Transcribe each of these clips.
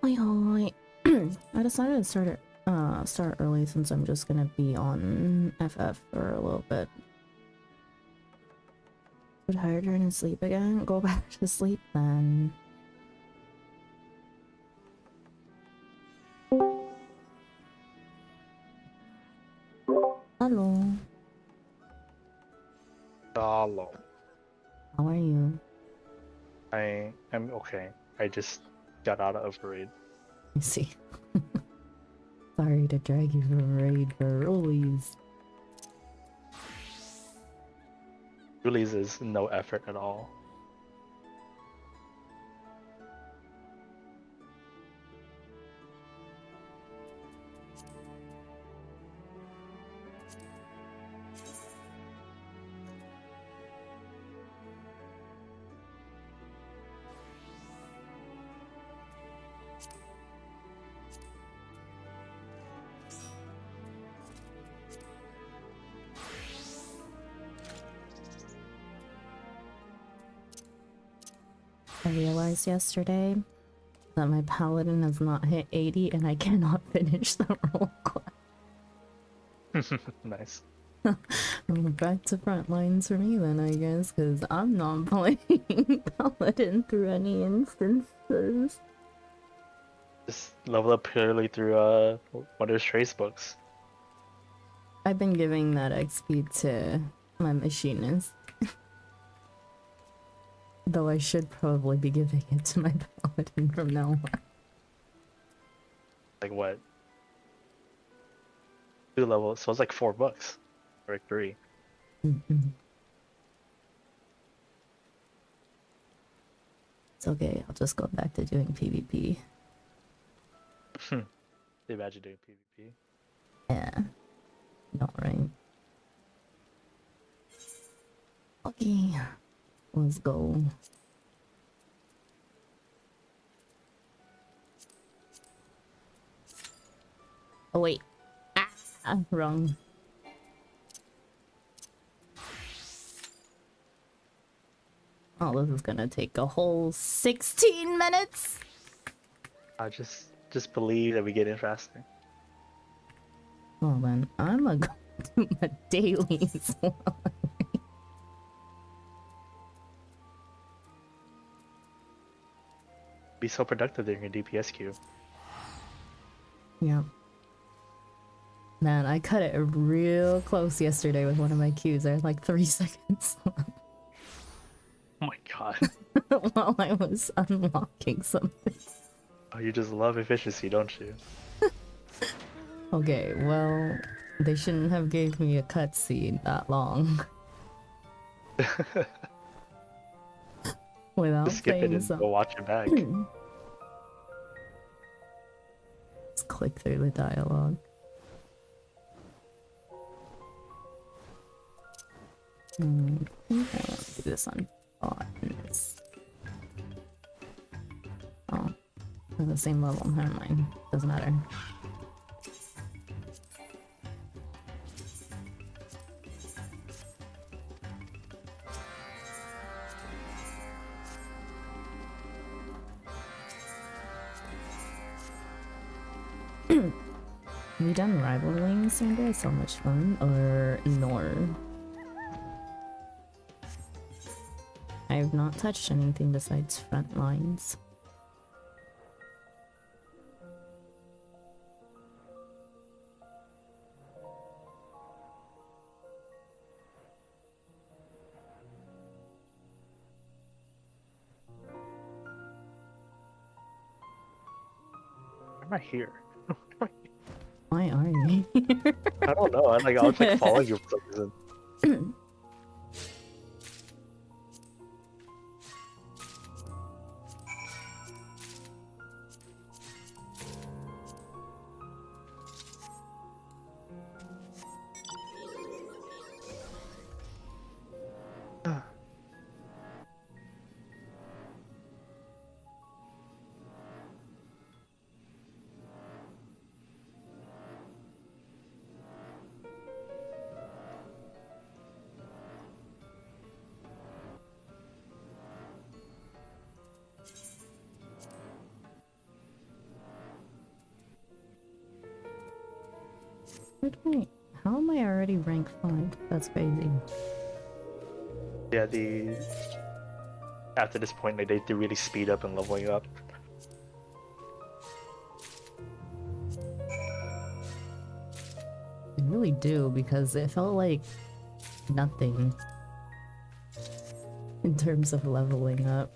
Hi, hi. I decided to start early since I'm just gonna be on FF for a little bit. So tired, trying to sleep again? Go back to sleep then. Hello. Hello. How are you? I am okay. I just got out of a raid. I see. Sorry to drag you from raid for rollies. Julie's is no effort at all. I realized yesterday that my paladin has not hit 80 and I cannot finish the roll quest. Nice. Back to front lines for me then, I guess, because I'm not playing paladin through any instances. Just level up purely through one of his trace books. I've been giving that XP to my machinist. Though I should probably be giving it to my paladin from now on. Like what? 2 levels, so it's like 4 books. Or like 3. It's okay, I'll just go back to doing PvP. Imagine doing PvP. Yeah. Not right. Okay. Let's go. Oh wait. Ah, wrong. Oh, this is gonna take a whole 16 minutes! I just believe that we get in faster. Well then, I'm gonna go do my dailies. Be so productive during your DPS queue. Yeah. Man, I cut it real close yesterday with one of my queues. I had like 3 seconds Oh my god. while I was unlocking something. Oh, you just love efficiency, don't you? Okay, well, they shouldn't have gave me a cutscene that long without Just skip it saying and something. go watch it back. Let's click through the dialogue. I think I want to do this on buttons. Oh, they're the same level. Never mind. Doesn't matter. Have you done rivaling, Sandra? It's so much fun. Or Nor? I have not touched anything besides front lines. Why am I here? Why are you here? I don't know. I was like following you for some reason. How am I already rank 5? That's crazy. Yeah, after this point, like, they really speed up and leveling up. I really do, because it felt like nothing in terms of leveling up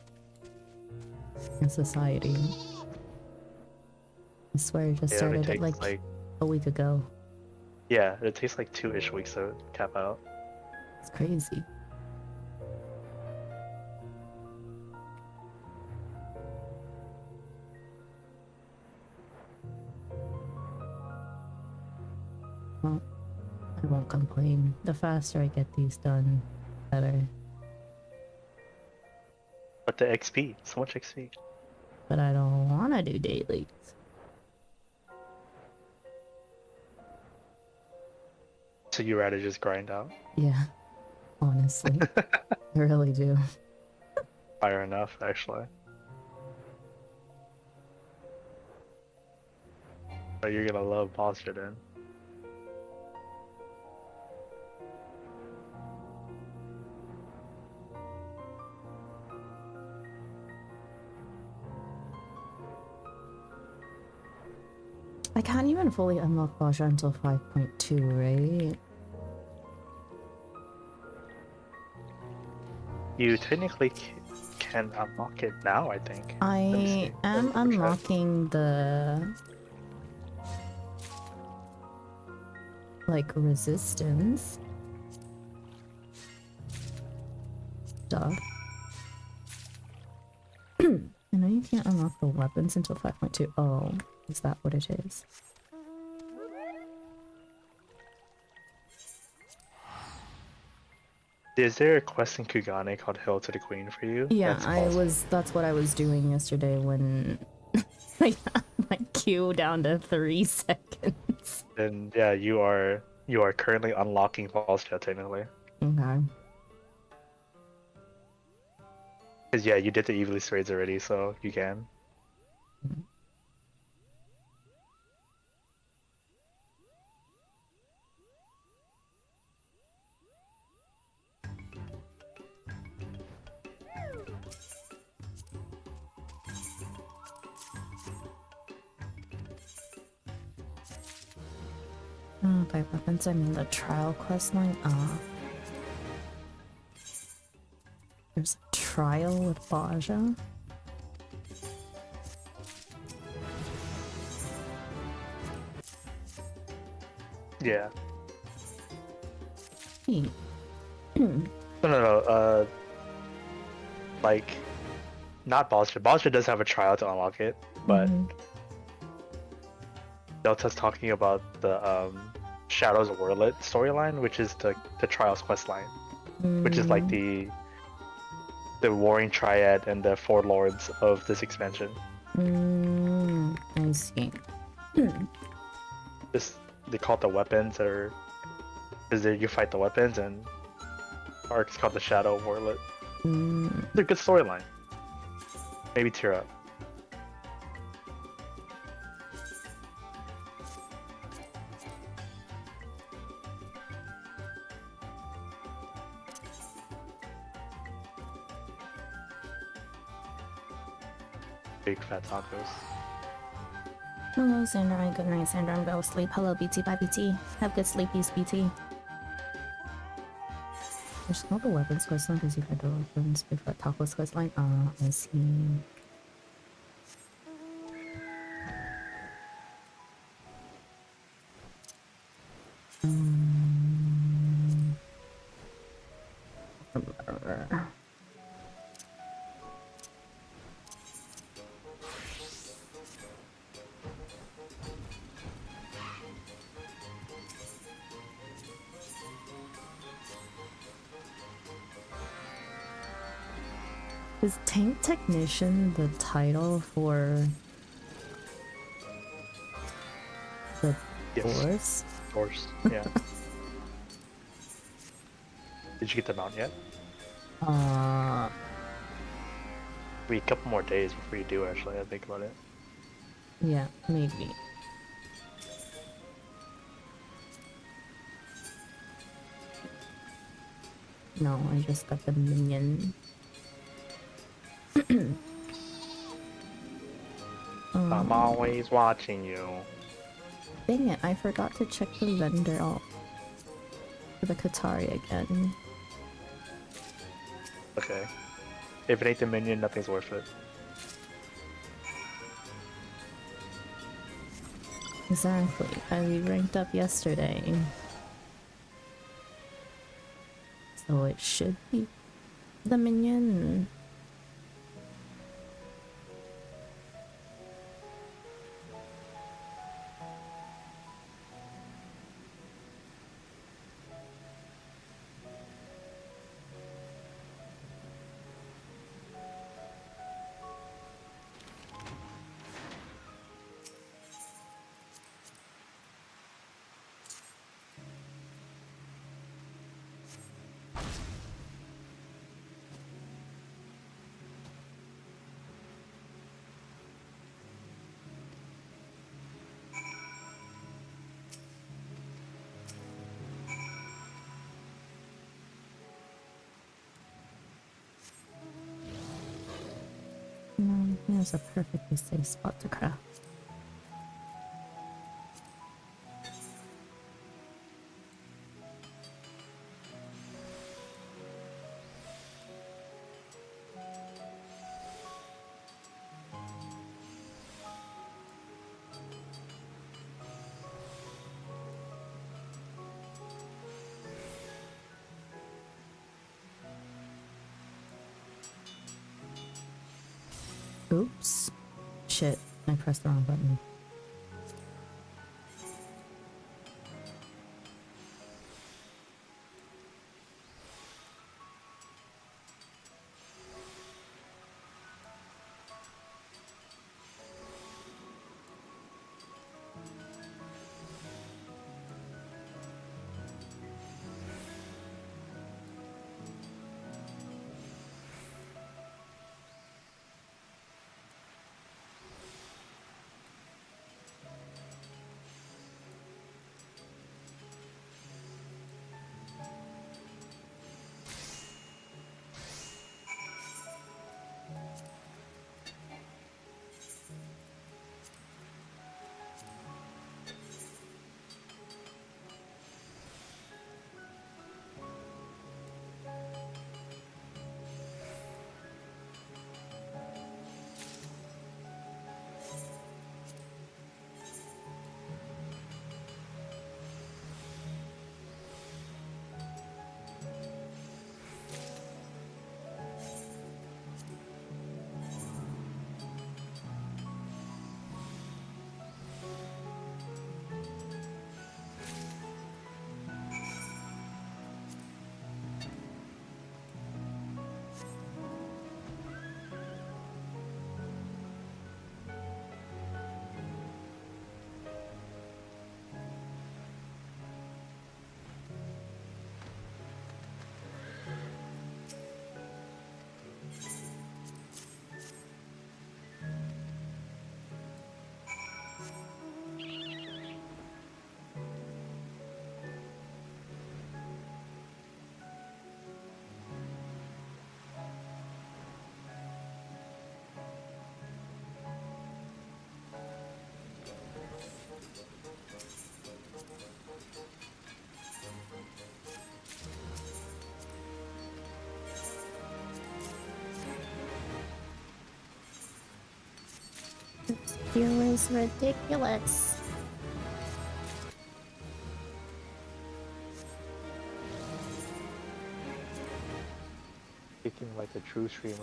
in society. I swear it just Yeah, started it it takes like a week ago. yeah, it takes like 2-ish weeks to cap out. It's crazy. Well, I won't complain. The faster I get these done, better. But the XP, so much XP. But I don't want to do dailies. So you rather just grind out? Yeah, honestly. I really do. Fire enough, actually. But you're gonna love posture then. I can't even fully unlock Baja until 5.2, right? You technically can unlock it now, I think. Let me see. I am Let me check. unlocking the like resistance stuff. I know you can't unlock the weapons until 5.2. Oh, is that what it is? Is there a quest in Kugane called Hail to the Queen for you? Yeah, That's that's what I was doing yesterday when I had my queue down to 3 seconds. Then yeah, you are currently unlocking posture technically. Okay. Cause yeah, you did the Evilly raids already, so you can. By weapons, I mean the trial quest line. There's a trial with Baja. Yeah. Hmm. No. Like, not Bostra. Bostra does have a trial to unlock it, but Delta's talking about the Shadows of Warlit storyline, which is the Trials quest line, which is like the Warring Triad and the Four Lords of this expansion. I see. They call it the weapons, or because you fight the weapons, and arc's called the Shadow of Warlit. It's a good storyline. Maybe tear up. Big fat tacos. Hello, Sandra. Good night, Sandra. I'm going to sleep. Hello, BT. Bye, BT. Have good sleepies, BT. There's no the weapons quest line because you had the weapons before tacos quest line. I see. Is Tank Technician the title for the Force? Force, yeah. Did you get the mount yet? Wait, a couple more days before you do, actually, I think about it. Yeah, maybe. No, I just got the minion. I'm always watching you. Dang it, I forgot to check the vendor out for the Qatari again. Okay. If it ain't the minion, nothing's worth it. Exactly. I ranked up yesterday. So it should be the minion. No, here's a perfectly safe spot to craft. Oops. Shit, I pressed the wrong button. This view is ridiculous. Speaking like a true streamer.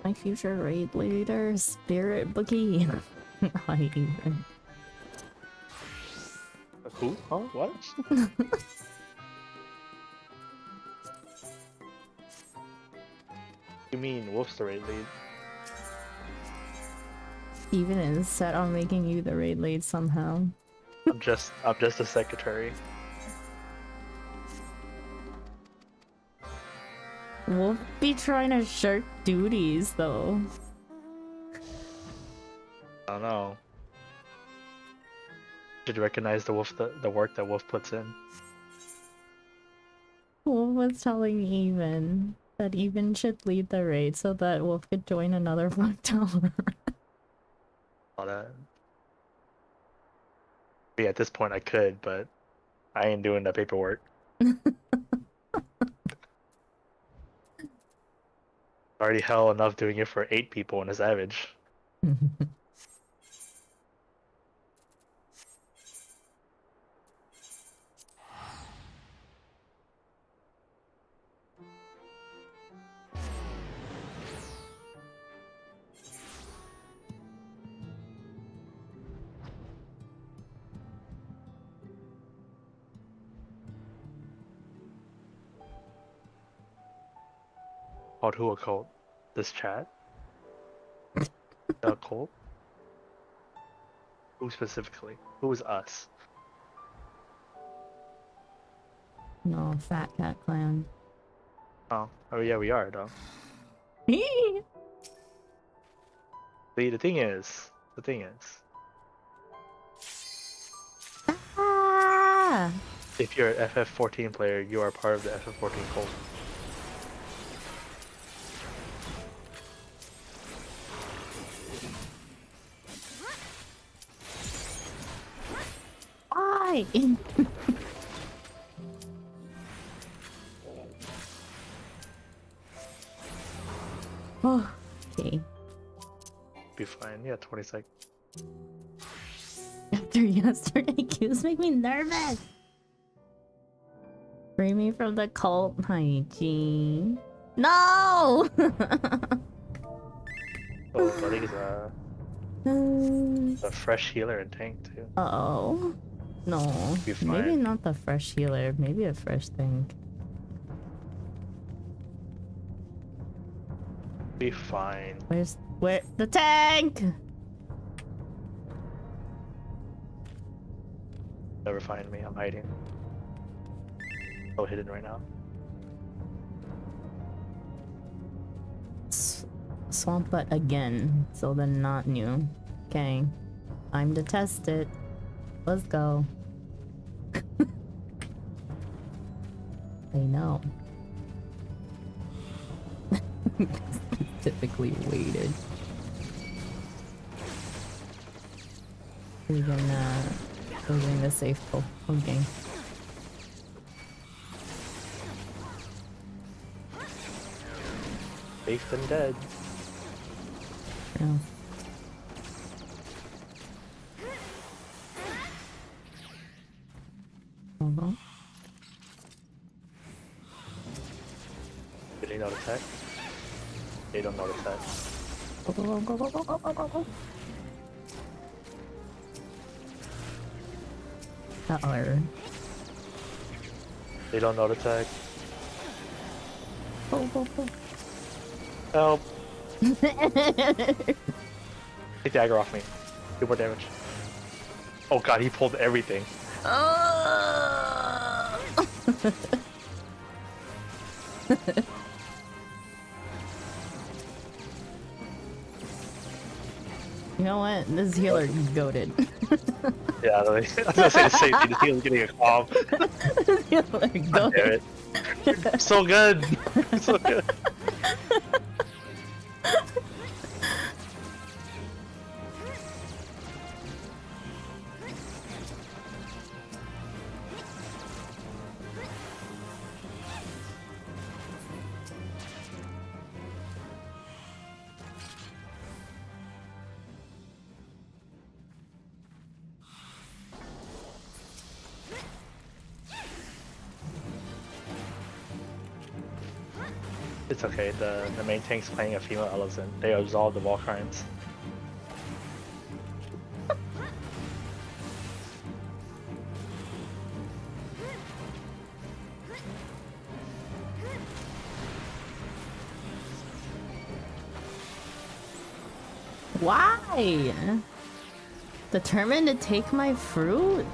My future raid leader, Spirit Boogie. Not even. Who? Huh? What? mean Wolf's the raid lead? Even is set on making you the raid lead somehow. I'm just a secretary. We'll be trying to shirk duties though. I don't know. Should recognize the work that Wolf puts in. Wolf was telling Even that Even should lead the raid so that Wolf could join another Flag Tower. All that. Yeah, at this point I could, but I ain't doing the paperwork. Already hell enough doing it for 8 people in a Savage. Called who a cult? This chat? A cult? Who specifically? Who is us? No, Fat Cat Clan. Oh yeah, we are though. The thing is, Ah! if you're an FF14 player, you are part of the FF14 cult. Why? Oh, okay. Be fine. Yeah, 20 seconds. After yesterday, cues make me nervous. Free me from the cult hygiene. No! Oh, I think it's a fresh healer and tank too. Uh-oh. No, Be fine. maybe not the fresh healer. Maybe a fresh thing. Be fine. Where the tank? Never find me. I'm hiding. So hidden right now. Swamp butt again, so they're not new. Okay, time to test it. Let's go. I know. Typically waited. We can go in the safe pull. Okay. Safe and dead. Yeah. Hold on. Did they not attack? They don't not attack. Go, go, go, go, go, go, go, go, go. Uh-oh. They don't not attack. Go, go, go. Help! Take dagger off me. Do more damage. Oh god, he pulled everything. You know what? This healer goated. Yeah, I was gonna say the same thing. The healer's getting a calm. This healer God damn goated. it. So good! So good. It's okay, the main tank's playing a female elephant. They absolved the wall crimes. Why? Determined to take my fruit?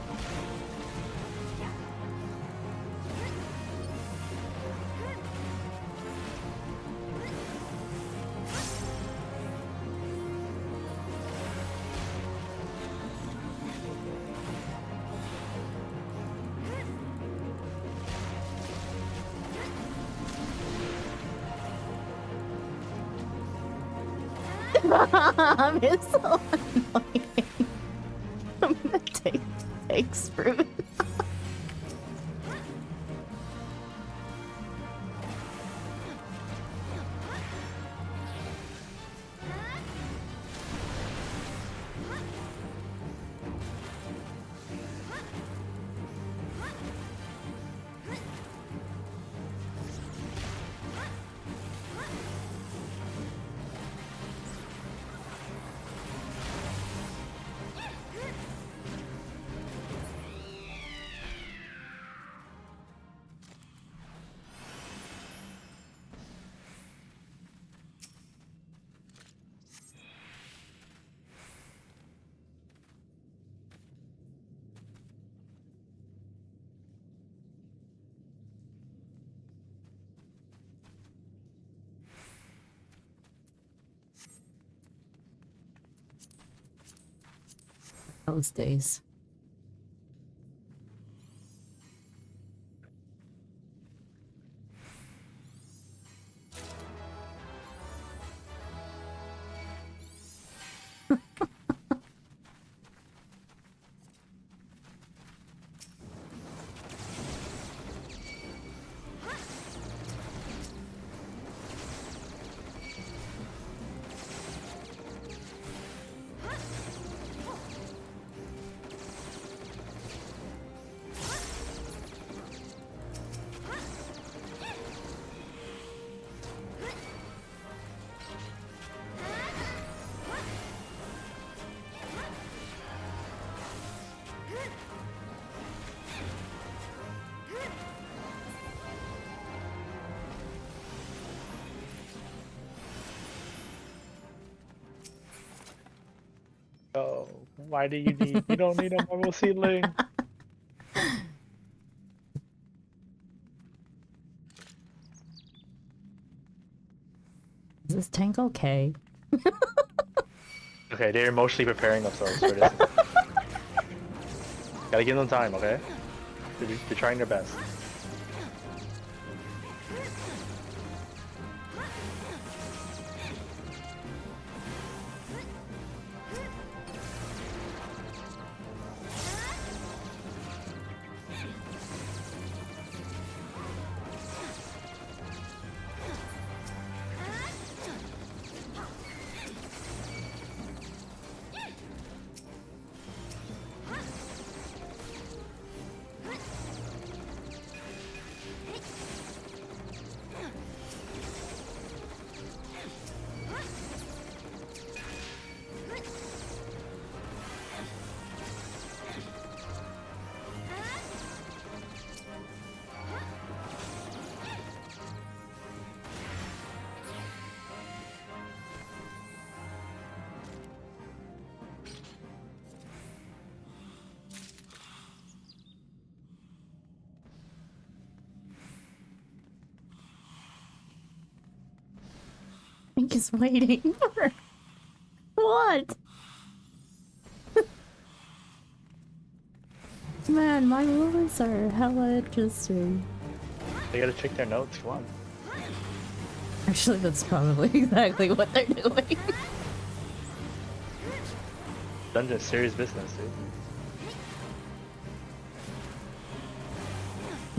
It's so annoying. I'm gonna take fruit. Those days. Oh, why do you need? You don't need a marble seedling. Is this tank okay? Okay, they're emotionally preparing themselves for this. Gotta give them time, okay? They're trying their best. Tank is waiting for what? Man, my movements are hella interesting. They gotta check their notes. Come on. Actually, that's probably exactly what they're doing. Dungeon serious business, dude.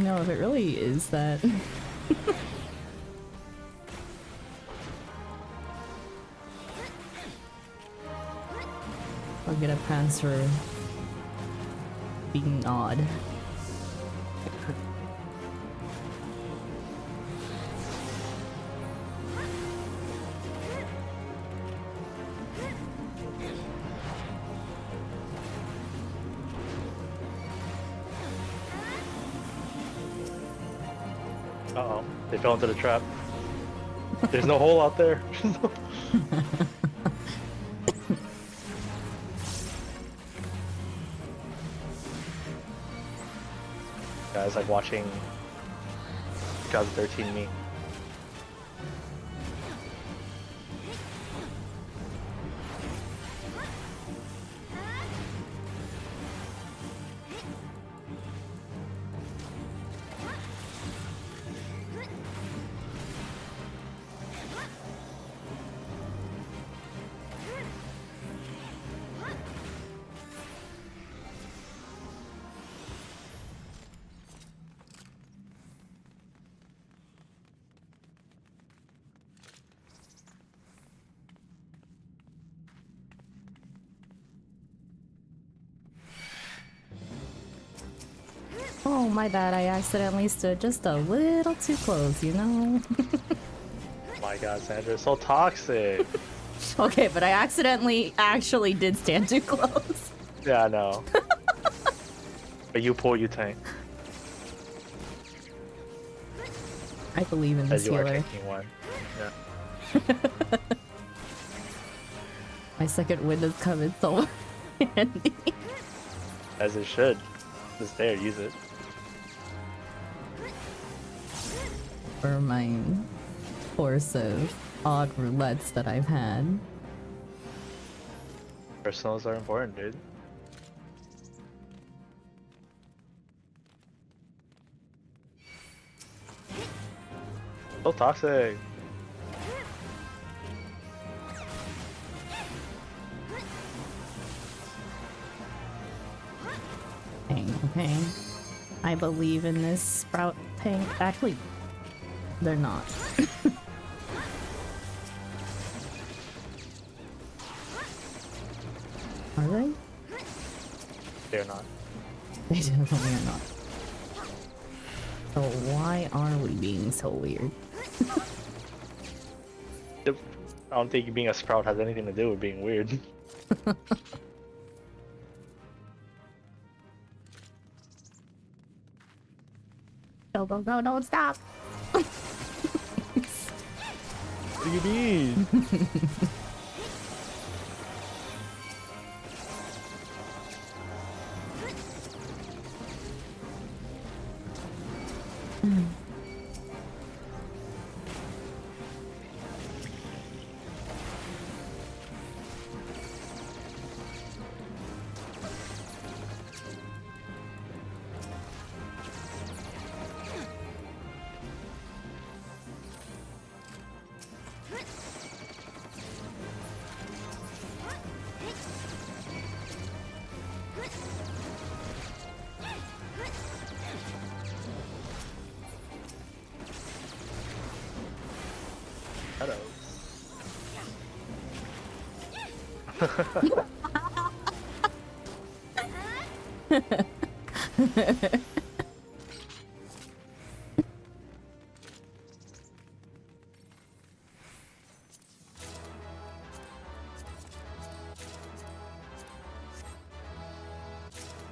No, if it really is that. I'll get a pass for being odd. Uh-oh, they fell into the trap. There's no hole out there. Yeah, it's like watching 2013 me. Oh, my bad. I accidentally stood just a little too close, you know? My god, Sandra, it's so toxic. Okay, but I accidentally actually did stand too close. Yeah, I know. But you pull, you tank. I believe in As this you are healer. tanking one. Yeah. My second wind is coming so handy. As it should. It's there, use it. For my course of odd roulettes that I've had. Personals are important, dude. So toxic. Okay. I believe in this sprout tank. Actually, they're not. Are they? They're not. They definitely are not. So why are we being so weird? I don't think being a sprout has anything to do with being weird. Go, go, go, don't stop! What do you mean?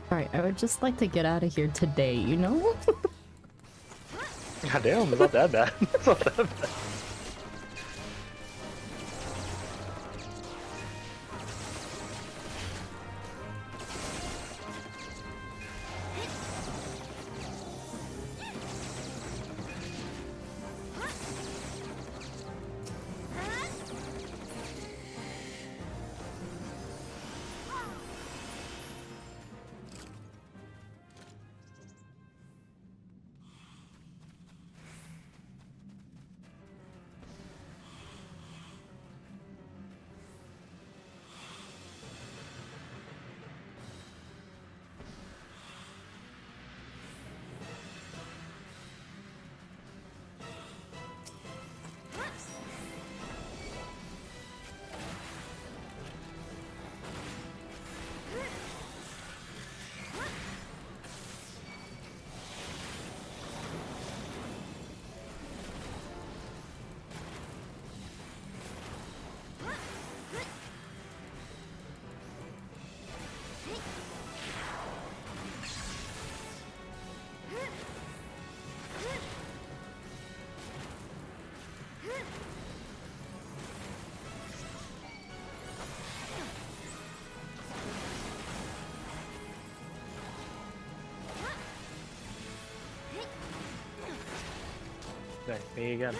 Alright, I would just like to get out of here today, you know? God damn, it's not that bad. It's not that bad. Okay, me again.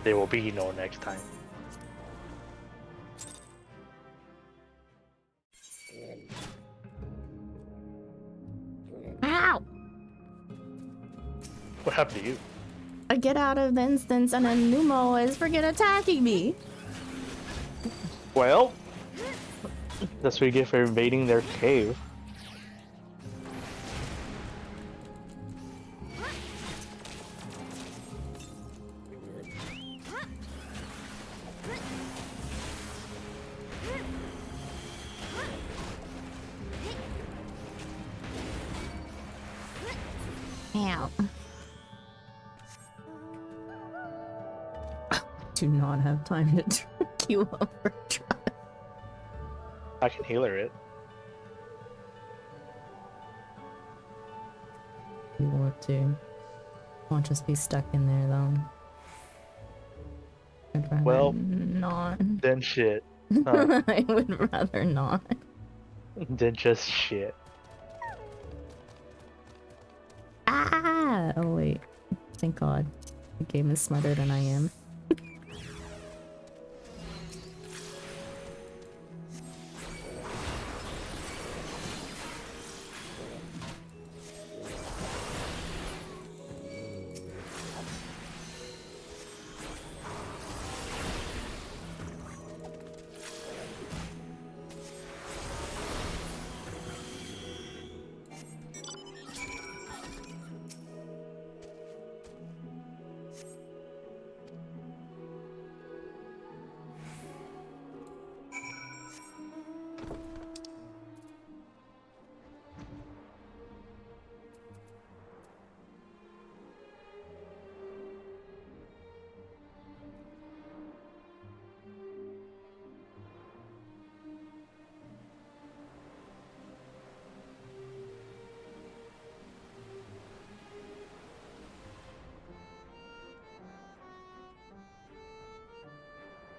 There will be no next time. Ow! What happened to you? I get out of the instance and a Numo is freaking attacking me. Well, that's what you get for invading their cave. Ow. Do not have time to queue overdrive. I can healer it. You want to. Won't just be stuck in there though. I'd rather Well, not. then shit. Huh. I would rather not. Then just shit. Ah! Oh wait. Thank God. The game is smarter than I am.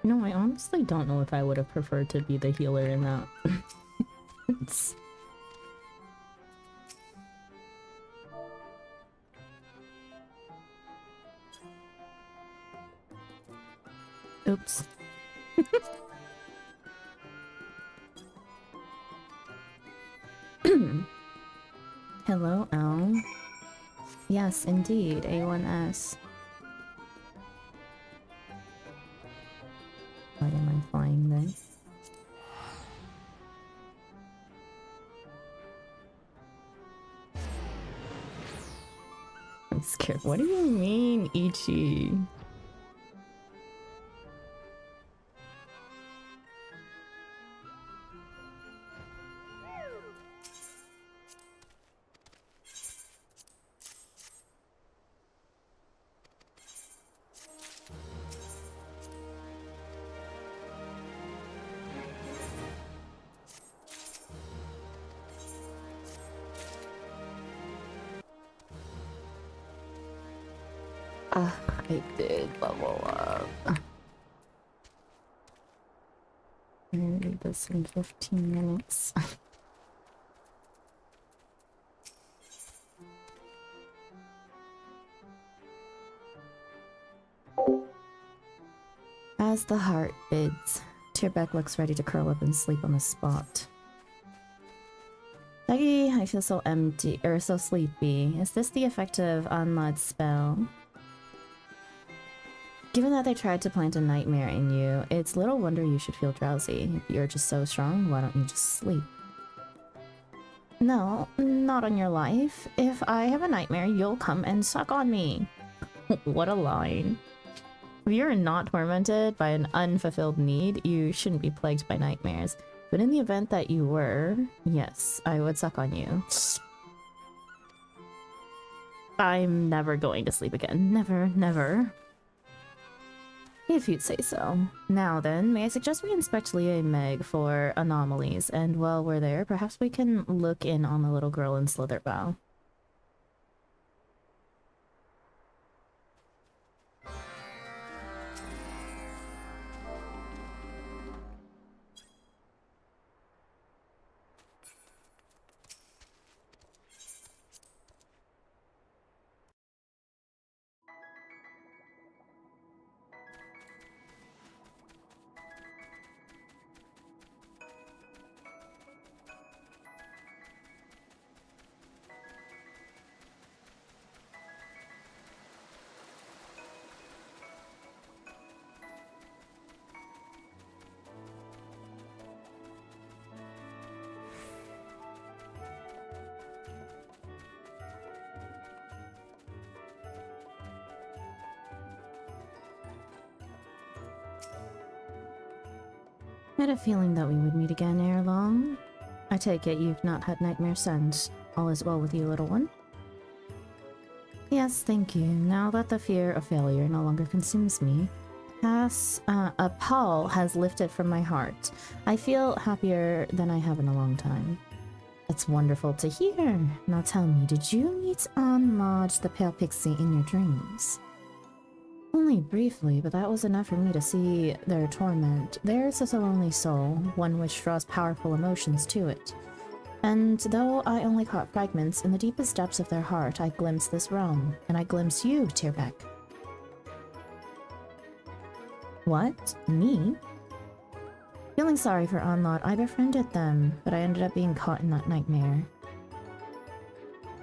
No, I honestly don't know if I would have preferred to be the healer in that. It's... Oops. Hello, Al. Yes, indeed, A1S. Why am I flying then? I'm scared. What do you mean, Ichi? I did level up. I'm gonna do this in 15 minutes. As the heart bids, Tierbeck looks ready to curl up and sleep on the spot. Daggy, I feel so empty, or so sleepy. Is this the effect of Anlad's spell? Given that they tried to plant a nightmare in you, it's little wonder you should feel drowsy. If you're just so strong, why don't you just sleep? No, not on your life. If I have a nightmare, you'll come and suck on me. What a line. If you're not tormented by an unfulfilled need, you shouldn't be plagued by nightmares. But in the event that you were, yes, I would suck on you. I'm never going to sleep again. Never, never. If you'd say so. Now then, may I suggest we inspect Leah and Meg for anomalies, and while we're there, perhaps we can look in on the little girl in Slitherbow. I had a feeling that we would meet again ere long. I take it you've not had nightmares since. All is well with you, little one? Yes, thank you. Now that the fear of failure no longer consumes me, a pall has lifted from my heart. I feel happier than I have in a long time. That's wonderful to hear. Now tell me, did you meet Anmod the Pale Pixie in your dreams? Only briefly, but that was enough for me to see their torment. Theirs is a lonely soul, one which draws powerful emotions to it. And though I only caught fragments, in the deepest depths of their heart I glimpsed this realm, and I glimpsed you, Tierbeck. What? Me? Feeling sorry for Anlad, I befriended them, but I ended up being caught in that nightmare.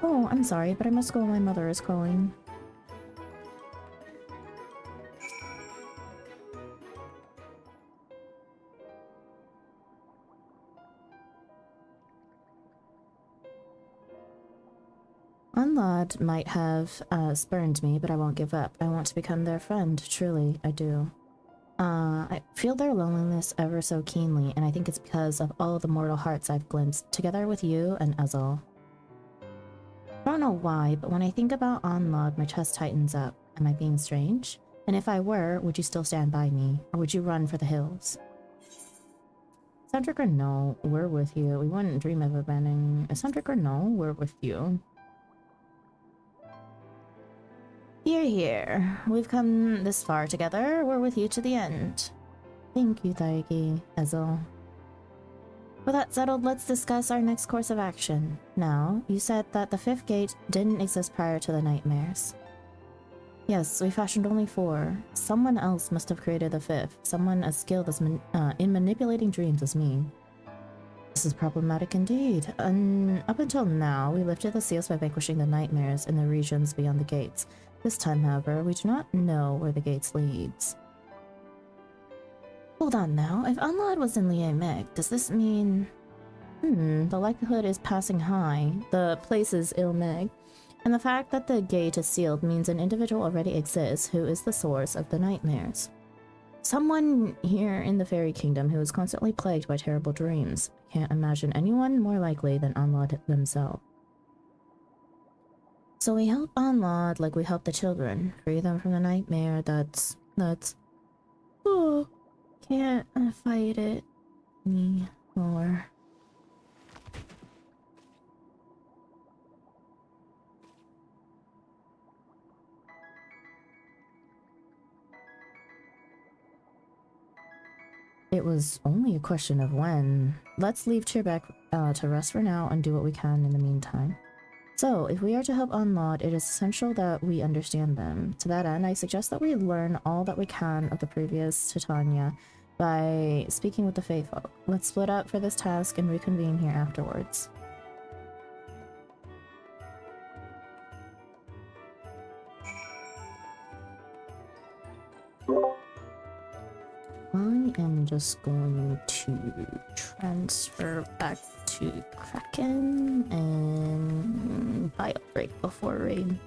Oh, I'm sorry, but I must go, my mother is calling. Anlad might have spurned me, but I won't give up. I want to become their friend, truly, I do. I feel their loneliness ever so keenly, and I think it's because of all the mortal hearts I've glimpsed, together with you and Ezel. I don't know why, but when I think about Anlad, my chest tightens up. Am I being strange? And if I were, would you still stand by me, or would you run for the hills? Cedric or no, we're with you. We wouldn't dream of abandoning. Cedric or no, we're with you. Here, here. We've come this far together. We're with you to the end. Thank you, Daigi, Ezel. With that settled, let's discuss our next course of action. Now, you said that the fifth gate didn't exist prior to the nightmares. Yes, we fashioned only 4. Someone else must have created the 5th. Someone as skilled as in manipulating dreams as me. This is problematic indeed. Up until now, we lifted the seals by vanquishing the nightmares in the regions beyond the gates. This time, however, we do not know where the gates leads. Hold on now, if Anlad was in Lié Meg, does this mean... the likelihood is passing high. The place is Il-Meg. And the fact that the gate is sealed means an individual already exists who is the source of the nightmares. Someone here in the Fairy Kingdom who is constantly plagued by terrible dreams. I can't imagine anyone more likely than Anlad himself. So we help Anlad like we help the children. Free them from the nightmare that's... Oh, can't fight it anymore. It was only a question of when. Let's leave Tierbeck to rest for now and do what we can in the meantime. So, if we are to help Unlawed, it is essential that we understand them. To that end, I suggest that we learn all that we can of the previous Titania by speaking with the Faithful. Let's split up for this task and reconvene here afterwards. I am just going to transfer back to Kraken and bio break before raid.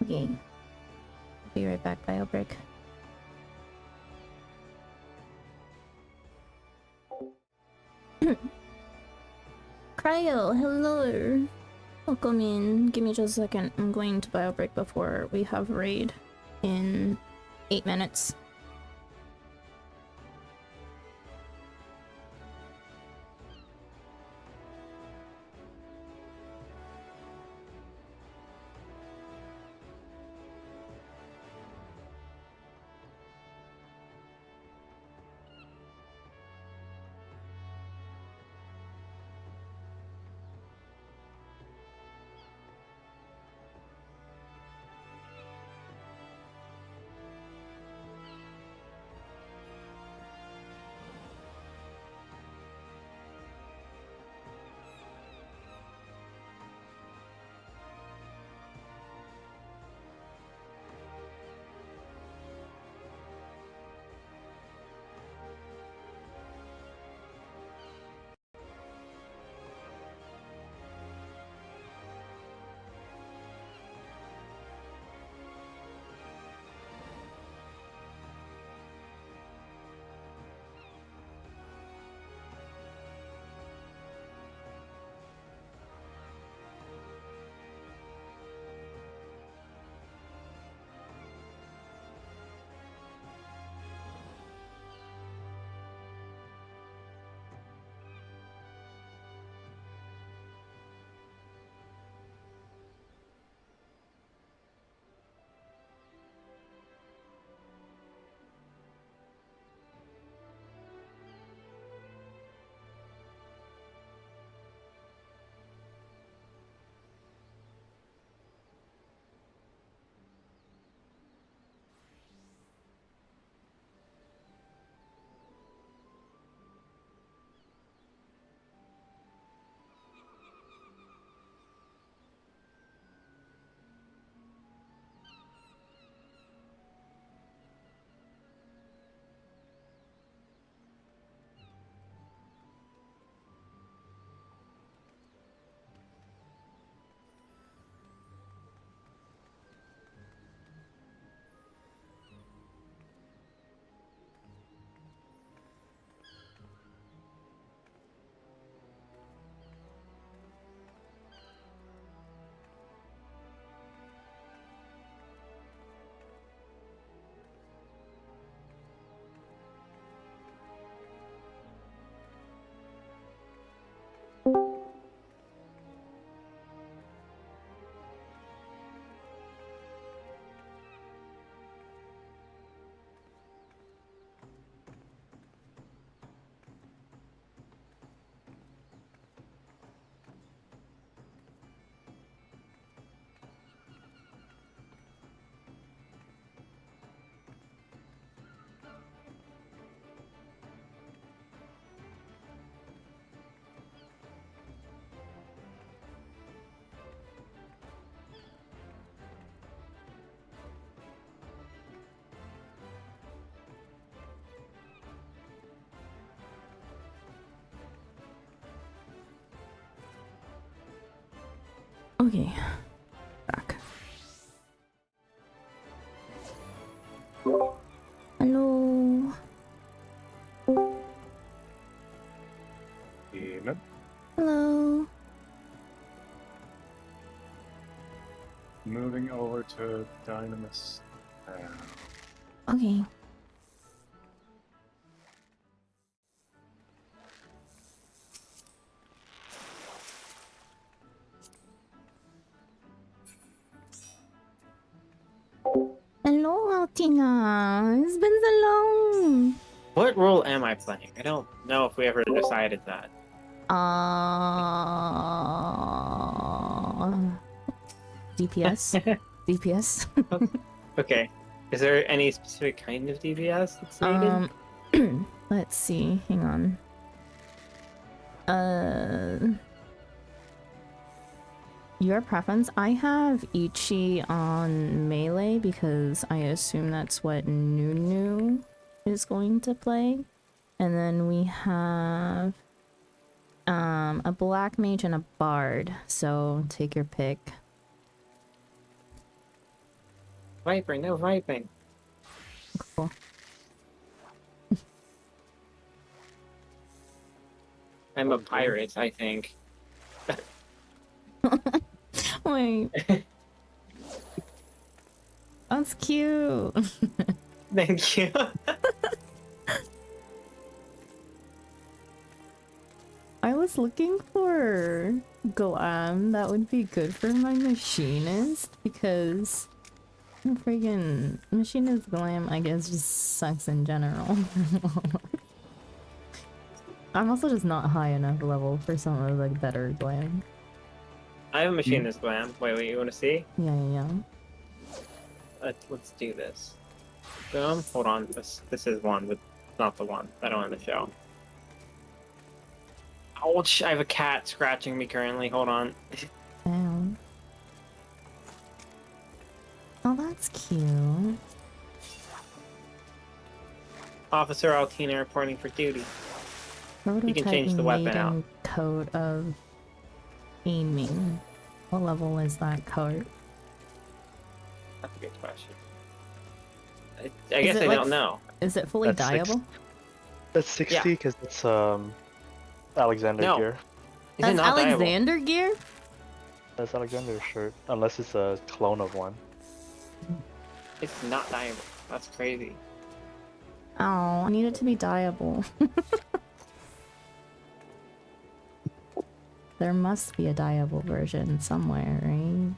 Okay. Be right back, bio break. Cryo, hello! Welcome in. Give me just a second. I'm going to bio break before we have raid in 8 minutes. Okay. Back. Hello. Demon. Hello. Moving over to Dynamis. Okay. Hello, Altina. It's been so long. What role am I playing? I don't know if we ever decided that. DPS. DPS. Okay. Is there any specific kind of DPS that's needed? Let's see. Hang on. Your preference? I have Ichi on melee because I assume that's what Nunu is going to play. And then we have a black mage and a bard. So take your pick. Viper, no viping. Cool. I'm a pirate, I think. Wait. That's cute. Thank you. I was looking for glam that would be good for my machinist because freaking machinist glam, I guess, just sucks in general. I'm also just not high enough level for some of the better glam. I have a machinist glam. Wait, you want to see? Yeah. Let's do this. Boom. Hold on. This is one, but not the one I don't want to show. Ouch! I have a cat scratching me currently. Hold on. Ow. Oh, that's cute. Officer Altina reporting for duty. You can change the weapon out. Maiden code of aiming. What level is that code? That's a good question. I guess I don't know. Is it fully That's dyeable? That's 60 because it's Alexander No. gear. Is it That's not dyeable? Alexander gear? That's Alexander's shirt, unless it's a clone of one. It's not dyeable. That's crazy. Oh, I need it to be dyeable. There must be a dyeable version somewhere, right?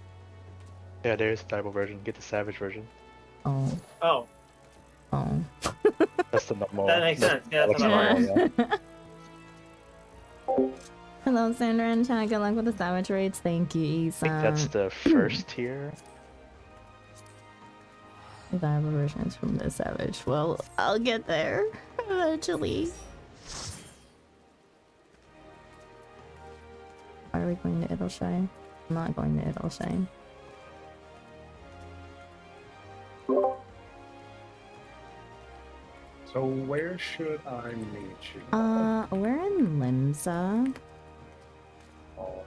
Yeah, there's a dyeable version. Get the savage version. Oh. Oh, Oh. That's the normal. that makes sense. Yeah, that's what I normal, want. yeah. Hello, Sandra and Chad. Good luck with the savage raids. Thank you, I Isa. think that's the first tier. The dyeable version is from the savage. Well, I'll get there eventually. Are we going to Idleshire? I'm not going to Idleshire. So where should I meet you? We're in Limsa. Oh,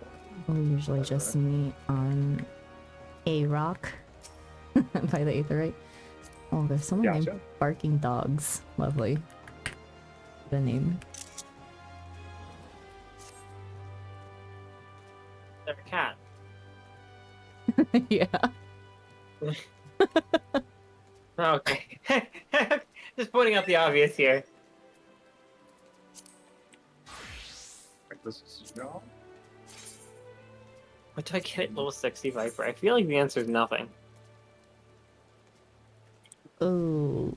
We usually just meet on a rock by the Aetherite. Oh, there's someone named Gotcha. Barking Dogs. Lovely. The name. They're a cat. Yeah. Okay. Just pointing out the obvious here. this is y'all. What do I get at level 60 Viper? I feel like the answer is nothing. Ooh,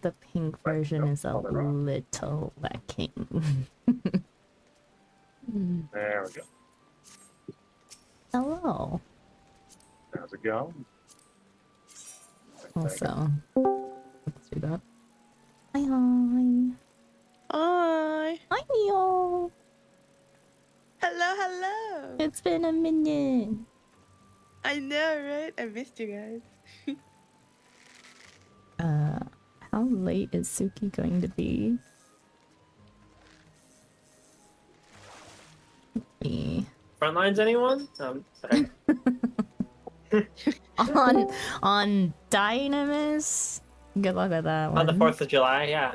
the pink Right, version yep, is a all around. little lacking. There we go. Hello. How's it going? Also, let's do that. Hi. Hi. Hi, Neo. Hello. It's been a minute. I know, right? I missed you guys. How late is Suki going to be? Front lines, anyone? Sorry. on Dynamis. Good luck with that one. On the 4th of July, yeah.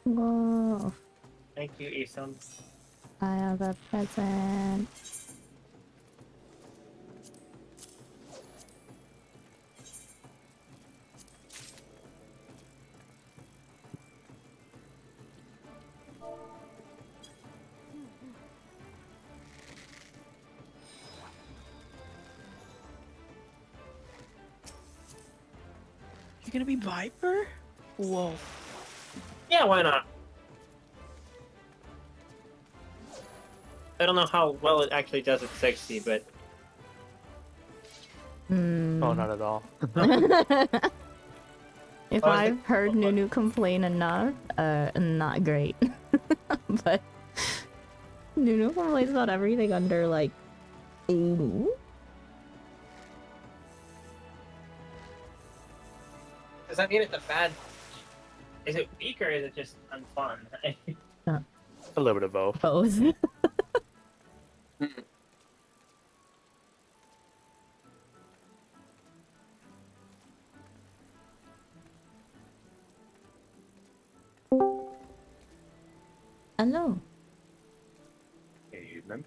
Whoa! Thank you, Isom. I have a present. You're gonna be Viper? Whoa. Yeah, why not? I don't know how well it actually does at 60, but Hmm. Oh, not at all. If Oh, I've heard Nunu complain enough, not great. But Nunu complains about everything under like 80. does that mean it's a bad? Is it weak or is it just unfun? A little bit of both. Both. Hello. Evening.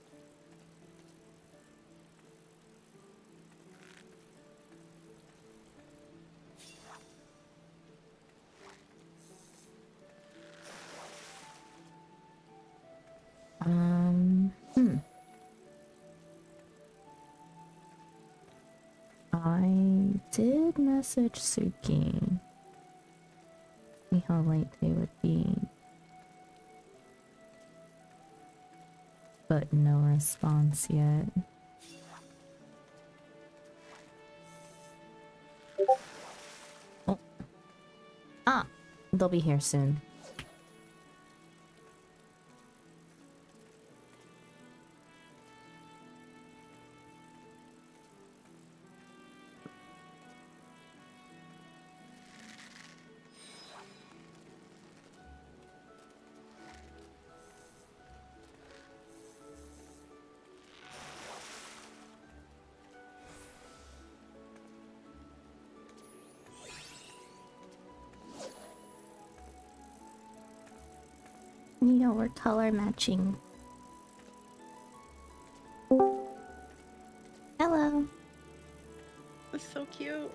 Hmm. I did message Suki. See how late they would be. But no response yet. Oh. Ah! They'll be here soon. Yeah, we're color matching. Hello. That's so cute.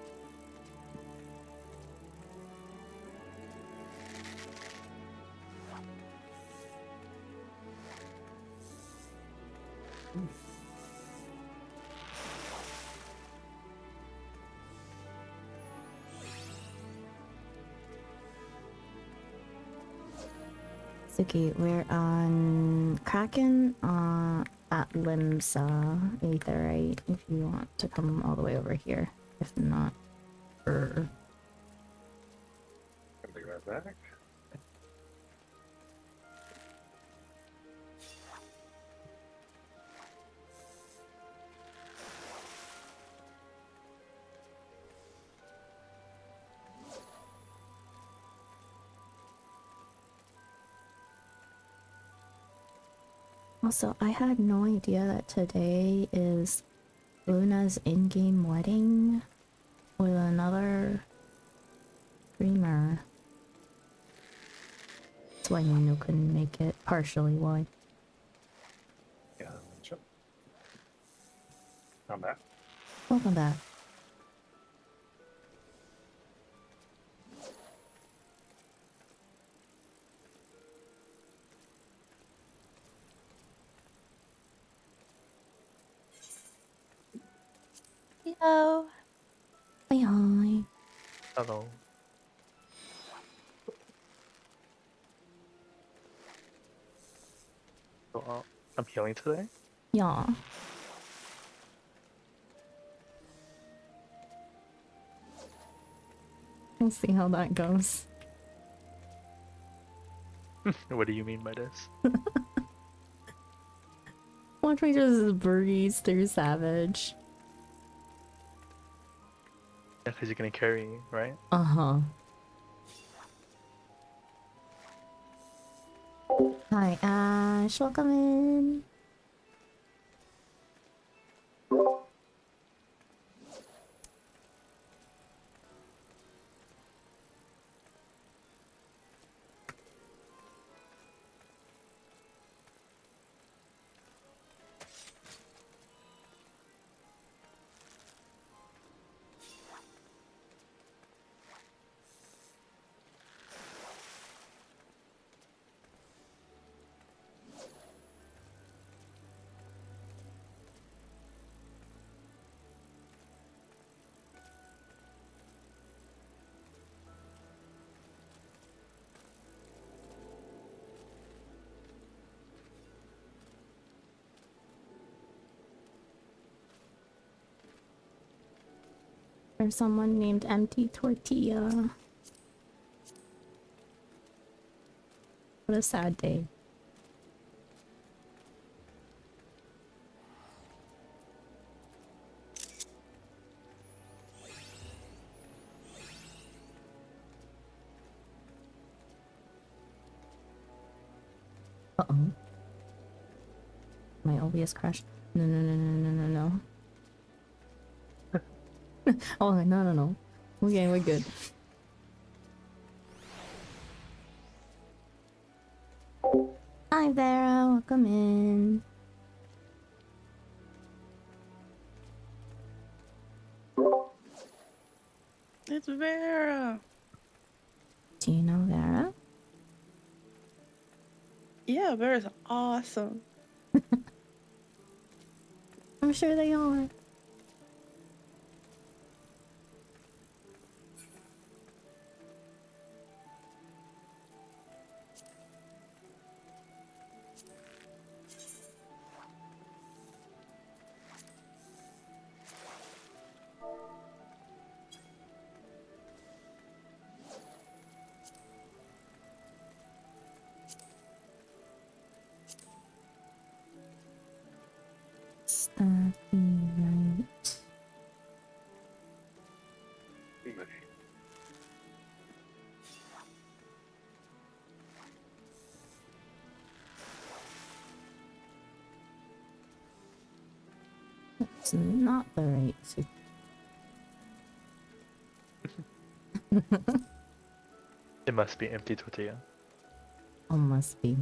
Suki, we're on Kraken at Limsa Aetherite if you want to come all the way over here. If not, Can be right back. Also, I had no idea that today is Luna's in-game wedding with another streamer. That's why Nunu couldn't make it. Partially why. Yeah, sure. I'm back. Welcome back. Hello. Hi hi. Hello. So, I'm healing today. Yeah. We'll see how that goes. What do you mean by this? Watch me just breeze through Savage. Yeah, because you're gonna carry, right? Uh-huh. Hi, Ash. Welcome in. There's someone named Empty Tortilla. What a sad day. Uh-oh. My OBS crashed. No, no, no, no, no, no, no. Oh, no, no, no. Okay, we're good. Hi, Vera. Welcome in. It's Vera. Do you know Vera? Yeah, Vera's awesome. I'm sure they are. Stuffy night. That's not the right soup. It must be empty tortilla. Oh, must be.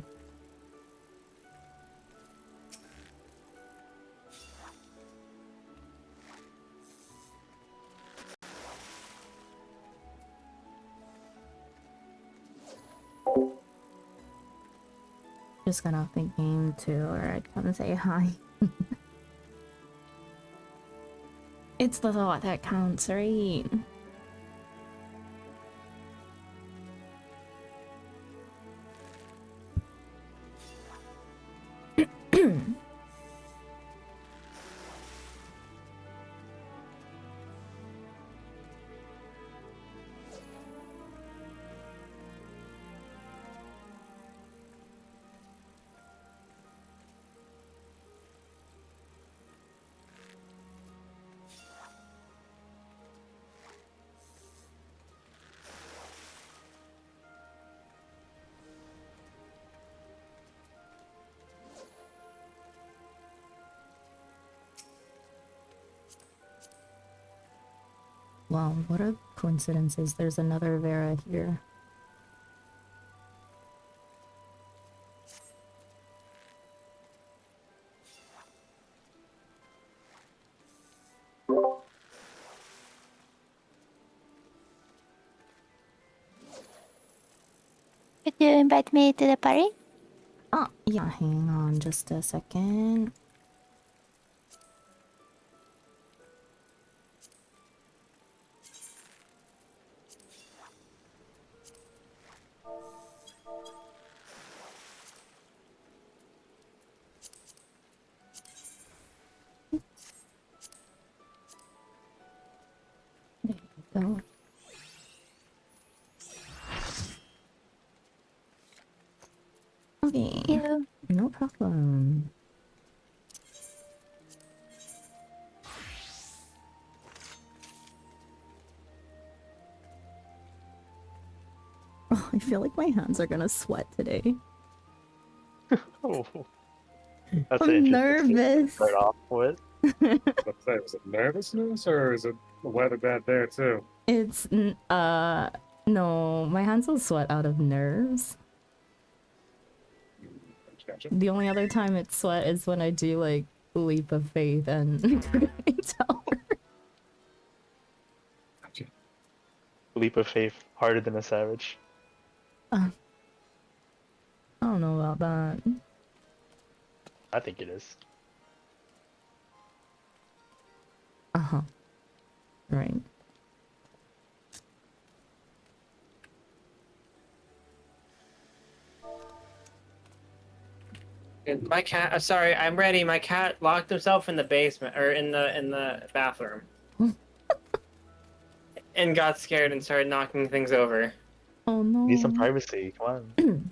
Just got off the game too, or I'd come and say hi. It's the thought that counts, right? Wow, what a coincidence! There's another Vera here. Could you invite me to the party? Oh, yeah, hang on just a second. There you go. Okay, You. no problem. Oh, I feel like my hands are gonna sweat today. Oh, that's an I'm interesting thing to nervous. start off with. Let's say, was it nervousness or is it the weather bad there too? It's no, my hands will sweat out of nerves. Gotcha. The only other time it's sweat is when I do like leap of faith and tower. Gotcha. Leap of faith, harder than a savage. I don't know about that. I think it is. Uh-huh. Right. My cat. Sorry, I'm ready. My cat locked himself in the basement or in the bathroom, and got scared and started knocking things over. Oh no. Need some privacy. Come on.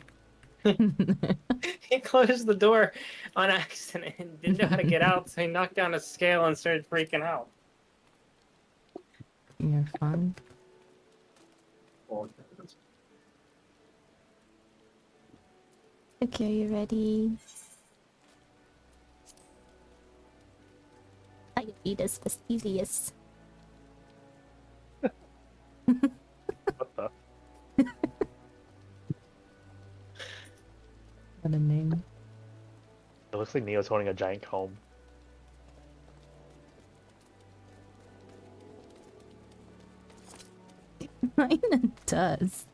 He closed the door on accident and didn't know how to get out, so he knocked down a scale and started freaking out. You're fun. Well, Okay, you ready? Diabetes fastidious. What the? What a name. It looks like Neo's holding a giant comb. Mine does.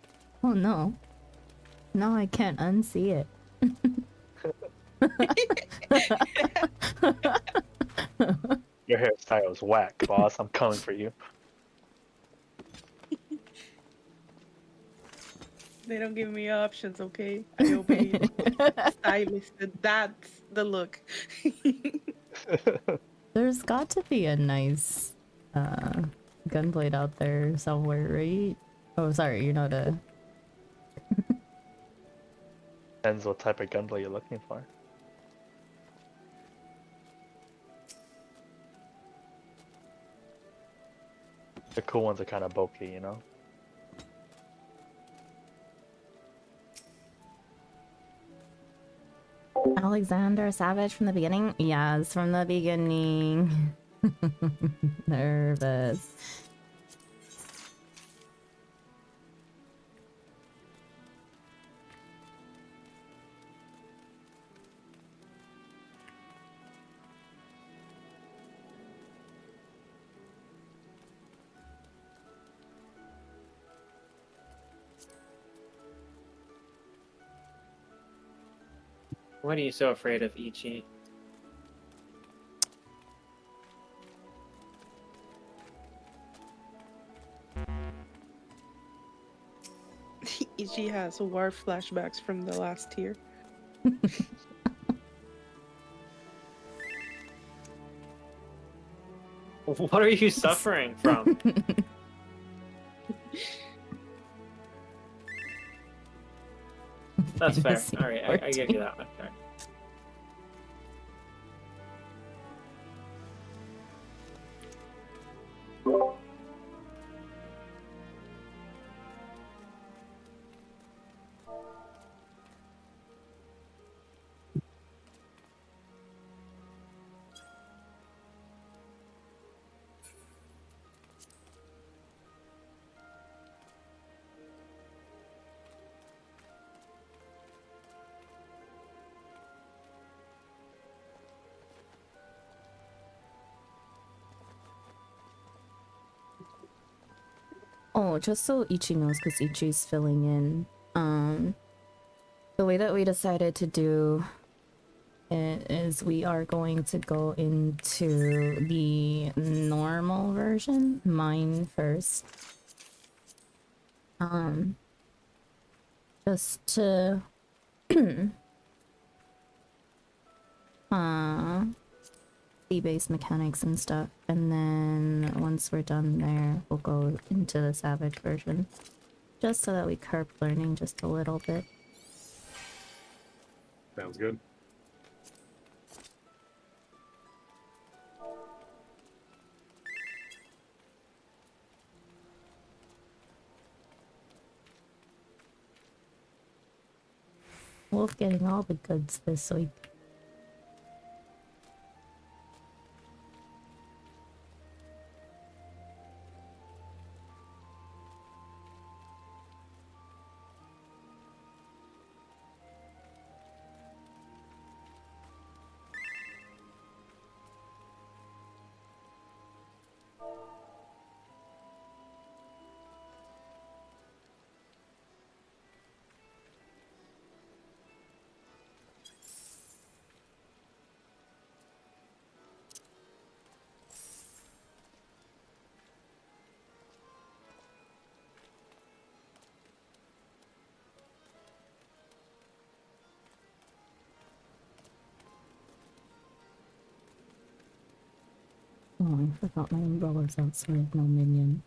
Oh no. Now I can't unsee it. Your hairstyle is whack, boss. I'm coming for you. They don't give me options, okay? I obey. Stylist, that's the look. There's got to be a nice gunblade out there somewhere, right? Oh, sorry, you're not a... Depends what type of gunblade you're looking for. The cool ones are kind of bulky, you know? Alexander Savage from the beginning? Yes, from the beginning. Nervous. What are you so afraid of, Ichi? Ichi has war flashbacks from the last tier. What are you suffering from? That's fair. Fantasy All right, I give you that one. All right. Oh, just so Ichi knows, because Ichi's filling in. The way that we decided to do it is we are going to go into the normal version, mine first. Just to see base mechanics and stuff, and then once we're done there, we'll go into the Savage version. Just so that we curb learning just a little bit. sounds good. Wolf getting all the goods this week. Oh, I forgot my umbrella's outside, no minion.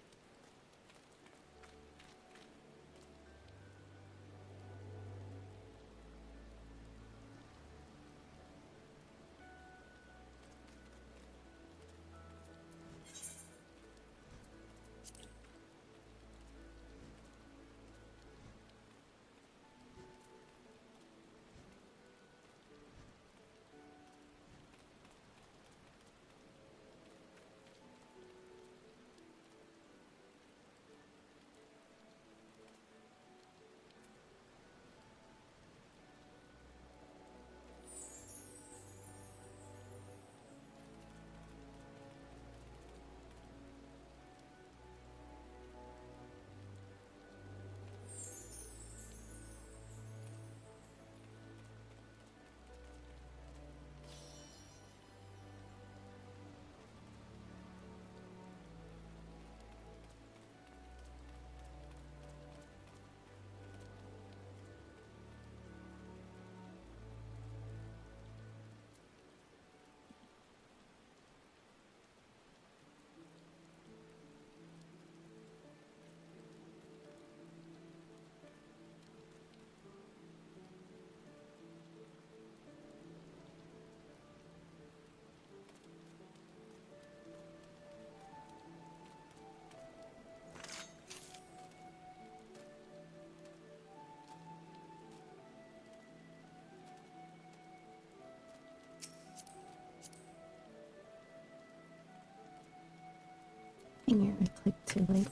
Dang it, I clicked too late.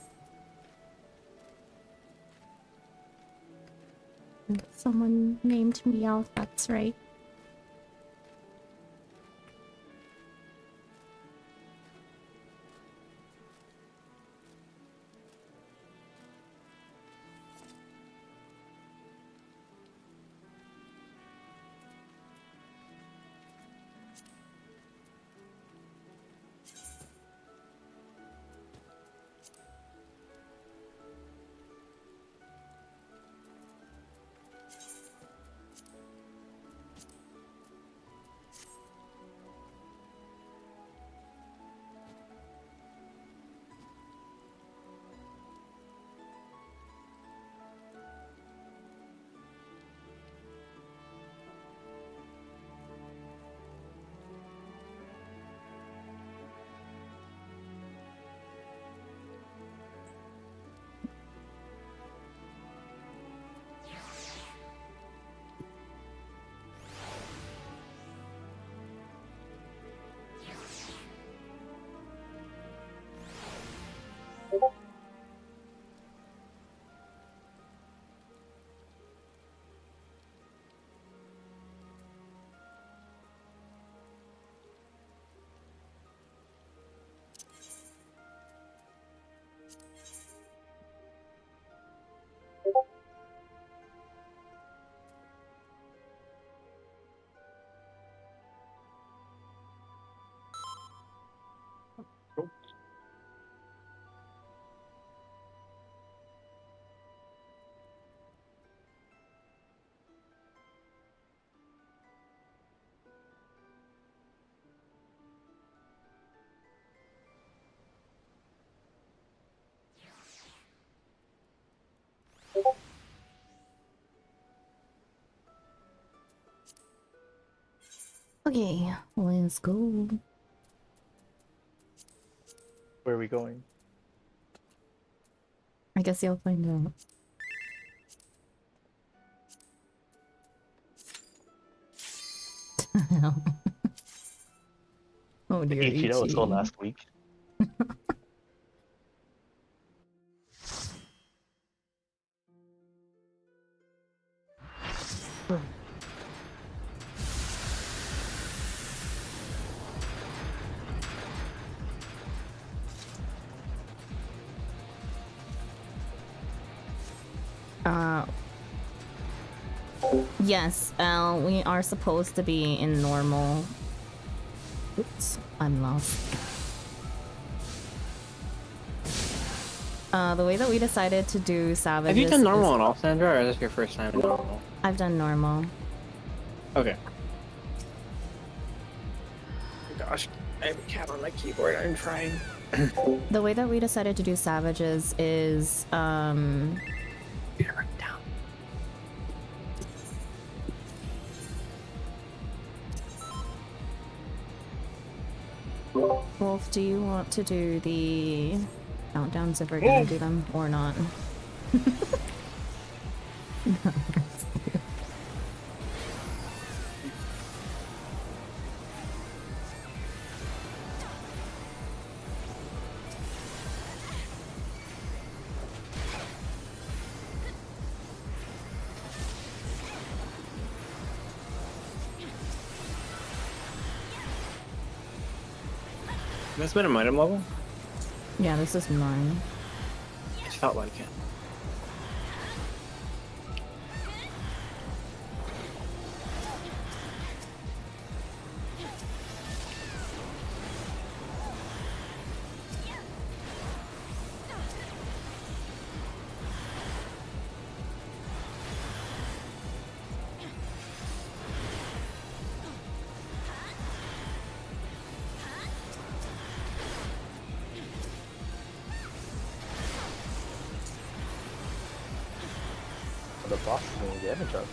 Someone named Meowth, that's right. Okay, let's go. Where are we going? I guess you'll find out. Damn. Oh dear, Ichido was told Ichi. last week. Yes, we are supposed to be in normal. Oops, I'm lost. The way that we decided to do Savages. Have you done normal at all, Sandra, or is this your first time in normal? I've done normal. Okay. Gosh, I have a cat on my keyboard. I'm trying. The way that we decided to do Savages is, Down. Wolf, do you want to do the countdowns if we're gonna do them or not? This been a item level? Yeah, this is mine. It felt like it. The boss is doing damage ups.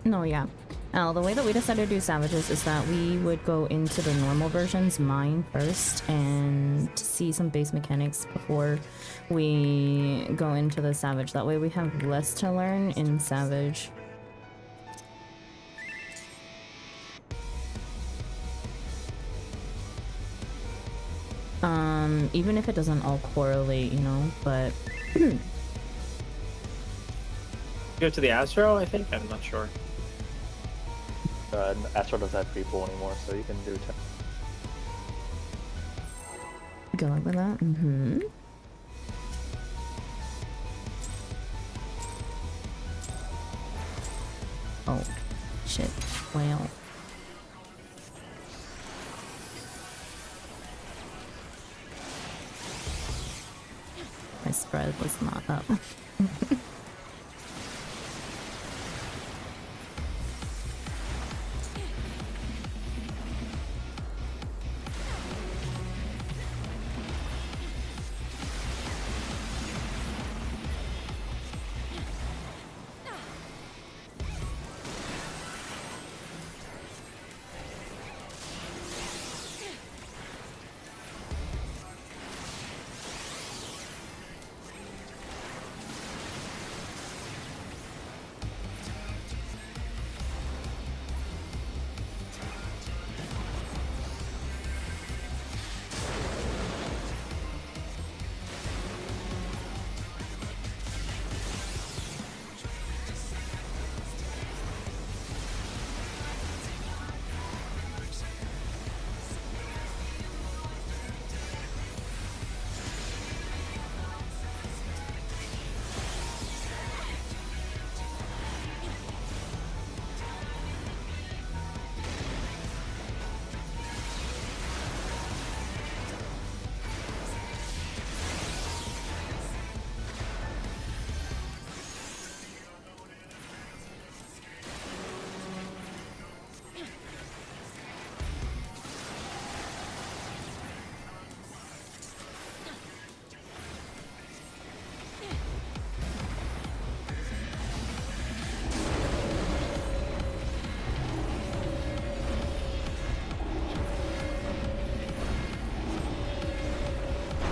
No, yeah. The way that we decided to do Savages is that we would go into the normal versions, mine first, and see some base mechanics before we go into the Savage. That way we have less to learn in Savage. Even if it doesn't all correlate, you know, but... Go to the Astro, I think? I'm not sure. Astro doesn't have free pull anymore, so you can do 10. Go with that? Mm-hmm. Oh, shit. Well. My spread was not up.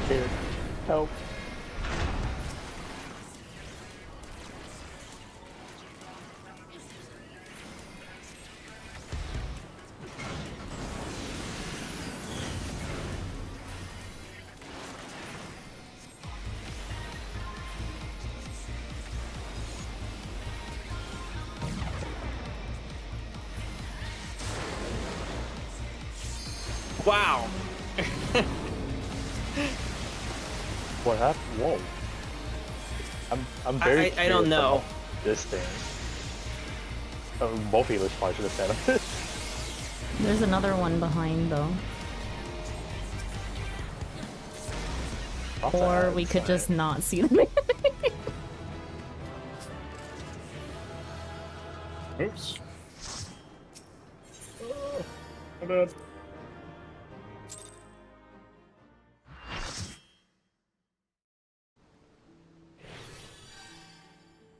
scared. Help. Wow. What happened? Whoa. I'm very I don't curious know. about this thing. Both healers probably should have said it. There's another one behind though. Or we could just not see them. Oops. Oh, my bad.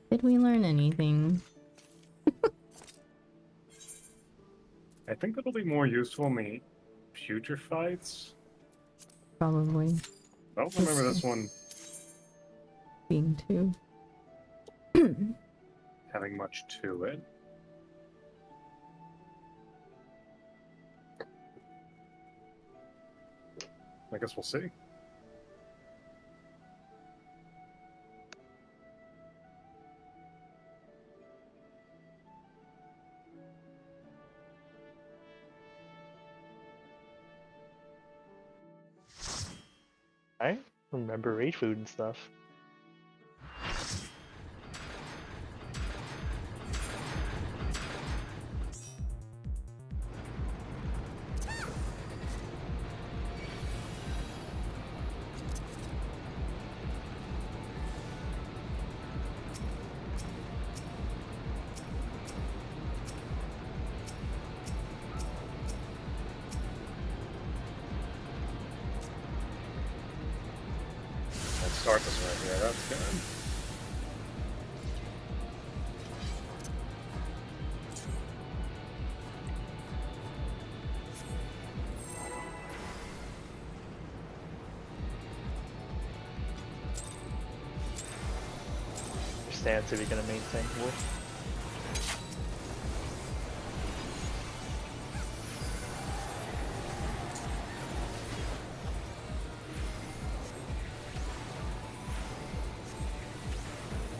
Did we learn anything? I think that'll be more useful in the future fights. Probably. I don't remember this one Being too. having much to it. I guess we'll see. I remember raid food and stuff. Let's start this right here. That's good. Your stance if you're gonna maintain war.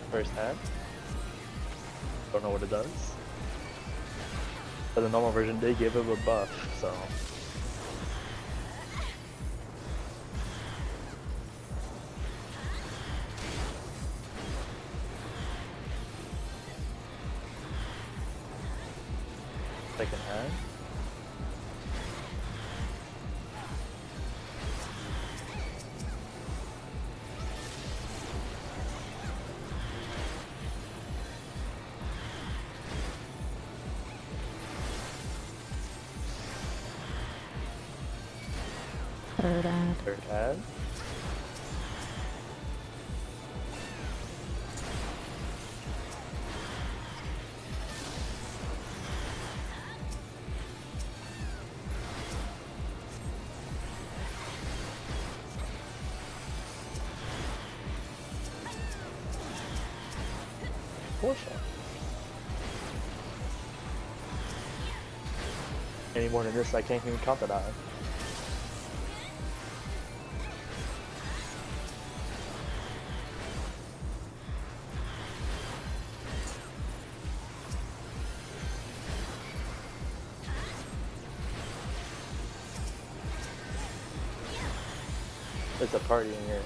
First hand. Don't know what it does. But the normal version did give him a buff, so. Second hand. Third ad. Third hand. Fourth hand. Any more than this, I can't even count that on. It's a party in here.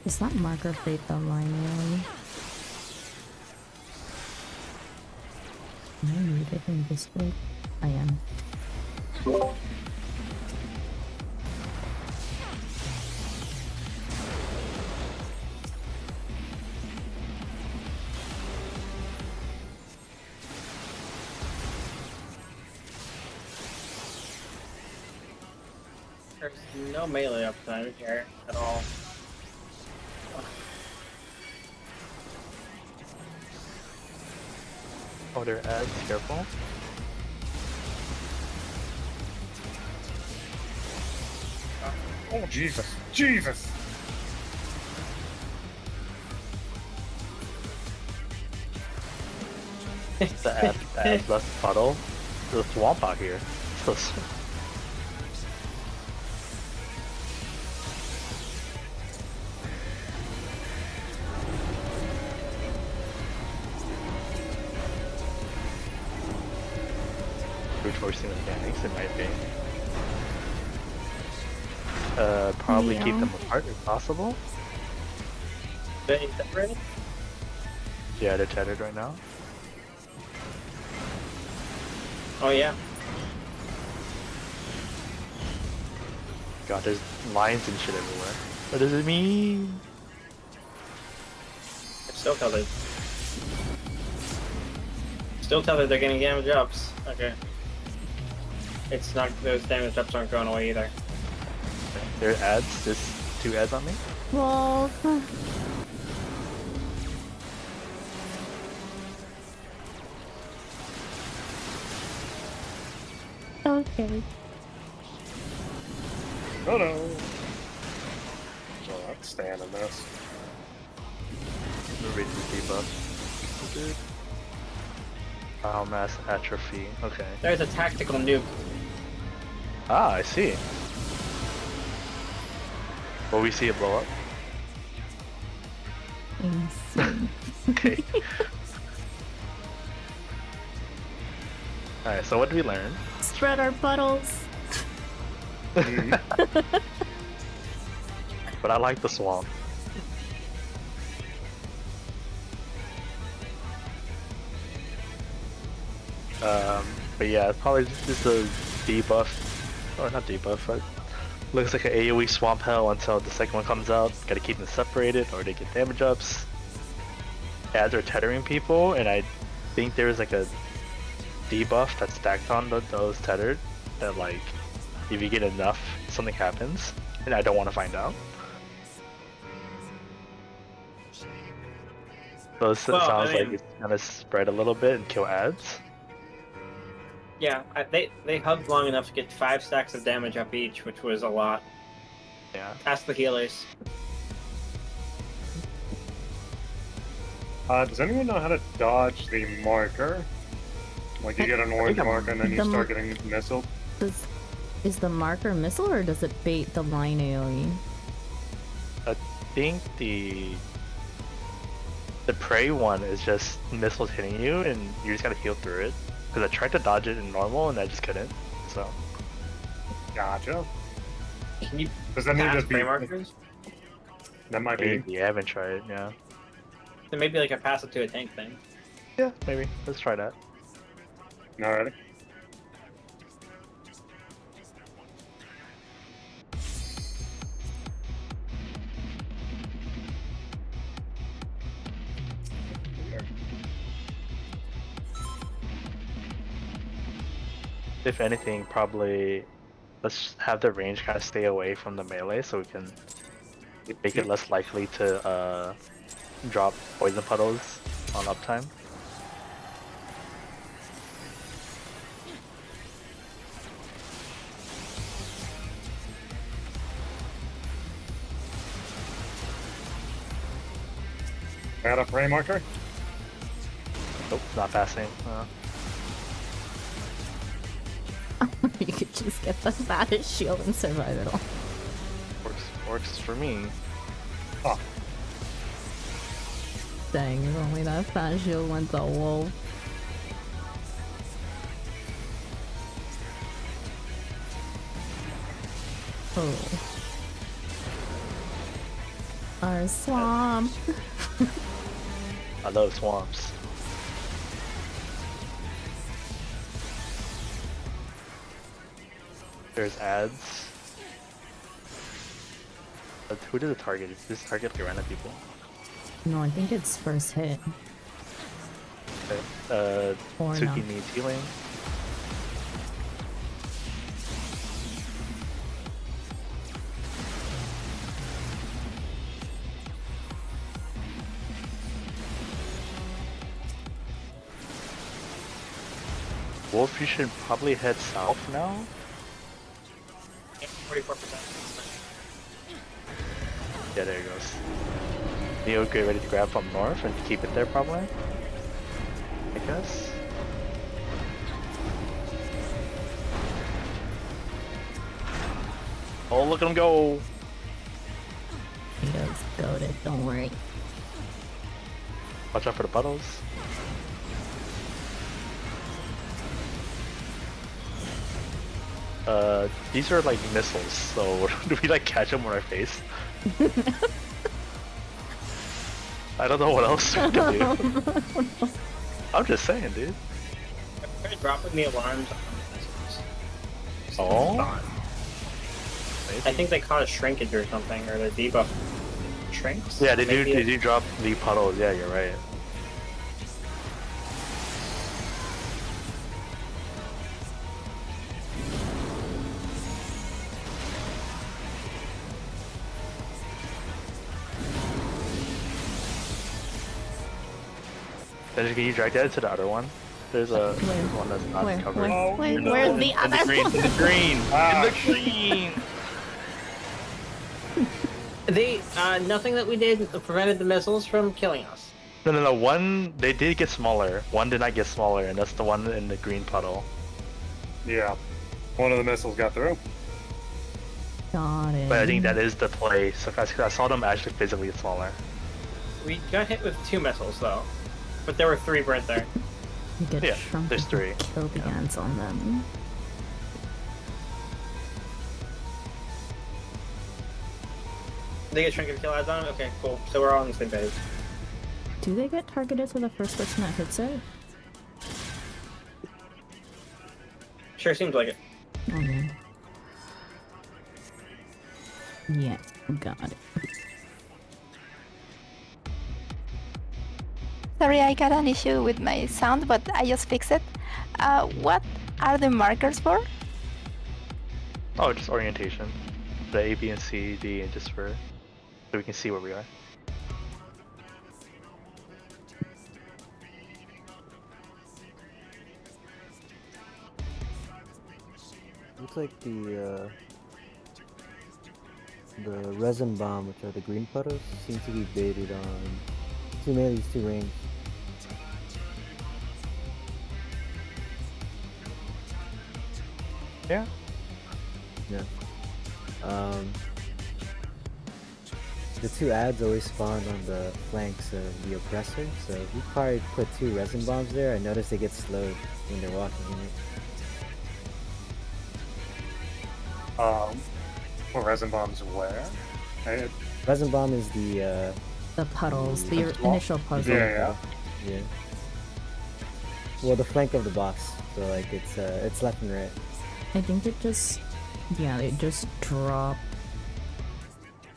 Is that marker fate the line really? Am I muted in Discord? I am. There's no melee uptime here at all. Oh, they're ads. Careful. Oh, Jesus. Jesus! The ad left puddle. There's a swamp out here. So reinforcing the mechanics, it might be. Probably keep Yeah. them apart if possible. They separated? Yeah, they're tethered right now. Oh yeah. God, there's lines and shit everywhere. What does it mean? They're still tethered. Still tethered, they're getting damage ups. Okay. It's not, those damage ups aren't going away either. There are ads. There's 2 ads on me. Well, okay. Oh no! Well, I'm staying in this. The reason debuff. Biomass atrophy. Okay. There's a tactical nuke. Ah, I see. Will we see it blow up? Insane. Okay. Alright, so what did we learn? Spread our puddles. But I like the swamp. But yeah, it's probably just a debuff, or not debuff, but looks like an AoE swamp hell until the second one comes out. Gotta keep them separated or they get damage ups. Ads are tethering people, and I think there's like a debuff that's stacked on those tethered that like, if you get enough, something happens, and I don't want to find out. So it Well, sounds I mean- like it's gonna spread a little bit and kill ads. Yeah, they hugged long enough to get 5 stacks of damage up each, which was a lot. Yeah. Ask the healers. Does anyone know how to dodge the marker? Like you get an orange marker and then you The start getting missiled? Is the marker missile or does it bait the line AoE? I think the prey one is just missiles hitting you and you just gotta heal through it. Because I tried to dodge it in normal and I just couldn't. So Gotcha. Can you Does that mean pass just be? prey markers? That might be. maybe I haven't tried. Yeah. Then maybe like a pass it to a tank thing. Yeah, maybe. Let's try that. Alrighty. If anything, probably let's have the range kind of stay away from the melee so we can make it less likely to drop poison puddles on uptime. Got a prey marker? Nope, not passing. You could just get the fattest shield and survive it all. Works for me. Oh, Dang, if only that fat shield went to wolf. Oh. Our swamp. I love swamps. There's ads. But who did the target? Did this target like random people? No, I think it's first hit. Okay. Or Suki not. needs healing. Wolf, you should probably head south now. 44%. Yeah, there he goes. Neo, get ready to grab from north and keep it there probably. I guess. Oh, look at him go! He goes goaded, don't worry. Watch out for the puddles. These are like missiles, so do we like catch them with our face? I don't know what else we can do. I'm just saying, dude. Try dropping the alarms on the Oh? I think they cause shrinkage or something, or their debuff shrinks. Yeah, they Maybe do drop the puddles, yeah, you're right. Then can you drag that to the other one? There's a one that's not Where? covered. Where's the other green, in the green, in the green. They nothing that we did prevented the missiles from killing us. No. One, they did get smaller. One did not get smaller, and that's the one in the green puddle. Yeah. One of the missiles got through. Got it. But I think that is the play. So I saw them actually physically get smaller. We got hit with 2 missiles though, but there were 3 right there. You get Yeah, shrunk there's and 3. Kill the ants on them. They get shrinkage kill ads on them? Okay, cool. So we're all on the same page. Do they get targeted for the first person that hits it? Sure seems like it. Oh man. Yeah, got it. Sorry, I got an issue with my sound, but I just fixed it. What are the markers for? Oh, just orientation. The A, B, and C, D, and just for so we can see where we are. Looks like the resin bomb, which are the green puddles, seem to be baited on 2 melees, 2 range. Yeah. Yeah. The 2 ads always spawn on the flanks of the oppressor, so we probably put 2 resin bombs there. I noticed they get slowed when they're walking in it. Well, resin bombs where? Resin bomb is the The puddles, the Well, initial puzzle. Yeah. yeah. Well, the flank of the boss, so like it's left and right. I think it just, yeah, they just drop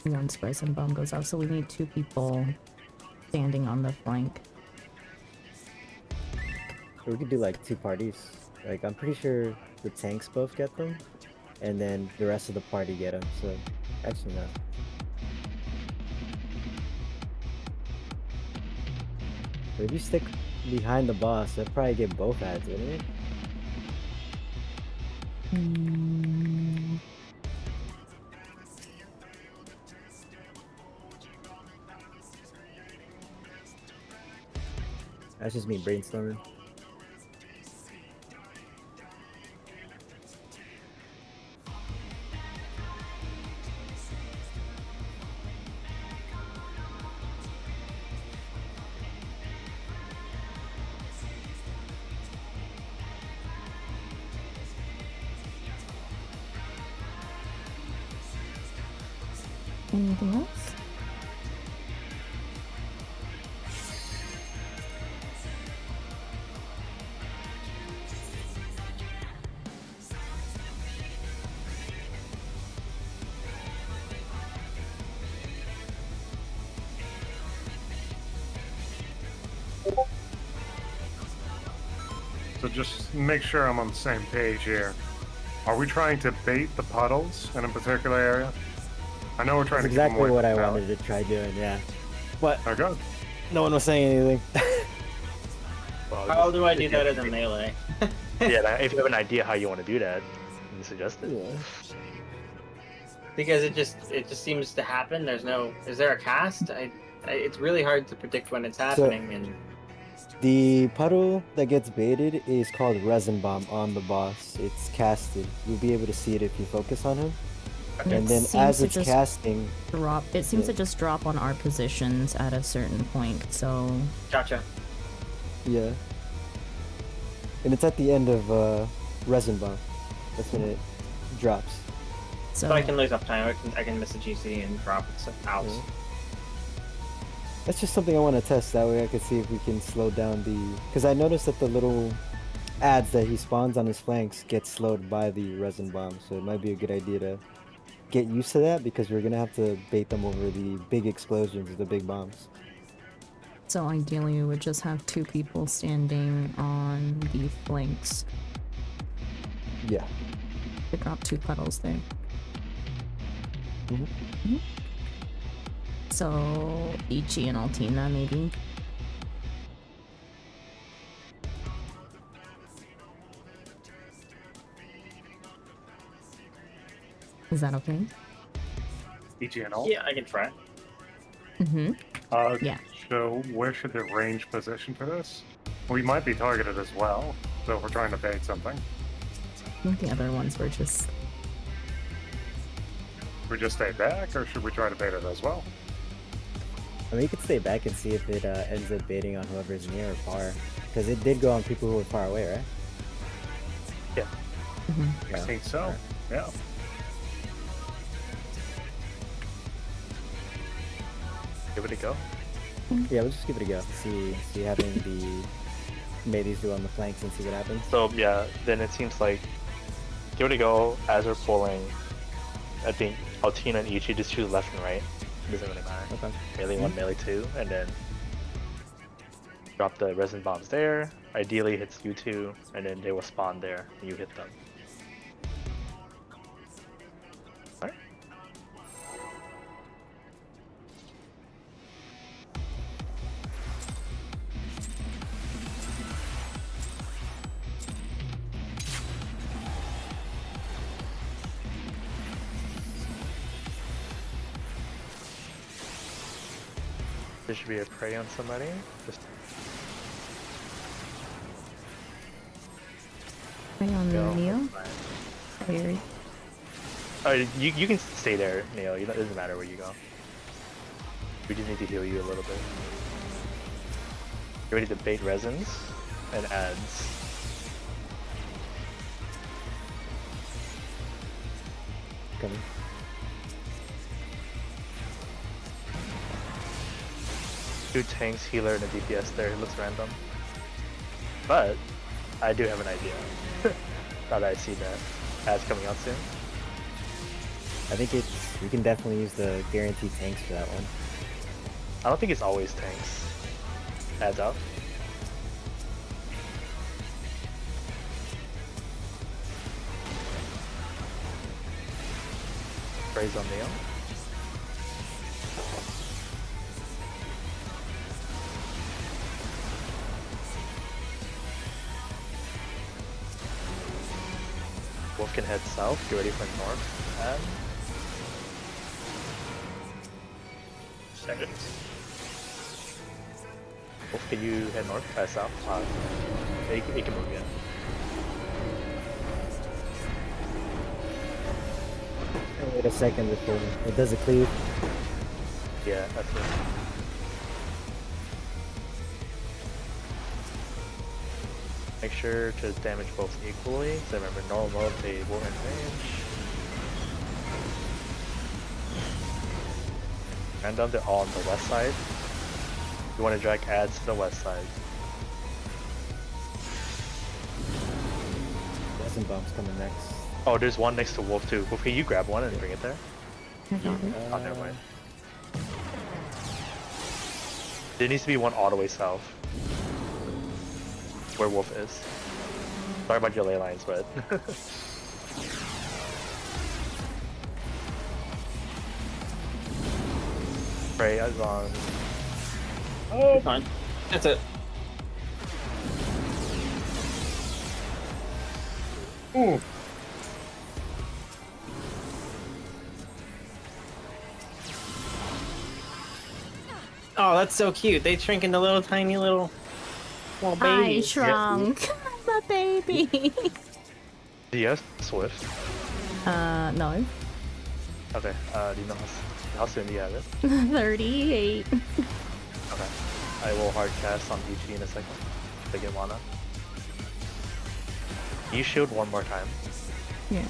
once resin bomb goes off, so we need 2 people standing on the flank. Or we could do like 2 parties. Like I'm pretty sure the tanks both get them, and then the rest of the party get them. So actually no. But if you stick behind the boss, that'd probably get both ads, wouldn't it? That's just me brainstorming. Anything else? So just make sure I'm on the same page here. Are we trying to bait the puddles in a particular area? I know we're trying That's to keep them exactly away what I from wanted to try doing, yeah. But Okay. no one was saying anything. Well, How just- do I do if that you- as a melee? Yeah, like, if you have an idea how you want to do that, you can suggest it. Because it just seems to happen. Is there a cast? It's really hard to predict when it's happening, and The puddle that gets baited is called Resin Bomb on the boss. It's casted. You'll be able to see it if you focus on him. And And it then seems as to it's just casting, drop. It seems Yeah. to just drop on our positions at a certain point. So gotcha. yeah. And it's at the end of Resin Bomb. That's when it drops. So I can lose uptime. I can miss a GC and drop it out. Yeah. That's just something I want to test. That way I could see if we can slow down the... Because I noticed that the little ads that he spawns on his flanks get slowed by the Resin Bomb. So it might be a good idea to get used to that because we're going to have to bait them over the big explosions, the big bombs. So ideally, we would just have 2 people standing on the flanks. Yeah. To drop 2 puddles there. Mhm. So Ichi and Altina, maybe. Is that okay? EGNL. Yeah, I can try. Mm-hmm. Yeah. So where should the range position for this? We might be targeted as well. So if we're trying to bait something, I think the other ones were just... we just stay back, or should we try to bait it as well? I mean, you could stay back and see if it ends up baiting on whoever's near or far. Because it did go on people who were far away, right? Yeah. Mhm. I Yeah. think so. Yeah. Give it a go. Yeah, we'll just give it a go. See having the melees do on the flanks and see what happens. So yeah, then it seems like give it a go as we're pulling. I think Altina and Ichi just choose left and right. It doesn't really matter. Okay. Melee 1, melee 2, and then drop the resin bombs there. Ideally hits you 2, and then they will spawn there and you hit them. Alright. There should be a prey on somebody. Just Right on go. Neo. Weird. You can stay there, Neo. It doesn't matter where you go. We just need to heal you a little bit. Get ready to bait resins and ads. Coming. Two tanks, healer, and a DPS there. It looks random. But I do have an idea. Now that I see that ads coming out soon. I think we can definitely use the guaranteed tanks for that one. I don't think it's always tanks. Ads out. Praise on Neo. Wolf can head south. Get ready for north. And seconds. Wolf, can you head north? South? Yeah, you can move, yeah. Wait a second before it does a cleave. Yeah, that's it. Make sure to damage both equally. So remember, normal mode, they will in range. Random, they're all on the west side. You want to drag ads to the west side. Resin bombs coming next. Oh, there's one next to Wolf too. Wolf, can you grab one and bring it there? Mm-hmm. Oh, never mind. There needs to be one all the way south. Where Wolf is. Sorry about your ley lines, but Prey is on. Oh, fine. That's it. Ooh. Oh, that's so cute. They shrink into little tiny little I babies. shrunk. I'm a baby. Do you have Swift? No. Okay. Do you know how soon do you have it? 38. Okay. I will hard cast on DG in a second. To get mana. You shield one more time. Yeah.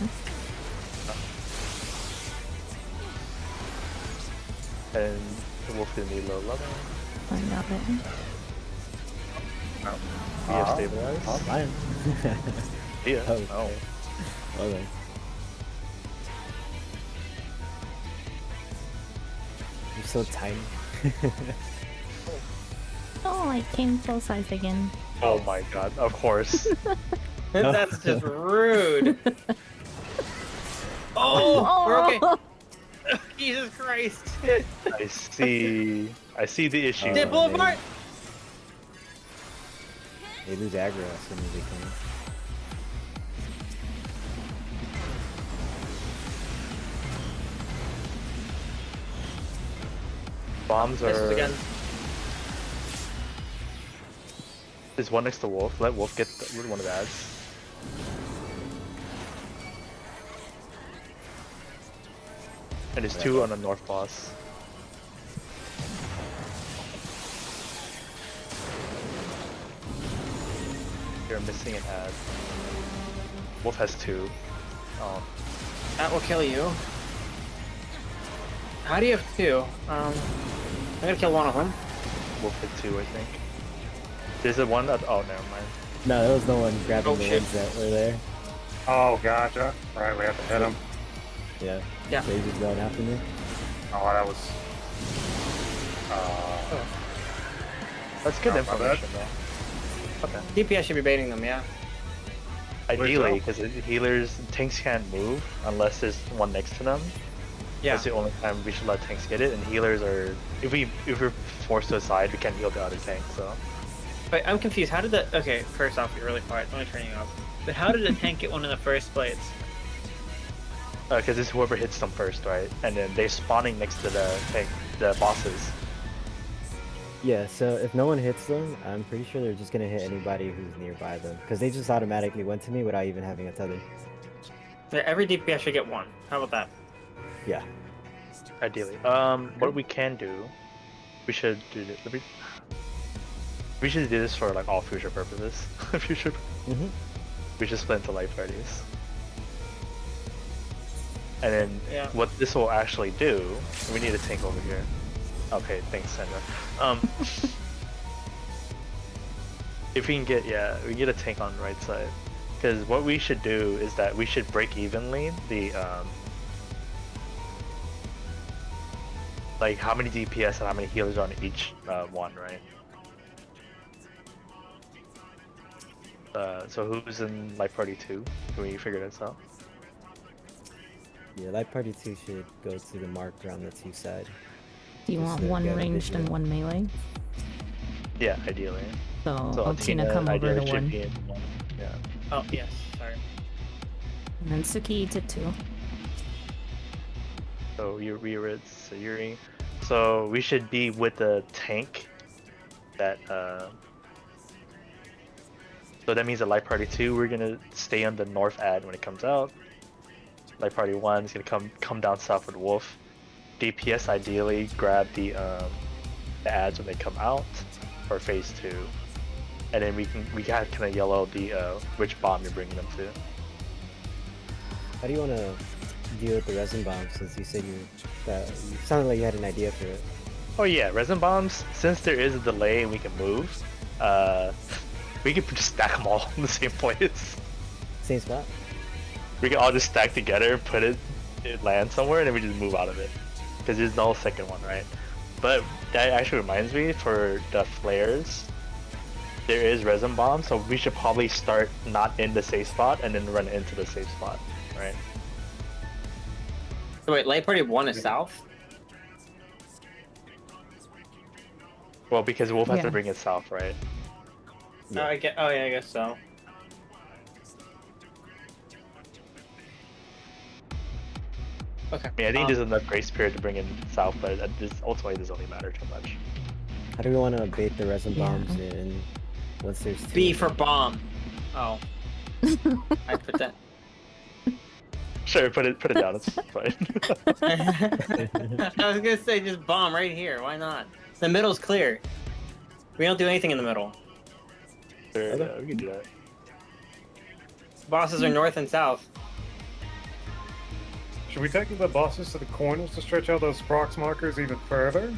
And the wolf gonna need low level. I got it. We have stabilized. Oh, fine. Yeah. Oh, Oh. Okay. You're so tiny. Oh, I came full size again. Oh my god, of course. That's just rude. Oh, we're okay. Jesus Christ. I see the issue. Dip Boulevard. They lose aggro as soon as they can. Bombs This is are. again. There's one next to Wolf. Let Wolf get one of the ads. And there's two on the north boss. You're missing an ad. Wolf has two. Oh, That will kill you. How do you have two? I'm gonna kill one of them. Wolf hit two, I think. There's a one that. Oh, never mind. No, there was no one grabbing Oh, the shit. ones that were there. Oh, gotcha. Right, we have to hit him. Yeah. Yeah. So he's just going after me. Oh, that was. That's good Oh, my bad. information, though. Okay. DPS should be baiting them, yeah. Ideally, so? because healers, tanks can't move unless there's one next to them. Yeah. That's the only time we should let tanks get it, and healers are if we're forced to a side, we can't heal the other tank. So Wait, I'm confused. How did the... Okay, first off, you're really quiet. Let me turn you off. But how did the tank get one in the first place? because it's whoever hits them first, right? And then they're spawning next to the tank, the bosses. Yeah, so if no one hits them, I'm pretty sure they're just gonna hit anybody who's nearby them. Because they just automatically went to me without even having a tether. Yeah, every DPS should get one. How about that? Yeah. Ideally, what we can do, we should do this. We should do this for like all future purposes. Future. Mm-hmm. We should split into light parties. And then Yeah. what this will actually do, we need a tank over here. Okay, thanks, Sandra. If we can get, we can get a tank on the right side. Because what we should do is that we should break evenly the, like how many DPS and how many healers are on each one, right? So who's in light party 2? Can we figure this out? Yeah, Light Party 2 should go to the mark around the 2 side. Do you Just want to one get a ranged and visual. one melee? Yeah, ideally. So, So Altina come over ideally to should one. be in one. Yeah. Oh, yes. Sorry. And then Suki to two. So Yuri, so Yuri. So we should be with the tank that so that means that light party 2 we're gonna stay on the north ad when it comes out. Light party 1 is gonna come down south with Wolf. DPS ideally grab the ads when they come out for phase 2. And then we got kind of yellow the which bomb you're bringing them to. How do you want to deal with the resin bomb since you said you sounded like you had an idea for it? Oh yeah, resin bombs, since there is a delay and we can move, we can just stack them all in the same place. Same spot? We can all just stack together, put it land somewhere, and then we just move out of it. Because there's no second one, right? But that actually reminds me, for the flares, there is resin bomb, so we should probably start not in the safe spot and then run into the safe spot, right? So wait, Light Party 1 is south? Well, because Wolf has Yeah. to bring it south, right? Yeah. Oh yeah, I guess so. Okay. I mean, I think there's enough grace period to bring in south, but this ultimately doesn't really matter too much. How do we want to bait the resin Yeah. bombs in once there's two? B of for them? bomb. Oh. I put that. Sure, put it down. It's fine. I was gonna say just bomb right here. Why not? The middle's clear. We don't do anything in the middle. Sure, yeah, we can do that. Bosses are north and south. Should we take the bosses to the corners to stretch out those prox markers even further?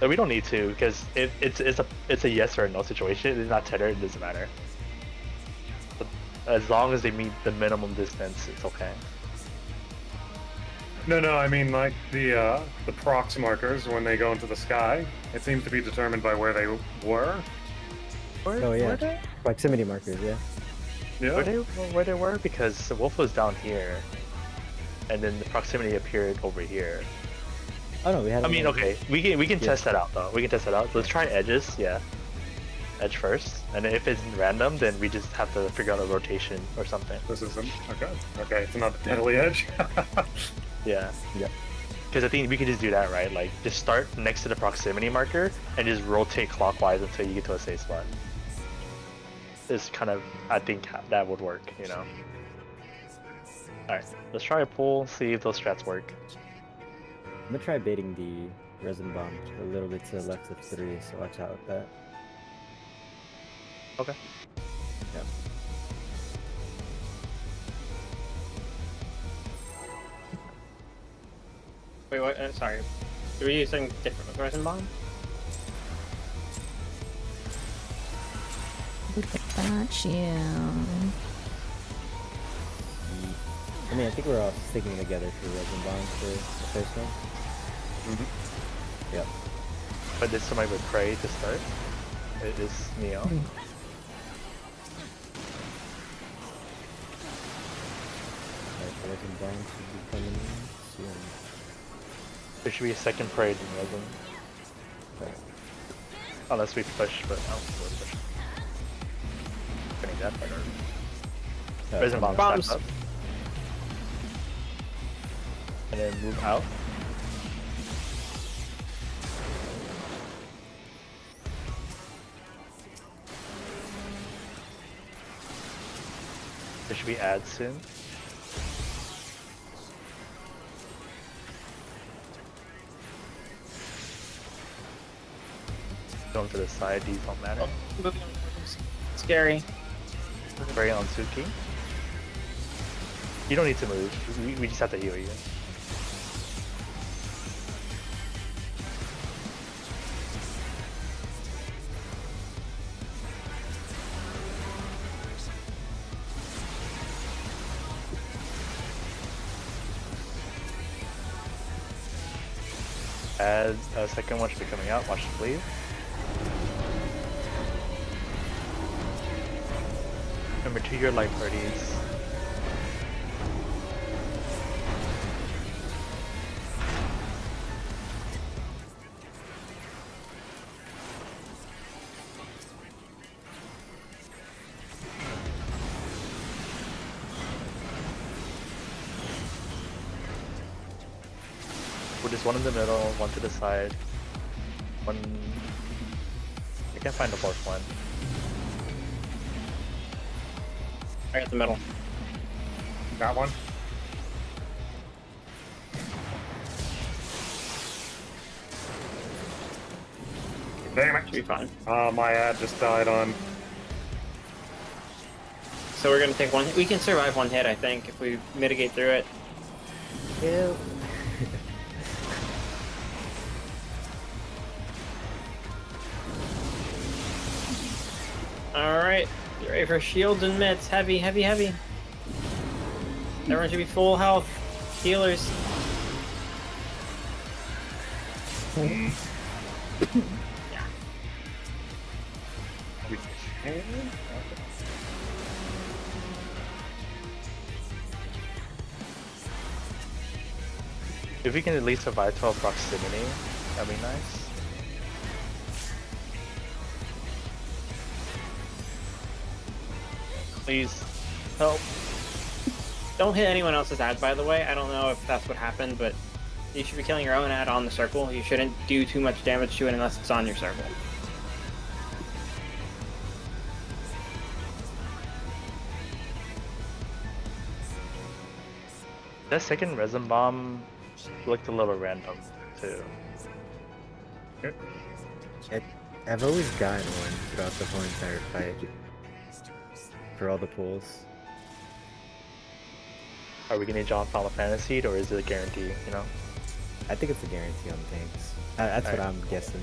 No, we don't need to because it's a yes or a no situation. It's not tethered. It doesn't matter. But as long as they meet the minimum distance, it's okay. No, I mean like the prox markers when they go into the sky. It seems to be determined by where they were. Oh yeah, proximity markers. Yeah. Yeah. Where they were because the wolf was down here, and then the proximity appeared over here. Oh no, we had. I mean, okay, we can Yeah. test that out though. We can test that out. Let's try edges. Yeah, edge first, and then if it's random, then we just have to figure out a rotation or something. This isn't okay. Okay, it's not the deadly edge. Yeah. Yeah. Because I think we could just do that, right? Like, just start next to the proximity marker and just rotate clockwise until you get to a safe spot. Is kind of, I think that would work, you know? Alright, let's try a pull, see if those strats work. I'm gonna try baiting the resin bomb a little bit to the left of 3, so watch out with that. Okay. Yeah. Wait, what? Sorry. Are we using different resin bomb? Look at that, you. I mean, I think we're all sticking together for resin bomb for the first one. Yep. But there's somebody with Prey to start. It is Neo. Alright, the resin bomb should be coming in soon. There should be a second Prey in Resin. Okay. Unless we push, but I don't think we'll push. Getting that better. Resin bomb Bombs. stacked up. And then move out. There should be ads soon. Going to the side, these don't matter. Moving on. Scary. Very on Suki. You don't need to move. We just have to heal you. Add a second one should be coming out. Watch it bleed. Remember to your light parties. We're just one in the middle, one to the side. One. I can't find the fourth one. I got the middle. Got one. Damn it. Should be fine. My ad just died on. So we're gonna take one. We can survive one hit, I think, if we mitigate through it. Ew. Alright. Get ready for shields and mitts. Heavy, heavy, heavy. Everyone should be full health. Healers. We can? If we can at least survive 12 proximity, that'd be nice. Please help. Don't hit anyone else's ad, by the way. I don't know if that's what happened, but you should be killing your own ad on the circle. You shouldn't do too much damage to it unless it's on your circle. That second resin bomb looked a little random too. I've always gotten one throughout the whole entire fight. For all the pulls. Are we gonna jump Final Fantasy or is it a guarantee? You know. I think it's a guarantee on tanks. That's what I'm guessing.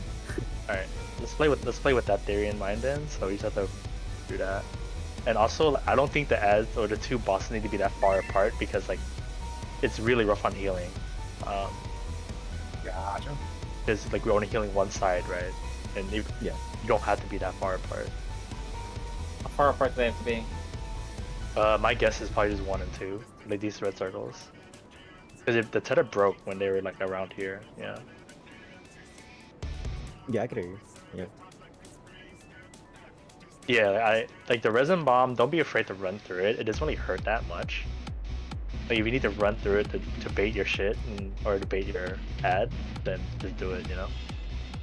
All right, let's play with that theory in mind then. So we just have to do that. And also, I don't think the ads or the two bosses need to be that far apart because like it's really rough on healing. Gotcha. Because like we're only healing one side, right? And you don't have to be that far apart. How far apart do they have to be? My guess is probably just 1 and 2, like these red circles. Because if the tether broke when they were like around here, yeah. Yeah, I could hear you. Yeah. Yeah, I like the resin bomb. Don't be afraid to run through it. It doesn't really hurt that much. Like if you need to run through it to bait your shit or to bait your ad, then just do it. You know.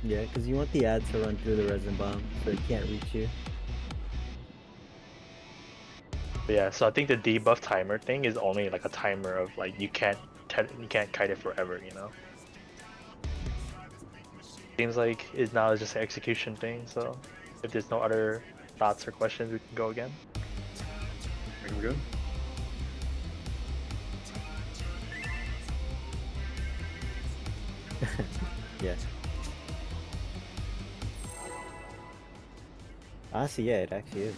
Yeah, because you want the ad to run through the resin bomb so it can't reach you. But yeah, so I think the debuff timer thing is only like a timer of like you can't kite it forever. You know. Seems like it's now just an execution thing. So if there's no other thoughts or questions, we can go again. Think we're good? Yeah. Honestly, yeah, it actually is.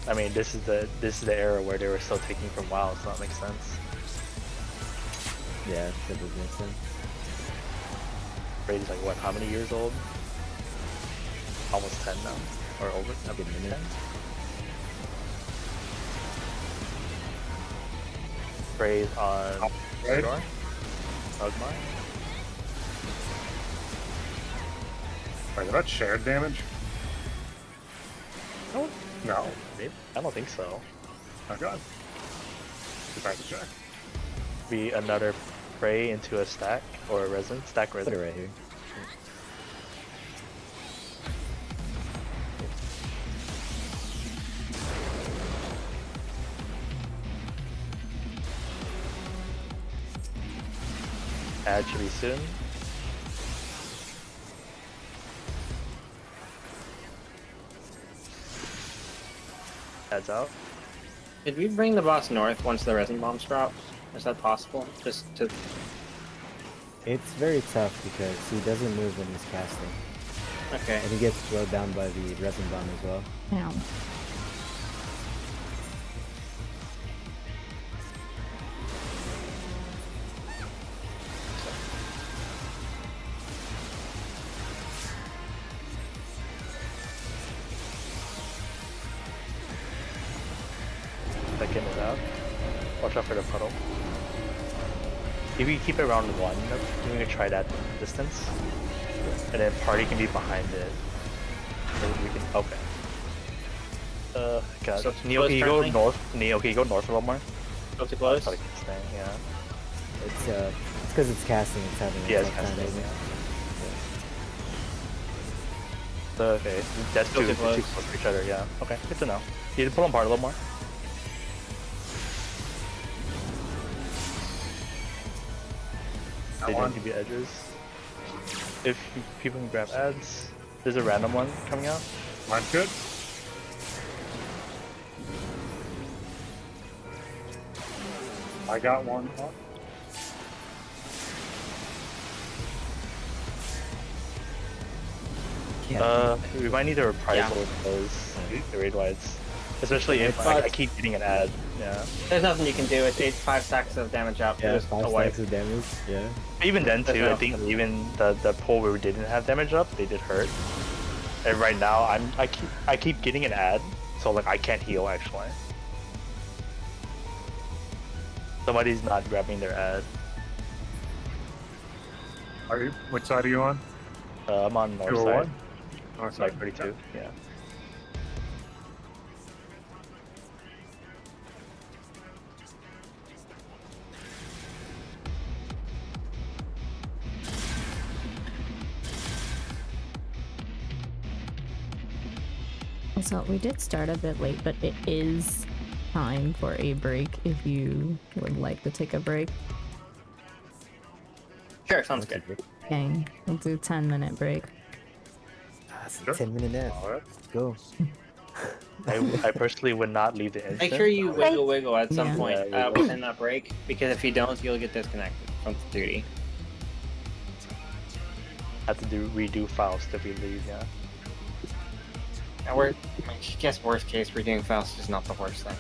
I mean, this is the era where they were still taking from WoW, so that makes sense. Yeah, that does make sense. Brady's like what? How many years old? Almost 10 now, or over. A good minute. 10. Brady's on Right? Door. Ogmar. Wait, is that shared damage? No, No. maybe. I don't think so. Oh god. Get back to check. Be another prey into a stack or a resin stack Put resin. it right here. Ad should be soon. Ad's out. Did we bring the boss north once the resin bombs drop? Is that possible? Just to... It's very tough because he doesn't move when he's casting. Okay. And he gets slowed down by the resin bomb as well. Ow. Second is out. Watch out for the puddle. If you keep it around 1, I'm gonna try that distance. And then party can be behind it. So we can okay. God. So Neo, can you go currently? north? Neo, can you go north a little more? Go too close? Probably can stay, yeah. It's because it's casting. It's having a Yeah, it's tough time, casting, isn't it? Okay, that's Still two too close. close to each other, yeah. Okay, good to know. You need to pull them apart a little more. They don't give you edges. If people can grab ads, there's a random one coming out. Mine's good. I got one. We might need to reprise Yeah. all of those the raid wides. Especially if But- I keep getting an ad. Yeah. There's nothing you can do. It's 5 stacks of damage up. Yeah, Just 5 a wipe. stacks of damage. Yeah. Even then That's too, I enough. think even the pull where we didn't have damage up, they did hurt. And right now I keep getting an ad, so like I can't heal actually. Somebody's not grabbing their ad. Are you? Which side are you on? I'm on north 201? side, North side side. 32. Yeah. So we did start a bit late, but it is time for a break if you would like to take a break. Sure, sounds good. Okay, we'll do 10-minute break. That's a Sure. 10-minute nap. Alright. Go. I personally would not leave the instant. Make sure you wiggle at some Yeah. point Yeah, wiggle. within that break, because if you don't, you'll get disconnected from the duty. Have to redo Faust if we leave. Yeah. And I guess worst case, redoing Faust is not the worst thing.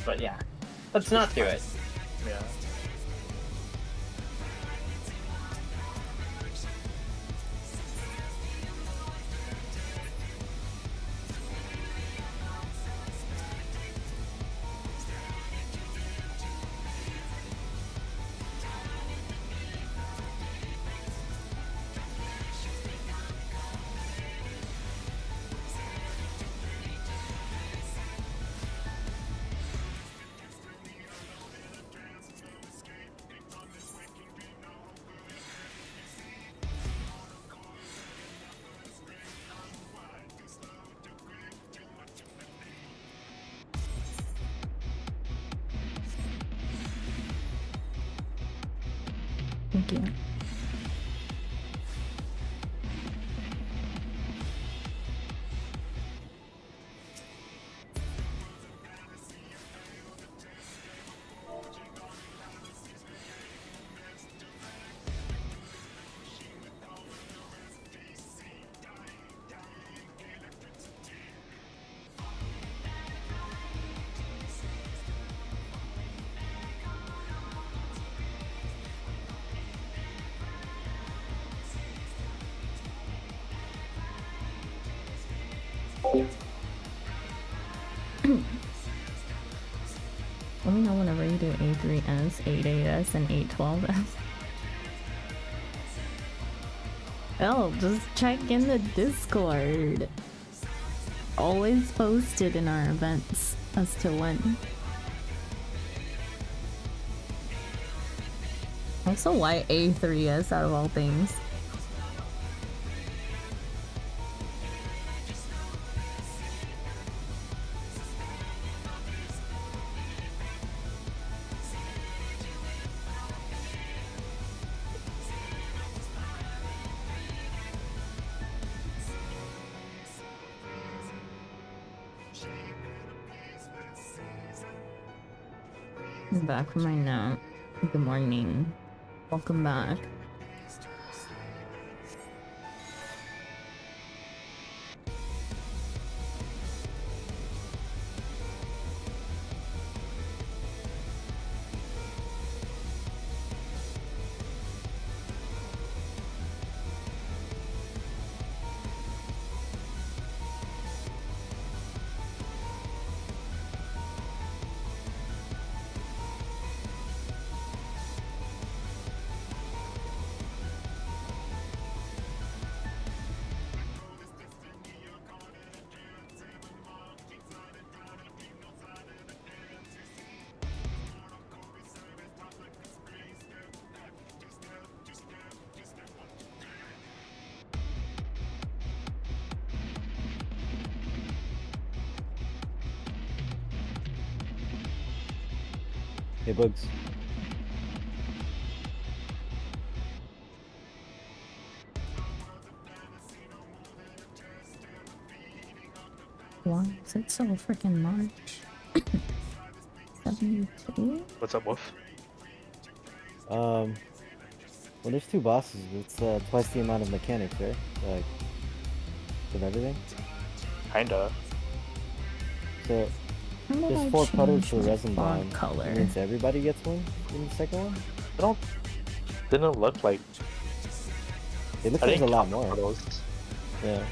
But yeah, let's not do it. Yeah. Thank you. Let me know whenever you do A3S, 8AS, and 812S. Oh, just check in the Discord. Always posted in our events as to when. Also, why A3S out of all things? I'm back from my nap. Good morning. Welcome back. Hey, Bugs. Why is it so freaking March? 72? What's up, Wolf? Well, there's two bosses. It's twice the amount of mechanics, right? Like, of everything. Kinda. So, How did I there's 4 puddles for change my resin font bomb. color? That means everybody gets one in the second one? Didn't look like. It looks I like didn't a lot count more. for those. Yeah.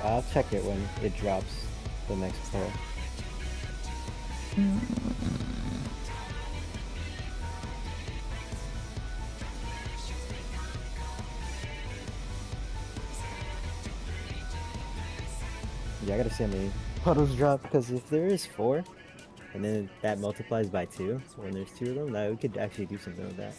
I'll check it when it drops the next pearl. Yeah, I gotta see how many puddles drop, because if there is 4, and then that multiplies by 2, when there's 2 of them, that we could actually do something with that.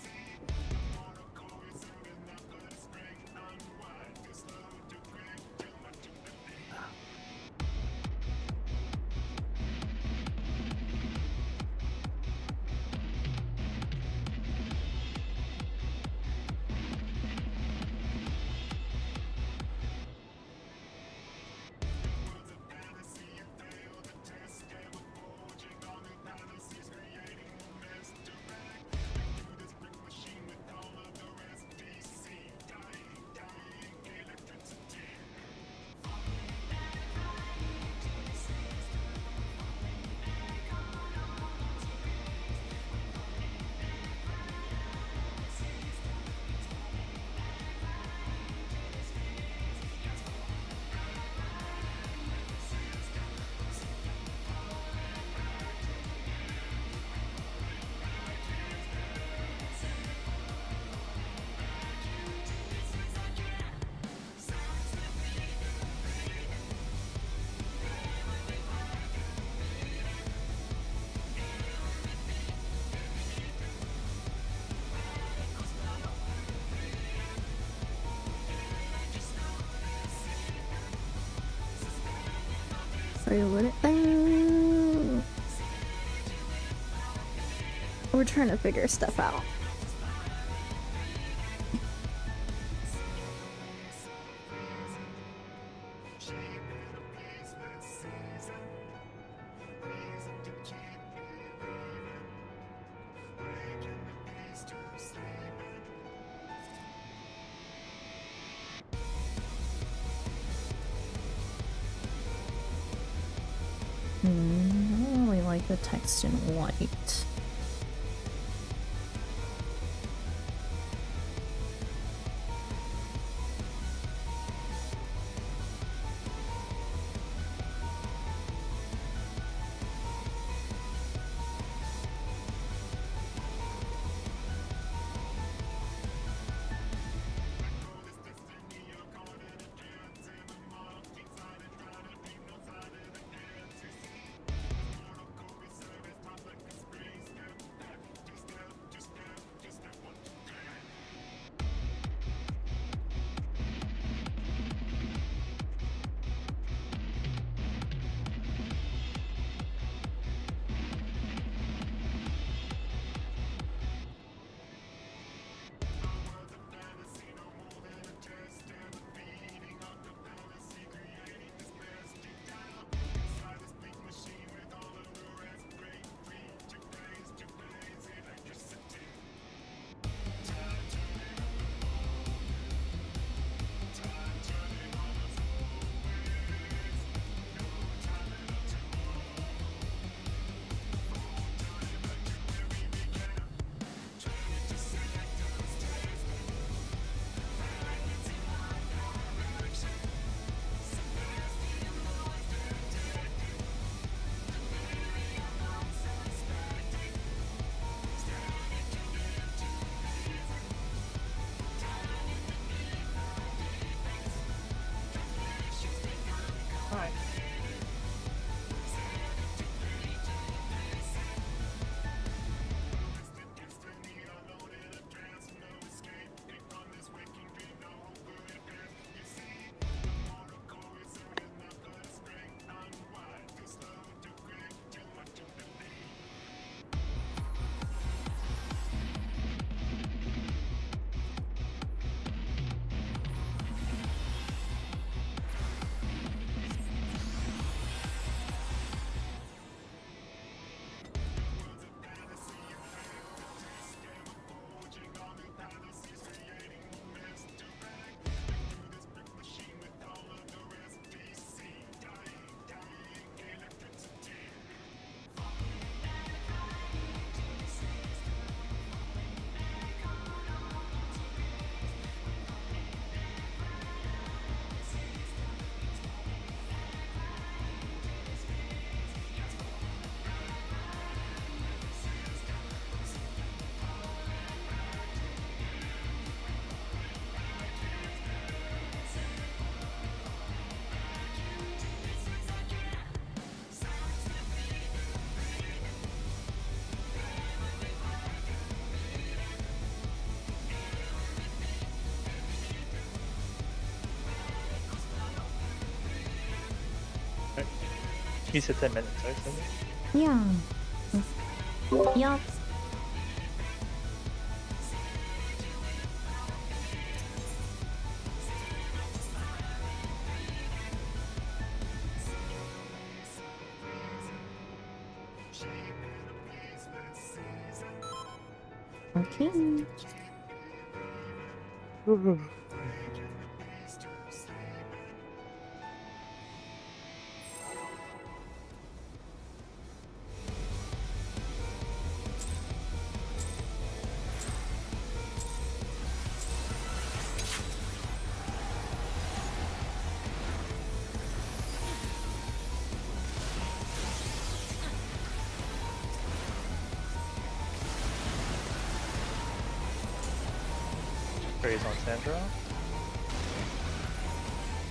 Sorry, what? We're trying to figure stuff out. I don't really like the text in white. You said 10 minutes, right? Cindy? Yeah. Yup. Okay. Praise on Sandra.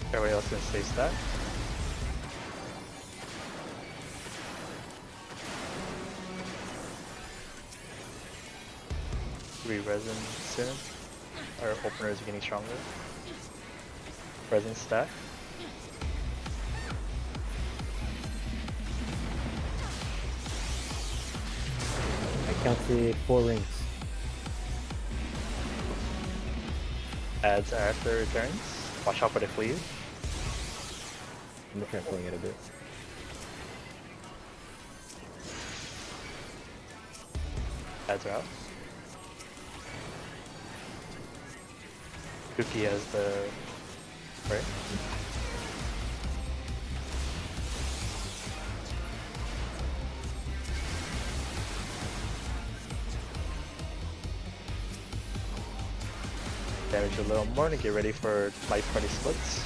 Everybody else can stay stacked. Resin soon. Our openers are getting stronger. Resin stack. I counted 4 rings. Adds after it turns. Watch out for the cleave. I'm gonna try pulling it a bit. Adds are out. Cookie has the right. Damage a little more to get ready for light party splits.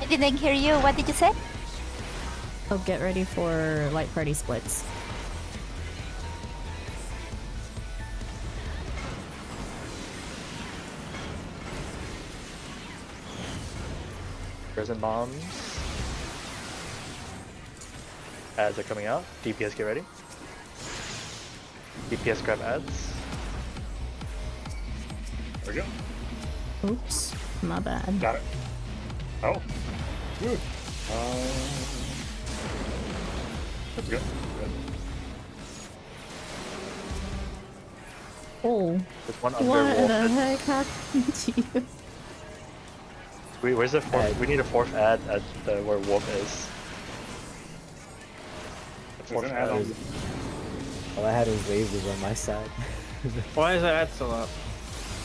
I didn't hear you. What did you say? Oh, get ready for light party splits. Resin bombs. Ads are coming out. DPS get ready. DPS grab ads. There we go. Oops, my bad. Got it. Oh. Good. That's good. Good. Oh, There's one what under the wolf. heck happened to you? Wait, where's the fourth? We need a fourth ad at the where wolf is. The There's an ad on. All I had was lasers on my side. Why is that ad still up?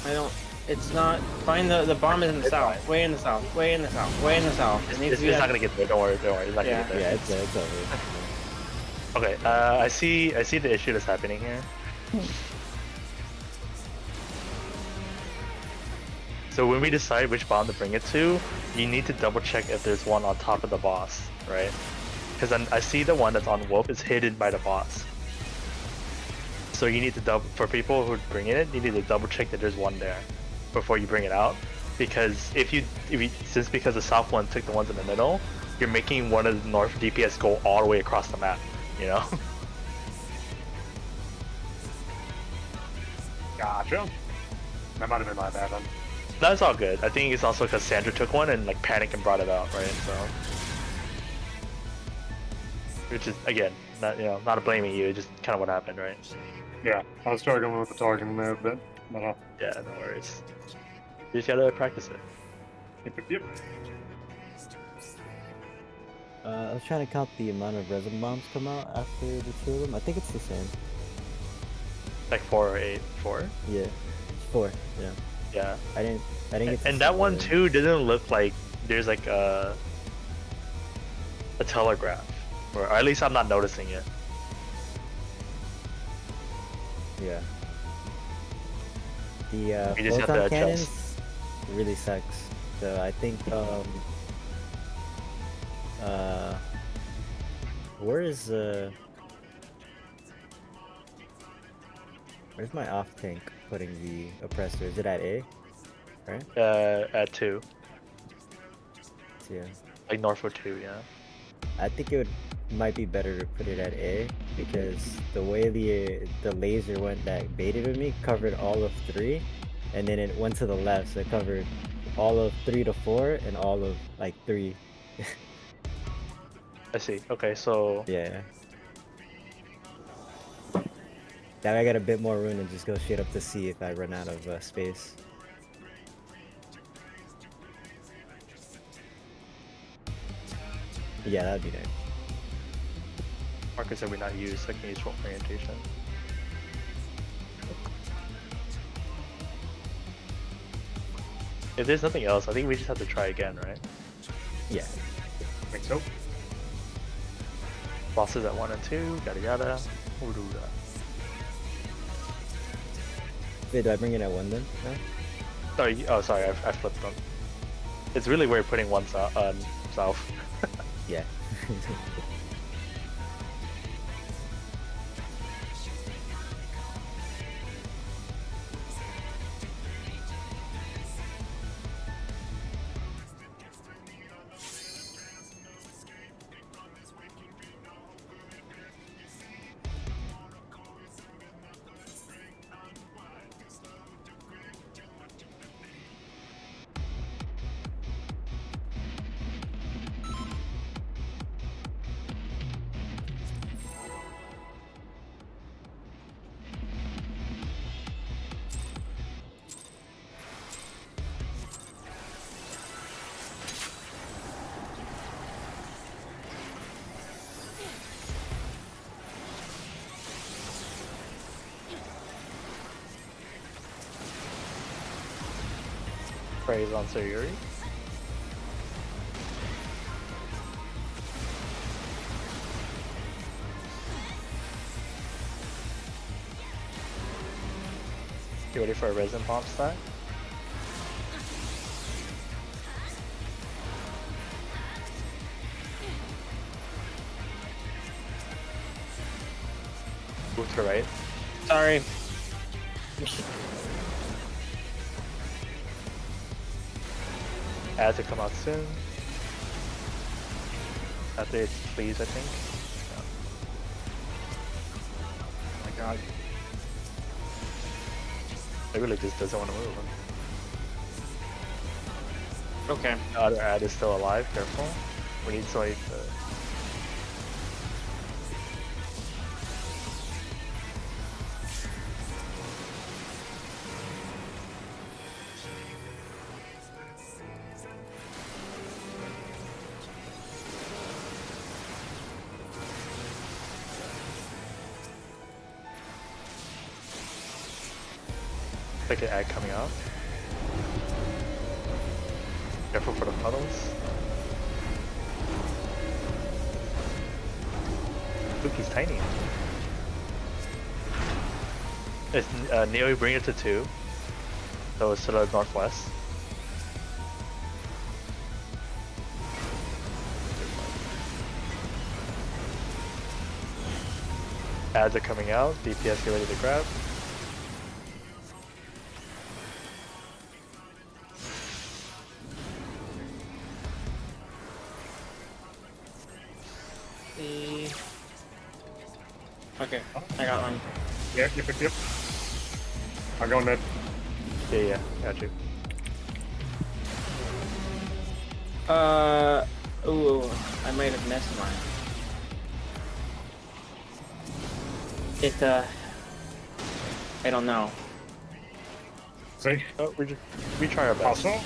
I don't. It's not. Find the bomb is in the south. Way in the south. Way in the south. Way in the south. It needs It's to be not that- gonna get there. Don't worry. Don't worry. It's not Yeah. gonna get Yeah, there. it's over. Okay. I see the issue that's happening here. So when we decide which bomb to bring it to, you need to double check if there's one on top of the boss, right? Because I see the one that's on wolf is hidden by the boss. So you need to double, for people who bring it, you need to double check that there's one there before you bring it out. Because if you because the south one took the ones in the middle, you're making one of the north DPS go all the way across the map, you know? Gotcha. That might have been my bad then. That's all good. I think it's also because Sandra took one and like panicked and brought it out, right? So, which is again, not blaming you, just kind of what happened, right? Yeah, I was struggling with the targeting there a bit, but Yeah, no worries. You just gotta practice it. yep. I was trying to count the amount of resin bombs come out after the 2 of them. I think it's the same. Like 4 or 8, 4. Yeah, it's 4. Yeah. Yeah. I didn't get to And see that one the- too didn't look like there's like a telegraph, or at least I'm not noticing it. Yeah. The You just have to photon adjust. cannons really sucks. So I think where is where's my off tank putting the oppressor? Is it at A? Right? At 2. Yeah. Like Northwood 2, yeah. I think it might be better to put it at A because the way the laser went that baited with me covered all of 3, and then it went to the left, so it covered all of 3 to 4 and all of like 3. I see. Okay, so Yeah. That way I got a bit more room and just go straight up to C if I run out of space. Yeah, that'd be nice. markers that we not use, so I can use for orientation. If there's nothing else, I think we just have to try again, right? Yeah. I think so. Bosses at 1 and 2, yada yada. We'll do that. Wait, do I bring it at 1 then? No? Oh, sorry, I flipped them. It's really weird putting one south. Yeah. Praise on Sayuri. You ready for a resin bomb stack? Move to the right. Sorry. Ads to come out soon. After it's please, I think. Oh my god. It really just doesn't want to move. Okay. The other ad is still alive, careful. We need somebody to... Like an ad coming out. Careful for the puddles. Look, he's tiny. It's Neo, you bring it to 2. So it's to the northwest. Ads are coming out. DPS, get ready to grab. Okay, I got one. Yep. I'll go mid. Yeah, got you. Ooh, I might have missed mine. I don't know. See? Oh, we try our best. Also?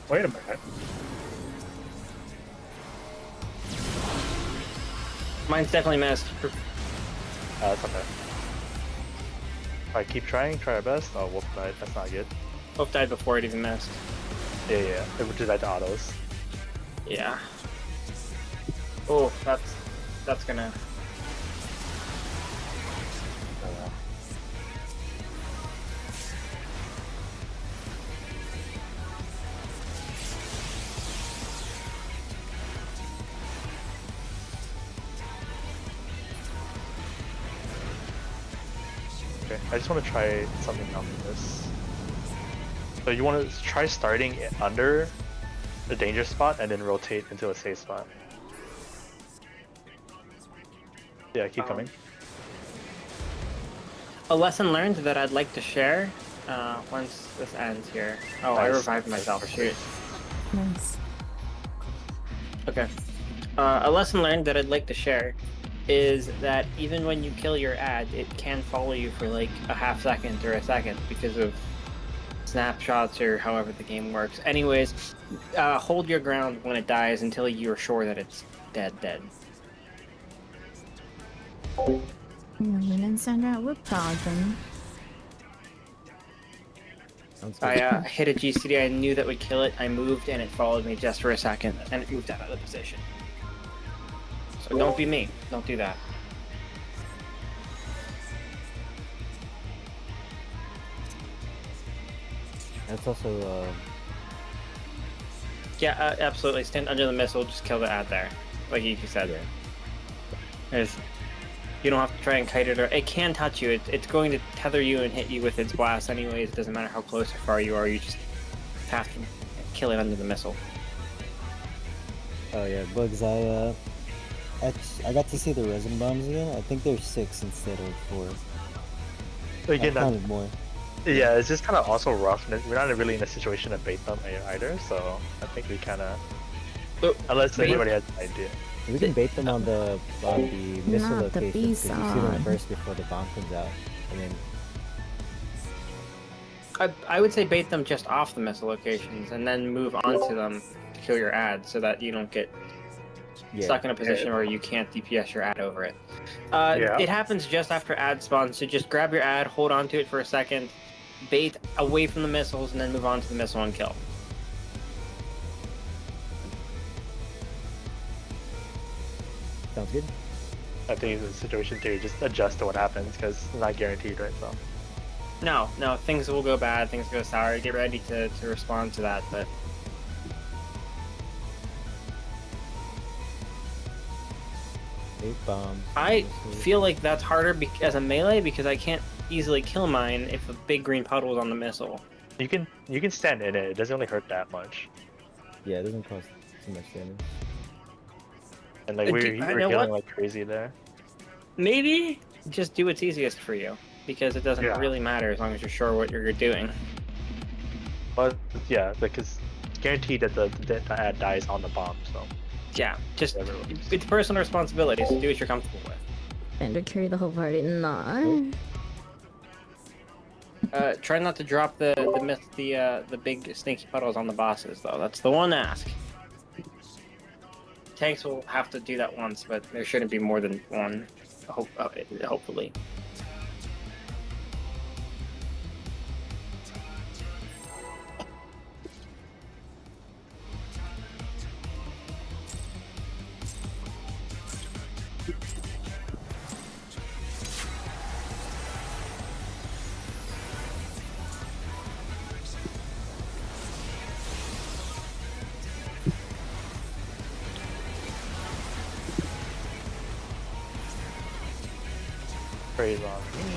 Wait a minute. Mine's definitely missed. That's okay. Alright, keep trying, try our best. Oh, Wolf died. That's not good. Both died before it even missed. Yeah. It would do that to autos. Yeah. Oh, that's gonna. Oh, well. Okay, I just want to try something out with this. So you want to try starting it under the danger spot and then rotate into a safe spot. Yeah, keep coming. A lesson learned that I'd like to share once this ends here. Oh, I Nice. revived myself. Shoot. Nice. Okay. A lesson learned that I'd like to share is that even when you kill your ad, it can follow you for like a half second or a second because of snapshots or however the game works. Anyways, hold your ground when it dies until you're sure that it's dead. Nolan and Sandra, we're prodding. Sounds good. I hit a GCD, I knew that would kill it, I moved and it followed me just for a second, and it moved out of the position. So don't be me, don't do that. That's also Yeah, absolutely, stand under the missile, just kill the ad there, like you said. yeah. You don't have to try and kite it, or it can touch you. It's going to tether you and hit you with its blast anyways. It doesn't matter how close or far you are. You just have to kill it under the missile. Oh yeah, Bugs. I got to see the resin bombs again. I think there's 6 instead of 4. Again, I that, counted more. yeah, it's just kind of also rough. We're not really in a situation to bait them either, so I think we kind of, unless bait- anybody has an idea. We can bait them on the missile Not the location because you see them B-side. first before the bomb comes out, and then I would say bait them just off the missile locations and then move onto them to kill your ad so that you don't get stuck in a position where you can't DPS your ad over it. Yeah. It happens just after ad spawn, so just grab your ad, hold on to it for a second, bait away from the missiles, and then move on to the missile and kill. sounds good. I think it's a situation to just adjust to what happens because it's not guaranteed, right? So No, things will go bad, things go sour, get ready to respond to that, but 8 bombs. I missiles. feel like that's harder as a melee because I can't easily kill mine if a big green puddle is on the missile. you can stand in it. It doesn't really hurt that much. Yeah, it doesn't cost too much damage. And like Do- we're you healing know what? like crazy there. Maybe just do what's easiest for you because it doesn't Yeah. really matter as long as you're sure what you're doing. But yeah, because it's guaranteed that the ad dies on the bomb. So Yeah, just whatever it works. it's personal responsibility, so do what you're comfortable with. And to carry the whole party. Nah. Try not to drop the big stinky puddles on the bosses though. That's the one ask. Tanks will have to do that once, but there shouldn't be more than one. Hopefully. Praise on me.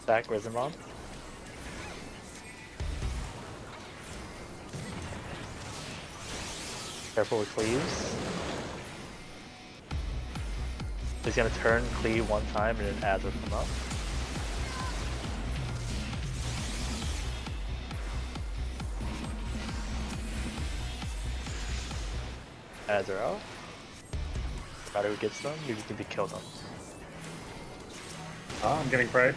Stack resin bomb. Careful with cleaves. He's gonna turn cleave one time and then ads will come up. Ads are out. No matter who gets them, you can be killed them. Ah, I'm getting prayed.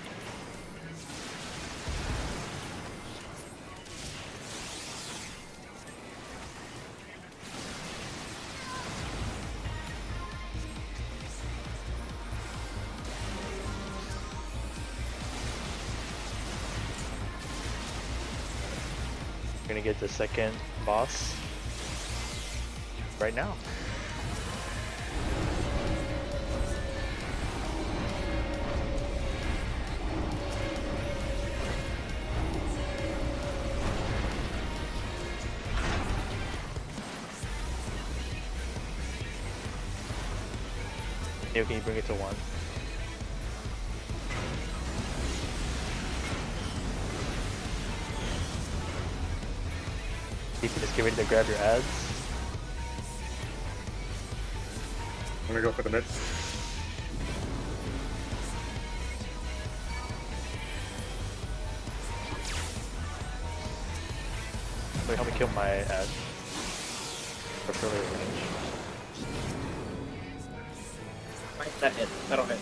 We're gonna get the second boss right now. Can you bring it to 1? You can just get ready to grab your ads. I'm gonna go for the mid. Wait, help me kill my ad. Preferably range. That hit. That'll hit.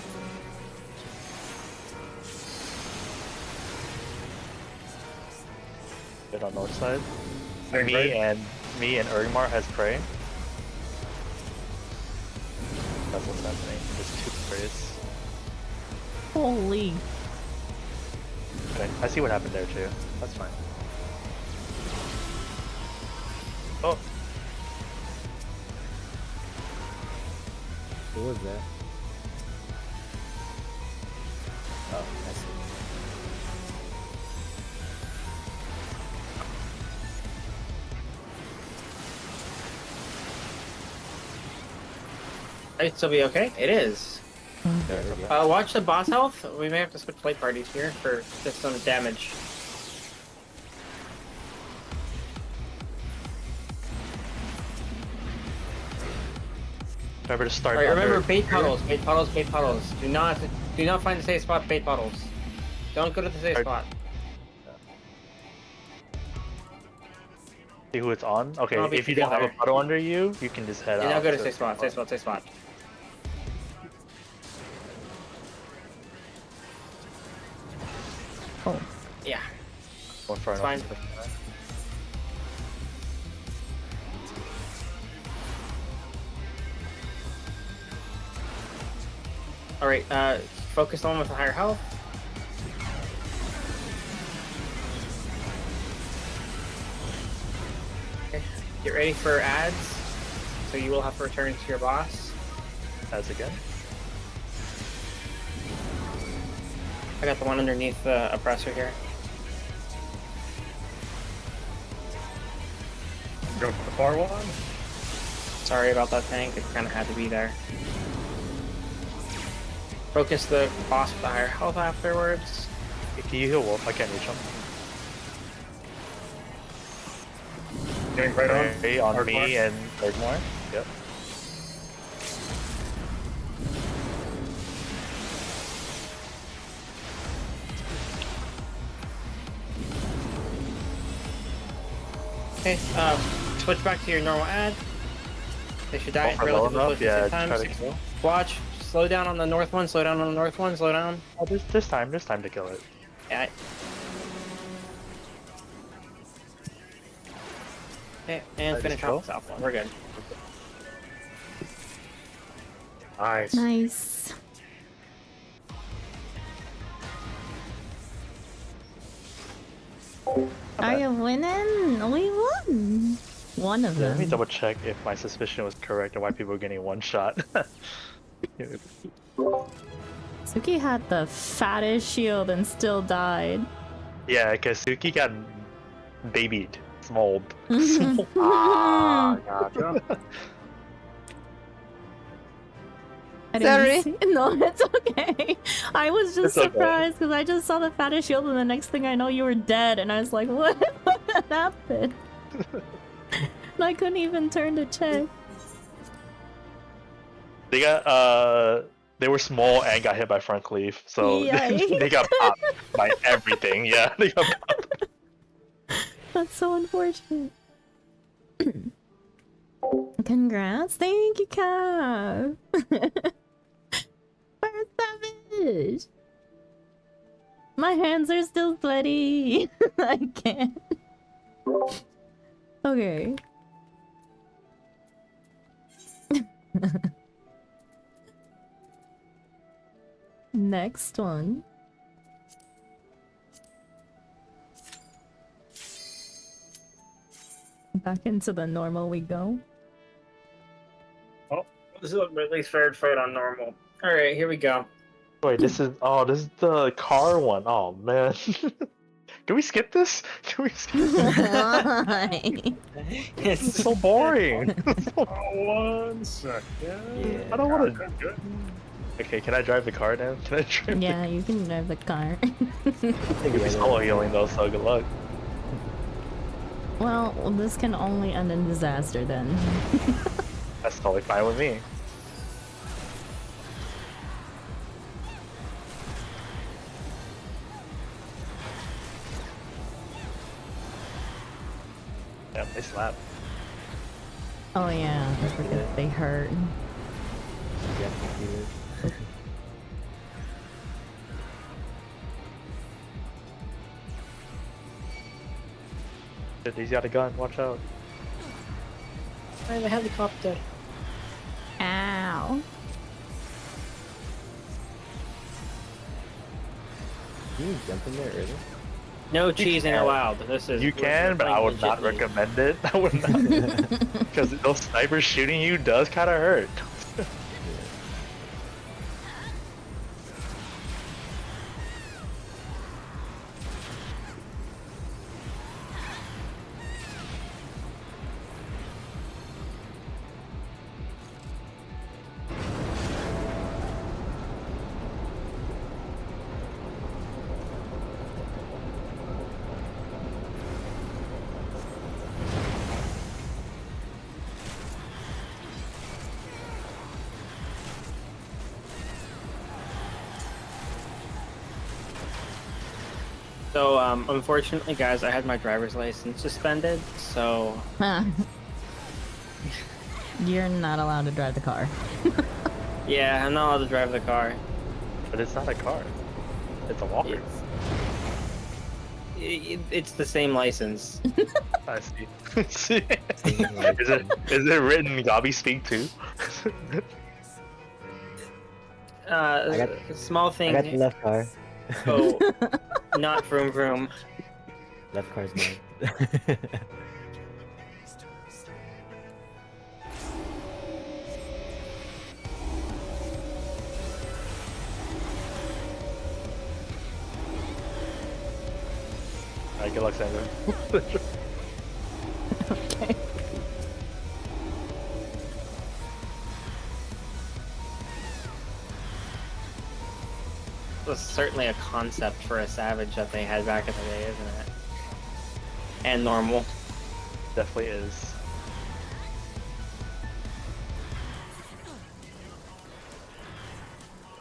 Good on north side. Same Me right? and Ergmar has prey. That's what's happening. There's 2 prays. Holy. Okay, I see what happened there too. That's fine. Oh, What was that? Oh, I see. Might still be okay. It is. There we go. Watch the boss health. We may have to switch play parties here for just some damage. remember to start. Alright, remember under- bait puddles, bait puddles, bait puddles. Do not find the safe spot, bait puddles. Don't go to the safe Alright. spot. See who it's on. Okay, I'll be if you don't have a together. puddle under you, you can just head Yeah, out. now go to to- safe spot, safe spot, safe spot. Oh. Yeah. One for It's an- fine. Alright, focus on with the higher health. Okay, get ready for ads. So you will have to return to your boss. As again. I got the one underneath the oppressor here. Go for the far one. Sorry about that tank, it kind of had to be there. Focus the boss with the higher health afterwards. Can you heal Wolf? I can't reach him. Getting right on. Prey on Hard me mark. and Ergmar. Yep. Okay, switch back to your normal ad. They should die Go for low relatively enough. close to Yeah, the same try time. to kill. Watch, slow down on the north one, slow down on the north one, slow down. Oh, there's time. There's time to kill it. Yeah. Okay, and I finish just off the south one. We're good. Nice. Nice. Are you winning? We won. One of Yeah, let me them. double check if my suspicion was correct and why people were getting one shot. Suki had the fattest shield and still died. Yeah, because Suki got babied, smalled. Ah, gotcha. I didn't Sorry. see- No, it's okay. I was just It's okay. surprised because I just saw the fattest shield and the next thing I know you were dead and I was like, what happened? And I couldn't even turn to check. They got they were small and got hit by front cleave, so Yikes. they got popped by everything. Yeah, they got popped. That's so unfortunate. Congrats. Thank you, Cav. First savage. My hands are still sweaty. I can't. Okay. Next one. Back into the normal we go. This is a really fair fight on normal. Alright, here we go. Wait, this is the car one. Oh man, Can we skip this? Can we skip this? Why? This is It's so boring. Oh, 1 second. Yeah. I don't want to. Good, good. Okay, can I drive the car now? Can I drive? Yeah, you can drive the car. Think It's about solo it. healing though, so good luck. Well, this can only end in disaster then. That's totally fine with me. Yeah, they slap. Oh yeah, I forget they hurt. Yeah, computer. Shit, he's got a gun. Watch out. I have a helicopter. Ow. Can you jump in there early? No cheese in can. a wild. This is. You we're can, but I playing would not legitly. recommend it. I would not. Because those snipers shooting you does kind of hurt. So, unfortunately, guys, I had my driver's license suspended, so Huh. You're not allowed to drive the car. yeah, I'm not allowed to drive the car. But it's not a car. It's a walker. It's the same license. I see. Is it written Gabi speak too? Uh, got- small I thing. got the left car. Oh, not vroom vroom. Left car's mine. Alright, good luck, Sandra. Okay. It was certainly a concept for a savage that they had back in the day, isn't it? And normal. Definitely is.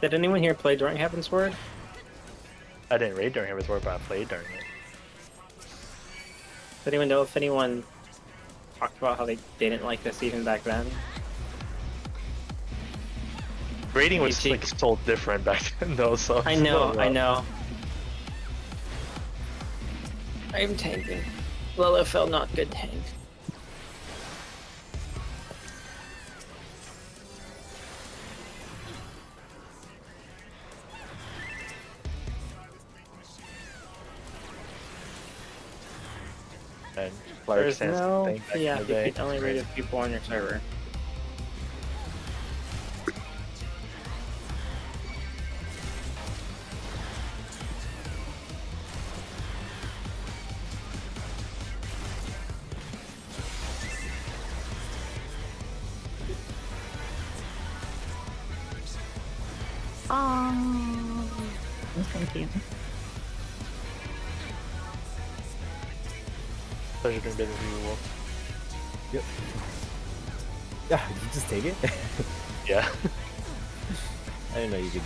Did anyone here play during Heaven's Word? I didn't raid during Heaven's Word, but I played during it. Does anyone know if anyone talked about how they didn't like this even back then? Raiding was You like so different back then though, so I it's a know, little I rough. know. I'm tanking. Lilithel, not good tank. And Clark There's stands no, thing back yeah, in you the day. can only raid if people on your server. Oh, thank you. Pleasure doing business with you, Wolf. Yep. Yeah, you just take it? Yeah. I didn't know you could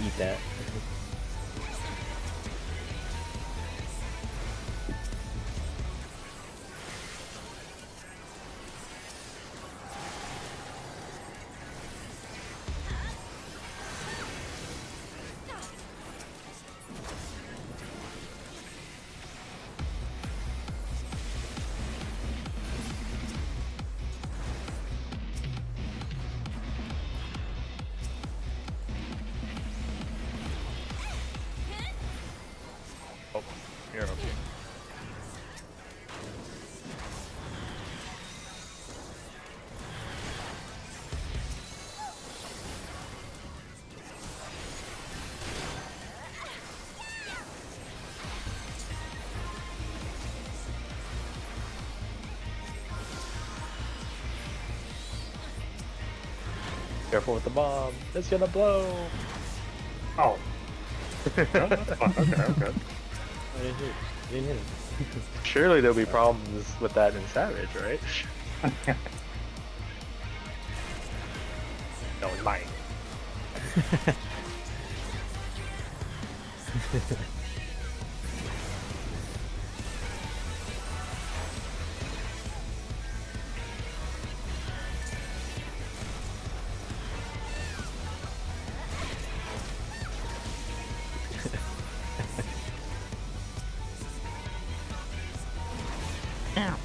eat that. Careful with the bomb. It's gonna blow. Oh. No, that's fine. Okay, okay. I didn't hit. I didn't hit him. Surely there'll be problems with that in Savage, right? No, mine. Ow.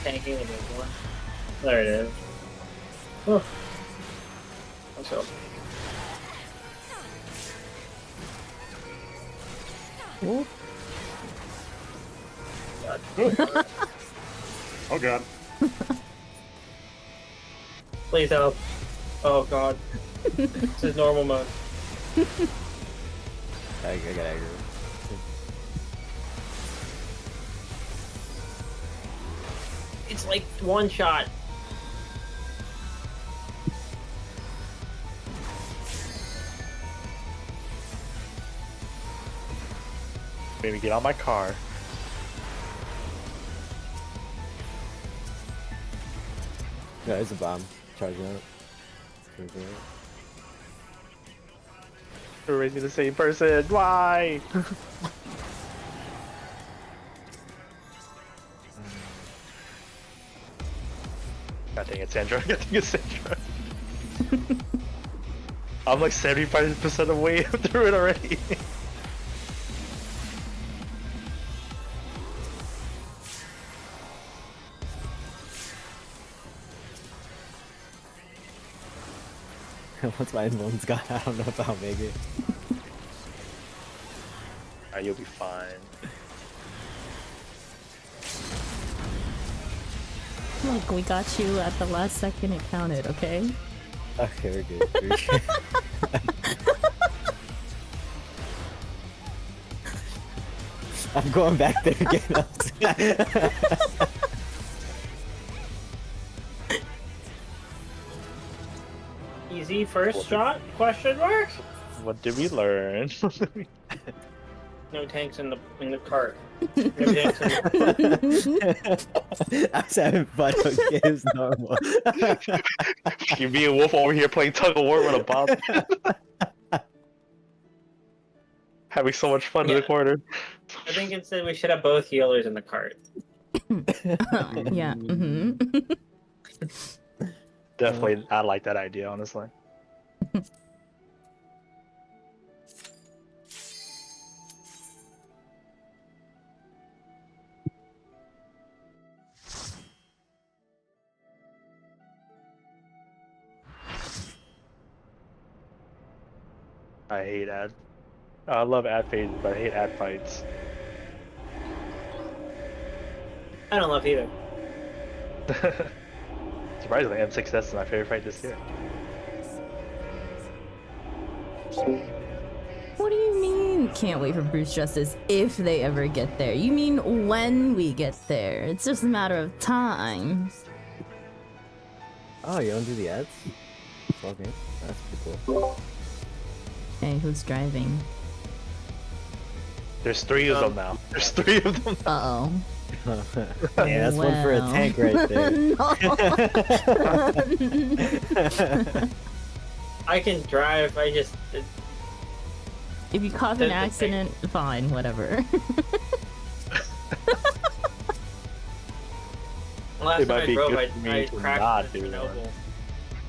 Tanking a big one. There it is. Oh. What's up? Whoop. Oh god. Please help. Oh god. This is normal mode. I got aggro. It's like one shot. Maybe get on my car. No, it's a bomb. Charging out. Charging out. We're raising the same person. Why? God dang it, Sandra. God dang it, Sandra. I'm like 75% of the way through it already. Once my invone's gone, I don't know if I'll make it. Alright, you'll be fine. Look, we got you at the last second it counted, okay? Okay, we're good. We're good. I'm going back there again. Easy first shot? Question mark? What did we learn? No tanks in the cart. No tanks in the I was having fun. Okay, it's normal. You be a wolf over here playing tug of war with a bomb. Having so much fun in the corner. I think instead we should have both healers in the cart. Yeah. Mm-hmm. Definitely, I like that idea, honestly. I hate ad. I love ad phases, but I hate ad fights. I don't love either. Surprisingly, M6S is my favorite fight this year. What do you mean, can't wait for Bruce Justice if they ever get there? You mean when we get there. It's just a matter of time. Oh, you don't do the ads? Okay, that's pretty cool. Hey, who's driving? There's 3 of them now. There's 3 of them. Uh-oh. Yeah, that's one for a Well. tank right there. No. I can drive, I just... If you cause an accident, fine, whatever. Last It time might I be drove, good for me I to crashed not into do Chernobyl.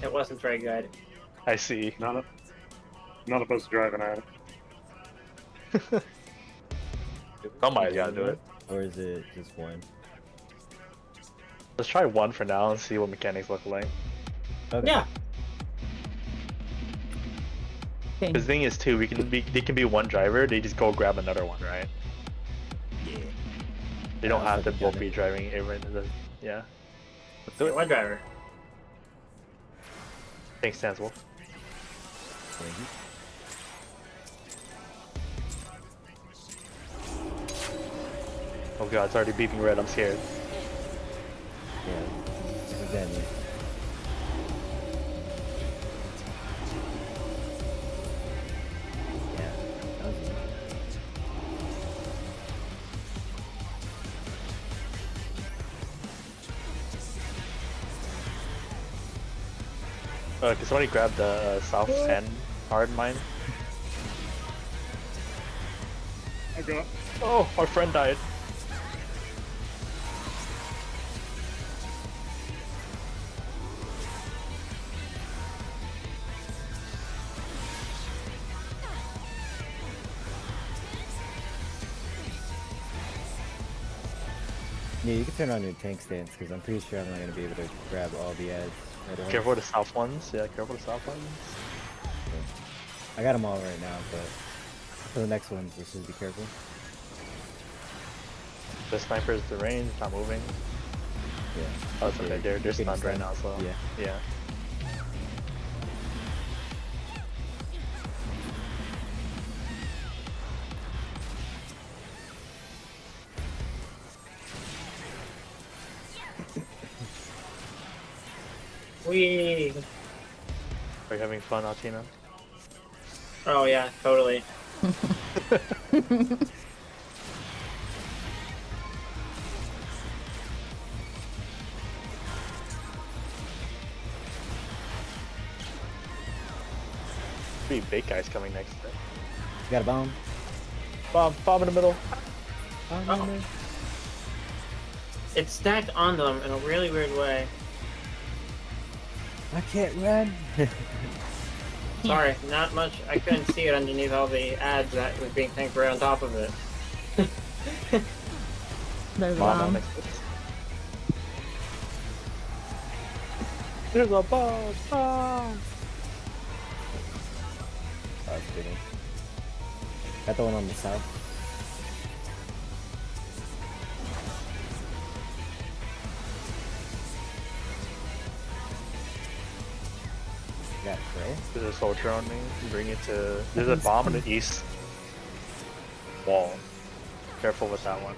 It wasn't very good. I see. Not supposed to drive an ad. Somebody's gotta do it. Or is it just one? Let's try 1 for now and see what mechanics look like. Okay. Yeah. Okay. The thing is too, they can be 1 driver, they just go grab another one, right? Yeah. They don't Yeah, have to that's both okay. be driving everyone in the yeah. Let's do it. One driver. Thanks, Stance Wolf. Thank you. Oh god, it's already beeping red, I'm scared. Yeah. Exactly. Yeah. That was it. Can somebody grab the south sand hard mine? I got. Oh, our friend died. Yeah, you can turn on your tank stance because I'm pretty sure I'm not gonna be able to grab all the ads. Right away. Careful with the south ones. Yeah, careful with the south ones. I got them all right now, but for the next ones, just be careful. The sniper is the range, not moving. Yeah. Oh, it's okay. Yeah, They're getting stunned right stunned. now, so Yeah. yeah. Wee. Are you having fun, Altina? Oh yeah, totally. Three big guys coming next. You got a bomb? Bomb in the middle. Oh. It's stacked on them in a really weird way. I can't run. Sorry, not much. I couldn't see it underneath all the ads that was being tanked right on top of it. There's a Bomb bomb. next to us. There's a bomb. Oh, that's kidding. Got the one on the south. Got it, bro. There's a soldier on me. Bring it to. There's a bomb in the east wall. Careful with that one.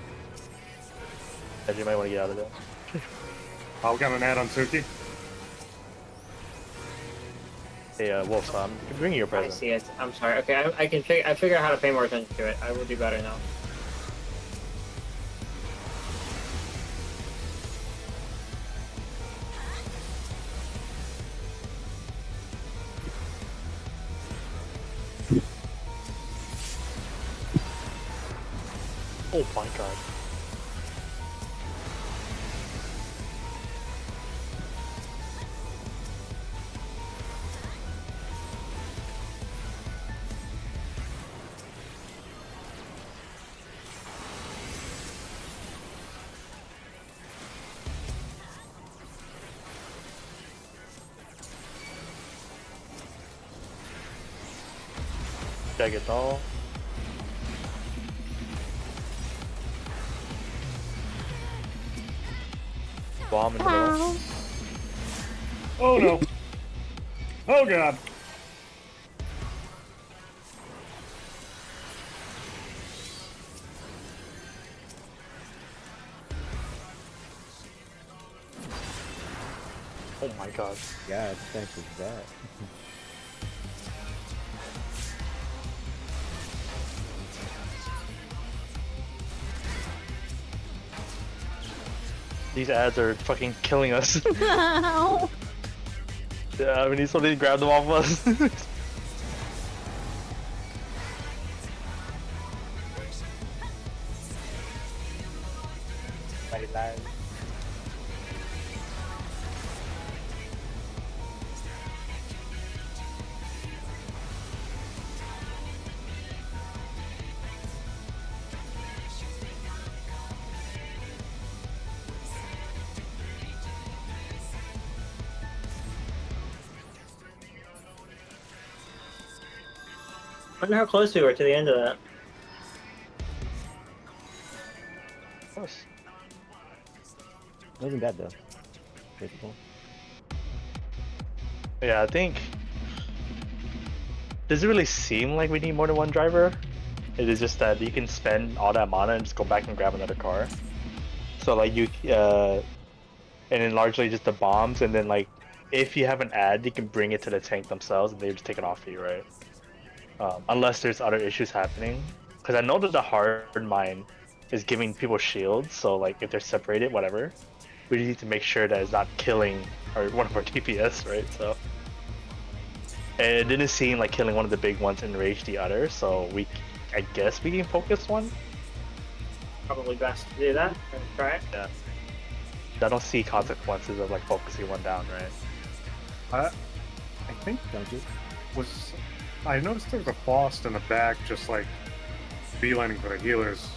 Ed, you might want to get out of there. I've got an ad on Suki. Hey, Wolf, bring your I present. see it. I'm sorry. Okay, I can I figure out how to pay more attention to it. I will do better now. Oh my god. Check it all. Bomb in the middle. Oh no. Oh god. Oh my god. God, thanks for that. These ads are fucking killing us. Ow. Yeah, we need somebody to grab them off of us. My lad. I wonder how close we were to the end of that. Of course. Wasn't bad though. Pretty cool. Yeah, I think. Does it really seem like we need more than one driver? It is just that you can spend all that mana and just go back and grab another car. So like you, and then largely just the bombs, and then like if you have an ad, you can bring it to the tank themselves, and they just take it off you, right? Unless there's other issues happening, because I know that the hard mine is giving people shields, so like if they're separated, whatever, we need to make sure that it's not killing one of our DPS, right? So. And it didn't seem like killing one of the big ones enraged the other, so I guess we can focus one. Probably best to do that. Try it. Yeah. I don't see consequences of like focusing one down, right? I think Don't you? I noticed there was a Faust in the back, just like beelining for the healers.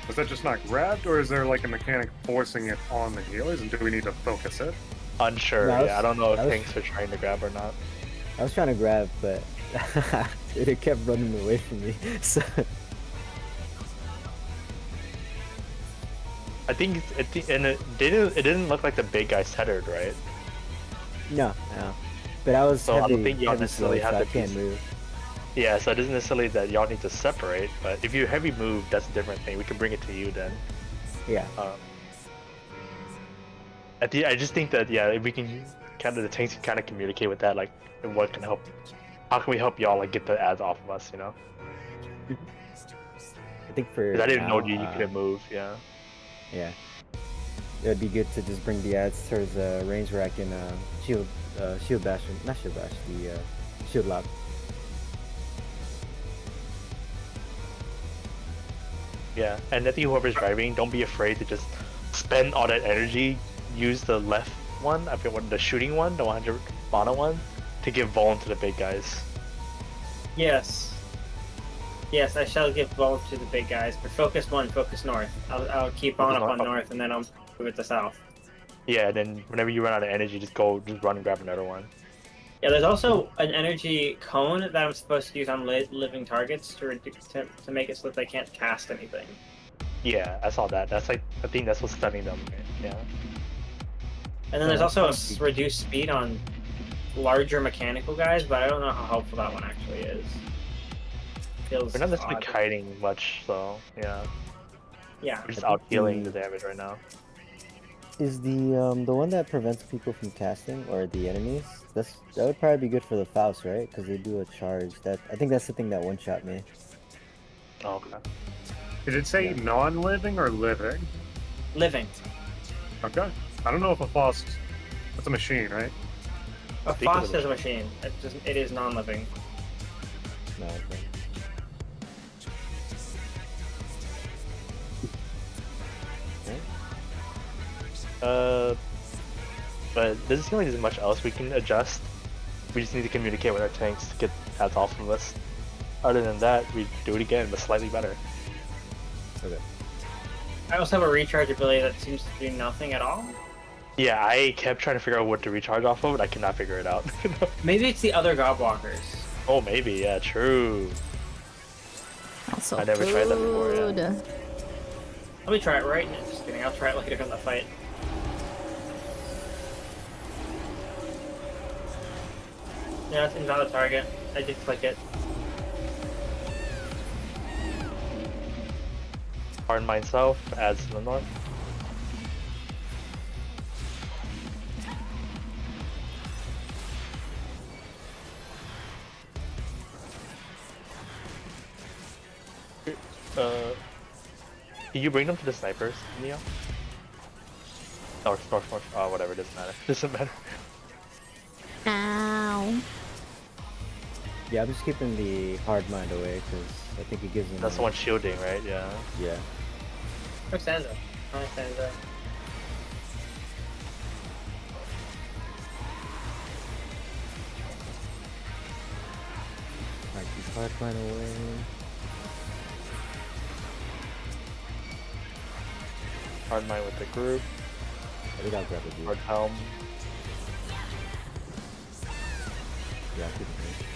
Was that just not grabbed, or is there like a mechanic forcing it on the healers, and do we need to focus it? Unsure. No, Yeah, I don't know if I was- tanks are trying to grab or not. I was trying to grab, but it kept running away from me. So I think it didn't look like the big guy tethered, right? no. But I was So I don't heavy, think y'all heavy necessarily slow, so have I to can't be- move. Yeah, so it isn't necessarily that y'all need to separate, but if you heavy move, that's a different thing. We can bring it to you then. Yeah. I just think that if we can the tanks can kind of communicate with that, like what can help. How can we help y'all like get the ads off of us? You know, I think for 'cause I didn't know now, you couldn't move. Yeah. Yeah. It would be good to just bring the ads towards a range where I can shield bash, not shield bash, the shield lock. Yeah, and I think whoever's driving, don't be afraid to just spend all that energy. Use the left one, I forget what the shooting one, the 100 mana one, to give Vuln to the big guys. Yes. Yes, I shall give both to the big guys, but focus one, focus north. I'll keep on Focus up on north? north, and then I'll move it to south. Yeah, and then whenever you run out of energy, just run and grab another one. Yeah, there's also an energy cone that I'm supposed to use on living targets to make it so that they can't cast anything. Yeah, I saw that. That's like, I think that's what's stunning them. Yeah. And then there's also a reduced speed on larger mechanical guys, but I don't know how helpful that one actually is. Feels We're not necessarily odd. kiting much, so yeah. Yeah. We're just I out think healing the- the damage right now. Is the one that prevents people from casting or the enemies? That would probably be good for the Faust, right? Because they do a charge. I think that's the thing that one shot me. Oh, okay. Did it say Yeah. non-living or living? Living. Okay. I don't know if a Faust. That's a machine, right? A Speak of Faust the is a machine. It is non-living. No. Okay. But it doesn't seem like there's much else we can adjust. We just need to communicate with our tanks to get ads off of us. Other than that, we do it again, but slightly better. Okay. I also have a recharge ability that seems to do nothing at all. Yeah, I kept trying to figure out what to recharge off of, but I could not figure it out. Maybe it's the other Godwalkers. Oh, maybe, yeah, true. Also, I never tried that before, yeah. food. Let me try it right now. Just kidding. I'll try it later in the fight. Yeah, it's invalid target. I did click it. Hard Mine South adds to the north. Can you bring them to the snipers, Neo? North, oh, whatever, doesn't matter. Doesn't matter. Ow. Yeah, I'm just keeping the hard mind away because I think it gives them. That's the one shielding, right? Yeah. Yeah. Oh, Sansa. Oh, Sansa. Alright, keep hard mind away. Hard Mine with the group. I think I'll grab a Hard dude. Helm. Yeah, I'll keep it here.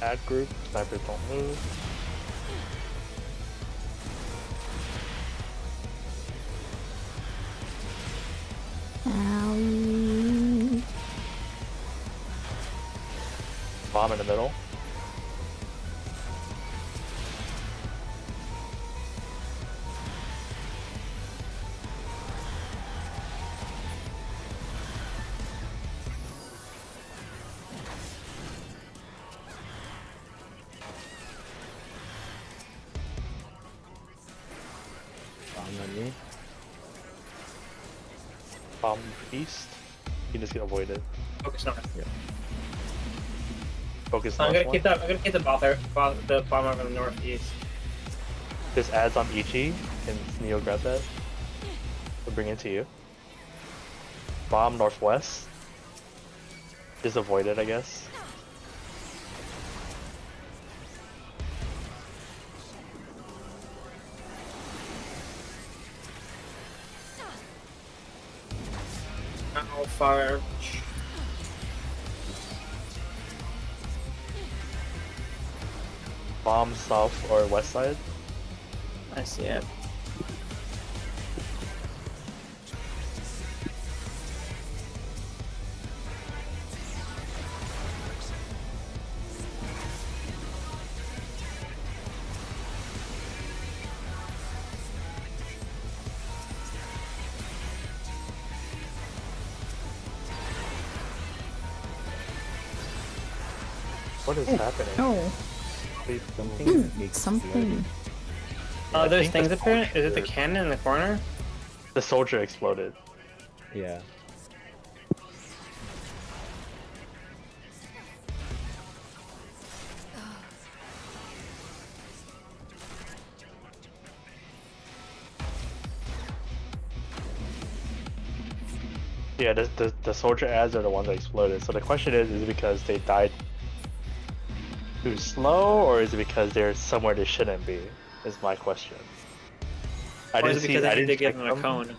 ad group. Snipers don't move. Owie. Bomb in the middle. Bomb on me. Bomb east. You just get avoided. Focus on it. Focus I'm on gonna one. keep that. I'm gonna keep the bomb over the northeast. There's ads on Ichi. Can Neo grab that? We'll bring it to you. Bomb northwest. Just avoid it, I guess. Oh, fire. Bomb south or west side. I see it. What is happening? Oh, Something makes something. I Those think things the up there? Is it the soldier- cannon in the corner? The soldier exploded. Yeah. Yeah, the soldier ads are the ones that exploded. So the question is it because they died too slow, or is it because they're somewhere they shouldn't be? Is my question. Or is it because I need to check give them a them. cone?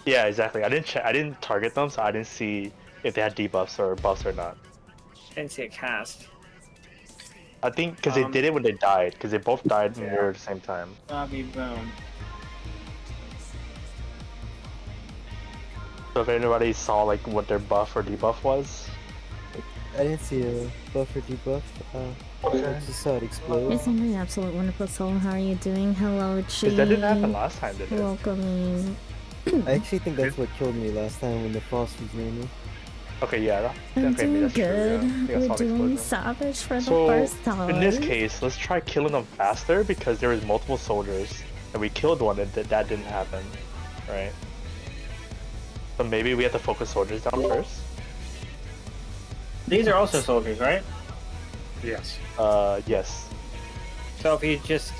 Yeah, exactly. I didn't target them, so I didn't see if they had debuffs or buffs or not. I didn't see a cast. I think because they did it when they died, because they both died Yeah. near the same time. Bobby boom. So if anybody saw like what their buff or debuff was, I didn't see a buff or debuff. I just saw it explode. It's my absolute wonderful soul. How are you doing? Hello, Chi. because that didn't happen last time, did it? Welcoming. I actually think that's what killed me last time when the frost was near me. Okay, yeah. I'm Okay, maybe doing that's true, yeah. good. I think I We're saw the doing explosion. savage for the So first time. in this case, let's try killing them faster because there was multiple soldiers, and we killed one and that didn't happen, right? So maybe we have to focus soldiers down first. These are also soldiers, right? Yes. Yes. So if you just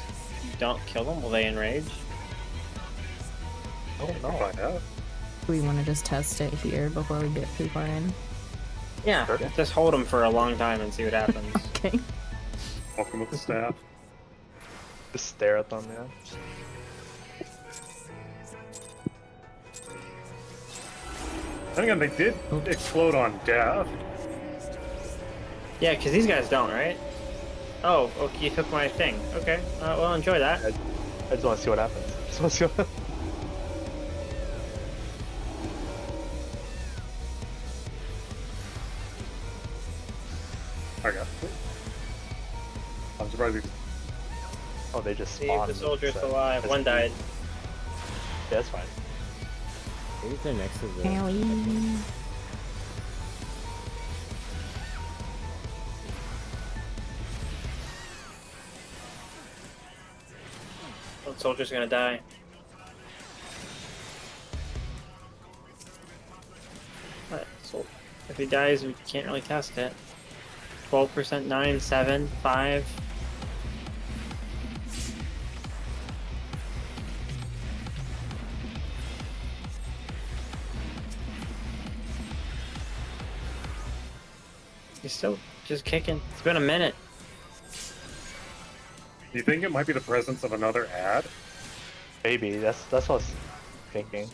don't kill them, will they enrage? Oh We'll no. find out. we want to just test it here before we get too far in. Yeah. Sure. Just hold them for a long time and see what happens. Okay. Welcome with the staff. Just stare at them, yeah. Then again, they did explode on death. Yeah, because these guys don't, right? Oh, okay, you took my thing. Okay, well, enjoy that. I just want to see what happens. Just want to see what I got it. I'm surprised he Oh, they just See spawned. if the soldier's so alive. that's One died. Yeah, that's fine. Maybe they're next to the. Owie. One soldier's gonna die. Alright, so if he dies, we can't really cast it. 12%, 9, 7, 5. He's still just kicking. It's been a minute. Do you think it might be the presence of another ad? Maybe that's what I was thinking.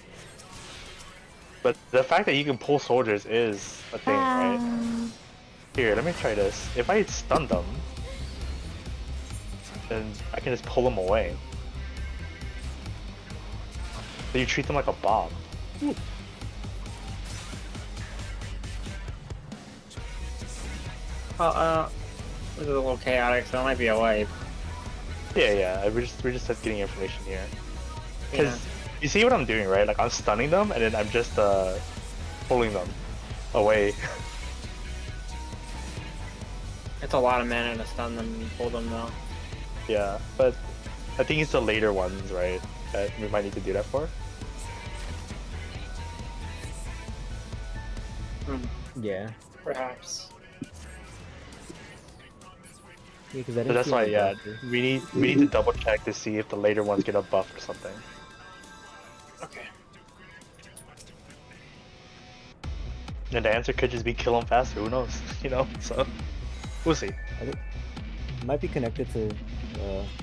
But the fact that you can pull soldiers is a thing, right? Here, let me try this. If I stun them, then I can just pull them away. So you treat them like a bomb. Well, this is a little chaotic, so it might be a wipe. Yeah. We're just getting information here. Because you see what I'm doing, right? Like I'm stunning them, and then I'm just pulling them away. It's a lot of mana to stun them and pull them though. Yeah, but I think it's the later ones, right? That we might need to do that for. Yeah. Perhaps. Yeah, 'cause I So didn't that's see why, any yeah, doctor. we need to double check to see if the later ones get a buff or something. Okay. And the answer could just be kill them faster. Who knows? You know. So we'll see. I think it might be connected to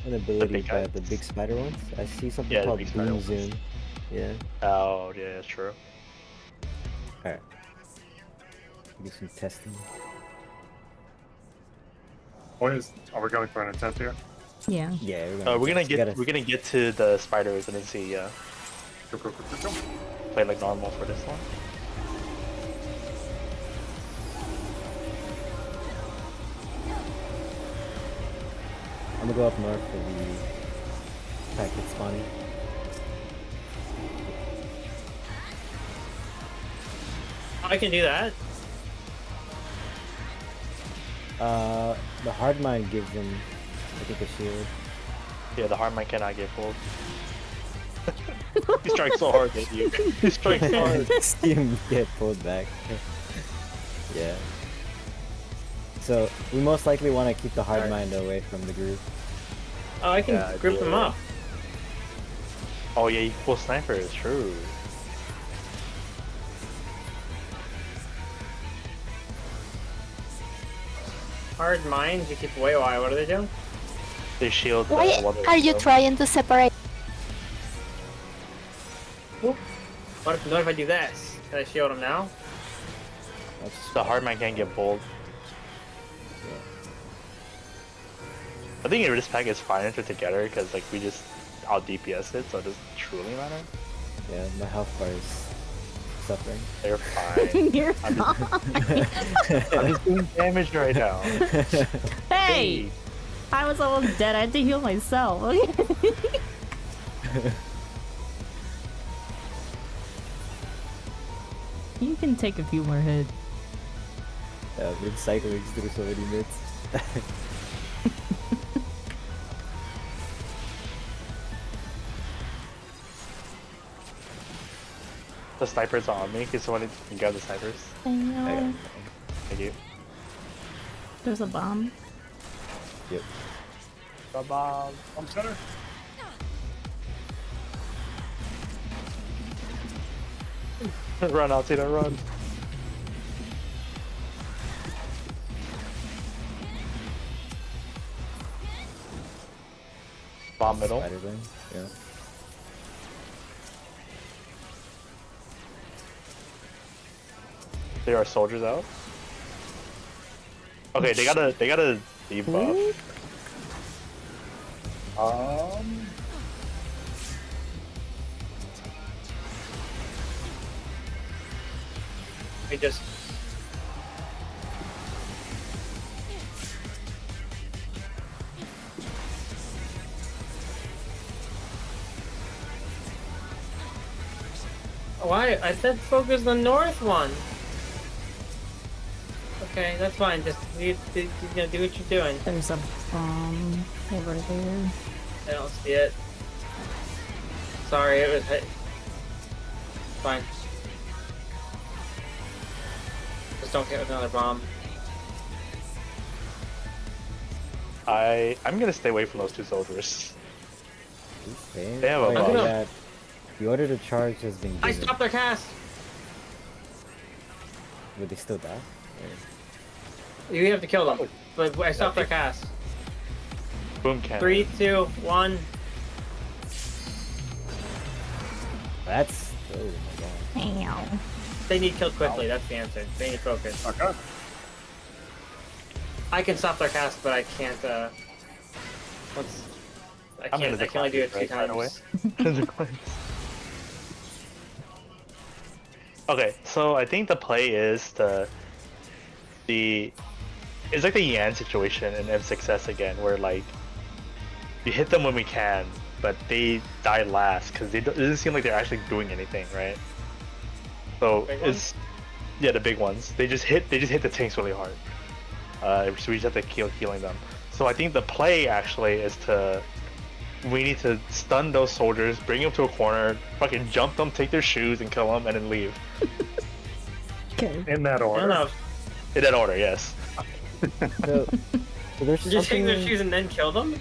an ability big by guys. the big spider ones. I see something Yeah, the called big spider Boom ones. Zoom. Yeah. Oh, yeah, that's true. Alright. Do some testing. Are we going for an attempt here? Yeah. Yeah, We're gonna you gotta- get to the spiders and then see. Go. Play like normal for this one. I'm gonna go up north for the packet spawning. I can do that. The hard mine gives them, I think, a shield. Yeah, the hard mine cannot get pulled. He strikes so hard at you. He strikes hard. See him get pulled back. Yeah. So we most likely want to keep the hard mine away from the group. Oh, I can Yeah, group them yeah. up. Oh yeah, you can pull sniper. It's true. Hard mines, you keep away. Why? What are they doing? They shield. Why one of are you them. trying to separate? What if I do this? Can I shield them now? That's The hard mine can't get pulled. I think this pack is fine if they're together because like we just out DPS it, so it doesn't truly matter. yeah, my health bar is suffering. They're fine. You're I'm just doing damage right now. Hey! I was almost dead. I had to heal myself. You can take a few more hits. Yeah, I've been cycling through so many mids. The snipers are on me. Can someone grab the snipers? I know. Thank you. There's a bomb. Yep. Bomb. I'm center. Run, Altina, run. Bomb middle. Spider thing. Yeah. There are soldiers out. Okay, they gotta debuff. I just. Why? I said focus the north one. Okay, that's fine. Just do what you're doing. There's a bomb over there. I don't see it. Sorry, it was hit. Fine. Just don't get another bomb. I'm gonna stay away from those two soldiers. Okay. They have a oh, bomb. yeah. The order to charge has been given. I stopped their cast! Would they still die? Or- You have to kill them. But I stopped their cast. Boom cannon. 3, 2, 1. That's. Oh my god. Ow. They need killed quickly, that's the answer. They need focus. Okay. I can stop their cast, but I can't. Once I I'm gonna can't. I can only do it decline 2 right away. times. Okay, so I think the play is it's like the Yan situation in F6S again, where like you hit them when we can, but they die last because it doesn't seem like they're actually doing anything, right? So Big it's yeah, the big ones. They just hit the tanks really hard. So we just have to keep healing them. So I think the play actually is we need to stun those soldiers, bring them to a corner, fucking jump them, take their shoes, and kill them, and then leave. Okay. In that I order. don't know. In that order, yes. So there's Just take their something. shoes and then kill them.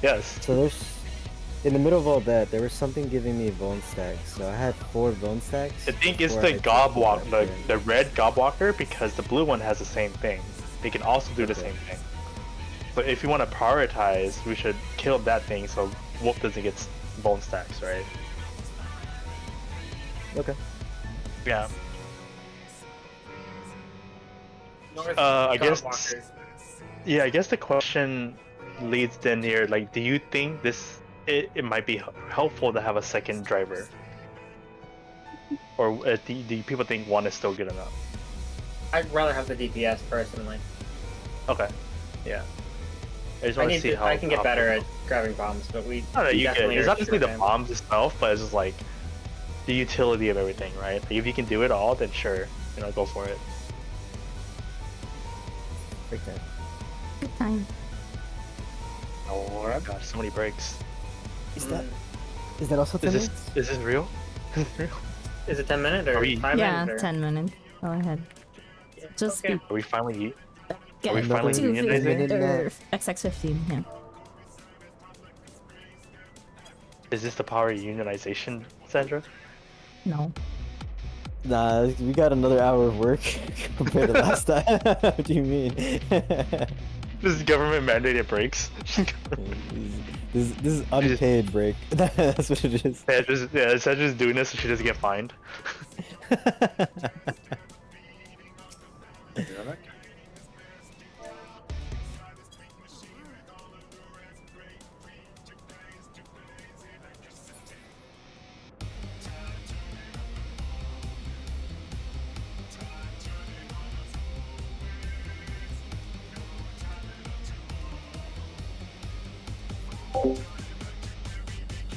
Yes. So there's in the middle of all that, there was something giving me bone stacks. So I had 4 bone stacks. I think it's before I the had Gob to Walk, do the, that. the red Gob Walker, because the blue one has the same thing. They can also do the Okay. same thing. So if you want to prioritize, we should kill that thing so Wolf doesn't get bone stacks, right? Okay. Yeah. North I guess. Godwalker. Yeah, I guess the question leads then here. Like, do you think it might be helpful to have a second driver, or do people think one is still good enough? I'd rather have the DPS personally. Okay. Yeah. I just I want to need see to. how I can get how- better at grabbing bombs, but we. I don't know, we you can. definitely It's are not necessarily the short-handed. bombs itself, but it's just like the utility of everything, right? Like, if you can do it all, then sure, go for it. Break that. Good time. Alright. Gosh, so many breaks. Is that also 10 Is minutes? this real? Is this real? Is it 10 minutes or Are we- 5 Yeah, minutes? 10 minutes. Go ahead. Just Okay. Are we finally? get we finally to unionizing? 50 or XX15, yeah. Is this the power of unionization, Sandra? No. Nah, we got another hour of work compared to last time. What do you mean? This is government mandated breaks. this is unpaid break. That's what it is. Sandra's doing this so she doesn't get fined.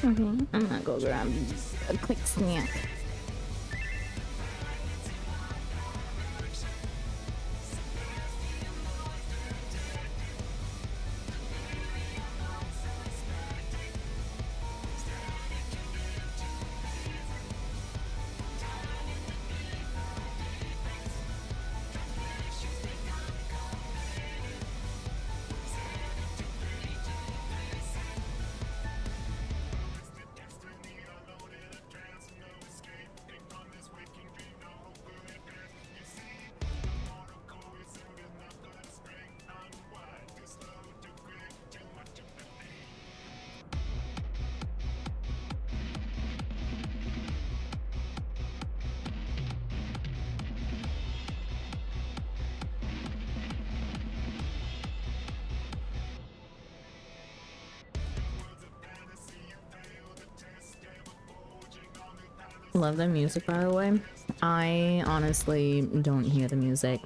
Okay, I'm gonna go grab a quick snack. Love the music, by the way. I honestly don't hear the music.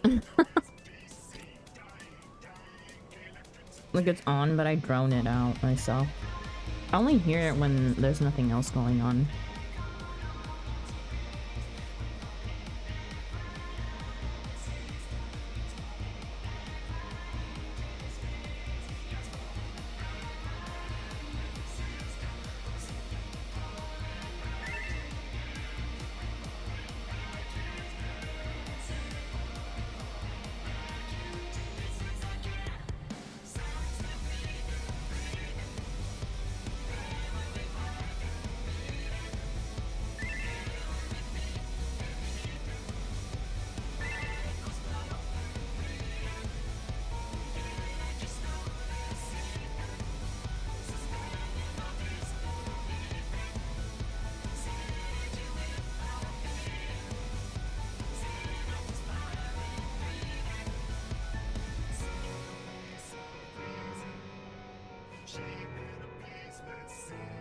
Like, it's on, but I drone it out myself. I only hear it when there's nothing else going on.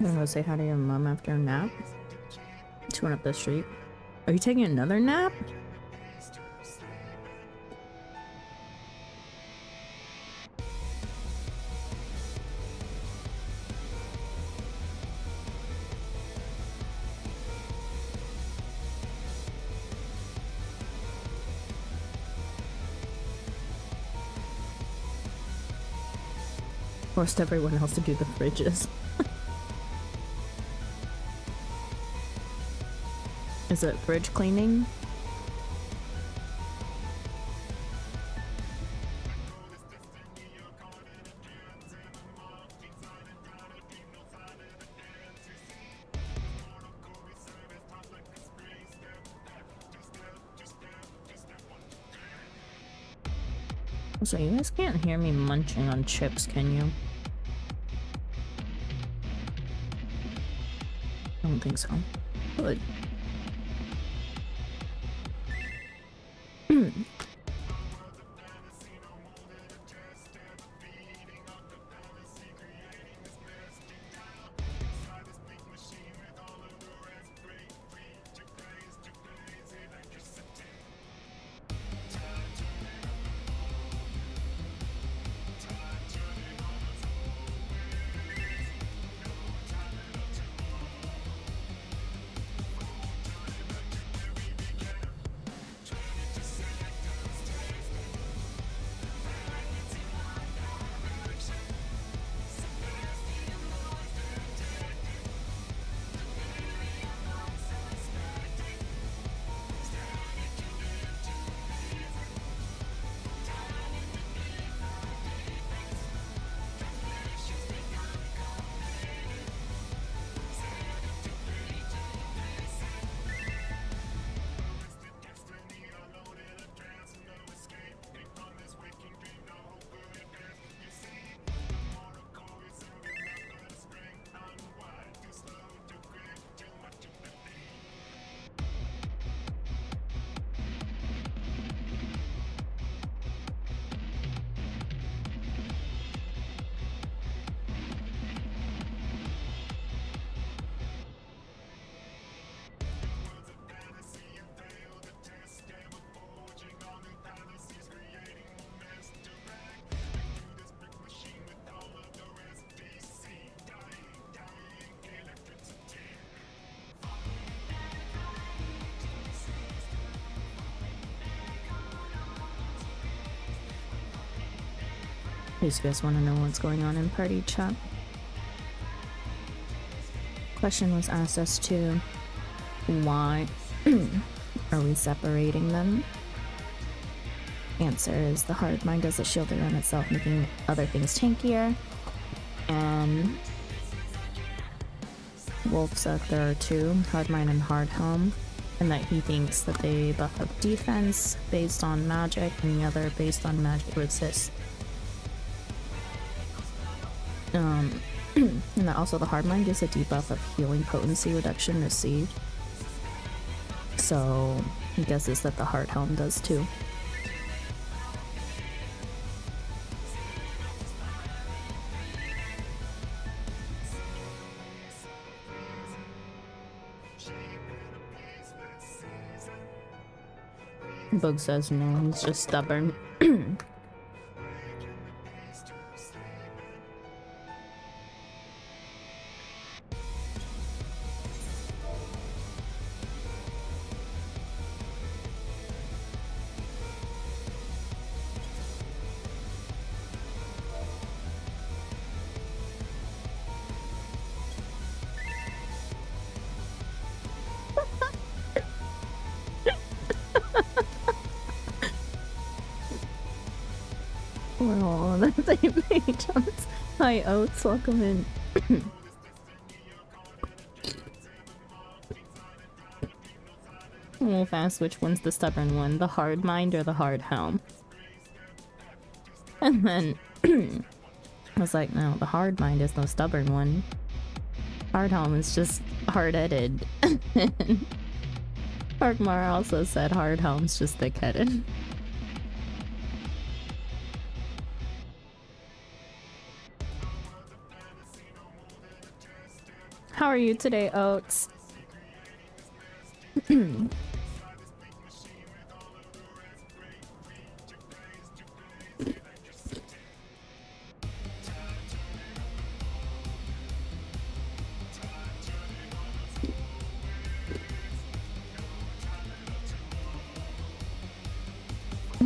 I'm gonna go say hi to your mom after a nap. She went up the street. Are you taking another nap? Forced everyone else to do the fridges. Is it fridge cleaning? So you guys can't hear me munching on chips, can you? I don't think so. Good. In case you guys want to know what's going on in party chat. Question was asked as to why are we separating them? Answer is the hard mind does a shield around itself, making other things tankier. And Wolf said there are two, hard mind and hard helm, and that he thinks that they buff up defense based on magic and the other based on magic resist. And that also the hard mind gives a debuff of healing potency reduction received. So he guesses that the hard helm does too. Bug says no, he's just stubborn. Oh, that's a page. Hi, Oats, welcome in. Wolf asked which one's the stubborn one, the hard mind or the hard helm. And then I was like, no, the hard mind is no stubborn one. Hard helm is just hard-headed. Arkmar also said hard helm's just thick-headed. How are you today, Oats? I'm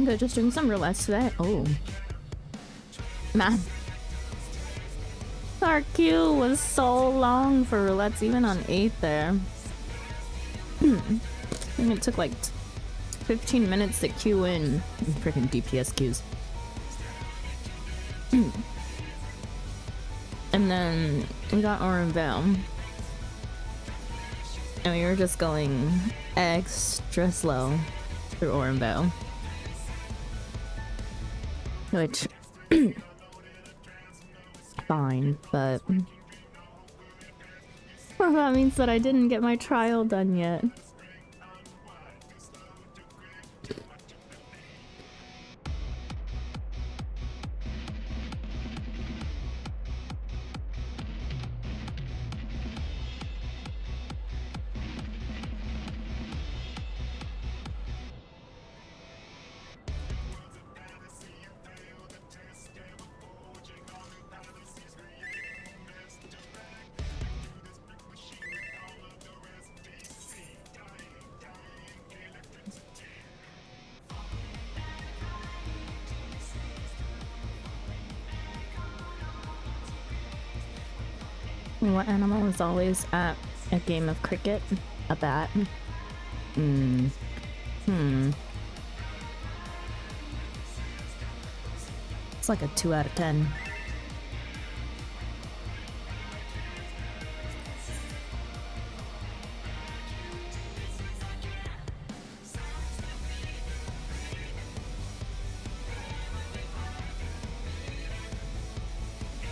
good, just doing some roulettes today. Oh. Man. Our queue was so long for roulettes, even on 8 there. I think it took like 15 minutes to queue in. Freaking DPS queues. And then we got Orenvale. And we were just going extra slow through Orenvale. Which... fine, but... well, that means that I didn't get my trial done yet. What animal is always at a game of cricket? A bat. It's like a 2 out of 10.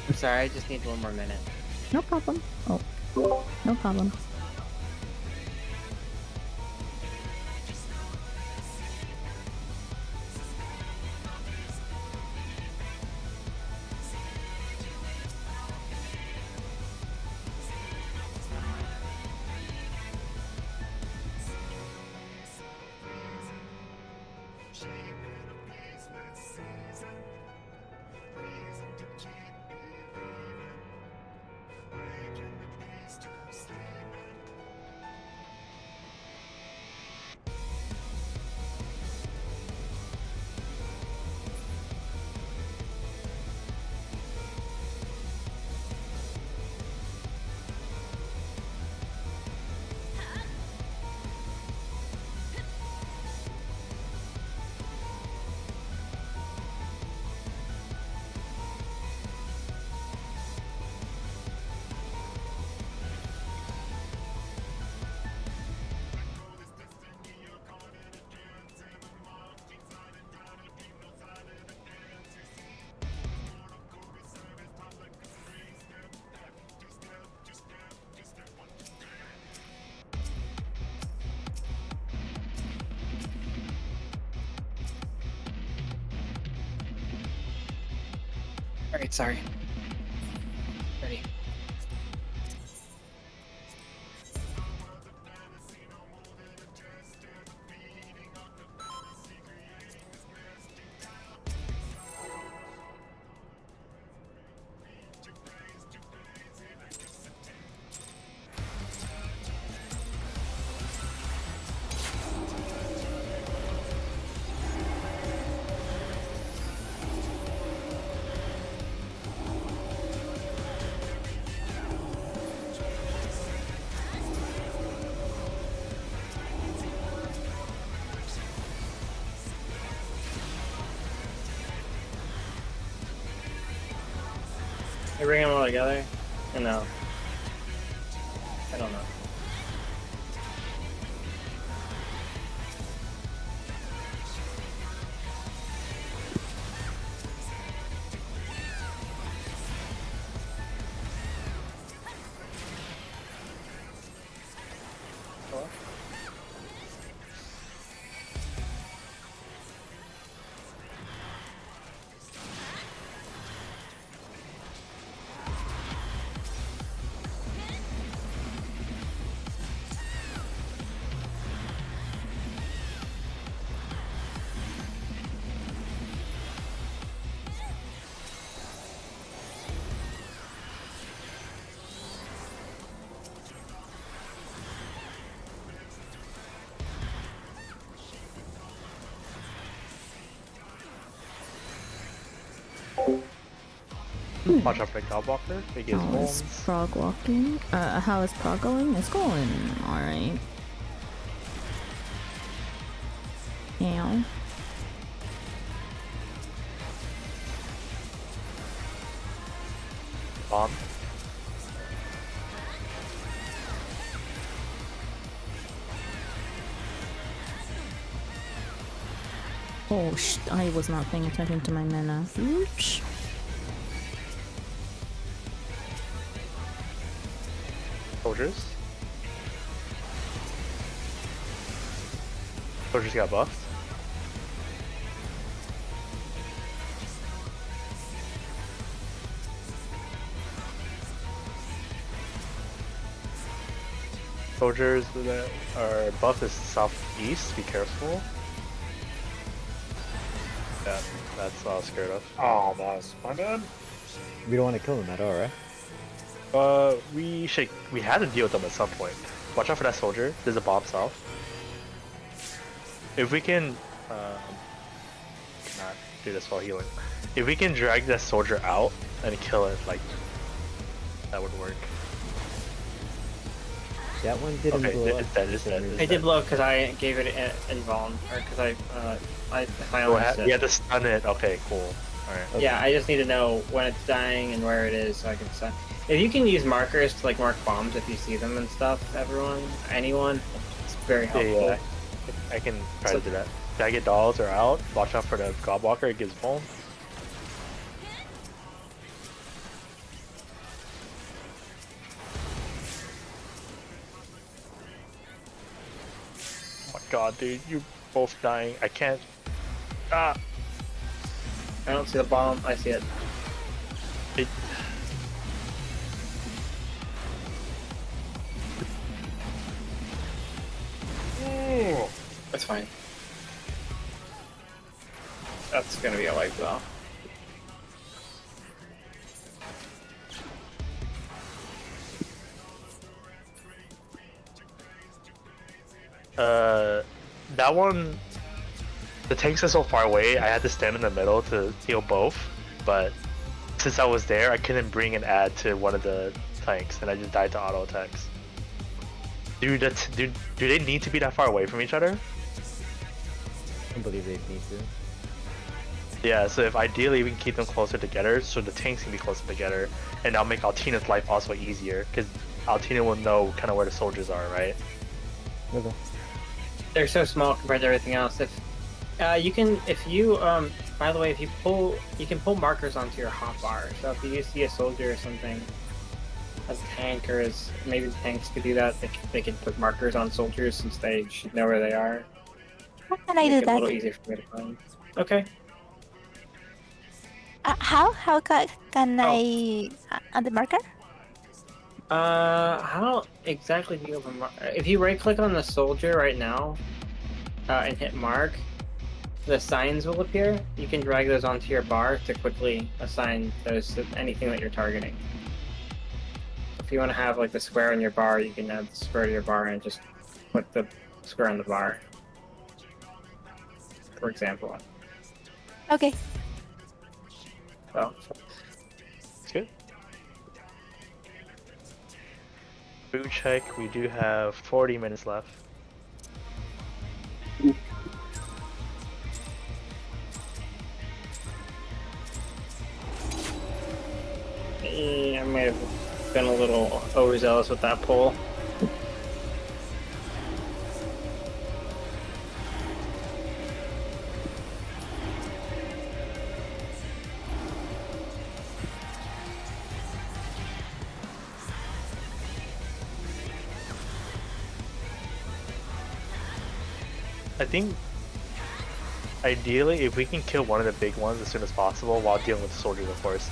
I'm sorry, I just need one more minute. No problem. Oh, no problem. Alright, sorry. Ready. You bring them all together? Or no? I don't know. Hello? Watch out for the Godwalker. It gives How is bombs. Prague walking? How is Prague going? It's going alright. Yeah. Bomb. Oh, I was not paying attention to my mana. Oops. Soldiers. Soldiers got buffed. Soldiers that are buffed is southeast, be careful. Yeah, that's what I was scared of. Oh, that's my bad. We don't want to kill him at all, right? We had to deal with them at some point. Watch out for that soldier. There's a bomb south. If we can, cannot do this while healing. If we can drag that soldier out and kill it, like, that would work. That one didn't Okay, blow it's up. dead, it's dead. I did blow because I gave it an invuln, or because I Oh, missed it. you had to stun it. Okay, cool. Alright. Okay. Yeah, I just need to know when it's dying and where it is so I can stun. If you can use markers to like mark bombs if you see them and stuff, anyone, it's very helpful. Yeah, I can try to do that. Jagged dolls are out. Watch out for the Godwalker. It gives boom. Oh my god, dude, you're both dying. I can't. Ah! I don't see the bomb. I see it. It... Ooh. That's fine. That's gonna be a wipe though. That one, the tanks are so far away, I had to stand in the middle to heal both, but since I was there, I couldn't bring an ad to one of the tanks, and I just died to auto attacks. Do they need to be that far away from each other? I don't believe they need to. Yeah, so if ideally we can keep them closer together, so the tanks can be closer together, and that'll make Altina's life also easier, because Altina will know kind of where the soldiers are, right? Okay. They're so small compared to everything else. If you by the way, if you pull, you can pull markers onto your hotbar. So if you see a soldier or something, a tank, or maybe the tanks could do that. They can put markers on soldiers since they should know where they are. How can I Make do it a that? little easier for me to find. Okay. How can I on the marker? How exactly do you open if you right click on the soldier right now, and hit mark, the signs will appear. You can drag those onto your bar to quickly assign those to anything that you're targeting. If you want to have like the square on your bar, you can add the square to your bar and just put the square on the bar. For example. Okay. So, It's good. Food check, we do have 40 minutes left. I might have been a little overzealous with that pull. I think ideally if we can kill one of the big ones as soon as possible while dealing with the soldiers, of course.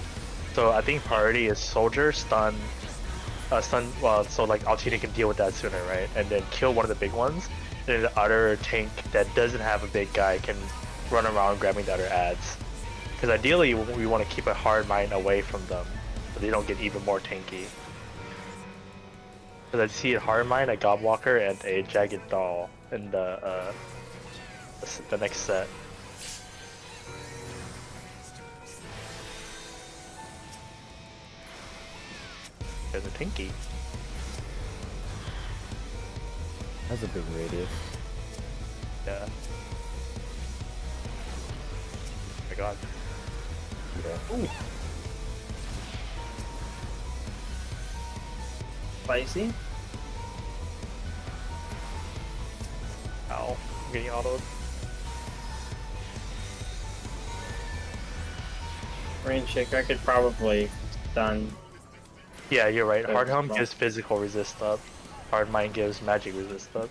So I think priority is soldier, stun, well, so like Altina can deal with that sooner, right? And then kill one of the big ones, and then the other tank that doesn't have a big guy can run around grabbing the other ads. Because ideally we want to keep a hard mine away from them so they don't get even more tanky. Because I see a hard mine, a Godwalker, and a Jagged Doll in the next set. pinky. That's a big radius. Yeah. Oh my god. Yeah. Ooh. Spicy. Ow. I'm getting autoed. Rain Shaker, I could probably stun. Yeah, you're right. That's Hard Helm wrong. gives physical resist up. Hard Mind gives magic resist up.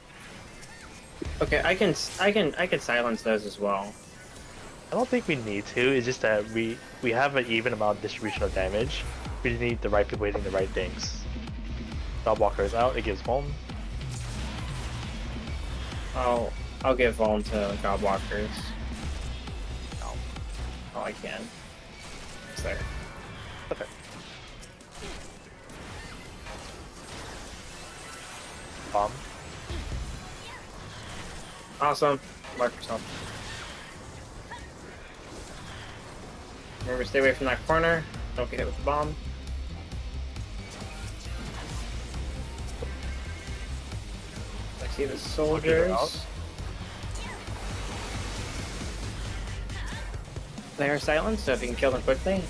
Okay, I can silence those as well. I don't think we need to. It's just that we have an even amount of distribution of damage. We just need the right people hitting the right things. Godwalker is out. It gives home. I'll give Vuln to Godwalkers. Oh, I can. It's there. Okay. Bomb. Awesome. Mark yourself. Remember, stay away from that corner. Don't get hit with the bomb. I see the Soldiers are out. soldiers. They are silenced, so if you can kill them quickly.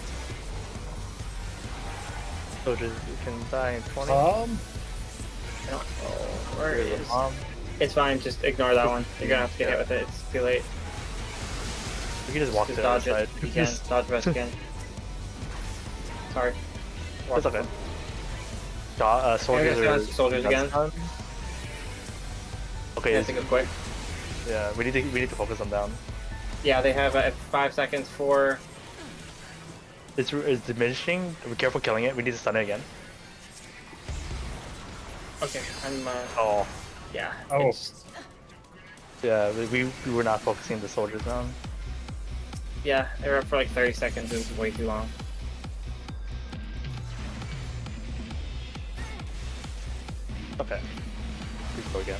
Soldiers can die in 20. I don't know where it Here's a is. bomb. It's fine, just ignore that one. You're gonna have to get hit with it. It's too late. We can just walk to Just the other dodge it. side. You can dodge best you can. Sorry. That's okay. Soldiers Okay, are soldiers again. stunned. Okay, Yeah, it's- think of quick. yeah, we need to focus them down. Yeah, they have 5 seconds for. It's diminishing. Be careful killing it. We need to stun it again. Okay, I'm. Oh, Yeah. Oh. It's, yeah. We were not focusing the soldiers down. yeah, they were up for like 30 seconds. It was way too long. Okay. Please go again.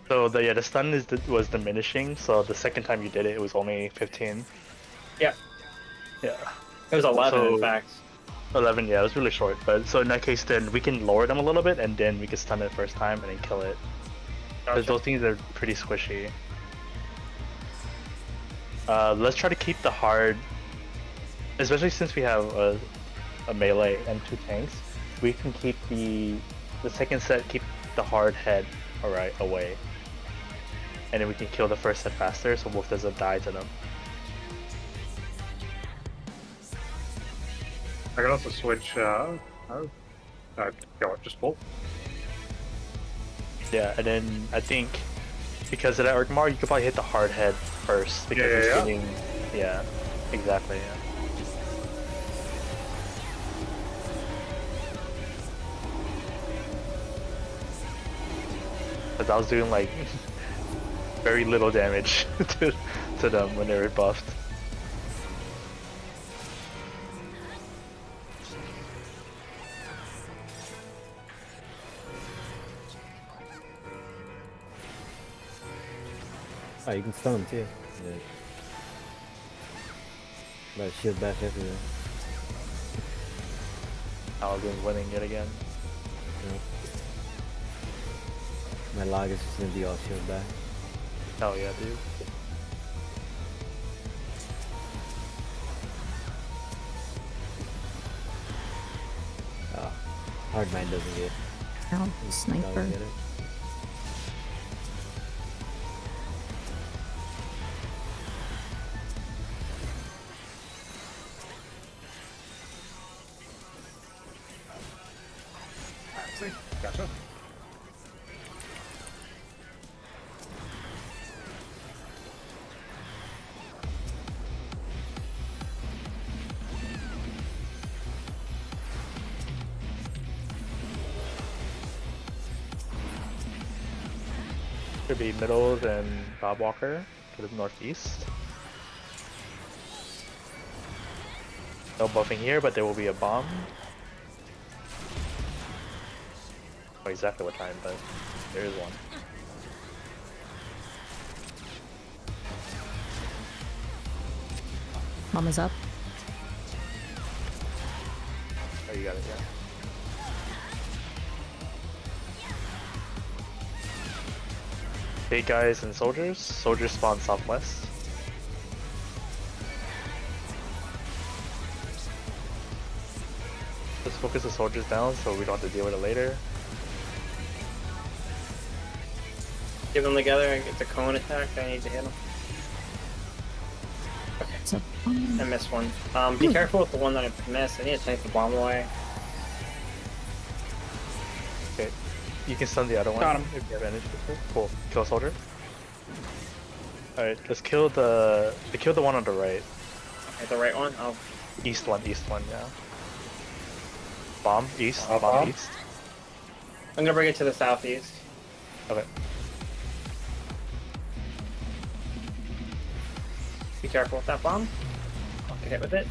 So the stun was diminishing. So the second time you did it, it was only 15. Yeah. Yeah. It was 11 So- in fact. 11. Yeah, it was really short. But so in that case, then we can lower them a little bit, and then we can stun it first time and then kill it. Because Gotcha. those things are pretty squishy. Let's try to keep the hard, especially since we have a melee and 2 tanks. We can keep the second set, keep the hard head away, and then we can kill the first set faster, so Wolf doesn't die to them. I can also switch. Just pull. Yeah, and then I think because of that Orgmar, you could probably hit the hard head first because Yeah, it's yeah, yeah. getting. Yeah, exactly. Yeah. Because I was doing like very little damage to them when they were buffed. Oh, you can stun him too. Yeah. But shield bash everywhere. Paladin's winning yet again. Yeah. My log is just gonna be all shield back. Hell yeah, dude. Oh, hard mind doesn't get. Ow, Doesn't sniper. get it. Gotcha. Should be middles and Bob Walker to the northeast. No buffing here, but there will be a bomb. Not exactly what time, but there is one. Mom is up. Oh, you got it, yeah. Hey guys and soldiers. Soldiers spawn southwest. Let's focus the soldiers down so we don't have to deal with it later. Give them together and get the cone attack. I need to hit them. So, I missed one. Be careful with the one that I missed. I need to take the bomb away. Okay. You can stun the other one Got him. if you have energy. Cool. Kill a soldier. Alright, let's kill the one on the right. Okay, the right one? Oh. East one, yeah. Bomb, east, Bomb. bomb, east. I'm gonna bring it to the southeast. Okay. Be careful with that bomb. I'll get hit with it.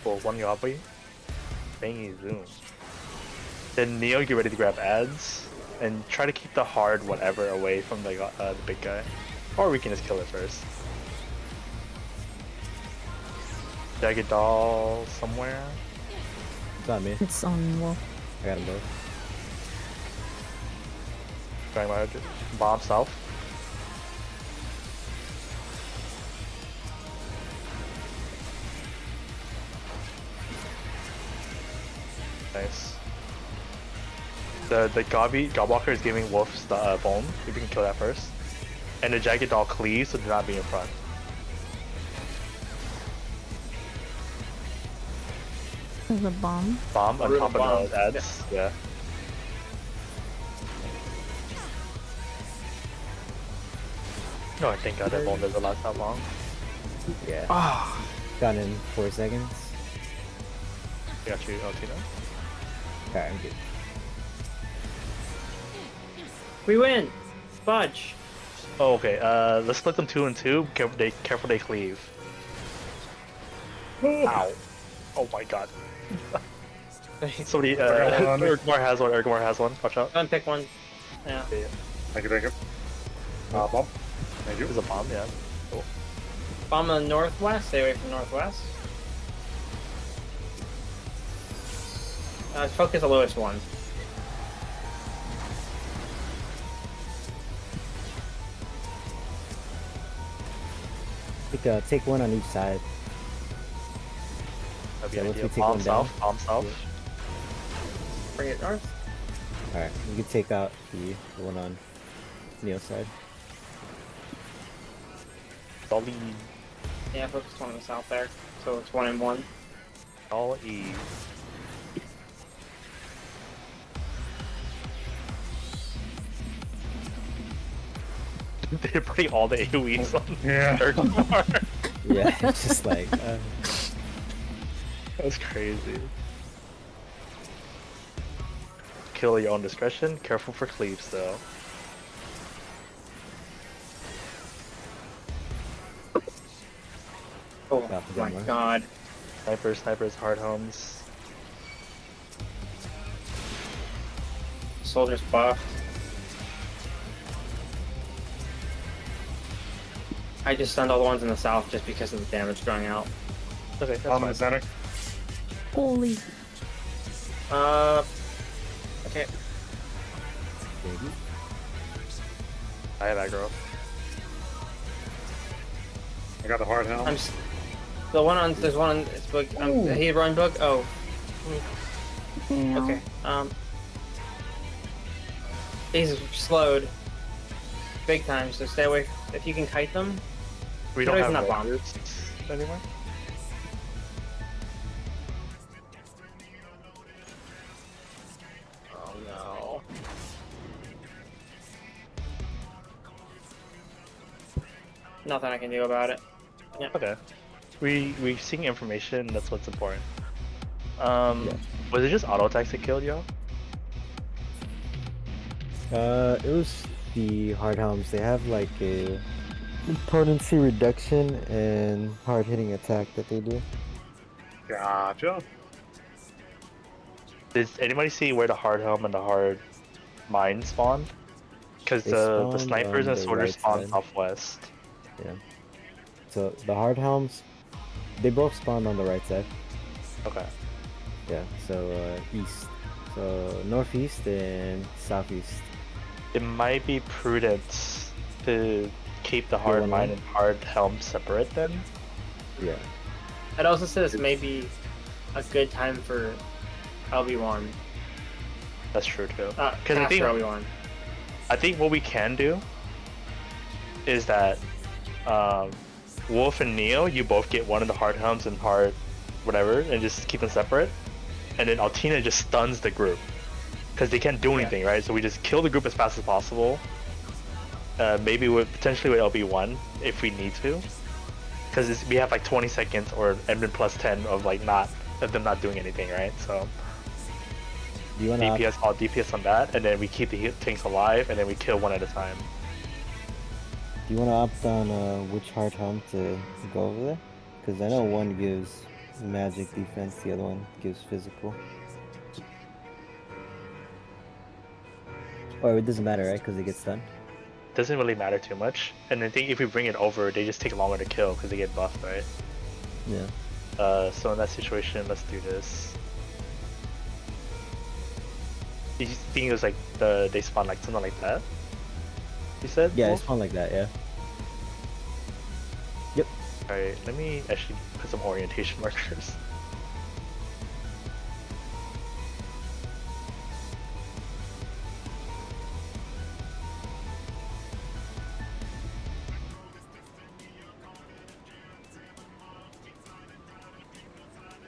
Cool, one Yobby. Bangy zoom. Then Neo, get ready to grab ads and try to keep the hard whatever away from the big guy. Or we can just kill it first. Jagged doll somewhere. It's on me. it's on wall. I got them both. Going my bomb south. Nice. The Godwalker is giving wolves the bone. If we can kill that first. And the jagged doll cleaves, so do not be in front. There's a bomb. Bomb on Real top bomb. of the ads. Yeah. No, I think that bone doesn't last that long. Yeah. Ah. Gone in 4 seconds. I got you, Altino. Alright, I'm good. We win! Fudge! Oh, okay. Let's split them 2 and 2. Careful they cleave. Ow. Oh my god. Somebody, Ergmar has one. Ergmar has one. Watch out. Go and pick one. Yeah. Yeah, Thank you. Bomb. Thank you. there's a bomb. Yeah. Cool. Bomb on the northwest. Stay away from northwest. Focus the lowest one. Take one on each side. That'd be Yeah, an once idea. we take Bomb one down. south. Bomb south. Bring it north. Alright, you can take out the one on Neo's side. Dolly. Yeah, focus one on the south there. So it's 1 and 1. Dolly. They're putting all the AoEs on Yeah. Ergmar. Yeah, it's just like, That's crazy. Kill your own discretion. Careful for cleaves though. Oh Got the my gun, right? god. Snipers, hard homes. Soldiers buffed. I just stunned all the ones in the south just because of the damage going out. Okay, that's Bomb in fine. the center. Holy. Okay. I have aggro. I got the hard helm. I'm the one on there's one on it's book he run book. Oh. Okay. He's slowed big time, so stay away. If you can kite them, We Get don't away have from that bomb. warriors anymore. oh no. Nothing I can do about it. Yeah. Okay. We seeing information. That's what's important. Yeah. Was it just auto attacks that killed y'all? it was the hard helms. They have like a potency reduction and hard hitting attack that they do. Gotcha. Does anybody see where the hard helm and the hard mine spawned? Because They the spawned snipers on and the soldiers right spawn side. southwest. Yeah. So the hard helms, they both spawn on the right side. Okay. Yeah. So east. So northeast and southeast. It might be prudent to keep the hard one mine on? and hard helm separate then. Yeah. It also says maybe a good time for LB1. That's true too. Because I think LB1. I think what we can do is that Wolf and Neo, you both get one of the hard helms and hard whatever, and just keep them separate. And then Altina just stuns the group because they can't do anything, right? So we just kill the group as fast as possible. Maybe potentially with LB1 if we need to, because we have like 20 seconds or and plus 10 of like them not doing anything, right? So Do you wanna DPS, all DPS on that, and then we keep the tanks alive, and then we kill one at a time. Do you want to opt on which hard helm to go over there? Because I know one gives magic defense, the other one gives physical. Or it doesn't matter, right? Because it gets stunned. Doesn't really matter too much, and I think if we bring it over, they just take longer to kill because they get buffed, right? Yeah. So in that situation, let's do this. You think it was like they spawn like something like that? You said? Yeah, Wolf? it's fun like that, yeah. Yep. Alright, let me actually put some orientation markers.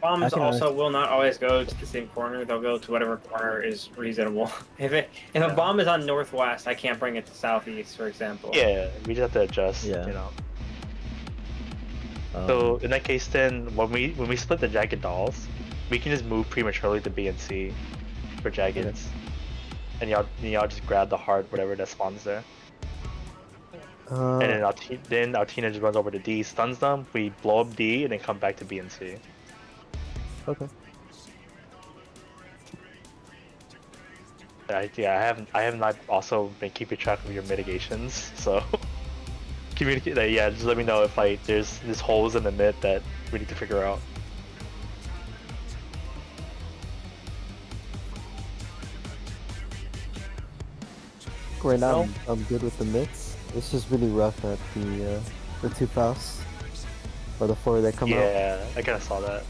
Bombs can also will not always go to the same corner. They'll go to whatever corner is reasonable. If a bomb is on northwest, I can't bring it to southeast, for example. Yeah, we just have to adjust, Yeah. you know. So in that case, then when we split the jagged dolls, we can just move prematurely to B and C for jaggeds, and y'all just grab the hard whatever that spawns there, and then Altina just runs over to D, stuns them. We blow up D, and then come back to B and C. Okay. I have not also been keeping track of your mitigations, so communicate that. Yeah, just let me know if like there's holes in the mid that we need to figure out. Right now, I'm good with the mids. It's just really rough at the two Fausts. Or the four that come out. Yeah, I kind of saw that.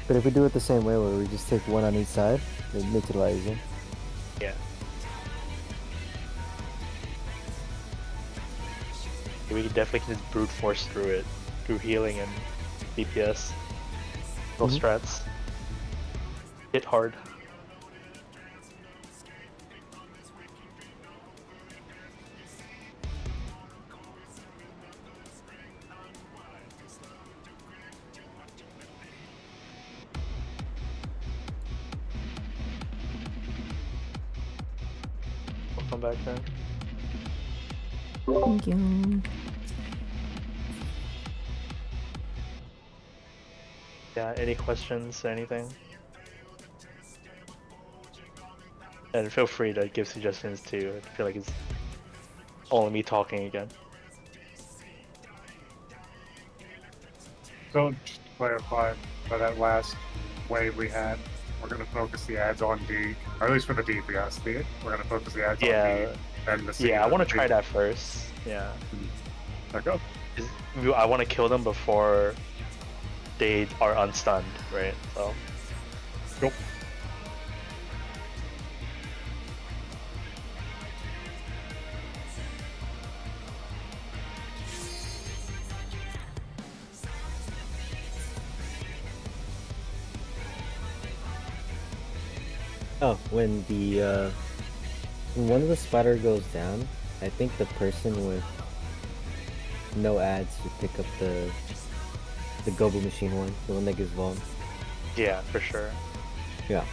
But if we do it the same way, where we just take one on each side, it makes it a lot easier. Yeah. We definitely can just brute force through it, through healing and DPS. Little strats. Hit hard. We'll come back then. Thank you. Yeah, any questions, anything? And feel free to give suggestions too. I feel like it's only me talking again. So just to clarify, for that last wave we had, we're going to focus the ads on D, or at least for the DPS D. We're going to focus the ads on D and the C. Yeah, I want to try that first. Yeah. Okay. I want to kill them before they are unstunned, right? So. Cool. Oh, when one of the spider goes down, I think the person with no ads should pick up the Gobu machine one, the one that gives volume. Yeah, for sure. Yeah.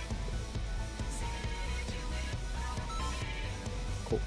Cool.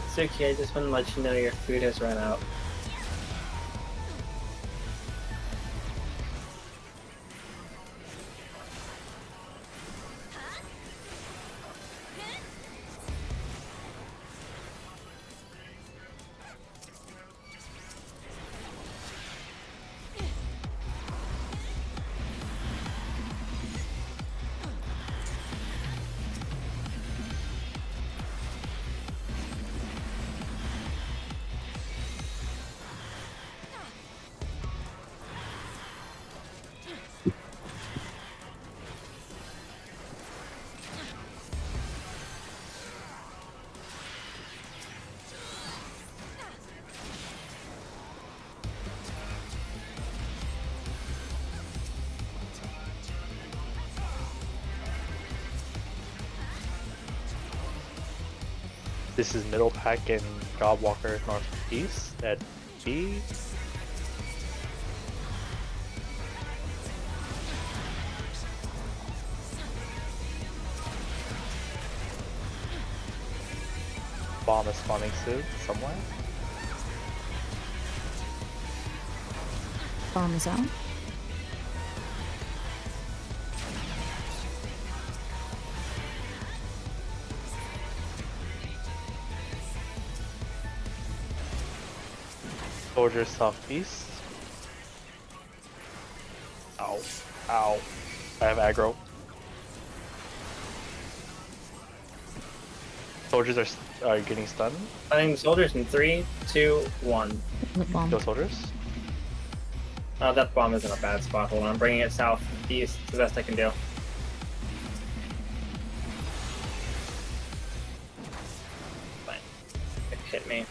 It's okay, I just want to let you know your food has run out. This is middle pack and Godwalker northeast at B. Bomb is spawning soon somewhere. Bomb is out. Soldier southeast. Ow. Ow. I have aggro. Soldiers are getting stunned. I think soldiers in 3, 2, 1. Bomb. Go soldiers. That bomb is in a bad spot. Hold on, I'm bringing it southeast. It's the best I can do. Fine. It hit me.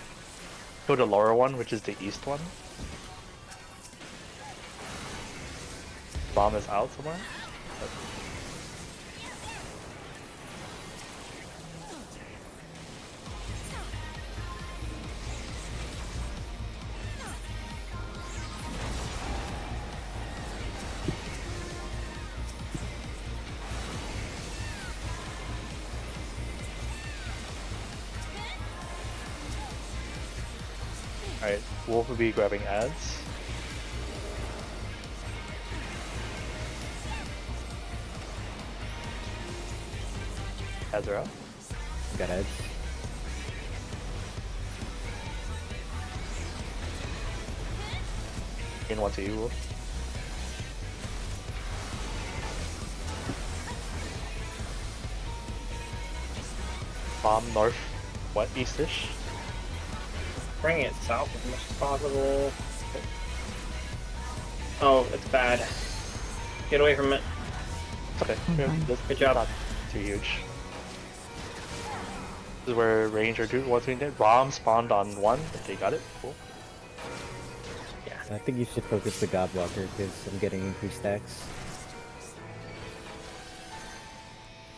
Go to lower one, which is the east one. Bomb is out somewhere. Alright, Wolf will be grabbing ads. Ads are up. Got ads. In one to you, Wolf. Bomb north, what, eastish? Bring it south as much as possible. Oh, it's bad. Get away from it. It's okay. Good job. Not too huge. This is where Ranger dude wants me to. Bomb spawned on one. Okay, got it. Cool. I think you should focus the Godwalker because I'm getting increased stacks.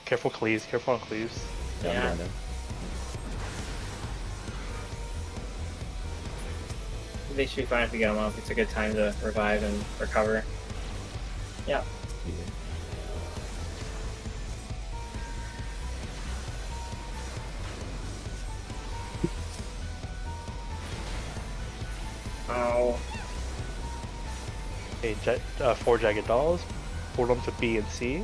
Careful cleaves. Careful on cleaves. Yeah. I'm down. They should be fine if we get them off. It's a good time to revive and recover. Yeah. Yeah. Oh. Okay, 4 Jagged Dolls. Pull them to B and C.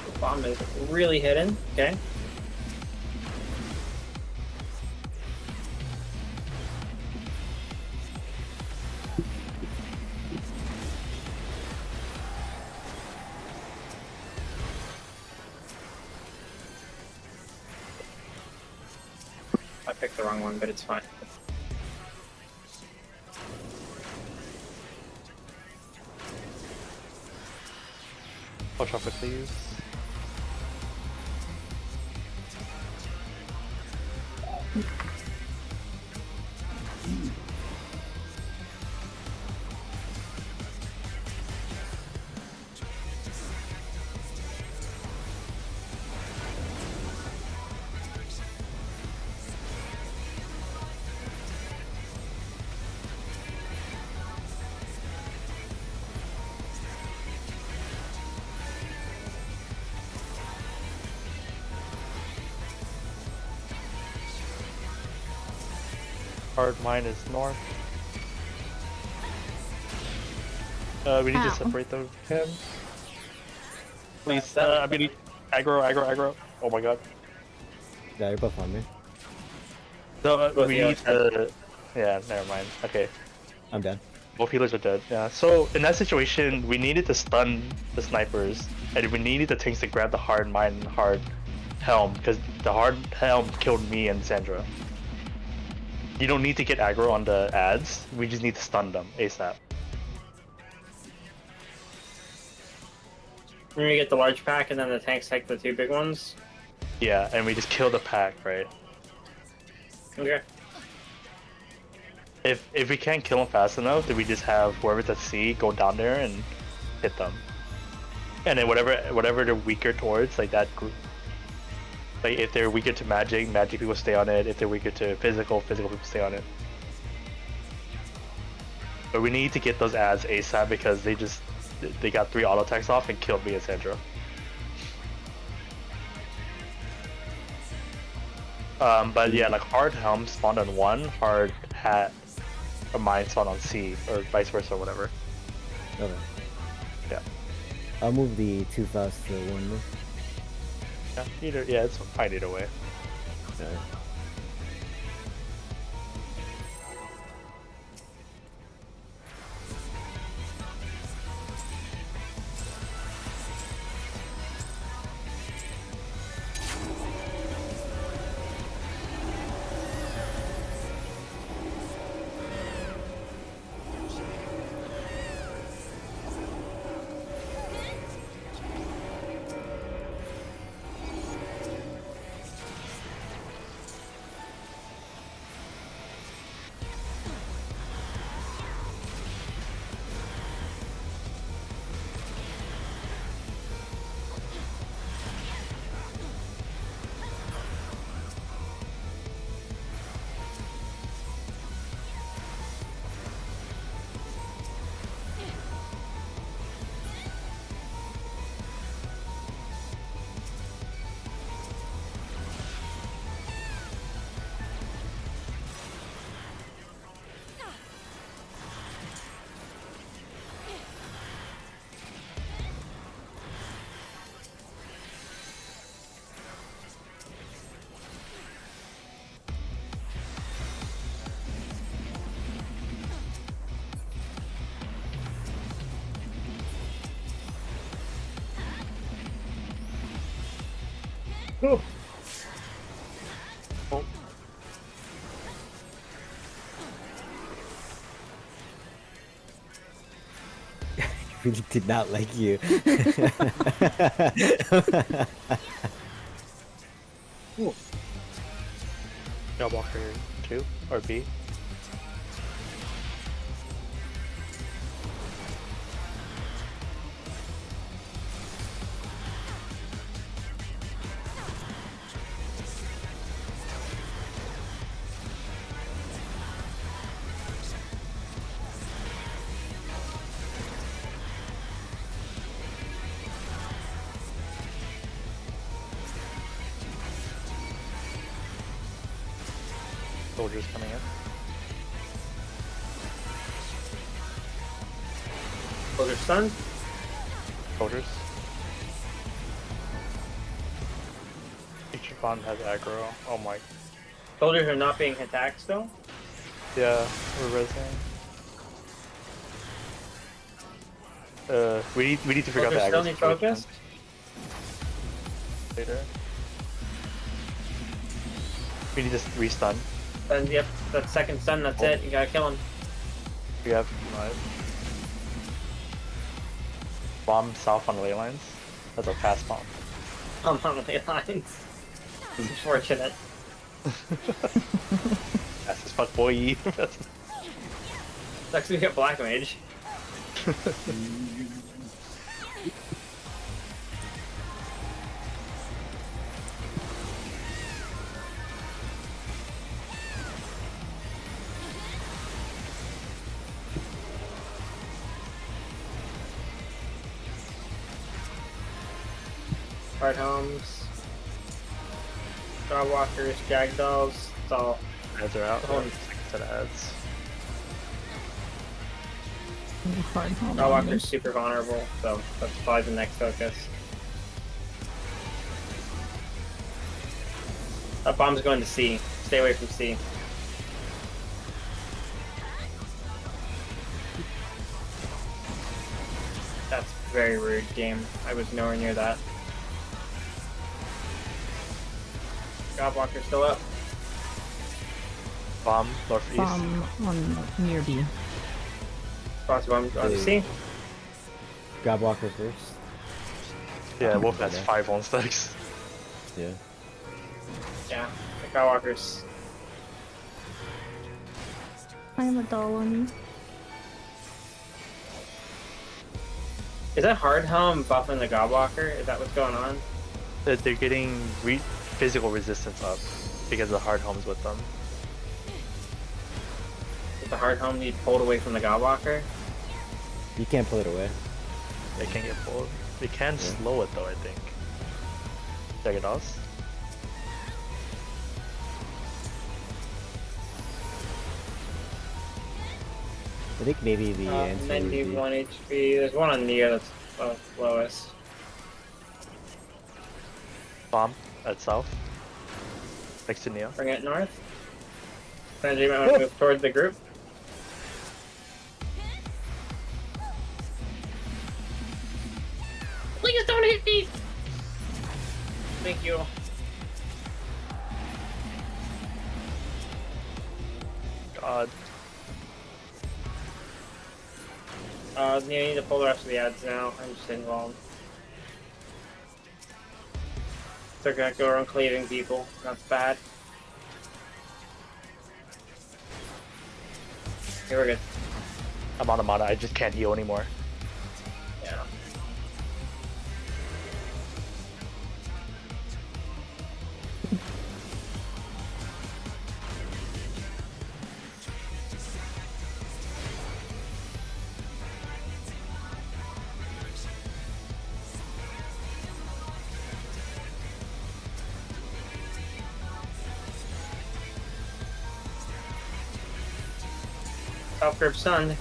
The bomb is really hidden. Okay. I picked the wrong one, but it's fine. Watch out for cleaves. Hard mine is north. We need to Ow. separate them. Him. Please, I'm getting aggro. Oh my god. Yeah, you're both on me. No, Both we you need to. Yeah, never mind. Okay. I'm down. Both healers are dead. Yeah. So in that situation, we needed to stun the snipers, and we needed the tanks to grab the hard mine and hard helm, because the hard helm killed me and Sandra. You don't need to get aggro on the ads. We just need to stun them ASAP. We're gonna get the large pack and then the tanks take the 2 big ones. Yeah, and we just kill the pack, right? Okay. If we can't kill them fast enough, then we just have whoever's at sea go down there and hit them. And then whatever they're weaker towards, like that group. Like if they're weaker to magic, magic people stay on it. If they're weaker to physical, physical people stay on it. But we need to get those ads ASAP because they got 3 auto attacks off and killed me and Sandra. But yeah, like hard helm spawned on 1, hard hat or mine spawned on C, or vice versa, or whatever. Okay. Yeah. I'll move the 2 fast to 1 move. Yeah, it's fine either way. Alright. Oh. Oh. Really did not like you. Yeah, Walker 2 or B. Soldiers coming in. Soldier stunned. Soldiers. Each bond has aggro. Oh my. Soldiers are not being attacked still. Yeah, we're resing. We need to figure out the Soldiers aggro still need situation focus. later. We need to restun. And yep, that second stun, that's it. You gotta kill him. We have bomb south on ley lines. That's a fast bomb. I'm on the lines. It's unfortunate. Fast as fuck, boy. Sucks we get Black Mage. Hard homes, Starwalkers, Jagdolls, it's all. Heads are out. Oh. Second that adds. Hard home. Walker's super vulnerable, so that's probably the next focus. That bomb's going to C. Stay away from C. That's very rude, game. I was nowhere near that. Godwalker's still up. Bomb northeast. Bomb on near B. Cross bomb on the C. Godwalker first. Yeah, Wolf has 5 on stacks. Yeah. Yeah, the Godwalker's. I'm a doll on you. Is that hard home buffing the Godwalker? Is that what's going on? They're getting physical resistance up because the hard homes with them. Does the hard home need pulled away from the Godwalker? You can't pull it away. They can get pulled. They can slow it though, I think. Check it out. I think maybe the answer would 91 be... HP. There's one on Neo that's lowest. Bomb at south. Next to Neo. Bring it north. Sanji might want to move towards the group. Please don't hit me! Thank you. God. You need to pull the rest of the ads now. I'm just involved. They're gonna go around cleaving people. That's bad. Okay, we're good. I'm on a mana, I just can't heal anymore. Yeah. Top grip stunned.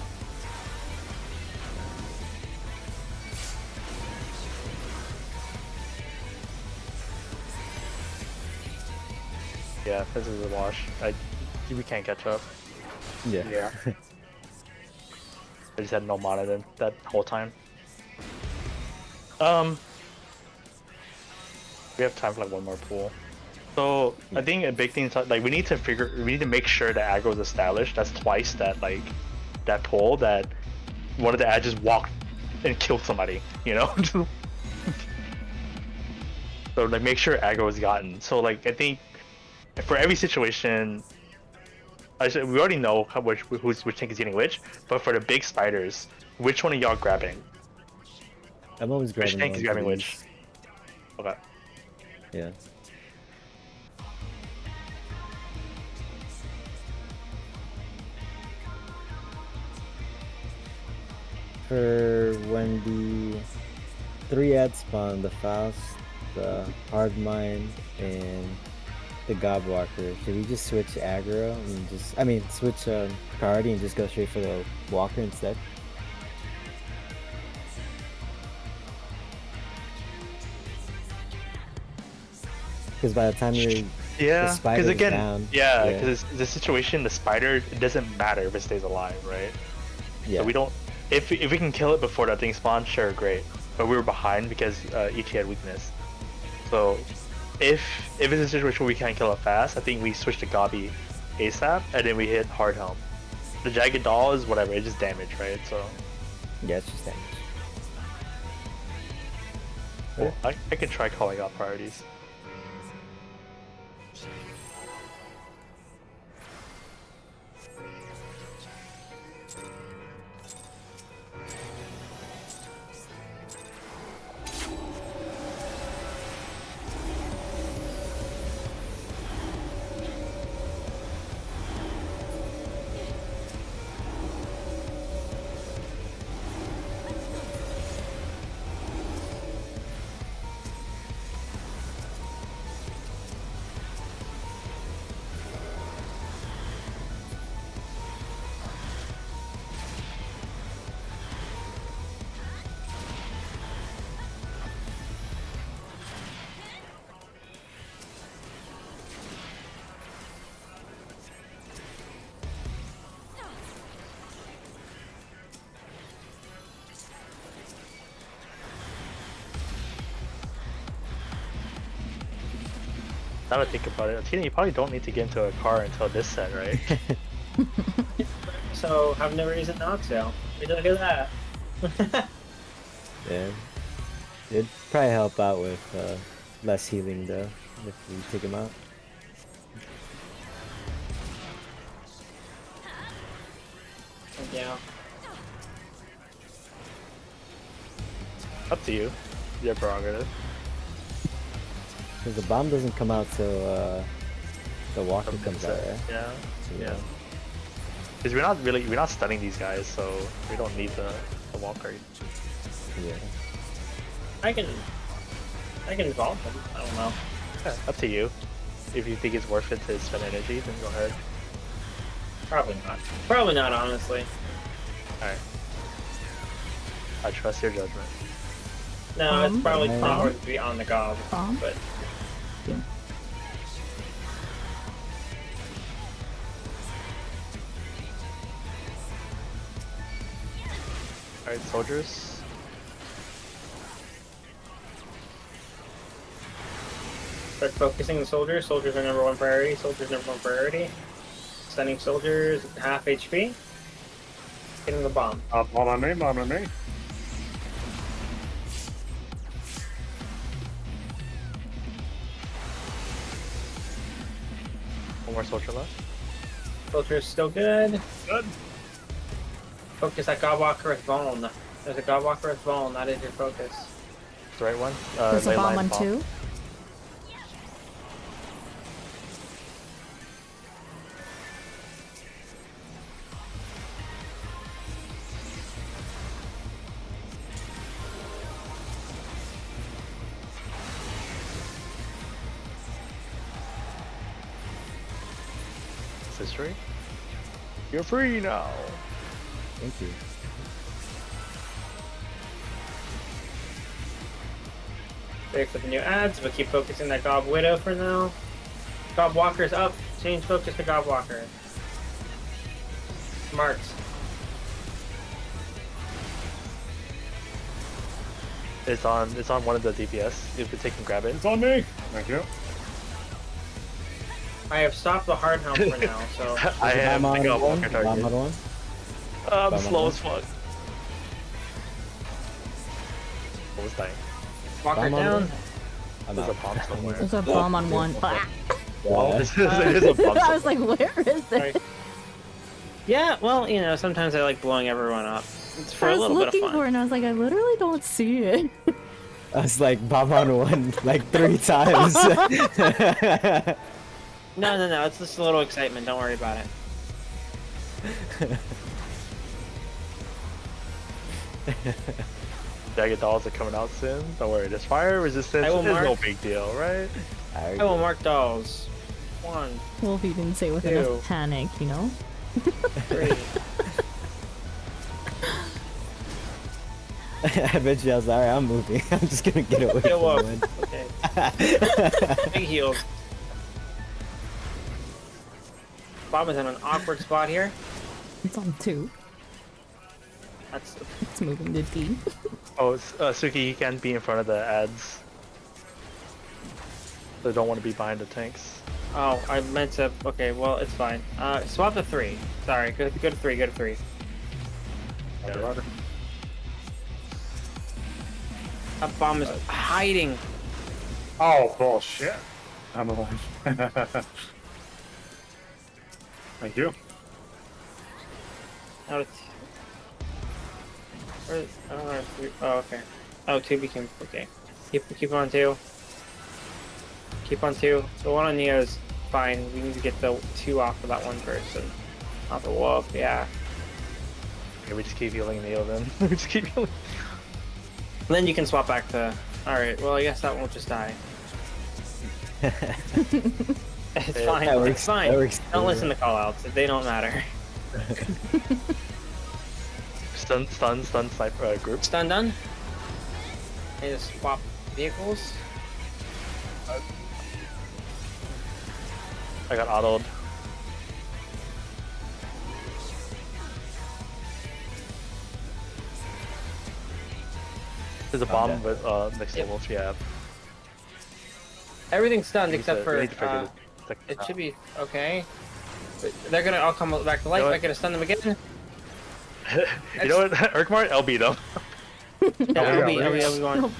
Yeah, this is a wash. We can't catch up. Yeah. Yeah. I just had no mana then that whole time. We have time for like one more pool. So I think a big thing is like we need to make sure that aggro is established. That's twice that that pull that one of the ads just walked and killed somebody, you know? So like make sure aggro is gotten. So like I think for every situation, we already know which tank is getting which, but for the big spiders, which one are y'all grabbing? I'm always grabbing Which tank one is for grabbing these. which? Okay. Yeah. For when the 3 ads spawn, the Faust, the Hard Mind, and the Godwalker, should we just switch aggro and switch priority and just go straight for the Walker instead? Because by the time you're Yeah, because again, down, because the situation, the spider, it doesn't matter if it stays alive, right? yeah, So we don't. If we can kill it before that thing spawns, sure, great. But we were behind because ET had weakness. So if it's a situation where we can't kill it fast, I think we switch to Gabi ASAP, and then we hit hard helm. The jagged doll is whatever, it's just damage, right? So yeah, it's just damage. well, I can try calling out priorities. Now that I think about it, Tina, you probably don't need to get into a car until this set, right? So have no reason not to. Look at that. Yeah. It'd probably help out with less healing though, if we take him out. Yeah. Up to you. Your prerogative. Because the bomb doesn't come out till the walker From comes this out, set. right? Yeah. So, Yeah. Because we're not stunning these guys, so we don't need the walker. Yeah. I can evolve them. I don't know. Yeah, up to you. If you think it's worth it to spend energy, then go ahead. Probably not. Probably not, honestly. Alright. I trust your judgment. No, it's probably Bomb? proper to be on the gob. Bomb? But Alright, soldiers. start focusing the soldiers. Soldiers are number one priority. Soldiers number one priority. Sending soldiers half HP. Hitting the bomb. Bomb on me, bomb on me. One more soldier left. Soldiers still good. Good. Focus that Godwalker with Bone. There's a Godwalker with Bone. That is your focus. The right one. There's a ley bomb line on 2. History. You're free now. Thank you. Wait for the new ads, but keep focusing that Gob Widow for now. Gob Walker's up. Change focus to Gob Walker. Marked. It's on one of the DPS. If you take and grab it. It's on me. Thank you. I have stopped the hard helm for now, so I have Bomb the on walker one. Bomb target. on one. I'm Bomb slow on as fuck. What was dying? Walker Bomb on down. one. I'm There's a out. bomb somewhere. There's a bomb on 1. Ah. Well, Yeah. there's a bomb I was somewhere. like, where is Sorry. it? Yeah, well, you know, sometimes I like blowing everyone up. It's for I a was little bit looking of for it fun. and I was like, I literally don't see it. I was like bomb on one like 3 times. No, it's just a little excitement. Don't worry about it. Jagged dolls are coming out soon. Don't worry, there's fire resistance. I will It's no mark. big deal, right? I will mark dolls. 1, Well, if you didn't say it with 2. enough panic, you know? 3. Eventually I was like, alright, I'm moving. I'm just gonna get away Heal from up. one. Okay. Big heals. Bob is in an awkward spot here. It's on 2. That's It's moving to D. Oh, Suki, you can't be in front of the ads. They don't want to be behind the tanks. oh, I meant to. Okay, well it's fine. Swap to 3. Sorry, go to 3. Go to 3. Roger, roger. That bomb is hiding. Oh, bullshit. I'm alive. Thank you. Oh, it's. Where, I don't know. Oh, okay. Oh, 2 became okay. Keep on 2. Keep on 2. The one on Neo is fine. We need to get the 2 off of that one person. Off the wolf, yeah. Okay, we just keep healing Neo then. We just keep healing. Then you can swap back to. Alright, well, I guess that won't just die. It's Yeah, fine. that works- It's fine. that works Don't too. listen to callouts. They don't matter. Stun sniper group. Stun done. I need to swap vehicles. I got autoed. There's a bomb dead. with next to Yep. wolf, yeah. Everything's stunned We need except to- for we need to figure this it should out. be okay. But they're gonna all come back to life. know what? I gotta stun them again. You know what, Urkmar? LB them. Yeah, LB, LB one.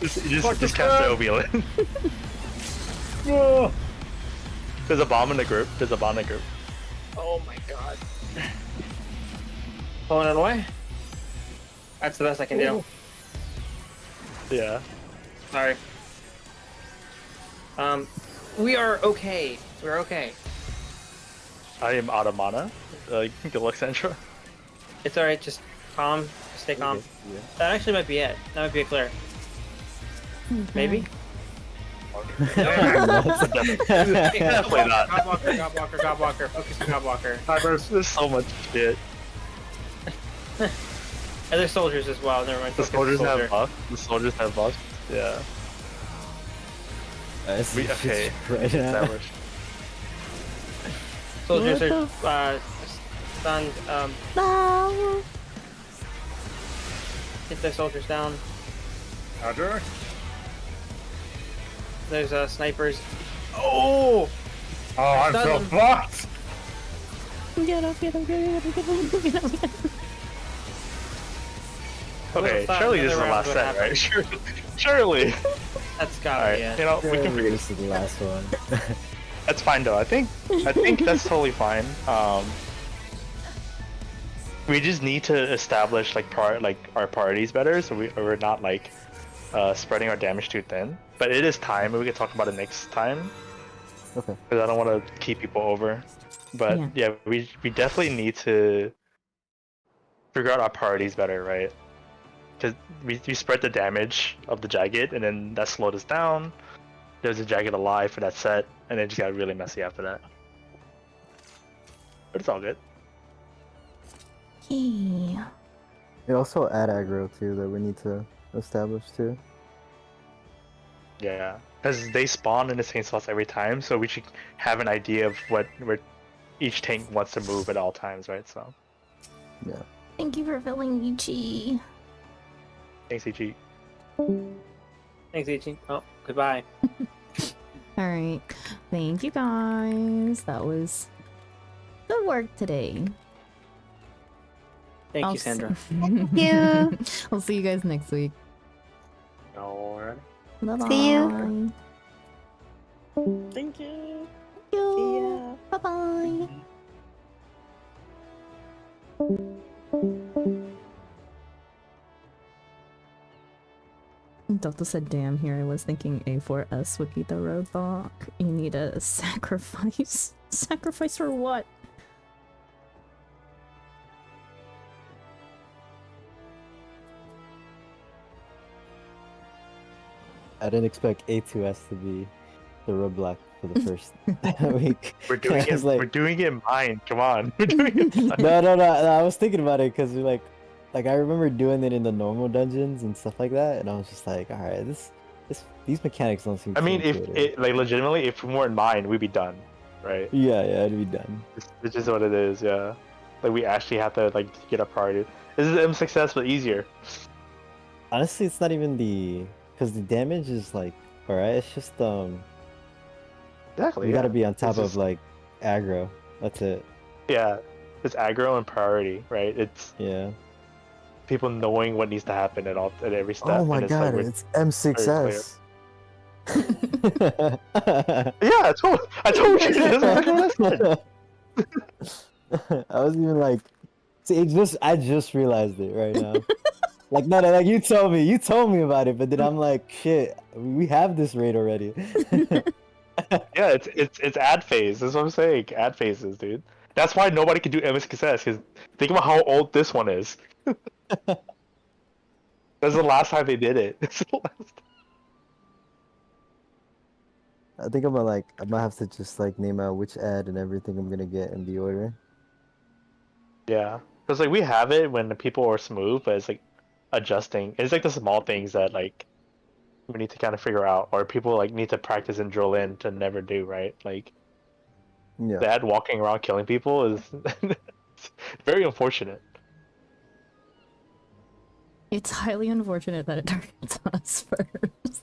Just cast the OB in. No. There's a bomb in the group. There's a bomb in the group. Oh my god. Pulling it away. That's the best I can do. Yeah. Sorry. We are okay. We're okay. I am out of mana. Good luck, Centra. It's alright, just calm. Just stay calm. Yeah. That actually might be it. That might be a clear. Maybe? Definitely not. Godwalker. Focus on Godwalker. There's so much shit. And there's soldiers as well. Never mind. The focus soldiers soldier. have buffs. The soldiers have buffs. Yeah. Okay. Right now. Established. Soldiers are stunned. No. Get their soldiers down. Roger. There's snipers. Oh! Oh, I'm so Stun them. fucked. Get up, get up, get up, get up, get up, get up. Okay, Thought surely this is the another last round set, would right? Surely. That's gotta Alright, be it. you know, we can figure This is the last one. That's fine though. I think that's totally fine. We just need to establish like our priorities better, so we're not like spreading our damage too thin. But it is time, and we can talk about it next time. Okay. Because I don't want to keep people over. But yeah, we definitely need to figure out our priorities better, right? Because we spread the damage of the Jagged, and then that slowed us down. There's a Jagged alive for that set, and it just got really messy after that. But it's all good. Yeah. It also add aggro too that we need to establish too. Yeah, because they spawn in the same spots every time, so we should have an idea of where each tank wants to move at all times, right? So, Yeah. Thank you for filling Ichi. thanks, EG. Thanks, Ichi. Oh, goodbye. Alright. Thank you guys. That was good work today. Thank I'll you, Sandra. Thank you. I'll see you guys next week. Alright. Bye-bye. See you. Thank you. Thank you. See ya. Bye-bye. Dota said, damn, here I was thinking A4S would be the roadblock. You need a sacrifice. Sacrifice for what? I didn't expect A2S to be the roadblock for the first week. We're doing I it. was like- We're doing it in mind. Come on, we're doing it. In mind. No. I was thinking about it because like I remember doing it in the normal dungeons and stuff like that, and I was just like, all right, these mechanics don't seem. I mean, too if intuitive. it like legitimately, if we weren't in mind, we'd be done, right? Yeah, it'd be done. It's just what it is. Yeah, like we actually have to like get a priority. This is M success, but easier. Honestly, it's not even because the damage is like alright. It's just Exactly. you yeah. gotta be on top It's of just- like aggro. That's it. Yeah, it's aggro and priority, right? It's Yeah. people knowing what needs to happen at every step. Oh my and it's god, like, we're- it's M6S. Yeah, I told you. That's what I said. I was even like, see, I just realized it right now. Like no, like you told me about it, but then I'm like, shit, we have this raid already. Yeah, it's ad phase. That's what I'm saying. Ad phases, dude. That's why nobody can do MS success. Because think about how old this one is. That's the last time they did it. It's the last. I think I'm gonna have to just like name out which ad and everything I'm gonna get in the order. Yeah, because like we have it when the people are smooth, but it's like adjusting. It's like the small things that like we need to kind of figure out, or people like need to practice and drill in to never do, right? Like Yeah. that walking around killing people is it's very unfortunate. It's highly unfortunate that it targets us first.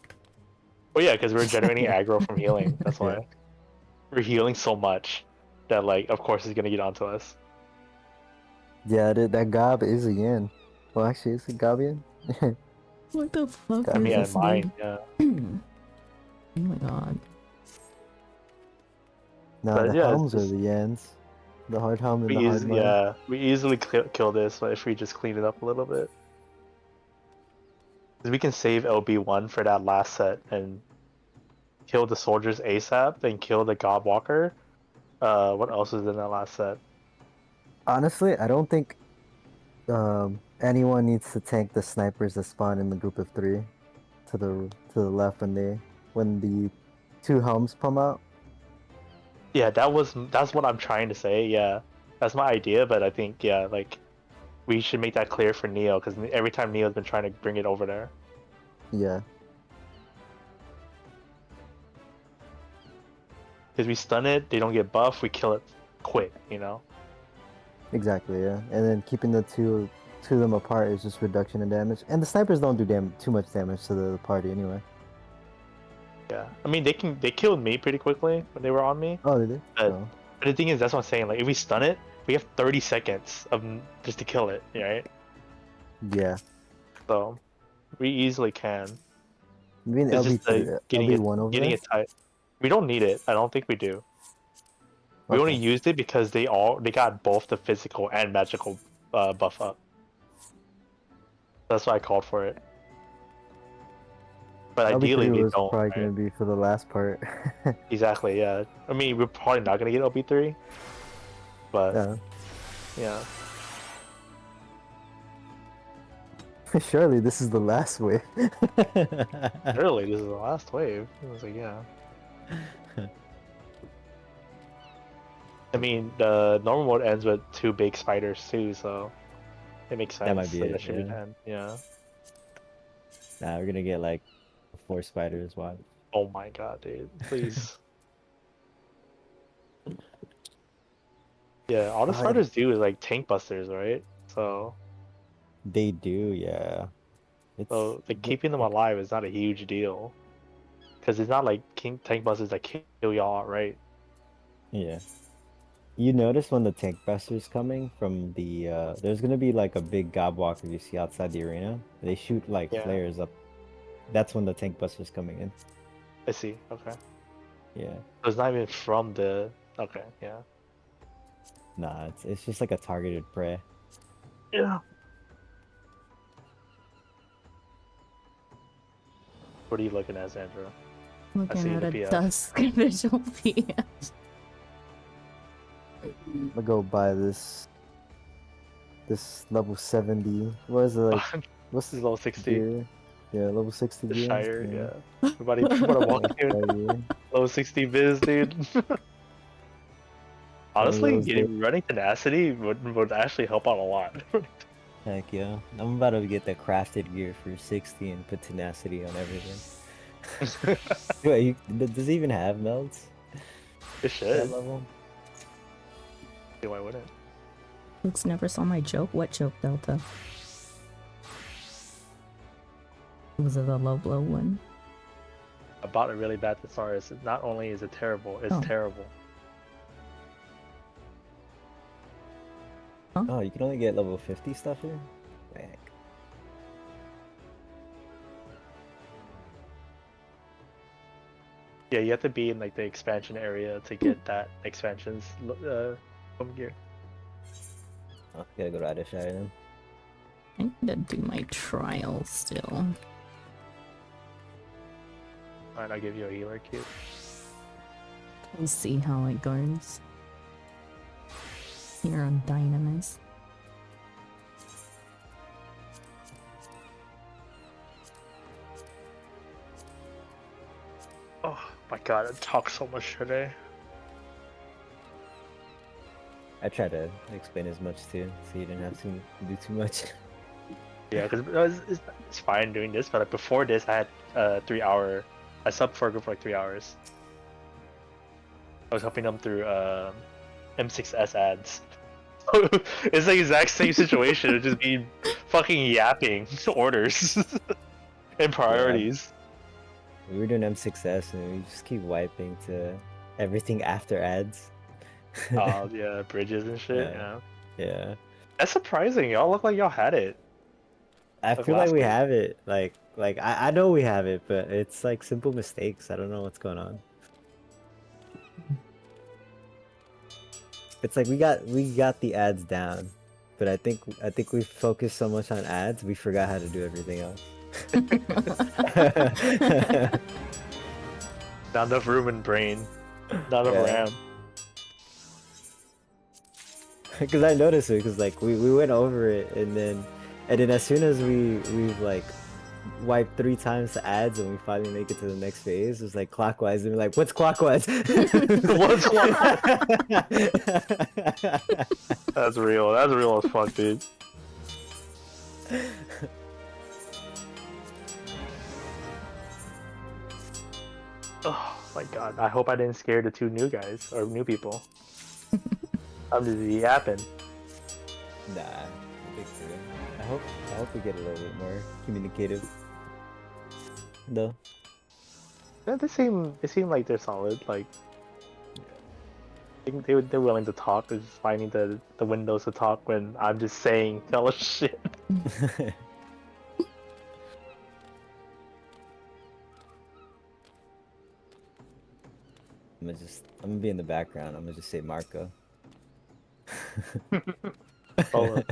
Well, yeah, because we're generating aggro from healing. That's why. Yeah. We're healing so much that, like, of course, it's gonna get onto us. Yeah, that gob is a yin. Well, actually, is it gobian? What the fuck I is Me this and mine, dude? yeah. Oh my god. No, But the yeah, helms are the yins. The hard helm and the hard mind. Yeah, we easily kill this if we just clean it up a little bit. 'Cause we can save LB1 for that last set and kill the soldiers ASAP and kill the God Walker. What else is in that last set? Honestly, I don't think anyone needs to tank the snipers that spawn in the group of 3 to the left when the 2 helms come out. Yeah, that's what I'm trying to say. Yeah, that's my idea. But I think like we should make that clear for Neo because every time Neo's been trying to bring it over there. Yeah. Because we stun it, they don't get buff, we kill it quick, you know? Exactly, yeah. And then keeping the two of them apart is just reduction in damage. And the snipers don't do too much damage to the party anyway. Yeah. I mean, they killed me pretty quickly when they were on me. Oh, they did? But, Oh. but the thing is, that's what I'm saying. Like, if we stun it, we have 30 seconds of just to kill it, right? Yeah. So, we easily can. You mean It's just getting LB1 over it tight. We don't need it. I don't think we do. We only used it because they got both the physical and magical buff up. That's why I called for it. But ideally, we was don't. Probably Right? gonna be for the last part. Exactly. Yeah. I mean, we're probably not gonna get LB3, but Yeah. yeah. Surely this is the last wave. Really, this is the last wave. I was like, yeah. I mean, the normal mode ends with 2 big spiders too, so it makes sense. That might be that it, should be yeah. 10. Yeah. Nah, we're gonna get like 4 spiders. Watch. Oh my god, dude! Please. Yeah, all the spiders do is like tank busters, right? So They do, yeah. so like keeping them alive is not a huge deal, because it's not like tank busters that kill y'all outright. Yeah. You notice when the tank buster's coming from the there's gonna be like a big gob walker you see outside the arena. They shoot like flares up. That's when the tank buster's coming in. I see. Okay. Yeah. So it's not even from the. Okay. Yeah. Nah, it's just like a targeted prey. Yeah. What are you looking at, Sandra? see Looking at the a PF. dusk visual PF. I'm gonna go buy this level 70. What is it like? What's This is level 60. gear? Yeah, level 60 The gear. Shire, yeah. Everybody wanna walk in Yeah. level 60 biz, dude. Honestly, those running tenacity would actually help out a lot. Heck yeah. I'm about to get the crafted gear for 60 and put tenacity on everything. Wait, does it even have melts? It should. That level? Why wouldn't? Luke's never saw my joke. What joke, Delta? Was it the low blow one? I bought a really bad thesaurus. Not only is it terrible, it's terrible. Oh, you can only get level 50 stuff here? Heck. Yeah, you have to be in like the expansion area to get that expansion's gear. Oh, gotta go to AHHH then. I need to do my trial still. Alright, I'll give you a healer cube. We'll see how it goes. Here on Dynamis. Oh my god, I talk so much today. I tried to explain as much too, so you didn't have to do too much. Yeah, because it's fine doing this, but like before this, I had 3 hour. I subbed for a group for like 3 hours. I was helping them through M6S ads. It's the exact same situation. It's just be fucking yapping orders and priorities. We were doing M6S and we just keep wiping to everything after ads. Oh yeah, bridges and shit. Yeah. Yeah. Yeah. That's surprising. Y'all look like y'all had it. I Like feel like last we game. have it. Like I know we have it, but it's like simple mistakes. I don't know what's going on. It's like we got the ads down, but I think we focused so much on ads we forgot how to do everything else. Not enough room and brain. Not enough Yeah. RAM. Because I noticed it, because like we went over it, and then as soon as we've like wiped 3 times the ads and we finally make it to the next phase, it's like clockwise, and we're like, what's clockwise? What's That's real. That's real as fuck, dude. Oh my god. I hope I didn't scare the 2 new guys or new people. I'm just yapping. Nah, I think so. I hope we get a little bit more communicative. Though. Yeah, they seem like they're solid. Like they're willing to talk. They're just finding the windows to talk when I'm just saying tell us shit. I'm gonna be in the background. I'm gonna just say Marco. Solo.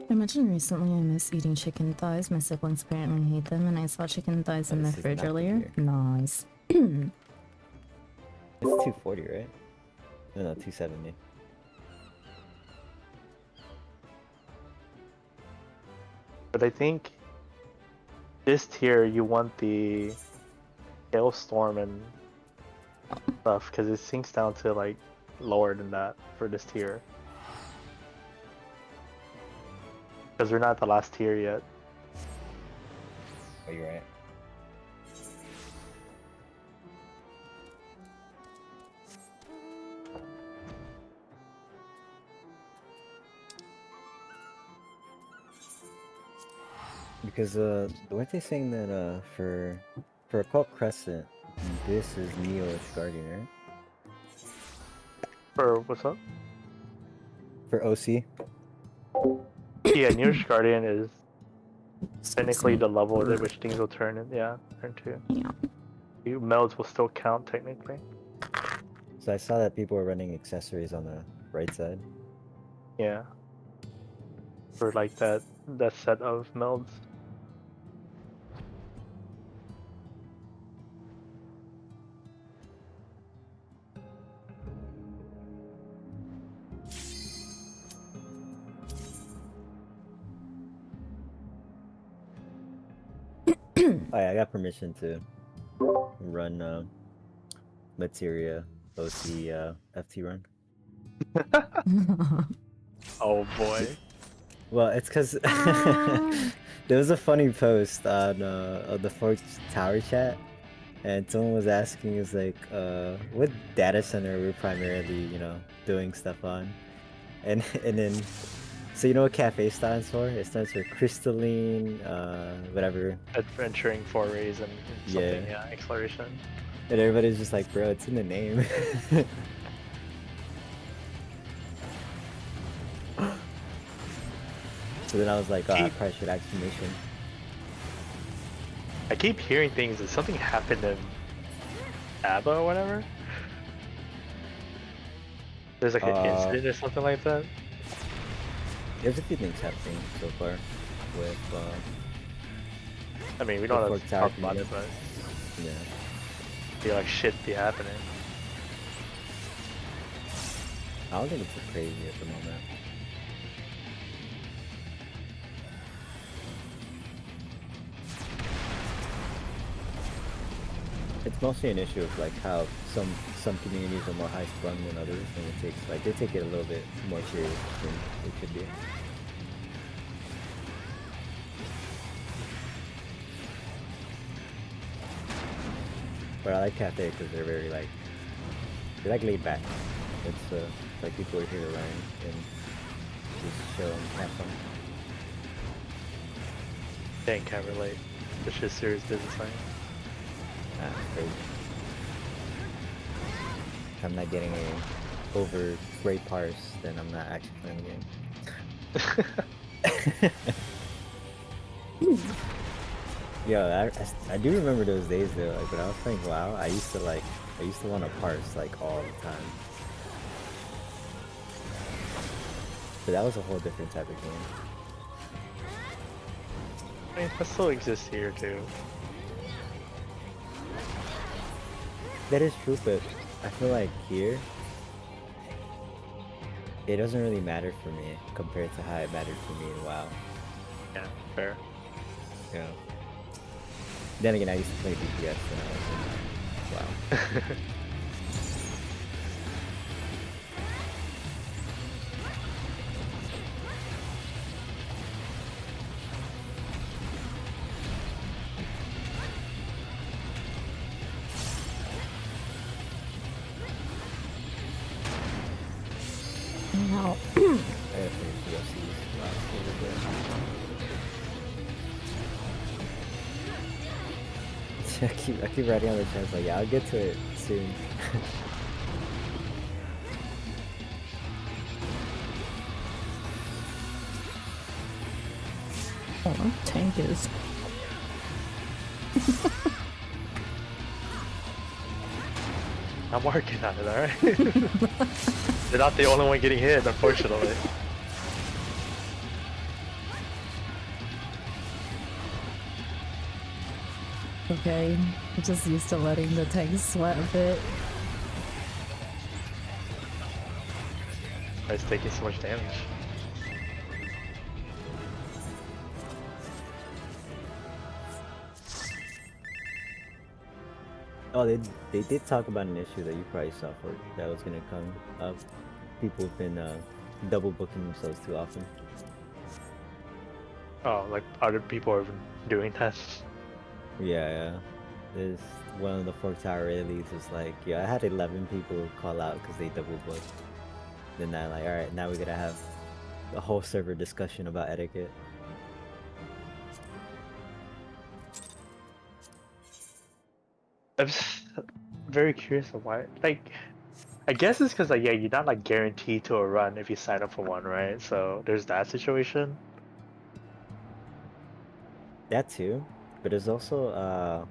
I mentioned recently I miss eating chicken thighs. My siblings apparently hate them, and I saw chicken thighs in Oh, the this is fridge not earlier. clear. Nice. It's 240, right? No, 270. But I think this tier you want the hailstorm and stuff because it sinks down to like lower than that for this tier. Because we're not at the last tier yet. Oh, you're right. Because weren't they saying that for Occult Crescent, this is Neo-ish Guardian, right? For what's up? For OC. Yeah, Nearest Guardian is technically the level at which things will turn to. Yeah. Melds will still count technically. So I saw that people were running accessories on the right side. Yeah. For like that set of melds. Oh yeah, I got permission to run Materia OC FT run. Oh boy. Well, it's because there was a funny post on the Forge Tower chat, and someone was asking, is like, what data center we're primarily, doing stuff on, and then, so you know what Cafe stands for? It stands for crystalline, whatever. Adventuring forays and something, yeah, exploration. And everybody's just like, bro, it's in the name. So then I was like, oh, I probably should exclamation. I keep hearing things that something happened in ABBA or whatever. There's like an incident or something like that. There's a few things happening so far with I mean, we don't have to talk about Community. it, but yeah. I feel like shit be happening. I don't think it's so crazy at the moment. It's mostly an issue of like how some communities are more high strung than others, and it takes like they take it a little bit more serious than it should be. But I like Cafe because they're very like laid back. It's like people are here to learn and just chill and have fun. Dang, can't relate. It's just serious business line. Crazy. If I'm not getting a over great parse, then I'm not actually playing the game. Yo, I do remember those days though. Like when I was playing WoW, I used to want to parse like all the time. But that was a whole different type of game. I mean, that still exists here too. That is true, but I feel like here, it doesn't really matter for me compared to how it mattered for me in WoW. Yeah, fair. Yeah. Then again, I used to play DPS when I was in WoW. No. I gotta finish DLCs last little bit. I keep writing on the chat like, yeah, I'll get to it soon. Oh, tank is. I'm working on it, alright? They're not the only one getting hit, unfortunately. Okay, I'm just used to letting the tank sweat a bit. It's taking so much damage. Oh, they did talk about an issue that you probably saw for that was gonna come up. People have been double booking themselves too often. Oh, like other people are doing that? Yeah. There's one of the 4-tower dailies was like, yeah, I had 11 people call out because they double booked. Then I'm like, alright, now we gotta have a whole server discussion about etiquette. I'm just very curious of why. Like, I guess it's because, like, yeah, you're not, like, guaranteed to a run if you sign up for one, right? So there's that situation. That too, but there's also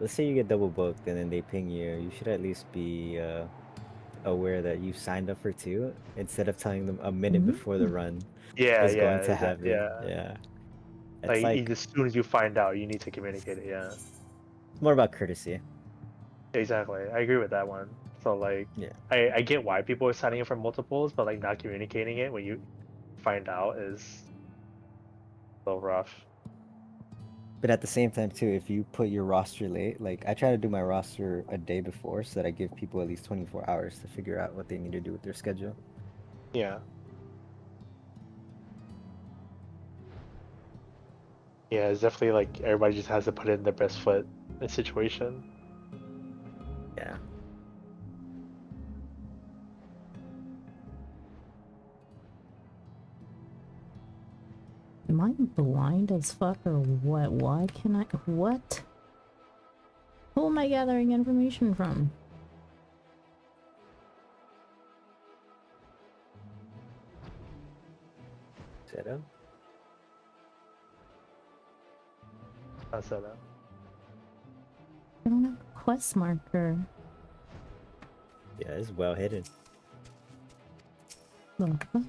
let's say you get double booked and then they ping you. You should at least be aware that you signed up for 2 instead of telling them a minute before the run Yeah, is going yeah, to happen. yeah. Yeah. Like, It's as soon as you find out, you need to communicate it, yeah. more about courtesy. Exactly, I agree with that one. So, like, Yeah. I get why people are signing up for multiples, but, like, not communicating it when you find out is so rough. But at the same time too, if you put your roster late, like I try to do my roster a day before so that I give people at least 24 hours to figure out what they need to do with their schedule. Yeah. Yeah, it's definitely like everybody just has to put in their best foot in the situation. Yeah. Am I blind as fuck or what? Why can I? What? Who am I gathering information from? Set up. That's that. I don't have a quest marker. Yeah, it's well hidden. The fuck?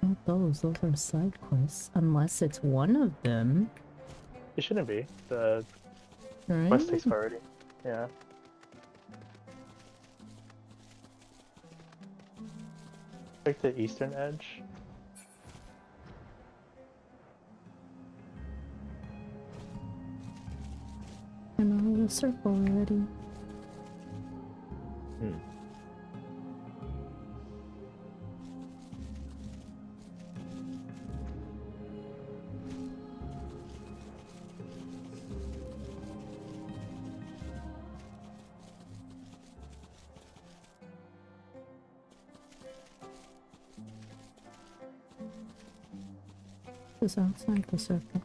Not those are side quests. Unless it's one of them. It shouldn't be. The Right? quest takes priority. Yeah. Like the eastern edge. I know the circle already. is outside the circle.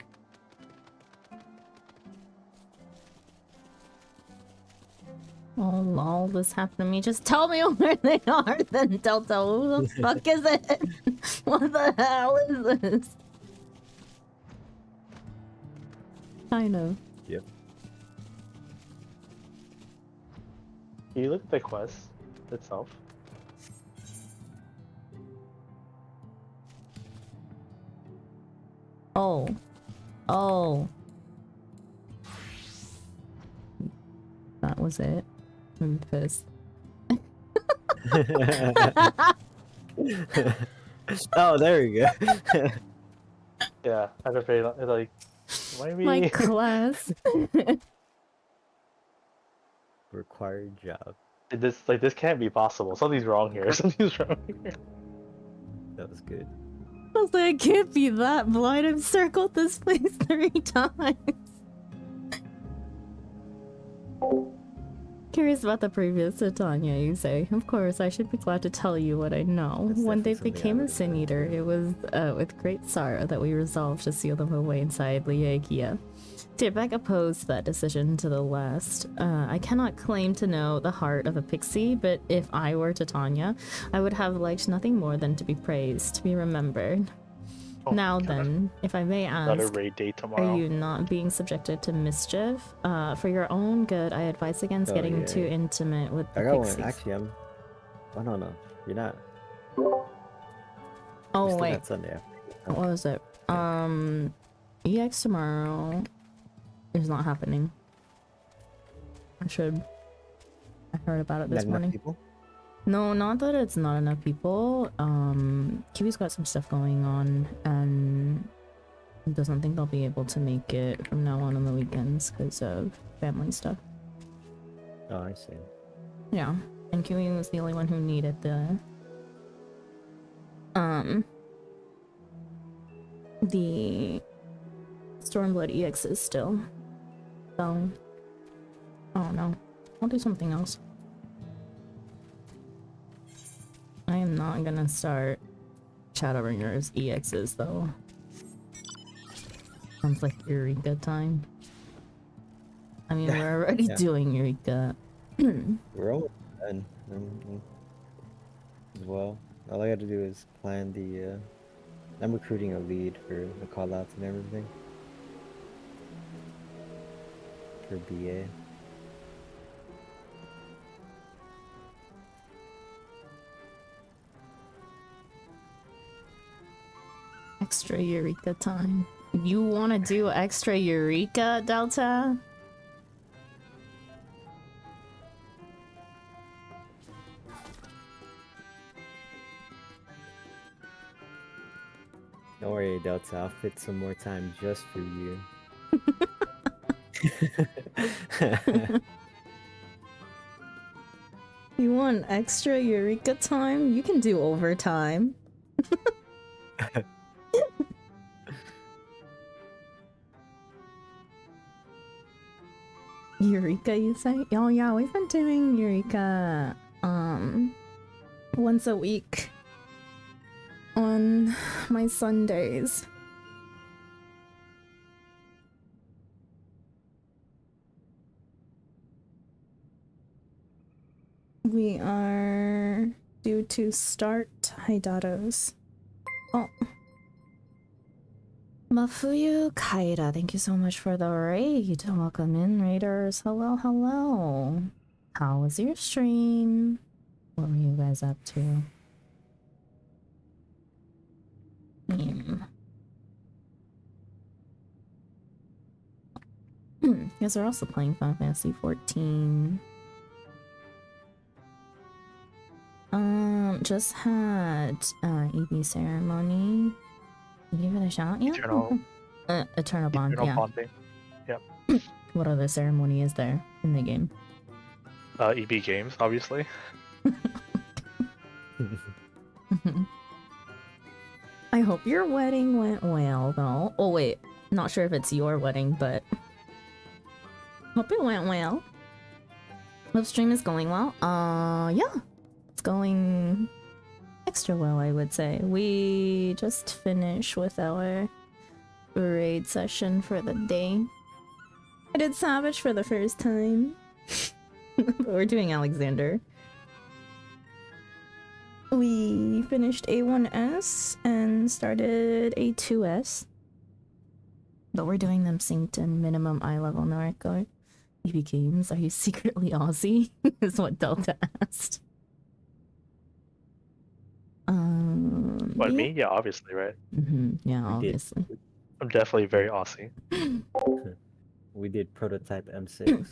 Oh lol, this happened to me. Just tell me where they are, then Delta. Who the fuck is it? What the hell is this? I know. Yep. Can you look at the quest itself? Oh. Oh. That was it. I'm pissed. Oh, there we go. Yeah, I don't feel like maybe. My class. Required job. This can't be possible. Something's wrong here. Something's wrong here. That was good. I was like, I can't be that blind. I've circled this place 3 times. Curious about the previous Titania, you say. Of course, I should be glad to tell you what I know. That's When they definitely became a something I Sin Eater, it was with great sorrow that we resolved to seal them away inside Liakia. Tibek opposed that decision to the last. I cannot claim to know the heart of a pixie, but if I were Titania, I would have liked nothing more than to be praised, to be remembered. Oh, Now God. then, if I may Another ask, raid day tomorrow. are you not being subjected to mischief? For your own good, I advise against Oh, getting yeah, too yeah. intimate with the I got pixies. one. Actually, I'm. Oh no, you're not. Oh We're still wait, at Sunday. what was it? EX tomorrow is not happening. I heard about it this Not enough morning. people? No, not that it's not enough people. Kiwi's got some stuff going on and doesn't think they'll be able to make it from now on the weekends because of family stuff. Oh, I see. Yeah, and Kiwi was the only one who needed the Stormblood EXs still. So, I don't know. I'll do something else. I am not gonna start Shadowbringers EXs though. Sounds like Eureka time. I mean, we're already Yeah. doing Eureka. We're almost done. As well. All I got to do is plan the. I'm recruiting a lead for the callouts and everything. For BA. Extra Eureka time. You want to do extra Eureka, Delta? Don't worry, Delta. I'll fit some more time just for you. You want extra Eureka time? You can do overtime. Eureka, you say? Oh yeah, we've been doing Eureka once a week on my Sundays. We are due to start Hidatos. Oh. Mafuyu Kaira, thank you so much for the raid. Welcome in, raiders. Hello, hello. How was your stream? What were you guys up to? You guys are also playing Final Fantasy 14. Just had EB ceremony. You give it a shot, yeah? Eternal Bond, Eternal yeah. bonding. Yep. What other ceremony is there in the game? EB games, obviously. I hope your wedding went well, though. Oh wait, not sure if it's your wedding, but hope it went well. Hope stream is going well. Yeah, it's going extra well, I would say. We just finished with our raid session for the day. I did Savage for the first time. We're doing Alexander. We finished A1S and started A2S. But we're doing them synced in minimum eye level Noriko. EB Games, are you secretly Aussie? Is what Delta asked. What, me? Yeah, obviously, right? Yeah, We did. obviously. I'm definitely very Aussie. We did prototype M6.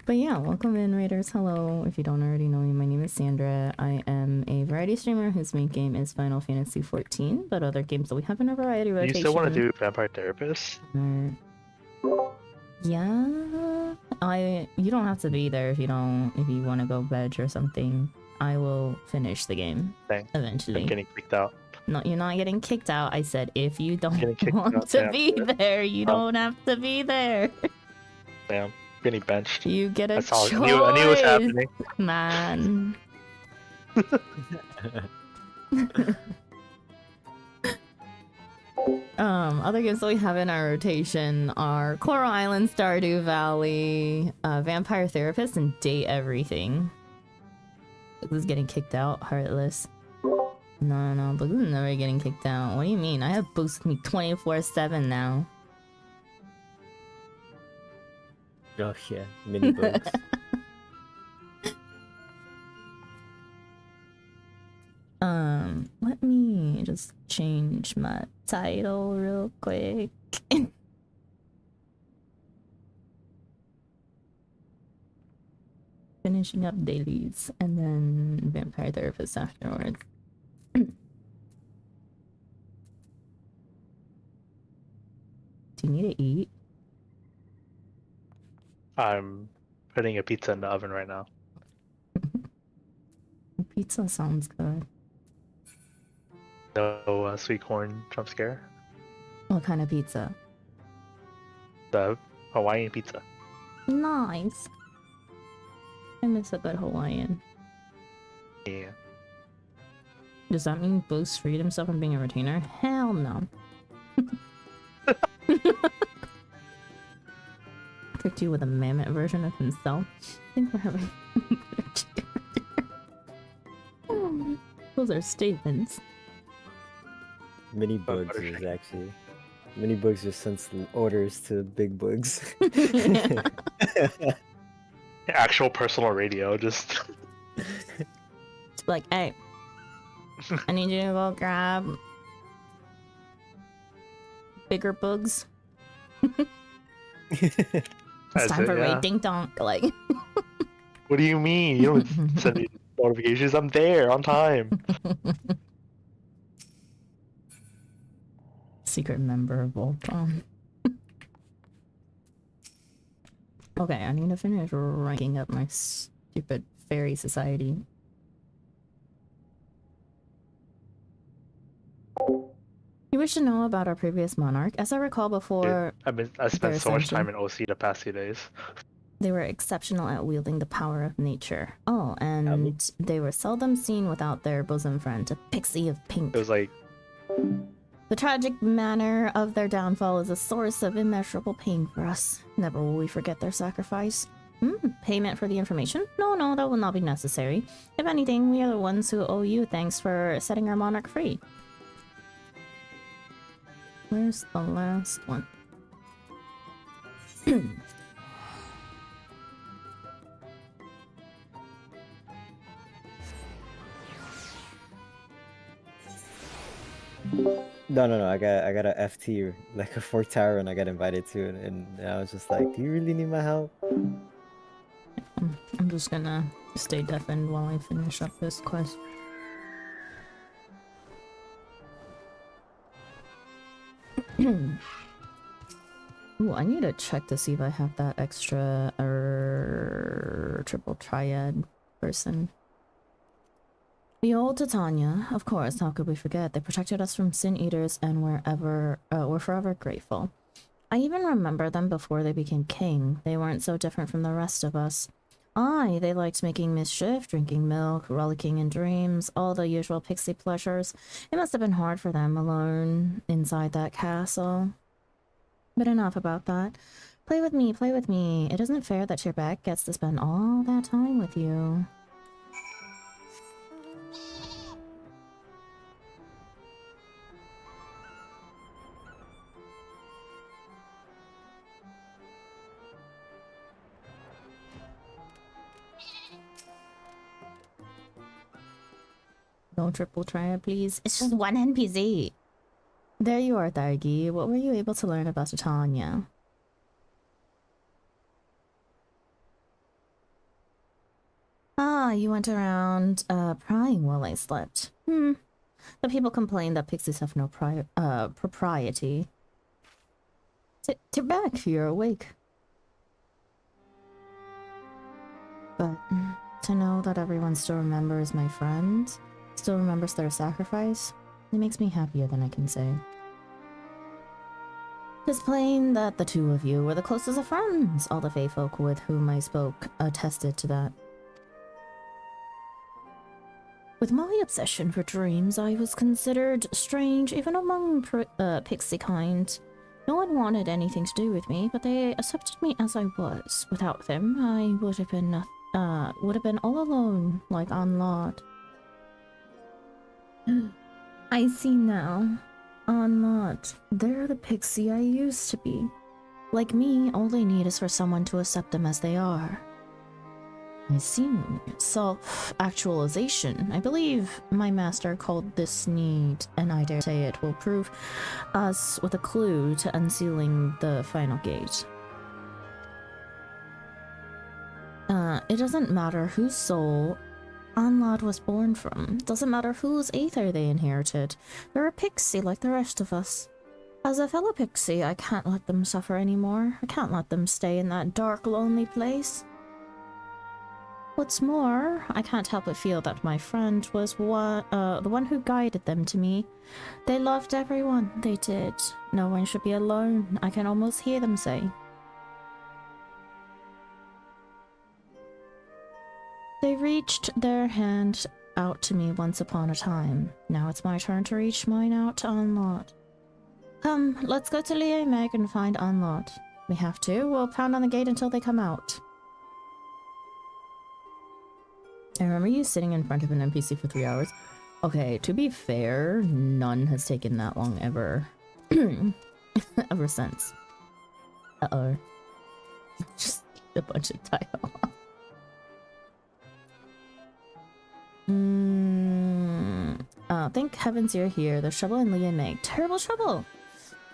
But yeah, welcome in, Raiders. Hello. If you don't already know me, my name is Sandra. I am a variety streamer whose main game is Final Fantasy XIV, but other games that we have in a variety Do rotation. you still want to do Vampire Therapist? Yeah. You don't have to be there if you want to go veg or something. I will finish the game Thanks. eventually. I'm getting kicked out. No, you're not getting kicked out. I said if you don't Getting kicked want out, to yeah. be there, you don't have to be there. Damn, getting benched. You get a That's all. choice, I knew it was happening. man. Other games that we have in our rotation are Coral Island, Stardew Valley, Vampire Therapist, and Date Everything. This is getting kicked out, Heartless. No, but this is never getting kicked out. What do you mean? I have books with me 24/7 now. Oh yeah, mini bugs. Let me just change my title real quick. Finishing up Dailies and then Vampire Therapist afterwards. Do you need to eat? I'm putting a pizza in the oven right now. Pizza sounds good. No sweet corn jump scare. What kind of pizza? The Hawaiian pizza. Nice. I miss a good Hawaiian. Yeah. Does that mean Boost freed himself from being a retainer? Hell no. Tricked you with a mammoth version of himself. I think we're having those are statements. Mini bugs is actually. Mini bugs just sends orders to big bugs. Actual personal radio, just. It's like, hey, I need you to go grab bigger bugs. It's time for raid ding donk. Like, What do you mean? You don't send me notifications. I'm there on time. secret member of Voltron. Okay, I need to finish ranking up my stupid fairy society. You wish to know about our previous monarch? As I recall before, I spent so much ascension, time in OC the past few days. they were exceptional at wielding the power of nature. Oh, and they were seldom seen without their bosom friend, a pixie of pink. It was like, The tragic manner of their downfall is a source of immeasurable pain for us. Never will we forget their sacrifice. Payment for the information? No, that will not be necessary. If anything, we are the ones who owe you thanks for setting our monarch free. Where's the last one? No. I got a FT, like a 4 tower, and I got invited to it, and I was just like, do you really need my help? I'm just gonna stay deafened while I finish up this quest. Ooh, I need to check to see if I have that extra triple triad person. The old Titania, of course, how could we forget? They protected us from sin eaters and we're forever grateful. I even remember them before they became king. They weren't so different from the rest of us. Aye, they liked making mischief, drinking milk, rollicking in dreams, all the usual pixie pleasures. It must have been hard for them alone inside that castle. But enough about that. Play with me, play with me. It isn't fair that Tirbeck gets to spend all that time with you. Don't triple try it, please. It's just one NPC. There you are, Thargi. What were you able to learn about Titania? Ah, you went around, prying while I slept. The people complain that pixies have no propriety. Tirbeck, you're awake. But to know that everyone still remembers my friend, still remembers their sacrifice, it makes me happier than I can say. It's plain that the two of you were the closest of friends. All the Fae folk with whom I spoke attested to that. With my obsession for dreams, I was considered strange even among pixie kind. No one wanted anything to do with me, but they accepted me as I was. Without them, I would have been all alone, like Anlad. I see now. Anlad, they're the pixie I used to be. Like me, all they need is for someone to accept them as they are. I see. Self-actualization. I believe my master called this need, and I dare say it will prove us with a clue to unsealing the final gate. It doesn't matter whose soul Anlad was born from. Doesn't matter whose aether they inherited. They're a pixie like the rest of us. As a fellow pixie, I can't let them suffer anymore. I can't let them stay in that dark, lonely place. What's more, I can't help but feel that my friend was the one who guided them to me. They loved everyone, they did. No one should be alone, I can almost hear them say. They reached their hand out to me once upon a time. Now it's my turn to reach mine out to Anlad. Come, let's go to Lié Meg and find Anlad. We have to. We'll pound on the gate until they come out. I remember you sitting in front of an NPC for 3 hours. Okay, to be fair, none has taken that long ever. Ever since. Uh-oh. Just a bunch of dialogue. Thank heavens you're here. There's trouble in Lié Meg. Terrible trouble!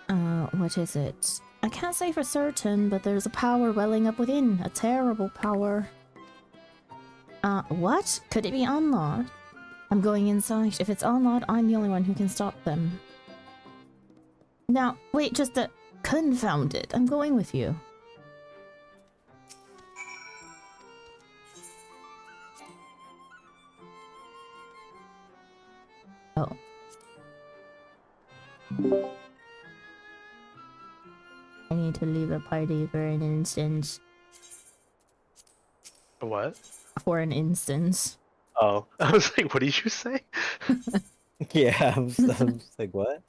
What is it? I can't say for certain, but there's a power welling up within. A terrible power. What? Could it be Anlad? I'm going inside. If it's Anlad, I'm the only one who can stop them. Now, wait, just confound it. I'm going with you. Oh. I need to leave the party for an instant. What? For an instance. Oh, I was like, what did you say? Yeah, I'm just like, what?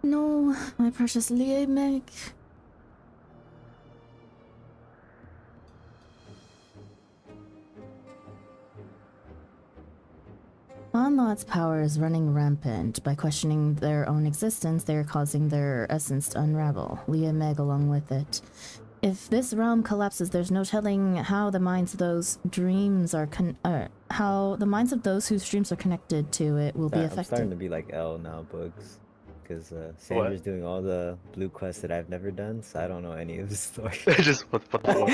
No, my precious Lié Meg. Anlad's power is running rampant. By questioning their own existence, they are causing their essence to unravel, Lié Meg along with it. If this realm collapses, there's no telling how the minds of those dreams are how the minds of those whose dreams are connected to it will be affected. I'm starting to be like L now, Bugs. Because Sandra's doing all the blue quests that I've never done, so I don't know any of the story. Just what the fuck?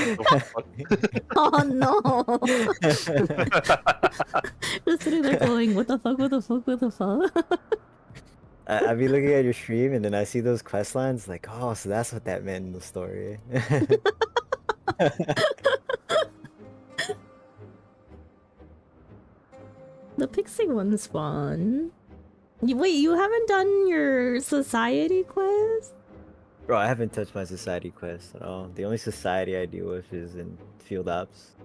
Oh no! Just sitting there going, what the fuck, what the fuck, what the fuck? I be looking at your stream and then I see those quest lines, like, oh, so that's what that meant in the story. The pixie one's fun. Wait, you haven't done your society quest? Bro, I haven't touched my society quest at all. The only society I deal with is in field ops.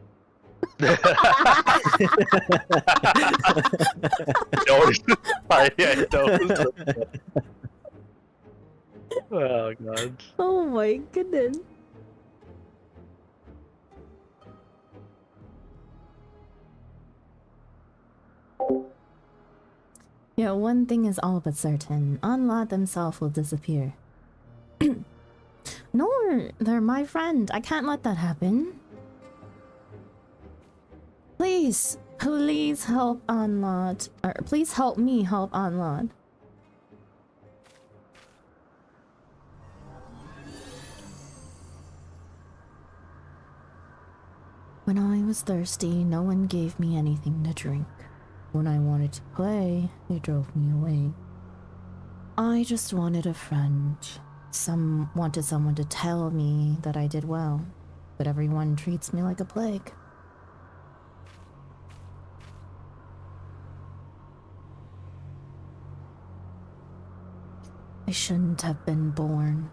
The only society I know. Oh god. Oh my goodness. Yeah, one thing is all but certain. Anlad themselves will disappear. No, they're my friend. I can't let that happen. Please, please help Anlad. Or please help me help Anlad. When I was thirsty, no one gave me anything to drink. When I wanted to play, they drove me away. I just wanted a friend. Wanted someone to tell me that I did well, but everyone treats me like a plague. I shouldn't have been born.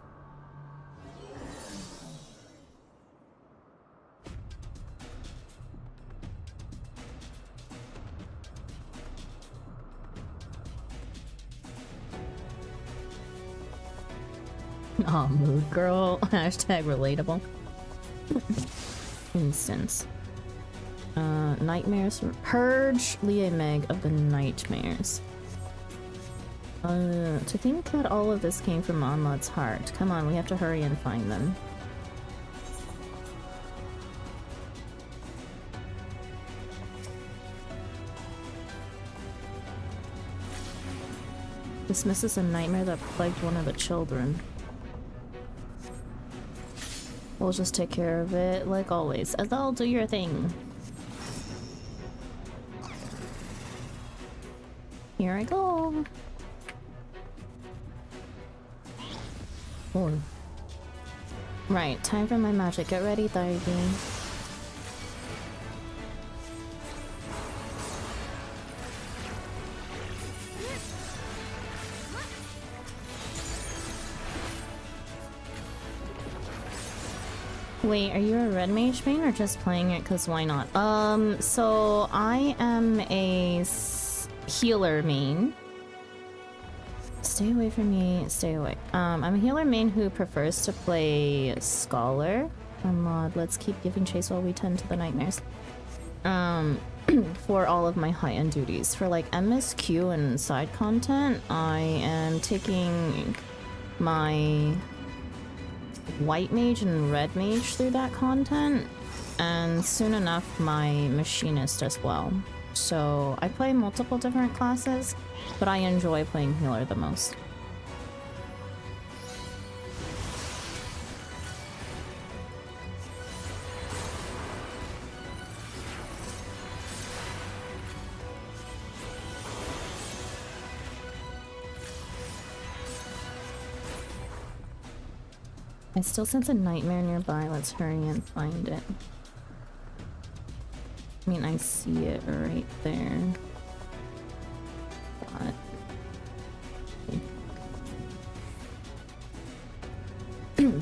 Aw, mood girl. Hashtag relatable. Instance. Nightmares. Purge Leah Meg of the nightmares. To think that all of this came from Onlad's heart. Come on, we have to hurry and find them. Dismisses a nightmare that plagued one of the children. We'll just take care of it, like always. Azal, do your thing. Here I go. Oh. Right, time for my magic. Get ready, Thargi. Wait, are you a red mage main or just playing it because why not? So I am a healer main. Stay away from me, stay away. I'm a healer main who prefers to play Scholar. Mod, let's keep giving chase while we tend to the nightmares. For all of my high-end duties. For like MSQ and side content, I am taking my white mage and red mage through that content, and soon enough my machinist as well. So I play multiple different classes, but I enjoy playing healer the most. I still sense a nightmare nearby. Let's hurry and find it. I mean, I see it right there. But...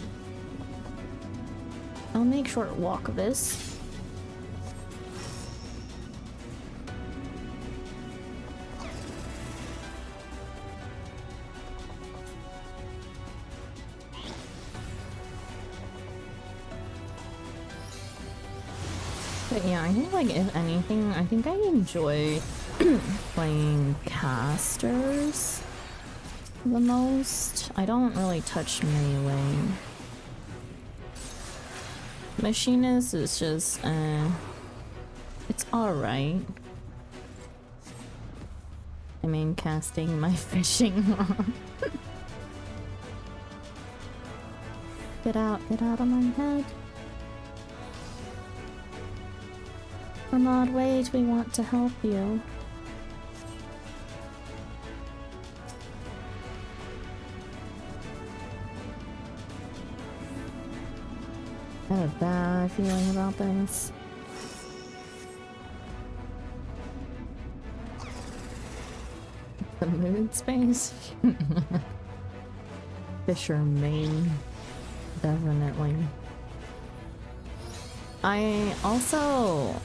I'll make short walk of this. But yeah, I think like if anything, I think I enjoy playing casters the most. I don't really touch melee. Machinist is just, it's alright. I mean, casting my fishing rod. Get out of my head. Ahmad, wait, we want to help you. I have a bad feeling about this. mood space. Fisher main. Definitely. I also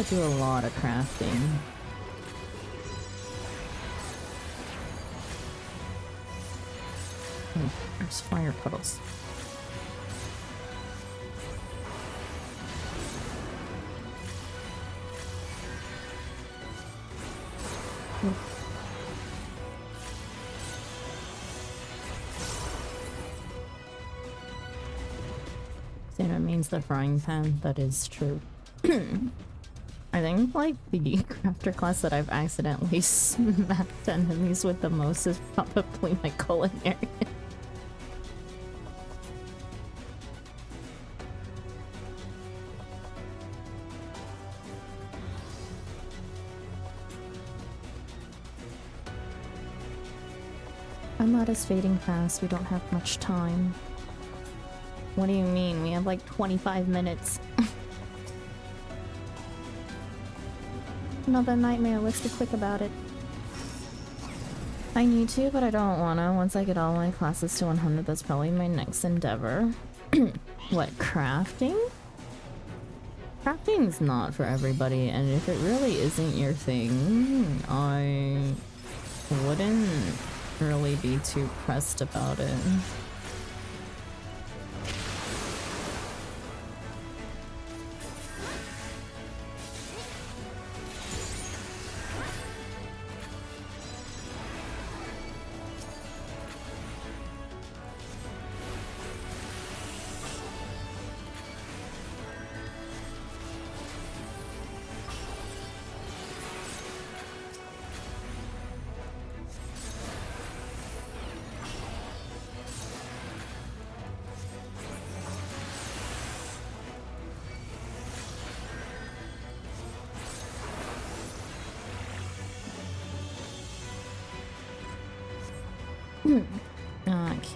do a lot of crafting. Oh, there's fire puddles. Santa means the frying pan, that is true. I think, like, the crafter class that I've accidentally smacked enemies with the most is probably my culinary. I'm not as fading fast, we don't have much time. What do you mean? We have like 25 minutes. Another nightmare, let's be quick about it. I need to, but I don't wanna. Once I get all my classes to 100, that's probably my next endeavor. What, crafting? Crafting's not for everybody, and if it really isn't your thing, I wouldn't really be too pressed about it.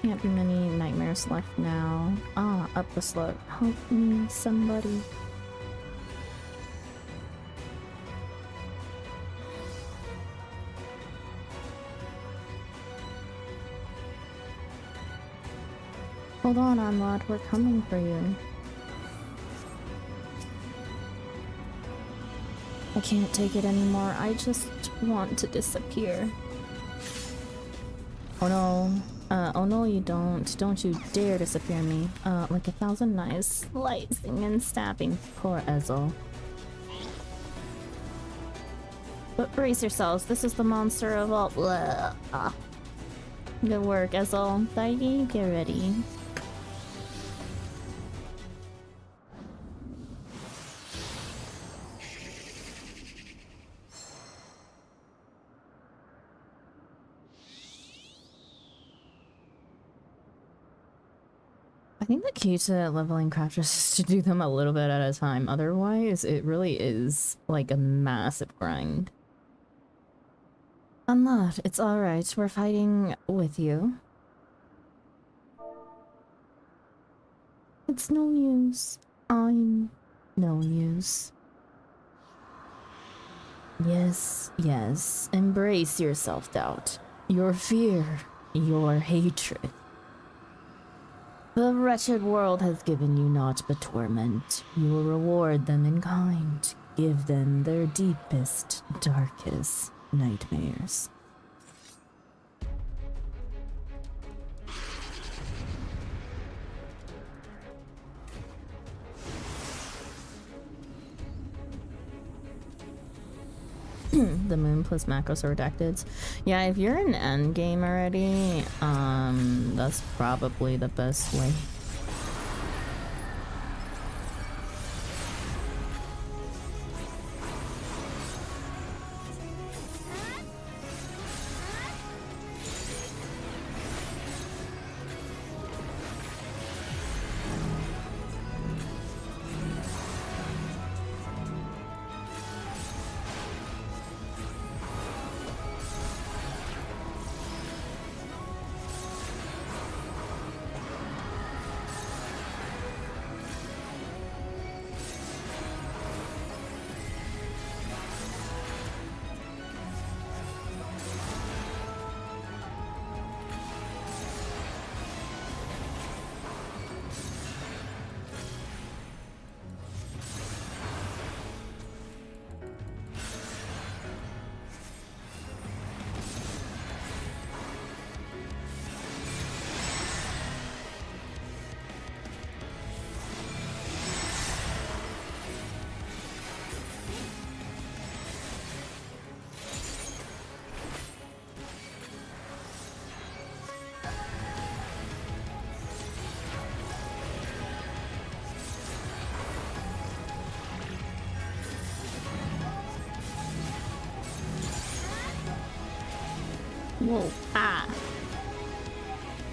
Can't be many nightmares left now. Ah, up the slope. Help me, somebody. Hold on, Onlod, we're coming for you. I can't take it anymore. I just want to disappear. Oh no. Oh no you don't. Don't you dare disappear me. Like 1,000 knives slicing and stabbing. Poor Ezel. But brace yourselves, this is the monster of all. Blah. Ah. Good work, Ezel. Daigi, get ready. I think the key to leveling crafters is to do them a little bit at a time. Otherwise, it really is like a massive grind. Unlocked. It's alright. We're fighting with you. It's no use. I'm no use. Yes, yes. Embrace your self-doubt. Your fear. Your hatred. The wretched world has given you naught but torment. You will reward them in kind. Give them their deepest, darkest nightmares. The moon plus macros are redacted. Yeah, if you're in endgame already, that's probably the best way. Whoa. Ah.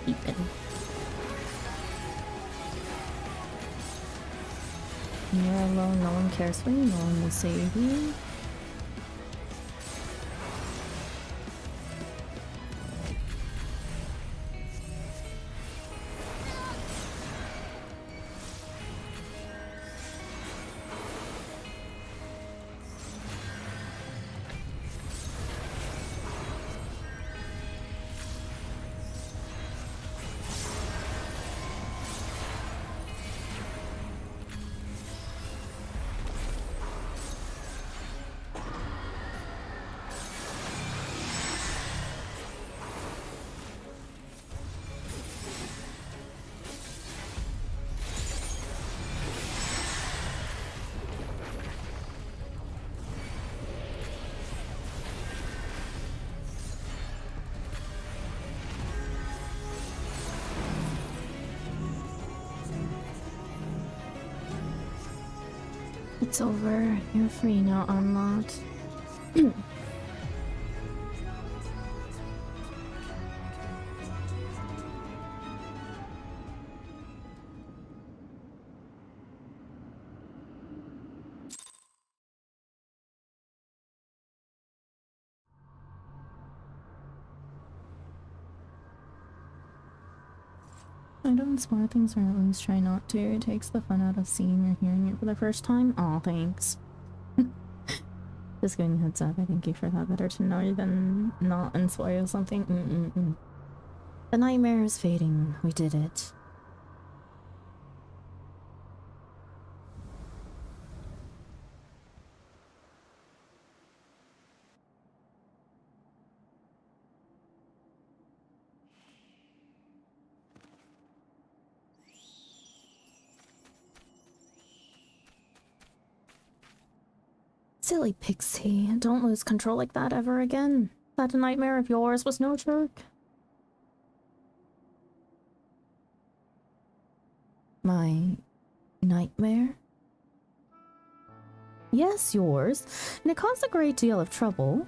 Even. You're alone, no one cares for you, no one will save you. It's over. You're free now, Unlocked. I don't spoil things, or at least try not to. It takes the fun out of seeing or hearing it for the first time. Aw, thanks. Just giving a heads up, I thank you for that. Better to know than not and spoil something. The nightmare is fading. We did it. Silly Pixie, don't lose control like that ever again. That nightmare of yours was no joke. My nightmare? Yes, yours. And it caused a great deal of trouble.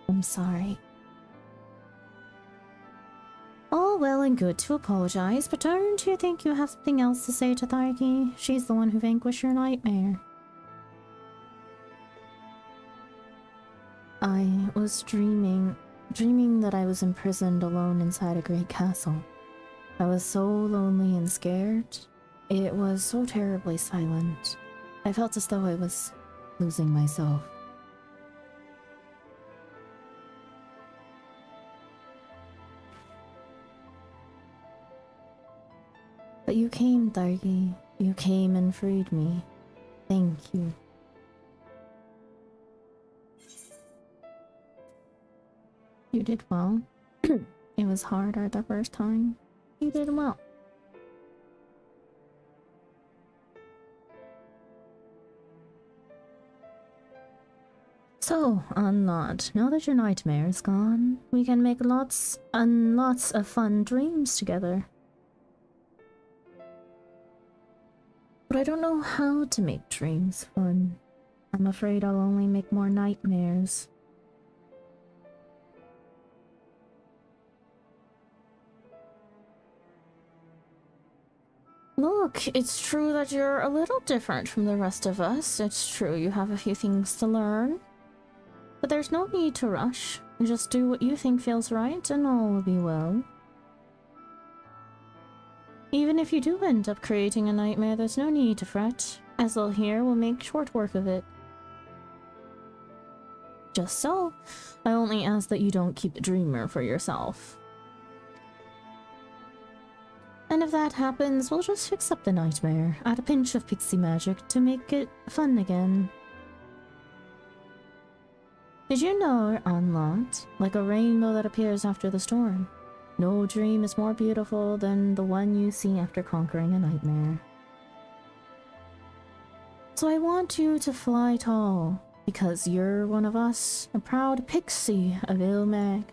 I'm sorry. All well and good to apologize, but don't you think you have something else to say to Tharki? She's the one who vanquished your nightmare. I was dreaming that I was imprisoned alone inside a great castle. I was so lonely and scared. It was so terribly silent. I felt as though I was losing myself. But you came, Tharki. You came and freed me. Thank you. You did well. It was harder the first time. You did well. So, Unlocked, now that your nightmare is gone, we can make lots and lots of fun dreams together. But I don't know how to make dreams fun. I'm afraid I'll only make more nightmares. Look, it's true that you're a little different from the rest of us. It's true you have a few things to learn. But there's no need to rush. Just do what you think feels right and all will be well. Even if you do end up creating a nightmare, there's no need to fret. Ezel here will make short work of it. Just so, I only ask that you don't keep the dreamer for yourself. And if that happens, we'll just fix up the nightmare, add a pinch of pixie magic to make it fun again. Did you know, Unlocked, like a rainbow that appears after the storm, no dream is more beautiful than the one you see after conquering a nightmare. So I want you to fly tall, because you're one of us, a proud pixie of Ilmag.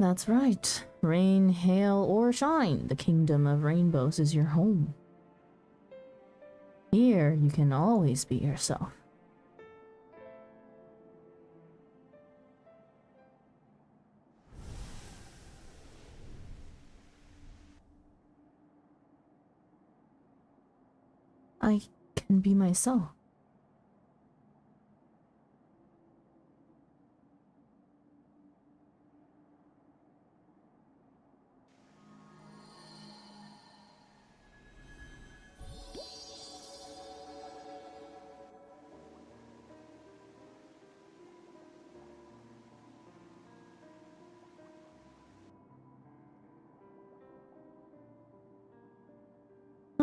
That's right. Rain, hail, or shine, the kingdom of rainbows is your home. Here, you can always be yourself. I can be myself.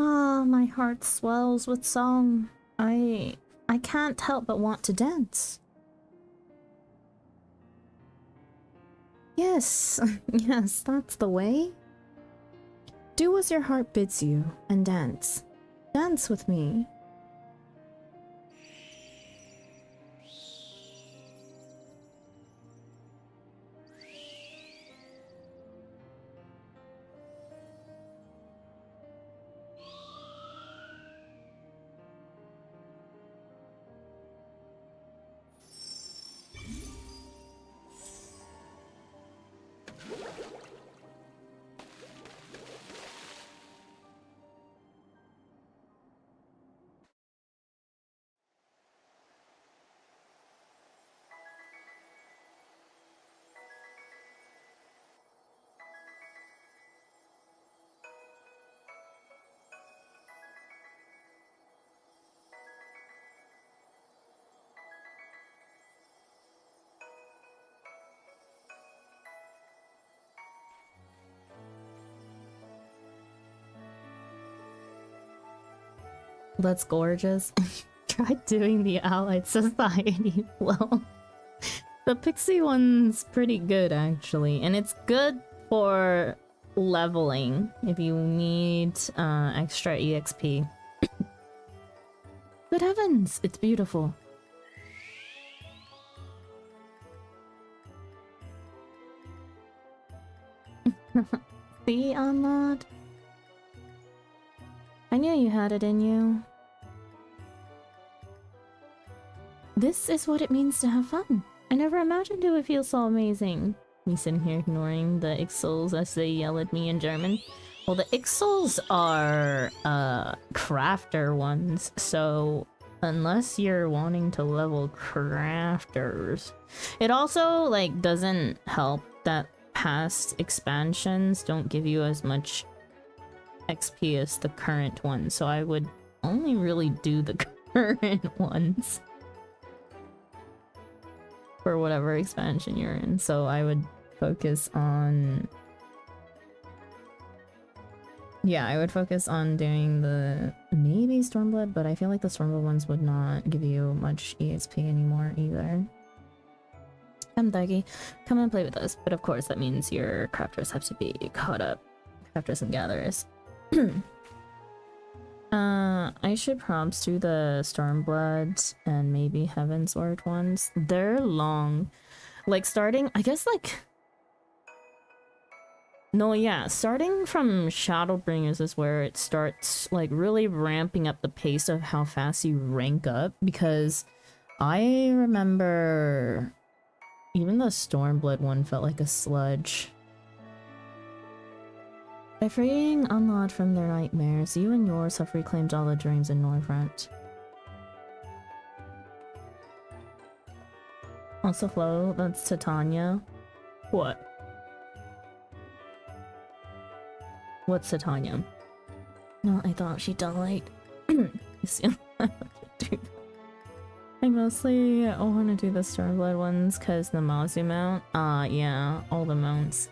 Ah, my heart swells with song. I can't help but want to dance. Yes, yes, that's the way. Do as your heart bids you and dance. Dance with me. That's gorgeous. Try doing the Allied Society flow. The Pixie one's pretty good, actually. And it's good for leveling if you need extra EXP. Good heavens, it's beautiful. See, Unlad? I knew you had it in you. This is what it means to have fun. I never imagined it would feel so amazing. Me sitting here ignoring the Ixels as they yell at me in German. Well, the Ixels are crafter ones, so unless you're wanting to level crafters. It also like doesn't help that past expansions don't give you as much XP as the current ones, so I would only really do the current ones for whatever expansion you're in. So I would focus on, yeah, I would focus on doing the maybe Stormblood, but I feel like the Stormblood ones would not give you much EXP anymore either. Come Daggy, come and play with us, but of course that means your crafters have to be caught up. Crafters and gatherers. I should props to the Stormblood and maybe Heavensward ones. They're long. Like starting, I guess like... No, yeah, starting from Shadowbringers is where it starts like really ramping up the pace of how fast you rank up, because I remember even the Stormblood one felt like a sludge. By freeing Unlawed from their nightmares, you and yours have reclaimed all the dreams in Northrend. Also Flo, that's Titania. What? What's Titania? No, I thought she died. I mostly want to do the Stormblood ones because the Mazu mount. Yeah, all the mounts.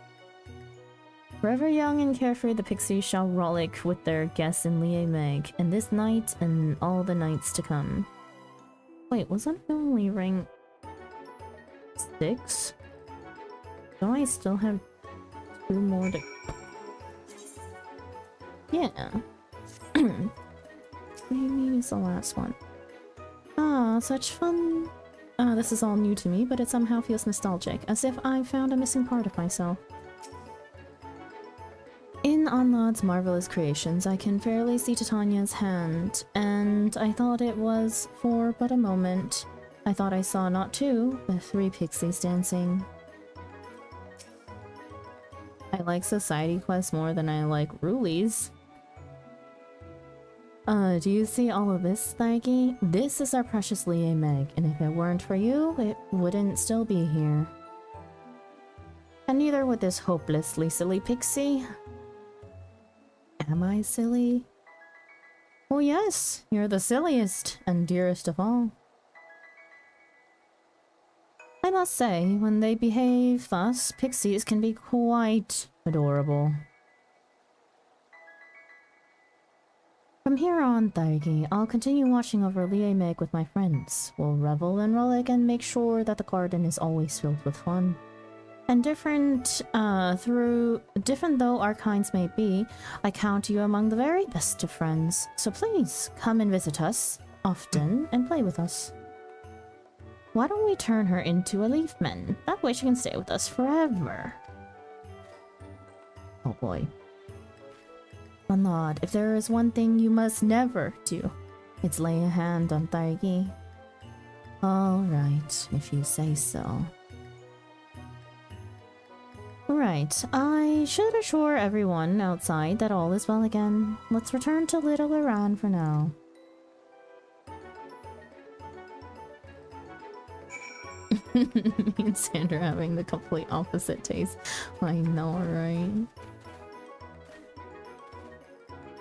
Forever young and carefree, the pixies shall rollick with their guests in Lie Meg, and this night and all the nights to come. Wait, wasn't I only rank 6? Don't I still have 2 more to... Yeah. Maybe it's the last one. Ah, such fun. This is all new to me, but it somehow feels nostalgic, as if I found a missing part of myself. In Onlod's marvelous creations, I can fairly see Titania's hand, and I thought it was for but a moment. I thought I saw not two, but 3 pixies dancing. I like society quests more than I like Rulies. Do you see all of this, Thaiki? This is our precious Lie Meg, and if it weren't for you, it wouldn't still be here. And neither would this hopelessly silly pixie. Am I silly? Oh yes, you're the silliest and dearest of all. I must say, when they behave thus, pixies can be quite adorable. From here on, Thaigi, I'll continue watching over Lie Meg with my friends. We'll revel and rollick and make sure that the garden is always filled with fun. And different though our kinds may be, I count you among the very best of friends. So please, come and visit us often and play with us. Why don't we turn her into a leafman? That way she can stay with us forever. Oh boy. Onlod, if there is one thing you must never do, it's lay a hand on Thaigi. Alright, if you say so. Right, I should assure everyone outside that all is well again. Let's return to Little Iran for now. Me and Sandra having the complete opposite taste. I know, right?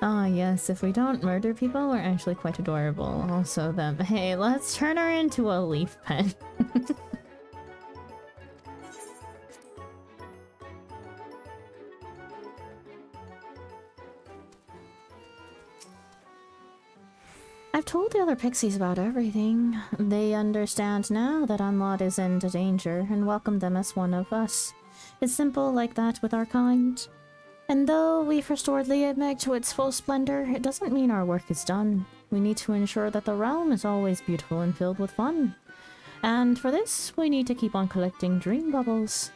Ah, yes, if we don't murder people, we're actually quite adorable. Also them. Hey, let's turn her into a leaf pen. I've told the other pixies about everything. They understand now that Onlod is in danger and welcome them as one of us. It's simple like that with our kind. And though we've restored Lie Meg to its full splendor, it doesn't mean our work is done. We need to ensure that the realm is always beautiful and filled with fun. And for this, we need to keep on collecting dream bubbles.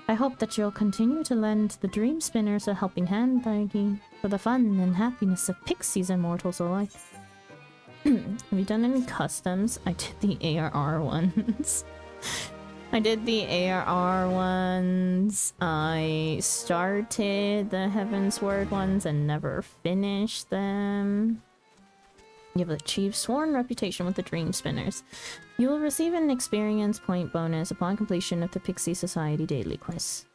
I hope that you'll continue to lend the dream spinners a helping hand, Thaigi, for the fun and happiness of pixies and mortals alike. Have you done any customs? I did the ARR ones. I did the ARR ones. I started the Heavensward ones and never finished them. You have achieved sworn reputation with the Dream Spinners. You will receive an experience point bonus upon completion of the Pixie Society daily quests.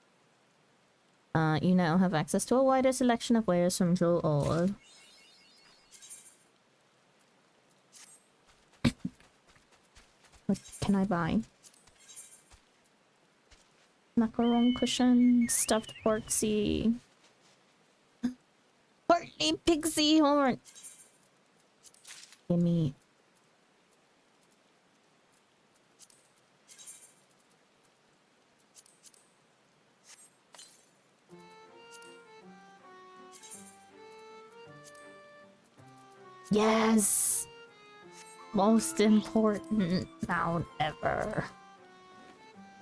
You now have access to a wider selection of wares from Jewel Orb. What can I buy? Macaron cushion, stuffed porksy. Portly pixie horn. Gimme. Yes! Most important sound ever.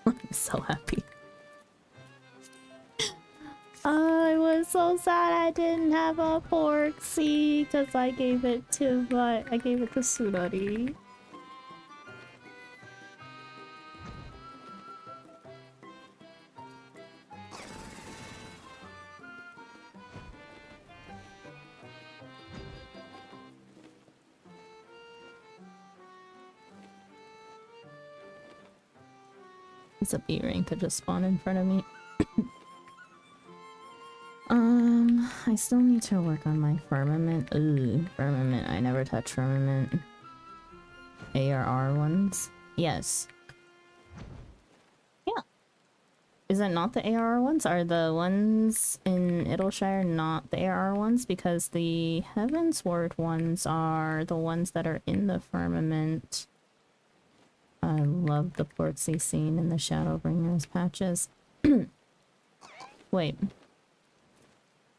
I'm so happy. I was so sad I didn't have a porksy because I gave it to Sunari. It's a B rank that just spawned in front of me. I still need to work on my firmament. Ooh, firmament. I never touch firmament. ARR ones. Yes. Yeah. Is it not the ARR ones? Are the ones in Idleshire not the ARR ones? Because the Heavensward ones are the ones that are in the firmament. I love the portsy scene in the Shadowbringers patches. Wait.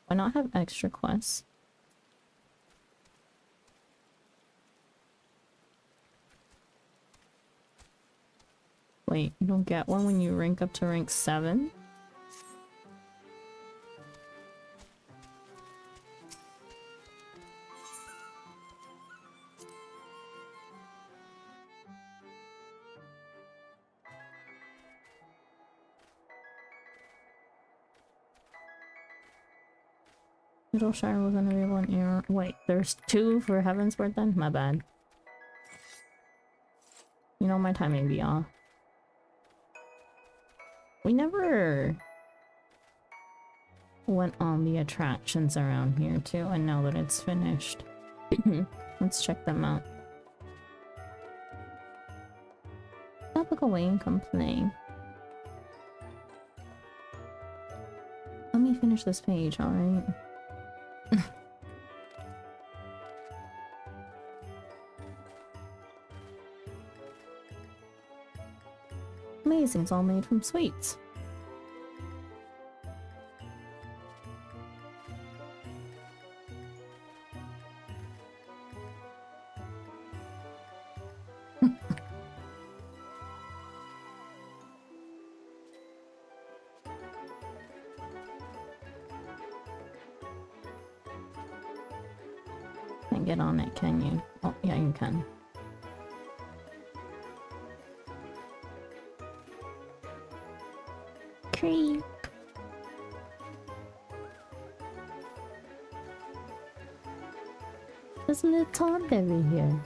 Why not have extra quests? Wait, you don't get one when you rank up to rank 7? Little Shire wasn't available in Air. Wait, there's 2 for Heaven's Birth then? My bad. You know, my timing be off. We never went on the attractions around here too, and now that it's finished. Let's check them out. Stop look away and come play. Let me finish this page, alright? Amazing, it's all made from sweets. Can't get on it, can you? Oh, yeah, you can. Creep. There's a little Thornberry here.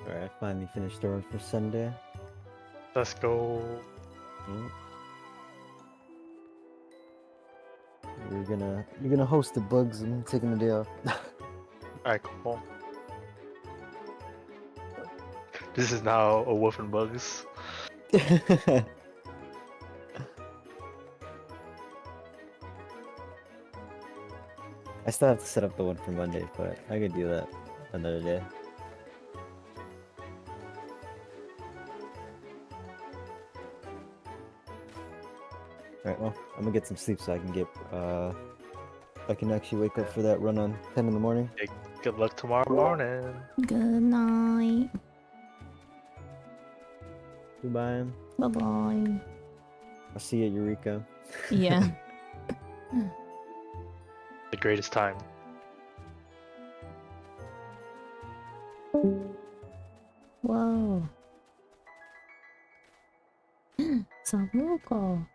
Alright, I finally finished the run for Sunday. Let's go. Mm. You're gonna host the bugs and taking the day off. Alright, cool. This is now a wolf and bugs. I still have to set up the one for Monday, but I could do that another day. Alright, well, I'm gonna get some sleep so I can get, I can actually wake up for that run on 10 in the morning. Hey, good luck tomorrow morning. Good night. Goodbye. Bye bye. I'll see you at Eureka. Yeah. The greatest time. Whoa. Sabuko.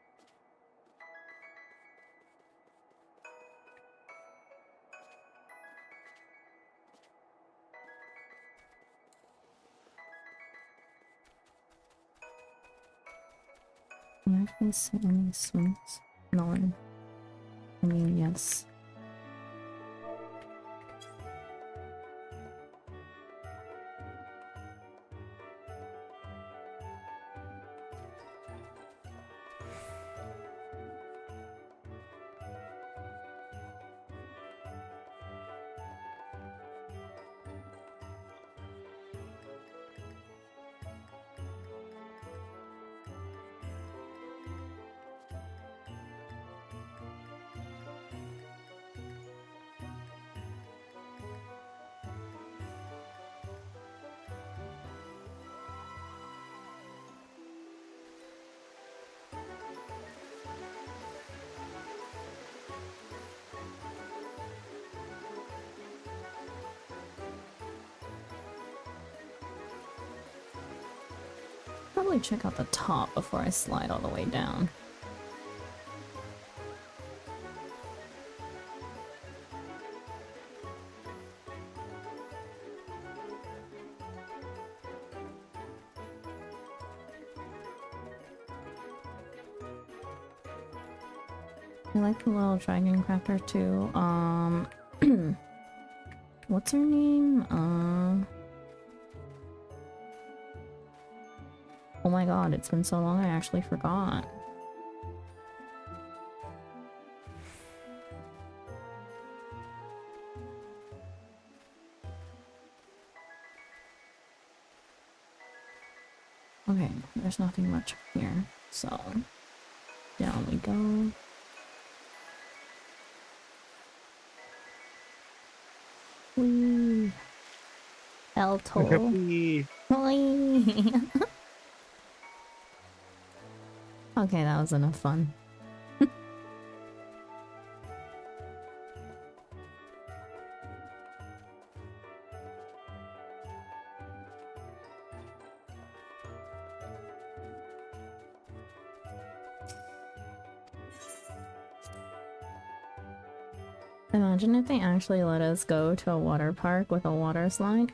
Can I actually see any swings? No. I mean, yes. Probably check out the top before I slide all the way down. I like the little dragon crafter too. What's her name? Oh my god, it's been so long I actually forgot. Okay, there's nothing much here, so down we go. Whee! Elto. Whee! Okay, that was enough fun. Imagine if they actually let us go to a water park with a water slide.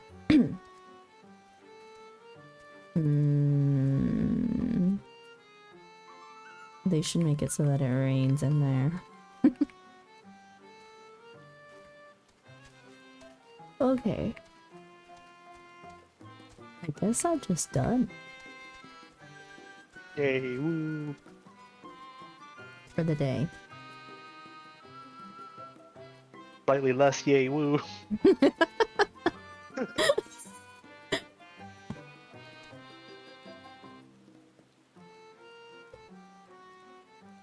They should make it so that it rains in there. Okay. I guess I'm just done. Yay, woo. For the day. Slightly less yay, woo.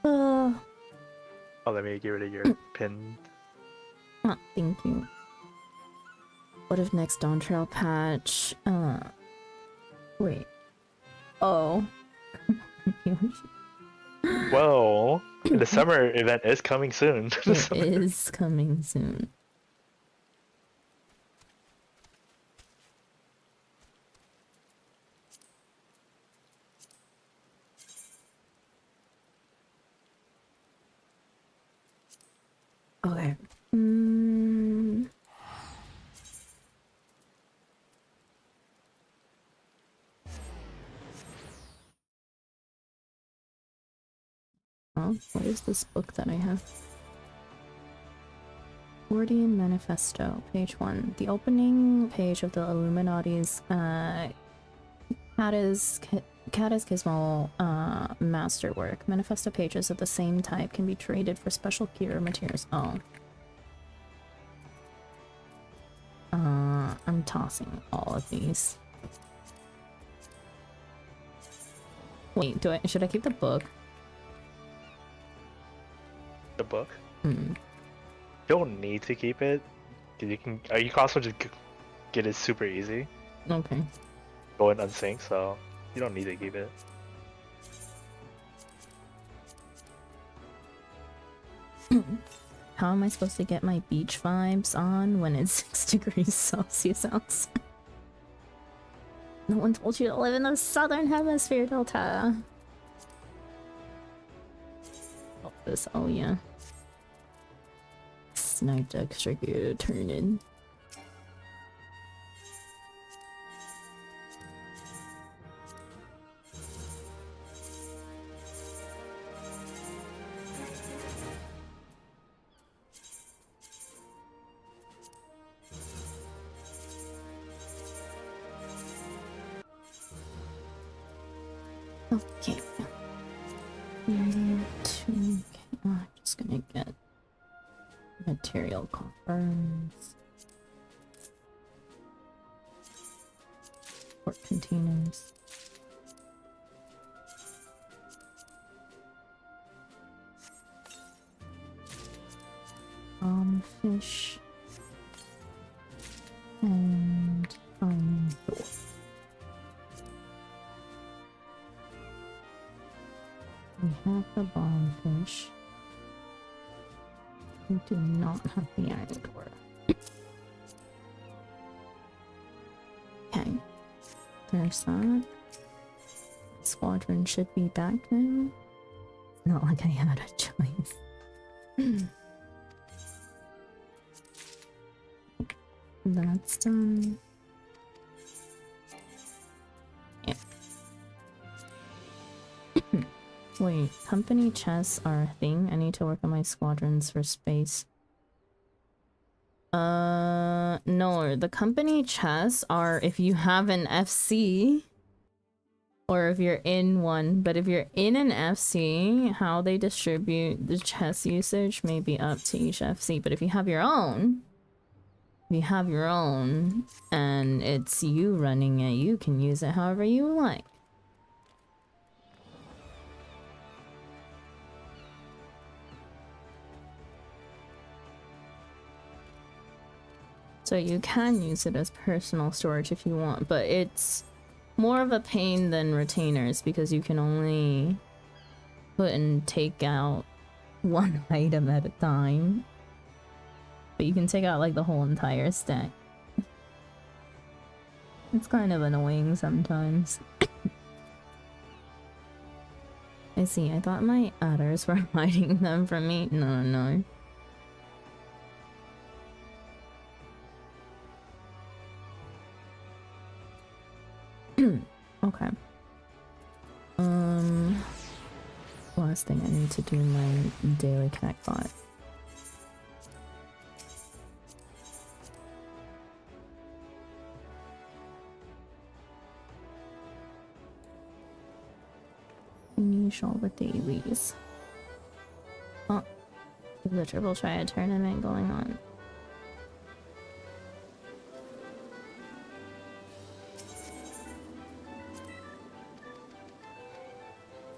Oh, let me get rid of your pin. Thank you. What if next Dawn Trail patch? Wait. Oh. Whoa, the summer event is coming soon. It is coming soon. Okay. Oh, what is this book that I have? Gordian Manifesto, page 1. The opening page of the Illuminati's Catechismal masterwork. Manifesto pages of the same type can be traded for special gear or materials. Oh. I'm tossing all of these. Wait, should I keep the book? The book? Hmm. You don't need to keep it. You can also just get it super easy. Okay. Go in unsync, so you don't need to keep it. How am I supposed to get my beach vibes on when it's 6 degrees Celsius outside? No one told you to live in the southern hemisphere, Delta. Oh, this. Oh, yeah. Sniped extra gear to turn in. Okay. I'm just gonna get material coffers. Port containers. Fish. And door. We have the bombfish. We do not have the iron door. Okay. There's that. squadron should be back now. It's not like I had a choice. That's done. Yeah. Wait, company chests are a thing? I need to work on my squadrons for space. No, the company chests are if you have an FC or if you're in one, but if you're in an FC, how they distribute the chest usage may be up to each FC, but if you have your own, and it's you running it, you can use it however you like. So you can use it as personal storage if you want, but it's more of a pain than retainers because you can only put and take out one item at a time. But you can take out like the whole entire stack. It's kind of annoying sometimes. I see, I thought my adders were hiding them from me. No. Okay. Last thing I need to do my daily connect bot. Finish all the dailies. Oh, there's a triple triad tournament going on.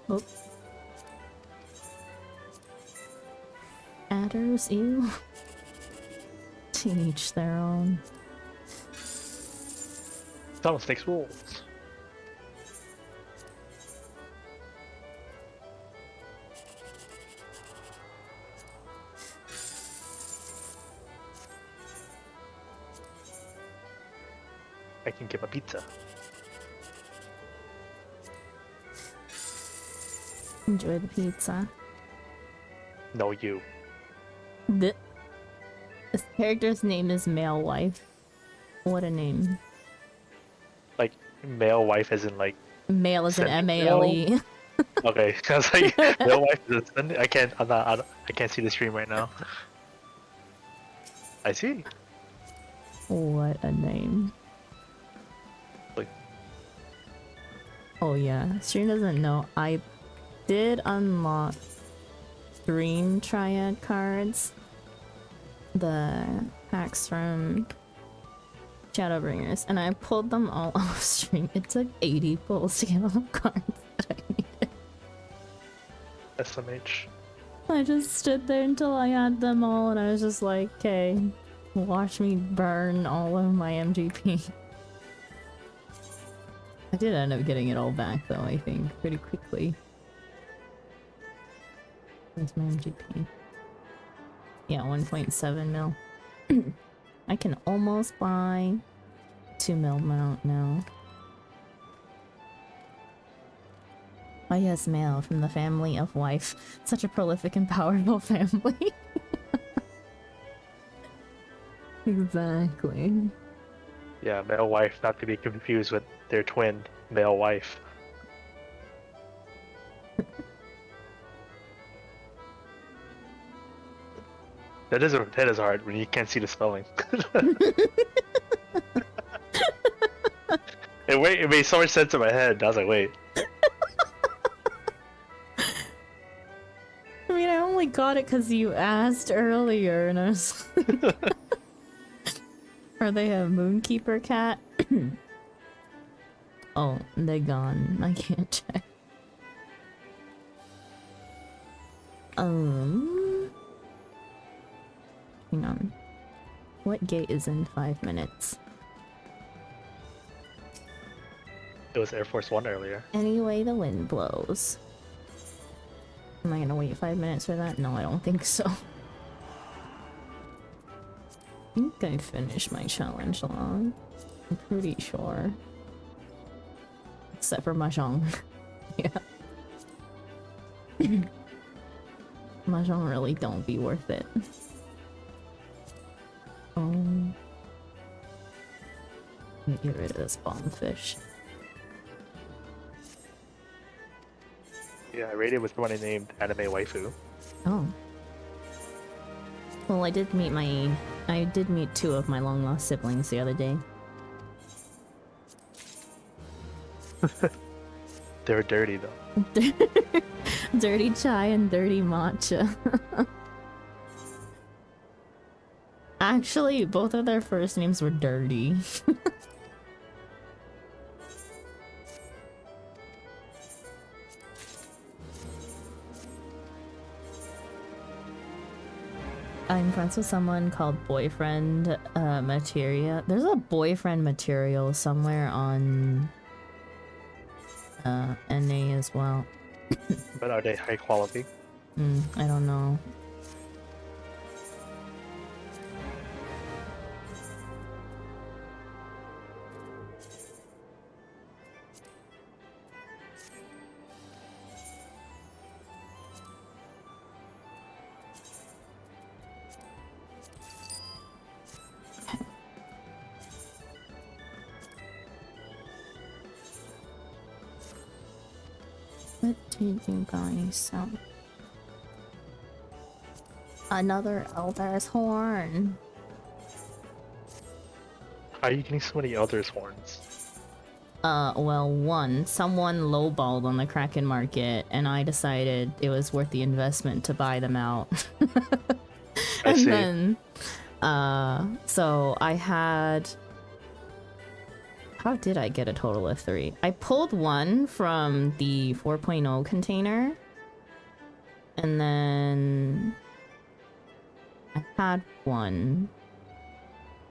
Oh. Adders, ew. To each their own. Snakes rules. I can give a pizza. Enjoy the pizza. No, you. This character's name is Male Wife. What a name. Like, male wife as in like... Male as in M-A-L-E. Okay, I was like, male wife is a... I can't see the stream right now. I see. What a name. Like... Oh yeah, stream doesn't know. I did unlock Dream Triad cards. The packs from Shadowbringers, and I pulled them all off stream. It took 80 pulls to get all the cards that I needed. SMH. I just stood there until I had them all, and I was just like, okay, watch me burn all of my MGP. I did end up getting it all back though, I think, pretty quickly. Where's my MGP? Yeah, 1.7 mil. I can almost buy 2 mil mount now. Oh yes, male from the family of wife. Such a prolific and powerful family. Exactly. Yeah, male wife, not to be confused with their twin, male wife. That is hard when you can't see the spelling. It made so much sense in my head. I was like, wait. I mean, I only got it because you asked earlier, and I was like... Are they a Moonkeeper cat? Oh, they're gone. I can't check. Hang on. What gate is in 5 minutes? It was Air Force One earlier. Any way the wind blows. Am I gonna wait 5 minutes for that? No, I don't think so. I think I finished my challenge log. I'm pretty sure. Except for Mahjong. Mahjong really don't be worth it. Let me get rid of this bombfish. Yeah, I raided with someone named Anime Waifu. Oh. Well, I did meet two of my long lost siblings the other day. They were dirty though. Dirty chai and dirty matcha. Actually, both of their first names were dirty. I'm friends with someone called Boyfriend Materia. There's a Boyfriend Material somewhere on NA as well. But are they high quality? I don't know. What do you think I sound? Another Elder's horn. How are you getting so many Elder's horns? Well, someone lowballed on the Kraken market, and I decided it was worth the investment to buy them out. I see. Then, so I had... How did I get a total of 3? I pulled one from the 4.0 container, and then I had one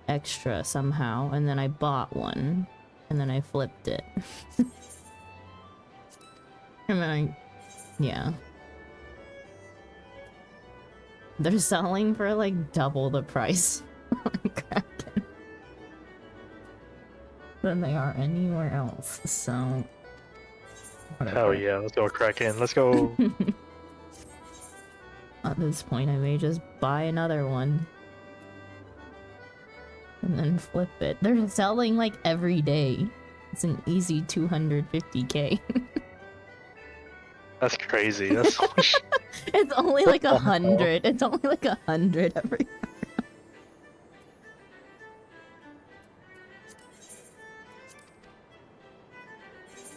extra somehow, and then I bought one, and then I flipped it. And then yeah. They're selling for like double the price on Kraken than they are anywhere else, so whatever. Hell yeah, let's go Kraken, let's go. At this point, I may just buy another one and then flip it. They're selling like every day. It's an easy 250k. That's crazy, that's so much. It's only like 100. It's only like 100 every.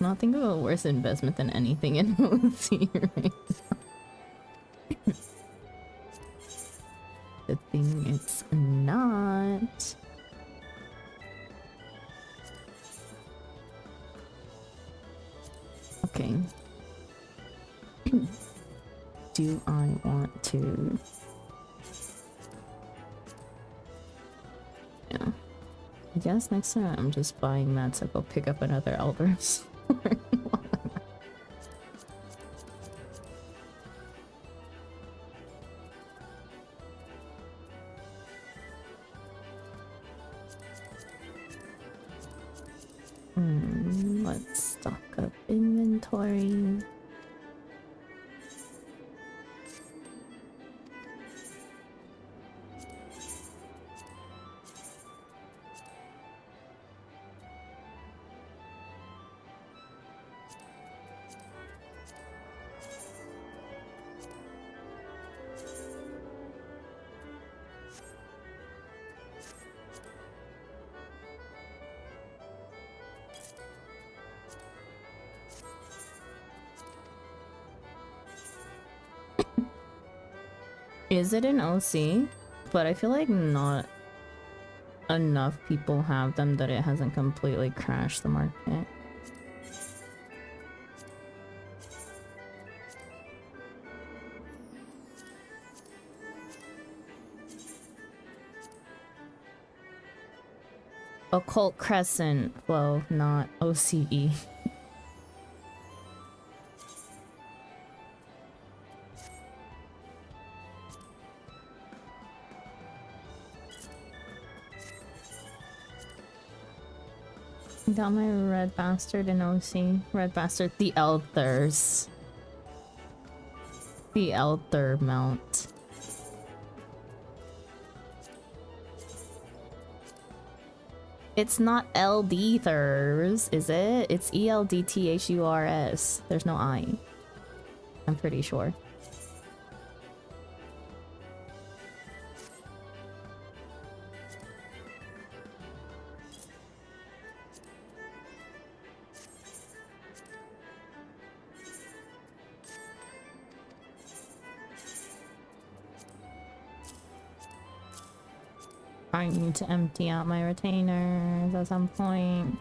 Not think of a worse investment than anything in OC right now. Good thing it's not. Okay. Do I want to? Yeah. I guess next time I'm just buying that to go pick up another Elder's. Let's stock up inventory. Is it an OC? But I feel like not enough people have them that it hasn't completely crashed the market. Occult Crescent flow, not OCE. got my red bastard in OC. Red bastard, the Elthers. The Elther mount. It's not Eldthurs, is it? It's Eldthurs. There's no I. I'm pretty sure. I need to empty out my retainers at some point.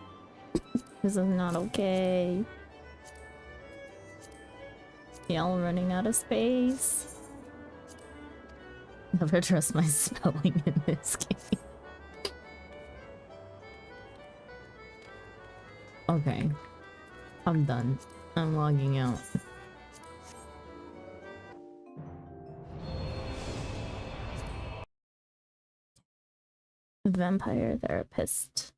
This is not okay. Y'all running out of space. Never trust my spelling in this game. Okay. I'm done. I'm logging out. Vampire therapist.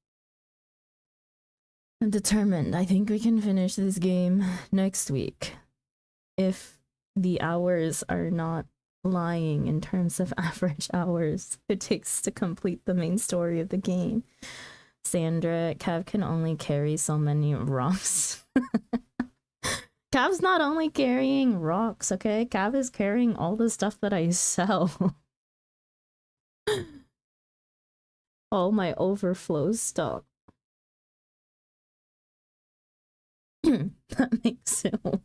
I'm determined. I think we can finish this game next week. If the hours are not lying in terms of average hours it takes to complete the main story of the game. Sandra, Cav can only carry so many rocks. Cav's not only carrying rocks, okay? Cav is carrying all the stuff that I sell. All my overflow stock. That makes it worse.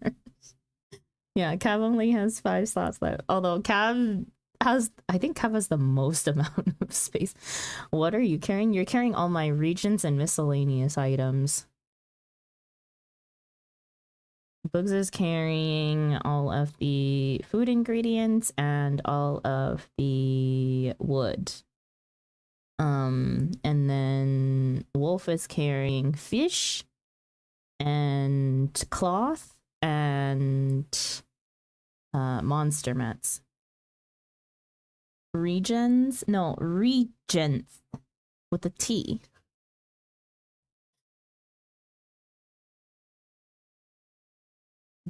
Yeah, Cav only has 5 slots left. Although Cav has, I think Cav has the most amount of space. What are you carrying? You're carrying all my regions and miscellaneous items. Bugs is carrying all of the food ingredients and all of the wood. And then Wolf is carrying fish and cloth and monster mats. Regions? No, regents with a T.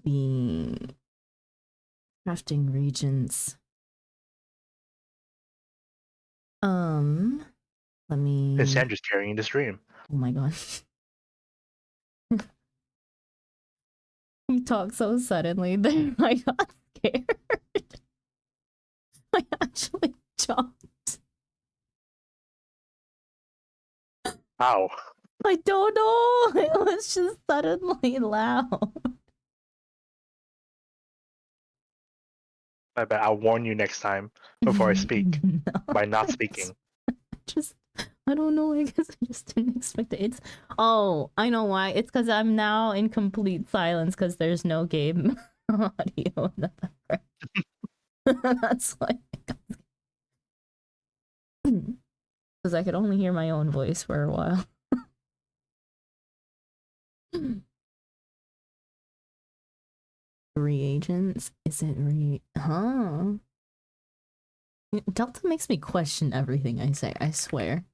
The crafting regions. Let me. And Sandra's carrying the stream. Oh my god. You talk so suddenly that I got scared. I actually jumped. Ow. I don't know. It was just suddenly loud. I bet I'll warn you next time before I speak No, by not speaking. Just, I don't know. I guess I just didn't expect it. It's, oh, I know why. It's because I'm now in complete silence because there's no game audio in the background. That's why. Because I could only hear my own voice for a while. Reagents? Is it huh? Delta makes me question everything I say, I swear.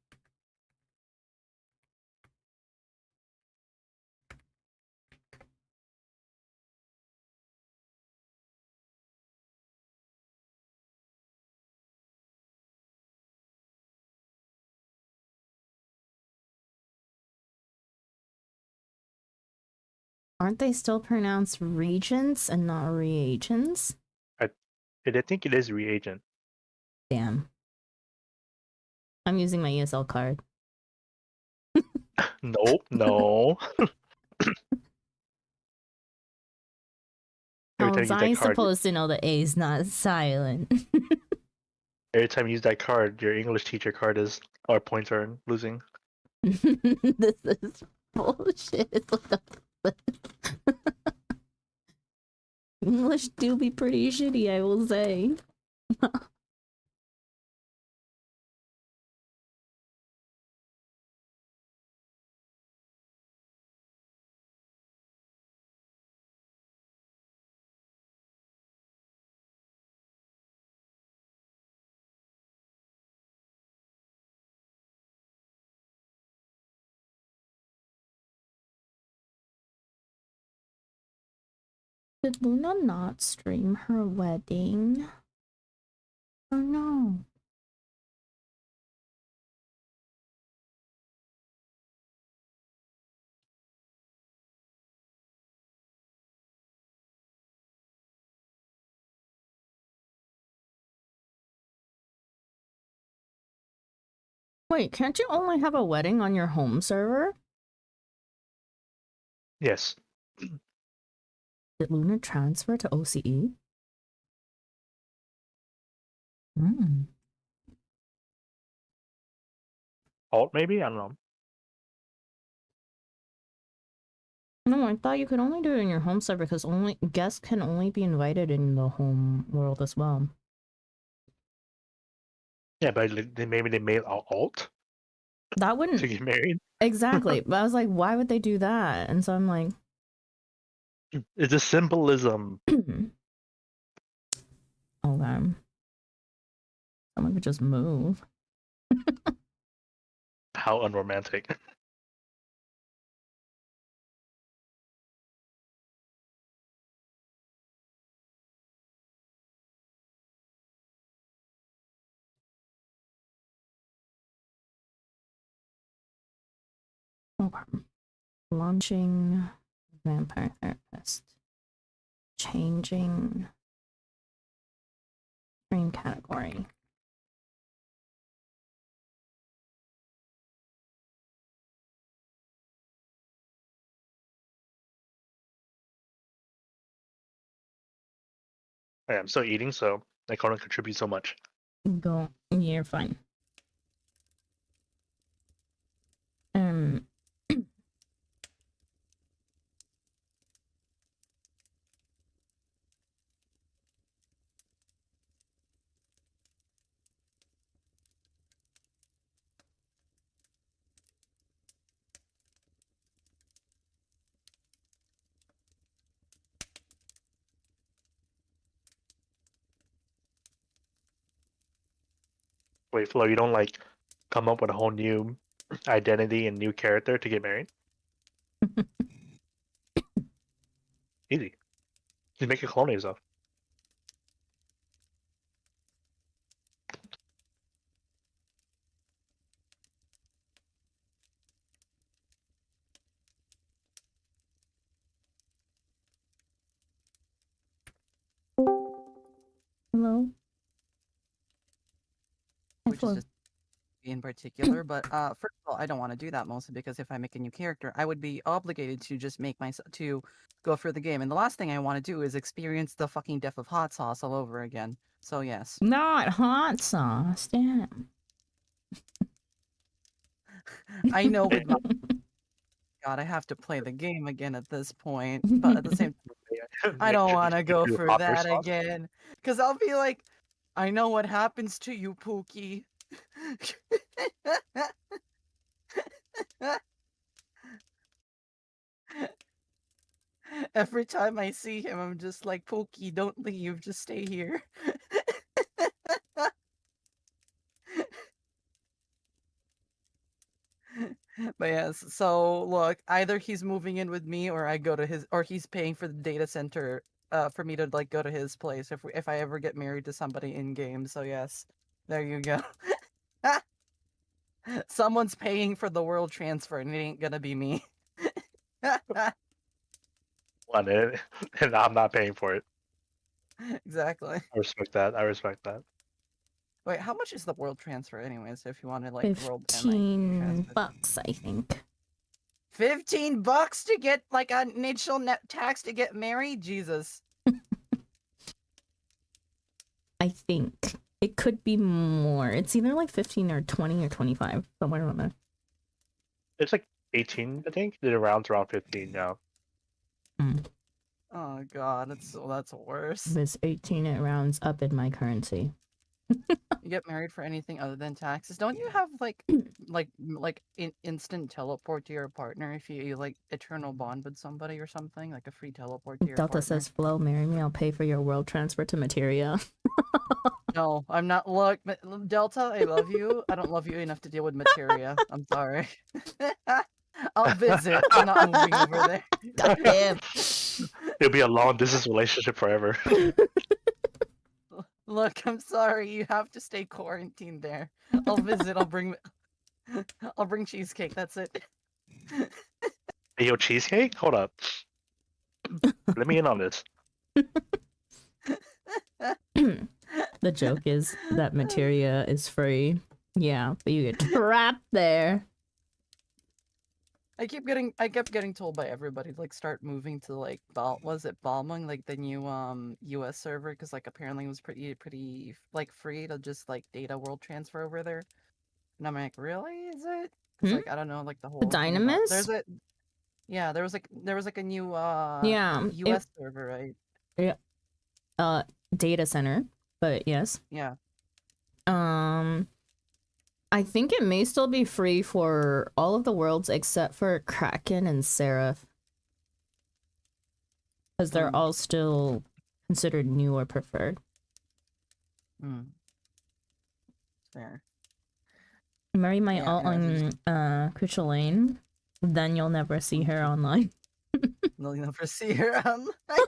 Aren't they still pronounced regents and not reagents? I think it is reagent. Damn. I'm using my ESL card. Nope, no. How Every time was you use I that card, supposed to know the A is not silent? every time you use that card, your English teacher card is, or points are losing. This is bullshit. What the fuck? English do be pretty shitty, I will say. Did Luna not stream her wedding? Oh no. Wait, can't you only have a wedding on your home server? Yes. Did Luna transfer to OCE? Hmm. Alt maybe? I don't know. No, I thought you could only do it in your home server because only guests can only be invited in the home world as well. Yeah, but maybe they made alt That to wouldn't get married. exactly. But I was like, why would they do that? And so I'm like, It's a symbolism. okay. Someone could just move. How unromantic. Okay. Launching vampire therapist. Changing screen category. Yeah, I'm still eating, so I can't contribute so much. Go. You're fine. Wait, Flo, you don't like come up with a whole new identity and new character to get married? Easy. Just make a clone of yourself. Hello? Which is just in particular, but first of all, I don't want to do that mostly because if I make a new character, I would be obligated to just make myself to go through the game, and the last thing I want to do is experience the fucking death of hot sauce all over again. So yes. Not hot sauce, damn. I know with my God, I have to play the game again at this point, but at the same time, I don't want to go through that again, because I'll be like, I know what happens to you, Pookie. Every time I see him, I'm just like, Pookie, don't leave, just stay here. But yes, so look, either he's moving in with me or I go to his, or he's paying for the data center for me to like go to his place if I ever get married to somebody in game. So yes, there you go. Someone's paying for the world transfer and it ain't gonna be me. One, and I'm not paying for it. Exactly. I respect that. I respect that. Wait, how much is the world transfer anyways? If you want to like world $15, I think. $15 to get like an initial net tax to get married? Jesus. I think it could be more. It's either like 15 or 20 or 25, somewhere around there. It's like 18, I think. It rounds around 15 now. Oh god, that's worse. If it's 18, it rounds up in my currency. You get married for anything other than taxes? Don't you have like instant teleport to your partner if you like eternal bond with somebody or something, like a free teleport to your Delta partner? says, "Flo, marry me. I'll pay for your world transfer to Materia." No, I'm not. Look, Delta, I love you. I don't love you enough to deal with Materia. I'm sorry. I'll visit. I'm not moving over there. God damn. It'll be a long distance relationship forever. Look, I'm sorry. You have to stay quarantined there. I'll visit. I'll bring cheesecake. That's it. Hey, yo, cheesecake? Hold up. Let me in on this. The joke is that materia is free. Yeah, but you get trapped there. I kept getting told by everybody to like start moving to like Balmung, like the new US server, because like apparently it was pretty like free to just like data world transfer over there. And I'm like, really? Is it? Because like I don't know, like the whole thing about Dynamis? there was like a new Yeah, US server, right? Yeah. Data center, but yes. Yeah. I think it may still be free for all of the worlds except for Kraken and Seraph. Because they're all still considered new or preferred. Fair. Marry my alt on Crucial Lane, then you'll never see her online. You'll never see her online.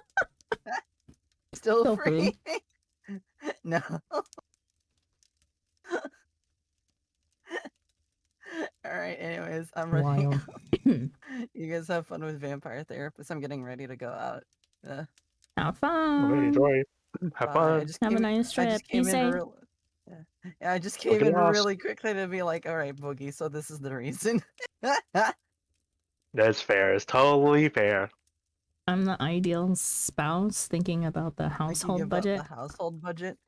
Still free. No. Alright, anyways, I'm running out. You guys have fun with Vampire Therapist. I'm getting ready to go out. Have fun. Enjoy. Have fun. Have a nice trip. Be safe. I just came in really quickly to be like, alright, Boogie, so this is the reason. That's fair. It's totally fair. I'm the ideal spouse thinking about the household budget. The household budget.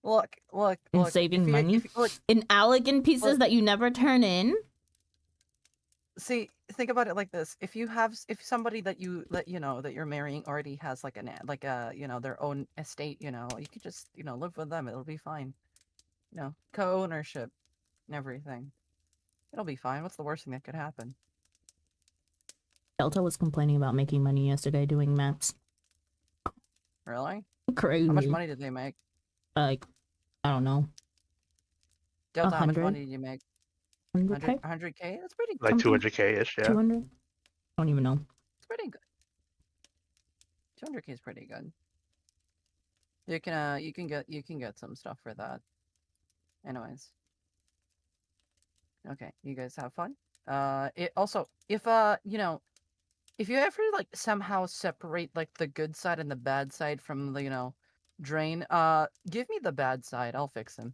Look. And saving money. In elegant pieces that you never turn in. See, think about it like this: if somebody that you're marrying already has like their own estate, you could just live with them. It'll be fine. Co-ownership and everything. It'll be fine. What's the worst thing that could happen? Delta was complaining about making money yesterday doing maps. Really? Crazy. How much money did they make? Like, I don't know. Delta, how much money did you make? 100K? 100K? That's pretty good. Like 200K-ish, yeah. 200? I don't even know. It's pretty good. 200K is pretty good. You can get some stuff for that. Anyways. Okay, you guys have fun. It also, if you ever like somehow separate like the good side and the bad side from the drain, give me the bad side. I'll fix him.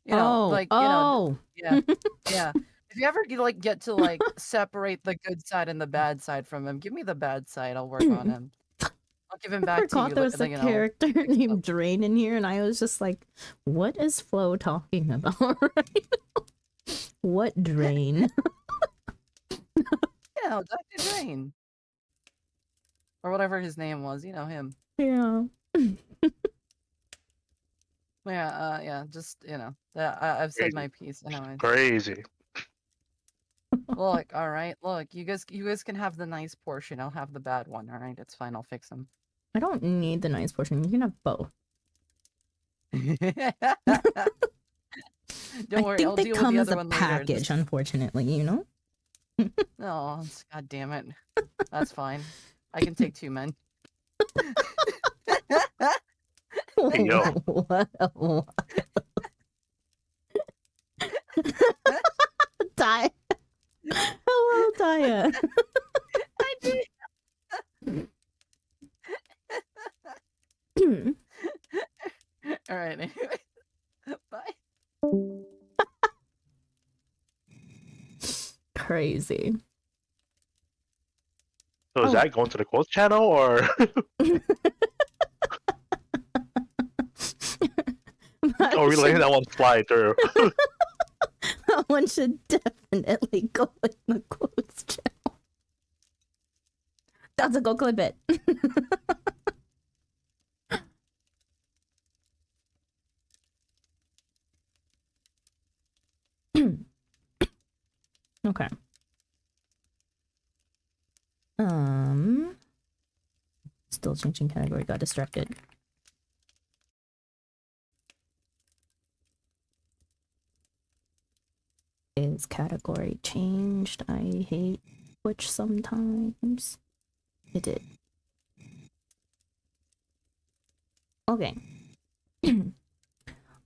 Yeah. Yeah. If you ever get to like separate the good side and the bad side from him, give me the bad side. I'll work on him. I'll give him back to you. I forgot there was a character named Drain in here, and I was just like, "What is Flo talking about right now? What Drain?" Yeah, Dr. Drain, or whatever his name was. You know him. Yeah. Yeah, just I've said my piece. Anyways. Crazy. Look, all right. Look, you guys can have the nice portion. I'll have the bad one. All right, it's fine. I'll fix them. I don't need the nice portion. You can have both. Don't worry. I think they come as a package, unfortunately. Oh, god damn it. That's fine. I can take 2 men. Hey, yo. Die. Hello, Daya. I did. All right. Anyway. Bye. Crazy. So is that going to the quotes channel or? Or are we letting that one slide through? That one should definitely go in the quotes channel. That's a go clip it. Okay. Still changing category, got distracted. Is category changed? I hate Twitch sometimes. It did. Okay.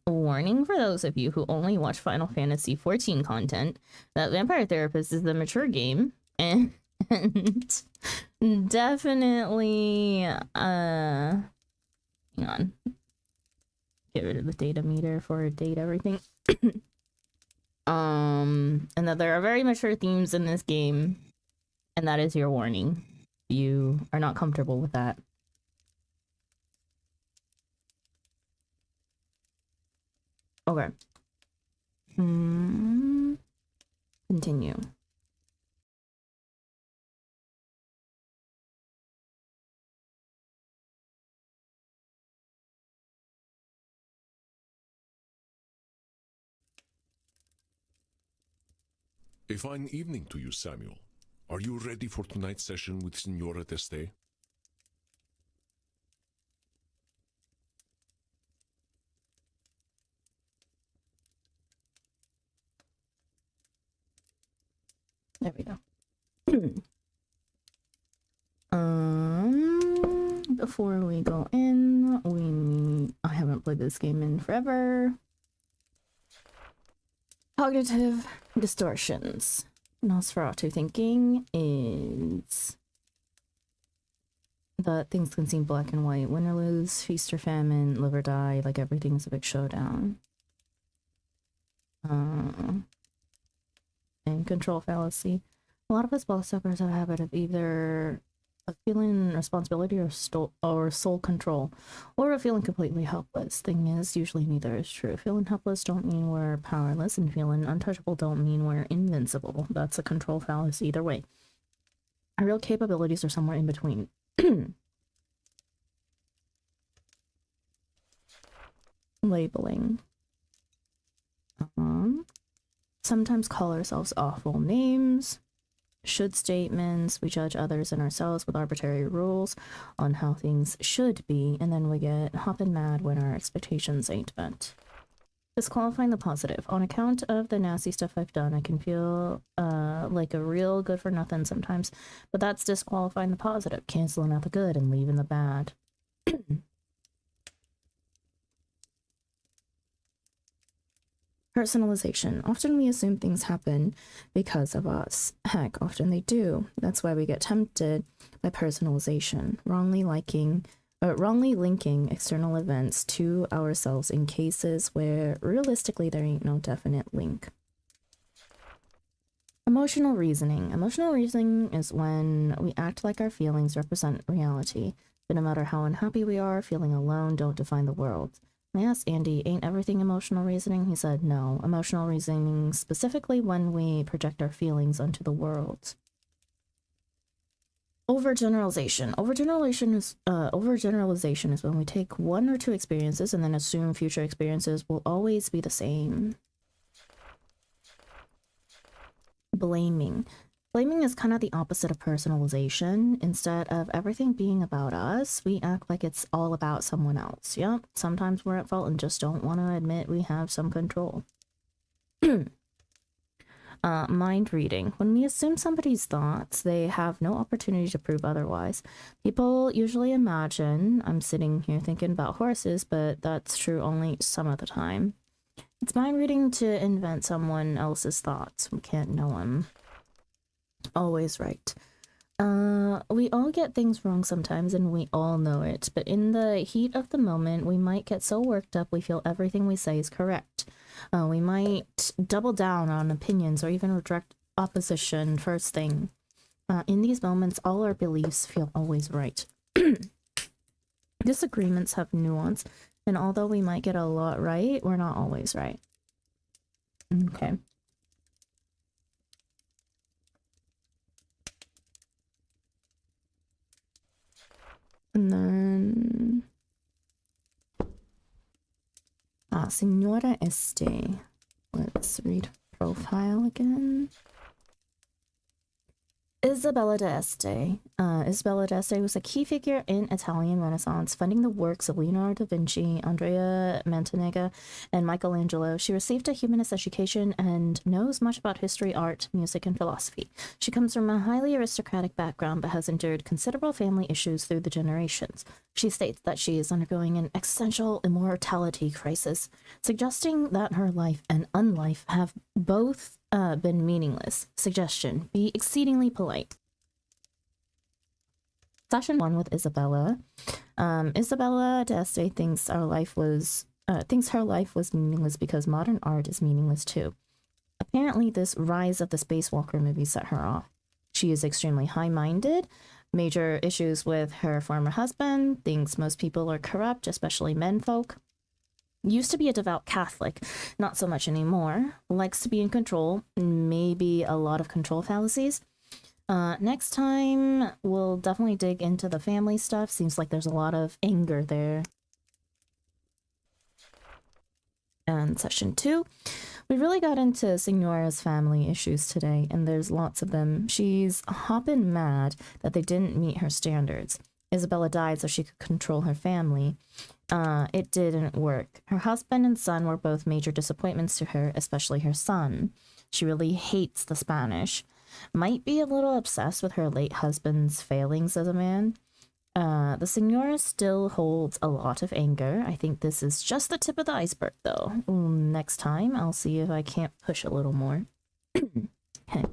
Warning for those of you who only watch Final Fantasy XIV content, that Vampire Therapist is the mature game, and definitely, hang on. Get rid of the data meter for date everything. And that there are very mature themes in this game, and that is your warning. You are not comfortable with that. Okay. Continue. A fine evening to you, Samuel. Are you ready for tonight's session with Signora Teste? There we go. Before we go in, I haven't played this game in forever. Cognitive distortions. Nosferatu thinking is that things can seem black and white. Win or lose, feast or famine, live or die, like everything's a big showdown. And control fallacy. A lot of us bloodsuckers have a habit of either a feeling responsibility or soul control, or a feeling completely helpless. Thing is, usually neither is true. Feeling helpless don't mean we're powerless, and feeling untouchable don't mean we're invincible. That's a control fallacy either way. Our real capabilities are somewhere in between. Labeling. Sometimes call ourselves awful names. Should statements. We judge others and ourselves with arbitrary rules on how things should be, and then we get hopping mad when our expectations ain't met. Disqualifying the positive. On account of the nasty stuff I've done, I can feel like a real good for nothing sometimes, but that's disqualifying the positive, canceling out the good and leaving the bad. Personalization. Often we assume things happen because of us. Heck, often they do. That's why we get tempted by personalization, wrongly linking external events to ourselves in cases where realistically there ain't no definite link. Emotional reasoning. Emotional reasoning is when we act like our feelings represent reality, but no matter how unhappy we are, feeling alone don't define the world. I asked Andy, ain't everything emotional reasoning? He said, no. Emotional reasoning specifically when we project our feelings onto the world. Overgeneralization. Overgeneralization is when we take one or two experiences and then assume future experiences will always be the same. Blaming. Blaming is kind of the opposite of personalization. Instead of everything being about us, we act like it's all about someone else. Yep, sometimes we're at fault and just don't want to admit we have some control. Mind reading. When we assume somebody's thoughts, they have no opportunity to prove otherwise. People usually imagine I'm sitting here thinking about horses, but that's true only some of the time. It's mind reading to invent someone else's thoughts. We can't know them. Always right. We all get things wrong sometimes and we all know it, but in the heat of the moment we might get so worked up we feel everything we say is correct. We might double down on opinions or even reject opposition first thing. In these moments all our beliefs feel always right. Disagreements have nuance, and although we might get a lot right, we're not always right. Okay. And then Signora Este. Let's read profile again. Isabella d'Este. Isabella d'Este was a key figure in Italian Renaissance, funding the works of Leonardo da Vinci, Andrea Mantegna, and Michelangelo. She received a humanist education and knows much about history, art, music, and philosophy. She comes from a highly aristocratic background but has endured considerable family issues through the generations. She states that she is undergoing an existential immortality crisis, suggesting that her life and unlife have both been meaningless. Suggestion: be exceedingly polite. Session 1 with Isabella. Isabella d'Este thinks her life was meaningless because modern art is meaningless too. Apparently, this Rise of the Spacewalker movie set her off. She is extremely high-minded, major issues with her former husband, thinks most people are corrupt, especially menfolk. Used to be a devout Catholic, not so much anymore. Likes to be in control, maybe a lot of control fallacies. Next time, we'll definitely dig into the family stuff. Seems like there's a lot of anger there. And session 2, we really got into Signora's family issues today, and there's lots of them. She's hoppin' mad that they didn't meet her standards. Isabella died so she could control her family. It didn't work. Her husband and son were both major disappointments to her, especially her son. She really hates the Spanish. Might be a little obsessed with her late husband's failings as a man. The Signora still holds a lot of anger. I think this is just the tip of the iceberg, though. Next time, I'll see if I can't push a little more. Okay.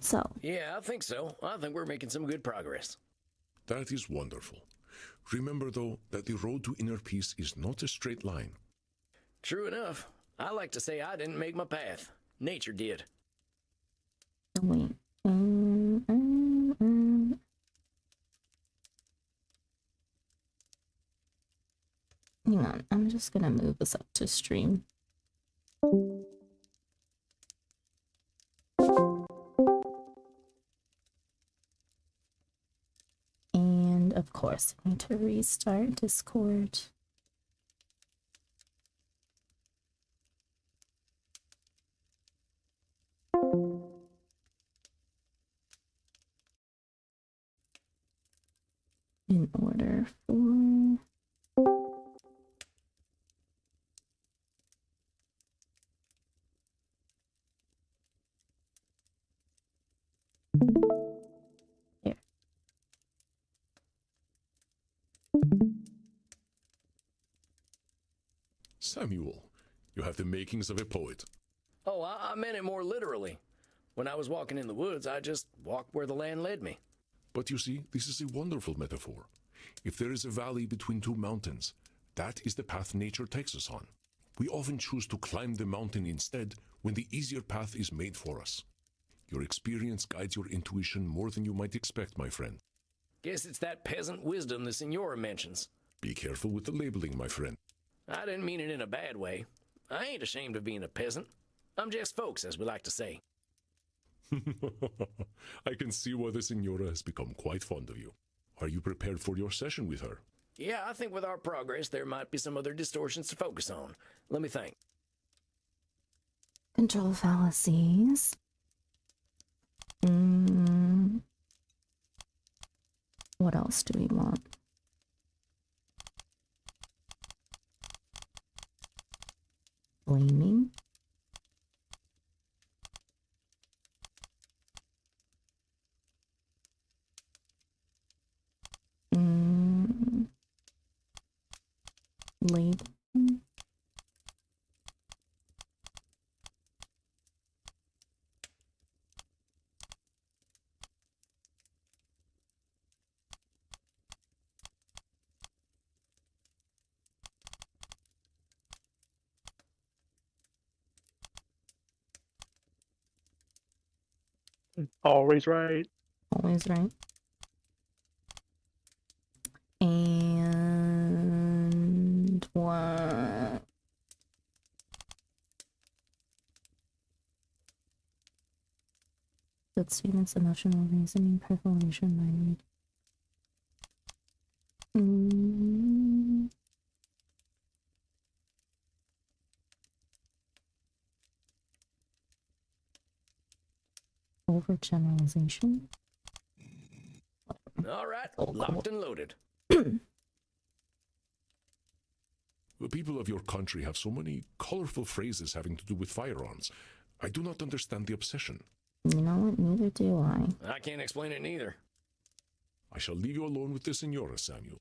So. Yeah, I think so. I think we're making some good progress. That is wonderful. Remember, though, that the road to inner peace is not a straight line. True enough. I like to say I didn't make my path. Nature did. Wait. Hang on, I'm just gonna move this up to stream. And of course, I need to restart Discord. In order for... Here. Samuel, you have the makings of a poet. Oh, I meant it more literally. When I was walking in the woods, I just walked where the land led me. But you see, this is a wonderful metaphor. If there is a valley between two mountains, that is the path nature takes us on. We often choose to climb the mountain instead when the easier path is made for us. Your experience guides your intuition more than you might expect, my friend. Guess it's that peasant wisdom the Signora mentions. Be careful with the labeling, my friend. I didn't mean it in a bad way. I ain't ashamed of being a peasant. I'm just folks, as we like to say. I can see why the Signora has become quite fond of you. Are you prepared for your session with her? Yeah, I think with our progress, there might be some other distortions to focus on. Let me think. Control fallacies. What else do we want? Blaming. Label. Always right. Always right. And what? Good statements, emotional reasoning, percolation, mind. Overgeneralization. All right, locked and loaded. The people of your country have so many colorful phrases having to do with firearms. I do not understand the obsession. You know what? Neither do I. I can't explain it neither. I shall leave you alone with the Senora, Samuel.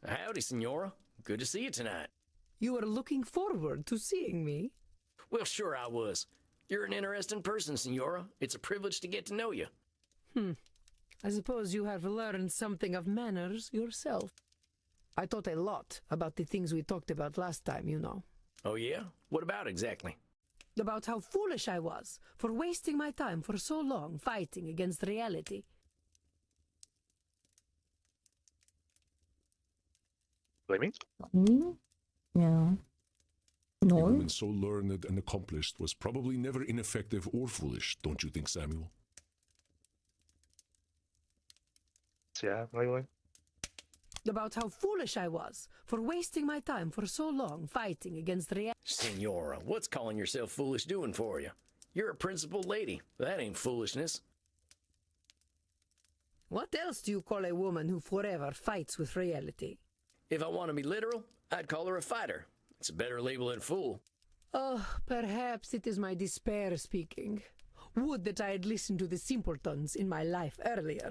Howdy, Senora. Good to see you tonight. You were looking forward to seeing me? Well, sure I was. You're an interesting person, Senora. It's a privilege to get to know you. I suppose you have learned something of manners yourself. I thought a lot about the things we talked about last time, you know. Oh, yeah? What about exactly? About how foolish I was for wasting my time for so long fighting against reality. Blaming? Yeah. A No. woman so learned and accomplished was probably never ineffective or foolish, don't you think, Samuel? Yeah, really. About how foolish I was for wasting my time for so long fighting against reality. Senora, what's calling yourself foolish doing for you? You're a principled lady. That ain't foolishness. What else do you call a woman who forever fights with reality? If I want to be literal, I'd call her a fighter. It's a better label than fool. Oh, perhaps it is my despair speaking. Would that I had listened to the simpletons in my life earlier.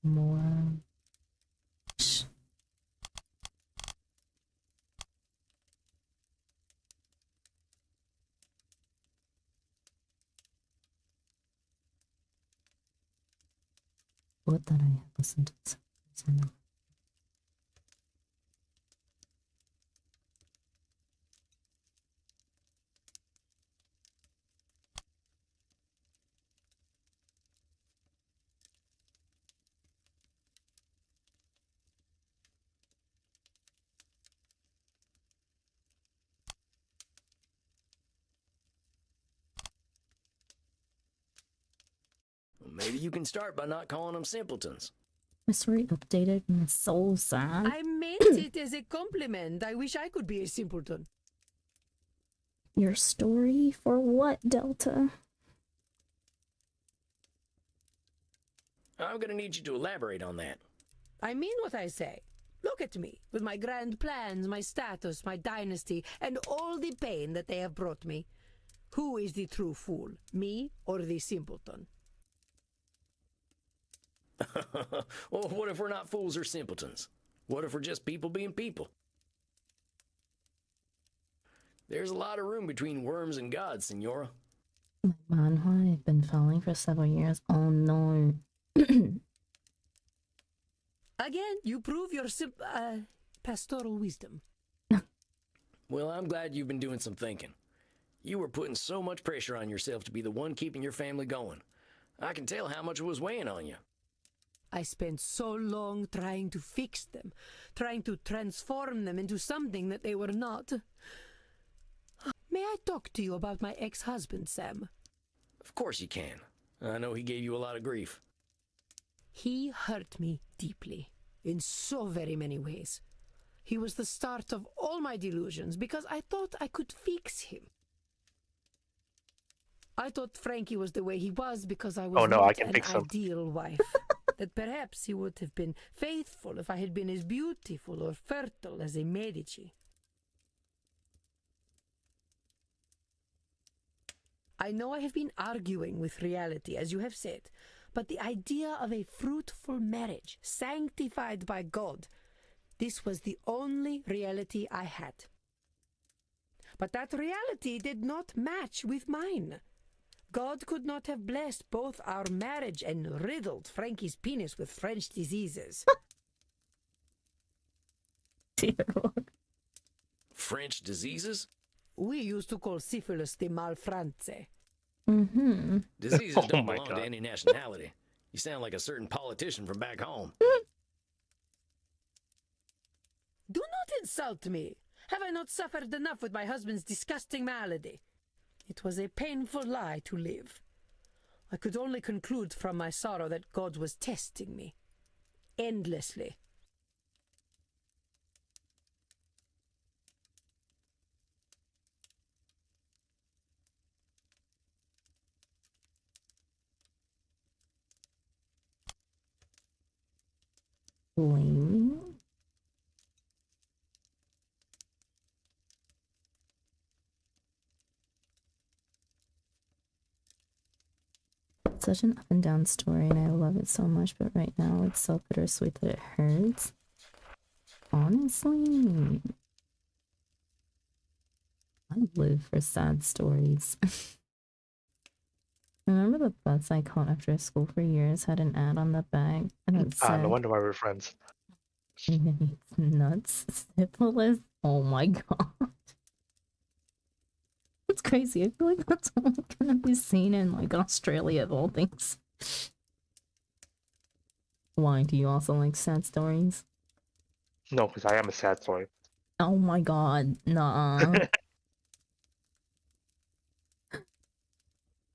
More. What that I listened to this. Maybe you can start by not calling them simpletons. My story updated and it's so sad. I meant it as a compliment. I wish I could be a simpleton. Your story for what, Delta? I'm gonna need you to elaborate on that. I mean what I say. Look at me, with my grand plans, my status, my dynasty, and all the pain that they have brought me. Who is the true fool, me or the simpleton? Well, what if we're not fools or simpletons? What if we're just people being people? There's a lot of room between worms and gods, Senora. My manhwa I've been following for several years. Oh no. Again, you prove your pastoral wisdom. Well, I'm glad you've been doing some thinking. You were putting so much pressure on yourself to be the one keeping your family going. I can tell how much it was weighing on you. I spent so long trying to fix them, trying to transform them into something that they were not. May I talk to you about my ex-husband, Sam? Of course you can. I know he gave you a lot of grief. He hurt me deeply, in so very many ways. He was the start of all my delusions because I thought I could fix him. I thought Frankie was the way he was because I was not an ideal wife. That perhaps he would have been faithful if I had been as beautiful or fertile as a Medici. I know I have been arguing with reality, as you have said, but the idea of a fruitful marriage, sanctified by God, this was the only reality I had. But that reality did not match with mine. God could not have blessed both our marriage and riddled Frankie's penis with French diseases. French diseases? We used to call syphilis the malfrance. Mm-hmm. Diseases don't belong to any nationality. You sound like a certain politician from back home. Do not insult me. Have I not suffered enough with my husband's disgusting malady? It was a painful lie to live. I could only conclude from my sorrow that God was testing me. Endlessly. blaming. It's such an up and down story, and I love it so much, but right now it's so bittersweet that it hurts. Honestly, I live for sad stories. Remember the bus I caught after school for years had an ad on the bag, and it said, no wonder why we're friends. Nuts, syphilis. Oh my god. It's crazy. I feel like that's only gonna be seen in like Australia of all things. Why, do you also like sad stories? No, because I am a sad story. Oh my god, nah.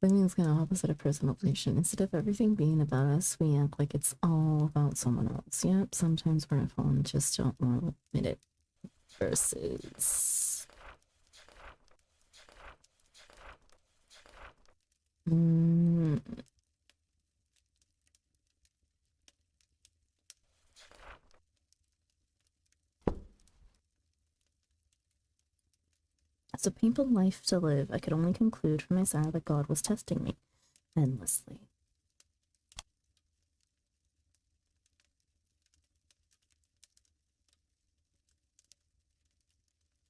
Living kind of opposite of personal patient. Instead of everything being about us, we act like it's all about someone else. Yep, sometimes we're at fault and just don't want to admit it. Versus... It's a painful life to live. I could only conclude from my sorrow that God was testing me endlessly.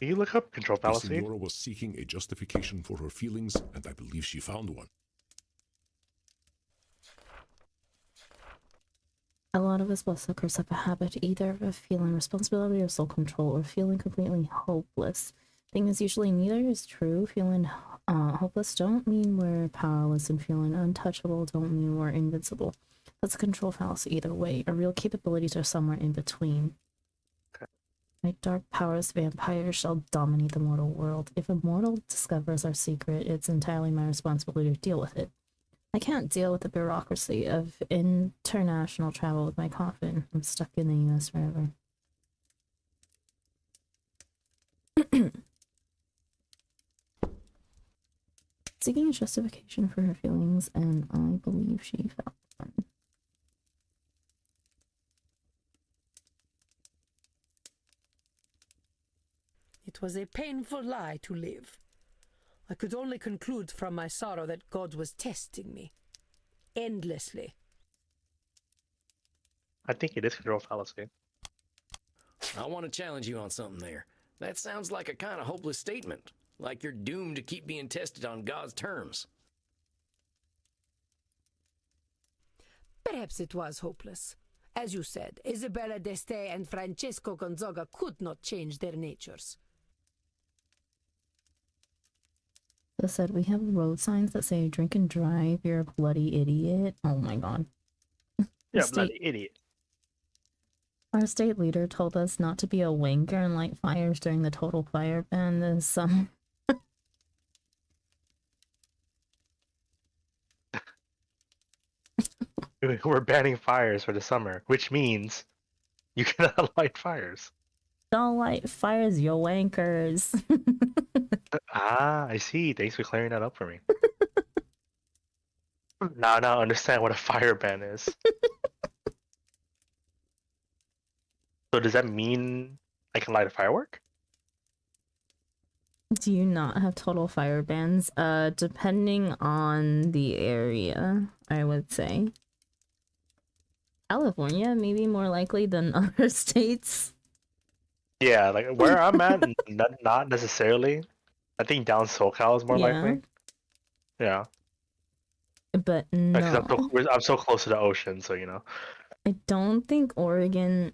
Can you look up control The fallacy? Senora was seeking a justification for her feelings, and I believe she found one. A lot of us bloodsuckers have a habit either of feeling responsibility or soul control, or feeling completely hopeless. Thing is, usually neither is true. Feeling hopeless don't mean we're powerless, and feeling untouchable don't mean we're invincible. That's a control fallacy either way. Our real capabilities are somewhere in between. My dark powers vampires shall dominate the mortal world. If a mortal discovers our secret, it's entirely my responsibility to deal with it. I can't deal with the bureaucracy of international travel with my coffin. I'm stuck in the US forever. Seeking a justification for her feelings, and I believe she found one. It was a painful lie to live. I could only conclude from my sorrow that God was testing me. Endlessly. I think it is control fallacy. I want to challenge you on something there. That sounds like a kind of hopeless statement. Like you're doomed to keep being tested on God's terms. Perhaps it was hopeless. As you said, Isabella d'Este and Francesco Gonzaga could not change their natures. So said, we have road signs that say drink and drive, you're a bloody idiot. Oh my god. You're a bloody idiot. Our state leader told us not to be a wanker and light fires during the total fire ban this summer. We're banning fires for the summer, which means you cannot light fires. Don't light fires, you wankers. I see. Thanks for clearing that up for me. Now I understand what a fire ban is. So does that mean I can light a firework? Do you not have total fire bans? Depending on the area, I would say. California, maybe more likely than other states. Yeah, like where I'm at, not necessarily. I think down SoCal is more likely. Yeah. But no. Because I'm so close to the ocean, so you know. I don't think Oregon...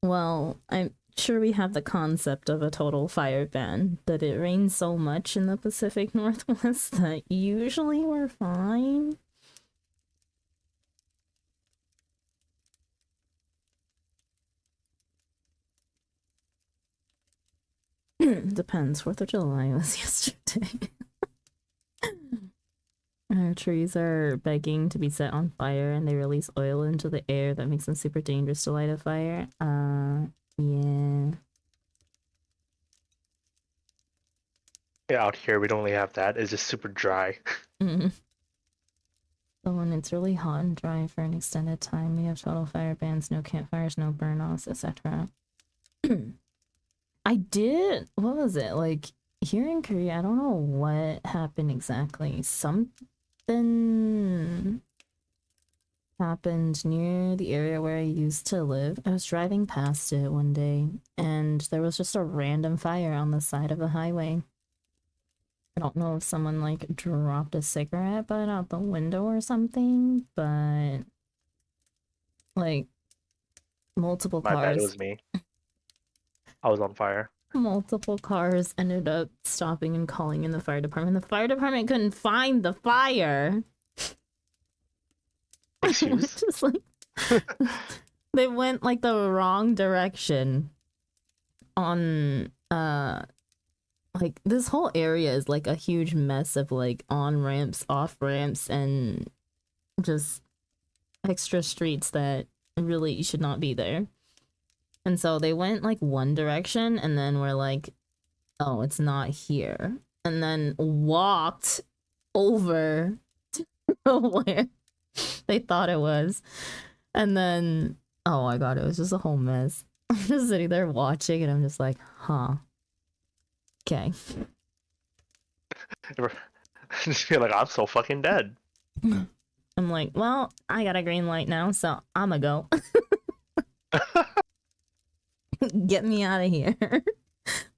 Well, I'm sure we have the concept of a total fire ban, but it rains so much in the Pacific Northwest that usually we're fine. Depends. 4th of July was yesterday. Our trees are begging to be set on fire, and they release oil into the air that makes them super dangerous to light a fire. Yeah. Yeah, out here we don't really have that. It's just super dry. So when it's really hot and dry for an extended time, we have total fire bans, no campfires, no burn-offs, etc. I did, what was it? Like, here in Korea, I don't know what happened exactly. Something happened near the area where I used to live. I was driving past it one day, and there was just a random fire on the side of the highway. I don't know if someone like dropped a cigarette butt out the window or something, but like multiple My bad, it cars. was me. I was on fire. Multiple cars ended up stopping and calling in the fire department. The fire department couldn't find the fire. Excuse? Just like they went like the wrong direction on like this whole area is like a huge mess of like on ramps, off ramps, and just extra streets that really should not be there. And so they went like one direction and then we're like, oh, it's not here. And then walked over to where they thought it was. And then, oh my god, it was just a whole mess. I'm just sitting there watching and I'm just like, huh. Okay. Just feel like I'm so fucking dead. I'm like, well, I got a green light now, so I'ma go. Get me out of here.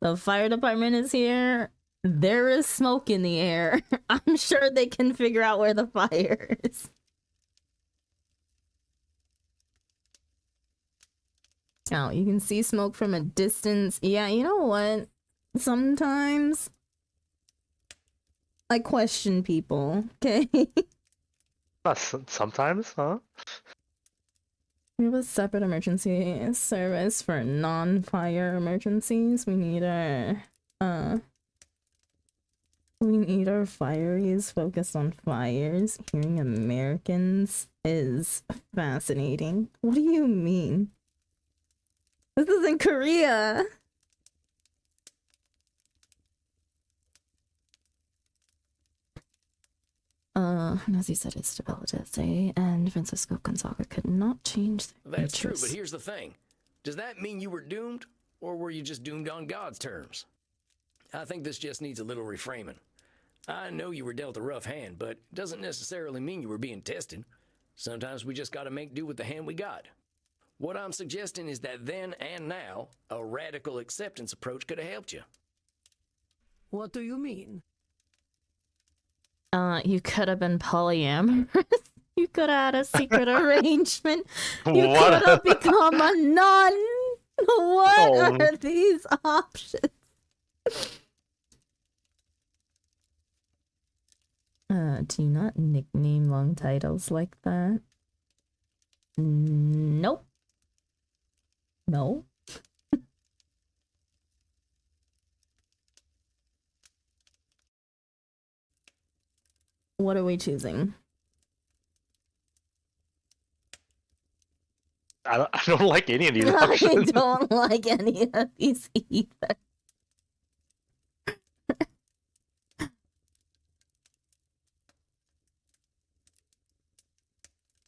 The fire department is here. There is smoke in the air. I'm sure they can figure out where the fire is. Now, you can see smoke from a distance. Yeah, you know what? Sometimes I question people, okay? Sometimes, huh? We have a separate emergency service for non-fire emergencies. We need our fireys focused on fires. Hearing Americans is fascinating. What do you mean? This is in Korea. Nazi said it's stability, and Francisco Gonzaga could not change their That's true, interests. but here's the thing. Does that mean you were doomed, or were you just doomed on God's terms? I think this just needs a little reframing. I know you were dealt a rough hand, but it doesn't necessarily mean you were being tested. Sometimes we just gotta make do with the hand we got. What I'm suggesting is that then and now, a radical acceptance approach could have helped you. What do you mean? You could have been polyamorous. You could have had a secret arrangement. You What? could have become a nun. What Oh. are these options? Do you not nickname long titles like that? Nope. No. What are we choosing? I don't like any of these I options. don't like any of these either.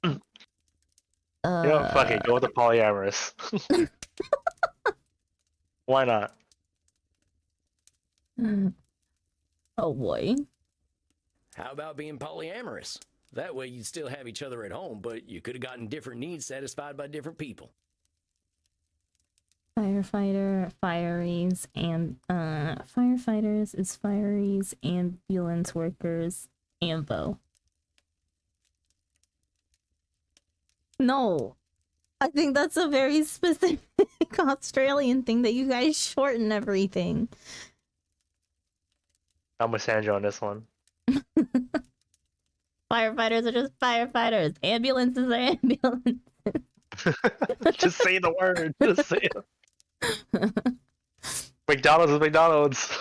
You know, fuck it, go with the polyamorous. Why not? Oh boy. How about being polyamorous? That way you'd still have each other at home, but you could have gotten different needs satisfied by different people. Firefighter, fireys, and firefighters is fireys, ambulance workers, ambo. No, I think that's a very specific Australian thing that you guys shorten everything. I'm with Sandra on this one. Firefighters are just firefighters. Ambulances are ambulances. Just say the word. Just say it. McDonald's is McDonald's.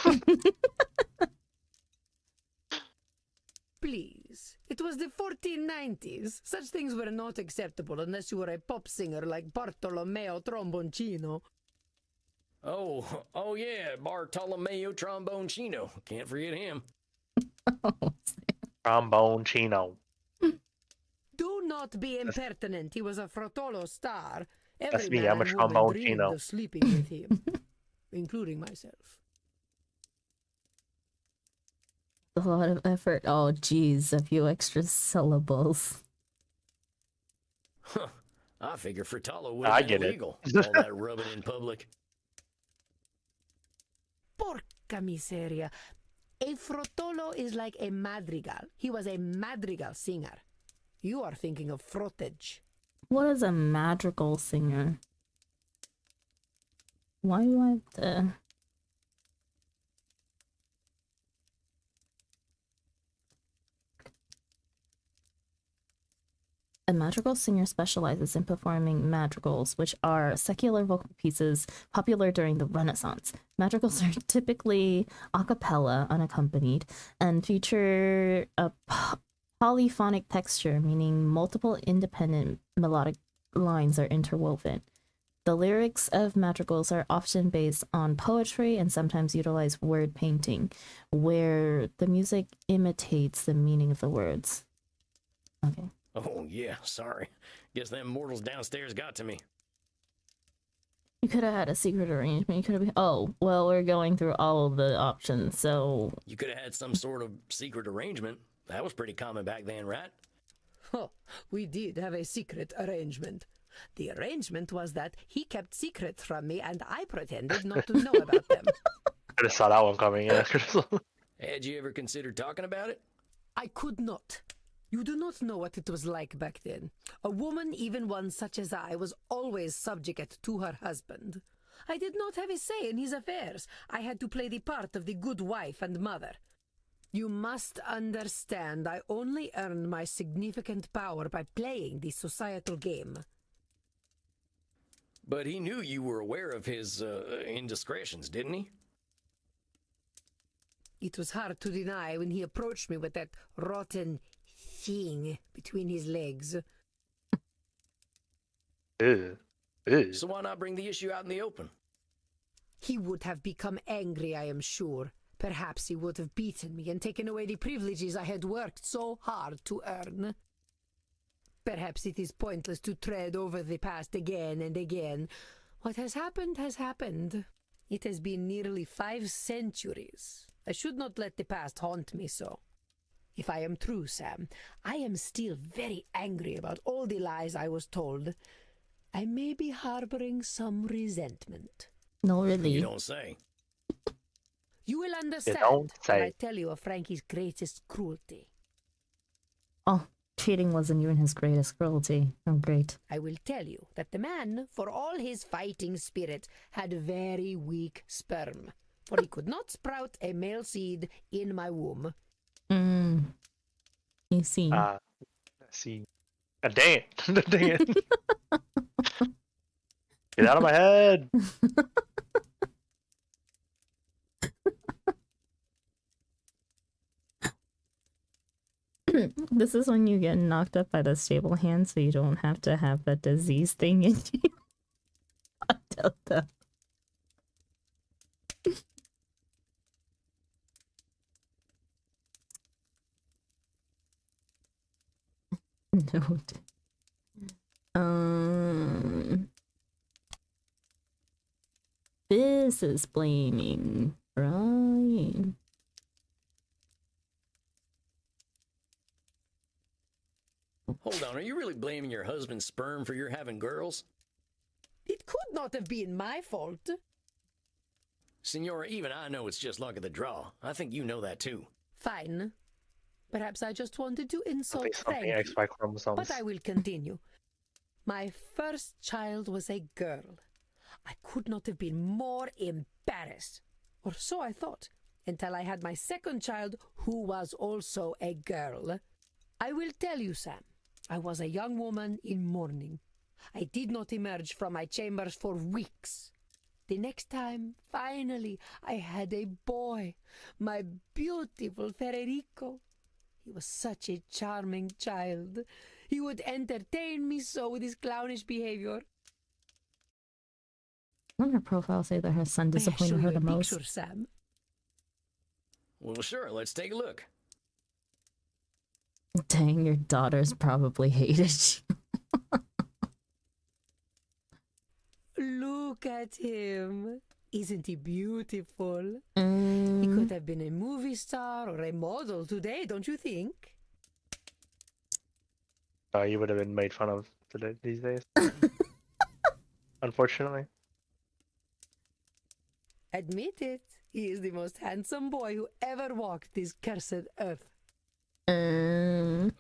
Please. It was the 1490s. Such things were not acceptable unless you were a pop singer like Bartolomeo Tromboncino. Oh yeah, Bartolomeo Tromboncino. Can't forget him. Trombone Chino. not be impertinent. He was a Frotolo star. That's Every me, man I'm a and woman trombone dreamed chino. of sleeping with him, including myself. A lot of effort. Oh, geez, a few extra syllables. Huh. I figure Frutalo would I have been get it. illegal. All that rubbing in public. Porca miseria. A Frotolo is like a madrigal. He was a madrigal singer. You are thinking of frotage. What is a madrigal singer? Why do I have to... A madrigal singer specializes in performing madrigals, which are secular vocal pieces popular during the Renaissance. Madrigals are typically a cappella, unaccompanied, and feature a polyphonic texture, meaning multiple independent melodic lines are interwoven. The lyrics of madrigals are often based on poetry and sometimes utilize word painting, where the music imitates the meaning of the words. Okay. Oh, yeah, sorry. Guess them mortals downstairs got to me. You could have had a secret arrangement. You could have... Oh, well, we're going through all of the options, so... You could have had some sort of secret arrangement. That was pretty common back then, right? Oh, we did have a secret arrangement. The arrangement was that he kept secrets from me and I pretended not to know about them. I just saw that one coming, yeah. Had you ever considered talking about it? I could not. You do not know what it was like back then. A woman, even one such as I, was always subject to her husband. I did not have a say in his affairs. I had to play the part of the good wife and mother. You must understand, I only earned my significant power by playing the societal game. But he knew you were aware of his indiscretions, didn't he? It was hard to deny when he approached me with that rotten thing between his legs. Ew. Ew. So why not bring the issue out in the open? He would have become angry, I am sure. Perhaps he would have beaten me and taken away the privileges I had worked so hard to earn. Perhaps it is pointless to tread over the past again and again. What has happened has happened. It has been nearly 5 centuries. I should not let the past haunt me so. If I am true, Sam, I am still very angry about all the lies I was told. I may be harboring some resentment. No, really. You don't say. You will understand don't say. when I tell you of Frankie's greatest cruelty. Oh, cheating wasn't even his greatest cruelty. Oh, great. I will tell you that the man, for all his fighting spirit, had very weak sperm, for he could not sprout a male seed in my womb. You see. See. Dang it. Dang it. Get out of my head. This is when you get knocked up by the stable hand, so you don't have to have that disease thing in you. Delta. Note. This is blaming, right? Hold on, are you really blaming your husband's sperm for your having girls? It could not have been my fault. Senora, even I know it's just luck of the draw. I think you know that too. Fine. Perhaps I just wanted to insult Something Frankie. XY chromosomes. But I will continue. My first child was a girl. I could not have been more embarrassed, or so I thought, until I had my second child, who was also a girl. I will tell you, Sam, I was a young woman in mourning. I did not emerge from my chambers for weeks. The next time, finally, I had a boy, my beautiful Federico. He was such a charming child. He would entertain me so with his clownish behavior. On her profile say that her son May I show disappointed you her a the most. picture, Sam? Well, sure, let's take a look. Dang, your daughters probably hated you. Look at him. Isn't he beautiful? He Mm. could have been a movie star or a model today, don't you think? You would have been made fun of today these days. Unfortunately. Admit it. He is the most handsome boy who ever walked this cursed earth. Well,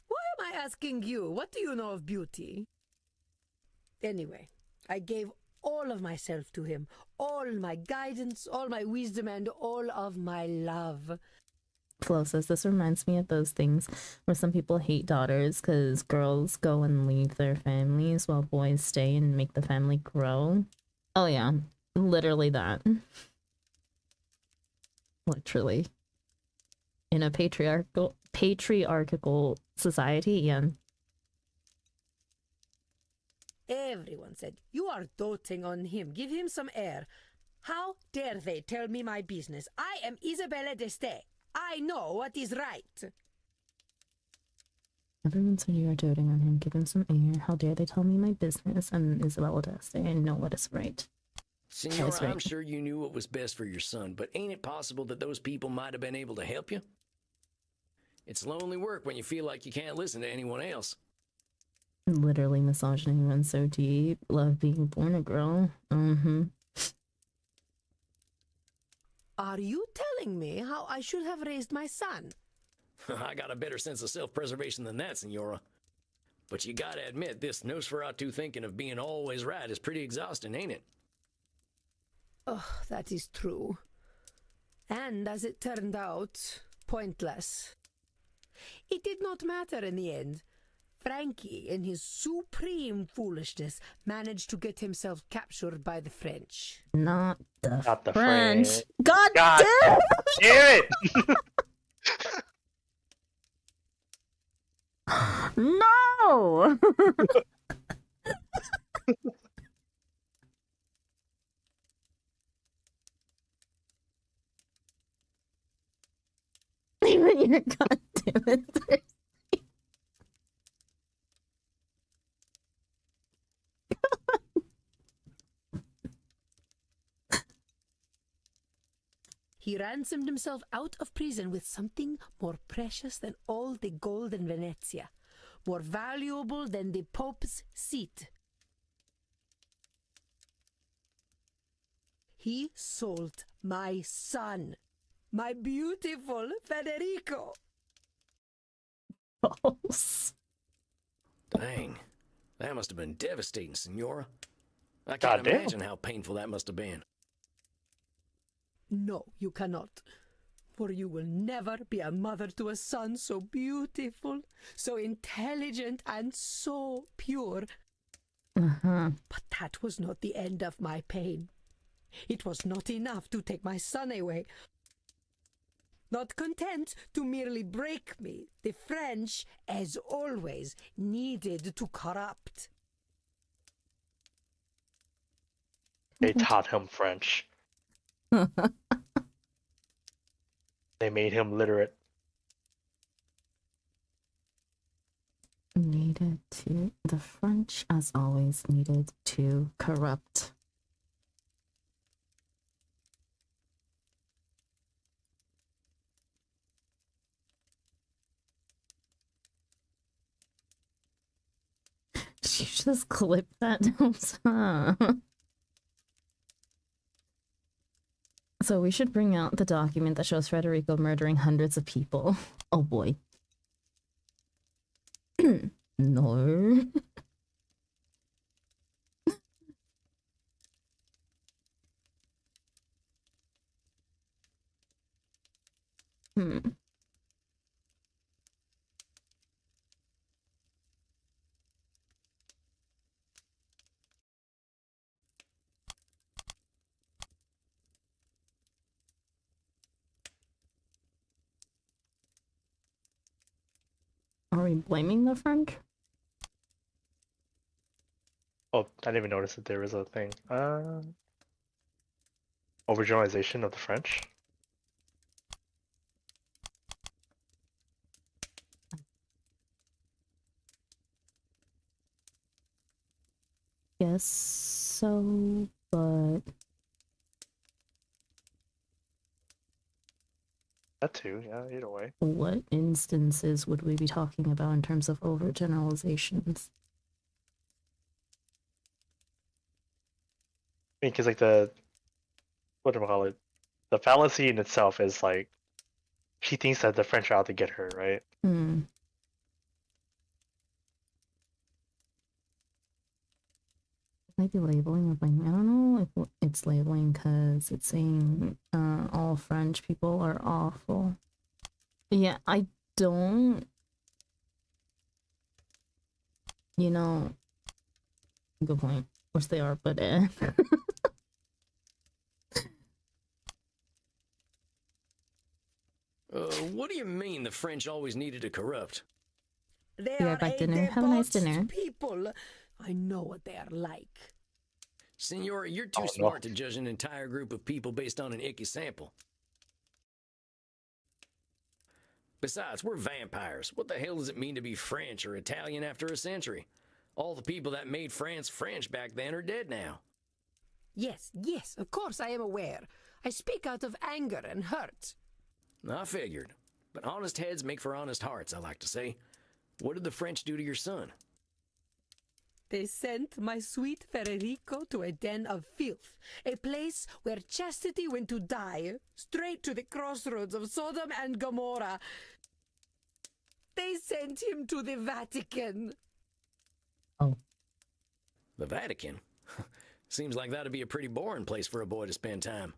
Why am I asking you? What do you know of beauty? Anyway, I gave all of myself to him. All my guidance, all my wisdom, and all of my love. Flo says this reminds me of those things where some people hate daughters because girls go and leave their families while boys stay and make the family grow. Oh yeah, literally that. Literally. In a patriarchal society, yeah. Everyone said, "You are doting on him. Give him some air." How dare they tell me my business? I am Isabella d'Este. I know what is right. Everyone said you are doting on him. Give him some air. How dare they tell me my business? And Isabella does. They know what is right. Senora, That's right. I'm sure you knew what was best for your son, but ain't it possible that those people might have been able to help you? It's lonely work when you feel like you can't listen to anyone else. Literally misogyny runs so deep. Love being born a girl. Are you telling me how I should have raised my son? I got a better sense of self-preservation than that, Senora. But you gotta admit, this Nosferatu thinking of being always right is pretty exhausting, ain't it? Oh, that is true. And as it turned out, pointless. It did not matter in the end. Frankie, in his supreme foolishness, managed to get himself captured by the French. Not the French. French. God God damn it! No! Even your goddamn it. He ransomed himself out of prison with something more precious than all the gold in Venezia, more valuable than the Pope's seat. He sold my son, my beautiful Federico. False. Dang. That must have been devastating, Senora. I can't imagine how painful that must have been. No, you cannot. For you will never be a mother to a son so beautiful, so intelligent, and so pure. But that was not the end of my pain. It was not enough to take my son away. Not content to merely break me, the French, as always, needed to corrupt. They taught him French. They made him literate. The French, as always, needed to corrupt. You just clip that down. So we should bring out the document that shows Federico murdering hundreds of people. Oh boy. No. Are we blaming the French? Oh, I didn't even notice that there was a thing. Overgeneralization of the French. guess so, but That too, yeah, either way. what instances would we be talking about in terms of overgeneralizations? I mean, because like what do I call it? The fallacy in itself is like she thinks that the French are out to get her, right? Hmm. Maybe labeling of like, I don't know if it's labeling because it's saying all French people are awful. Yeah, I don't, you know, good point. Of course they are, but What do you mean the French always needed to corrupt? They Be are right back, a dinner. Have a nice debauched dinner. people. I know what they are like. Senor, you're too smart to judge an entire group of people based on an icky sample. Besides, we're vampires. What the hell does it mean to be French or Italian after a century? All the people that made France French back then are dead now. Yes, yes, of course I am aware. I speak out of anger and hurt. I figured. But honest heads make for honest hearts, I like to say. What did the French do to your son? They sent my sweet Federico to a den of filth, a place where chastity went to die, straight to the crossroads of Sodom and Gomorrah. They sent him to the Vatican. Oh. The Vatican? Seems like that'd be a pretty boring place for a boy to spend time.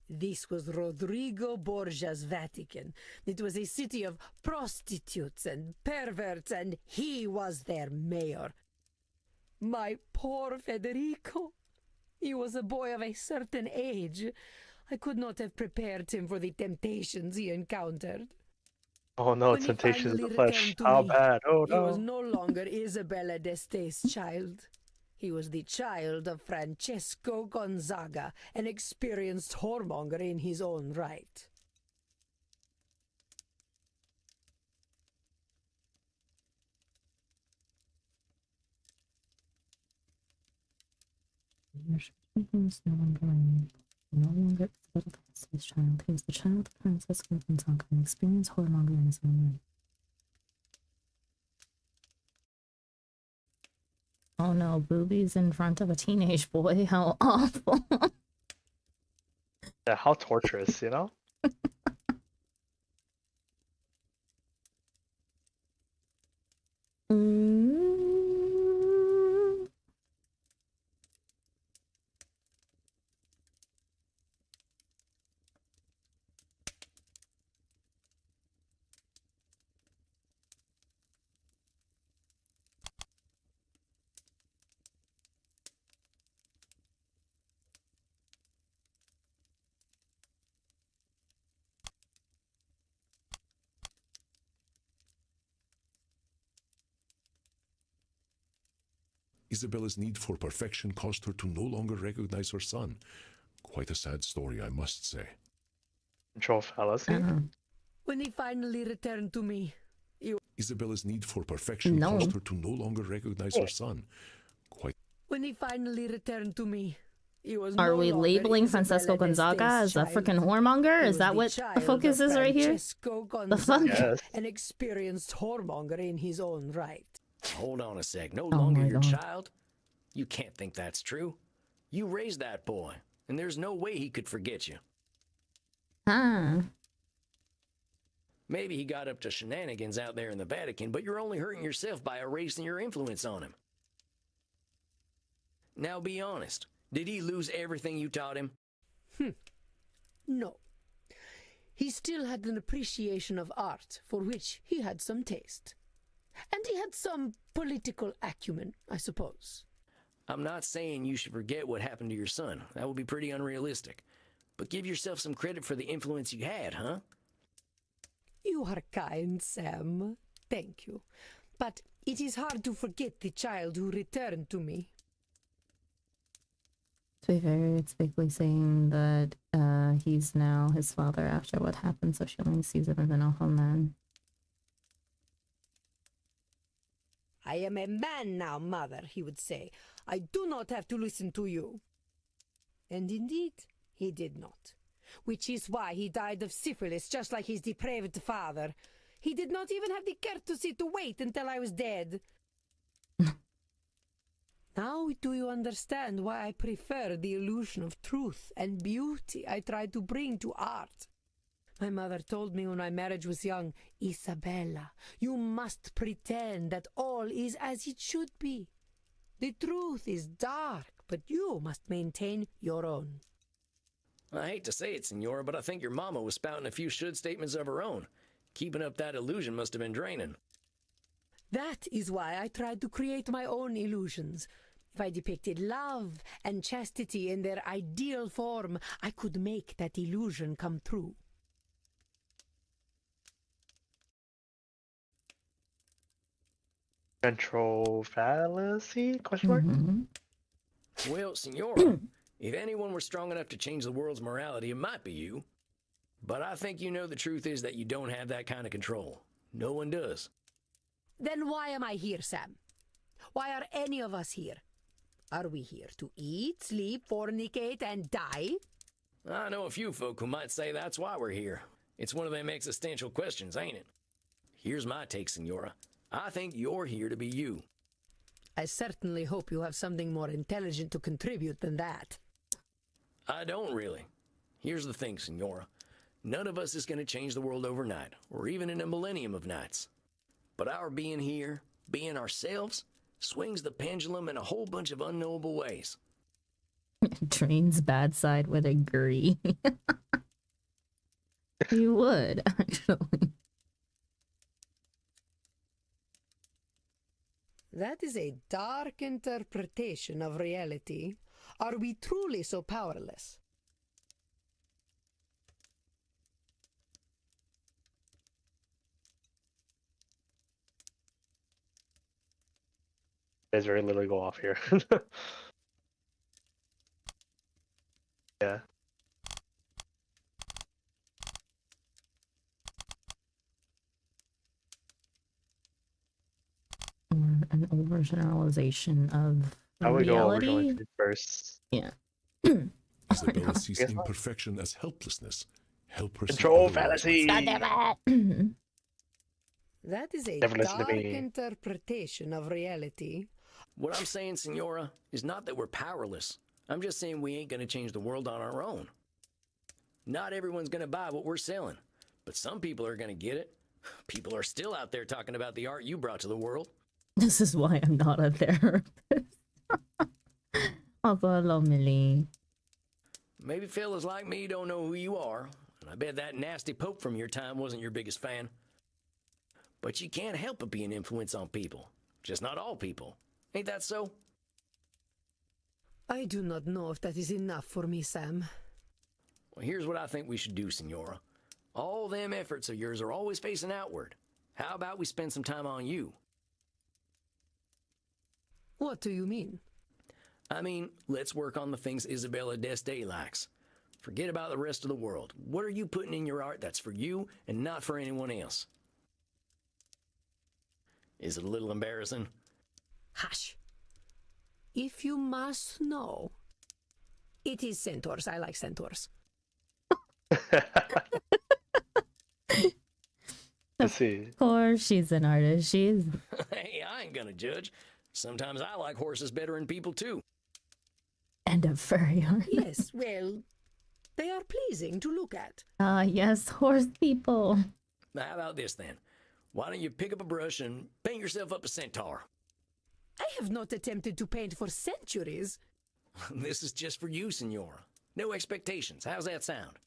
This was Rodrigo Borgia's Vatican. It was a city of prostitutes and perverts, and he was their mayor. My poor Federico. He was a boy of a certain age. I could not have prepared him for the temptations he encountered. Oh no, When he temptations of finally the flesh. returned to How me, bad? Oh He was no. no longer Isabella d'Este's child. He was the child of Francesco Gonzaga, an experienced whoremonger in his own right. No longer his child. He was the child of Princess Gonzaga, an experienced whoremonger in his own right. Oh no, boobies in front of a teenage boy. How awful. Yeah, how torturous, you know? Isabella's need for perfection caused her to no longer recognize her son. Quite a sad story, I must say. Control fallacy? When he finally returned to me, Isabella's need for perfection caused her to no longer recognize her son. When he finally returned to me, he was Are no we longer labeling Isabella Francesco Gonzaga d'Este's as a child. freaking whoremonger? He Is was that the what the child focus of is right here? Francesco The fuck? Gonzaga, Yes. an experienced whoremonger in his own right. Hold on a sec. No Oh longer my your God. child? You can't think that's true. You raised that boy, and there's no way he could forget you. Huh. Maybe he got up to shenanigans out there in the Vatican, but you're only hurting yourself by erasing your influence on him. Now be honest. Did he lose everything you taught him? No. He still had an appreciation of art, for which he had some taste. And he had some political acumen, I suppose. I'm not saying you should forget what happened to your son. That would be pretty unrealistic. But give yourself some credit for the influence you had, huh? You are kind, Sam. Thank you. But it is hard to forget the child who returned to me. To be fair, it's basically saying that he's now his father after what happened, so she only sees him as an awful man. I am a man now, mother, he would say. I do not have to listen to you. And indeed, he did not. Which is why he died of syphilis, just like his depraved father. He did not even have the courtesy to wait until I was dead. Now do you understand why I prefer the illusion of truth and beauty I try to bring to art? My mother told me when my marriage was young, Isabella, you must pretend that all is as it should be. The truth is dark, but you must maintain your own. I hate to say it, Senora, but I think your mama was spouting a few should statements of her own. Keeping up that illusion must have been draining. That is why I tried to create my own illusions. If I depicted love and chastity in their ideal form, I could make that illusion come true. Control fallacy? Question mark? Well, Senora, if anyone were strong enough to change the world's morality, it might be you. But I think you know the truth is that you don't have that kind of control. No one does. Then why am I here, Sam? Why are any of us here? Are we here to eat, sleep, fornicate, and die? I know a few folk who might say that's why we're here. It's one of them existential questions, ain't it? Here's my take, Senora. I think you're here to be you. I certainly hope you have something more intelligent to contribute than that. I don't really. Here's the thing, Senora. None of us is going to change the world overnight, or even in a millennium of nights. But our being here, being ourselves, swings the pendulum in a whole bunch of unknowable ways. Drain's bad side would agree. You would, actually. That is a dark interpretation of reality. Are we truly so powerless? There's very little go off here. Yeah. Or an overgeneralization of I would go over reality. going first. Yeah. Isabella sees imperfection as helplessness. Help her see Control otherwise. fallacy. That is a Never listen to dark me. interpretation of reality. What I'm saying, Senora, is not that we're powerless. I'm just saying we ain't gonna change the world on our own. Not everyone's gonna buy what we're selling, but some people are gonna get it. People are still out there talking about the art you brought to the world. This is why I'm not a therapist. Millie. Maybe fellas like me don't know who you are, and I bet that nasty pope from your time wasn't your biggest fan. But you can't help but be an influence on people. Just not all people. Ain't that so? I do not know if that is enough for me, Sam. Well, here's what I think we should do, Senora. All them efforts of yours are always facing outward. How about we spend some time on you? What do you mean? I mean, let's work on the things Isabella d'Este likes. Forget about the rest of the world. What are you putting in your art that's for you and not for anyone else? Is it a little embarrassing? Hush. If you must know, it is centaurs. I like centaurs. Let's see. Of course, she's an artist. She's. Hey, I ain't gonna judge. Sometimes I like horses better than people, too. And a furry artist. Yes, well, they are pleasing to look at. Yes, horse people. Now, how about this, then? Why don't you pick up a brush and paint yourself up a centaur? I have not attempted to paint for centuries. This is just for you, Senora. No expectations. How's that sound?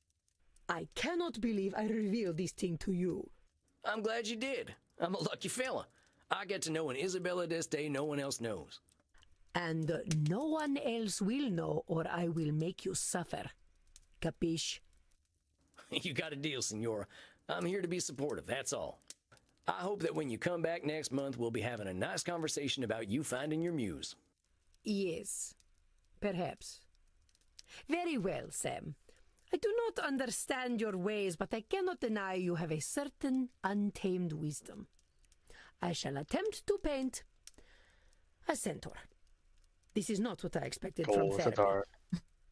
I cannot believe I revealed this thing to you. I'm glad you did. I'm a lucky fella. I get to know an Isabella d'Este no one else knows. And no one else will know, or I will make you suffer. Capiche? You got a deal, Senora. I'm here to be supportive, that's all. I hope that when you come back next month, we'll be having a nice conversation about you finding your muse. Yes, perhaps. Very well, Sam. I do not understand your ways, but I cannot deny you have a certain untamed wisdom. I shall attempt to paint a centaur. This is not what I expected from Goals therapy. that are.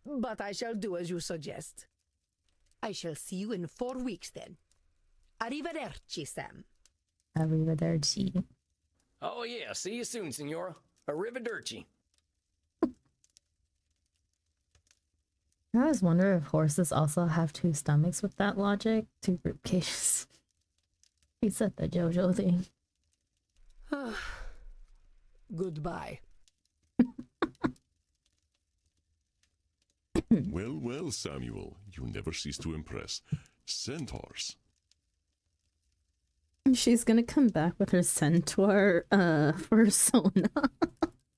But I shall do as you suggest. I shall see you in 4 weeks then. Arrivederci, Sam. Arrivederci. Oh yeah, see you soon, Senora. Arrivederci. I always wonder if horses also have 2 stomachs with that logic. 2 rib cages. He said the JoJo thing. Goodbye. Well, well, Samuel, you never cease to impress. Centaurs. She's gonna come back with her centaur persona.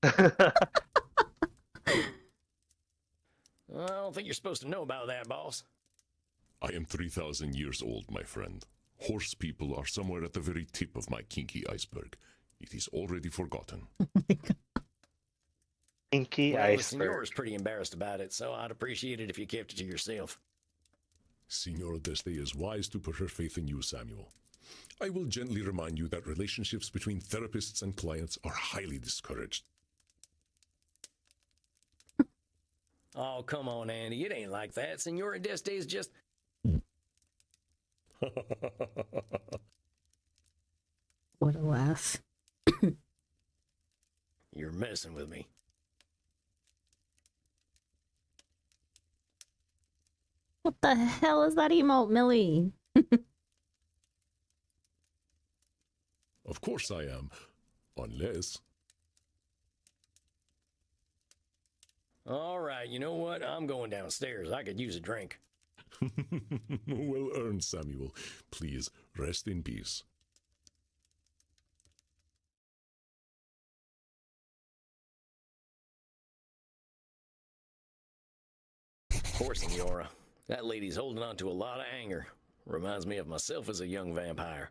I don't think you're supposed to know about that, boss. I am 3,000 years old, my friend. Horse people are somewhere at the very tip of my kinky iceberg. It is already forgotten. Kinky Well, the iceberg. Senora's pretty embarrassed about it, so I'd appreciate it if you kept it to yourself. Senora Deste is wise to put her faith in you, Samuel. I will gently remind you that relationships between therapists and clients are highly discouraged. Oh, come on, Andy. It ain't like that. Senora Deste is just... What a laugh. You're messing with me. What the hell is that emote, Millie? Of course I am. Unless... All right, you know what? I'm going downstairs. I could use a drink. Well earned, Samuel. Please, rest in peace. Poor Senora. That lady's holding on to a lot of anger. Reminds me of myself as a young vampire.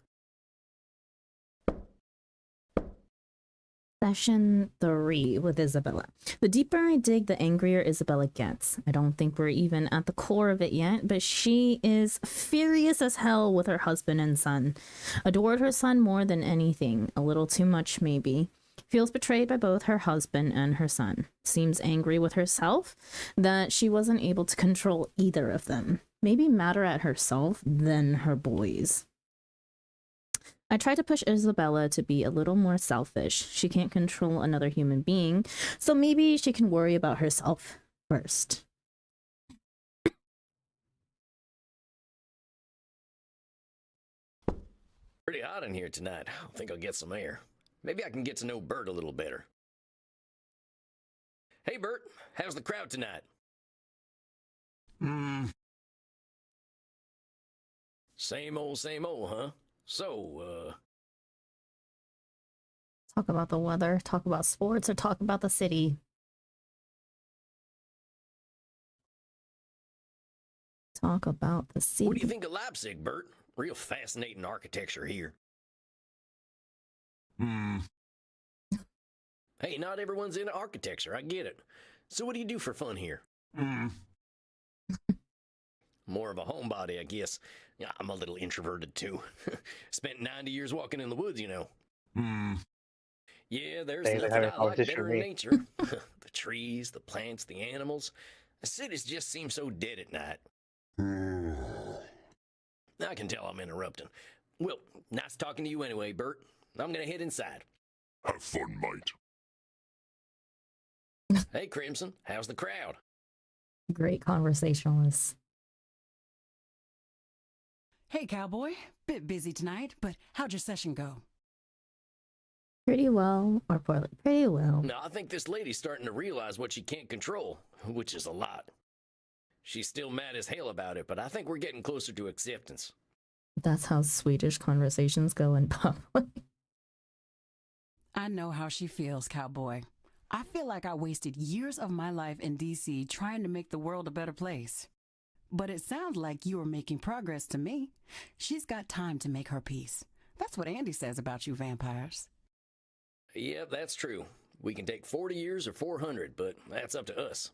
Session 3 with Isabella. The deeper I dig, the angrier Isabella gets. I don't think we're even at the core of it yet, but she is furious as hell with her husband and son. Adored her son more than anything. A little too much, maybe. Feels betrayed by both her husband and her son. Seems angry with herself that she wasn't able to control either of them. Maybe madder at herself than her boys. I try to push Isabella to be a little more selfish. She can't control another human being, so maybe she can worry about herself first. Pretty hot in here tonight. I think I'll get some air. Maybe I can get to know Bert a little better. Hey, Bert. How's the crowd tonight? Same old, huh? So, Talk about the weather, talk about sports, or talk about the city. Talk about the city. What do you think of Leipzig, Bert? Real fascinating architecture here. Hey, not everyone's into architecture, I get it. So what do you do for fun here? More of a homebody, I guess. Yeah, I'm a little introverted, too. Spent 90 years walking in the woods, you know. Yeah, there's nothing I like better in nature. The trees, the plants, the animals. The cities just seem so dead at night. I can tell I'm interrupting. Well, nice talking to you anyway, Bert. I'm gonna head inside. Have fun, mate. Hey, Crimson, how's the crowd? Great conversationalist. Hey, cowboy. Bit busy tonight, but how'd your session go? Pretty well, or poorly. Pretty well. No, I think this lady's starting to realize what she can't control, which is a lot. She's still mad as hell about it, but I think we're getting closer to acceptance. That's how Swedish conversations go in public. I know how she feels, cowboy. I feel like I wasted years of my life in DC trying to make the world a better place. But it sounds like you are making progress to me. She's got time to make her peace. That's what Andy says about you vampires. Yep, that's true. We can take 40 years or 400, but that's up to us.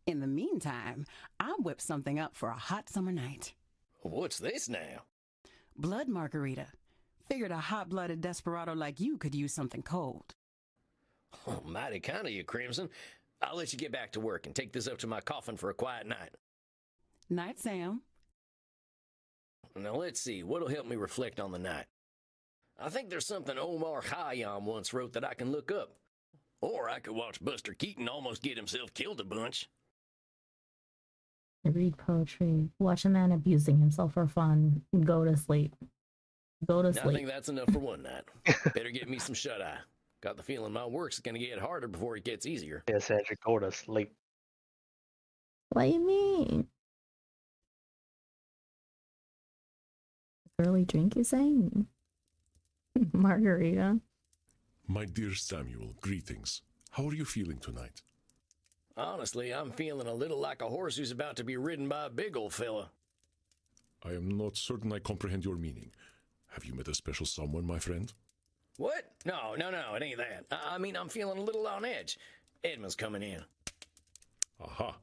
In the meantime, I'll whip something up for a hot summer night. What's this now? Blood margarita. Figured a hot-blooded desperado like you could use something cold. Oh, mighty kind of you, Crimson. I'll let you get back to work and take this up to my coffin for a quiet night. Night, Sam. Now let's see, what'll help me reflect on the night? I think there's something Omar Khayyam once wrote that I can look up. Or I could watch Buster Keaton almost get himself killed a bunch. Read poetry. Watch a man abusing himself for fun. Go to sleep. Go to sleep. I think that's enough for one night. Better get me some shut-eye. Got the feeling my work's gonna get harder before it gets easier. Yes, Andrew, go to sleep. What do you mean? Early drink, you saying? Margarita. My dear Samuel, greetings. How are you feeling tonight? Honestly, I'm feeling a little like a horse who's about to be ridden by a big old fella. I am not certain I comprehend your meaning. Have you met a special someone, my friend? What? No, it ain't that. I mean, I'm feeling a little on edge. Edmund's coming in. Aha,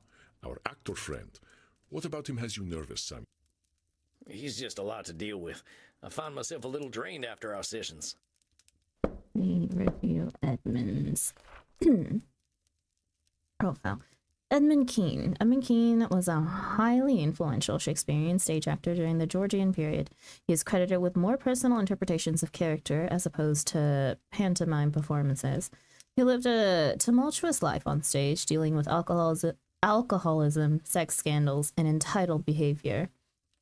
our actor friend. What about him has you nervous, Samuel? He's just a lot to deal with. I find myself a little drained after our sessions. We review Edmund's profile. Edmund Kean. Edmund Kean was a highly influential Shakespearean stage actor during the Georgian period. He is credited with more personal interpretations of character as opposed to pantomime performances. He lived a tumultuous life on stage, dealing with alcoholism, sex scandals, and entitled behavior.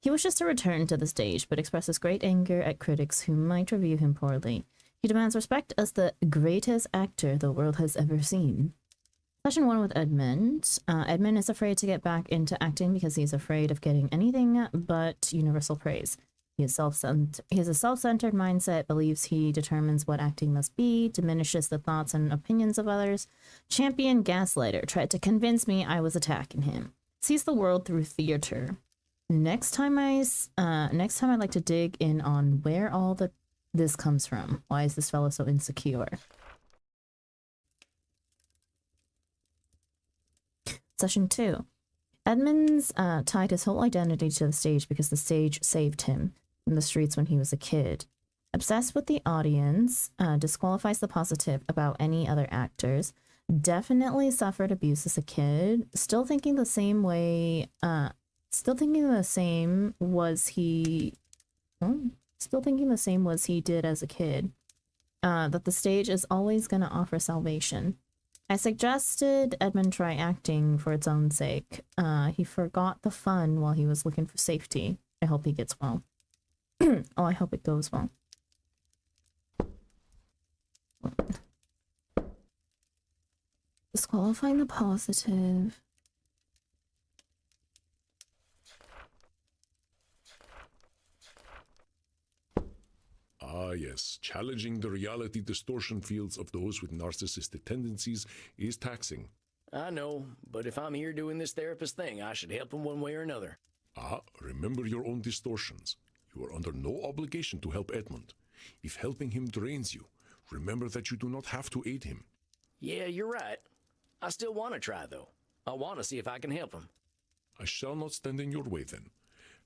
He wishes to return to the stage, but expresses great anger at critics who might review him poorly. He demands respect as the greatest actor the world has ever seen. Session 1 with Edmund. Edmund is afraid to get back into acting because he's afraid of getting anything but universal praise. He has a self-centered mindset, believes he determines what acting must be, diminishes the thoughts and opinions of others. Champion gaslighter tried to convince me I was attacking him. Sees the world through theater. Next time I'd like to dig in on where all this comes from. Why is this fellow so insecure? Session 2. Edmund's tied his whole identity to the stage because the stage saved him from the streets when he was a kid. Obsessed with the audience, disqualifies the positive about any other actors, definitely suffered abuse as a kid, still thinking the same was he did as a kid, that the stage is always going to offer salvation. I suggested Edmund try acting for its own sake. He forgot the fun while he was looking for safety. I hope he gets well. Oh, I hope it goes well. Disqualifying the positive. Ah, yes. Challenging the reality distortion fields of those with narcissistic tendencies is taxing. I know, but if I'm here doing this therapist thing, I should help him one way or another. Ah, remember your own distortions. You are under no obligation to help Edmund. If helping him drains you, remember that you do not have to aid him. Yeah, you're right. I still want to try, though. I want to see if I can help him. I shall not stand in your way, then.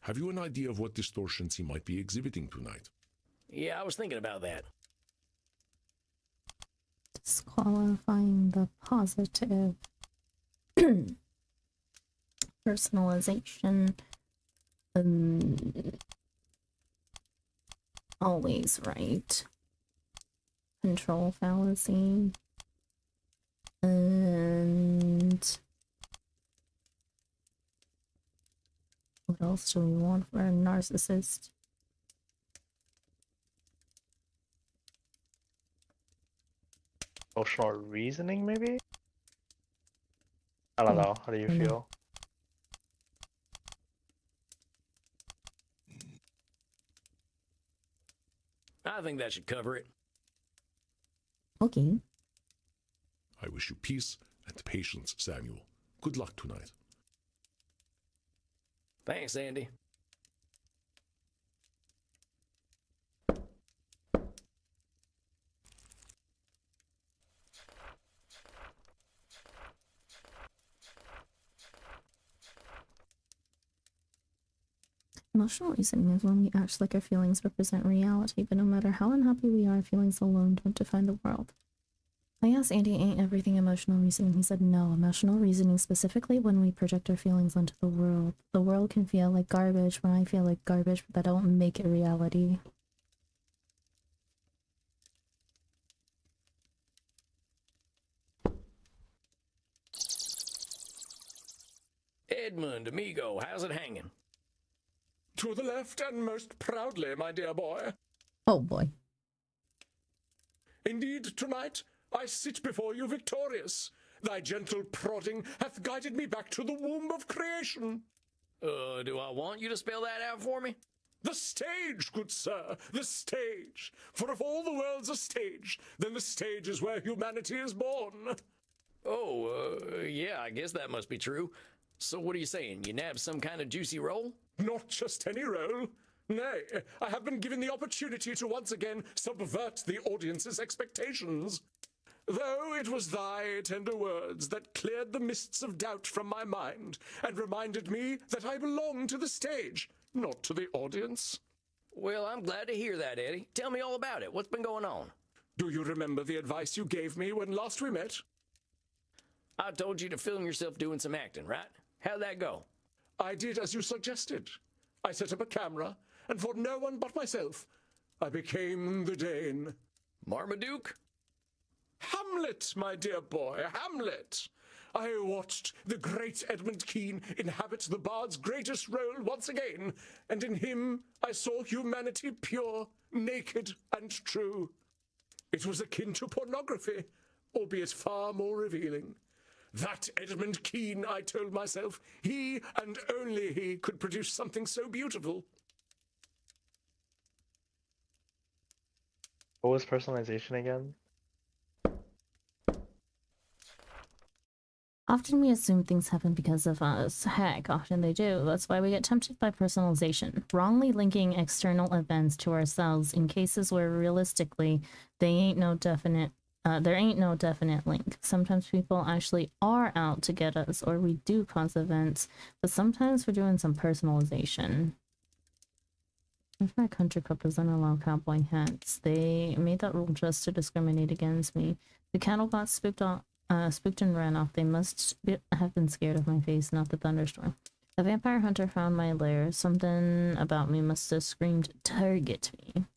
Have you an idea of what distortions he might be exhibiting tonight? Yeah, I was thinking about that. Disqualifying the positive. Personalization. Always right. Control fallacy. And what else do we want for a narcissist? Emotional reasoning, maybe? I don't know. How do you feel? I think that should cover it. Okay. I wish you peace and patience, Samuel. Good luck tonight. Thanks, Andy. Emotional reasoning is when we act like our feelings represent reality, but no matter how unhappy we are, feelings alone don't define the world. I asked Andy, ain't everything emotional reasoning? He said no, emotional reasoning specifically when we project our feelings onto the world. The world can feel like garbage when I feel like garbage, but that don't make it reality. Edmund, amigo, how's it hanging? To the left and most proudly, my dear boy. Oh boy. Indeed, tonight I sit before you victorious. Thy gentle prodding hath guided me back to the womb of creation. Do I want you to spell that out for me? The stage, good sir, the stage. For if all the world's a stage, then the stage is where humanity is born. Oh, yeah, I guess that must be true. So what are you saying? You nabbed some kind of juicy role? Not just any role. Nay, I have been given the opportunity to once again subvert the audience's expectations. Though it was thy tender words that cleared the mists of doubt from my mind and reminded me that I belong to the stage, not to the audience. Well, I'm glad to hear that, Eddie. Tell me all about it. What's been going on? Do you remember the advice you gave me when last we met? I told you to film yourself doing some acting, right? How'd that go? I did as you suggested. I set up a camera, and for no one but myself, I became the Dane. Marmaduke? Hamlet, my dear boy, Hamlet. I watched the great Edmund Kean inhabit the bard's greatest role once again, and in him I saw humanity pure, naked, and true. It was akin to pornography, albeit far more revealing. That Edmund Kean, I told myself, he and only he could produce something so beautiful. What was personalization again? Often we assume things happen because of us. Heck, often they do. That's why we get tempted by personalization, wrongly linking external events to ourselves in cases where realistically there ain't no definite link. Sometimes people actually are out to get us, or we do cause events, but sometimes we're doing some personalization. In fact, Country Club doesn't allow cowboy hats. They made that rule just to discriminate against me. The cattle got spooked and ran off. They must have been scared of my face, not the thunderstorm. A vampire hunter found my lair. Something about me must have screamed, "Target me."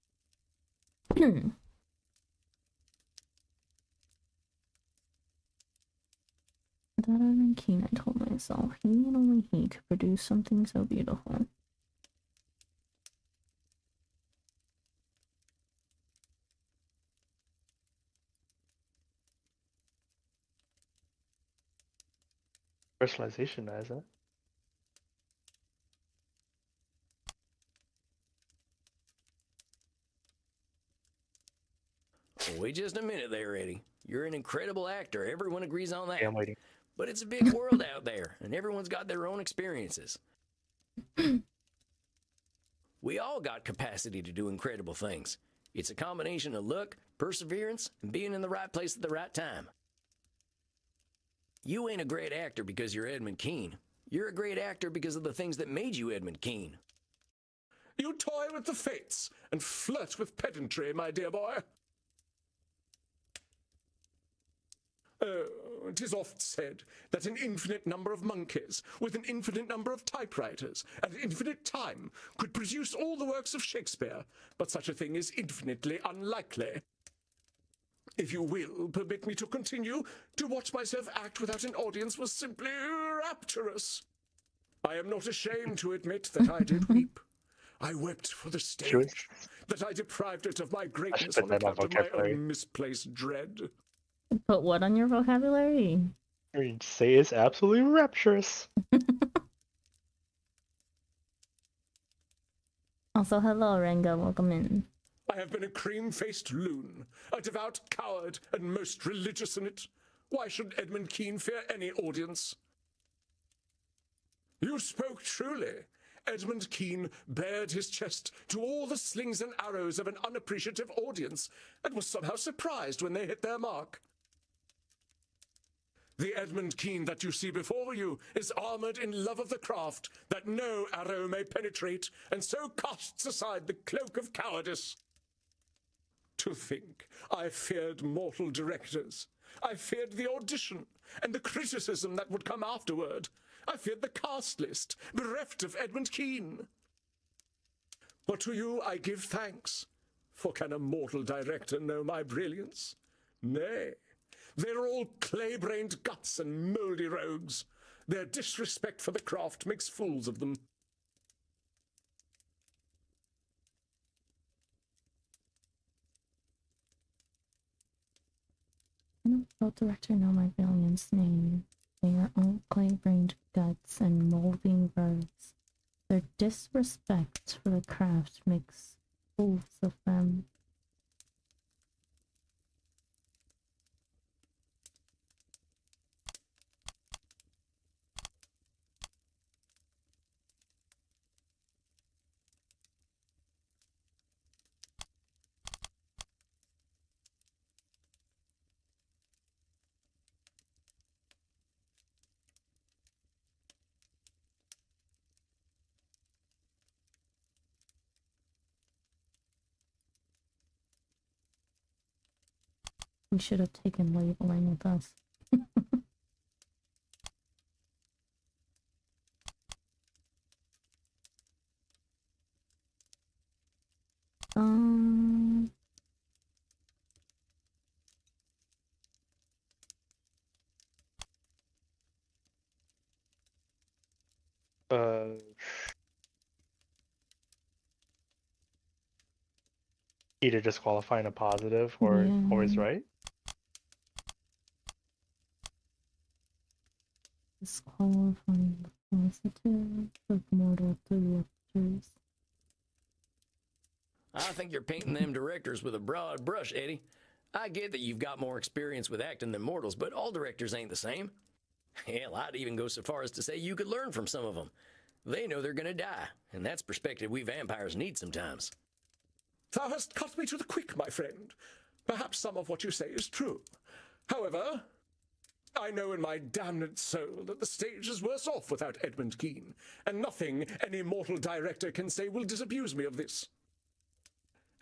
That Edmund Kean, I told myself, he and only he could produce something so beautiful. Personalization, isn't it? Wait just a minute there, Eddie. You're an incredible actor. Everyone agrees on that. Yeah, I'm waiting. But it's a big world out there, and everyone's got their own experiences. We all got capacity to do incredible things. It's a combination of luck, perseverance, and being in the right place at the right time. You ain't a great actor because you're Edmund Kean. You're a great actor because of the things that made you Edmund Kean. You toy with the fates and flirt with pedantry, my dear boy. Oh, 'tis oft said that an infinite number of monkeys with an infinite number of typewriters at infinite time could produce all the works of Shakespeare, but such a thing is infinitely unlikely. If you will permit me to continue, to watch myself act without an audience was simply rapturous. I am not ashamed to admit that I did weep. I wept for the stage, that I deprived it of my greatness on account of my own misplaced dread. Put what on your vocabulary? You'd say it's absolutely rapturous. Also, hello, Renga. Welcome in. I have been a cream-faced loon, a devout coward, and most religious in it. Why should Edmund Kean fear any audience? You spoke truly. Edmund Kean bared his chest to all the slings and arrows of an unappreciative audience, and was somehow surprised when they hit their mark. The Edmund Kean that you see before you is armored in love of the craft that no arrow may penetrate, and so casts aside the cloak of cowardice. To think I feared mortal directors. I feared the audition and the criticism that would come afterward. I feared the cast list, bereft of Edmund Kean. But to you I give thanks, for can a mortal director know my brilliance? Nay, they're all clay-brained guts and mouldy rogues. Their disrespect for the craft makes fools of them. I don't both director know my brilliance name. They are all clay-brained guts and molding rogues. Their disrespect for the craft makes fools of them. We should have taken labeling with us. um... Either disqualifying a positive or always right. Disqualifying the positive of mortal directors. I think you're painting them directors with a broad brush, Eddie. I get that you've got more experience with acting than mortals, but all directors ain't the same. Hell, I'd even go so far as to say you could learn from some of them. They know they're gonna die, and that's perspective we vampires need sometimes. Thou hast cut me to the quick, my friend. Perhaps some of what you say is true. However, I know in my damned soul that the stage is worse off without Edmund Kean, and nothing any mortal director can say will disabuse me of this.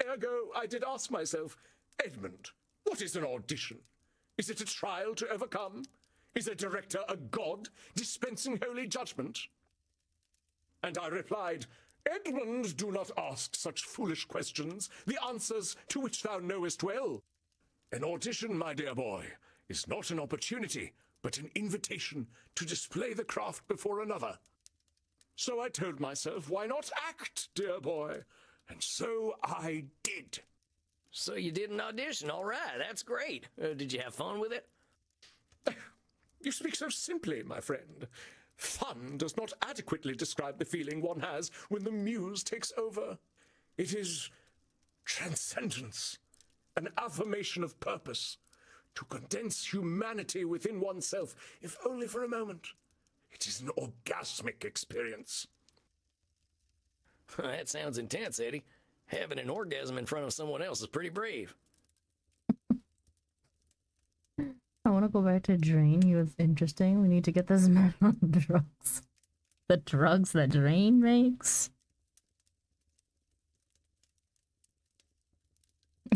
Ergo, I did ask myself, Edmund, what is an audition? Is it a trial to overcome? Is a director a god dispensing holy judgment? And I replied, Edmund, do not ask such foolish questions, the answers to which thou knowest well. An audition, my dear boy, is not an opportunity, but an invitation to display the craft before another. So I told myself, why not act, dear boy? And so I did. So you did an audition, all right, that's great. Did you have fun with it? You speak so simply, my friend. Fun does not adequately describe the feeling one has when the muse takes over. It is transcendence, an affirmation of purpose, to condense humanity within oneself, if only for a moment. It is an orgasmic experience. That sounds intense, Eddie. Having an orgasm in front of someone else is pretty brave. I want to go back to Drain. He was interesting. We need to get this man on drugs. The drugs that Drain makes.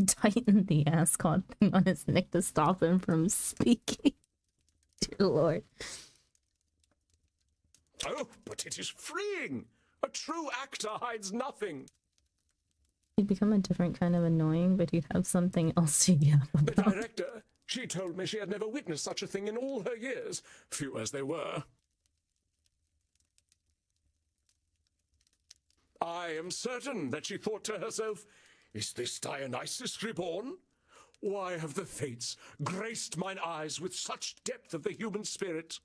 Tighten the ascot thing on his neck to stop him from speaking. Dear Lord. Oh, but it is freeing! A true actor hides nothing. He'd become a different kind of annoying, but he'd have something else to yap about. The director, she told me she had never witnessed such a thing in all her years, few as they were. I am certain that she thought to herself, is this Dionysus reborn? Why have the fates graced mine eyes with such depth of the human spirit?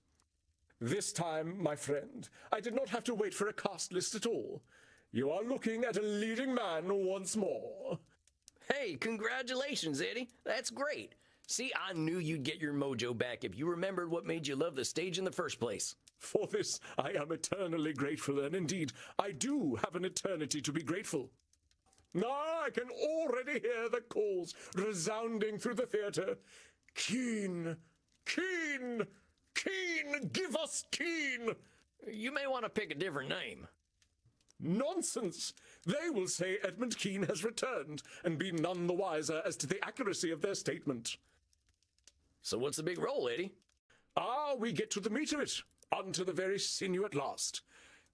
This time, my friend, I did not have to wait for a cast list at all. You are looking at a leading man once more. Hey, congratulations, Eddie. That's great. See, I knew you'd get your mojo back if you remembered what made you love the stage in the first place. For this, I am eternally grateful, and indeed, I do have an eternity to be grateful. Now I can already hear the calls resounding through the theatre. Keen, Keen, Keen, give us Keen! You may want to pick a different name. Nonsense! They will say Edmund Kean has returned, and be none the wiser as to the accuracy of their statement. So what's the big roll, Eddie? Ah, we get to the meat of it, unto the very sinew at last.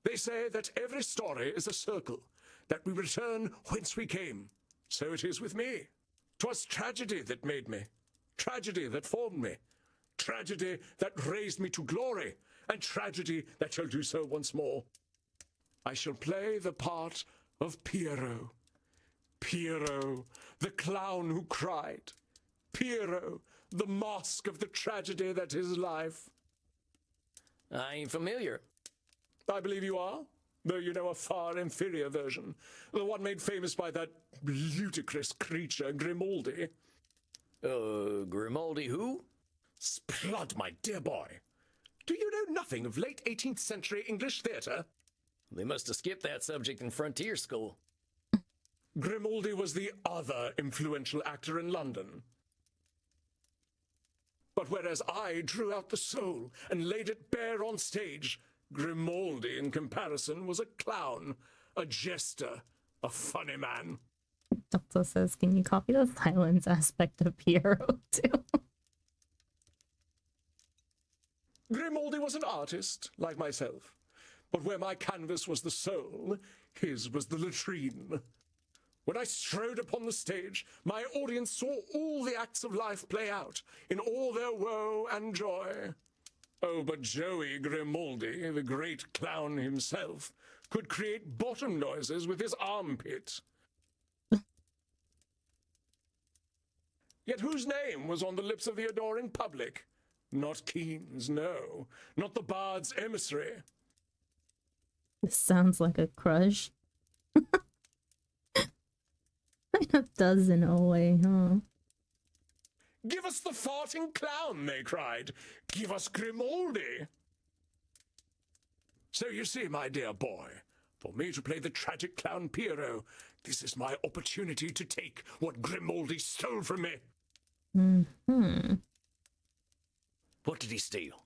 They say that every story is a circle, that we return whence we came. So it is with me. 'Twas tragedy that made me, tragedy that formed me, tragedy that raised me to glory, and tragedy that shall do so once more. I shall play the part of Pierrot. Pierrot, the clown who cried. Pierrot, the mask of the tragedy that is life. I ain't familiar. I believe you are, though you know a far inferior version, the one made famous by that ludicrous creature Grimaldi. Grimaldi who? Splud, my dear boy. Do you know nothing of late 18th century English theatre? They must have skipped that subject in Frontier School. Grimaldi was the other influential actor in London. But whereas I drew out the soul and laid it bare on stage, Grimaldi, in comparison, was a clown, a jester, a funny man. Doctor says, can you copy the silence aspect of Pierrot too? Grimaldi was an artist, like myself. But where my canvas was the soul, his was the latrine. When I strode upon the stage, my audience saw all the acts of life play out, in all their woe and joy. Oh, but Joey Grimaldi, the great clown himself, could create bottom noises with his armpit. Yet whose name was on the lips of the adoring public? Not Kean's, no. Not the bard's emissary. This sounds like a crush. It does in a way, huh? Give us the farting clown, they cried. Give us Grimaldi. So you see, my dear boy, for me to play the tragic clown Pierrot, this is my opportunity to take what Grimaldi stole from me. Mm-hmm. What did he steal?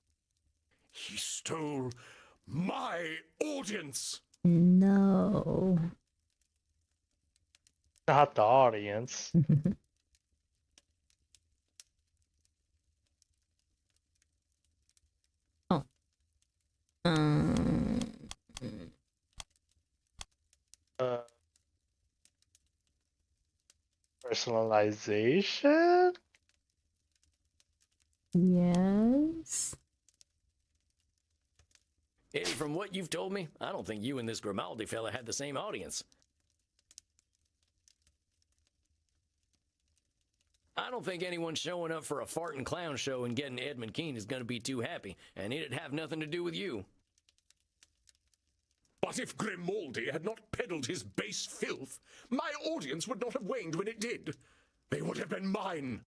He stole my audience. No. Not the audience. Oh. Personalization? Yes. Eddie, from what you've told me, I don't think you and this Grimaldi fella had the same audience. I don't think anyone showing up for a farting clown show and getting Edmund Kean is going to be too happy, and it'd have nothing to do with you. But if Grimaldi had not peddled his base filth, my audience would not have waned when it did. They would have been mine.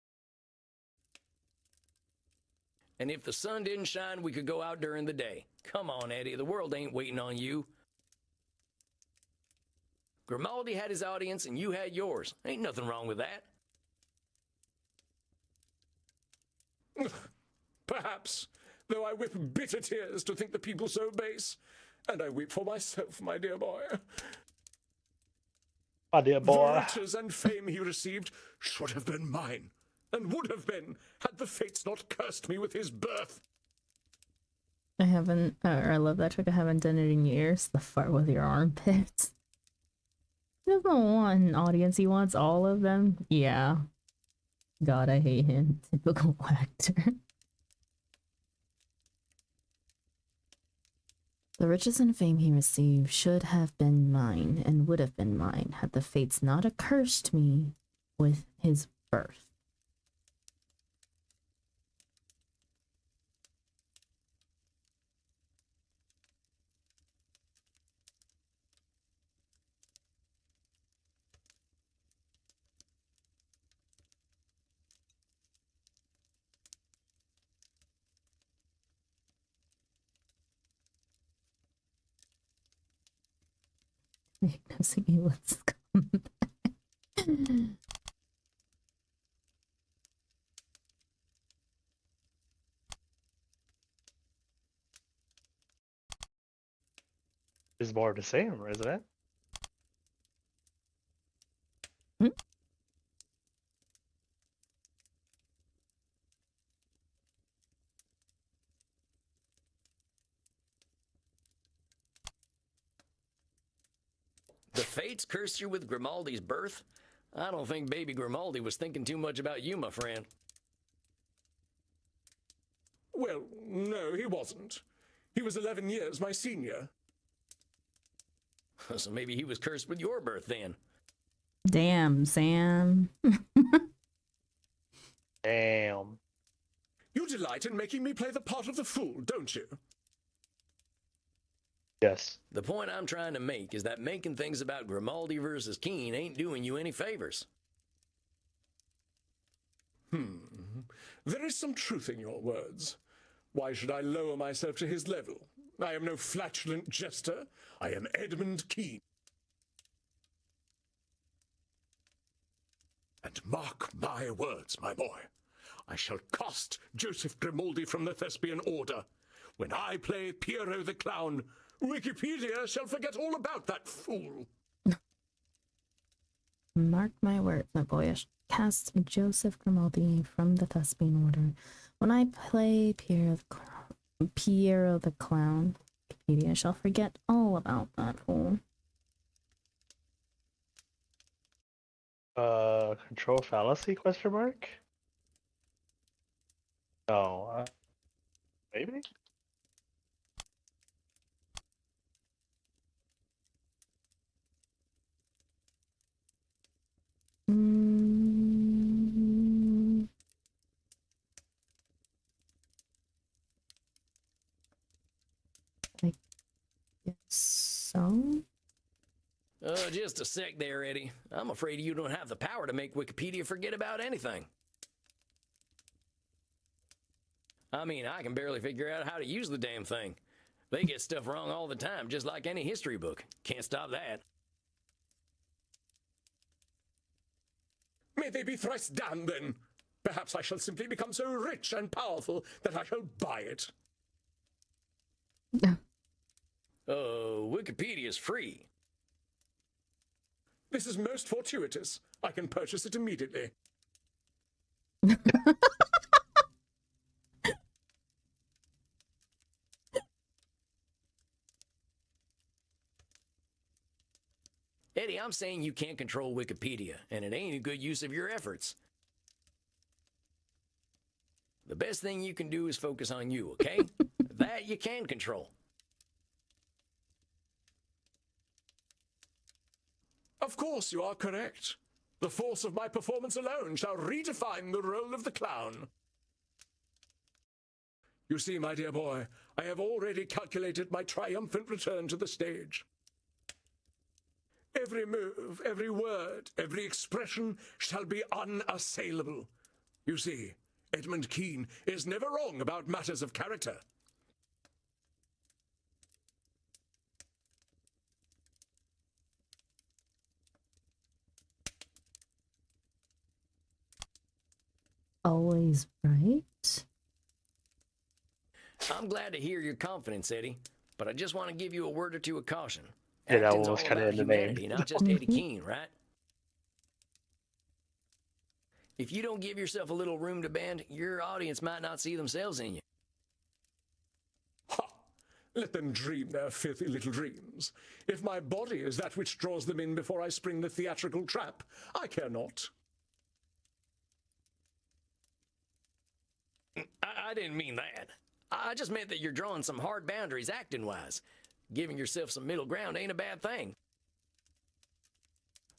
And if the sun didn't shine, we could go out during the day. Come on, Eddie, the world ain't waiting on you. Grimaldi had his audience and you had yours. Ain't nothing wrong with that. Perhaps, though I weep bitter tears to think the people so base, and I weep for myself, my dear boy. My dear boy. The riches and fame he received should have been mine, and would have been, had the fates not cursed me with his birth. I haven't, I love that trick. I haven't done it in years. The fart with your armpits. He doesn't want an audience, he wants all of them. Yeah. God, I hate him. Typical actor. The riches and fame he received should have been mine, and would have been mine, had the fates not accursed me with his birth. Diagnosing you with scum. is more of the same, isn't it? The fates cursed you with Grimaldi's birth? I don't think baby Grimaldi was thinking too much about you, my friend. Well, no, he wasn't. He was 11 years my senior. So maybe he was cursed with your birth then. Damn, Sam. Damn. You delight in making me play the part of the fool, don't you? Yes. The point I'm trying to make is that making things about Grimaldi versus Keen ain't doing you any favors. There is some truth in your words. Why should I lower myself to his level? I am no flatulent jester. I am Edmund Keen. And mark my words, my boy. I shall cast Joseph Grimaldi from the Thespian Order. When I play Piero the Clown, Wikipedia shall forget all about that fool. Mark my words, my boy. I shall cast Joseph Grimaldi from the Thespian Order. When I play Piero the Clown, Wikipedia shall forget all about that fool. Control fallacy, question mark? No, maybe? I guess so. Just a sec there, Eddie. I'm afraid you don't have the power to make Wikipedia forget about anything. I mean, I can barely figure out how to use the damn thing. They get stuff wrong all the time, just like any history book. Can't stop that. May they be thrice damned, then. Perhaps I shall simply become so rich and powerful that I shall buy it. Wikipedia's free. This is most fortuitous. I can purchase it immediately. Eddie, I'm saying you can't control Wikipedia, and it ain't a good use of your efforts. The best thing you can do is focus on you, okay? That you can control. Of course, you are correct. The force of my performance alone shall redefine the role of the clown. You see, my dear boy, I have already calculated my triumphant return to the stage. Every move, every word, every expression shall be unassailable. You see, Edmund Keen is never wrong about matters of character. Always right. I'm glad to hear your confidence, Eddie, but I just want to give you a word or two of caution. Yeah, that Acting's one was all kind of about in the humanity, name. not just Eddie Keen, right? If you don't give yourself a little room to bend, your audience might not see themselves in you. Ha! Let them dream their filthy little dreams. If my body is that which draws them in before I spring the theatrical trap, I care not. I didn't mean that. I just meant that you're drawing some hard boundaries acting-wise. Giving yourself some middle ground ain't a bad thing.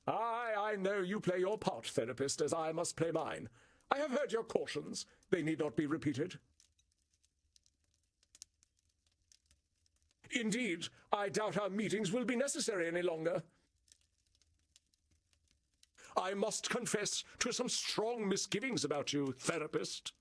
I know you play your part, therapist, as I must play mine. I have heard your cautions. They need not be repeated. Indeed, I doubt our meetings will be necessary any longer. I must confess to some strong misgivings about you, therapist.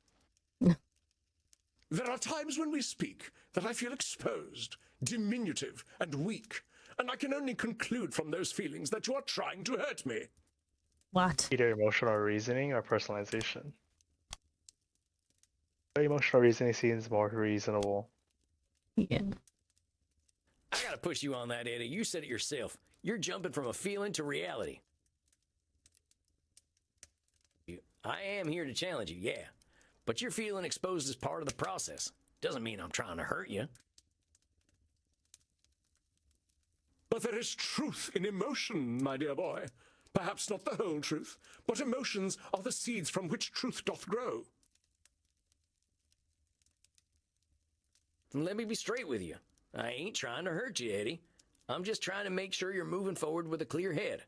There are times when we speak that I feel exposed, diminutive, and weak, and I can only conclude from those feelings that you are trying to hurt me. What? Either emotional reasoning or personalization. But emotional reasoning seems more reasonable. Yeah. I gotta push you on that, Eddie. You said it yourself. You're jumping from a feeling to reality. I am here to challenge you, yeah. But your feeling exposed is part of the process. Doesn't mean I'm trying to hurt you. But there is truth in emotion, my dear boy. Perhaps not the whole truth, but emotions are the seeds from which truth doth grow. Let me be straight with you. I ain't trying to hurt you, Eddie. I'm just trying to make sure you're moving forward with a clear head.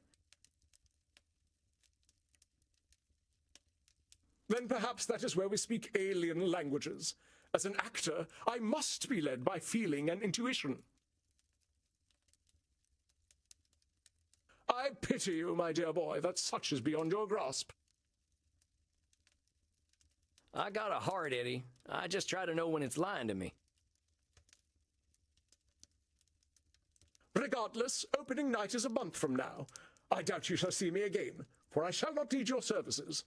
Then perhaps that is where we speak alien languages. As an actor, I must be led by feeling and intuition. I pity you, my dear boy, that such is beyond your grasp. I got a heart, Eddie. I just try to know when it's lying to me. Regardless, opening night is a month from now. I doubt you shall see me again, for I shall not need your services.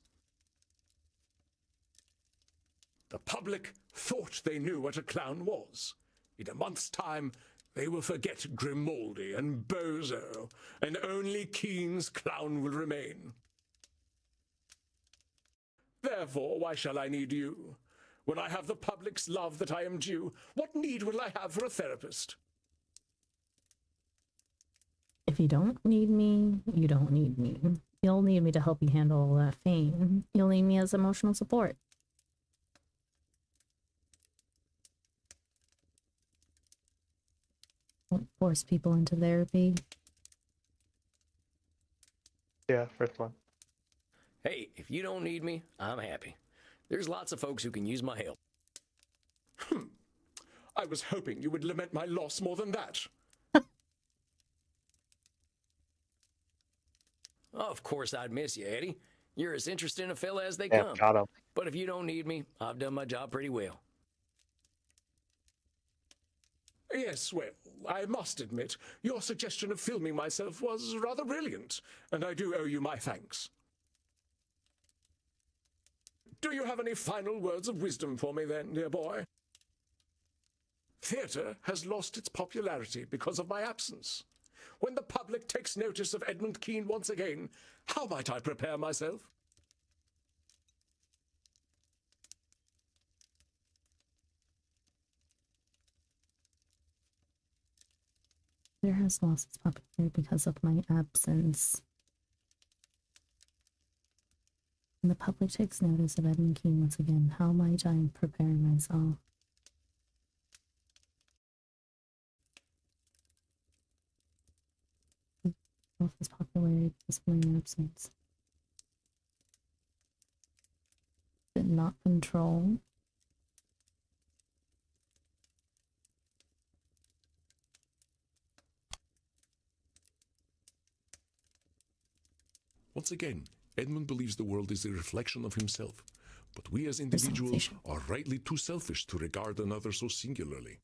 The public thought they knew what a clown was. In a month's time, they will forget Grimaldi and Bozo, and only Keen's clown will remain. Therefore, why shall I need you? When I have the public's love that I am due, what need will I have for a therapist? If you don't need me, you don't need me. You'll need me to help you handle all that pain. You'll need me as emotional support. Don't force people into therapy. Yeah, first one. Hey, if you don't need me, I'm happy. There's lots of folks who can use my help. I was hoping you would lament my loss more than that. Of course I'd miss you, Eddie. You're as interesting a fella as they Yeah, come. got him. But if you don't need me, I've done my job pretty well. Yes, well, I must admit, your suggestion of filming myself was rather brilliant, and I do owe you my thanks. Do you have any final words of wisdom for me then, dear boy? Theatre has lost its popularity because of my absence. When the public takes notice of Edmund Kean once again, how might I prepare myself? Theatre has lost its popularity because of my absence. When the public takes notice of Edmund Kean once again, how might I prepare myself? Lost its popularity because of my absence. Did not control. Once again, Edmund believes the world is a reflection of himself, but we as individuals are rightly too selfish to regard another so singularly.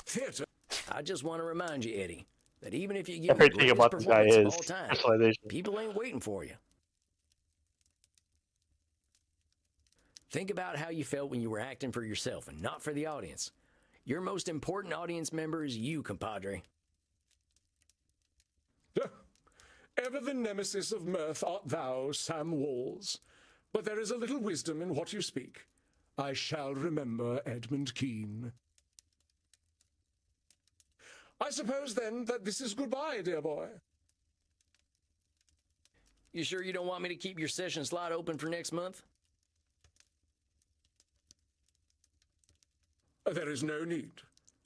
Theatre. I just want to remind you, Eddie, that even if you give the Everything greatest about this guy performance of is all time, specialization. people ain't waiting for you. Think about how you felt when you were acting for yourself and not for the audience. Your most important audience member is you, compadre. Ever the nemesis of mirth art thou, Sam Walls. But there is a little wisdom in what you speak. I shall remember Edmund Kean. I suppose, then, that this is goodbye, dear boy. You sure you don't want me to keep your session slot open for next month? There is no need.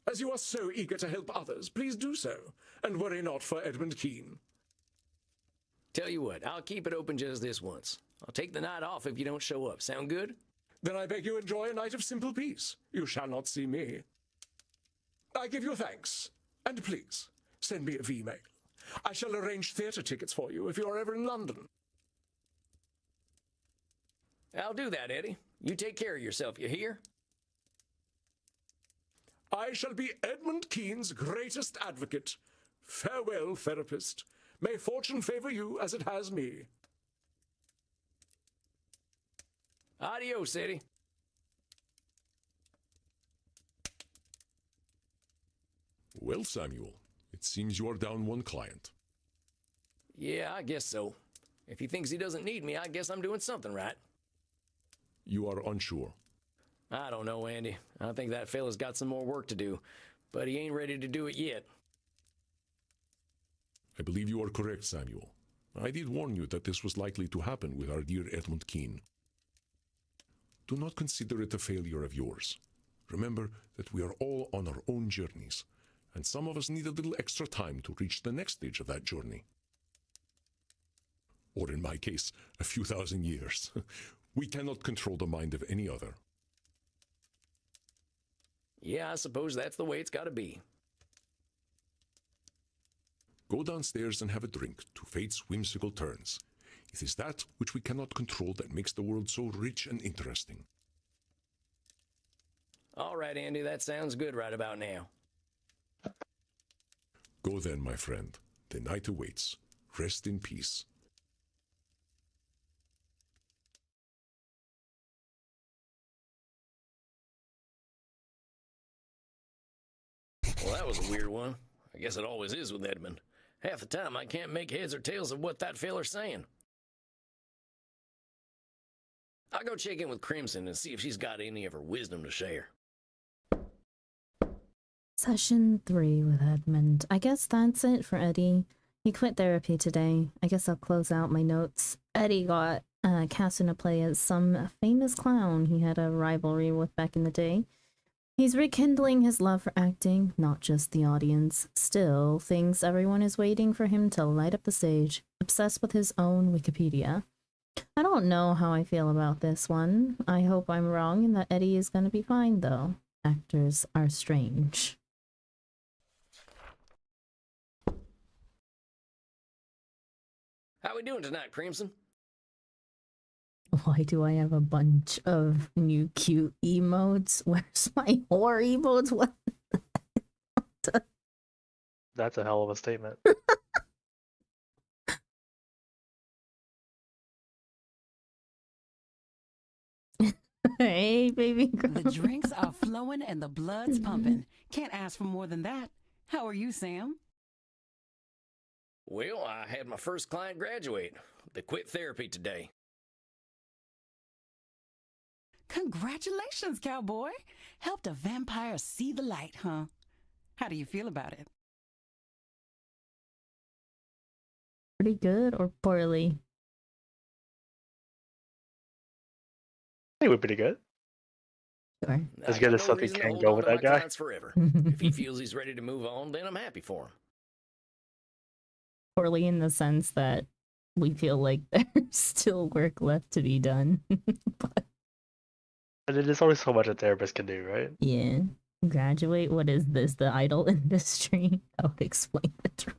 As you are so eager to help others, please do so, and worry not for Edmund Kean. Tell you what, I'll keep it open just this once. I'll take the night off if you don't show up. Sound good? Then I beg you enjoy a night of simple peace. You shall not see me. I give you thanks, and please, send me a V-mail. I shall arrange theatre tickets for you if you are ever in London. I'll do that, Eddie. You take care of yourself, you hear? I shall be Edmund Kean's greatest advocate. Farewell, therapist. May fortune favor you as it has me. Adios, Eddie. Well, Samuel, it seems you are down one client. Yeah, I guess so. If he thinks he doesn't need me, I guess I'm doing something right. You are unsure. I don't know, Andy. I think that fella's got some more work to do, but he ain't ready to do it yet. I believe you are correct, Samuel. I did warn you that this was likely to happen with our dear Edmund Keene. Do not consider it a failure of yours. Remember that we are all on our own journeys, and some of us need a little extra time to reach the next stage of that journey. Or in my case, a few thousand years. We cannot control the mind of any other. Yeah, I suppose that's the way it's got to be. Go downstairs and have a drink to fate's whimsical turns. It is that which we cannot control that makes the world so rich and interesting. All right, Andy, that sounds good right about now. Go then, my friend. The night awaits. Rest in peace. Well, that was a weird one. I guess it always is with Edmund. Half the time I can't make heads or tails of what that feller's saying. I'll go check in with Crimson and see if she's got any of her wisdom to share. Session 3 with Edmund. I guess that's it for Eddie. He quit therapy today. I guess I'll close out my notes. Eddie got cast into play as some famous clown he had a rivalry with back in the day. He's rekindling his love for acting, not just the audience. Still thinks everyone is waiting for him to light up the stage, obsessed with his own Wikipedia. I don't know how I feel about this one. I hope I'm wrong and that Eddie is going to be fine, though. Actors are strange. How we doing tonight, Crimson? Why do I have a bunch of new cute emotes? Where's my horror emotes? What? That's a hell of a statement. Hey, baby girl. The drinks are flowing and the blood's pumping. Can't ask for more than that. How are you, Sam? Well, I had my first client graduate. They quit therapy today. Congratulations, cowboy. Helped a vampire see the light, huh? How do you feel about it? Pretty good or poorly? They were pretty good. Sure. As good as something can go with that guy. Forever. If he feels he's ready to move on, then I'm happy for him. Poorly in the sense that we feel like there's still work left to be done. But there's only so much a therapist can do, right? Yeah. Graduate? What is this? The idol industry? I would explain the term.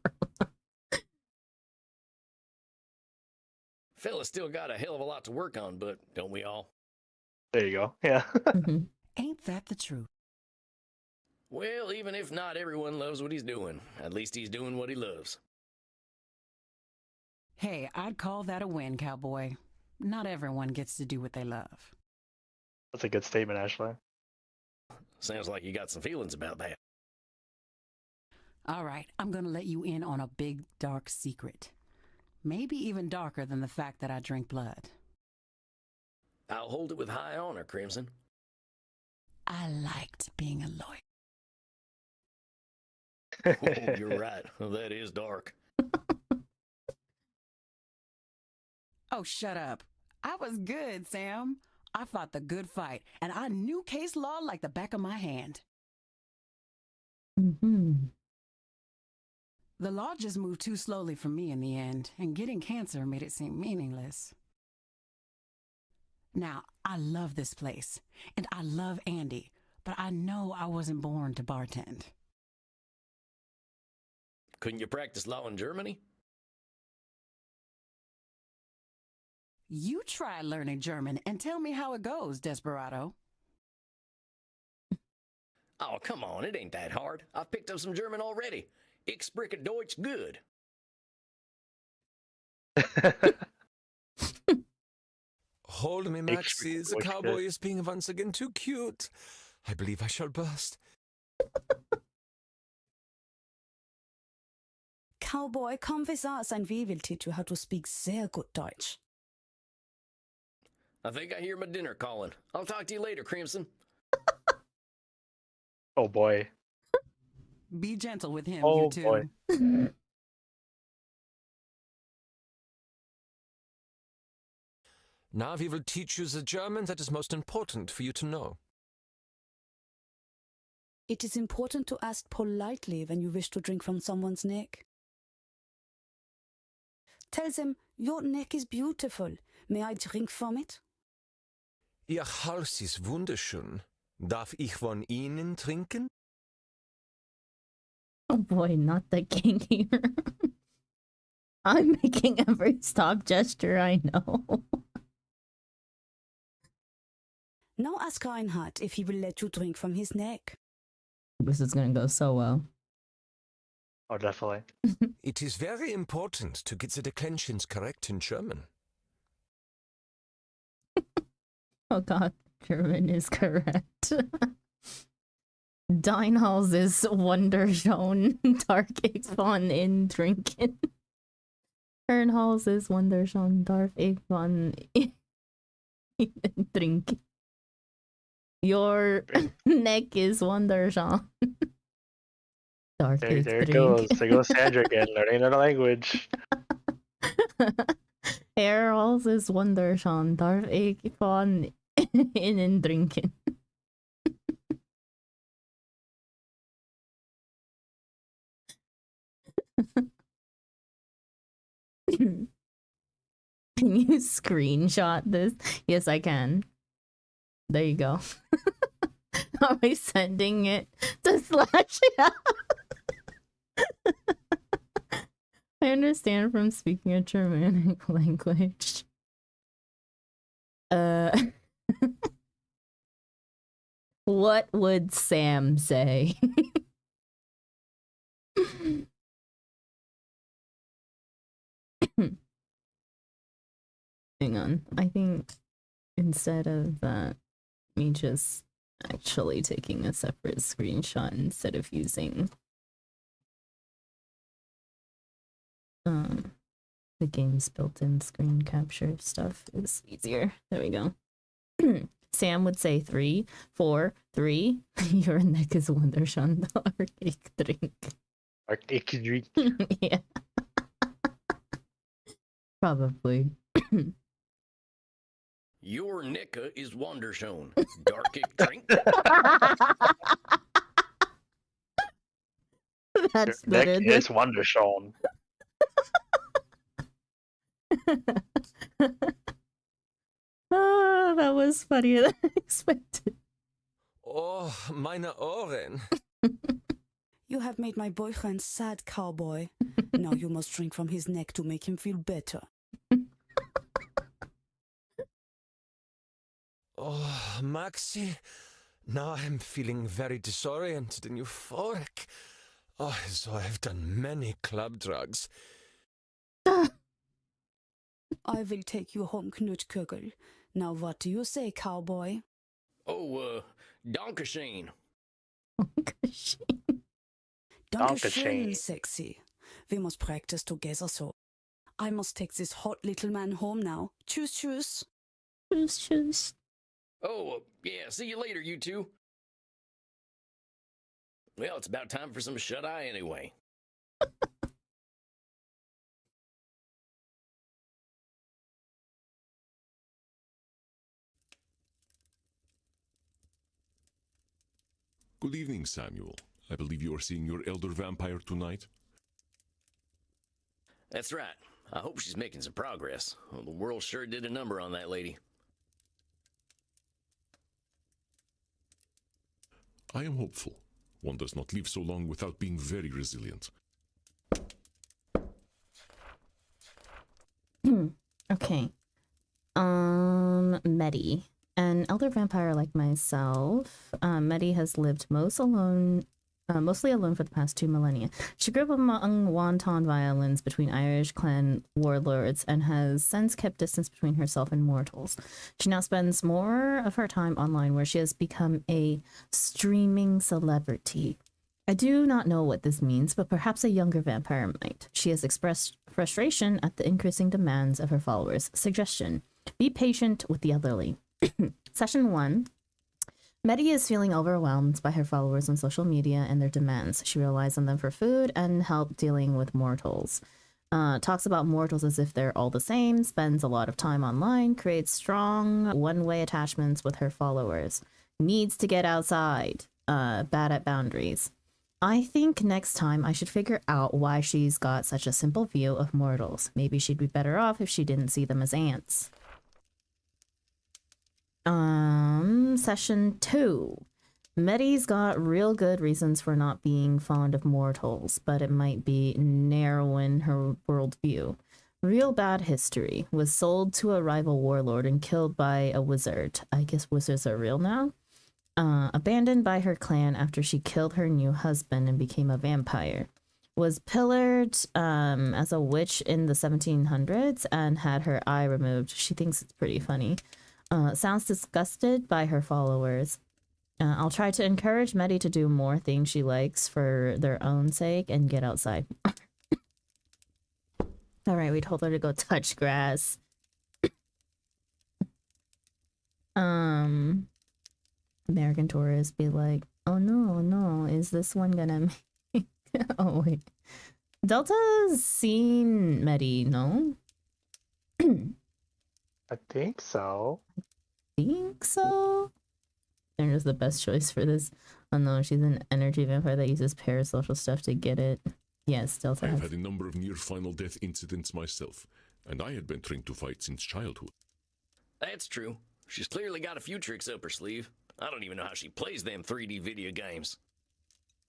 Fella's still got a hell of a lot to work on, but don't we all? There you go. Yeah. Ain't that the truth? Well, even if not everyone loves what he's doing, at least he's doing what he loves. Hey, I'd call that a win, cowboy. Not everyone gets to do what they love. That's a good statement, Ashley. Sounds like you got some feelings about that. All right, I'm gonna let you in on a big, dark secret. Maybe even darker than the fact that I drink blood. I'll hold it with high honor, Crimson. I liked being a lawyer. Oh, you're right. That is dark. Oh, shut up. I was good, Sam. I fought the good fight, and I knew case law like the back of my hand. The law just moved too slowly for me in the end, and getting cancer made it seem meaningless. Now, I love this place, and I love Andy, but I know I wasn't born to bartend. Couldn't you practice law in Germany? You try learning German and tell me how it goes, Desperado. Oh, come on, it ain't that hard. I've picked up some German already. Ich spreche Deutsch good. Hold me, Maxie. The cowboy is being once again too cute. I believe I shall burst. Cowboy, come with us and we will teach you how to speak sehr good Deutsch. I think I hear my dinner calling. I'll talk to you later, Crimson. Oh boy. Be gentle with him, Oh you two. boy. Now we will teach you the German that is most important for you to know. It is important to ask politely when you wish to drink from someone's neck. Tell them, your neck is beautiful. May I drink from it? Ihr Hals ist wunderschön. Darf ich von Ihnen trinken? Oh boy, not the king here. I'm making every stop gesture I know. Now ask Reinhardt if he will let you drink from his neck. This is gonna go so well. Oh, definitely. It is very important to get the declensions correct in German. Oh god, German is correct. Deinhals is Wunderschön, darf ich von in trinken. Herrenhals is Wunderschön, darf ich von in trinken. Your neck is Wunderschön. Darf ich There it drink. goes. There goes Sandra again, learning another language. Herrenhals is Wunderschön, darf ich von innen trinken. Can you screenshot this? Yes, I can. There you go. Are we sending it to Slash? I understand from speaking a Germanic language. What would Sam say? Hang on. I think instead of that, me just actually taking a separate screenshot instead of using the game's built-in screen capture stuff is easier. There we go. Sam would say 3, 4, 3. Your neck is wunderschön. Arctic drink. Arctic drink. Yeah. Probably. Your Nicka is Wunderschön. Darkic drink. That's better than... It's Wunderschön. Oh, that was funnier than I expected. Oh, meine Ohren. You have made my boyfriend sad, Cowboy. Now you must drink from his neck to make him feel better. Oh, Maxi, now I'm feeling very disoriented and euphoric. Oh, so I've done many club drugs. I will take you home, Knutkugel. Now what do you say, Cowboy? Oh, Dankeschön. Dankeschön, sexy. We must practice together so. I must take this hot little man home now. Tschüss, tschüss. Tschüss, tschüss. Oh, yeah, see you later, you two. Well, it's about time for some shut-eye anyway. Good evening, Samuel. I believe you are seeing your elder vampire tonight. That's right. I hope she's making some progress. Well, the world sure did a number on that lady. I am hopeful. One does not live so long without being very resilient. Okay. Medi. An elder vampire like myself, Medi has lived mostly alone for the past 2 millennia. She grew up among wanton violence between Irish clan warlords and has since kept distance between herself and mortals. She now spends more of her time online, where she has become a streaming celebrity. I do not know what this means, but perhaps a younger vampire might. She has expressed frustration at the increasing demands of her followers. Suggestion: be patient with the elderly. Session 1. Medi is feeling overwhelmed by her followers on social media and their demands. She relies on them for food and help dealing with mortals. Talks about mortals as if they're all the same, spends a lot of time online, creates strong one-way attachments with her followers. Needs to get outside. Bad at boundaries. I think next time I should figure out why she's got such a simple view of mortals. Maybe she'd be better off if she didn't see them as ants. Session 2. Medi's got real good reasons for not being fond of mortals, but it might be narrowing her worldview. Real bad history. Was sold to a rival warlord and killed by a wizard. I guess wizards are real now. Abandoned by her clan after she killed her new husband and became a vampire. Was pillared as a witch in the 1700s and had her eye removed. She thinks it's pretty funny. Sounds disgusted by her followers. I'll try to encourage Medi to do more things she likes for their own sake and get outside. Alright, we told her to go touch grass. American tourists be like, oh no, is this one gonna make... Oh wait. Delta's seen Medi, no? I think so. Think so? They're just the best choice for this. Oh no, she's an energy vampire that uses parasocial stuff to get it. Yes, Delta I have has. had a number of near-final death incidents myself, and I had been trained to fight since childhood. That's true. She's clearly got a few tricks up her sleeve. I don't even know how she plays them 3D video games.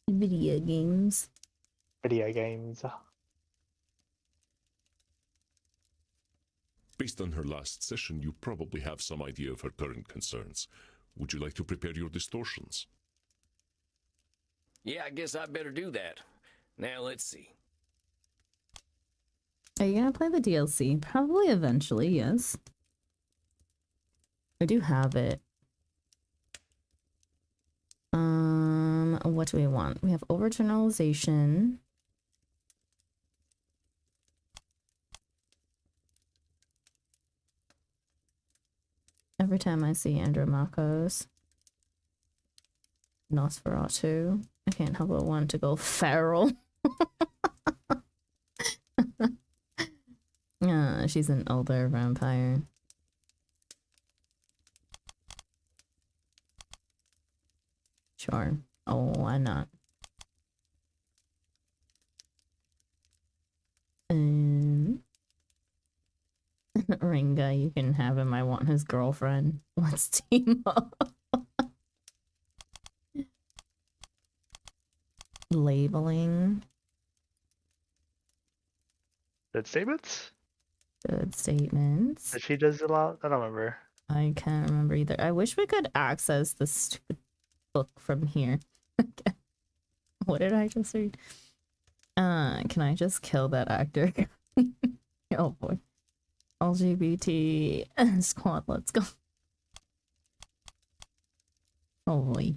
Video games. Video games. Based on her last session, you probably have some idea of her current concerns. Would you like to prepare your distortions? Yeah, I guess I better do that. Now let's see. Are you gonna play the DLC? Probably eventually, yes. I do have it. What do we want? We have overgeneralization. Every time I see Andromachos. Nosferatu. I can't help but want to go feral. She's an older vampire. Sure. Oh, why not? Ringa, you can have him. I want his girlfriend. Let's team up. Labeling. Good statements? Good statements. That she does a lot? I don't remember. I can't remember either. I wish we could access this stupid book from here. What did I just read? Can I just kill that actor? Oh boy. LGBT squad, let's go. Oh boy.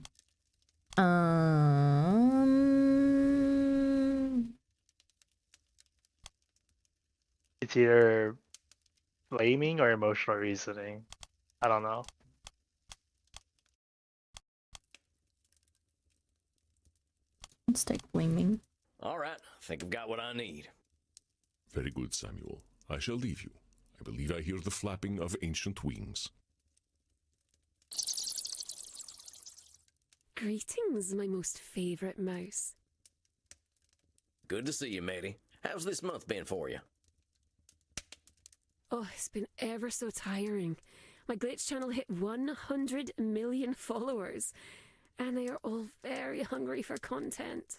It's either blaming or emotional reasoning. I don't know. Let's take blaming. All right, I think I've got what I need. Very good, Samuel. I shall leave you. I believe I hear the flapping of ancient wings. Greetings, my most favorite mouse. Good to see you, matey. How's this month been for you? Oh, it's been ever so tiring. My Glitch channel hit 100 million followers, and they are all very hungry for content.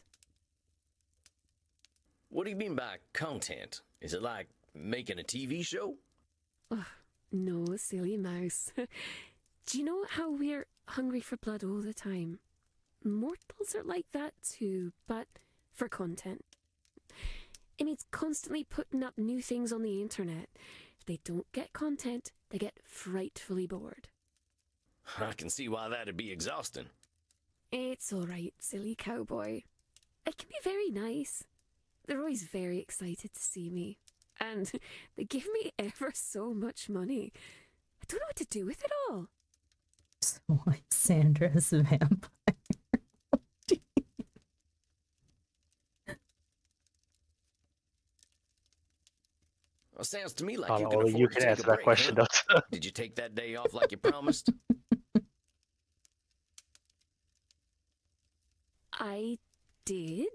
What do you mean by content? Is it like making a TV show? Oh, no, silly mouse. Do you know how we're hungry for blood all the time? Mortals are like that too, but for content. It means constantly putting up new things on the internet. If they don't get content, they get frightfully bored. I can see why that'd be exhausting. It's alright, silly cowboy. It can be very nice. They're always very excited to see me. And they give me ever so much money. I don't know what to do with it all. Why Sandra's a vampire? Well, sounds to me like Oh, you can well, afford you to can take answer a that break, question, huh? though. Did you take that day off like you promised? I did.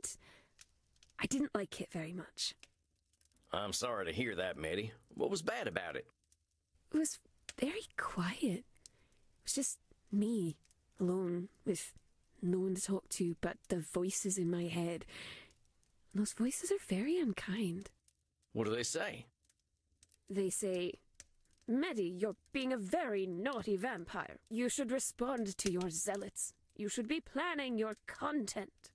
I didn't like it very much. I'm sorry to hear that, Maddie. What was bad about it? It was very quiet. It was just me, alone, with no one to talk to but the voices in my head. And those voices are very unkind. What do they say? They say, Maddie, you're being a very naughty vampire. You should respond to your zealots. You should be planning your content.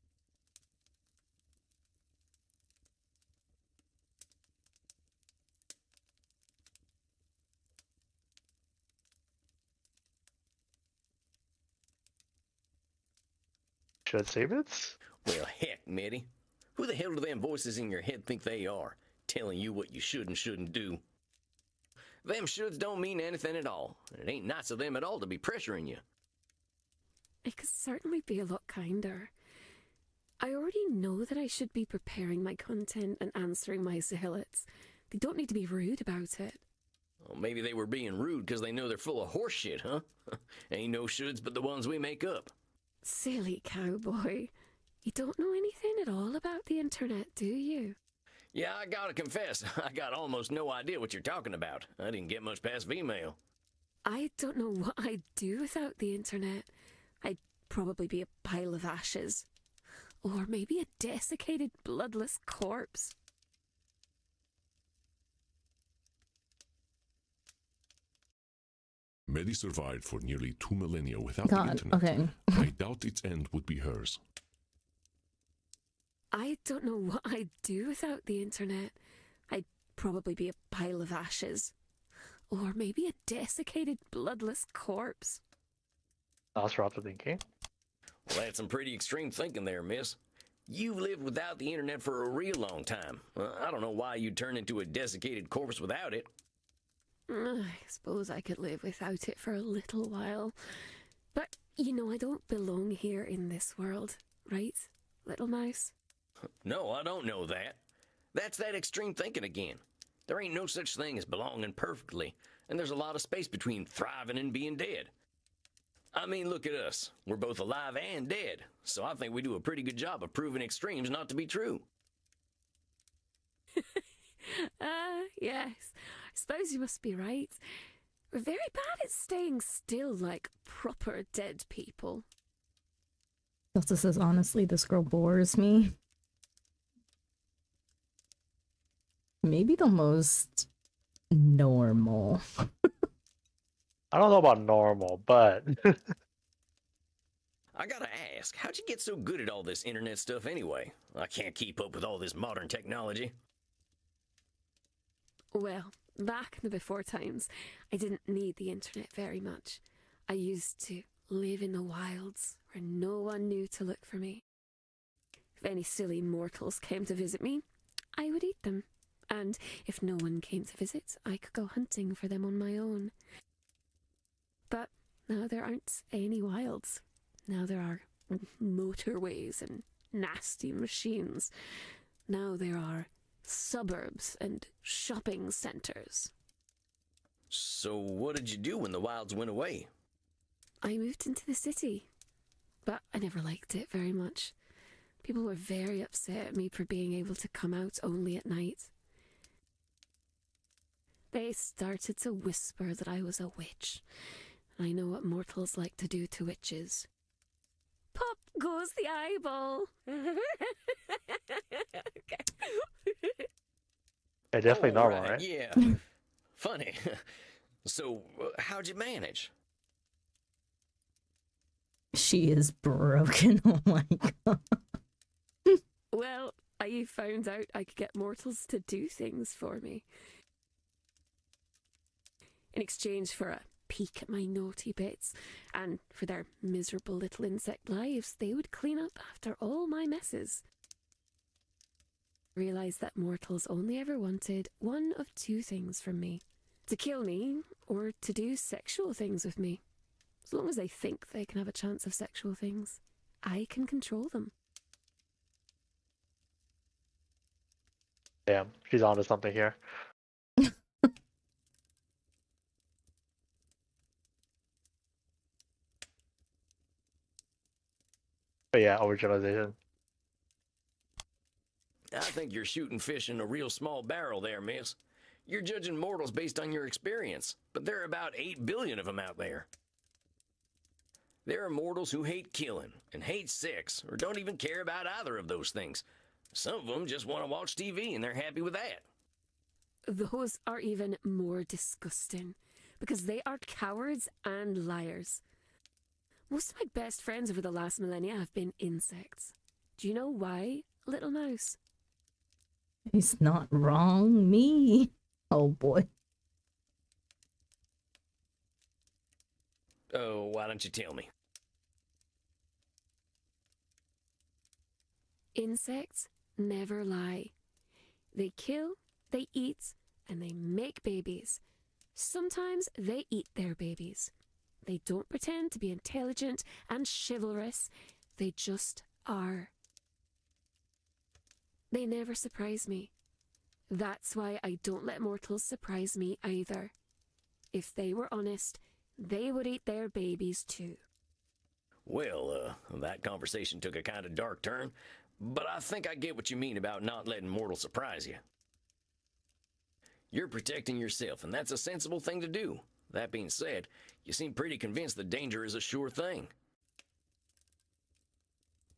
Should save it? Well, heck, Maddie. Who the hell do them voices in your head think they are, telling you what you should and shouldn't do? Them shoulds don't mean anything at all, and it ain't nice of them at all to be pressuring you. I could certainly be a lot kinder. I already know that I should be preparing my content and answering my zealots. They don't need to be rude about it. Well, maybe they were being rude because they know they're full of horse shit, huh? Ain't no shoulds but the ones we make up. Silly cowboy. You don't know anything at all about the internet, do you? Yeah, I gotta confess, I got almost no idea what you're talking about. I didn't get much past Vmail. I don't know what I'd do without the internet. I'd probably be a pile of ashes. Or maybe a desiccated, bloodless corpse. Medi survived for nearly 2 millennia without the God, internet. okay. I doubt its end would be hers. I don't know what I'd do without the internet. I'd probably be a pile of ashes. Or maybe a desiccated, bloodless corpse. That's what I'm thinking. Well, that's some pretty extreme thinking there, miss. You've lived without the internet for a real long time. I don't know why you'd turn into a desiccated corpse without it. I suppose I could live without it for a little while. But, you know, I don't belong here in this world, right, little mouse? No, I don't know that. That's that extreme thinking again. There ain't no such thing as belonging perfectly, and there's a lot of space between thriving and being dead. I mean, look at us. We're both alive and dead, so I think we do a pretty good job of proving extremes not to be true. Yes. I suppose you must be right. We're very bad at staying still like proper dead people. Delta says, honestly, this girl bores me. Maybe the most normal. I don't know about normal, but I gotta ask, how'd you get so good at all this internet stuff anyway? I can't keep up with all this modern technology. Well, back in the before times, I didn't need the internet very much. I used to live in the wilds where no one knew to look for me. If any silly mortals came to visit me, I would eat them. And if no one came to visit, I could go hunting for them on my own. But now there aren't any wilds. Now there are motorways and nasty machines. Now there are suburbs and shopping centers. So what did you do when the wilds went away? I moved into the city, but I never liked it very much. People were very upset at me for being able to come out only at night. They started to whisper that I was a witch. I know what mortals like to do to witches. Pop goes the eyeball. yeah, definitely All normal, right? Yeah. Funny. So, how'd you manage? She is broken. Oh my god. Well, I found out I could get mortals to do things for me. In exchange for a peek at my naughty bits, and for their miserable little insect lives, they would clean up after all my messes. realized that mortals only ever wanted one of two things from me. To kill me, or to do sexual things with me. As long as they think they can have a chance of sexual things, I can control them. Damn, she's onto something here. But yeah, overgeneralization. I think you're shooting fish in a real small barrel there, miss. You're judging mortals based on your experience, but there are about 8 billion of them out there. There are mortals who hate killing and hate sex, or don't even care about either of those things. Some of them just want to watch TV and they're happy with that. Those are even more disgusting, because they are cowards and liars. Most of my best friends over the last millennia have been insects. Do you know why, little mouse? He's not wrong, me. Oh boy. Oh, why don't you tell me? Insects never lie. They kill, they eat, and they make babies. Sometimes they eat their babies. They don't pretend to be intelligent and chivalrous. They just are. They never surprise me. That's why I don't let mortals surprise me either. If they were honest, they would eat their babies too. Well, that conversation took a kind of dark turn, but I think I get what you mean about not letting mortals surprise you. You're protecting yourself, and that's a sensible thing to do. That being said, you seem pretty convinced that danger is a sure thing.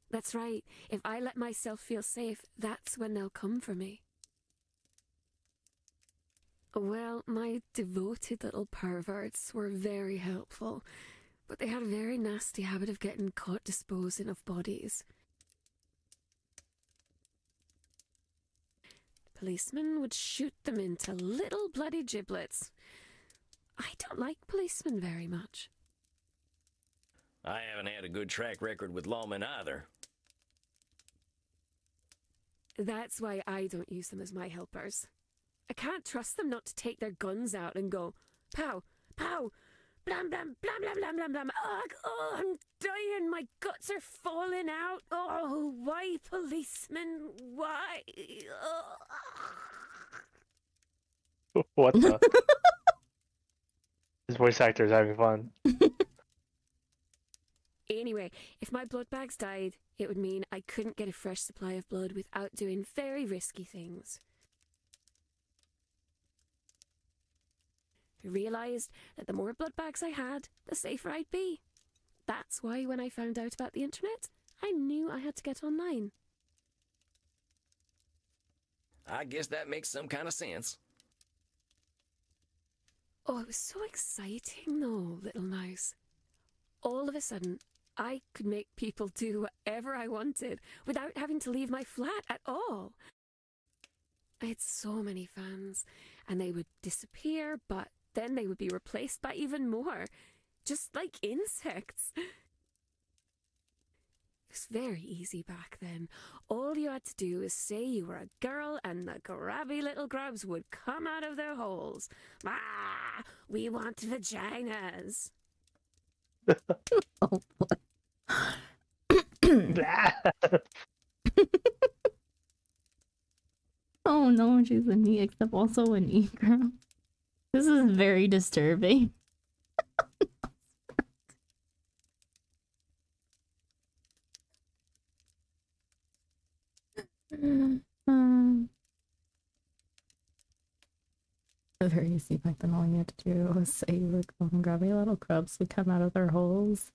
That's right. If I let myself feel safe, that's when they'll come for me. Well, my devoted little perverts were very helpful, but they had a very nasty habit of getting caught disposing of bodies. Policemen would shoot them into little bloody giblets. I don't like policemen very much. I haven't had a good track record with lawmen either. That's why I don't use them as my helpers. I can't trust them not to take their guns out and go, pow, pow, blam, blam, blam, blam, blam, blam, blam. Oh, I'm dying. My guts are falling out. Oh, why, policemen? Why? What the? His voice actor is having fun. Anyway, if my blood bags died, it would mean I couldn't get a fresh supply of blood without doing very risky things. I realised that the more blood bags I had, the safer I'd be. That's why when I found out about the internet, I knew I had to get online. I guess that makes some kind of sense. Oh, it was so exciting though, little mouse. All of a sudden, I could make people do whatever I wanted without having to leave my flat at all. I had so many fans, and they would disappear, but then they would be replaced by even more, just like insects. It was very easy back then. All you had to do was say you were a girl and the grabby little grubs would come out of their holes. Ah, we want vaginas. Oh boy. Oh no, she's an E, except also an E girl. This is very disturbing. Very easy back then. All you had to do was say you were going grubby little grubs would come out of their holes.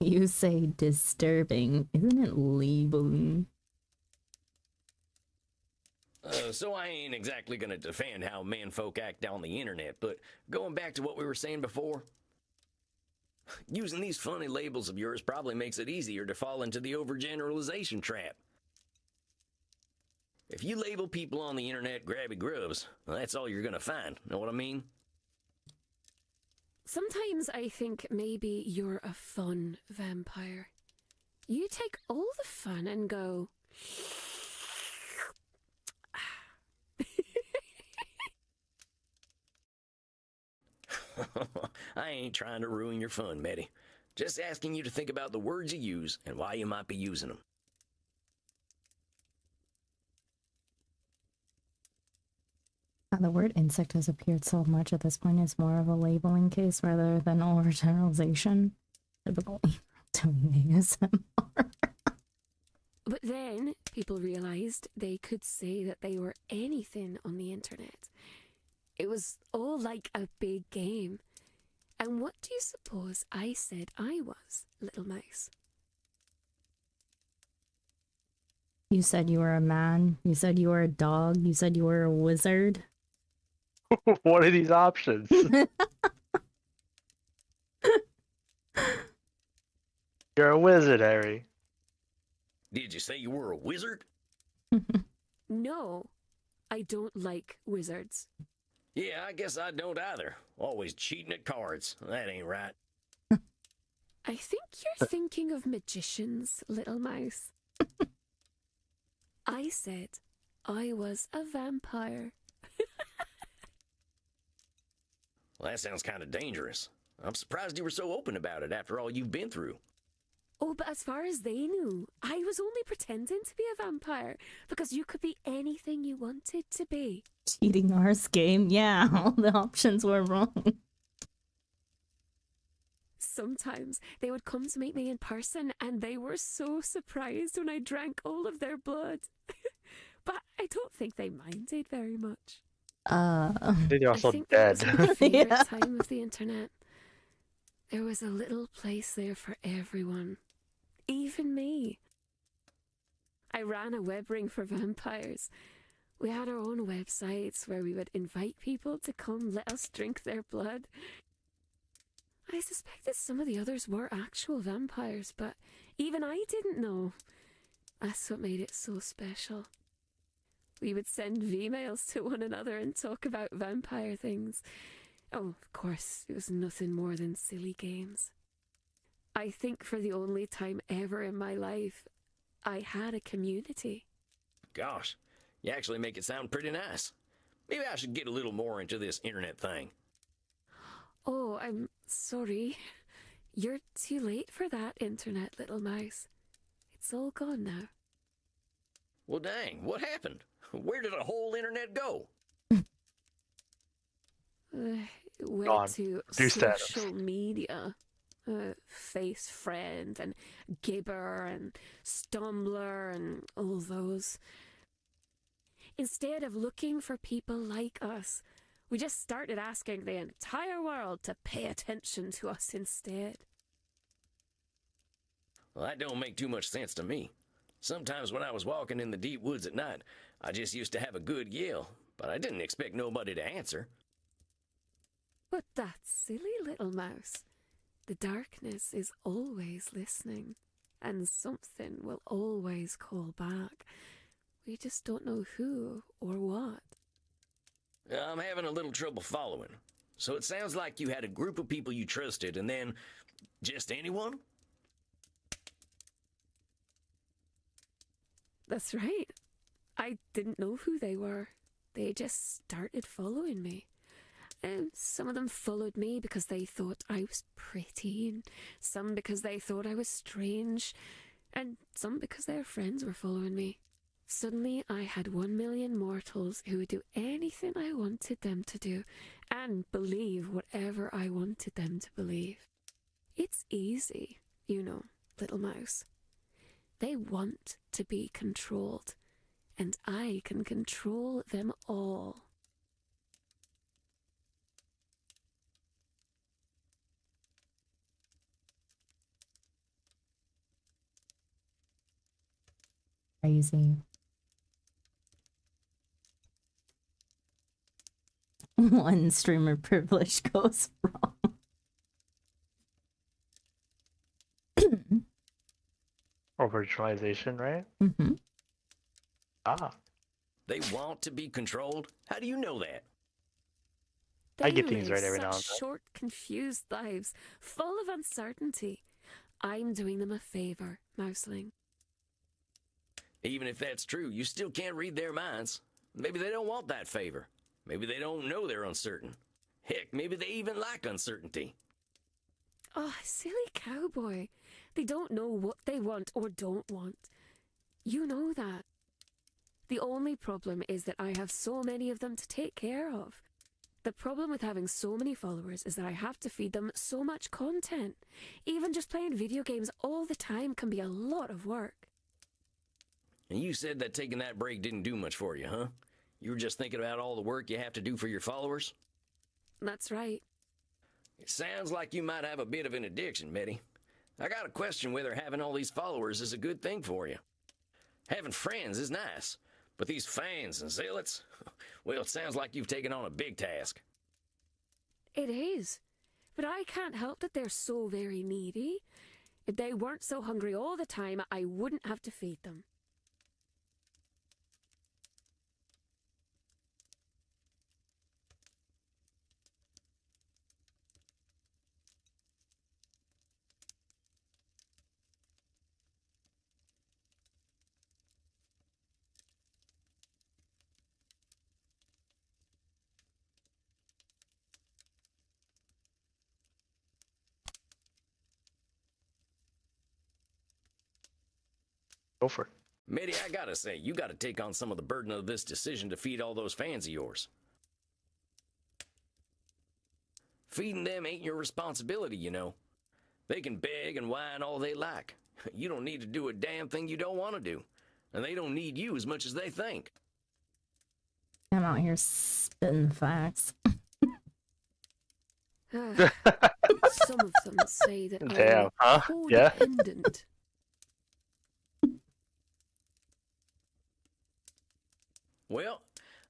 You say disturbing. Isn't it labeling? So I ain't exactly gonna defend how menfolk act on the internet, but going back to what we were saying before, using these funny labels of yours probably makes it easier to fall into the overgeneralization trap. If you label people on the internet grabby grubs, well, that's all you're gonna find, know what I mean? Sometimes I think maybe you're a fun vampire. You take all the fun and go, I ain't trying to ruin your fun, Medi. Just asking you to think about the words you use and why you might be using them. The word insect has appeared so much at this point, it's more of a labeling case rather than overgeneralization. Typical doing ASMR. But then people realized they could say that they were anything on the internet. It was all like a big game. And what do you suppose I said I was, little mouse? You said you were a man. You said you were a dog. You said you were a wizard. What are these options? You're a wizard, Harry. Did you say you were a wizard? No, I don't like wizards. Yeah, I guess I don't either. Always cheating at cards. That ain't right. I think you're thinking of magicians, little mouse. I said I was a vampire. Well, that sounds kind of dangerous. I'm surprised you were so open about it after all you've been through. Oh, but as far as they knew, I was only pretending to be a vampire because you could be anything you wanted to be. Cheating ours game. Yeah, all the options were wrong. Sometimes they would come to meet me in person and they were so surprised when I drank all of their blood. But I don't think they minded very much. They're also I think dead. that was my favorite Yeah. time of the internet. There was a little place there for everyone, even me. I ran a web ring for vampires. We had our own websites where we would invite people to come let us drink their blood. I suspected some of the others were actual vampires, but even I didn't know. That's what made it so special. We would send V-mails to one another and talk about vampire things. Oh, of course, it was nothing more than silly games. I think for the only time ever in my life, I had a community. Gosh, you actually make it sound pretty nice. Maybe I should get a little more into this internet thing. Oh, I'm sorry. You're too late for that, internet little mouse. It's all gone now. Well, dang, what happened? Where did the whole internet go? Went Gone. to Do social status. media. Face Friend and Gibber and Stumbler and all those. Instead of looking for people like us, we just started asking the entire world to pay attention to us instead. Well, that don't make too much sense to me. Sometimes when I was walking in the deep woods at night, I just used to have a good yell, but I didn't expect nobody to answer. But that silly little mouse. The darkness is always listening, and something will always call back. We just don't know who or what. I'm having a little trouble following. So it sounds like you had a group of people you trusted, and then just anyone? That's right. I didn't know who they were. They just started following me. And some of them followed me because they thought I was pretty, and some because they thought I was strange, and some because their friends were following me. Suddenly, I had 1 million mortals who would do anything I wanted them to do, and believe whatever I wanted them to believe. It's easy, you know, little mouse. They want to be controlled, and I can control them all. Crazy. One streamer privilege goes wrong. Overgeneralization, right? Mm-hmm. Ah. They want to be controlled? How do you know that? I They get things live right every now and such then. short, confused lives, full of uncertainty. I'm doing them a favor, Mouseling. Even if that's true, you still can't read their minds. Maybe they don't want that favor. Maybe they don't know they're uncertain. Heck, maybe they even like uncertainty. Oh, silly cowboy. They don't know what they want or don't want. You know that. The only problem is that I have so many of them to take care of. The problem with having so many followers is that I have to feed them so much content. Even just playing video games all the time can be a lot of work. And you said that taking that break didn't do much for you, huh? You were just thinking about all the work you have to do for your followers? That's right. It sounds like you might have a bit of an addiction, Betty. I gotta question whether having all these followers is a good thing for you. Having friends is nice, but these fans and zealots, well, it sounds like you've taken on a big task. It is. But I can't help that they're so very needy. If they weren't so hungry all the time, I wouldn't have to feed them. Go for it. Mitty, I gotta say, you gotta take on some of the burden of this decision to feed all those fans of yours. Feeding them ain't your responsibility, you know. They can beg and whine all they like. You don't need to do a damn thing you don't want to do. And they don't need you as much as they think. I'm out here spitting facts. Some of them say that Damn, huh? I'm Yeah. codependent. Well,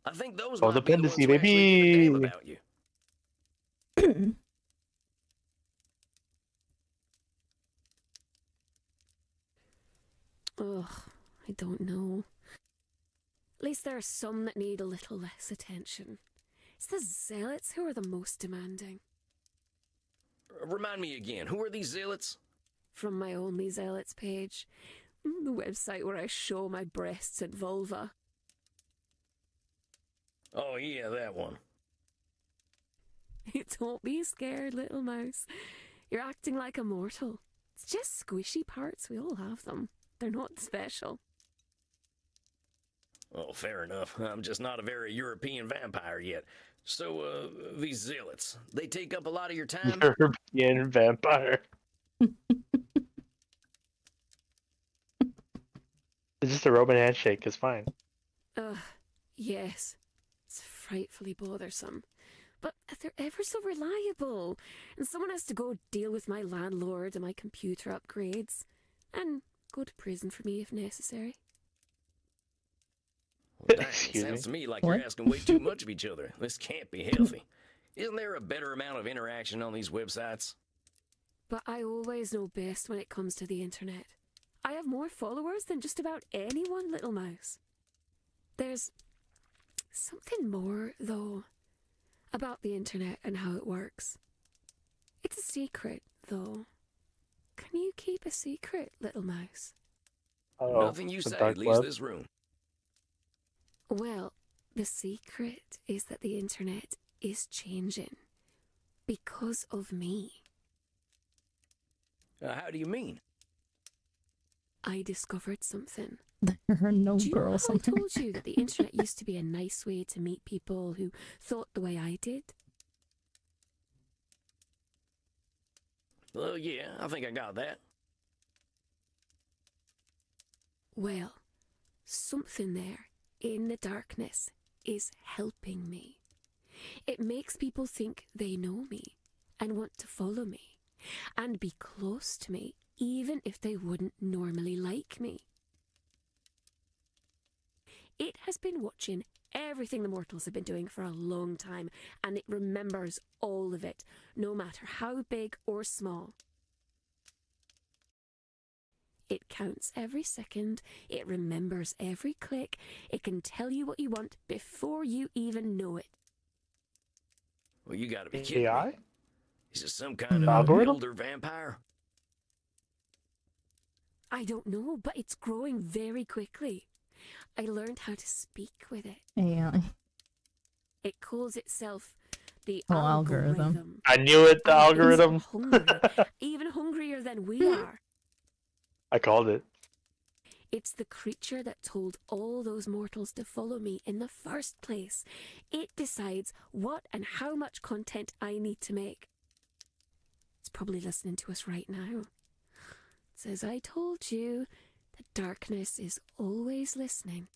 I think those might be the ones Codependency, who actually give a damn baby. about you. Ugh, I don't know. At least there are some that need a little less attention. It's the zealots who are the most demanding. Remind me again, who are these zealots? From my Only Zealots page, the website where I show my breasts and vulva. Oh yeah, that one. Don't be scared, little mouse. You're acting like a mortal. It's just squishy parts, we all have them. They're not special. Oh, fair enough. I'm just not a very European vampire yet. So, these zealots, they take up a lot of your time? European vampire. It's just a Roman handshake, it's fine. Ugh, yes. It's frightfully bothersome. But they're ever so reliable. And someone has to go deal with my landlord and my computer upgrades. And go to prison for me if necessary. Well, dang, it sounds to me like you're asking way too much of each other. This can't be healthy. Isn't there a better amount of interaction on these websites? But I always know best when it comes to the internet. I have more followers than just about anyone, little mouse. There's something more, though, about the internet and how it works. It's a secret, though. Can you keep a secret, little mouse? Nothing you say leaves this room. Well, the secret is that the internet is changing. Because of me. How do you mean? I discovered something. There are no Do you know girls how on I told you that the internet used to be a nice way to meet people who thought the way I did? Well, yeah, I think I got that. Well, something there in the darkness is helping me. It makes people think they know me and want to follow me and be close to me, even if they wouldn't normally like me. It has been watching everything the mortals have been doing for a long time, and it remembers all of it, no matter how big or small. It counts every second, it remembers every click, it can tell you what you want before you even know it. Well, you gotta be kidding AI? me. Is it some kind of Algorithm? elder vampire? I don't know, but it's growing very quickly. I learned how to speak with it. AI. It calls itself The algorithm. I knew it, the algorithm. Hungry, even hungrier than we are. I called it. It's the creature that told all those mortals to follow me in the first place. It decides what and how much content I need to make. It's probably listening to us right now. It says, I told you, the darkness is always listening.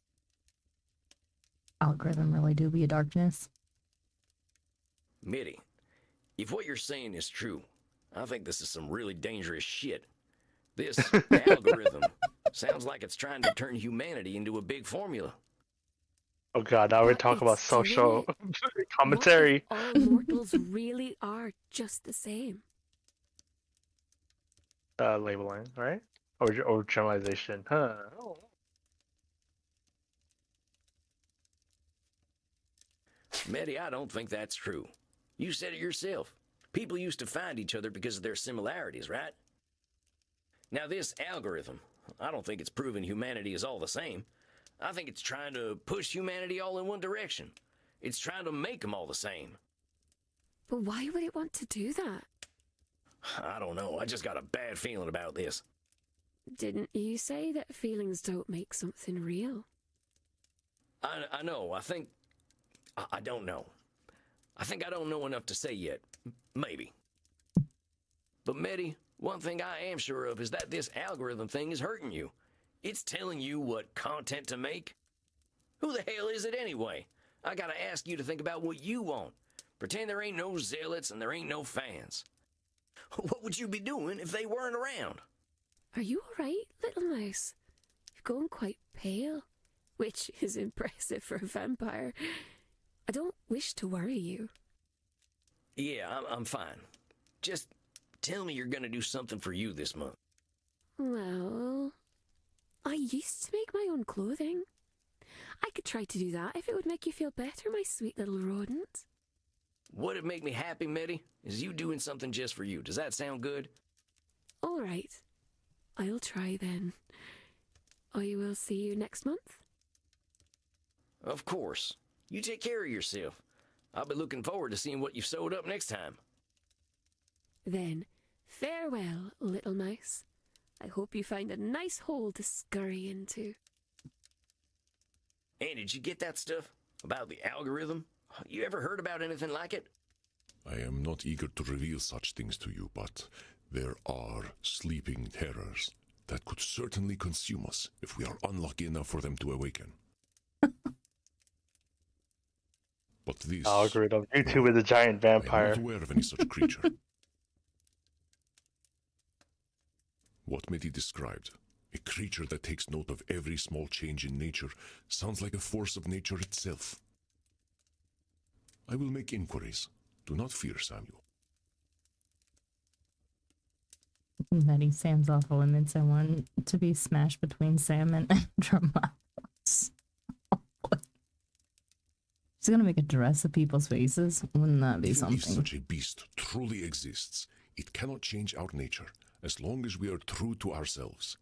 Algorithm really do be a darkness. Mitty, if what you're saying is true, I think this is some really dangerous shit. This algorithm sounds like it's trying to turn humanity into a big formula. Oh god, now we're talking about social commentary. What if all mortals really are just the same? Labeling, right? Or generalization. Huh. Mitty, I don't think that's true. You said it yourself. People used to find each other because of their similarities, right? Now this algorithm, I don't think it's proven humanity is all the same. I think it's trying to push humanity all in one direction. It's trying to make them all the same. But why would it want to do that? I don't know. I just got a bad feeling about this. Didn't you say that feelings don't make something real? I know. I don't know. I think I don't know enough to say yet. Maybe. But Mitty, one thing I am sure of is that this algorithm thing is hurting you. It's telling you what content to make. Who the hell is it anyway? I gotta ask you to think about what you want. Pretend there ain't no zealots and there ain't no fans. What would you be doing if they weren't around? Are you alright, little mouse? You're going quite pale, which is impressive for a vampire. I don't wish to worry you. Yeah, I'm fine. Just tell me you're gonna do something for you this month. Well, I used to make my own clothing. I could try to do that if it would make you feel better, my sweet little rodent. What'd make me happy, Mitty, is you doing something just for you. Does that sound good? All right. I'll try then. I will see you next month. Of course. You take care of yourself. I'll be looking forward to seeing what you've sewed up next time. Then, farewell, little mouse. I hope you find a nice hole to scurry into. And did you get that stuff about the algorithm? You ever heard about anything like it? I am not eager to reveal such things to you, but there are sleeping terrors that could certainly consume us if we are unlucky enough for them to awaken. But this algorithm, you two with a giant vampire. I am not aware of any such creature. What Mitty described, a creature that takes note of every small change in nature, sounds like a force of nature itself. I will make inquiries. Do not fear, Samuel. Nettie Sam's awful limits. I want to be smashed between Sam and Andromachos. She's gonna make a dress of people's faces. Wouldn't that be something? If such a beast truly exists, it cannot change our nature as long as we are true to ourselves.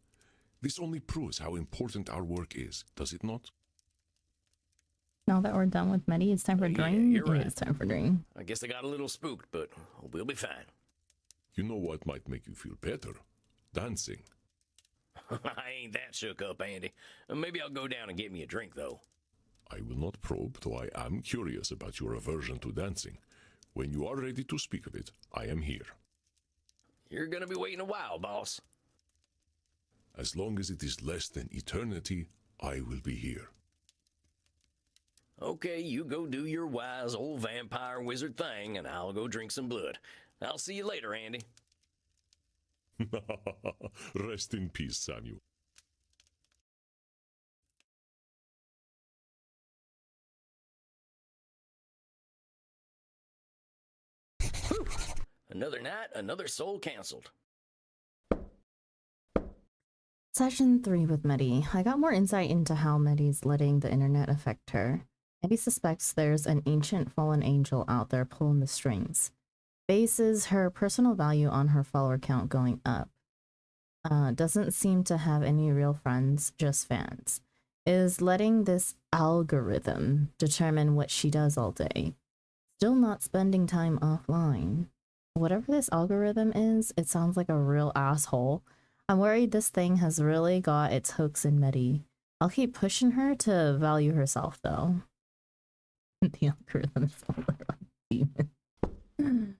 This only proves how important our work is, does it not? Now that we're done with Medi, it's time for Dream. You're right. It's time for Dream. I guess I got a little spooked, but we'll be fine. You know what might make you feel better? Dancing. I ain't that shook up, Andy. Maybe I'll go down and get me a drink, though. I will not probe, though I am curious about your aversion to dancing. When you are ready to speak of it, I am here. You're gonna be waiting a while, boss. As long as it is less than eternity, I will be here. Okay, you go do your wise old vampire wizard thing, and I'll go drink some blood. I'll see you later, Andy. Rest in peace, Samuel. Whew. Another night, another soul canceled. Session 3 with Medi. I got more insight into how Medi's letting the internet affect her. Medi suspects there's an ancient fallen angel out there pulling the strings. Bases her personal value on her follower count going up. Doesn't seem to have any real friends, just fans. Is letting this algorithm determine what she does all day. Still not spending time offline. Whatever this algorithm is, it sounds like a real asshole. I'm worried this thing has really got its hooks in Medi. I'll keep pushing her to value herself, though. The algorithm is all around demon.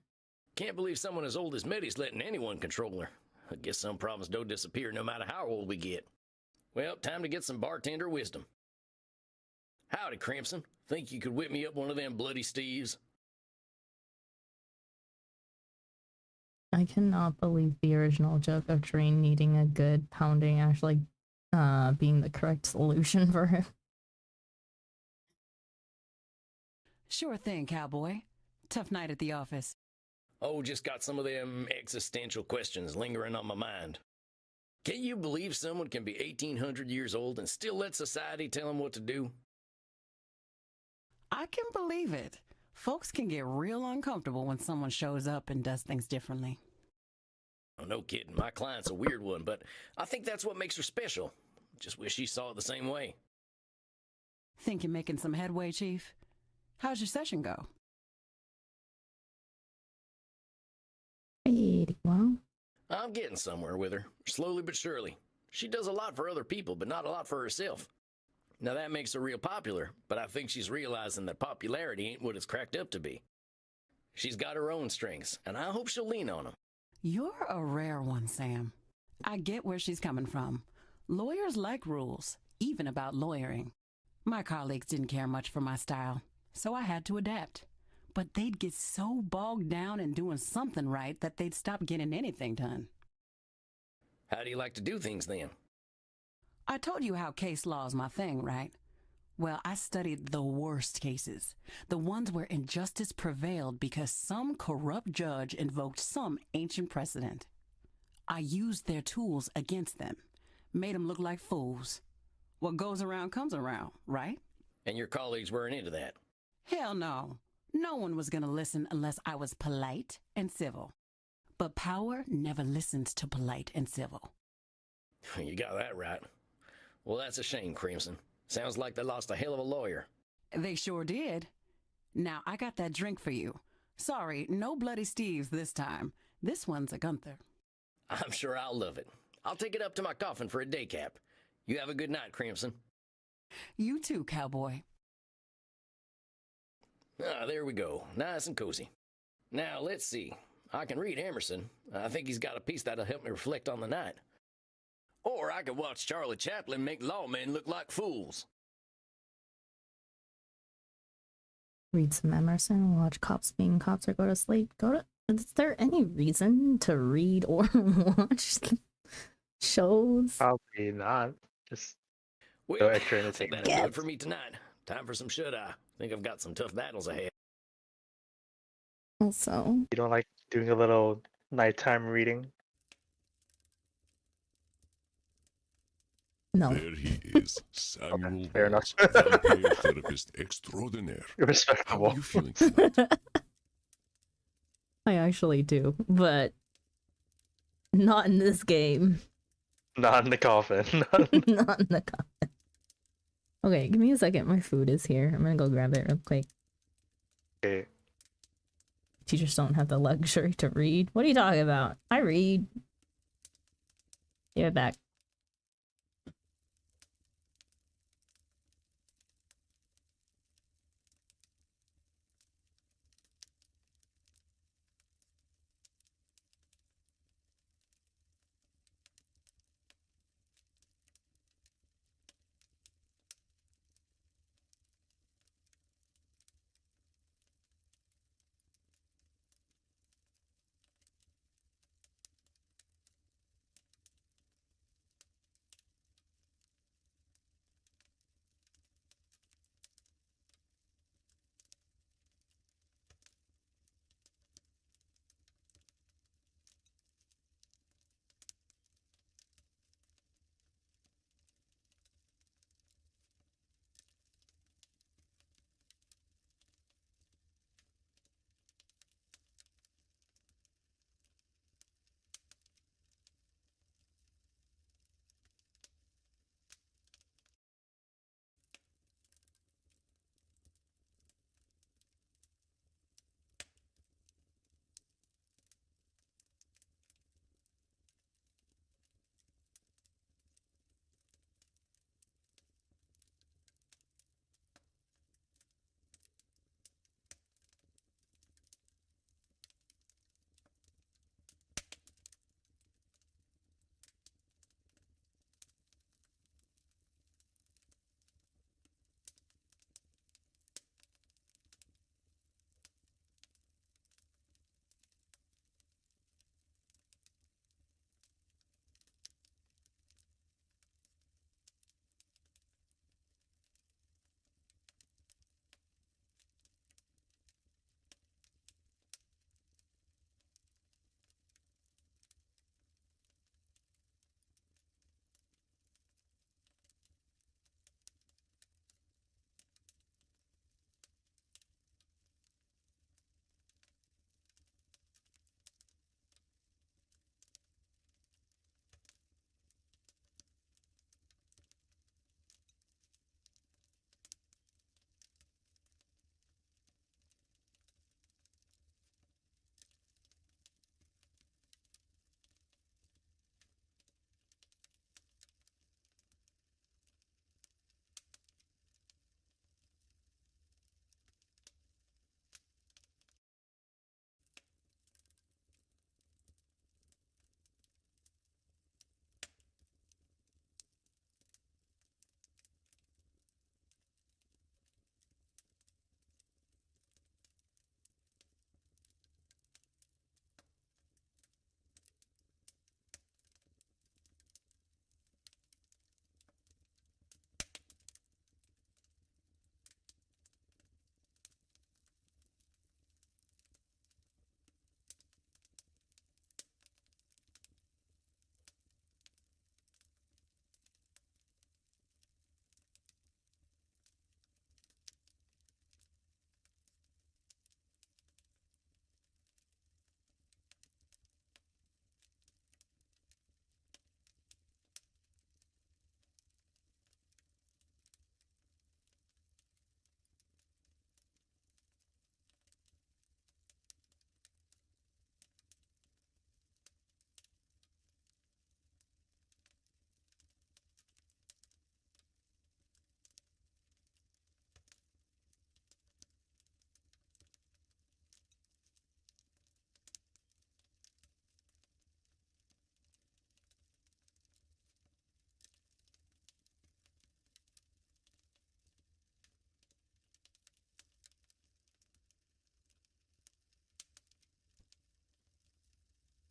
Can't believe someone as old as Medi's letting anyone control her. I guess some problems don't disappear no matter how old we get. Well, time to get some bartender wisdom. Howdy, Crimson. Think you could whip me up one of them bloody Steves? I cannot believe the original joke of Drain needing a good pounding actually being the correct solution for him. Sure thing, cowboy. Tough night at the office. Oh, just got some of them existential questions lingering on my mind. Can you believe someone can be 1,800 years old and still let society tell them what to do? I can believe it. Folks can get real uncomfortable when someone shows up and does things differently. Oh, no kidding. My client's a weird one, but I think that's what makes her special. Just wish she saw it the same way. Think you're making some headway, Chief? How's your session go? Pretty well. I'm getting somewhere with her, slowly but surely. She does a lot for other people, but not a lot for herself. Now that makes her real popular, but I think she's realizing that popularity ain't what it's cracked up to be. She's got her own strengths, and I hope she'll lean on them. You're a rare one, Sam. I get where she's coming from. Lawyers like rules, even about lawyering. My colleagues didn't care much for my style, so I had to adapt. But they'd get so bogged down in doing something right that they'd stop getting anything done. How do you like to do things then? I told you how case law is my thing, right? Well, I studied the worst cases, the ones where injustice prevailed because some corrupt judge invoked some ancient precedent. I used their tools against them, made them look like fools. What goes around comes around, right? And your colleagues weren't into that? Hell no. No one was going to listen unless I was polite and civil. But power never listens to polite and civil. You got that right. Well, that's a shame, Crimson. Sounds like they lost a hell of a lawyer. They sure did. Now, I got that drink for you. Sorry, no bloody Steves this time. This one's a Gunther. I'm sure I'll love it. I'll take it up to my coffin for a day cap. You have a good night, Crimson. You too, cowboy. Ah, there we go. Nice and cozy. Now, let's see. I can read Emerson. I think he's got a piece that'll help me reflect on the night. Or I could watch Charlie Chaplin make lawmen look like fools. Read some Emerson, watch cops being cops, or go to sleep. Is there any reason to read or watch shows? Probably not. Just Well, go extra I think entertainment. that'll do it for me tonight. Time for some shut-eye. Think I've got some tough battles ahead. Also, You don't like doing a little nighttime reading? no. There he is, Samuel fair Walls, enough. vampire therapist extraordinaire. How Respectable. are you feeling tonight? I actually do, but not in this game. Not in the coffin. Not in the coffin. Okay, give me a second. My food is here. I'm gonna go grab it real quick. Okay. Teachers don't have the luxury to read. What are you talking about? I read. Give it back.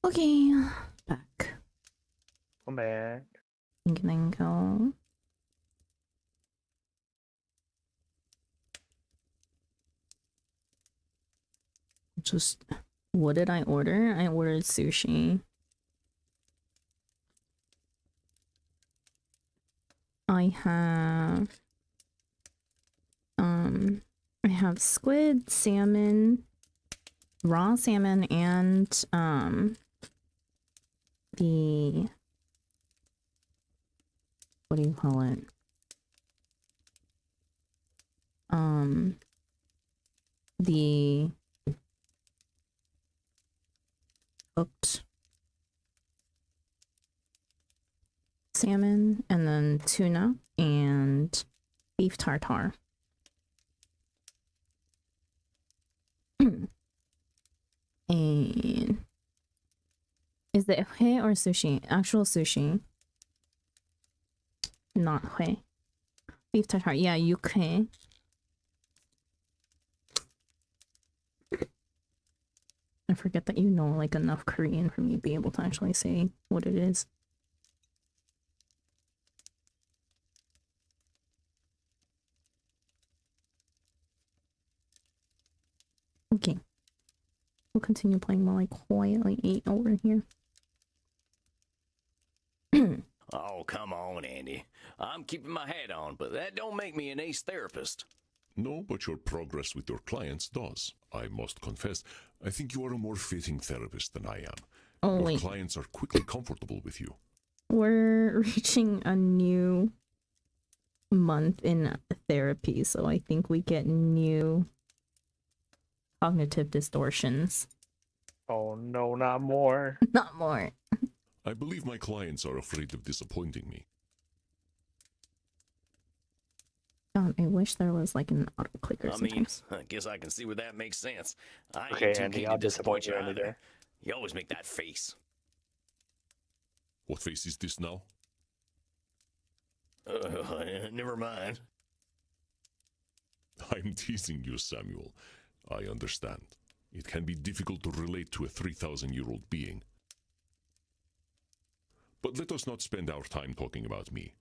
Okay, back. Come back. You can then go. Just, what did I order? I ordered sushi. I have squid, salmon, raw salmon, and the, what do you call it? The cooked salmon, and then tuna and beef tartare. And is it hui or sushi? Actual sushi. Not hui. Beef tartare. Yeah, yuke. I forget that you know like enough Korean for me to be able to actually say what it is. Okay. We'll continue playing while I quietly eat over here. Oh, come on, Andy. I'm keeping my hat on, but that don't make me an ace therapist. No, but your progress with your clients does. I must confess, I think you are a more fitting therapist than I am. Oh, your wait. clients are quickly comfortable with you. We're reaching a new month in therapy, so I think we get new cognitive distortions. Oh no, not more. Not more. I believe my clients are afraid of disappointing me. God, I wish there was like an auto clicker I mean, sometimes. I guess I can see where that makes sense. I Okay, ain't too Andy, keen I'll to disappoint you disappoint you either. either. You always make that face. What face is this now? Never mind. I'm teasing you, Samuel. I understand. It can be difficult to relate to a 3,000-year-old being. But let us not spend our time talking about me.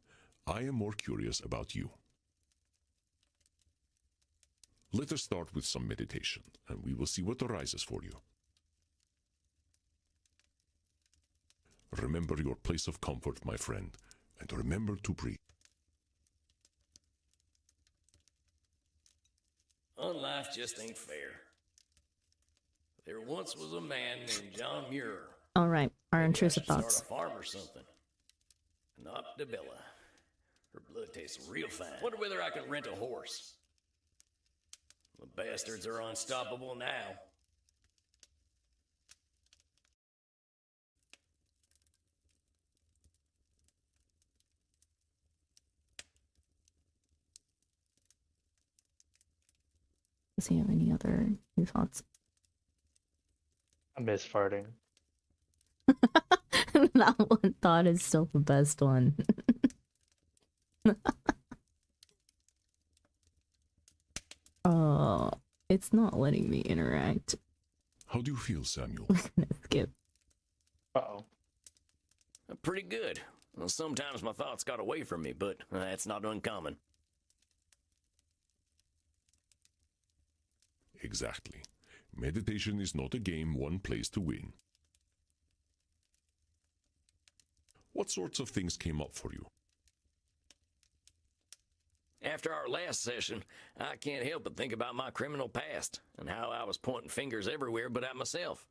I am more curious about you. Let us start with some meditation, and we will see what arises for you. Remember your place of comfort, my friend, and remember to breathe. Life just ain't fair. There once was a man named John Muir. All right, our Maybe I intrusive should start thoughts. a farm or something. Not Bella. Her blood tastes real fine. Wonder whether I can rent a horse. The bastards are unstoppable now. Does he have any other new thoughts? I miss farting. That one thought is still the best one. Oh, it's not letting me interact. How do you feel, Samuel? Skip. Uh-oh. Pretty good. Well, sometimes my thoughts got away from me, but that's not uncommon. Exactly. Meditation is not a game one plays to win. What sorts of things came up for you? After our last session, I can't help but think about my criminal past and how I was pointing fingers everywhere but at myself.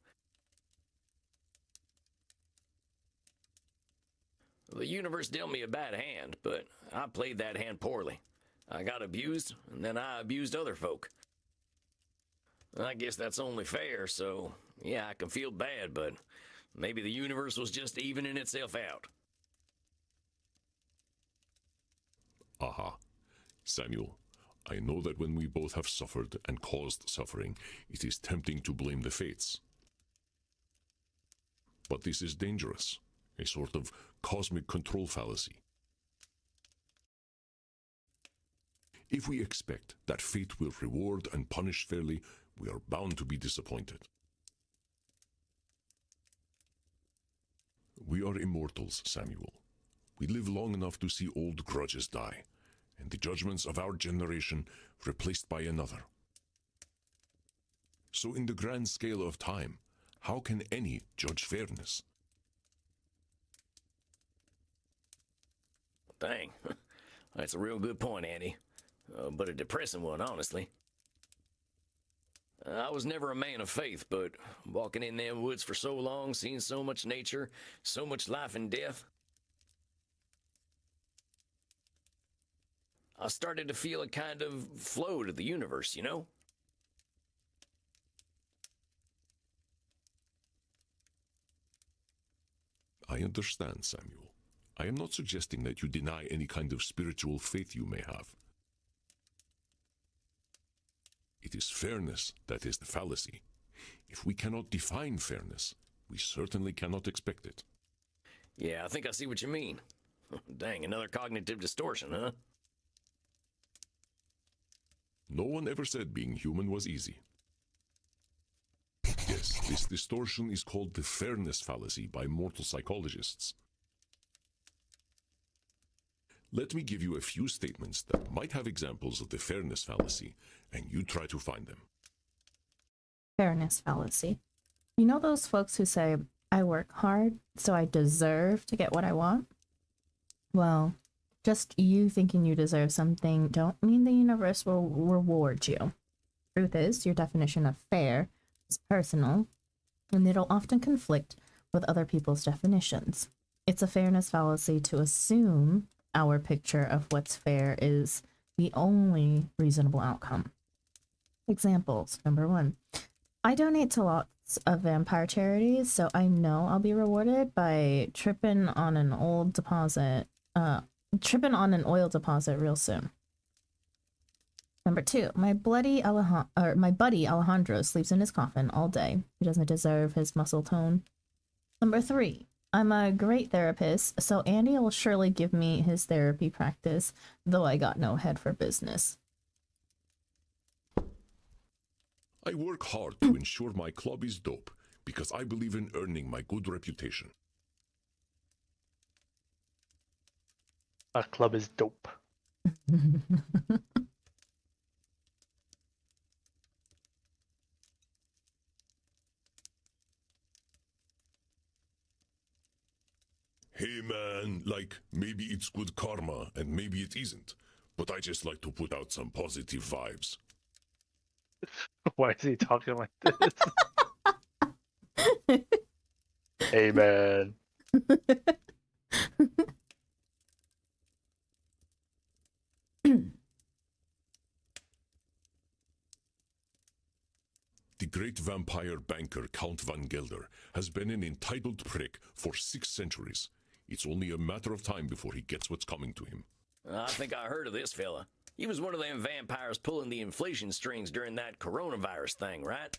The universe dealt me a bad hand, but I played that hand poorly. I got abused, and then I abused other folk. I guess that's only fair, so yeah, I can feel bad, but maybe the universe was just evening itself out. Aha. Samuel, I know that when we both have suffered and caused suffering, it is tempting to blame the fates. But this is dangerous, a sort of cosmic control fallacy. If we expect that fate will reward and punish fairly, we are bound to be disappointed. We are immortals, Samuel. We live long enough to see old grudges die, and the judgments of our generation replaced by another. So in the grand scale of time, how can any judge fairness? Dang. That's a real good point, Andy. But a depressing one, honestly. I was never a man of faith, but walking in them woods for so long, seeing so much nature, so much life and death, I started to feel a kind of flow to the universe, you know? I understand, Samuel. I am not suggesting that you deny any kind of spiritual faith you may have. It is fairness that is the fallacy. If we cannot define fairness, we certainly cannot expect it. Yeah, I think I see what you mean. Dang, another cognitive distortion, huh? No one ever said being human was easy. Yes, this distortion is called the fairness fallacy by mortal psychologists. Let me give you a few statements that might have examples of the fairness fallacy, and you try to find them. Fairness fallacy. You know those folks who say, I work hard, so I deserve to get what I want? Well, just you thinking you deserve something don't mean the universe will reward you. Truth is, your definition of fair is personal, and it'll often conflict with other people's definitions. It's a fairness fallacy to assume our picture of what's fair is the only reasonable outcome. Examples. Number 1. I donate to lots of vampire charities, so I know I'll be rewarded by tripping on an oil deposit real soon. Number 2. My buddy Alejandro sleeps in his coffin all day. He doesn't deserve his muscle tone. Number 3. I'm a great therapist, so Andy will surely give me his therapy practice, though I got no head for business. I work hard to ensure my club is dope because I believe in earning my good reputation. Our club is dope. Hey man, like, maybe it's good karma and maybe it isn't, but I just like to put out some positive vibes. Why is he talking like this? Hey man. The great vampire banker Count Van Gelder has been an entitled prick for 6 centuries. It's only a matter of time before he gets what's coming to him. I think I heard of this fella. He was one of them vampires pulling the inflation strings during that coronavirus thing, right?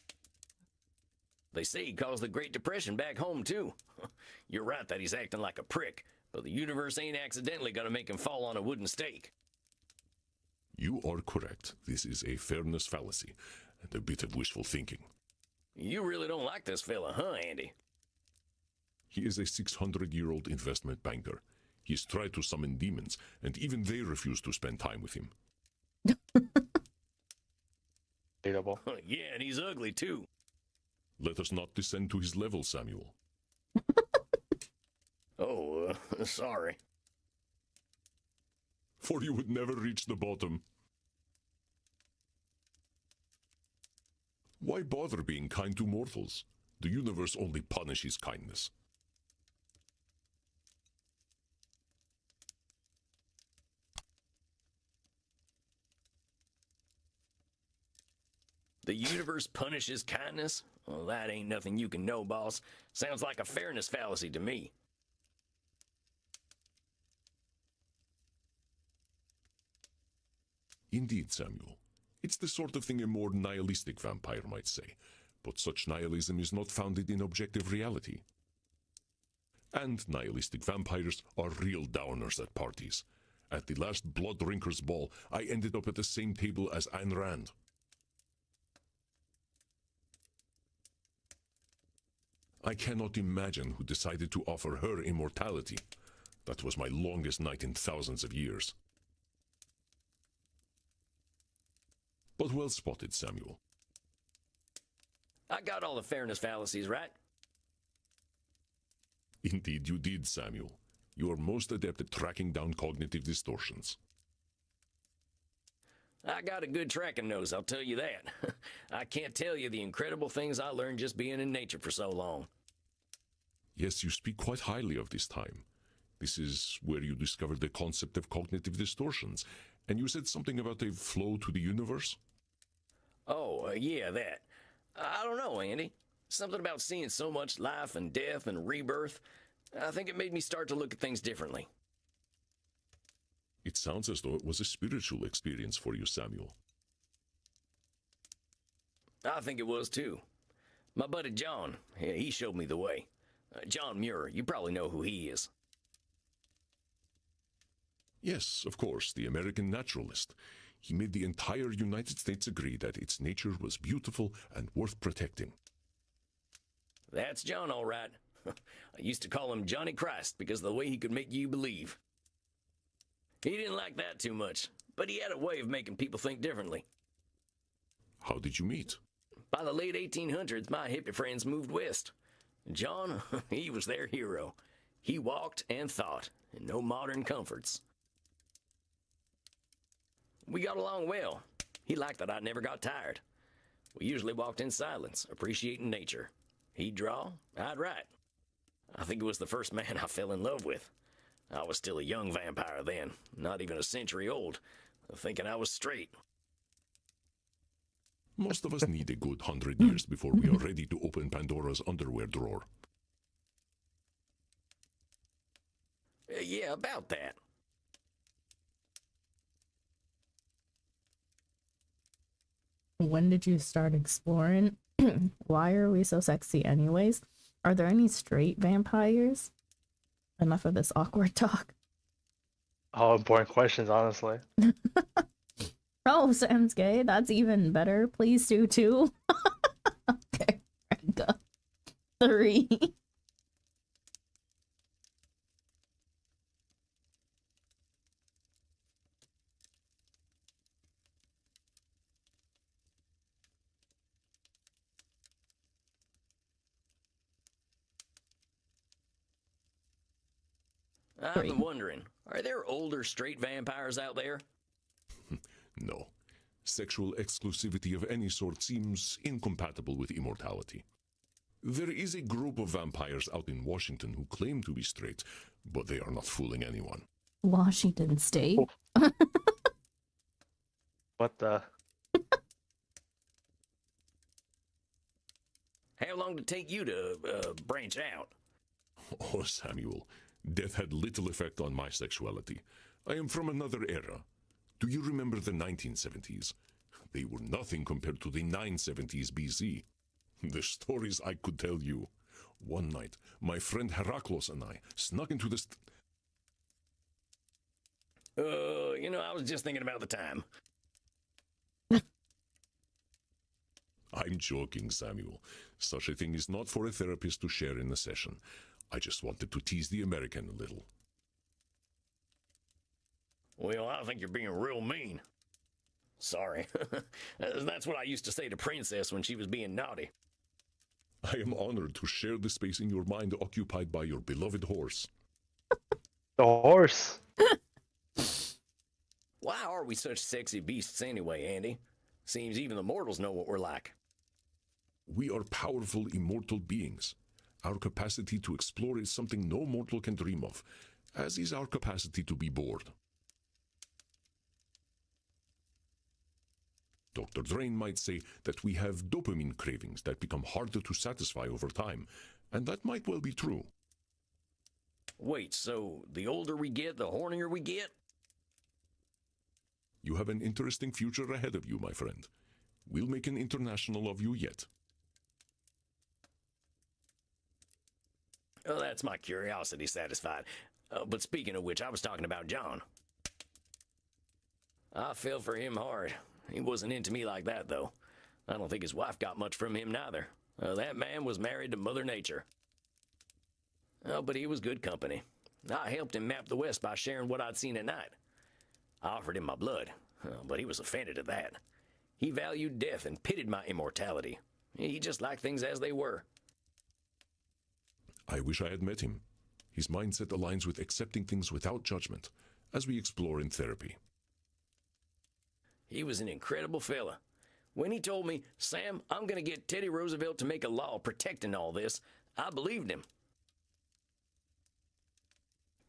They say he caused the Great Depression back home, too. You're right that he's acting like a prick, but the universe ain't accidentally gonna make him fall on a wooden stake. You are correct. This is a fairness fallacy and a bit of wishful thinking. You really don't like this fella, huh, Andy? He is a 600-year-old investment banker. He's tried to summon demons, and even they refuse to spend time with him. Yeah, and he's ugly, too. Let us not descend to his level, Samuel. Oh, sorry. For you would never reach the bottom. Why bother being kind to mortals? The universe only punishes kindness. The universe punishes kindness? Well, that ain't nothing you can know, boss. Sounds like a fairness fallacy to me. Indeed, Samuel. It's the sort of thing a more nihilistic vampire might say, but such nihilism is not founded in objective reality. And nihilistic vampires are real downers at parties. At the last Blood Drinkers Ball, I ended up at the same table as Ayn Rand. I cannot imagine who decided to offer her immortality. That was my longest night in thousands of years. But well spotted, Samuel. I got all the fairness fallacies right. Indeed you did, Samuel. You are most adept at tracking down cognitive distortions. I got a good tracking nose, I'll tell you that. I can't tell you the incredible things I learned just being in nature for so long. Yes, you speak quite highly of this time. This is where you discovered the concept of cognitive distortions, and you said something about a flow to the universe? Oh, yeah, that. I don't know, Andy. Something about seeing so much life and death and rebirth. I think it made me start to look at things differently. It sounds as though it was a spiritual experience for you, Samuel. I think it was too. My buddy John, he showed me the way. John Muir, you probably know who he is. Yes, of course, the American naturalist. He made the entire United States agree that its nature was beautiful and worth protecting. That's John, all right. I used to call him Johnny Christ because of the way he could make you believe. He didn't like that too much, but he had a way of making people think differently. How did you meet? By the late 1800s, my hippie friends moved west. John, he was their hero. He walked and thought, and no modern comforts. We got along well. He liked that I never got tired. We usually walked in silence, appreciating nature. He'd draw, I'd write. I think it was the first man I fell in love with. I was still a young vampire then, not even a century old, thinking I was straight. Most of us need a good 100 years before we are ready to open Pandora's underwear drawer. Yeah, about that. When did you start exploring? Why are we so sexy anyways? Are there any straight vampires? Enough of this awkward talk. All important questions, honestly. Oh, Sam's gay. That's even better. Please do too. Okay, go. 3. I've been wondering, are there older straight vampires out there? No. Sexual exclusivity of any sort seems incompatible with immortality. There is a group of vampires out in Washington who claim to be straight, but they are not fooling anyone. Washington State? What the? How long did it take you to branch out? Oh, Samuel, death had little effect on my sexuality. I am from another era. Do you remember the 1970s? They were nothing compared to the 970s BC. The stories I could tell you. One night, my friend Heraclos and I snuck into the I was just thinking about the time. I'm joking, Samuel. Such a thing is not for a therapist to share in a session. I just wanted to tease the American a little. Well, I think you're being real mean. Sorry. That's what I used to say to Princess when she was being naughty. I am honored to share the space in your mind occupied by your beloved horse. The horse? Why are we such sexy beasts anyway, Andy? Seems even the mortals know what we're like. We are powerful, immortal beings. Our capacity to explore is something no mortal can dream of, as is our capacity to be bored. Dr. Drain might say that we have dopamine cravings that become harder to satisfy over time, and that might well be true. Wait, so the older we get, the hornier we get? You have an interesting future ahead of you, my friend. We'll make an international of you yet. Oh, that's my curiosity satisfied. But speaking of which, I was talking about John. I fell for him hard. He wasn't into me like that, though. I don't think his wife got much from him, neither. That man was married to Mother Nature. Oh, but he was good company. I helped him map the West by sharing what I'd seen at night. I offered him my blood, but he was offended at that. He valued death and pitied my immortality. He just liked things as they were. I wish I had met him. His mindset aligns with accepting things without judgment, as we explore in therapy. He was an incredible fella. When he told me, Sam, I'm going to get Teddy Roosevelt to make a law protecting all this, I believed him.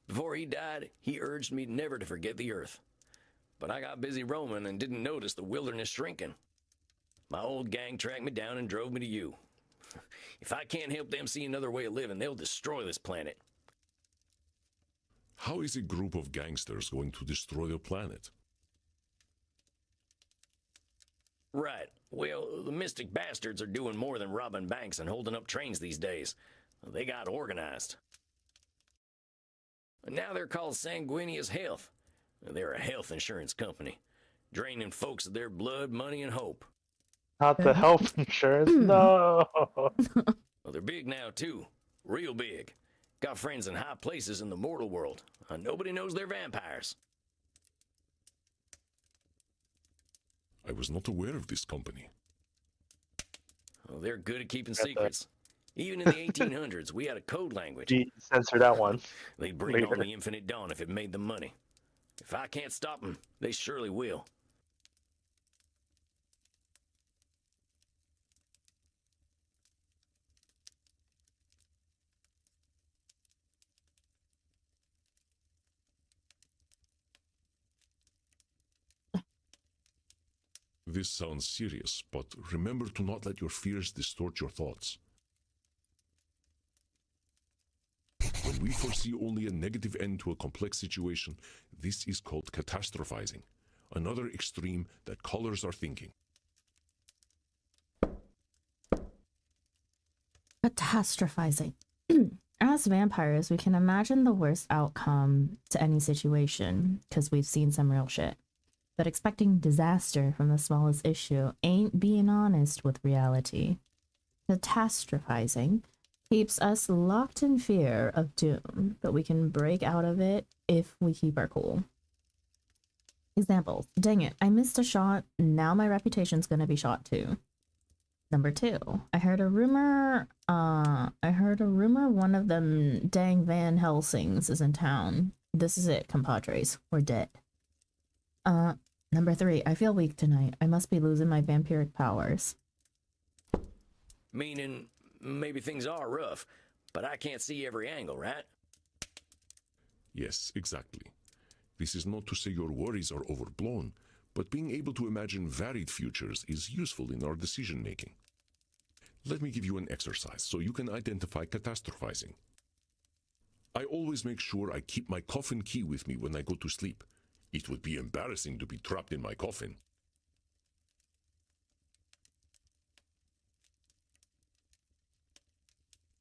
Before he died, he urged me never to forget the earth. But I got busy roaming and didn't notice the wilderness shrinking. My old gang tracked me down and drove me to you. If I can't help them see another way of living, they'll destroy this planet. How is a group of gangsters going to destroy the planet? Right. Well, the mystic bastards are doing more than robbing banks and holding up trains these days. They got organized. And now they're called Sanguinius Health. They're a health insurance company, draining folks of their blood, money, and hope. Not the health insurance, no. Well, they're big now, too. Real big. Got friends in high places in the mortal world. Nobody knows they're vampires. I was not aware of this company. Well, they're good at keeping secrets. Even in the 1800s, we had a code language. Censor that one. They'd bring on the infinite dawn if it made them money. If I can't stop them, they surely will. This sounds serious, but remember to not let your fears distort your thoughts. When we foresee only a negative end to a complex situation, this is called catastrophizing, another extreme that colors our thinking. Catastrophizing. As vampires, we can imagine the worst outcome to any situation, because we've seen some real shit. But expecting disaster from the smallest issue ain't being honest with reality. Catastrophizing keeps us locked in fear of doom, but we can break out of it if we keep our cool. Examples. Dang it, I missed a shot, now my reputation's gonna be shot too. Number 2, I heard a rumor one of them dang Van Helsings is in town. This is it, compadres, we're dead. Number 3, I feel weak tonight. I must be losing my vampiric powers. Meaning, maybe things are rough, but I can't see every angle, right? Yes, exactly. This is not to say your worries are overblown, but being able to imagine varied futures is useful in our decision-making. Let me give you an exercise so you can identify catastrophizing. I always make sure I keep my coffin key with me when I go to sleep. It would be embarrassing to be trapped in my coffin.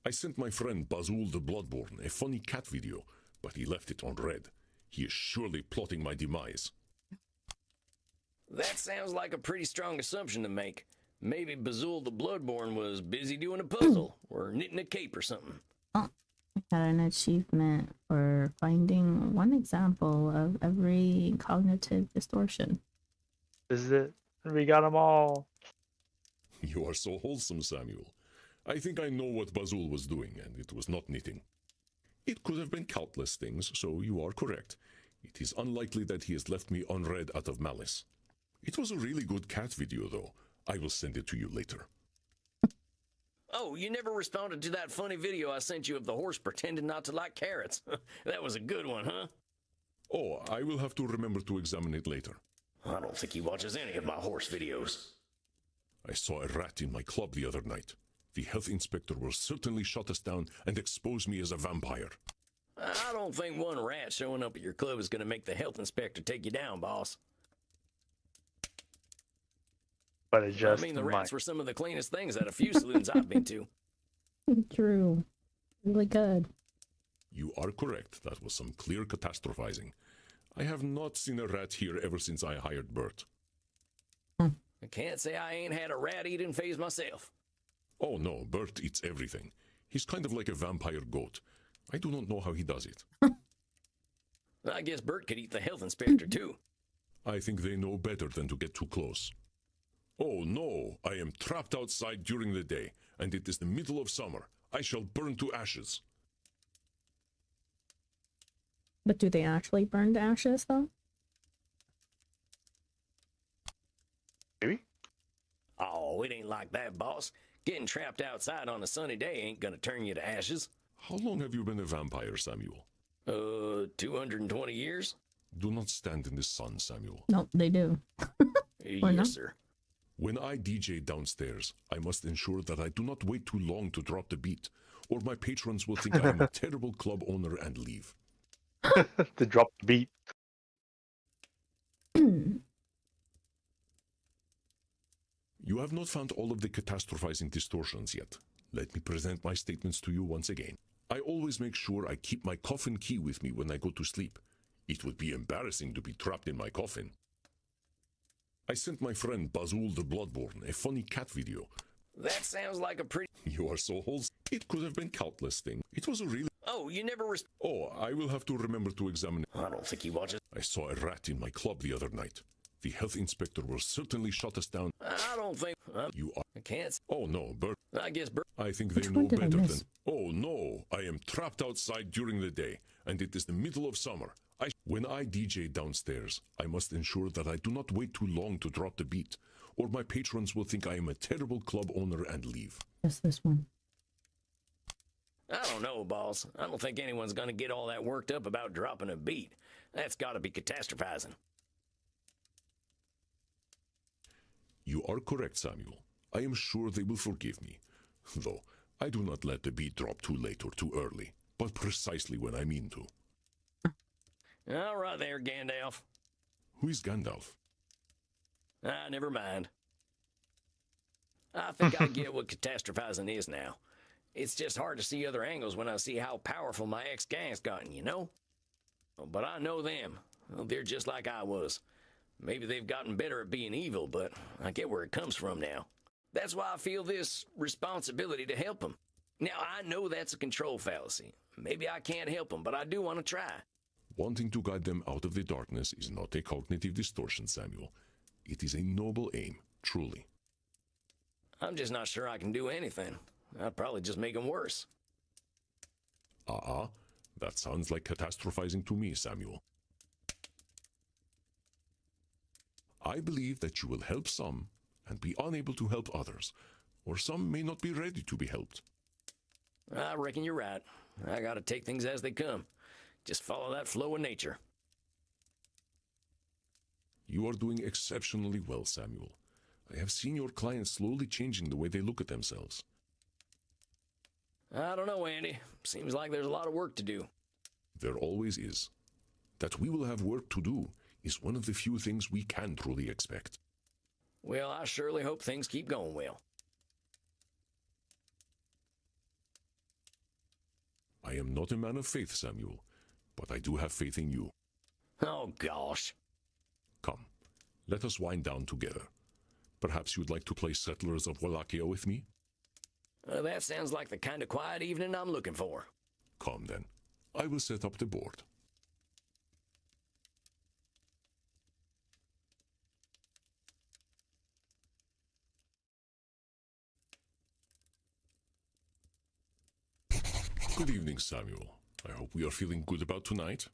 I sent my friend Bazul the Bloodborne a funny cat video, but he left it unread. He is surely plotting my demise. That sounds like a pretty strong assumption to make. Maybe Bazul the Bloodborne was busy doing a puzzle, or knitting a cape or something. Oh, I got an achievement for finding one example of every cognitive distortion. This is it. We got them all. You are so wholesome, Samuel. I think I know what Bazul was doing, and it was not knitting. It could have been countless things, so you are correct. It is unlikely that he has left me unread out of malice. It was a really good cat video, though. I will send it to you later. Oh, you never responded to that funny video I sent you of the horse pretending not to like carrots. That was a good one, huh? Oh, I will have to remember to examine it later. I don't think he watches any of my horse videos. I saw a rat in my club the other night. The health inspector will certainly shut us down and expose me as a vampire. I don't think one rat showing up at your club is going to make the health inspector take you down, boss. But it just I mean, the rats were some of the cleanest things at a few saloons I've been to. True. Really good. You are correct. That was some clear catastrophizing. I have not seen a rat here ever since I hired Bert. I can't say I ain't had a rat-eating phase myself. Oh no, Bert eats everything. He's kind of like a vampire goat. I do not know how he does it. I guess Bert could eat the health inspector too. I think they know better than to get too close. Oh no, I am trapped outside during the day, and it is the middle of summer. I shall burn to ashes. But do they actually burn to ashes, though? Maybe. Oh, it ain't like that, boss. Getting trapped outside on a sunny day ain't gonna turn you to ashes. How long have you been a vampire, Samuel? 220 years? Do not stand in the sun, Samuel. Nope, they do. Yes, sir. When I DJ downstairs, I must ensure that I do not wait too long to drop the beat, or my patrons will think I am a terrible club owner and leave. To drop the beat. You have not found all of the catastrophizing distortions yet. Let me present my statements to you once again. I always make sure I keep my coffin key with me when I go to sleep. It would be embarrassing to be trapped in my coffin. I sent my friend Bazul the Bloodborne a funny cat video. That sounds like a pretty... You are so wholesome. It could have been countless things. It was a really... Oh, you never... Oh, I will have to remember to examine it. I don't think he watches. I saw a rat in my club the other night. The health inspector will certainly shut us down. I don't think... You are... I can't... Oh no, Bert. I guess Bert... I think they know better than... Oh no, I am trapped outside during the day, and it is the middle of summer. When I DJ downstairs, I must ensure that I do not wait too long to drop the beat, or my patrons will think I am a terrible club owner and leave. Just this one. I don't know, boss. I don't think anyone's gonna get all that worked up about dropping a beat. That's gotta be catastrophizing. You are correct, Samuel. I am sure they will forgive me. Though, I do not let the beat drop too late or too early, but precisely when I mean to. All right there, Gandalf. Who is Gandalf? Ah, never mind. I think I get what catastrophizing is now. It's just hard to see other angles when I see how powerful my ex-gang's gotten, you know? But I know them. Well, they're just like I was. Maybe they've gotten better at being evil, but I get where it comes from now. That's why I feel this responsibility to help them. Now, I know that's a control fallacy. Maybe I can't help them, but I do want to try. Wanting to guide them out of the darkness is not a cognitive distortion, Samuel. It is a noble aim, truly. I'm just not sure I can do anything. I'd probably just make them worse. That sounds like catastrophizing to me, Samuel. I believe that you will help some and be unable to help others, or some may not be ready to be helped. I reckon you're right. I gotta take things as they come. Just follow that flow of nature. You are doing exceptionally well, Samuel. I have seen your clients slowly changing the way they look at themselves. I don't know, Andy. Seems like there's a lot of work to do. There always is. That we will have work to do is one of the few things we can truly expect. Well, I surely hope things keep going well. I am not a man of faith, Samuel, but I do have faith in you. Oh, gosh. Come, let us wind down together. Perhaps you'd like to play Settlers of Wallachia with me? That sounds like the kind of quiet evening I'm looking for. Come then. I will set up the board. Good evening, Samuel. I hope we are feeling good about tonight.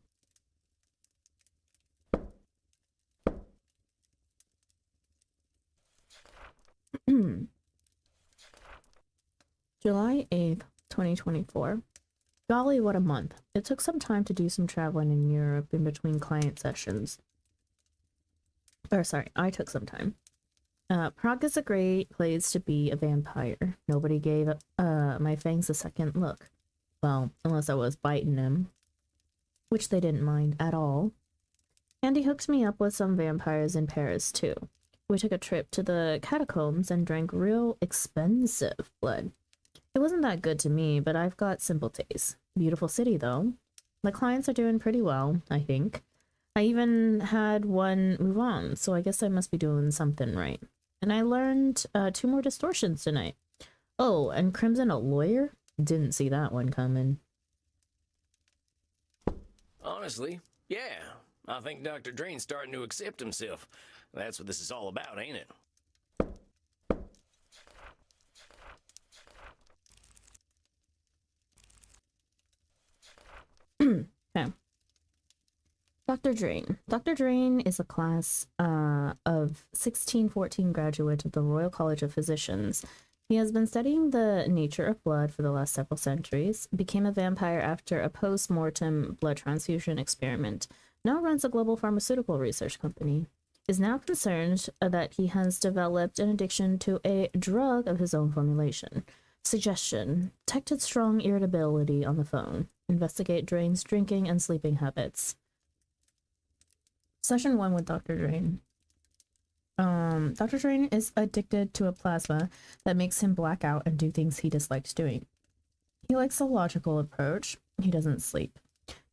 July 8th, 2024. Golly, what a month. It took some time to do some traveling in Europe in between client sessions. Or sorry, I took some time. Prague is a great place to be a vampire. Nobody gave my fangs a second look. Well, unless I was biting them. Which they didn't mind at all. And he hooked me up with some vampires in Paris too. We took a trip to the catacombs and drank real expensive blood. It wasn't that good to me, but I've got simple tastes. Beautiful city though. My clients are doing pretty well, I think. I even had one move on, so I guess I must be doing something right. And I learned 2 more distortions tonight. Oh, and Crimson a lawyer? Didn't see that one coming. Honestly, yeah. I think Dr. Drain's starting to accept himself. That's what this is all about, ain't it? Okay. Dr. Drain. Dr. Drain is a class of 1614 graduate of the Royal College of Physicians. He has been studying the nature of blood for the last several centuries, became a vampire after a post-mortem blood transfusion experiment, now runs a global pharmaceutical research company, is now concerned that he has developed an addiction to a drug of his own formulation. Suggestion: detected strong irritability on the phone. Investigate Drain's drinking and sleeping habits. Session 1 with Dr. Drain. Dr. Drain is addicted to a plasma that makes him black out and do things he dislikes doing. He likes a logical approach. He doesn't sleep.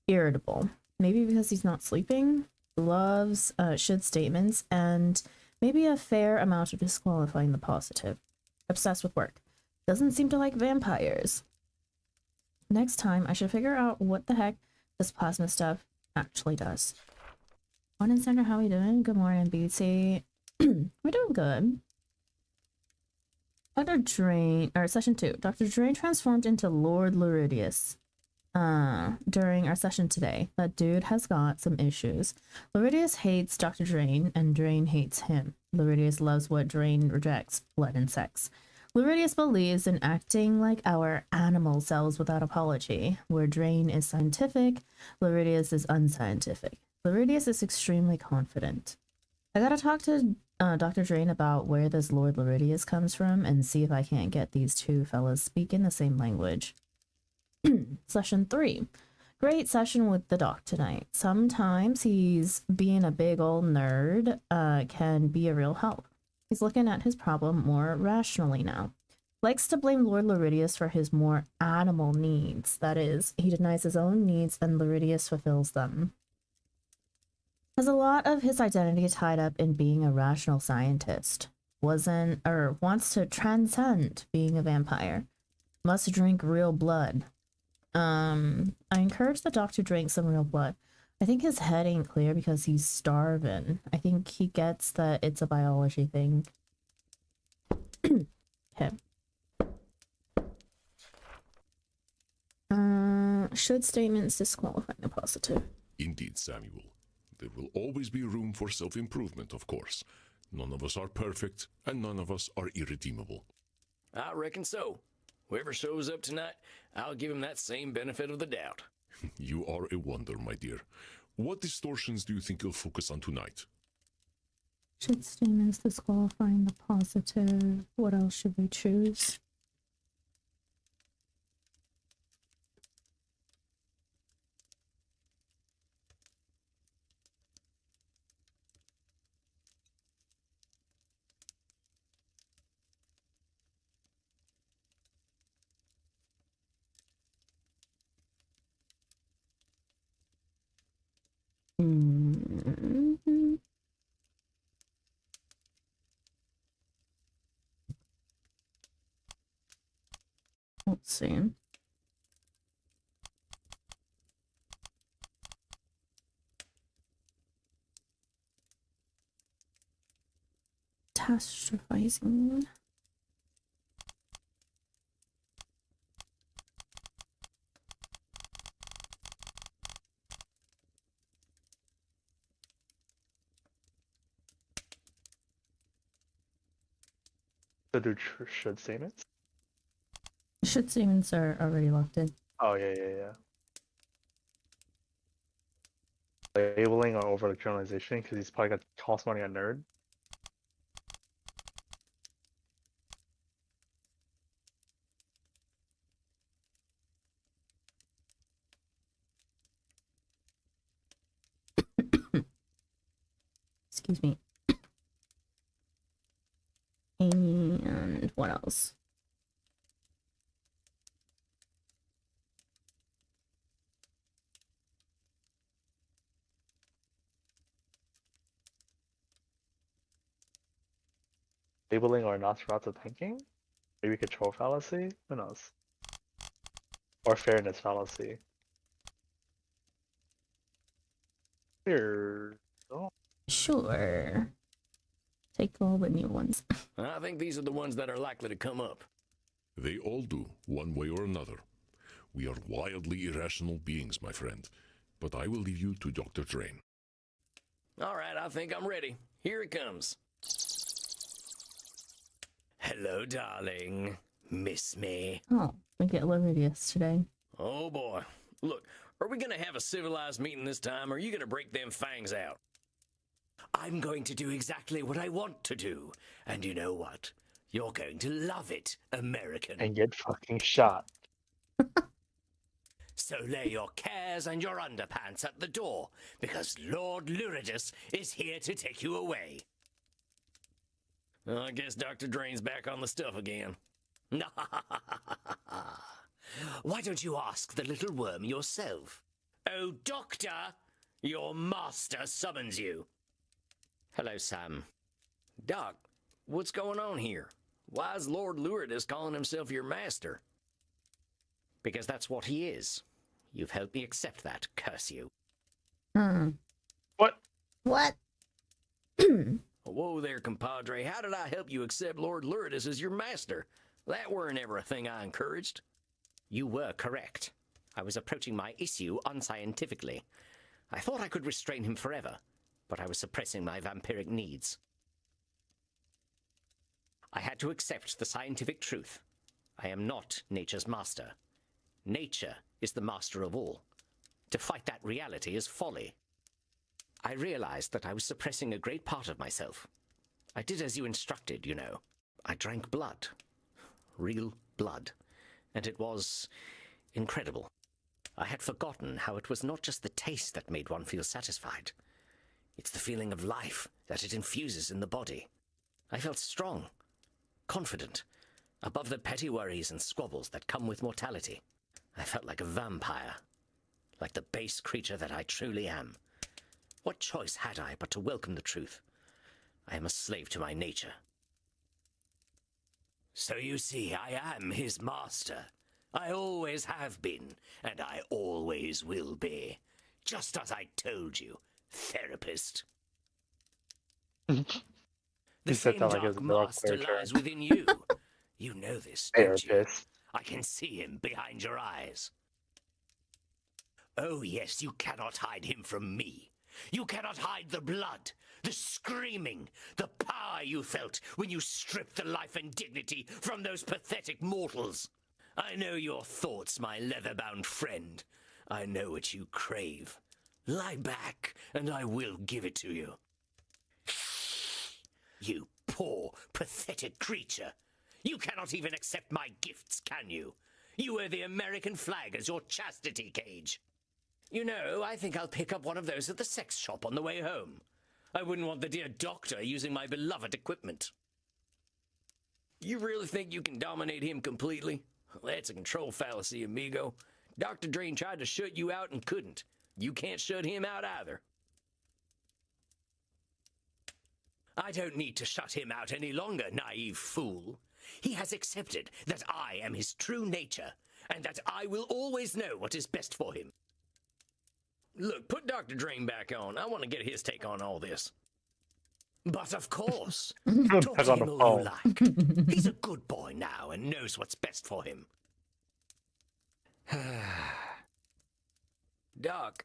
Irritable. Maybe because he's not sleeping. Loves should statements and maybe a fair amount of disqualifying the positive. Obsessed with work. Doesn't seem to like vampires. Next time, I should figure out what the heck this plasma stuff actually does. Morning, Sandra. How are we doing? Good morning, BT. We're doing good. Dr. Drain, or session 2. Dr. Drain transformed into Lord Luridius during our session today. That dude has got some issues. Luridius hates Dr. Drain, and Drain hates him. Luridius loves what Drain rejects: blood and sex. Luridius believes in acting like our animal selves without apology. Where Drain is scientific, Luridius is unscientific. Luridius is extremely confident. I gotta talk to Dr. Drain about where this Lord Luridius comes from and see if I can't get these two fellas speaking the same language. Session 3. Great session with the doc tonight. Sometimes he's being a big old nerd can be a real help. He's looking at his problem more rationally now. Likes to blame Lord Luridius for his more animal needs. That is, he denies his own needs and Luridius fulfills them. Has a lot of his identity tied up in being a rational scientist. Wants to transcend being a vampire. Must drink real blood. I encourage the doc to drink some real blood. I think his head ain't clear because he's starving. I think he gets that it's a biology thing. Okay. Should statements disqualify the positive? Indeed, Samuel. There will always be room for self-improvement, of course. None of us are perfect, and none of us are irredeemable. I reckon so. Whoever shows up tonight, I'll give him that same benefit of the doubt. You are a wonder, my dear. What distortions do you think you'll focus on tonight? Should statements disqualifying the positive? What else should we choose? Let's see. Catastrophizing. So do should statements? Should statements are already locked in. Oh, yeah. Labeling or over generalization, because he's probably got to call somebody a nerd. Excuse me. And what else? Labeling or Nosferatu thinking? Maybe control fallacy? Who knows? Or fairness fallacy. Here. Oh. Sure. Take all the new ones. I think these are the ones that are likely to come up. They all do, one way or another. We are wildly irrational beings, my friend. But I will leave you to Dr. Drain. All right, I think I'm ready. Here it comes. Hello, darling. Miss me? Oh, we get limited yesterday. Oh, boy. Look, are we going to have a civilized meeting this time, or are you going to break them fangs out? I'm going to do exactly what I want to do. And you know what? You're going to love it, American. And get fucking shot. So lay your cares and your underpants at the door, because Lord Luridus is here to take you away. I guess Dr. Drain's back on the stuff again. Why don't you ask the little worm yourself? Oh, Doctor, your master summons you. Hello, Sam. Doc, what's going on here? Why is Lord Luridus calling himself your master? Because that's what he is. You've helped me accept that, curse you. What? What? Whoa there, compadre. How did I help you accept Lord Luridus as your master? That weren't ever a thing I encouraged. You were correct. I was approaching my issue unscientifically. I thought I could restrain him forever, but I was suppressing my vampiric needs. I had to accept the scientific truth. I am not nature's master. Nature is the master of all. To fight that reality is folly. I realized that I was suppressing a great part of myself. I did as you instructed, you know. I drank blood. Real blood. And it was incredible. I had forgotten how it was not just the taste that made one feel satisfied. It's the feeling of life that it infuses in the body. I felt strong, confident, above the petty worries and squabbles that come with mortality. I felt like a vampire, like the base creature that I truly am. What choice had I but to welcome the truth? I am a slave to my nature. So you see, I am his master. I always have been, and I always will be. Just as I told you, therapist. The same dark master lies within you. You know this, don't you? I can see him behind your eyes. Oh yes, you cannot hide him from me. You cannot hide the blood, the screaming, the power you felt when you stripped the life and dignity from those pathetic mortals. I know your thoughts, my leather-bound friend. I know what you crave. Lie back, and I will give it to you. You poor, pathetic creature. You cannot even accept my gifts, can you? You wear the American flag as your chastity cage. You know, I think I'll pick up one of those at the sex shop on the way home. I wouldn't want the dear doctor using my beloved equipment. You really think you can dominate him completely? That's a control fallacy, amigo. Dr. Drain tried to shut you out and couldn't. You can't shut him out either. I don't need to shut him out any longer, naive fool. He has accepted that I am his true nature, and that I will always know what is best for him. Look, put Dr. Drain back on. I want to get his take on all this. But of course, talk to him all you like. He's a good boy now and knows what's best for him. Doc,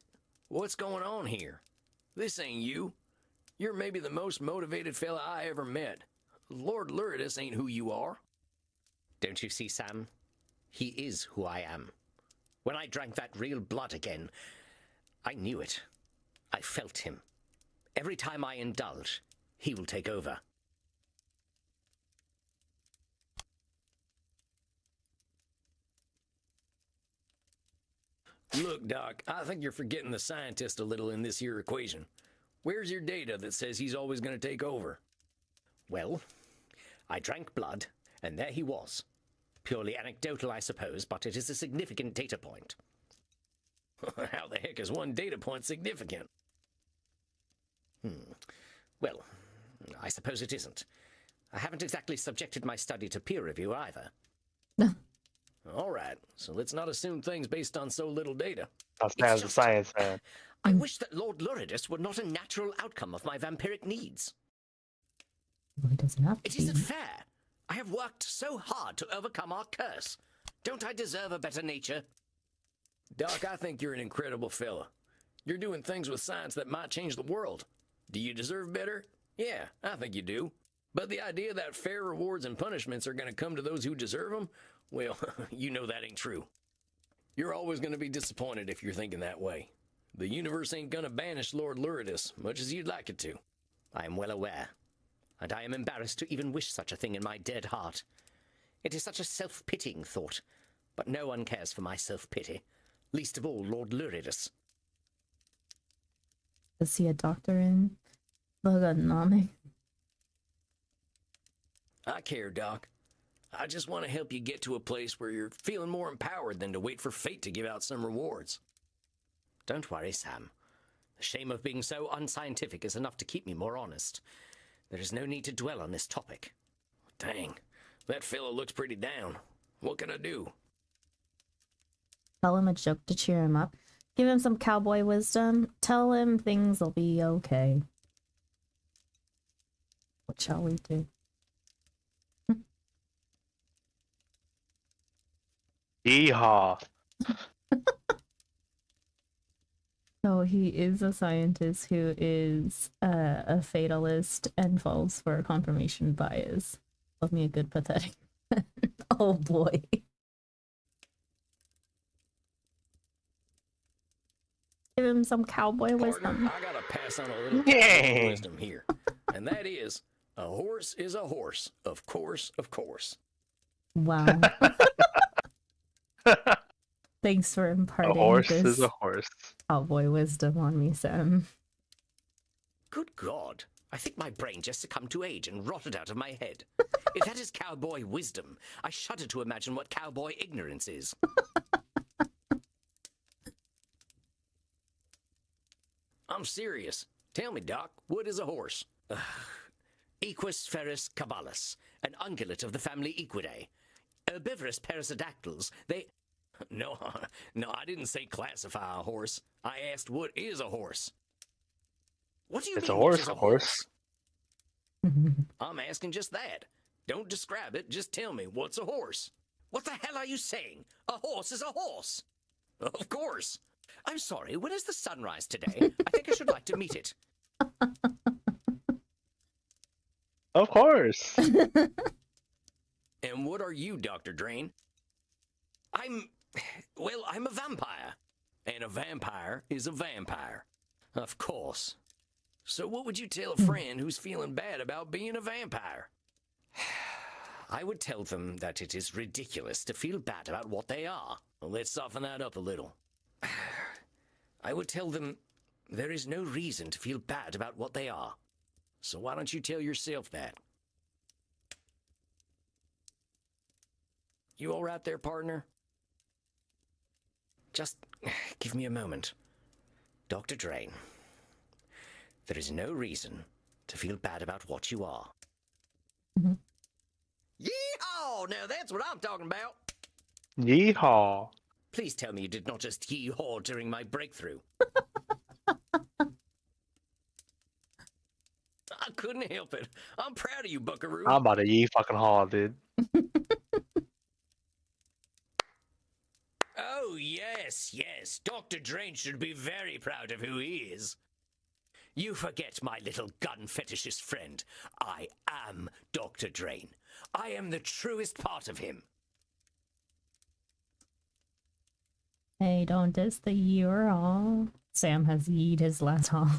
what's going on here? This ain't you. You're maybe the most motivated fella I ever met. Lord Luridus ain't who you are. Don't you see, Sam? He is who I am. When I drank that real blood again, I knew it. I felt him. Every time I indulge, he will take over. Look, Doc, I think you're forgetting the scientist a little in this here equation. Where's your data that says he's always going to take over? Well, I drank blood, and there he was. Purely anecdotal, I suppose, but it is a significant data point. How the heck is one data point significant? Well, I suppose it isn't. I haven't exactly subjected my study to peer review either. All right, so let's not assume things based on so little data. That's science, man. I wish that Lord Luridus were not a natural outcome of my vampiric needs. It doesn't have to It isn't fair. I have worked so hard to overcome our curse. Don't I deserve a better nature? Doc, I think you're an incredible fella. You're doing things with science that might change the world. Do you deserve better? Yeah, I think you do. But the idea that fair rewards and punishments are going to come to those who deserve them, well, you know that ain't true. You're always going to be disappointed if you're thinking that way. The universe ain't going to banish Lord Luridus, much as you'd like it to. I am well aware, and I am embarrassed to even wish such a thing in my dead heart. It is such a self-pitying thought, but no one cares for my self-pity, least of all Lord Luridus. Is he a doctor in logonomics? I care, Doc. I just want to help you get to a place where you're feeling more empowered than to wait for fate to give out some rewards. Don't worry, Sam. The shame of being so unscientific is enough to keep me more honest. There is no need to dwell on this topic. Dang, that fella looks pretty down. What can I do? Tell him a joke to cheer him up. Give him some cowboy wisdom. Tell him things will be okay. What shall we do? Yeehaw. So he is a scientist who is a fatalist and falls for confirmation bias. Love me a good pathetic. Oh boy. Give him some cowboy wisdom. I gotta pass on a little cowboy wisdom here. And that is, a horse is a horse. Of course, of course. Wow. Thanks for imparting A horse this is a horse. cowboy wisdom on me, Sam. Good God. I think my brain just succumbed to age and rotted out of my head. If that is cowboy wisdom, I shudder to imagine what cowboy ignorance is. I'm serious. Tell me, Doc, what is a horse? Equus ferus cabalus, an ungulate of the family Equidae. Herbivorous perissodactyls, they... No, I didn't say classify a horse. I asked what is a horse. What do you It's mean a horse, is a horse. I'm asking just that. Don't describe it, just tell me, what's a horse? What the hell are you saying? A horse is a horse. Of course. I'm sorry, when is the sunrise today? I think I should like to meet it. Of course. And what are you, Dr. Drain? I'm a vampire. And a vampire is a vampire. Of course. So what would you tell a friend who's feeling bad about being a vampire? I would tell them that it is ridiculous to feel bad about what they are. Well, let's soften that up a little. I would tell them there is no reason to feel bad about what they are. So why don't you tell yourself that? You all right there, partner? Just give me a moment. Dr. Drain, there is no reason to feel bad about what you are. Yeehaw! Now that's what I'm talking about. Yeehaw. Please tell me you did not just yee-haw during my breakthrough. I couldn't help it. I'm proud of you, Buckaroo. I'm about to yee fucking haw, dude. Oh, yes. Dr. Drain should be very proud of who he is. You forget, my little gun fetishist friend. I am Dr. Drain. I am the truest part of him. Hey, don't diss the year all. Sam has yeed his last haul.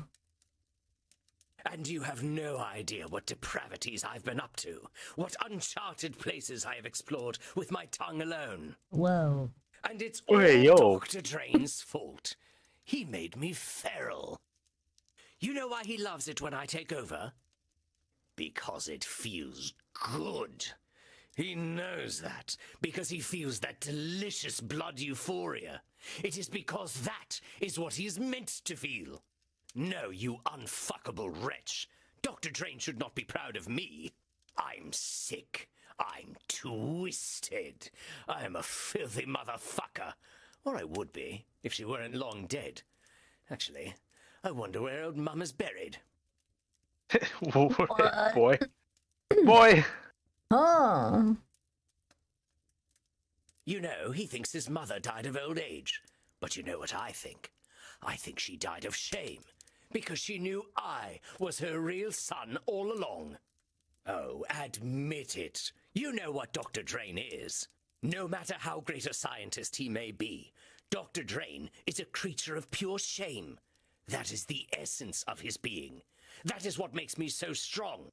And you have no idea what depravities I've been up to, what uncharted places I have explored with my tongue alone. Whoa. And it's all Hey, yo. Dr. Drain's fault. He made me feral. You know why he loves it when I take over? Because it feels good. He knows that, because he feels that delicious blood euphoria. It is because that is what he is meant to feel. No, you unfuckable wretch. Dr. Drain should not be proud of me. I'm sick. I'm twisted. I'm a filthy motherfucker. Or I would be, if she weren't long dead. Actually, I wonder where old Mama's buried. Boy. Boy! Oh. You know, he thinks his mother died of old age. But you know what I think? I think she died of shame. Because she knew I was her real son all along. Oh, admit it. You know what Dr. Drain is. No matter how great a scientist he may be, Dr. Drain is a creature of pure shame. That is the essence of his being. That is what makes me so strong.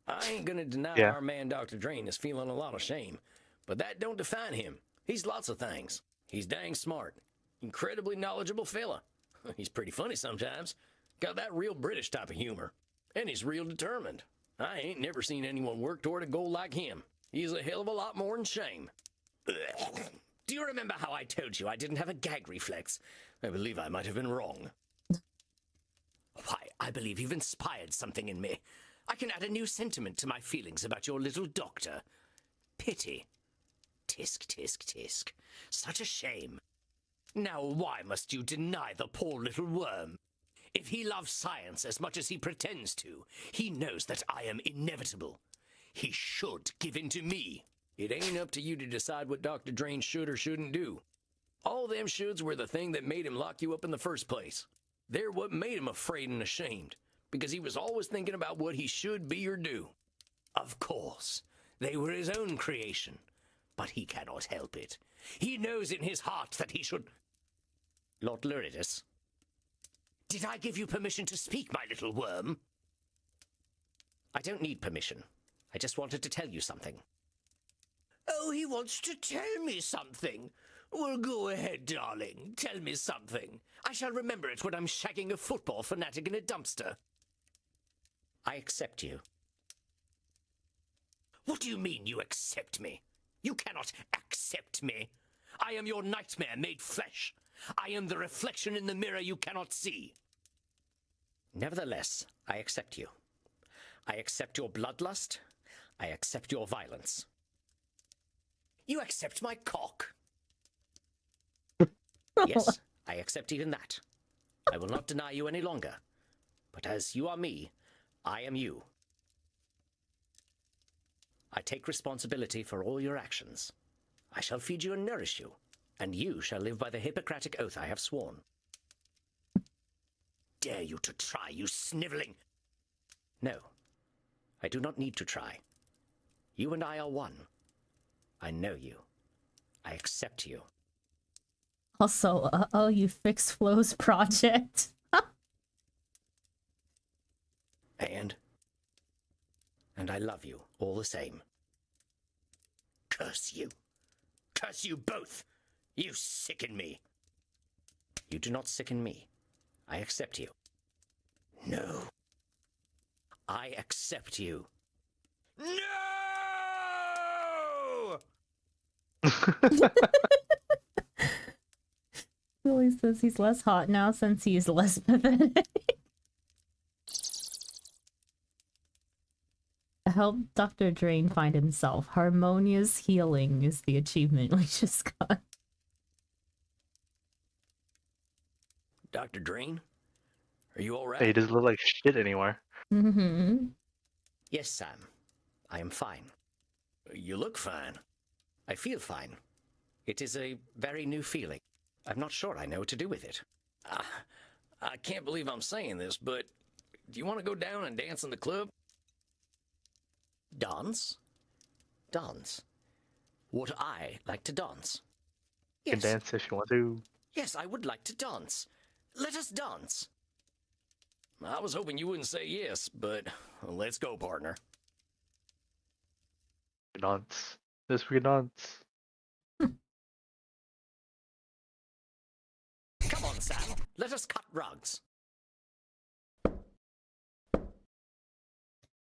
I ain't gonna deny our man Dr. Drain is feeling a lot of shame, but that don't define him. He's lots of things. He's dang smart, incredibly knowledgeable fella. He's pretty funny sometimes. Got that real British type of humor. And he's real determined. I ain't never seen anyone work toward a goal like him. He's a hell of a lot more than shame. Do you remember how I told you I didn't have a gag reflex? I believe I might have been wrong. Why, I believe you've inspired something in me. I can add a new sentiment to my feelings about your little doctor. Pity. Tisk, tisk, tisk. Such a shame. Now why must you deny the poor little worm? If he loves science as much as he pretends to, he knows that I am inevitable. He should give in to me. It ain't up to you to decide what Dr. Drain should or shouldn't do. All them shoulds were the thing that made him lock you up in the first place. They're what made him afraid and ashamed, because he was always thinking about what he should be or do. Of course, they were his own creation, but he cannot help it. He knows in his heart that he should... Lord Luritus, did I give you permission to speak, my little worm? I don't need permission. I just wanted to tell you something. Oh, he wants to tell me something. Well, go ahead, darling. Tell me something. I shall remember it when I'm shagging a football fanatic in a dumpster. I accept you. What do you mean you accept me? You cannot accept me. I am your nightmare made flesh. I am the reflection in the mirror you cannot see. Nevertheless, I accept you. I accept your bloodlust. I accept your violence. You accept my cock. Yes, I accept even that. I will not deny you any longer. But as you are me, I am you. I take responsibility for all your actions. I shall feed you and nourish you, and you shall live by the Hippocratic oath I have sworn. Dare you to try, you sniveling... No, I do not need to try. You and I are one. I know you. I accept you. Also, oh, you fixed Flo's project. And I love you all the same. Curse you. Curse you both. You sicken me. You do not sicken me. I accept you. No. I accept you. No! Billy says he's less hot now since he's less pathetic. Help Dr. Drain find himself. Harmonious healing is the achievement we just got. Dr. Drain? Are you alright? He doesn't look like shit anymore. Mm-hmm. Yes, Sam. I am fine. You look fine. I feel fine. It is a very new feeling. I'm not sure I know what to do with it. I can't believe I'm saying this, but do you want to go down and dance in the club? Dance? Dance. Would I like to dance? You can dance if you want to. Yes, I would like to dance. Let us dance. I was hoping you wouldn't say yes, but let's go, partner. Dance. Yes, we can dance. Come on, Sam. Let us cut rugs.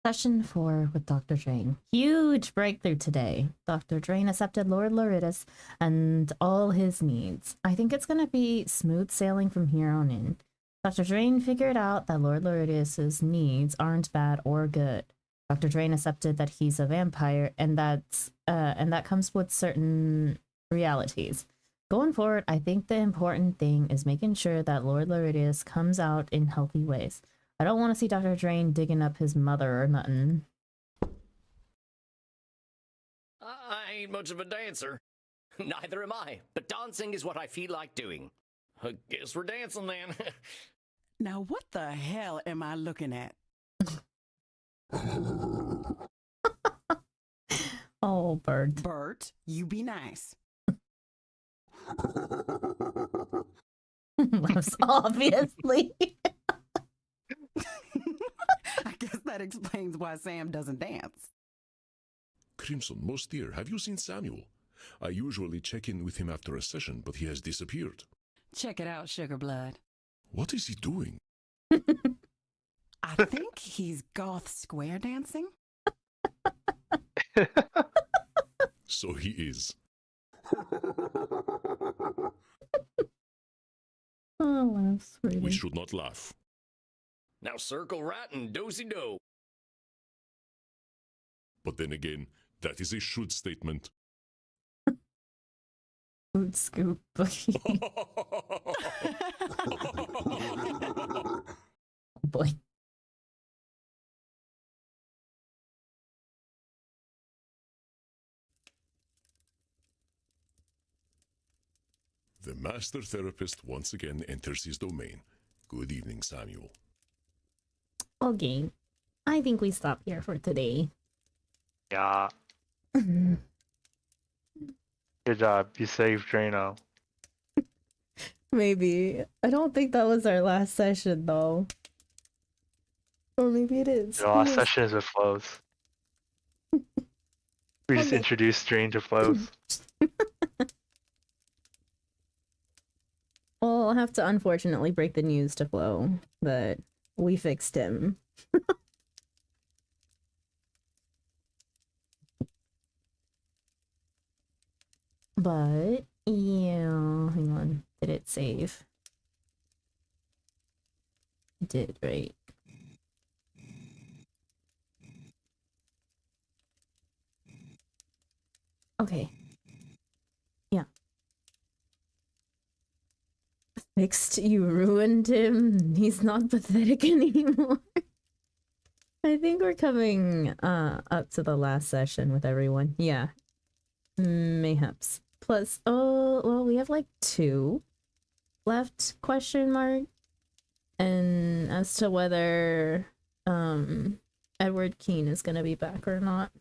Session 4 with Dr. Drain. Huge breakthrough today. Dr. Drain accepted Lord Loridus and all his needs. I think it's gonna be smooth sailing from here on in. Dr. Drain figured out that Lord Loridus's needs aren't bad or good. Dr. Drain accepted that he's a vampire and that comes with certain realities. Going forward, I think the important thing is making sure that Lord Loridus comes out in healthy ways. I don't want to see Dr. Drain digging up his mother or nothing. I ain't much of a dancer. Neither am I, but dancing is what I feel like doing. I guess we're dancing then. Now what the hell am I looking at? Oh, Bert. Bert, you be nice. Most obviously. I guess that explains why Sam doesn't dance. Crimson, most dear, have you seen Samuel? I usually check in with him after a session, but he has disappeared. Check it out, Sugar Blood. What is he doing? I think he's goth square dancing. So he is. Oh, that's sweet. We should not laugh. Now circle right and do-si-do. But then again, that is a should statement. Food scoop. Boy. The master therapist once again enters his domain. Good evening, Samuel. Okay. I think we stop here for today. Yeah. Good job. You saved Drano. Maybe. I don't think that was our last session, though. Or maybe it is. The last session is with Flows. We just introduced Drain to Flows. Well, I'll have to unfortunately break the news to Flo that we fixed him. But, yeah, hang on. Did it save? It did, right? Okay. Yeah. Fixed, you ruined him. He's not pathetic anymore. I think we're coming up to the last session with everyone. Yeah. Mayhaps. Plus, oh, well, we have like 2 left, question mark. And as to whether Edward Keene is gonna be back or not.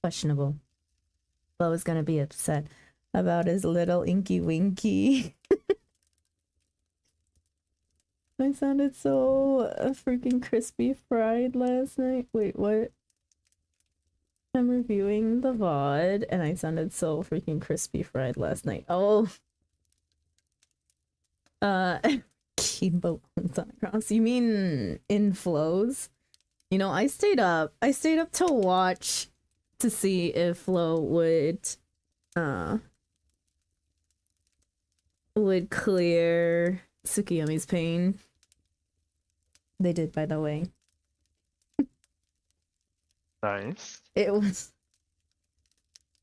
Questionable. Flo is gonna be upset about his little inky winky. I sounded so freaking crispy fried last night. Wait, what? I'm reviewing the VOD and I sounded so freaking crispy fried last night. Oh. Keen boat on across. You mean in Flows? You know, I stayed up to watch to see if Flo would clear Tsukiyomi's pain. They did, by the way. Nice. It was...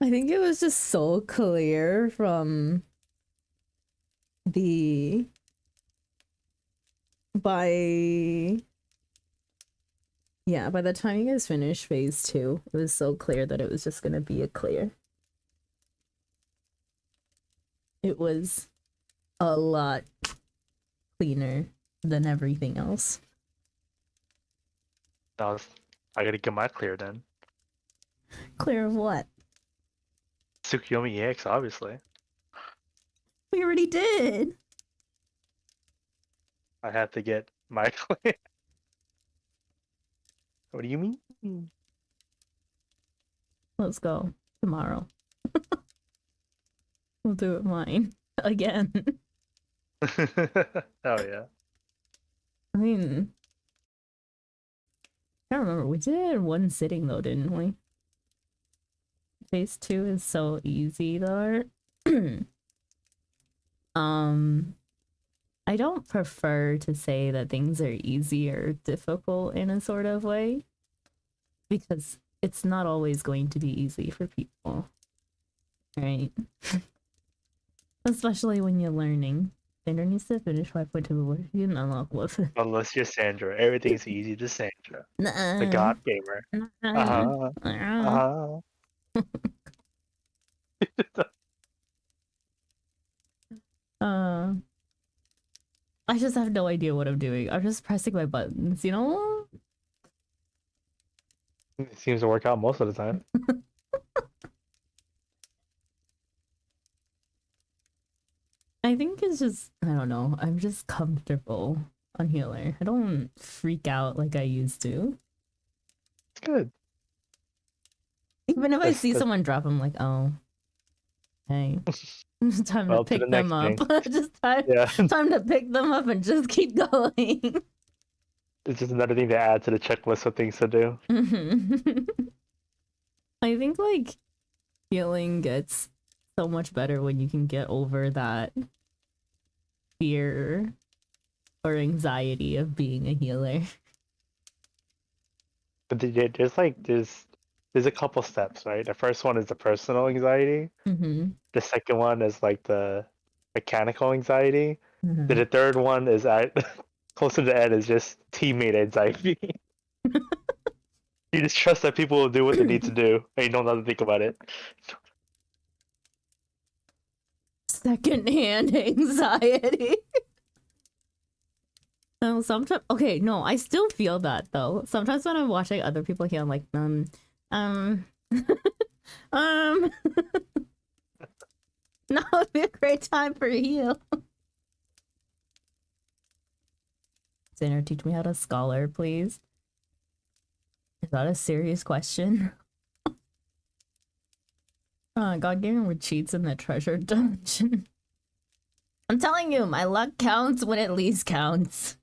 I think it was just so clear from the... Yeah, by the time you guys finish phase 2, it was so clear that it was just gonna be a clear. It was a lot cleaner than everything else. I gotta get my clear then. Clear of what? Tsukiyomi EX, obviously. We already did! I had to get my clear. What do you mean? Let's go. Tomorrow. We'll do it mine. Again. Oh yeah. I mean, can't remember. We did it in one sitting though, didn't we? Phase 2 is so easy though. I don't prefer to say that things are easy or difficult in a sort of way, because it's not always going to be easy for people, right? Especially when you're learning. Sandra needs to finish 5.2 before you can unlock Wolf. Unless you're Sandra, everything's easy to Sandra. Nuh-uh. The God Gamer. Nuh-uh. I just have no idea what I'm doing. I'm just pressing my buttons, you know? It seems to work out most of the time. I think it's just, I don't know, I'm just comfortable on healer. I don't freak out like I used to. It's good. Even if I see someone drop, I'm like, oh, hey. It's time to pick them up. Just time to pick them up and just keep going. It's just another thing to add to the checklist of things to do. I think like healing gets so much better when you can get over that fear or anxiety of being a healer. But there's a couple steps, right? The first one is the personal anxiety. The second one is like the mechanical anxiety. Then the third one is close to the end is just teammate anxiety. You just trust that people will do what they need to do, and you don't have to think about it. Secondhand anxiety. No, sometimes okay, no, I still feel that though. Sometimes when I'm watching other people heal, I'm like, now would be a great time for a heal. Xander, teach me how to scholar, please. Is that a serious question? God Gamer with cheats in the treasure dungeon. I'm telling you, my luck counts when it least counts.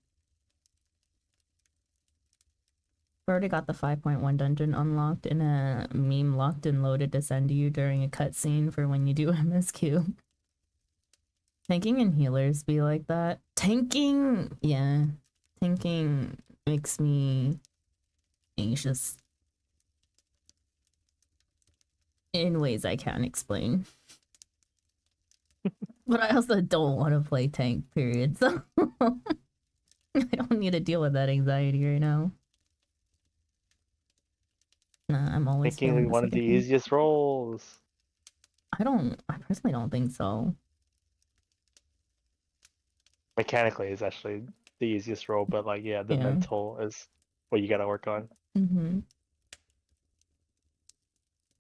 I already got the 5.1 dungeon unlocked and a meme locked and loaded to send to you during a cutscene for when you do MSQ. Tanking and healers be like that. Tanking, yeah. Tanking makes me anxious in ways I can't explain. But I also don't want to play tank, period. So I don't need to deal with that anxiety right now. Nah, I'm always Making one of the easiest roles. I personally don't think so. Mechanically is actually the easiest role, but like the mental is what you gotta work on.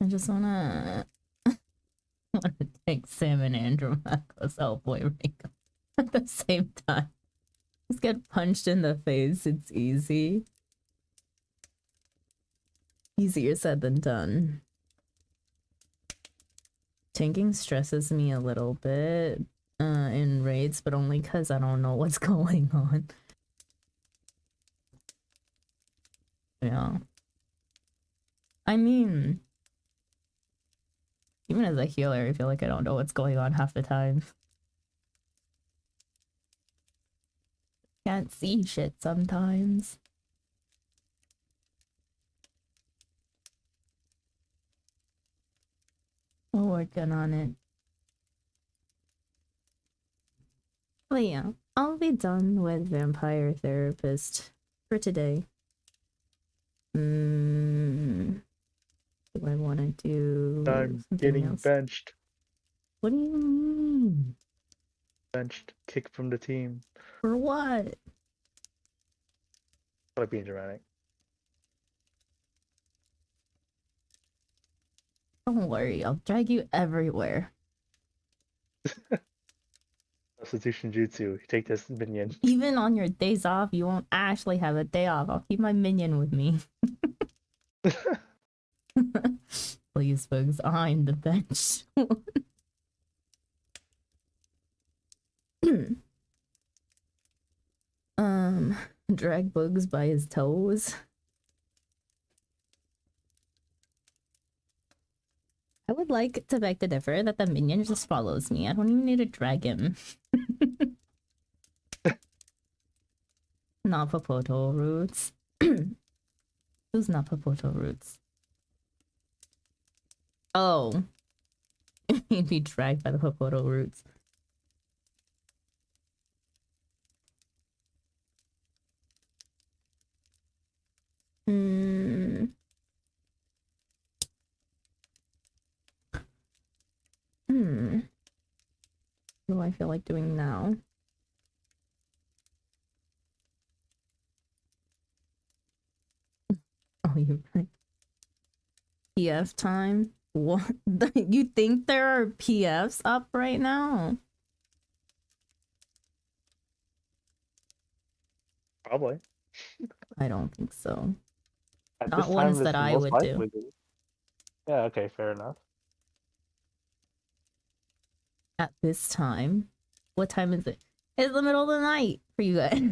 I just wanna take Sam and Andromaco's Hellboy makeup at the same time. Just get punched in the face, it's easy. Easier said than done. Tanking stresses me a little bit in raids, but only because I don't know what's going on. Yeah. I mean, even as a healer, I feel like I don't know what's going on half the time. Can't see shit sometimes. We're working on it. But yeah, I'll be done with Vampire Therapist for today. Do I want to do I'm something getting else? benched. What do you mean? Benched. Kicked from the team. For what? I like being dramatic. Don't worry, I'll drag you everywhere. Substitution jutsu. Take this minion. Even on your days off, you won't actually have a day off. I'll keep my minion with me. Please, folks, behind the bench. Drag Bugs by his toes. I would like to beg to differ that the minion just follows me. I don't even need to drag him. Napapoto roots. Who's Napapoto roots? Oh. He'd be dragged by the Popoto roots. Hmm. What do I feel like doing now? Oh, you're right. PF time? What? You think there are PFs up right now? Probably. I don't think so. At Not this time, ones it's that I most would likely do. be. Yeah, okay, fair enough. At this time? What time is it? It's the middle of the night for you guys.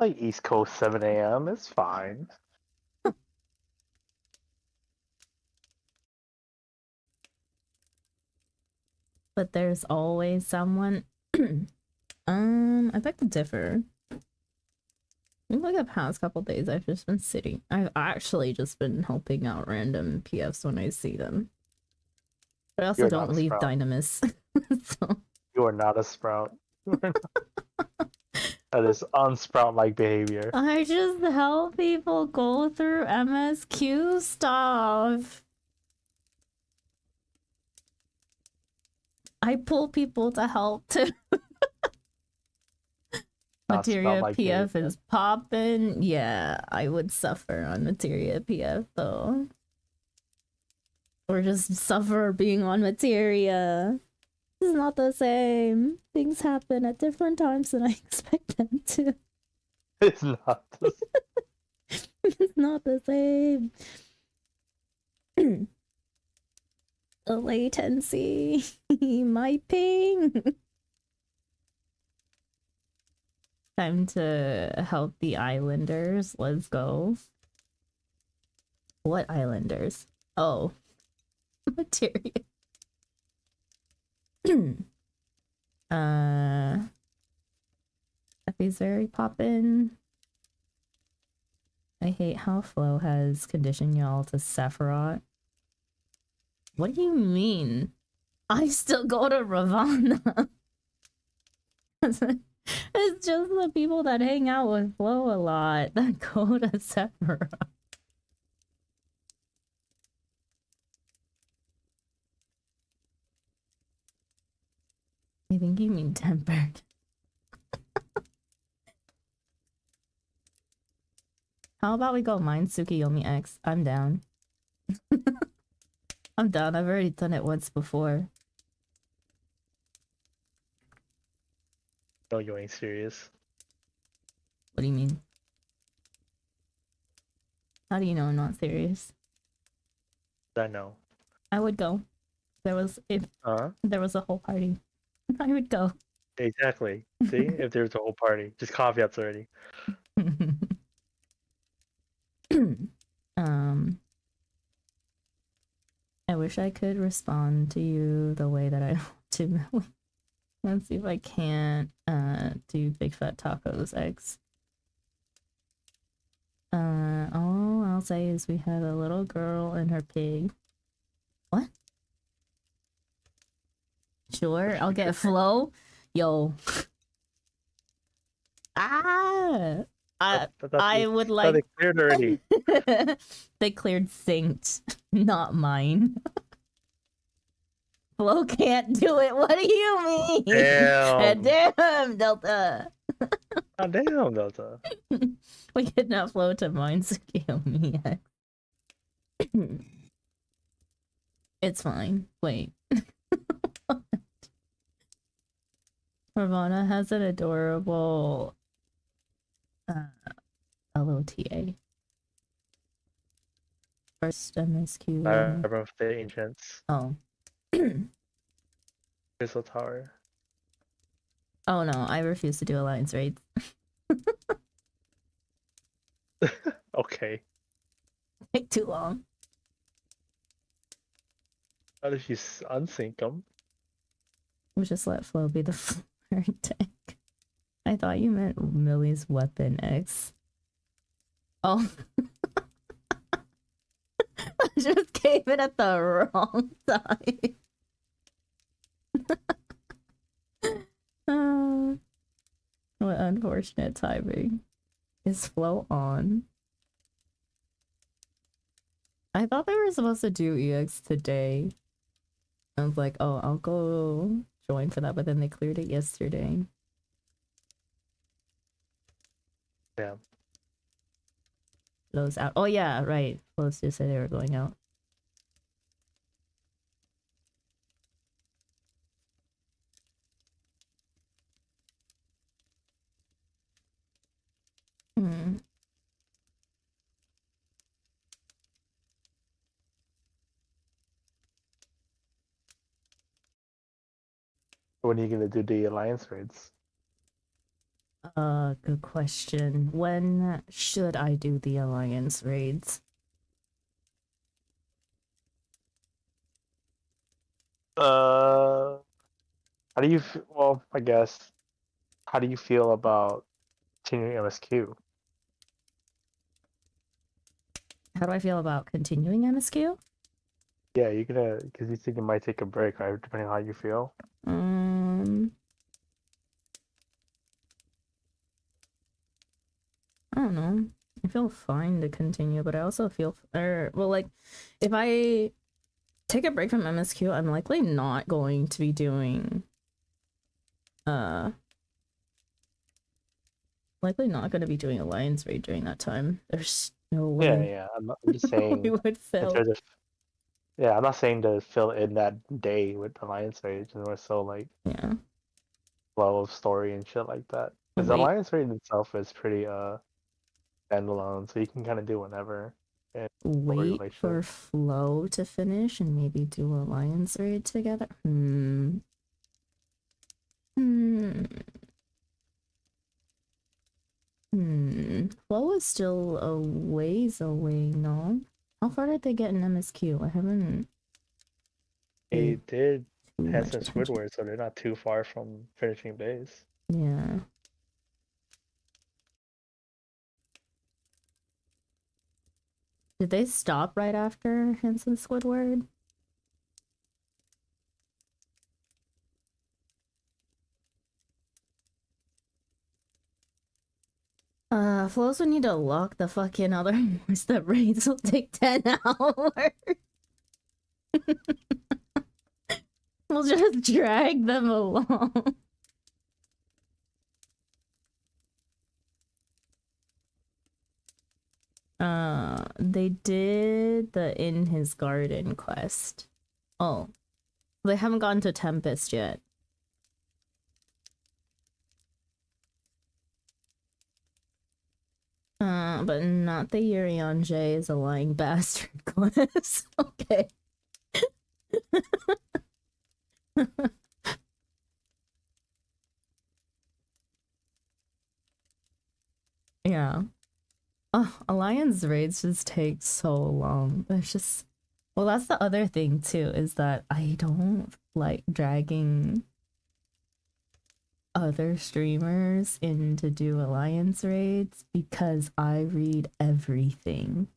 Like East Coast 7 a.m. It's fine. But there's always someone. I beg to differ. I think like the past couple days I've just been sitting. I've actually just been helping out random PFs when I see them. But I also You're don't not a leave sprout. Dynamis. So You are not a sprout. That is unsprout-like behavior. I just help people go through MSQ stuff. I pull people to help too. Materia sprout-like PF behavior. is popping. Yeah, I would suffer on Materia PF though. Or just suffer being on Materia. It's not the same. Things happen at different times than I expect them to. It's not. It's not the same. The latency. My ping. Time to help the islanders. Let's go. What islanders? Oh. Materia. Effie's very poppin'. I hate how Flo has conditioned y'all to Sephiroth. What do you mean? I still go to Ravana. It's just the people that hang out with Flo a lot that go to Sephiroth. I think you mean tempered. How about we go mine Tsukiyomi X? I'm down. I'm down. I've already done it once before. No, you ain't serious. What do you mean? How do you know I'm not serious? I know. I would go. If there was a whole party. I would go. Exactly. See? If there's a whole party. Just caveats already. I wish I could respond to you the way that I want to. Let's see if I can't do big fat tacos eggs. All I'll say is we had a little girl and her pig. What? Sure, I'll get Flo. Yo. I would like. They cleared already. They cleared synced, not mine. Flo can't do it. What do you mean? Damn. Damn, Delta. Oh, damn, Delta. We could not Flo to mine Tsukiyomi yet. It's fine. Wait. Ravana has an adorable LOTA. First MSQ. Remember of the ancients. Oh. Crystal Tower. Oh no, I refuse to do alliance raids. Okay. Take too long. How did she unsync them? We'll just let Flo be the flare tank. I thought you meant Millie's weapon X. Oh. I just came in at the wrong time. What unfortunate timing. Is Flo on? I thought they were supposed to do EX today. I was like, oh, I'll go join for that, but then they cleared it yesterday. Damn. Flo's out. Oh yeah, right. Flo's just said they were going out. Hmm. When are you gonna do the alliance raids? Good question. When should I do the alliance raids? How do you? Well, I guess. How do you feel about continuing MSQ? How do I feel about continuing MSQ? Yeah, you're gonna, because you think you might take a break, right? Depending on how you feel. I don't know. I feel fine to continue, but I also feel, well, like, if I take a break from MSQ, I'm likely not going to be doing, likely not going to be doing Alliance Raid during that time. There's no way. Yeah. I'm just saying. We would fail. In terms of, yeah, I'm not saying to fill in that day with alliance raid. Just more so like. Yeah. Flow of story and shit like that. Because the alliance raid itself is pretty standalone, so you can kind of do whenever. Wait for Flow to finish and maybe do Alliance Raid together. Flow is still a ways away, no? How far did they get in MSQ? I haven't. They did Hess and Squidward, so they're not too far from finishing base. Yeah. Did they stop right after Hanson Squidward? Flows would need to lock the fuck in, otherwise the raids will take 10 hours. We'll just drag them along. They did the In His Garden quest. Oh. They haven't gotten to Tempest yet. But not the Yurion J is a lying bastard quest. Okay. Yeah. Oh, Alliance raids just take so long. It's just, well, that's the other thing too, is that I don't like dragging other streamers in to do Alliance raids because I read everything.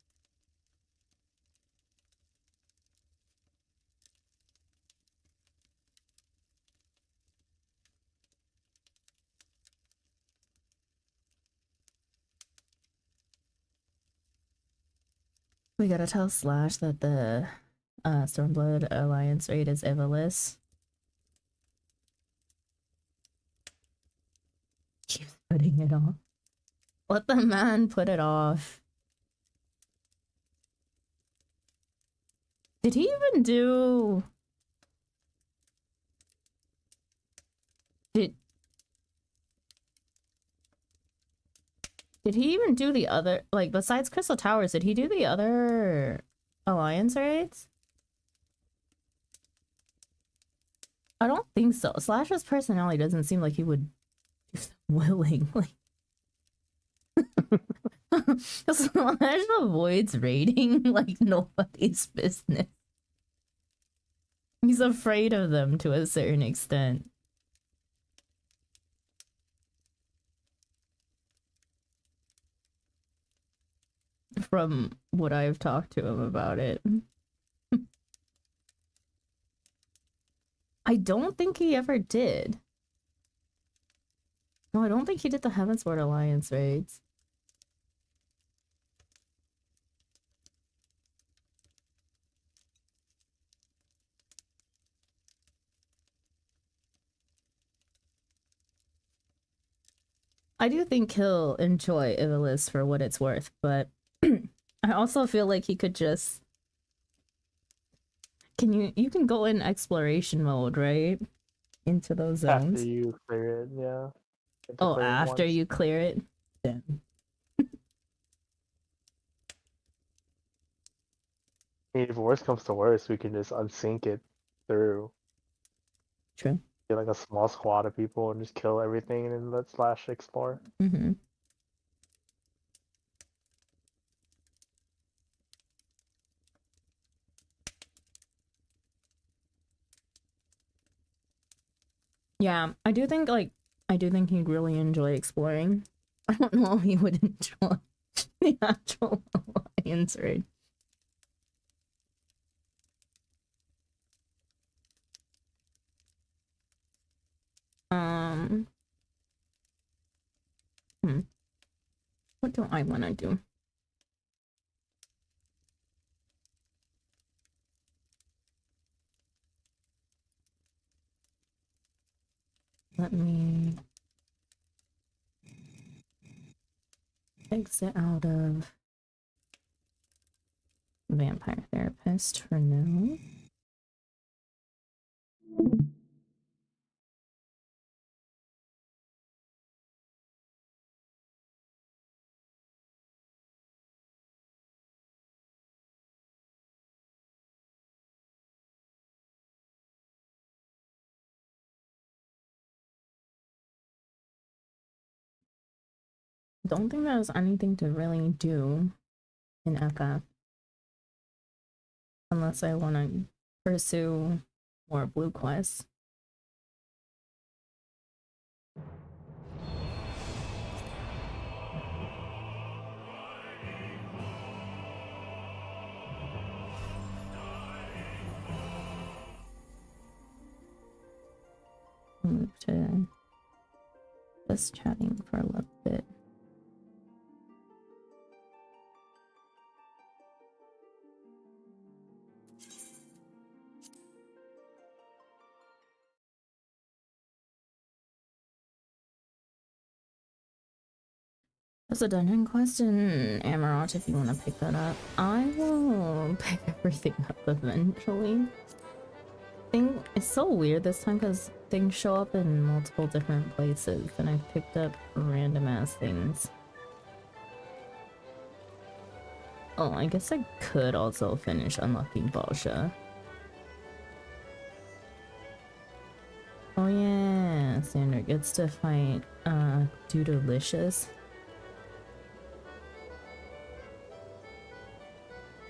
We gotta tell Slash that the Stormblood Alliance raid is Evilus. Keeps putting it off. Let the man put it off. Did he even do... Did he even do the other, like, besides Crystal Towers, did he do the other Alliance raids? I don't think so. Slash's personality doesn't seem like he would do them willingly. Slash avoids raiding like nobody's business. He's afraid of them to a certain extent. From what I've talked to him about it. I don't think he ever did. No, I don't think he did the Heavensward Alliance raids. I do think he'll enjoy Ivalice for what it's worth, but I also feel like he could just... You can go in exploration mode, right? Into those zones. After you clear it, yeah. Oh, after you clear it? Then. If worse comes to worse, we can just unsync it through. True. Get like a small squad of people and just kill everything and then let Slash explore. Mm-hmm. Yeah, I do think he'd really enjoy exploring. I don't know if he would enjoy the actual Alliance raid. What do I want to do? Let me exit out of Vampire Therapist for now. Don't think there's anything to really do in FF. Unless I want to pursue more blue quests. Move to just chatting for a little bit. There's a dungeon quest in Amarant if you want to pick that up. I will pick everything up eventually. It's so weird this time because things show up in multiple different places and I've picked up random ass things. Oh, I guess I could also finish unlocking Balsha. Oh yeah, Sander gets to fight Dudalicious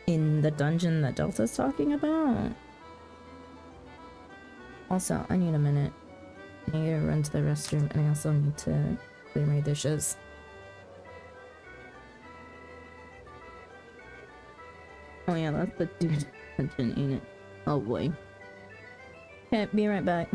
in the dungeon that Delta's talking about. Also, I need a minute. I need to run to the restroom and I also need to clear my dishes. Oh yeah, that's the dude dungeon, ain't it? Oh boy. Okay, be right back.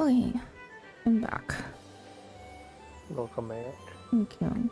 Okay, I'm back. Welcome back. Thank you.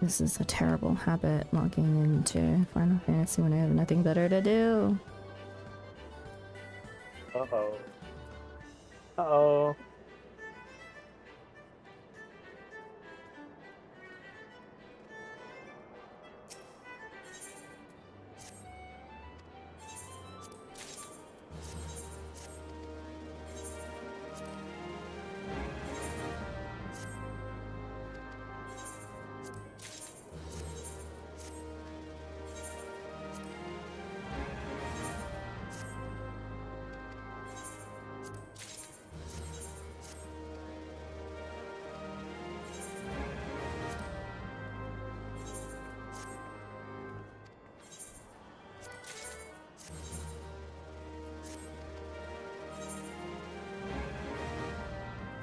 This is a terrible habit, logging into Final Fantasy when I have nothing better to do. Uh-oh. Uh-oh.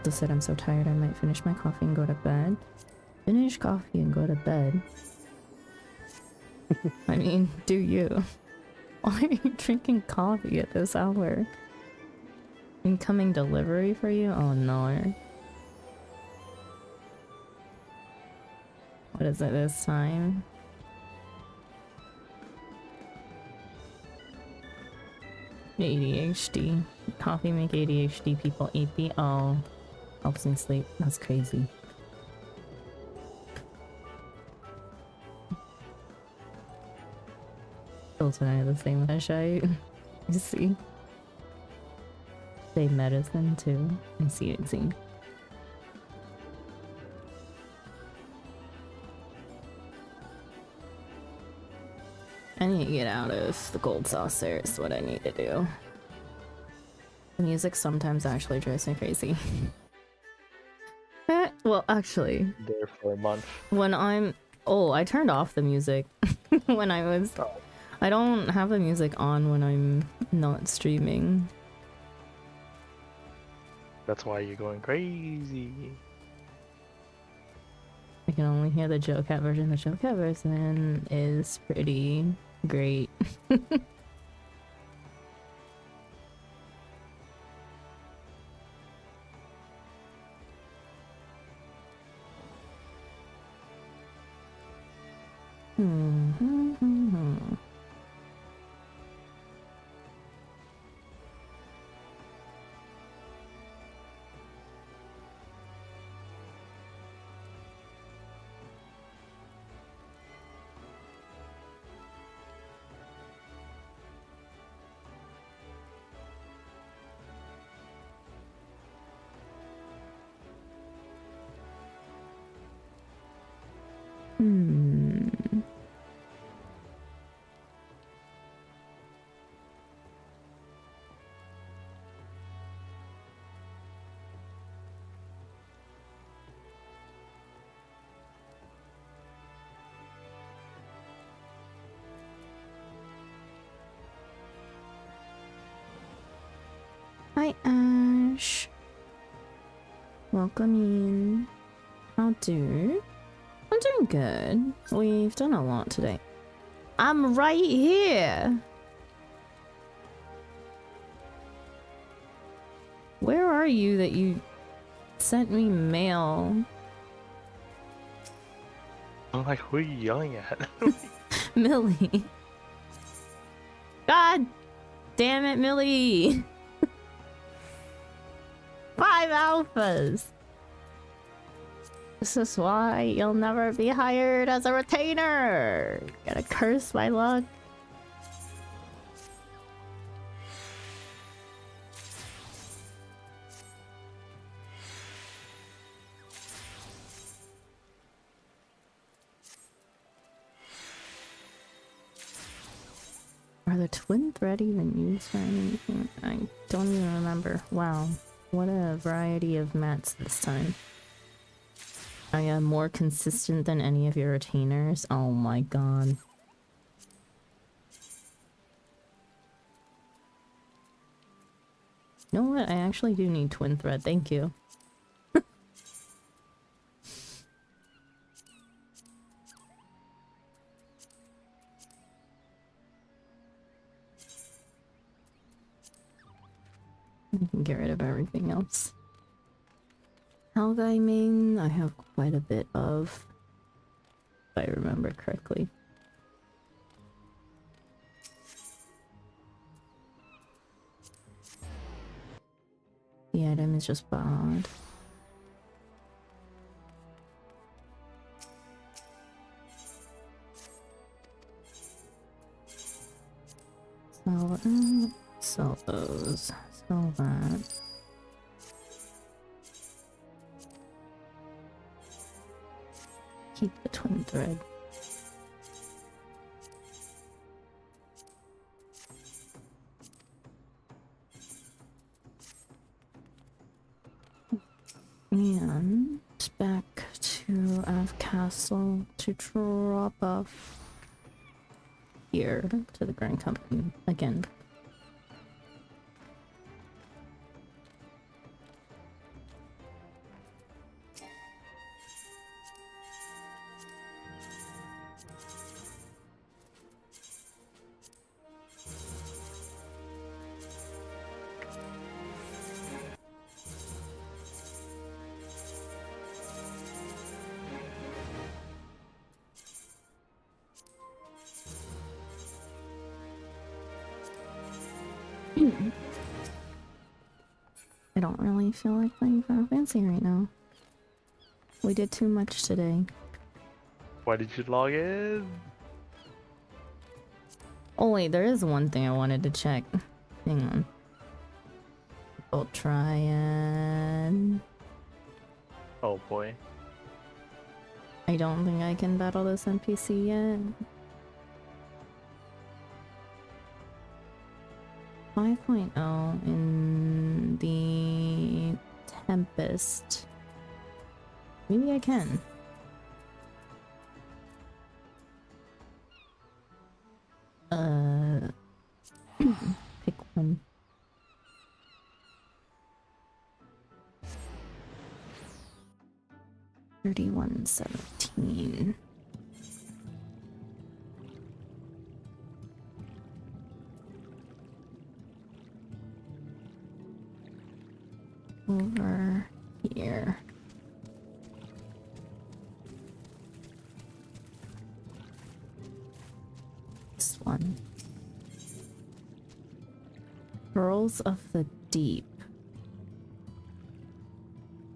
Just said I'm so tired I might finish my coffee and go to bed. Finish coffee and go to bed. I mean, do you? Why are you drinking coffee at this hour? Incoming delivery for you? Oh no. What is it this time? ADHD. Coffee make ADHD people eepy. Oh. Helps me sleep. That's crazy. Phil's and I have the same flashlight. I see. Same medicine too. I see it. See. I need to get out of the gold saucer is what I need to do. The music sometimes actually drives me crazy. Well, actually, There for a month. when I'm... Oh, I turned off the music when I was... I don't have the music on when I'm not streaming. That's why you're going crazy. I can only hear the Joe Cat version. The Joe Cat version is pretty great. Hi, Ash. Welcome in. How do? I'm doing good. We've done a lot today. I'm right here. Where are you that you sent me mail? I'm like, who are you yelling at? Millie. God damn it, Millie. 5 alphas. This is why you'll never be hired as a retainer. Gotta curse my luck. Are the twin thread even used for anything? I don't even remember. Wow. What a variety of mats this time. I am more consistent than any of your retainers. Oh my god. You know what? I actually do need twin thread. Thank you. I can get rid of everything else. Halgai main, I have quite a bit of, if I remember correctly. The item is just bad. Sell those. Sell that. Keep the twin thread. And back to Av Castle to drop off here to the Grand Company again. I don't really feel like playing Final Fantasy right now. We did too much today. Why did you log in? Oh wait, there is one thing I wanted to check. Hang on. I'll try and... Oh boy. I don't think I can battle this NPC yet. 5.0 in the Tempest. Maybe I can. Pick one. $31.17. Over here. This one. Pearls of the Deep.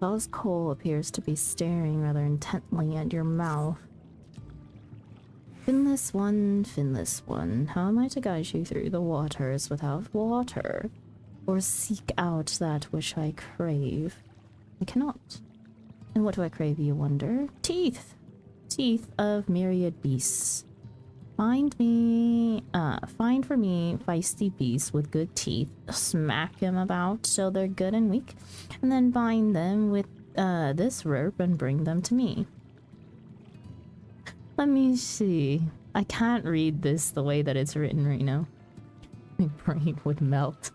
Bell's Cole appears to be staring rather intently at your mouth. Finless one, how am I to guide you through the waters without water? Or seek out that which I crave? I cannot. And what do I crave, you wonder? Teeth! Teeth of myriad beasts. Find for me feisty beasts with good teeth, smack them about so they're good and weak, and then bind them with this rope and bring them to me. Let me see. I can't read this the way that it's written right now. My brain would melt.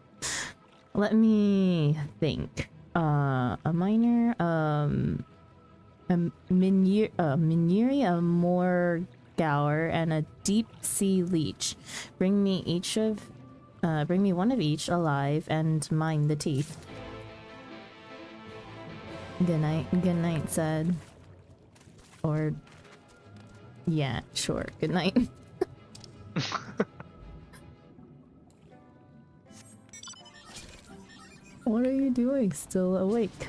Let me think. A minor, a Minuri, a Morgower, and a deep sea leech. Bring me one of each alive and mine the teeth. Good night, said. Or, yeah, sure, good night. What are you doing? Still awake?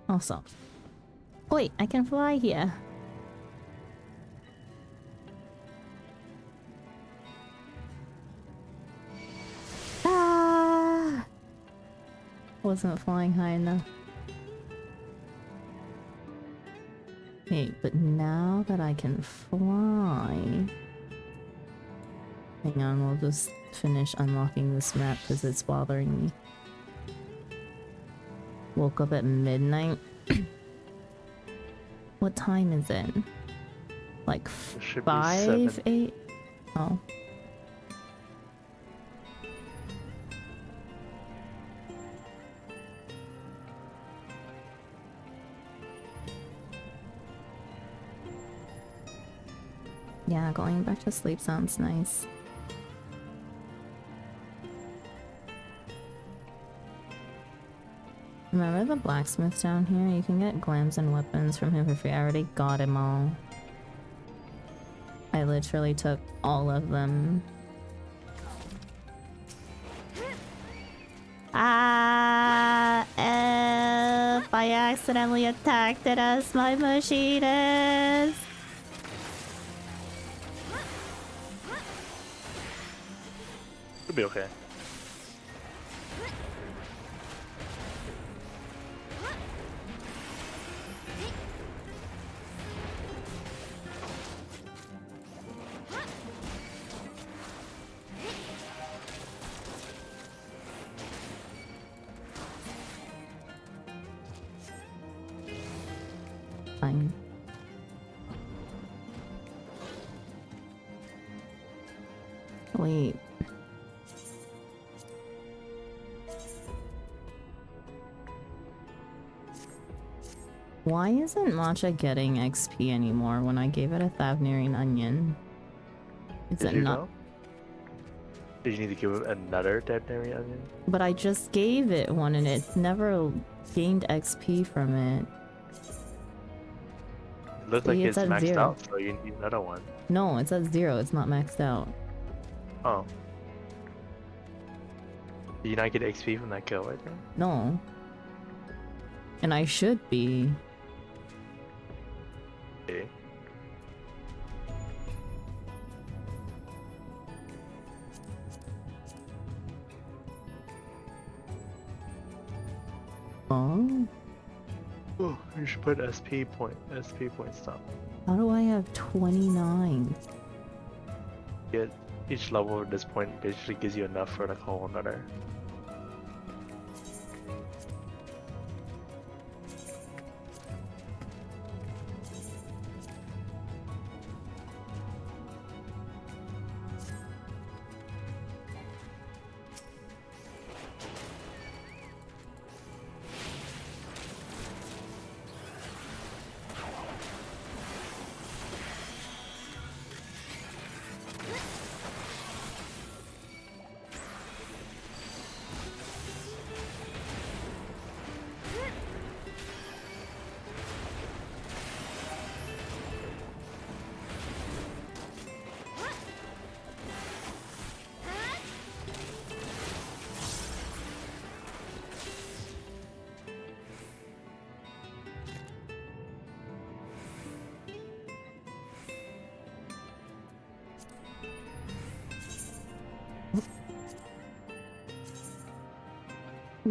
Also. Wait, I can fly here. Ah! Wasn't flying high enough. Hey, but now that I can fly... Hang on, we'll just finish unlocking this map because it's bothering me. Woke up at midnight. What time is it? Like 5, 8? Oh. Yeah, going back to sleep sounds nice. Remember the blacksmith down here? You can get glams and weapons from him for free. I already got him all. I literally took all of them. Ah, if I accidentally attacked it as my machinist. It'll be okay. Fine. Wait. Why isn't Matcha getting XP anymore when I gave it a Thavnarian onion? Is it not? Did you need to give it another Thavnarian onion? But I just gave it one and it never gained XP from it. It looks like it's maxed 0. out, so you need another one. No, it's at 0. It's not maxed out. Oh. Did you not get XP from that kill right there? No. And I should be. Okay. Oh. Oh, you should put SP point stop. How do I have 29? Get each level at this point basically gives you enough for like a whole another.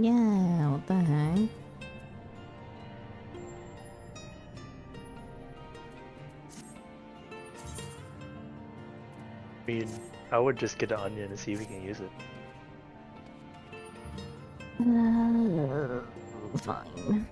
Yeah, what the heck? I mean, I would just get an onion and see if we can use it. Fine.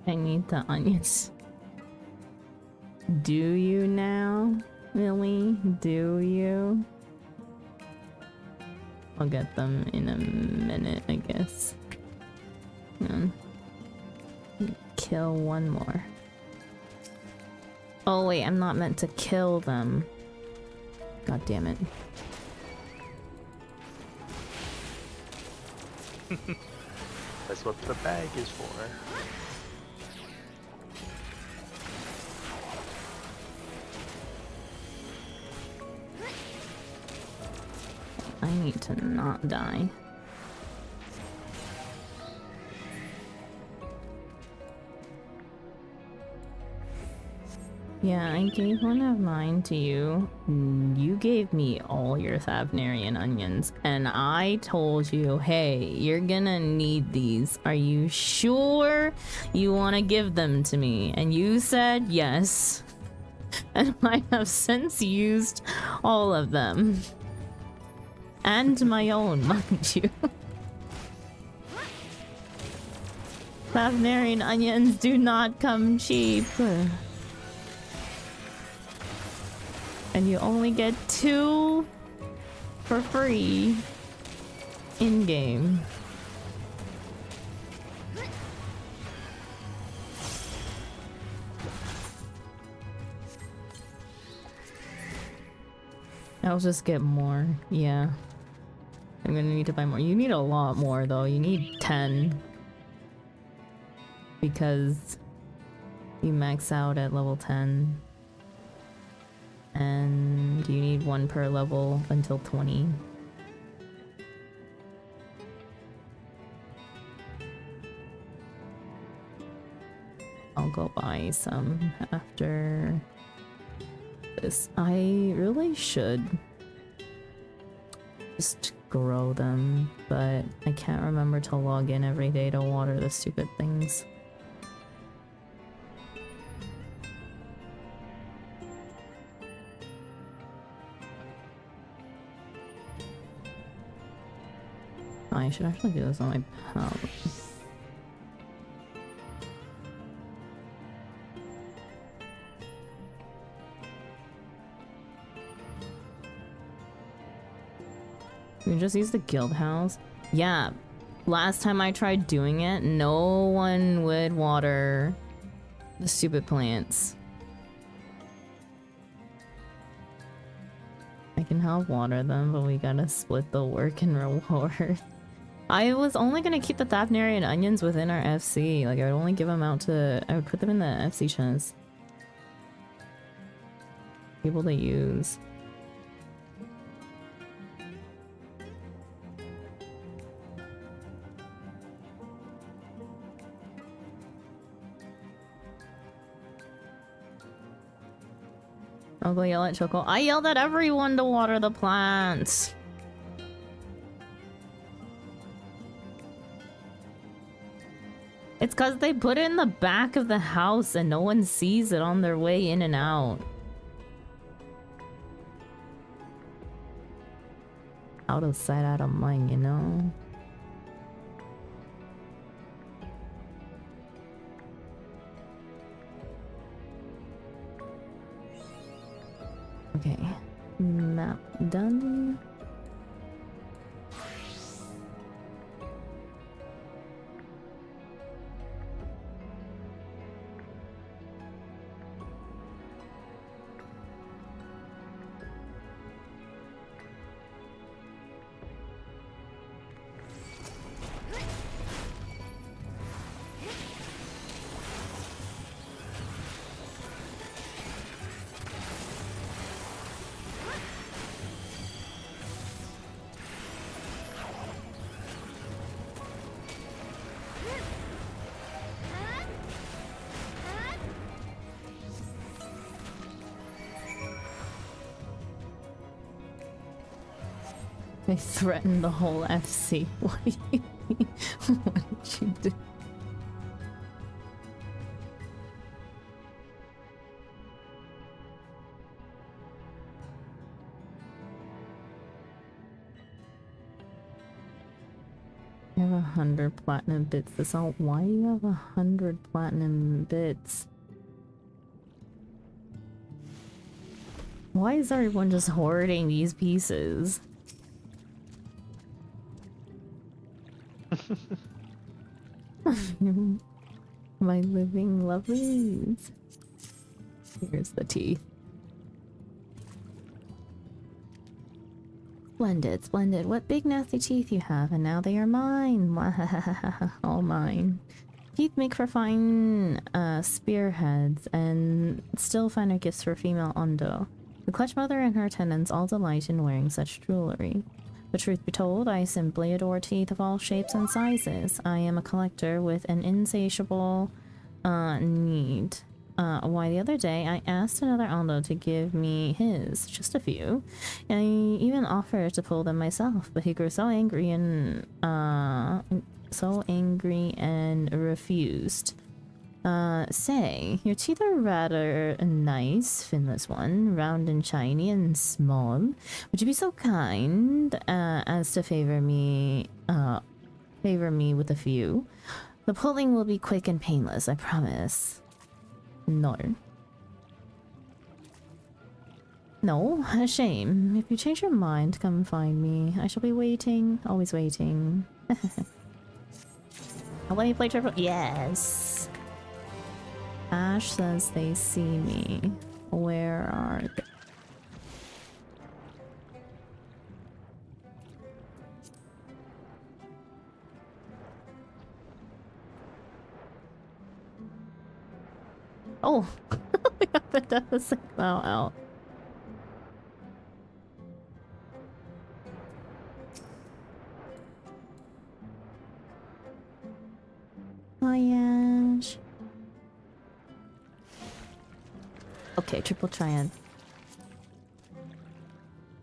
I need the onions. Do you now, Millie? Do you? I'll get them in a minute, I guess. Kill one more. Oh wait, I'm not meant to kill them. God damn it. That's what the bag is for. need to not die. Yeah, I gave one of mine to you. You gave me all your Thavnarian onions, and I told you, hey, you're gonna need these. Are you sure you want to give them to me? And you said yes. And I have since used all of them. And my own, mind you. Thavnarian onions do not come cheap. And you only get 2 for free in-game. I'll just get more. Yeah. I'm gonna need to buy more. You need a lot more though. You need 10. Because you max out at level 10. And you need 1 per level until 20. I'll go buy some after this. I really should just grow them, but I can't remember to log in every day to water the stupid things. I should actually do this on my palette. You just use the guild house? Yeah. Last time I tried doing it, no one would water the stupid plants. I can help water them, but we gotta split the work and reward. I was only gonna keep the Thavnarian onions within our FC. Like, I would only give them out to... I would put them in the FC chest. Able to use. I'll go yell at Choco. I yelled at everyone to water the plants! It's cause they put it in the back of the house and no one sees it on their way in and out. Out of sight, out of mind, you know? Okay, map done. They threatened the whole FC. What do you mean? What did you do? I have 100 platinum bits. This all. Why do you have 100 platinum bits? Why is everyone just hoarding these pieces? My living lovelies. Here's the teeth. Splendid, splendid. What big nasty teeth you have, and now they are mine. All mine. Teeth make for fine spearheads, and still finer gifts for female Ondo. The clutch mother and her attendants all delight in wearing such jewelry. The truth be told, I simply adore teeth of all shapes and sizes. I am a collector with an insatiable need. Why the other day I asked another Aldo to give me his, just a few. I even offered to pull them myself, but he grew so angry and refused. Say, your teeth are rather nice, finless one, round and shiny and small. Would you be so kind as to favor me with a few? The pulling will be quick and painless, I promise. No. No, a shame. If you change your mind, come find me. I shall be waiting, always waiting. I'll let you play triple. Yes. Ash says they see me. Where are they? Oh, we got the deficit out. Hi, Ash. Okay, triple triad.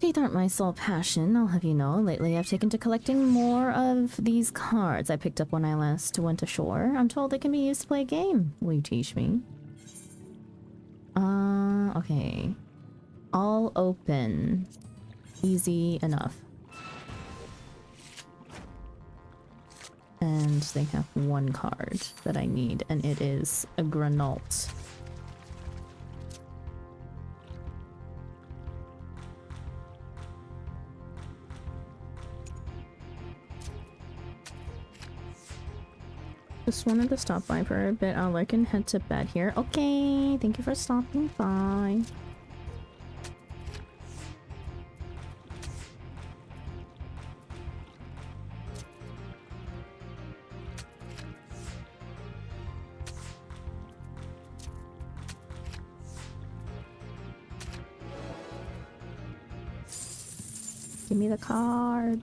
Teeth aren't my sole passion, I'll have you know. Lately I've taken to collecting more of these cards I picked up when I last went ashore. I'm told they can be used to play a game. Will you teach me? Okay. All open. Easy enough. And they have one card that I need, and it is a Granault. Just wanted to stop by for a bit. I'll lurk and head to bed here. Okay, thank you for stopping by. Give me the card.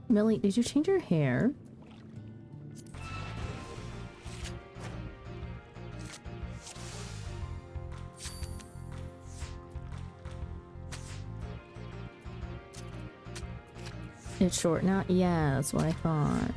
Millie, did you change your hair? It's short now? Yeah, that's what I thought.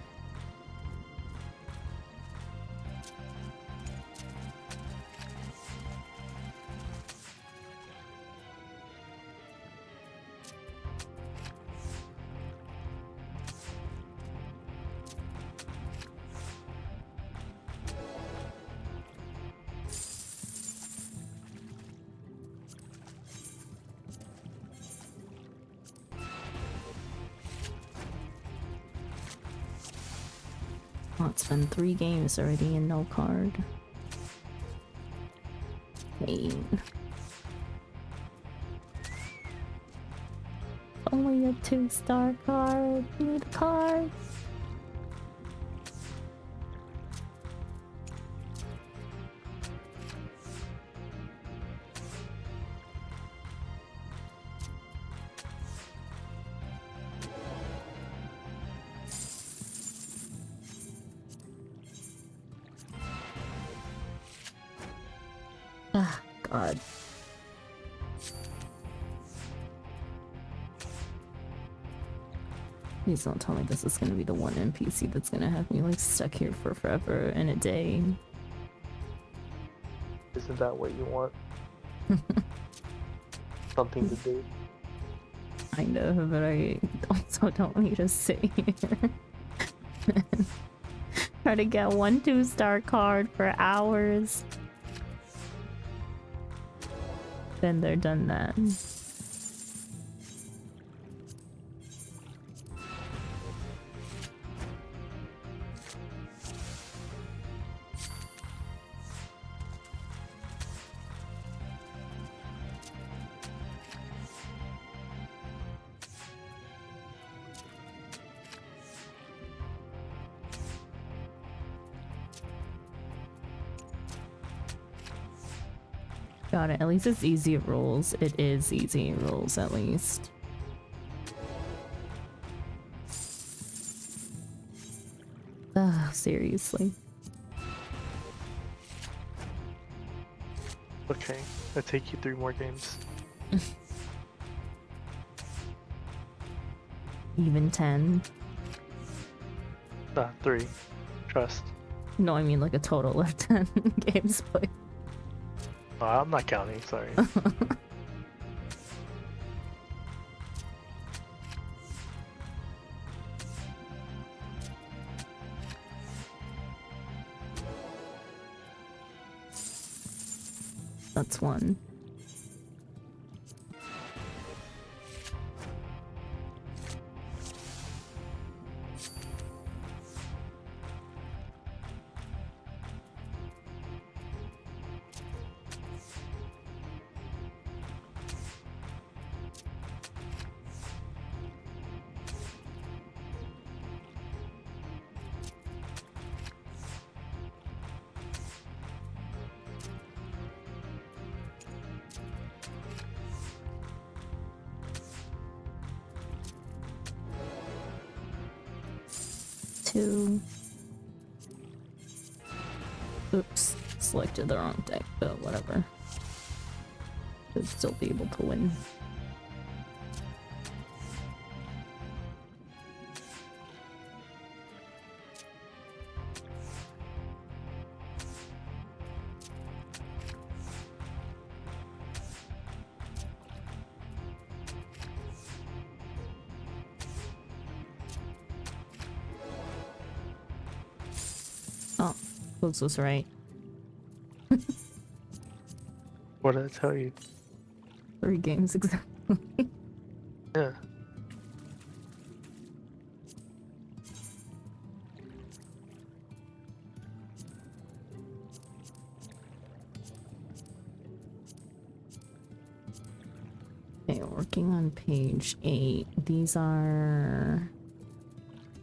Oh, it's been 3 games already and no card. Pain. Only a 2-star card. Need a card. Ah, God. Please don't tell me this is gonna be the one NPC that's gonna have me like stuck here for forever and a day. Isn't that what you want? Something to do. Kind of, but I also don't need to sit here. Try to get 1 2-star card for hours. Then they're done that. Got it. At least it's easy rules. It is easy rules, at least. Ugh, seriously. Okay, I'll take you 3 more games. Even 10. 3. Trust. No, I mean like a total of 10 games played. Oh, I'm not counting, sorry. That's 1. Oops, selected the wrong deck, but whatever. Should still be able to win. Oh, Books was right. What did I tell you? 3 games exactly. Yeah. Okay, working on page 8. These are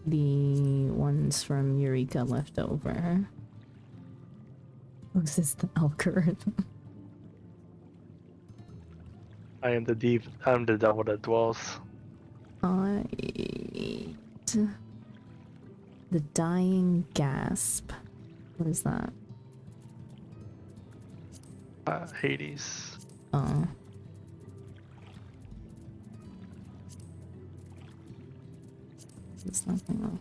the ones from Eureka left over. This is the algorithm. I am the devil that dwells. The dying gasp. What is that? Hades. Oh. There's nothing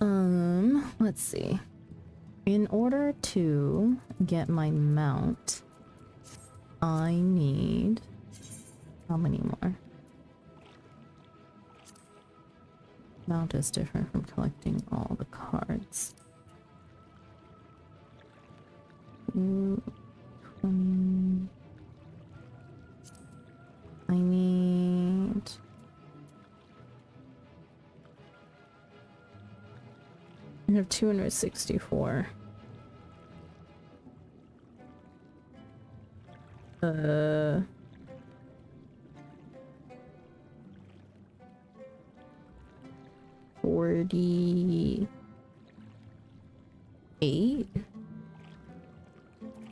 wrong. Let's see. In order to get my mount, I need how many more? Mount is different from collecting all the cards. 20. I need I have 264. 48.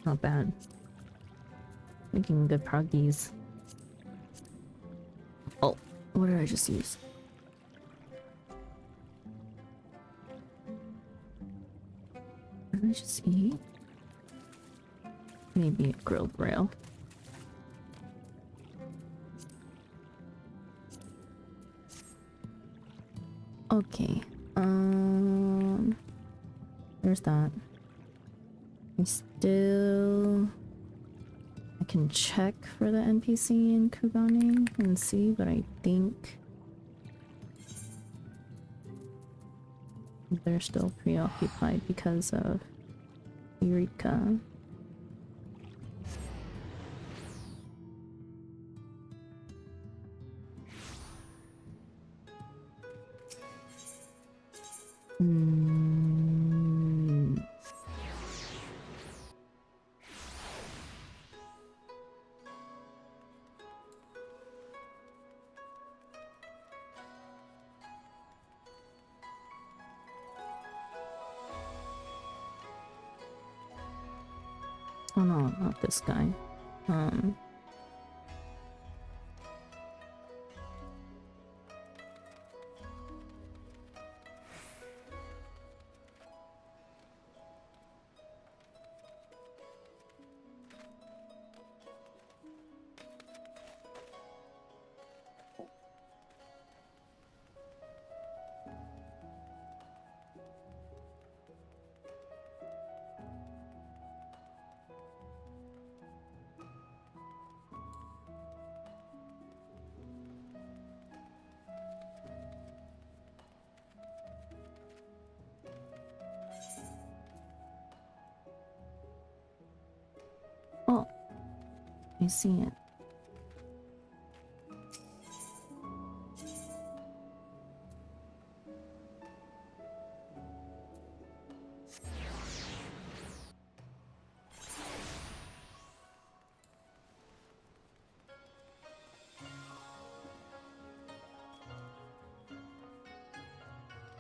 Not bad. Making good progress. Oh, what did I just use? What did I just eat? Maybe a grilled rail. Okay. There's that. I can check for the NPC in Kugane and see, but I think They're still preoccupied because of Eureka. Oh no, not this guy. Oh, I see it.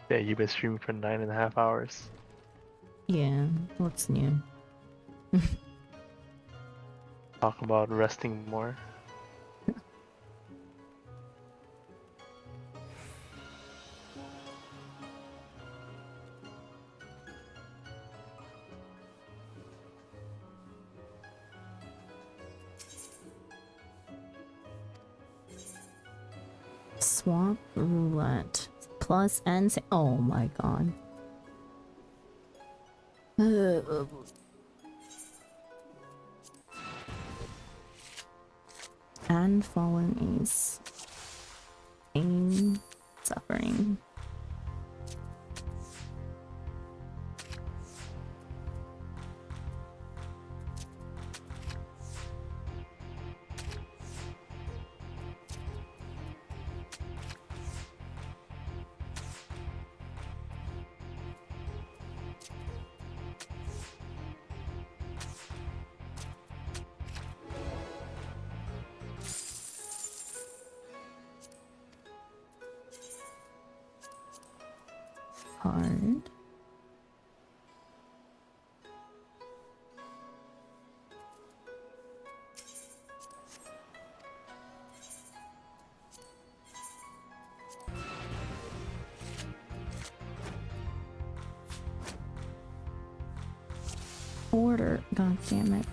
Yeah, you've been streaming for 9.5 hours. Yeah, what's new? Talk about resting more. Swap roulette. Plus and oh my god. And fallen ace. Pain, suffering. Hard. Order, god damn it.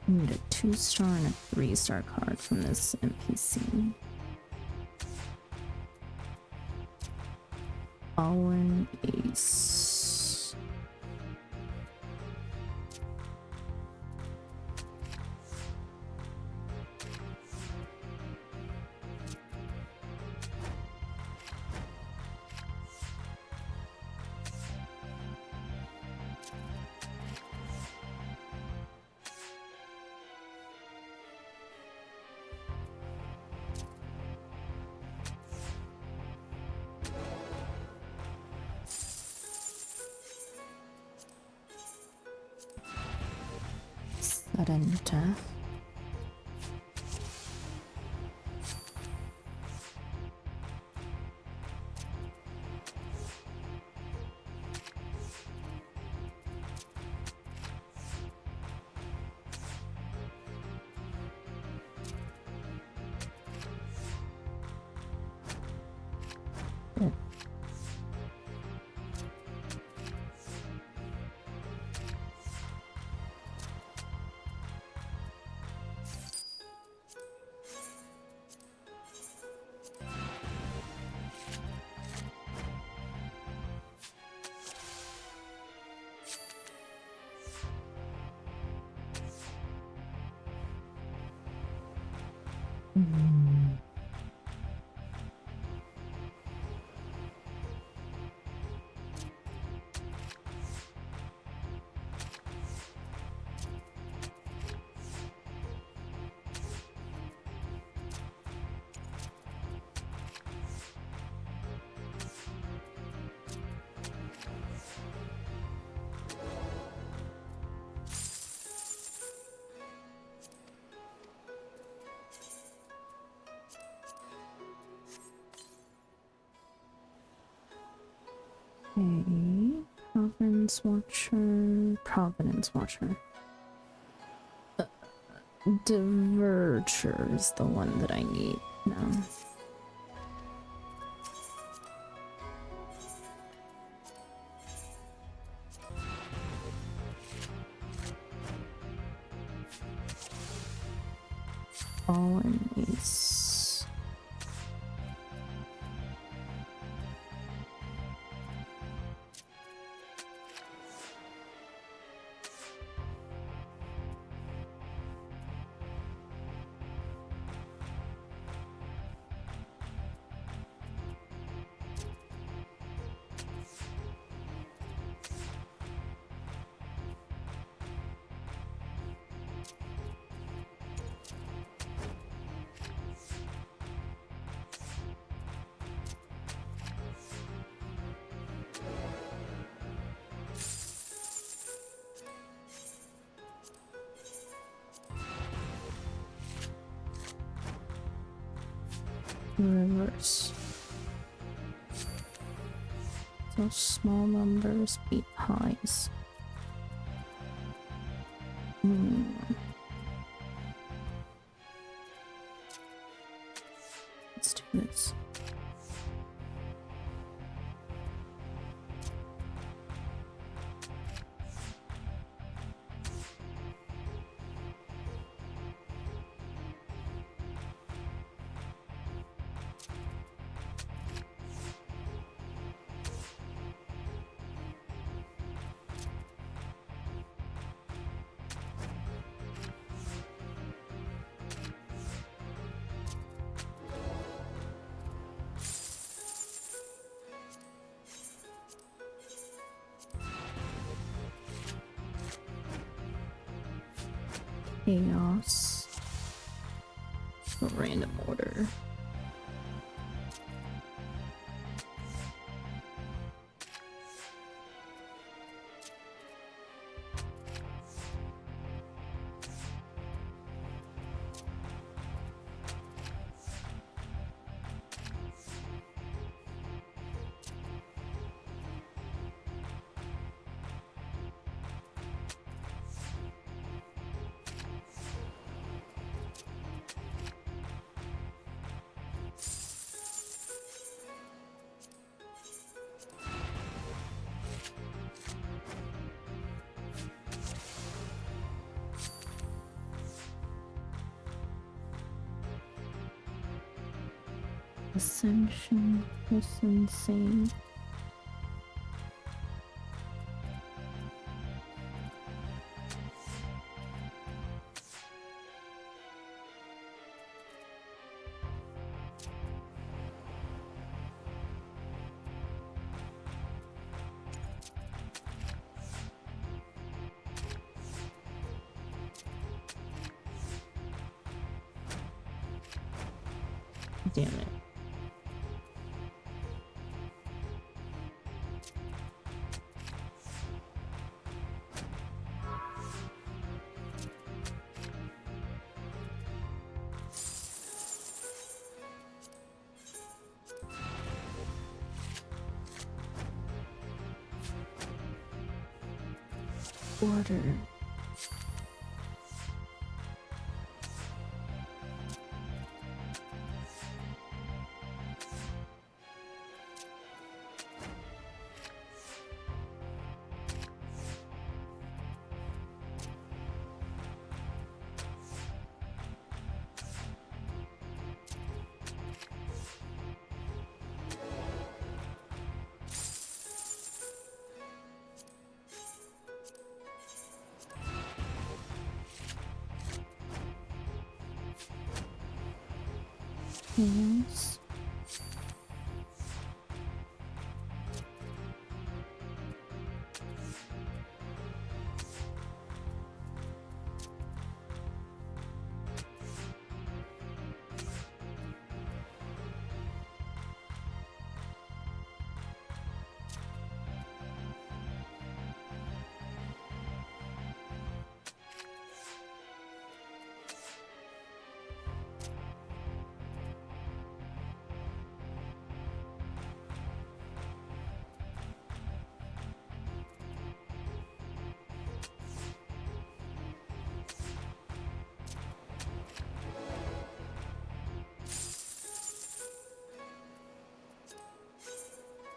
I need a 2-star and a 3-star card from this NPC. Fallen Ace. Sudden death. Okay, Providence Watcher. Diverger is the one that I need now. A1S. Reverse. So small numbers beat highs. Let's do this. Chaos. A random order. Ascension was insane. Damn it. Order. Yes.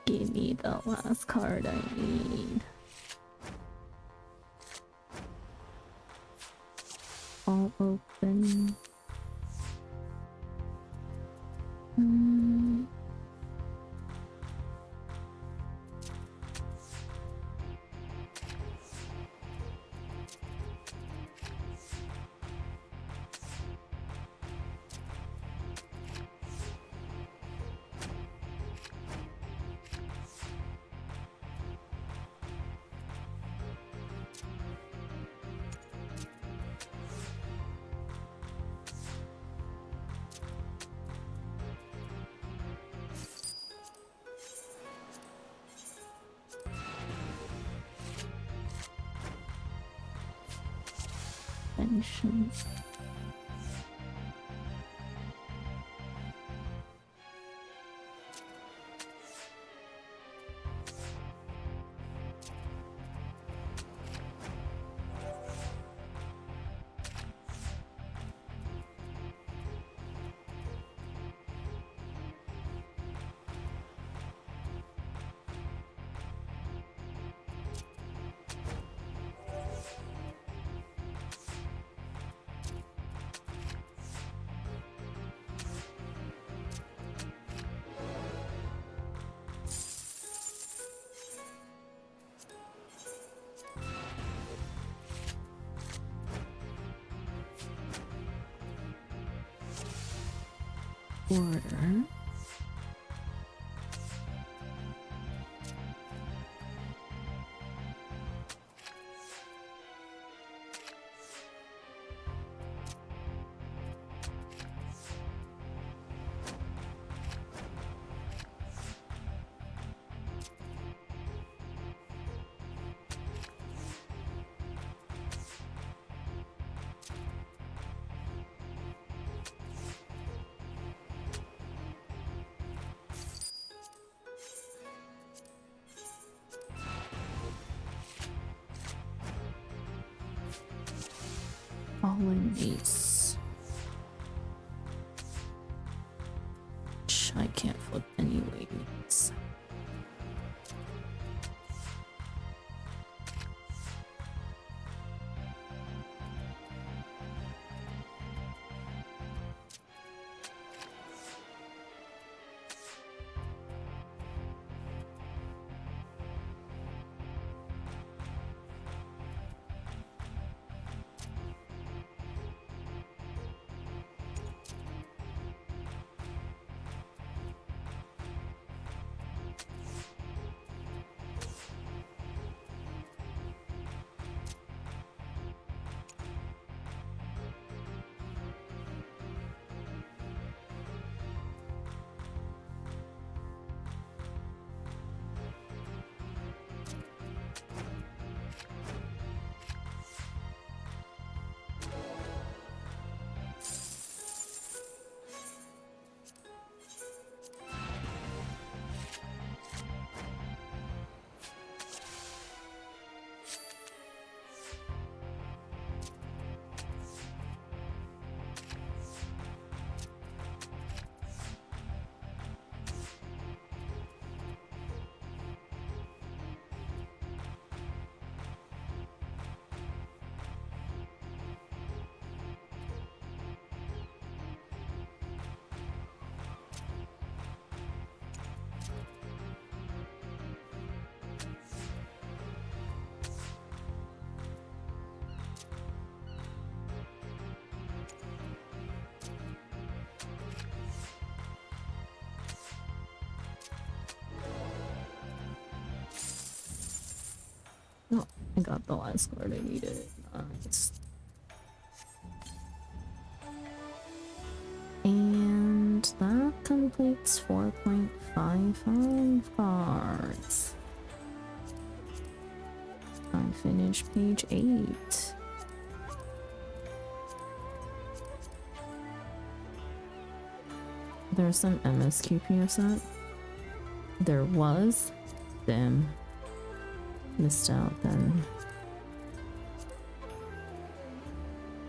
Give me the last card I need. All open. Mention. Order. All in these. I can't flip anyways. Oh, I got the last card I needed. Nice. And that completes 4.55 cards. I finished page 8. There's some MSQP set. There was. Damn. Missed out then.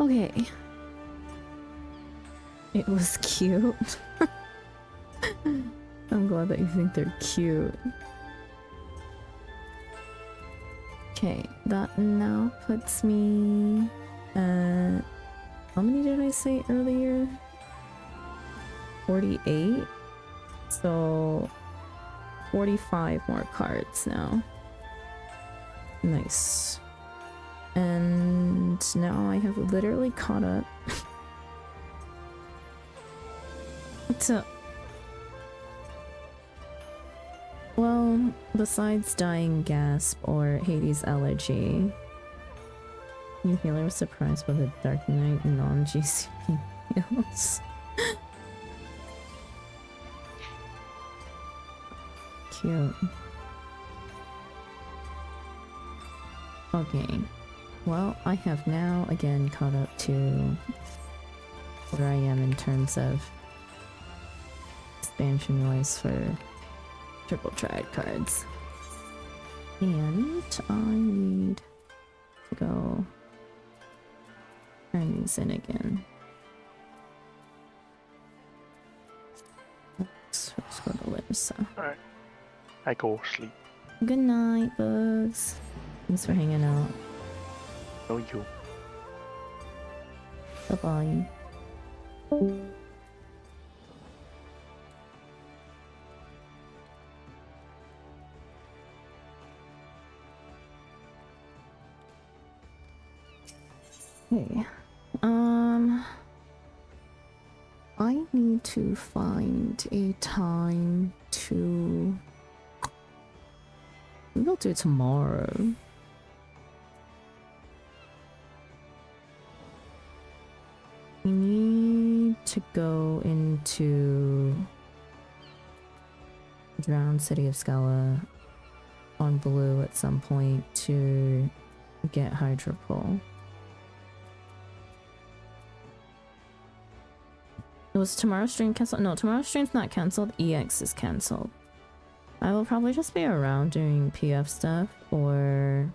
Okay. It was cute. I'm glad that you think they're cute. Okay, that now puts me at... How many did I say earlier? 48? So... 45 more cards now. Nice. And now I have literally caught up to... Well, besides Dying Gasp or Hades Elegy, New Healer was surprised by the Dark Knight non-GCP heals. Cute. Okay. Well, I have now again caught up to where I am in terms of expansion-wise for triple triad cards. And I need to go turn these in again. Let's go to Larissa. Alright. I go sleep. Good night, Bugs. Thanks for hanging out. No, you. Bye-bye. Okay. I need to find a time to... Maybe I'll do it tomorrow. We need to go into Drowned City of Scala on blue at some point to get Hydro Pull. Was tomorrow's stream cancelled? No, tomorrow's stream's not cancelled. EX is cancelled. I will probably just be around doing PF stuff or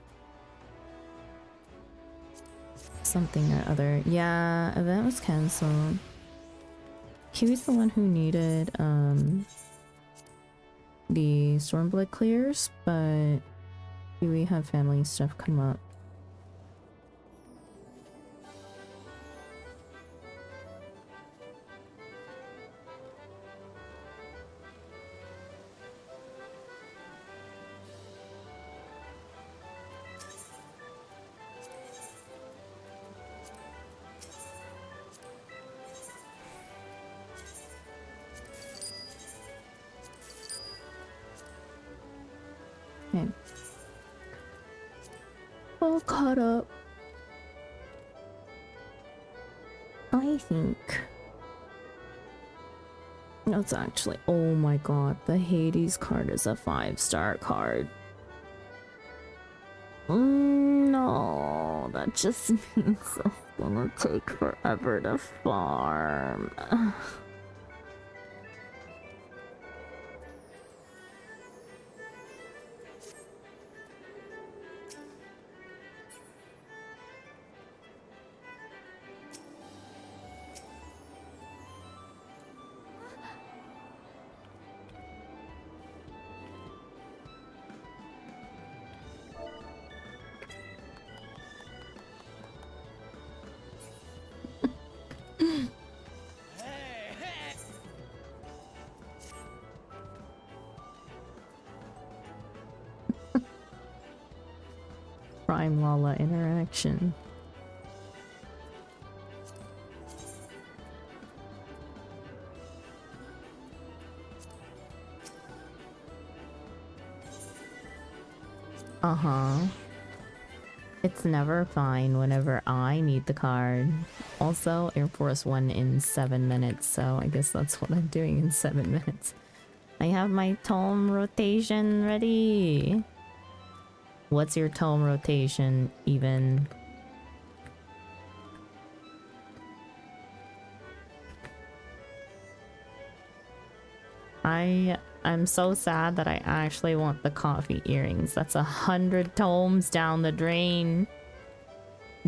something or other. Yeah, event was cancelled. Kiwi's the one who needed the Stormblood clears, but Kiwi had family stuff come up. Okay. All caught up. I think that's actually, oh my god, the Hades card is a 5-star card. No, that just means it's gonna take forever to farm. Prime Lala interaction. Uh-huh. It's never fine whenever I need the card. Also, Air Force 1 in 7 minutes, so I guess that's what I'm doing in 7 minutes. I have my tome rotation ready. What's your tome rotation, even? I'm so sad that I actually want the coffee earrings. That's 100 tomes down the drain.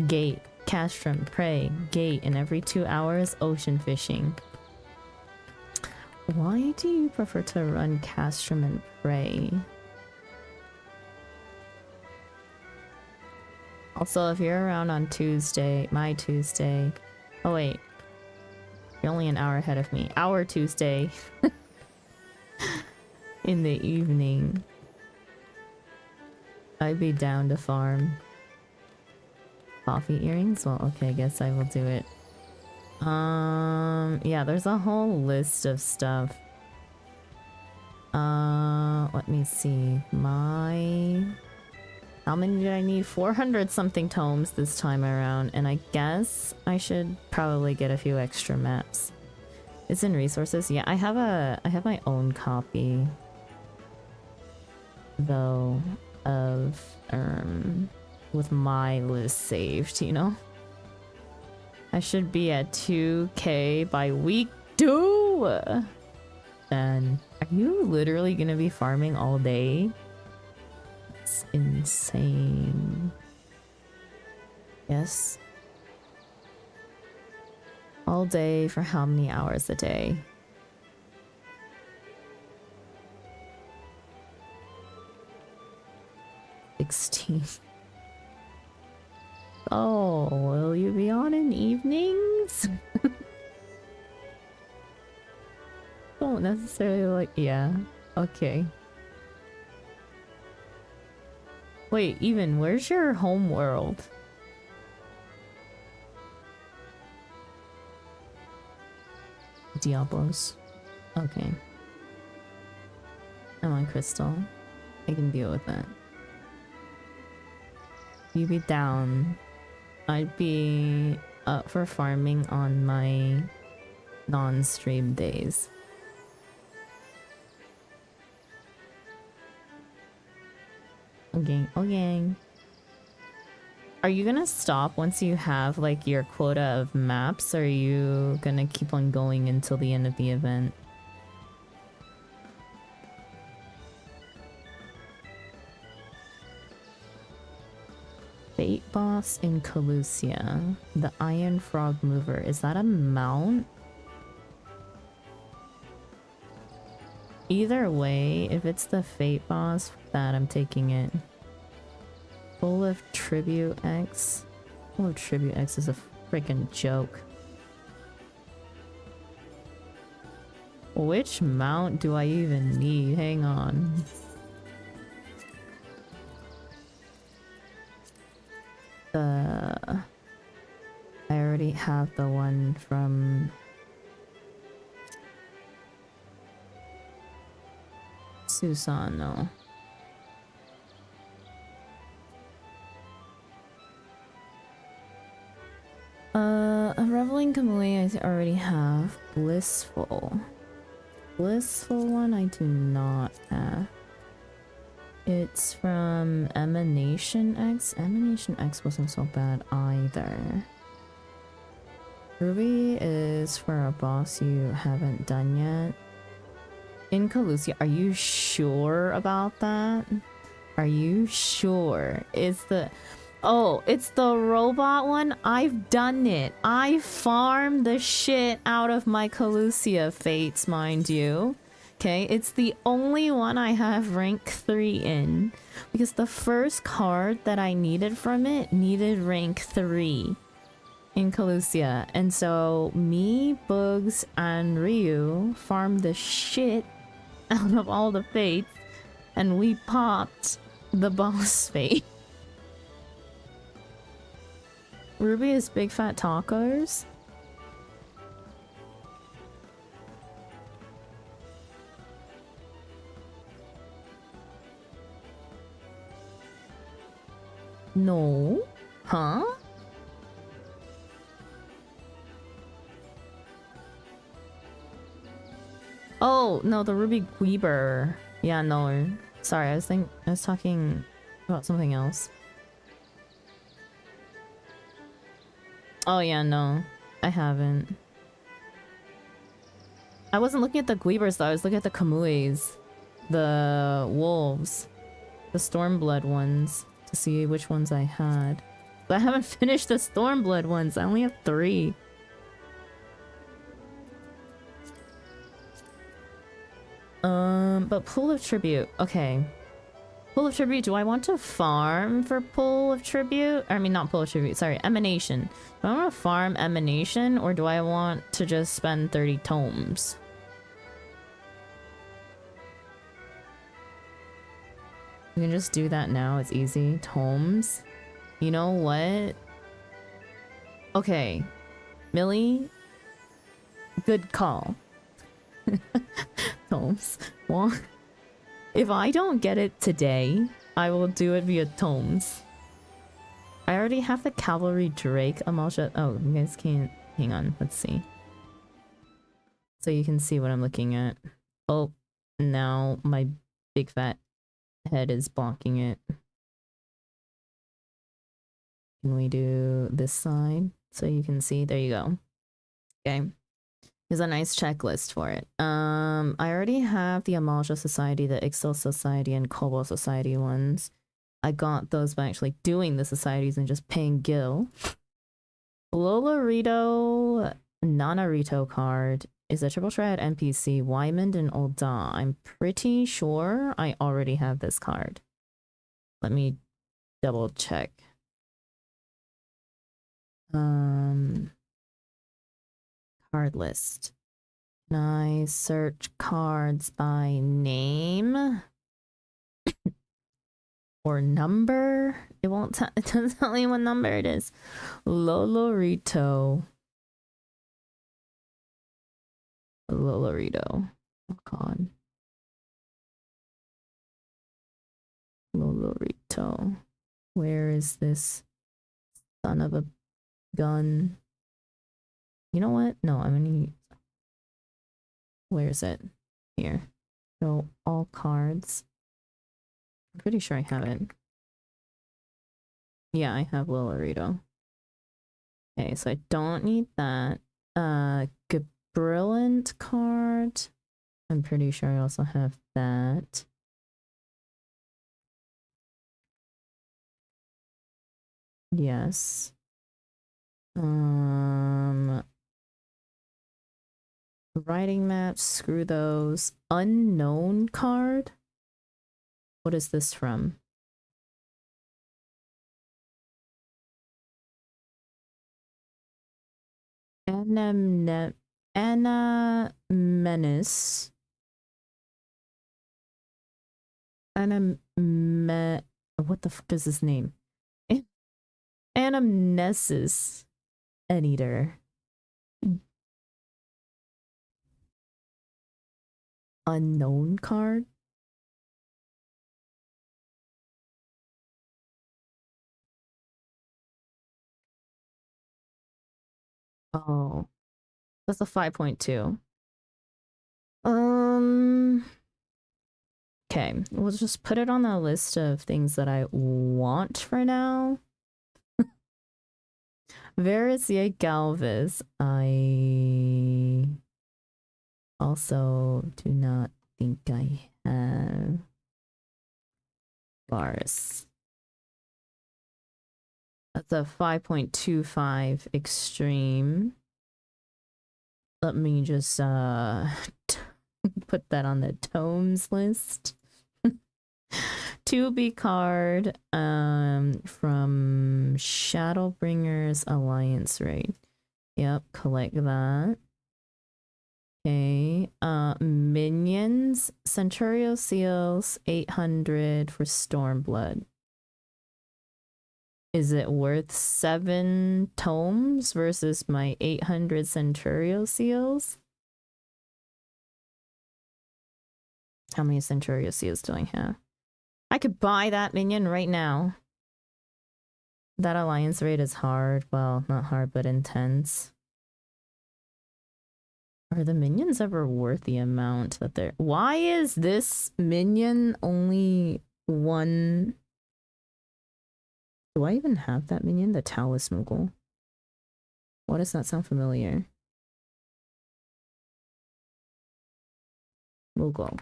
Gate, castrum, prey, gate, and every 2 hours, ocean fishing. Why do you prefer to run castrum and prey? Also, if you're around on Tuesday, my Tuesday... Oh wait. You're only an hour ahead of me. Our Tuesday. In the evening. I'd be down to farm. Coffee earrings? Well, okay, I guess I will do it. Yeah, there's a whole list of stuff. Let me see. How many did I need? 400 something tomes this time around, and I guess I should probably get a few extra maps. It's in resources. Yeah, I have my own copy though of with my list saved, you know? I should be at 2k by week 2! And are you literally gonna be farming all day? It's insane. Yes. All day for how many hours a day? Oh, will you be on in evenings? Don't necessarily like... Yeah, okay. Wait, even, where's your home world? Diablos. Okay. I'm on Crystal. I can deal with that. You be down. I'd be up for farming on my non-stream days. Okay, okay. Are you gonna stop once you have like your quota of maps, or are you gonna keep on going until the end of the event? Fate boss in Calusia. The Iron Frog Mover. Is that a mount? Either way, if it's the Fate boss, that I'm taking it. Full of Tribute X. Full of Tribute X is a freaking joke. Which mount do I even need? Hang on. I already have the one from Susano. A Reveling Kamui I already have. Blissful. Blissful one I do not have. It's from Emanation X. Emanation X wasn't so bad either. Ruby is for a boss you haven't done yet. In Calusia, are you sure about that? Are you sure? It's the... Oh, it's the robot one? I've done it. I farmed the shit out of my Calusia fates, mind you. Okay, it's the only one I have rank 3 in, because the first card that I needed from it needed rank 3 in Calusia, and so me, Bugs, and Ryu farmed the shit out of all the fates, and we popped the boss fate. Ruby is big fat tacos. No. Huh? Oh, no, the Ruby Weaver. Yeah, no. Sorry, I was talking about something else. Oh yeah, no. I haven't. I wasn't looking at the Gweebers though, I was looking at the Kamuis. The wolves. The Stormblood ones. To see which ones I had. But I haven't finished the Stormblood ones, I only have 3. But Pool of Tribute. Okay. Pool of Tribute, do I want to farm for Pool of Tribute? I mean, not Pool of Tribute, sorry, Emanation. Do I want to farm Emanation, or do I want to just spend 30 tomes? We can just do that now, it's easy. Tomes. You know what? Okay. Millie? Good call. Tomes. Well, if I don't get it today, I will do it via tomes. I already have the Cavalry Drake Amalsha. Oh, you guys can't. Hang on, let's see. So you can see what I'm looking at. Oh, now my big fat head is blocking it. Can we do this side so you can see? There you go. Okay. There's a nice checklist for it. I already have the Amalja Society, the Ixtal Society, and Cobalt Society ones. I got those by actually doing the societies and just paying Gil. Lolorito Nanarito card is a triple triad NPC, Wymond and Ul'dah. I'm pretty sure I already have this card. Let me double check. Card list. Can I search cards by name? Or number? It won't tell, it doesn't tell me what number it is. Lolorito. Lolorito. Oh god. Lolorito. Where is this son of a gun? You know what? No, I'm gonna use... Where is it? Here. So, all cards. I'm pretty sure I have it. Yeah, I have Lolorito. Okay, so I don't need that. Brilliant card. I'm pretty sure I also have that. Yes. Writing maps, screw those. Unknown card? What is this from? Anna Menace. What the fuck is his name? Anamnesis Eater. Unknown card? Oh. That's a 5.2. Okay, we'll just put it on the list of things that I want for now. Vericia Galvis, I also do not think I have. Varus. That's a 5.25 extreme. Let me just put that on the tomes list. 2B card from Shadowbringers Alliance raid. Yep, collect that. Okay. Minions, Centurio Seals, 800 for Stormblood. Is it worth 7 tomes versus my 800 Centurio Seals? How many Centurio Seals do I have? I could buy that minion right now. That alliance raid is hard. Well, not hard, but intense. Are the minions ever worth the amount that they're... Why is this minion only one... Do I even have that minion? The Taoist Moogle. Why does that sound familiar? Moogle.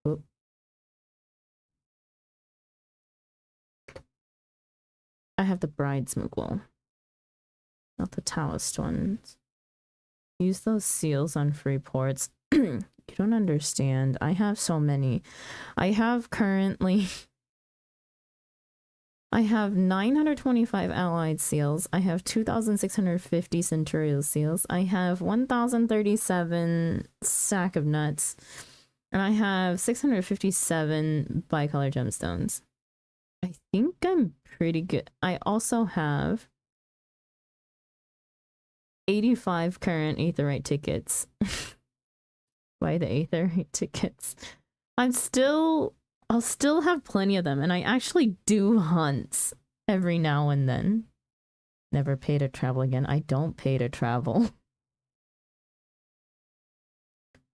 Oop. I have the Bride's Moogle. Not the Taoist ones. Use those seals on free ports. You don't understand. I have so many. I have currently... I have 925 allied seals. I have 2,650 centurial seals. I have 1,037 sack of nuts. And I have 657 bicolor gemstones. I think I'm pretty good. I also have 85 current aetherite tickets. Why the aetherite tickets? I'll still have plenty of them, and I actually do hunts every now and then. Never pay to travel again. I don't pay to travel.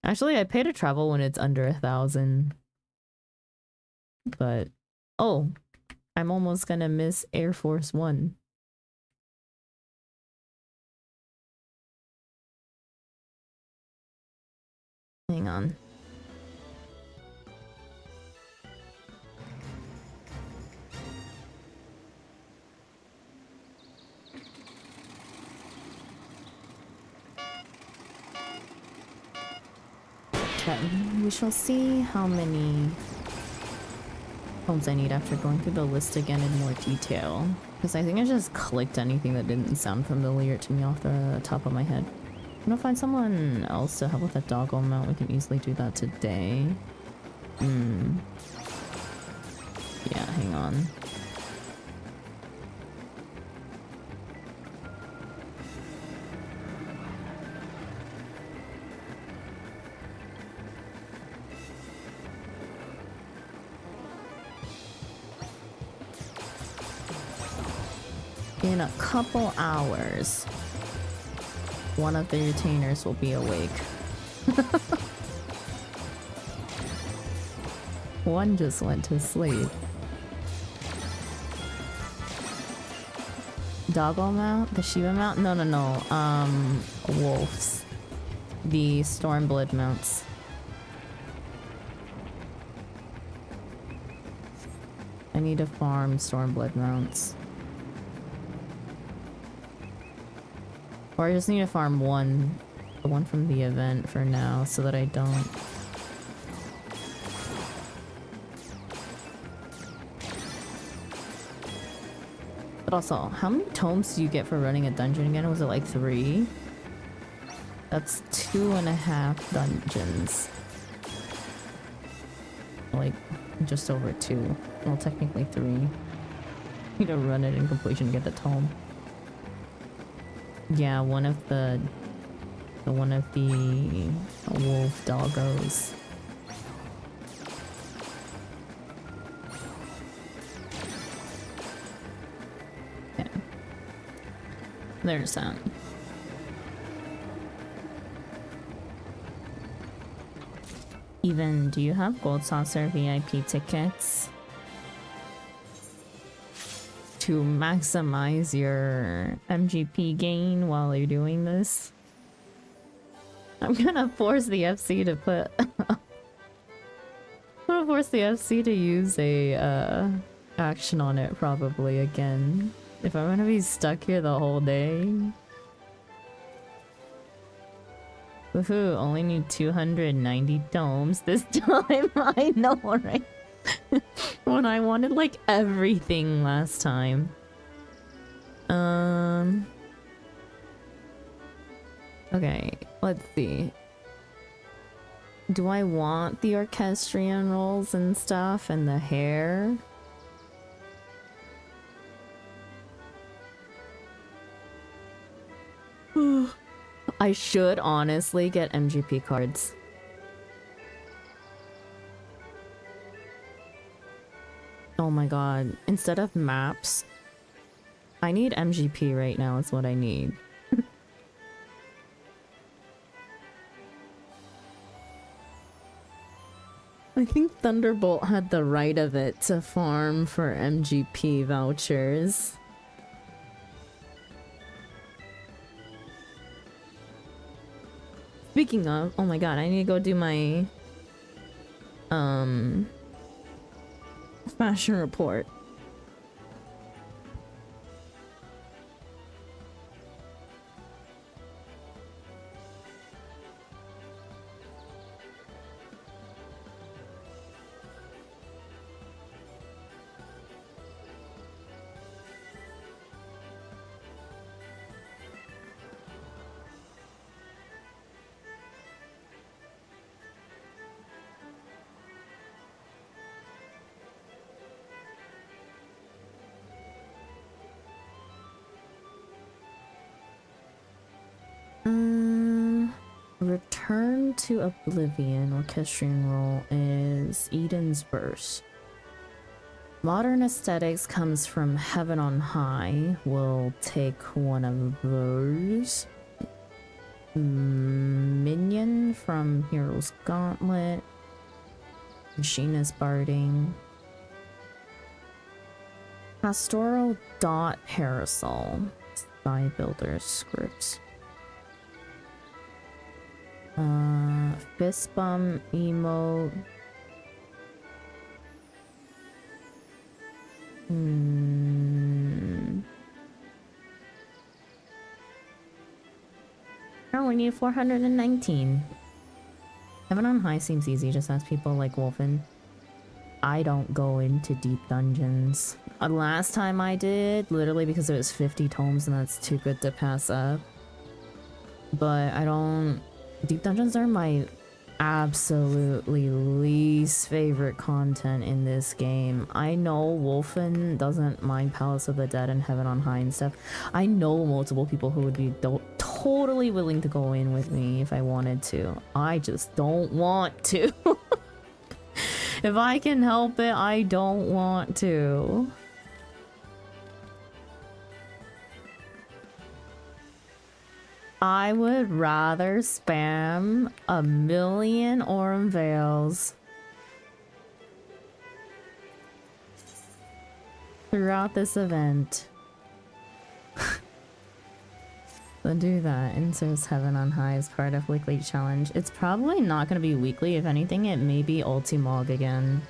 Actually, I pay to travel when it's under 1,000. But, oh, I'm almost gonna miss Air Force One. Hang on. Okay, we shall see how many homes I need after going through the list again in more detail. Because I think I just clicked anything that didn't sound familiar to me off the top of my head. I'm gonna find someone else to help with that doggo mount. We can easily do that today. Yeah, hang on. In a couple hours, one of the retainers will be awake. One just went to sleep. Doggo mount? The Shiva mount? No. Wolves. The Stormblood mounts. I need to farm Stormblood mounts. Or I just need to farm one. The one from the event for now, so that I don't... But also, how many tomes do you get for running a dungeon again? Was it like 3? That's 2.5 dungeons. Like, just over 2. Well, technically 3. You need to run it in completion to get the tome. Yeah, one of the wolf doggos. Okay. There's that. Even, do you have Gold Saucer VIP tickets? To maximize your MGP gain while you're doing this? I'm gonna force the FC to put... I'm gonna force the FC to use a action on it probably again. If I'm gonna be stuck here the whole day. Woohoo, only need 290 domes this time. I know, right? When I wanted like everything last time. Okay, let's see. Do I want the orchestrion rolls and stuff and the hair? I should honestly get MGP cards. Oh my god, instead of maps, I need MGP right now is what I need. I think Thunderbolt had the right of it to farm for MGP vouchers. Speaking of, oh my god, I need to go do my fashion report. Return to Oblivion orchestrion role is Eden's Burst. Modern aesthetics comes from Heaven on High. We'll take one of those. Minion from Hero's Gauntlet. Machinist Barding. Pastoral Dot Parasol. Spy Builder scripts. Fist Bump emote. Oh, we need 419. Heaven on High seems easy, just ask people like Wolfen. I don't go into deep dungeons. Last time I did, literally because it was 50 tomes and that's too good to pass up. But I don't... Deep dungeons are my absolutely least favorite content in this game. I know Wolfen doesn't mind Palace of the Dead and Heaven on High and stuff. I know multiple people who would be totally willing to go in with me if I wanted to. I just don't want to. If I can help it, I don't want to. I would rather spam 1,000,000 Aurum Veils throughout this event than do that. Inserts Heaven on High as part of weekly challenge. It's probably not going to be weekly. If anything, it may be Ultimog again.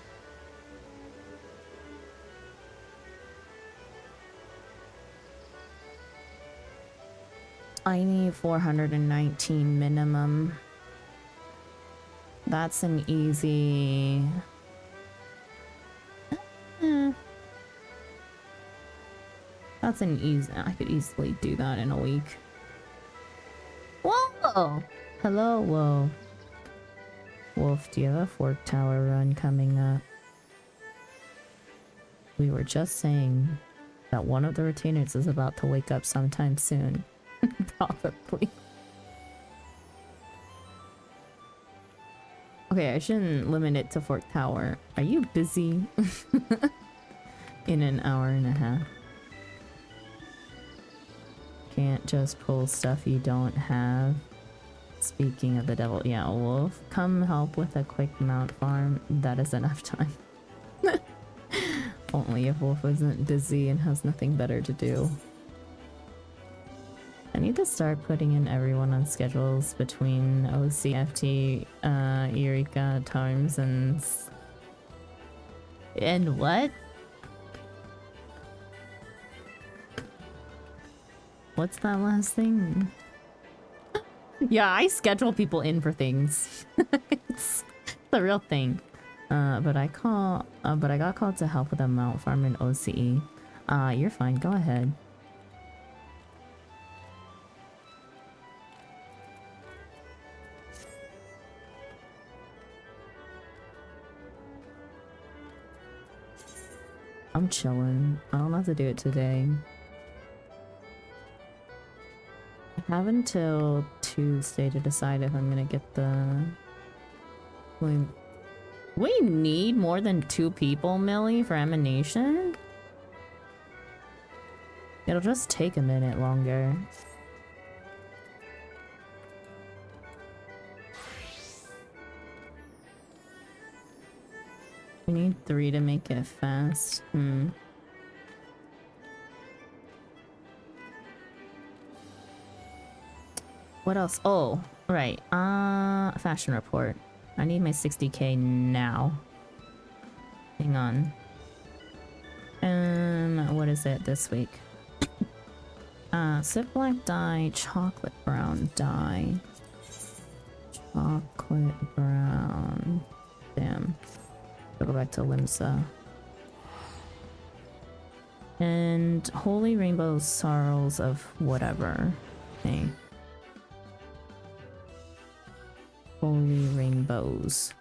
I need 419 minimum. That's an easy... That's an easy... I could easily do that in a week. Whoa! Hello, whoa. Wolf, do you have a Fork Tower run coming up? We were just saying that one of the retainers is about to wake up sometime soon. Probably. Okay, I shouldn't limit it to Fork Tower. Are you busy? In an hour and a half. Can't just pull stuff you don't have. Speaking of the devil, yeah, Wolf, come help with a quick mount farm. That is enough time. Only if Wolf isn't busy and has nothing better to do. I need to start putting in everyone on schedules between OCFT, Eureka, Times, and what? What's that last thing? Yeah, I schedule people in for things. It's the real thing. But I got called to help with a mount farm in OCE. You're fine. Go ahead. I'm chilling. I don't have to do it today. I have until Tuesday to decide if I'm gonna get the... We need more than 2 people, Millie, for emanation? It'll just take a minute longer. We need 3 to make it fast. What else? Oh, right. Fashion report. I need my 60k now. Hang on. What is it this week? Sip black dye, chocolate brown dye. Chocolate brown. Damn. I'll go back to Limsa. And Holy Rainbow Sorrows of whatever. Okay. Holy Rainbows.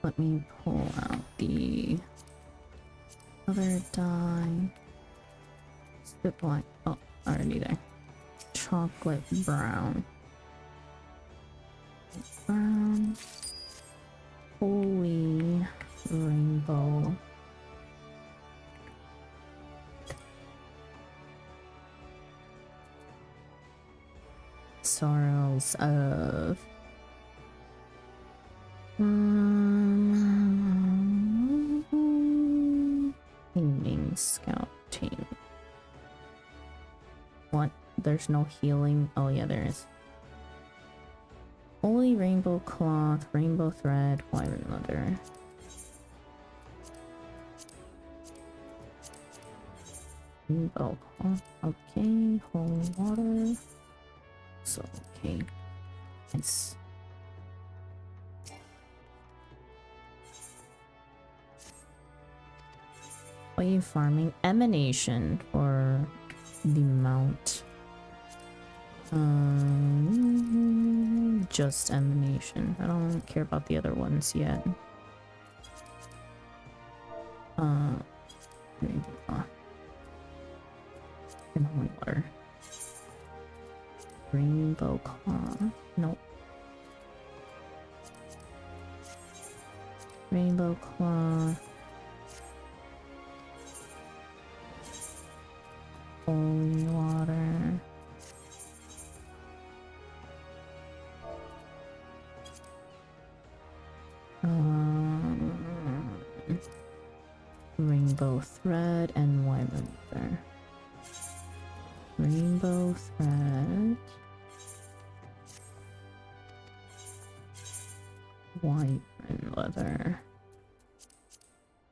Let me pull out the other dye. Spit black. Oh, already there. Chocolate brown. Brown. Holy Rainbow. Sorrows of Healing Scout Team. What? There's no healing? Oh yeah, there is. Holy Rainbow Cloth, Rainbow Thread, Wyvern Leather. Rainbow Cloth, okay. Holy Water. So, okay. Nice. What are you farming? Emanation for the mount. Just emanation. I don't care about the other ones yet. Rainbow Cloth. And holy water. Rainbow Cloth. Nope. Rainbow Cloth. Holy water. Rainbow thread and wyvern leather. Rainbow thread. Wyvern leather.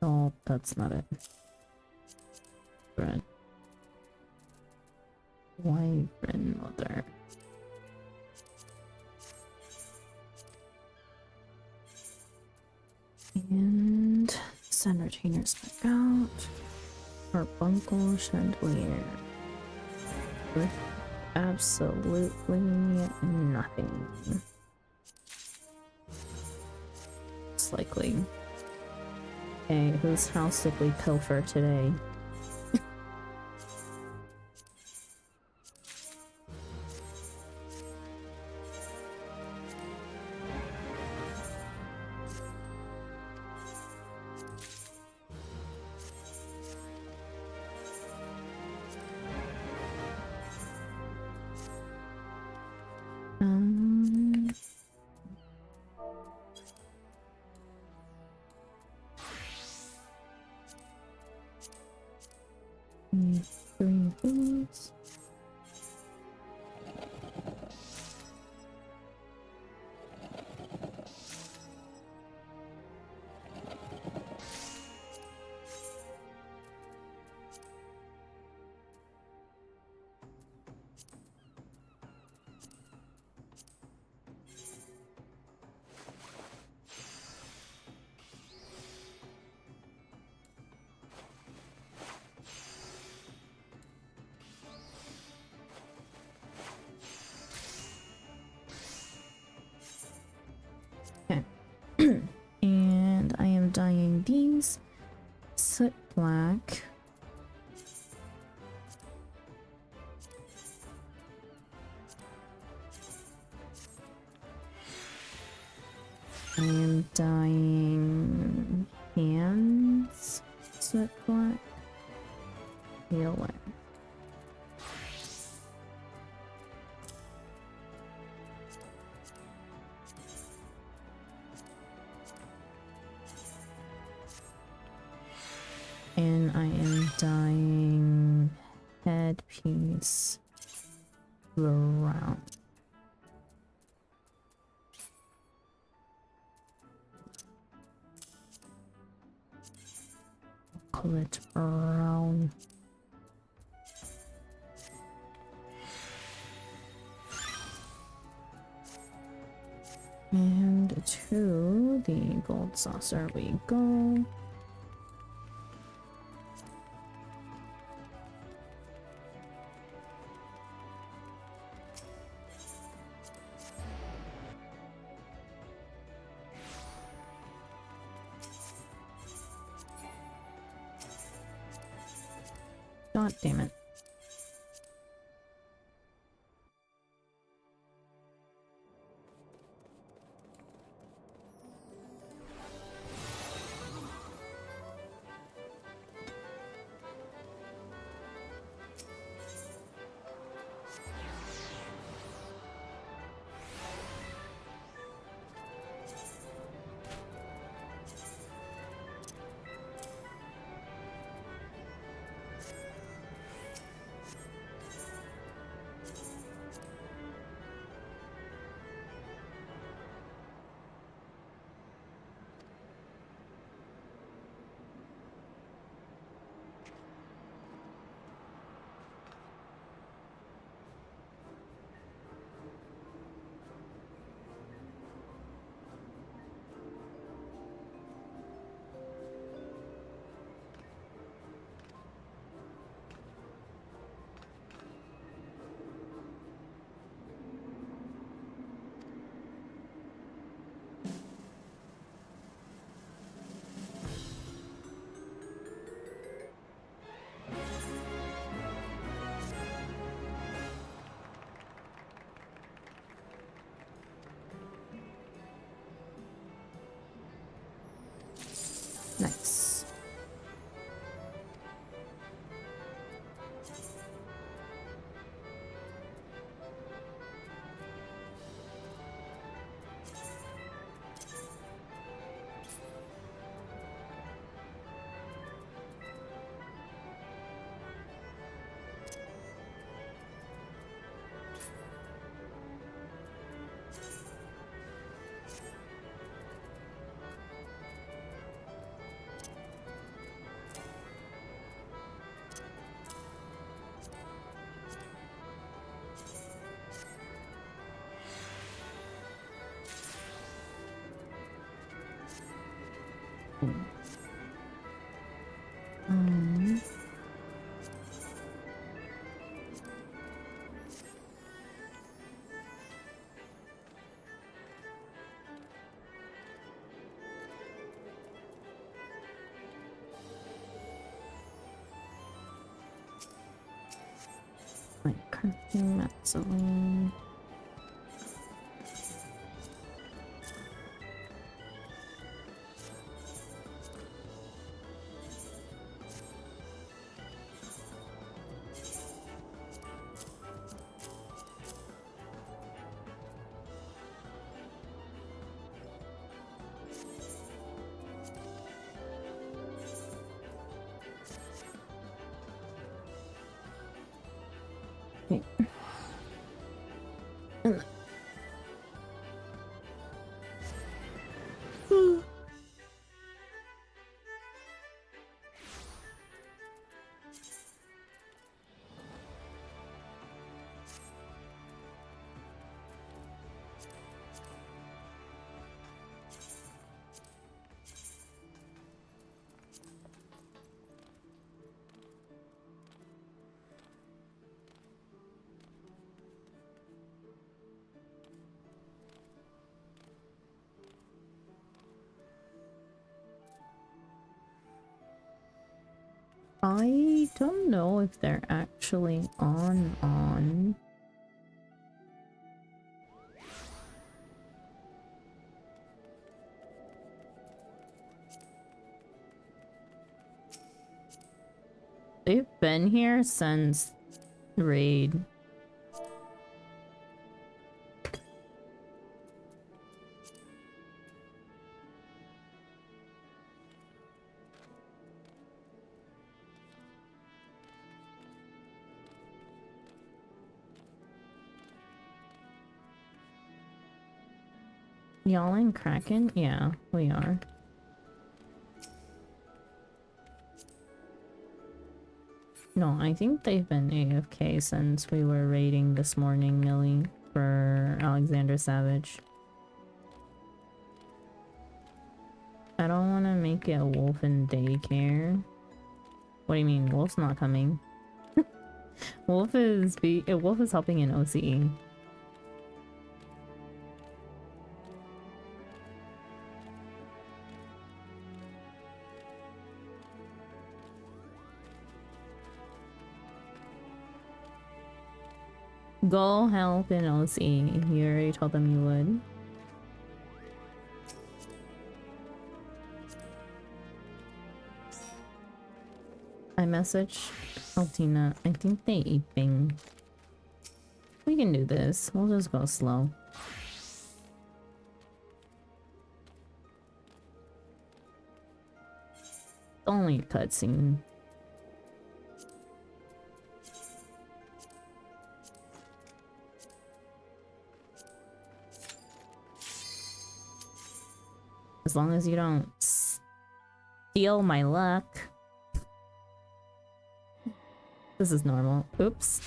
Oh, that's not it. Thread. Wyvern leather. And send retainers back out. Carbuncle chandelier. With absolutely nothing. It's likely. Okay, whose house did we pilfer today? Three foods. And I am dyeing these soot black. I am dyeing hands soot black. Healer. And I am dyeing headpiece brown. Call it brown. And to the gold saucer we go. God damn it. Nice. Like crafting Metzeline. Okay. I don't know if they're actually on. They've been here since raid. Y'all in Kraken? Yeah, we are. No, I think they've been AFK since we were raiding this morning, Millie, for Alexander Savage. I don't want to make it a wolf in daycare. What do you mean? Wolf's not coming. Wolf is helping in OCE. Go help in OC. You already told them you would. I messaged Altina. I think they aping. We can do this. We'll just go slow. Only a cutscene. As long as you don't steal my luck. This is normal. Oops.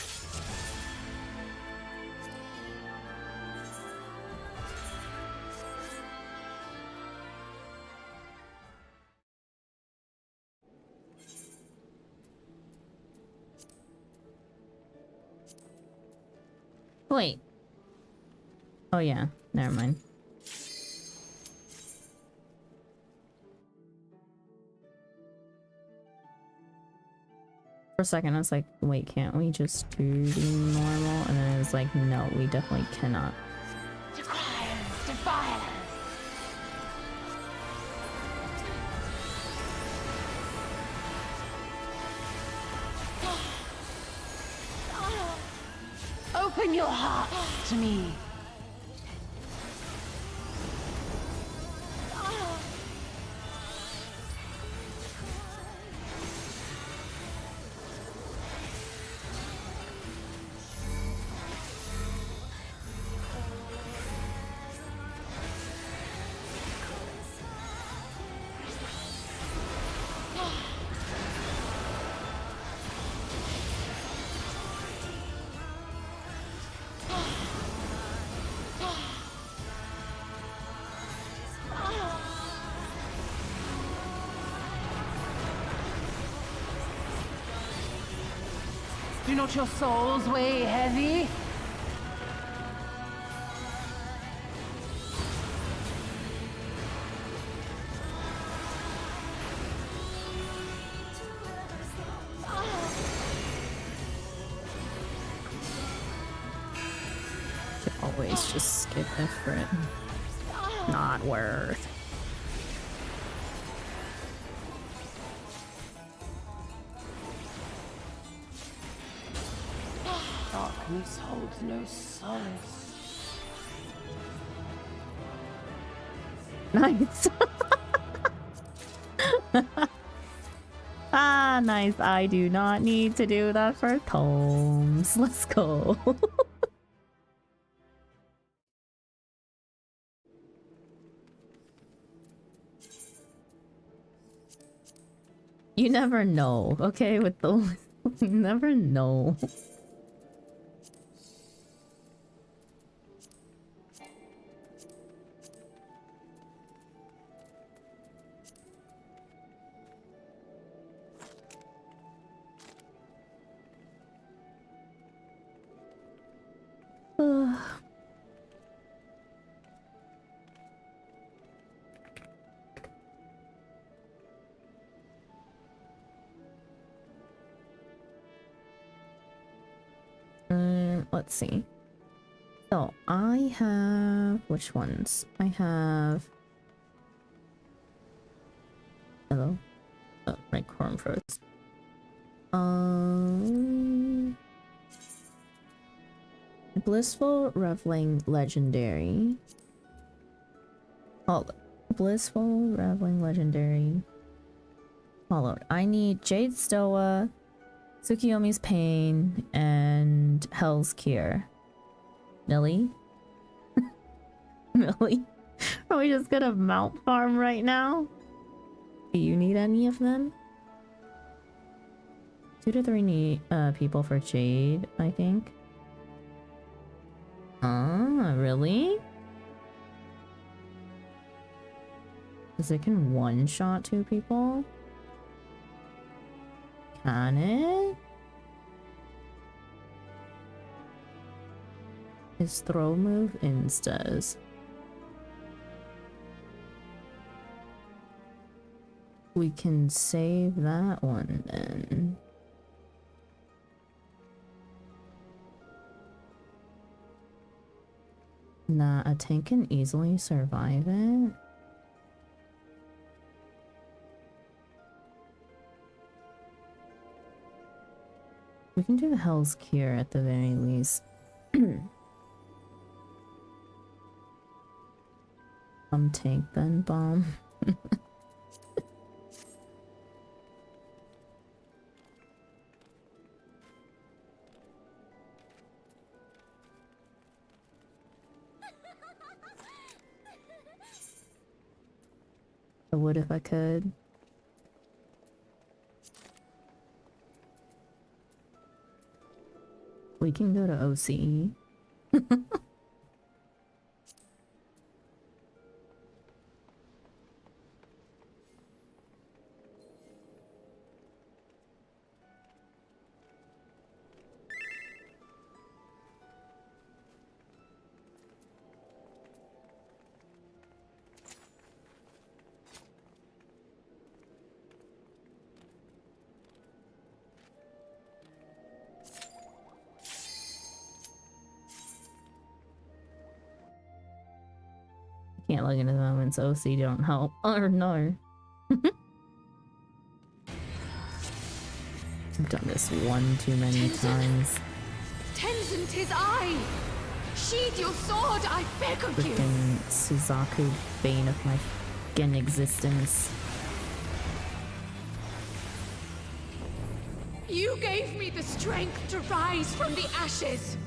Wait. Oh yeah, never mind. For a second I was like, wait, can't we just do the normal? And then it was like, no, we definitely cannot. Open your heart to me. Do not your souls weigh heavy? Always just skip effort. Not worth. Darkness holds no solace. Nice. Ah, nice. I do not need to do that for tomes. Let's go. You never know, okay? With those, you never know. Let's see. So I have which ones? I have. Hello. Oh, my Chrome froze. Blissful Reveling Legendary. Hold on. Blissful Reveling Legendary. Followed. I need Jade Stoa, Tsukiyomi's Pain, and Hell's Cure. Millie? Millie? Are we just gonna mount farm right now? Do you need any of them? 2 to 3 people for Jade, I think. Really? Because it can one-shot 2 people? Can it? His throw move instas. We can save that one then. Nah, a tank can easily survive it. We can do the Hell's Cure at the very least. Tank then bomb. I would if I could. We can go to OCE. Can't look into the moments OC don't help. Or no. I've done this one too many times. Tenzin, 'tis I! Sheathe your sword, I beg of you! Freaking Suzaku, bane of my fucking existence. You gave me the strength to rise from the ashes!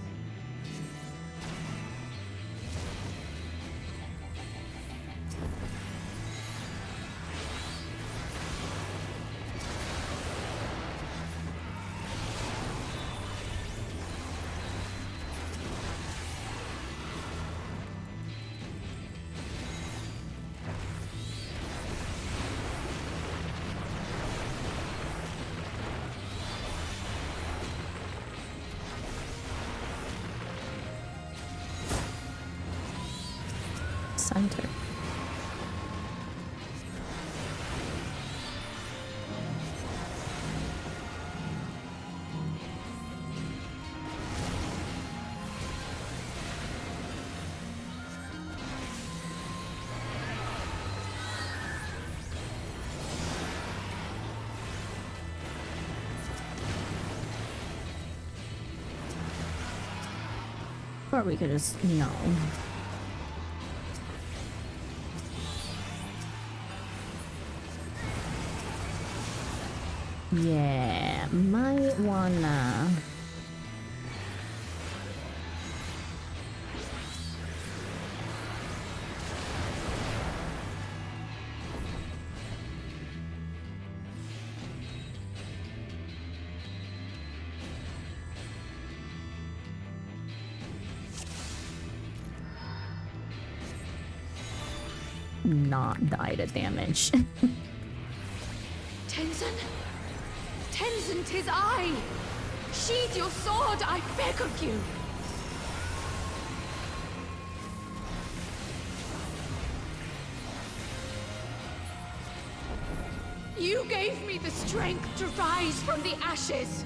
Center. Or we could just, no. Yeah, might wanna. Not die to damage. Tenzin? Tenzin, 'tis I! Sheathe your sword, I beg of you! You gave me the strength to rise from the ashes!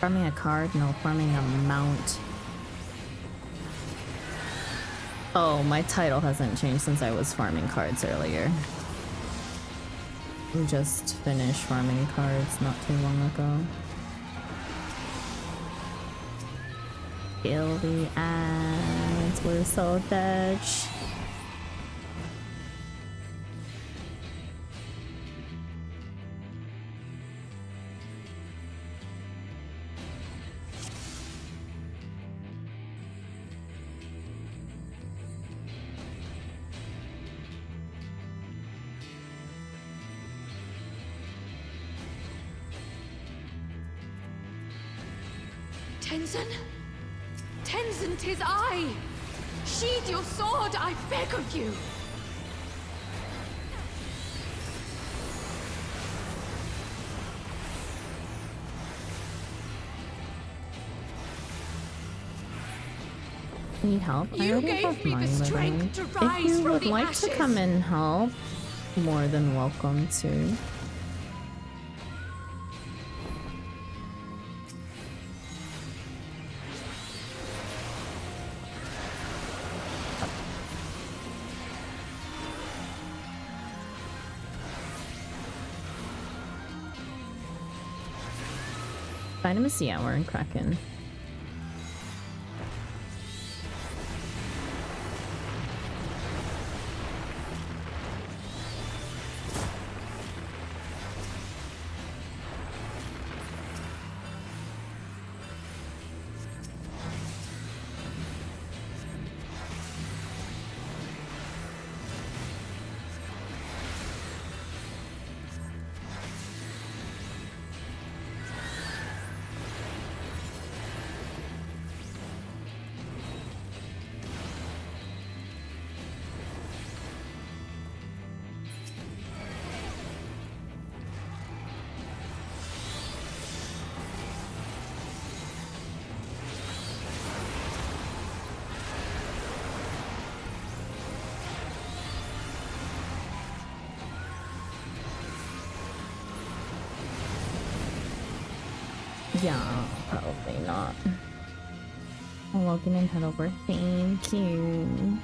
Farming a card? No, farming a mount. Oh, my title hasn't changed since I was farming cards earlier. We just finished farming cards not too long ago. Kill the ads, we're so Dutch. Tenzin? Tenzin, 'tis I! Sheathe your sword, I beg of you! Need help? I You already gave have me mine, the but strength to if rise you from would the like ashes. to come and help, more than welcome to. Vitamin C hour and Kraken. Yeah, probably not. I'll log in and head over. Thank you.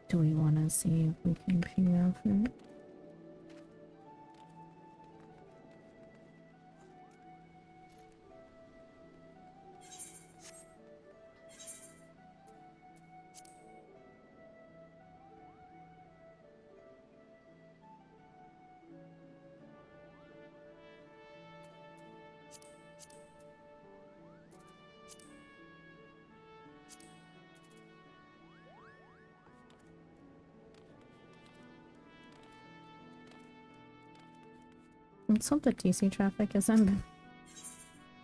Do we want to see if we can figure out it? Let's hope the DC traffic isn't.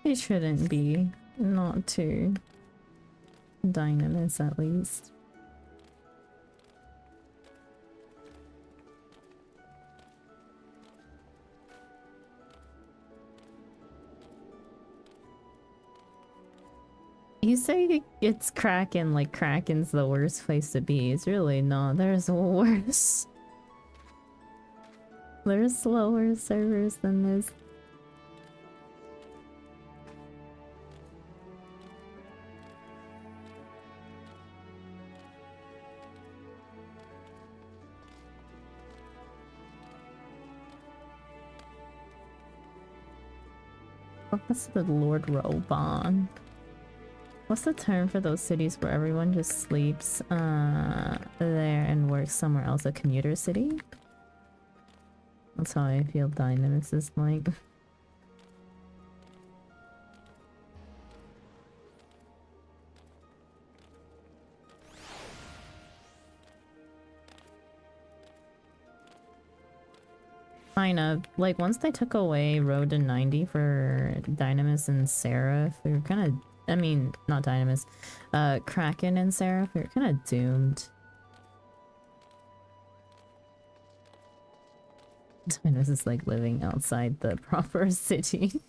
It shouldn't be. Not too dynamous, at least. You say it's Kraken like Kraken's the worst place to be. It's really not. There's worse. There's slower servers than this. What's the Lord Robon? What's the term for those cities where everyone just sleeps there and works somewhere else? A commuter city? That's how I feel Dynamis is like. Kind of. Like, once they took away Road to 90 for Dynamis and Seraph, we were kind of I mean, not Dynamis. Kraken and Seraph, you're kind of doomed. Dynamis is like living outside the proper city.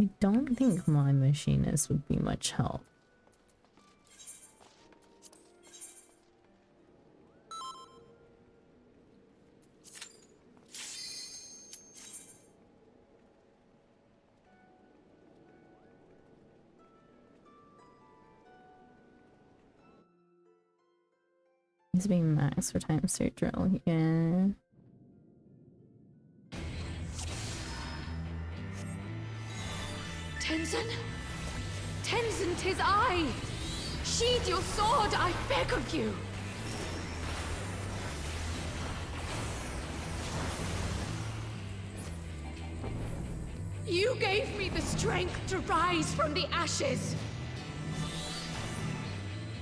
I don't think my machinist would be much help. He's being max for time state drill, yeah. Tenzin? Tenzin, 'tis I! Sheathe your sword, I beg of you! You gave me the strength to rise from the ashes!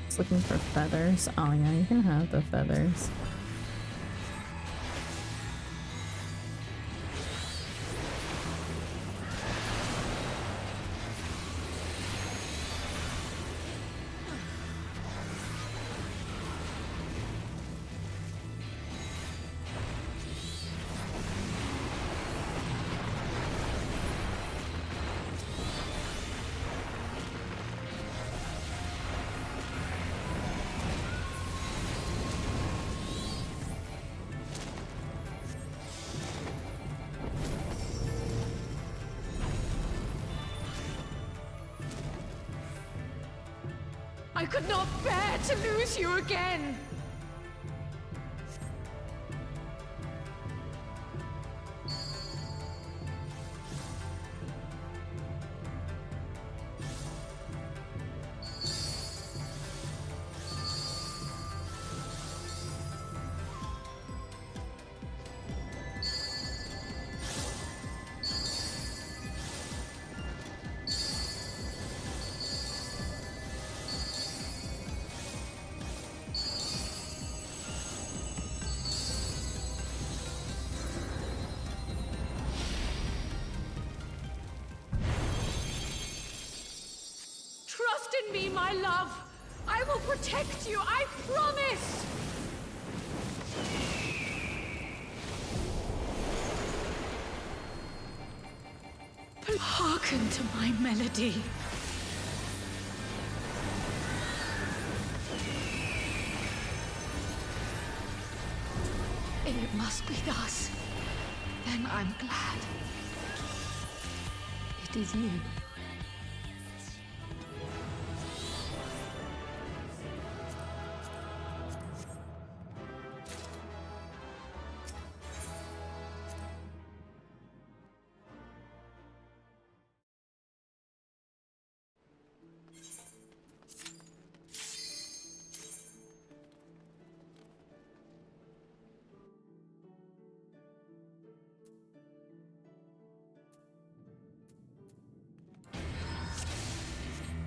Just looking for feathers. Oh yeah, you can have the feathers. I could not bear to lose you again! Trust in me, my love! I will protect you, I promise! Hearken to my melody. If it must be thus, then I'm glad. It is you.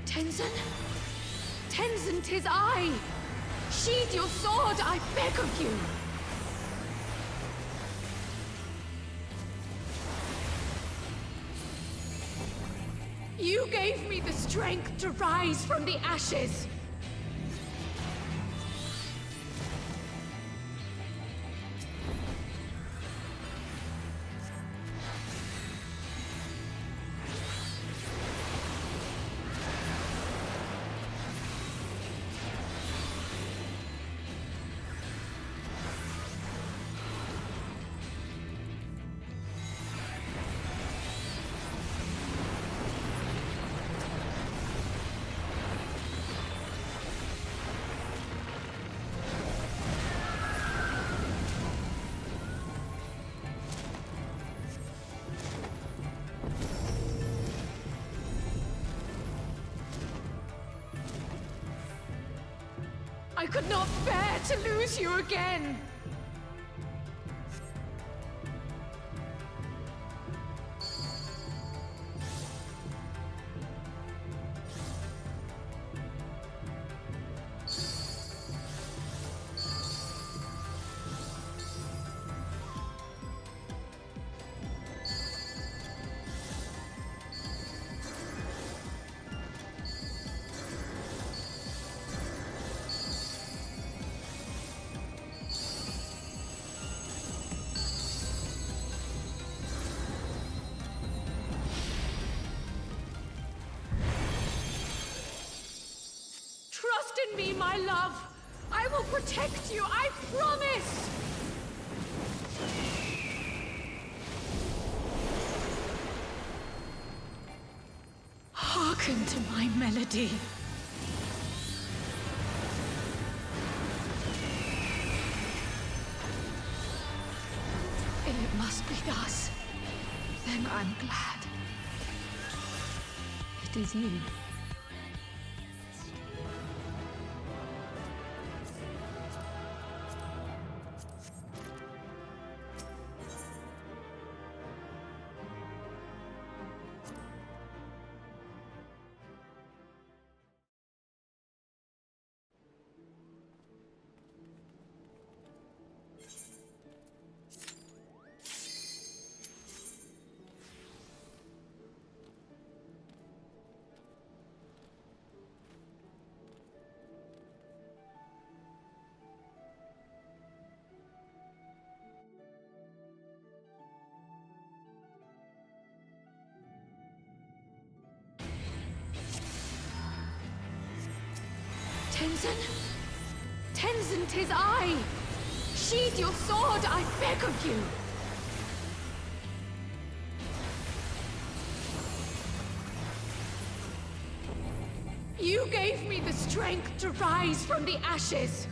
Tenzin? Tenzin, 'tis I! Sheathe your sword, I beg of you! You gave me the strength to rise from the ashes! I could not bear to lose you again! Trust in me, my love. I will protect you, I promise! Hearken to my melody. And it must be thus. Then I'm glad. It is you. Tenzin? Tenzin, 'tis I! Sheathe your sword, I beg of you! You gave me the strength to rise from the ashes!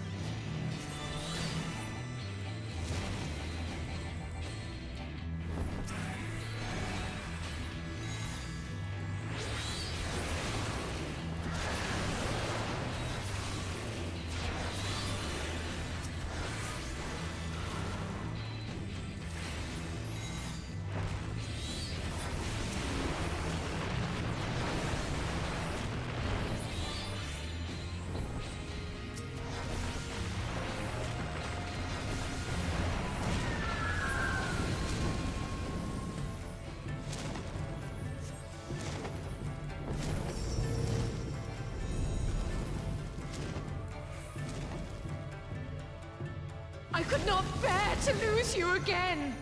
I could not bear to lose you again!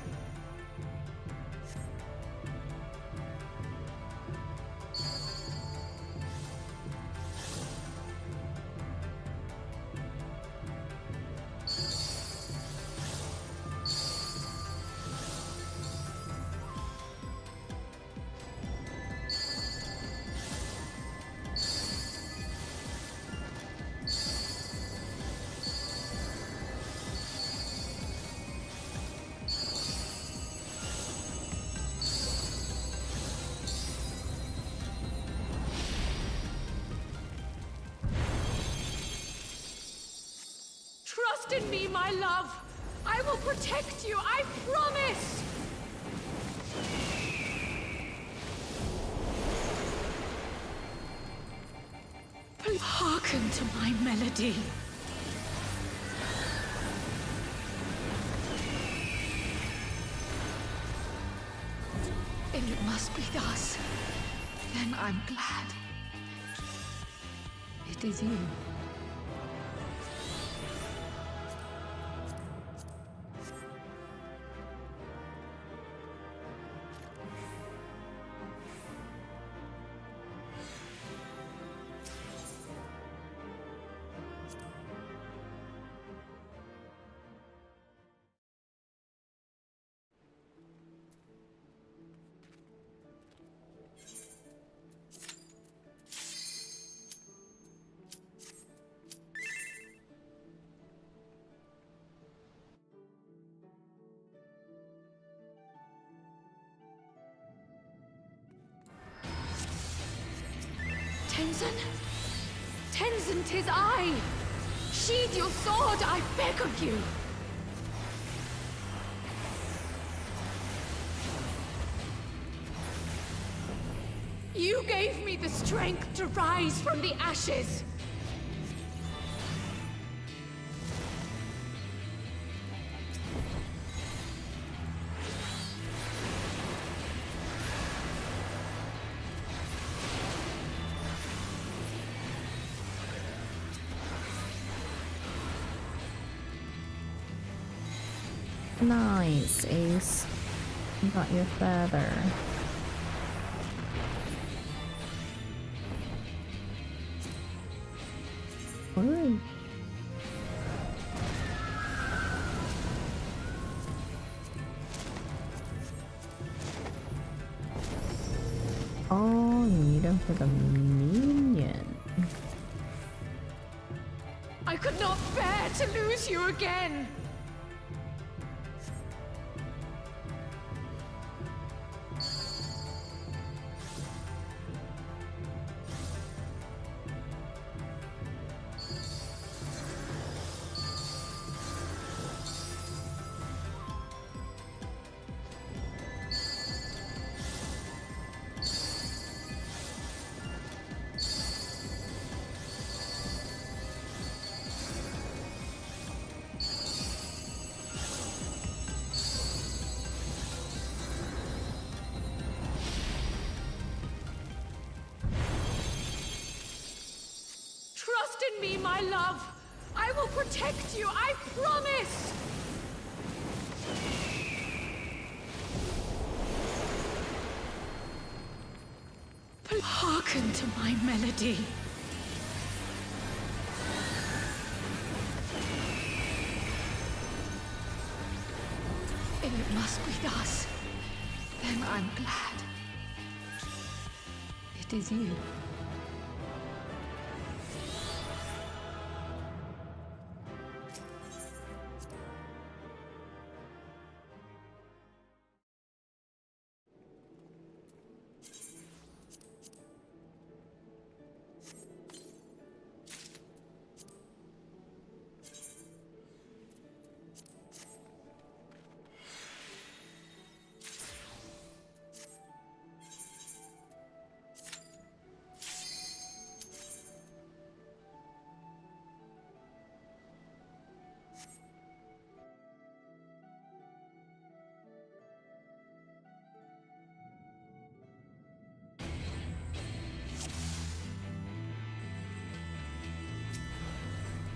Trust in me, my love. I will protect you, I promise! Hearken to my melody. And it must be thus. Then I'm glad. It is you. Tenzin? Tenzin, 'tis I! Sheathe your sword, I beg of you! You gave me the strength to rise from the ashes! Nice, Ace. You got your feather. Oi. Oh, you need him for the minion. I could not bear to lose you again. Trust in me, my love. I will protect you, I promise! Hearken to my melody. If it must be thus, then I'm glad. It is you.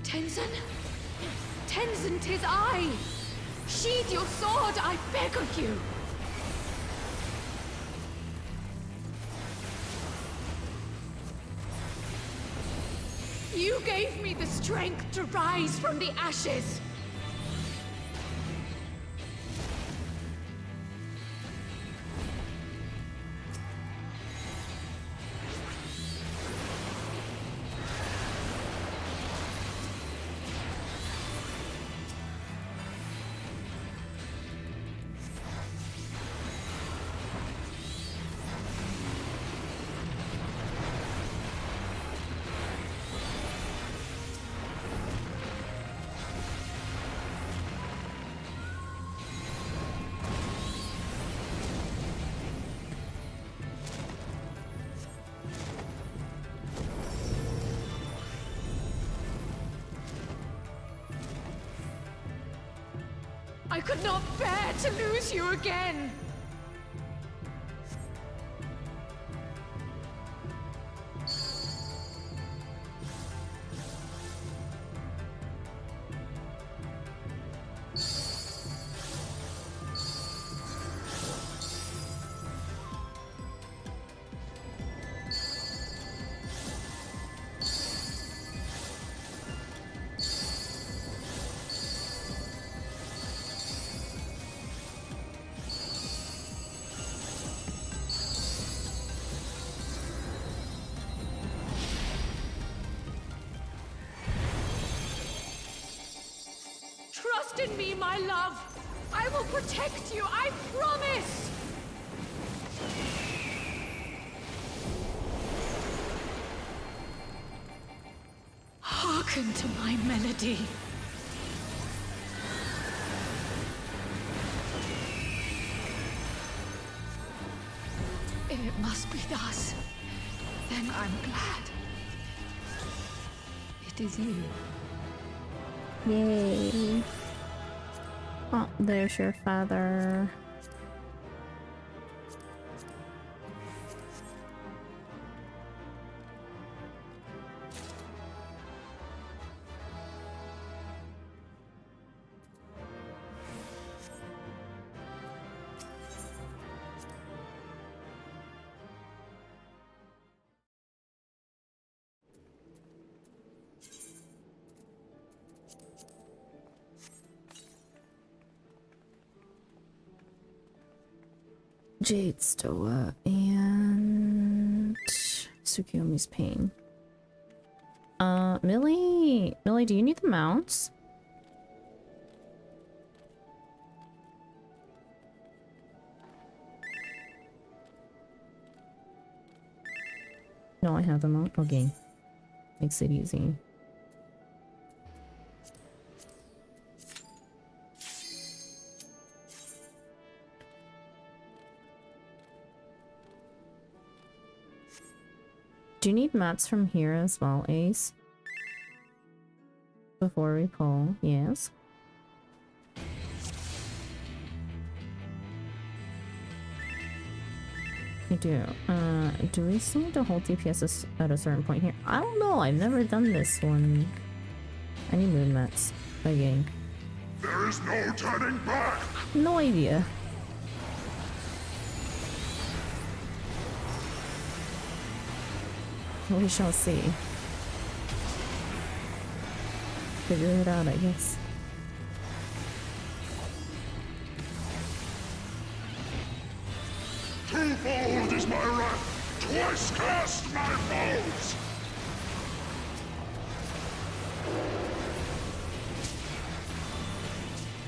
Tenzin? Tenzin, 'tis I! Sheathe your sword, I beg of you! You gave me the strength to rise from the ashes! I could not bear to lose you again! Trust in me, my love. I will protect you, I promise! Hearken to my melody. If it must be thus, then I'm glad. It is you. Yay. Oh, there's your father. Jade Stoa and Tsukiyomi's Pain. Millie, do you need the mounts? No, I have them out. Okay. Makes it easy. Do you need mats from here as well, Ace? Before we pull, yes. I do. Do we still need to hold DPS at a certain point here? I don't know, I've never done this one. I need moon mats. Okay. There is no turning back! No idea. We shall see. Figure it out, I guess. Twofold is my wrath! Twice cast my foes!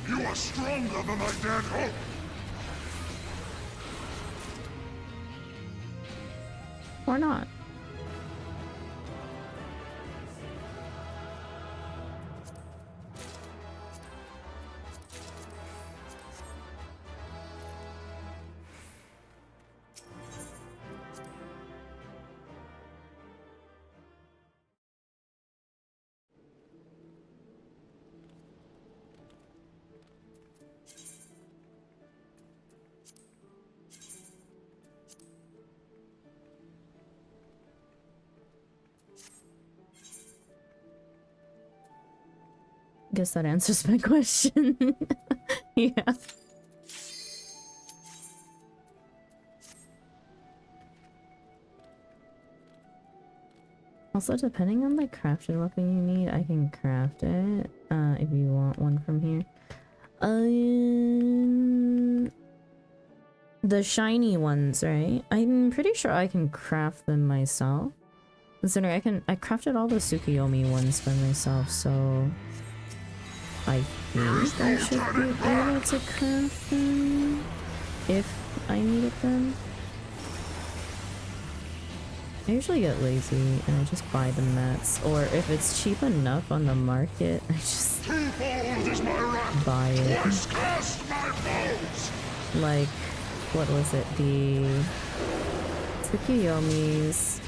You are stronger than I dared hope! Or not. Guess that answers my question. Yeah. Also, depending on the crafted weapon you need, I can craft it. If you want one from here. The shiny ones, right? I'm pretty sure I can craft them myself. Considering I crafted all the Tsukiyomi ones by myself, so I think I should be able to craft them if I needed them. I usually get lazy and I just buy the mats, or if it's cheap enough on the market, I just buy it. Like, what was it? The Tsukiyomi's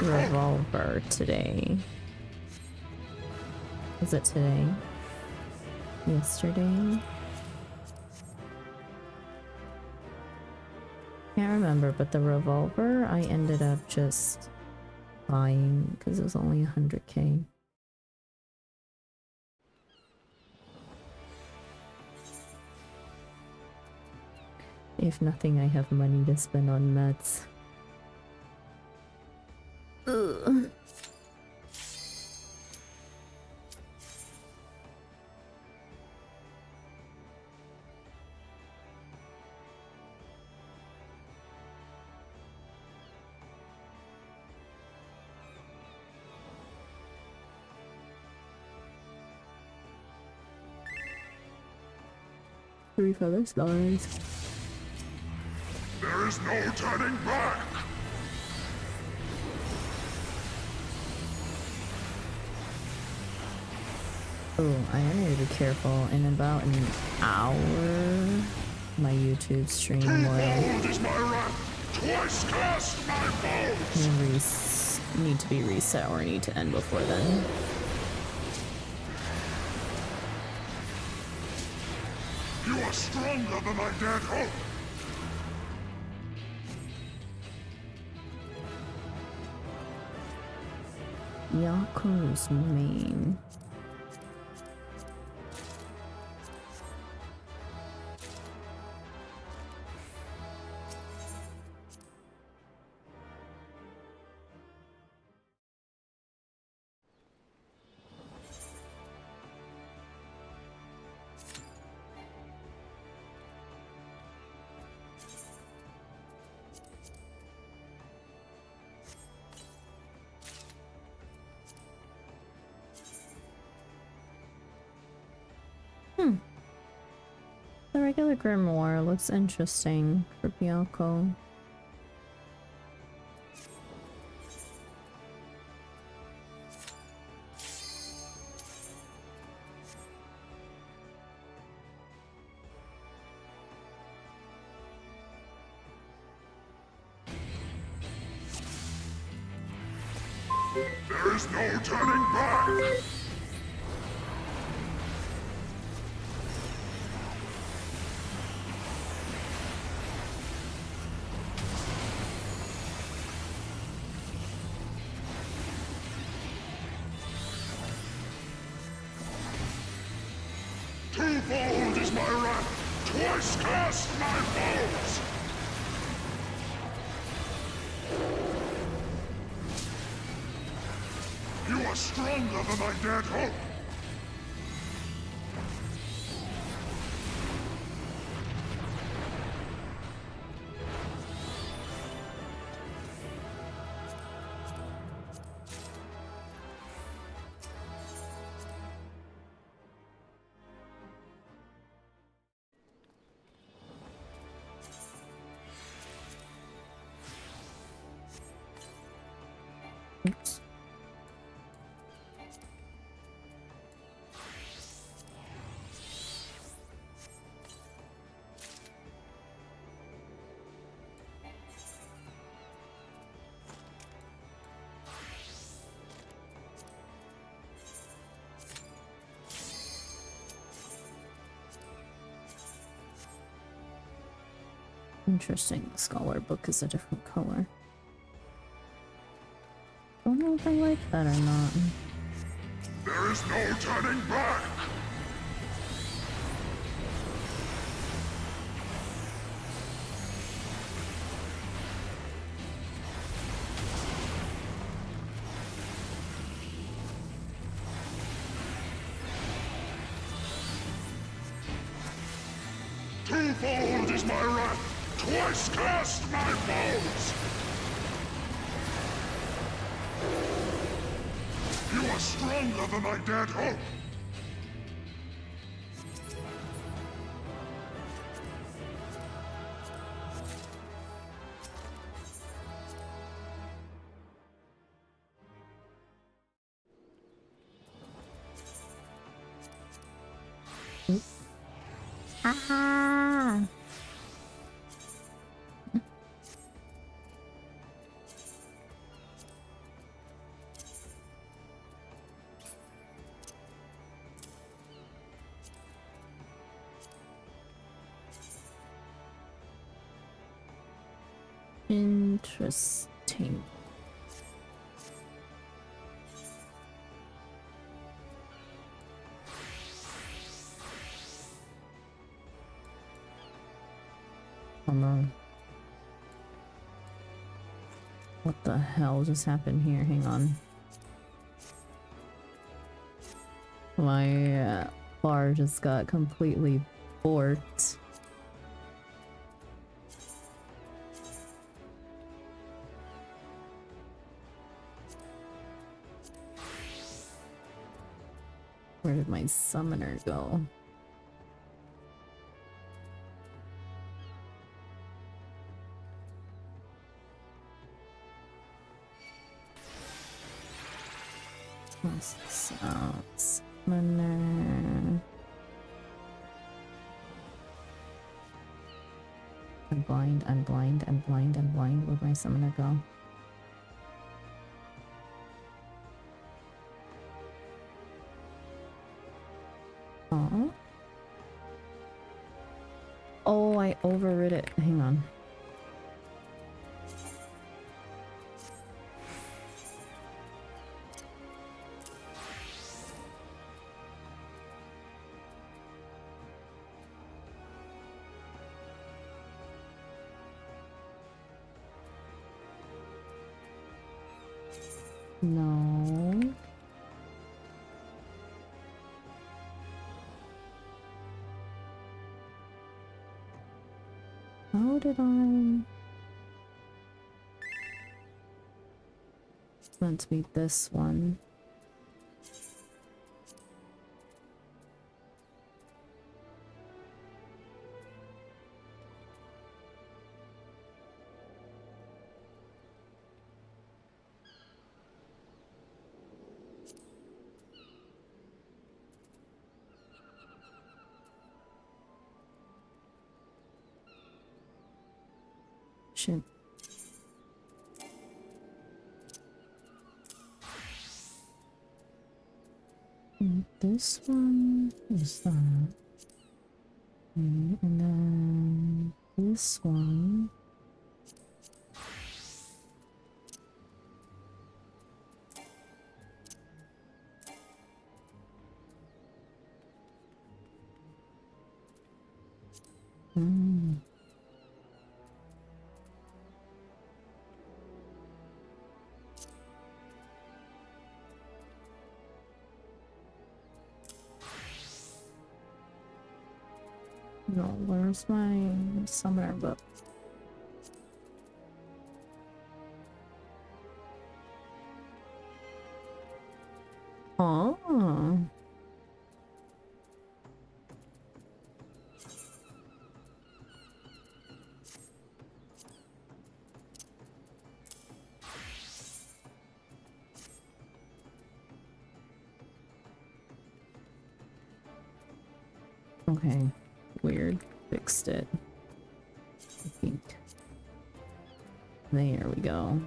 revolver today. Was it today? Yesterday? Can't remember, but the revolver I ended up just buying because it was only 100k. If nothing, I have money to spend on mats. Ugh. Three feathers, nice. There is no turning back! Oh, I need to be careful. In about an hour, my YouTube stream will need to be reset, or need to end before then. You are stronger than I dared hope! Yaku's main. regular grimoire looks interesting for Byakko. There is no turning back! Twofold is my wrath, twice cast my foes! You are stronger than I dared hope! Oops. Interesting, the scholar book is a different color. Don't know if I like that or not. There is no turning back! Twofold is my wrath, twice cast my foes! You are stronger than I dared hope! Ah! Interesting. Hold on. What the hell just happened here? Hang on. My bar just got completely borked. Where did my summoner go? Summoner. I'm blind, I'm blind, I'm blind, I'm blind. Where'd my summoner go? Oh. Oh, I overrid it. Hang on. No. How did I? It's meant to be this one. Shit. This one is that. And then this one. No, where's my summoner book? Oh. Okay, weird. Fixed it. I think. There we go.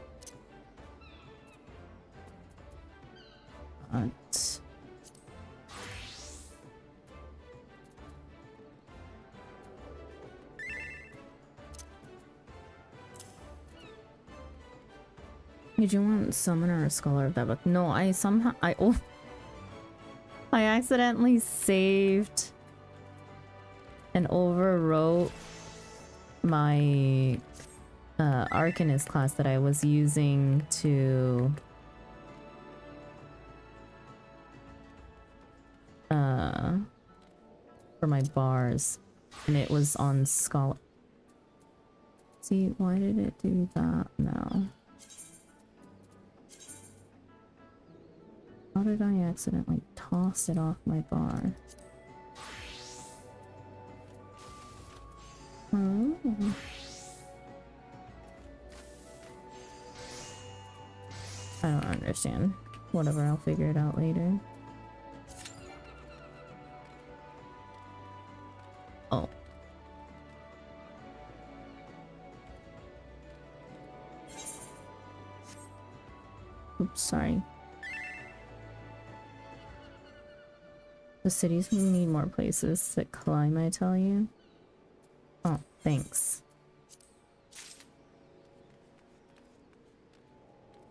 But... Did you want Summoner or Scholar of that book? No, I accidentally saved and overwrote my Arcanist class that I was using to for my bars, and it was on Scholar. See, why did it do that now? How did I accidentally toss it off my bar? Oh. I don't understand. Whatever, I'll figure it out later. Oh. Oops, sorry. The cities need more places to climb, I tell you. Oh, thanks.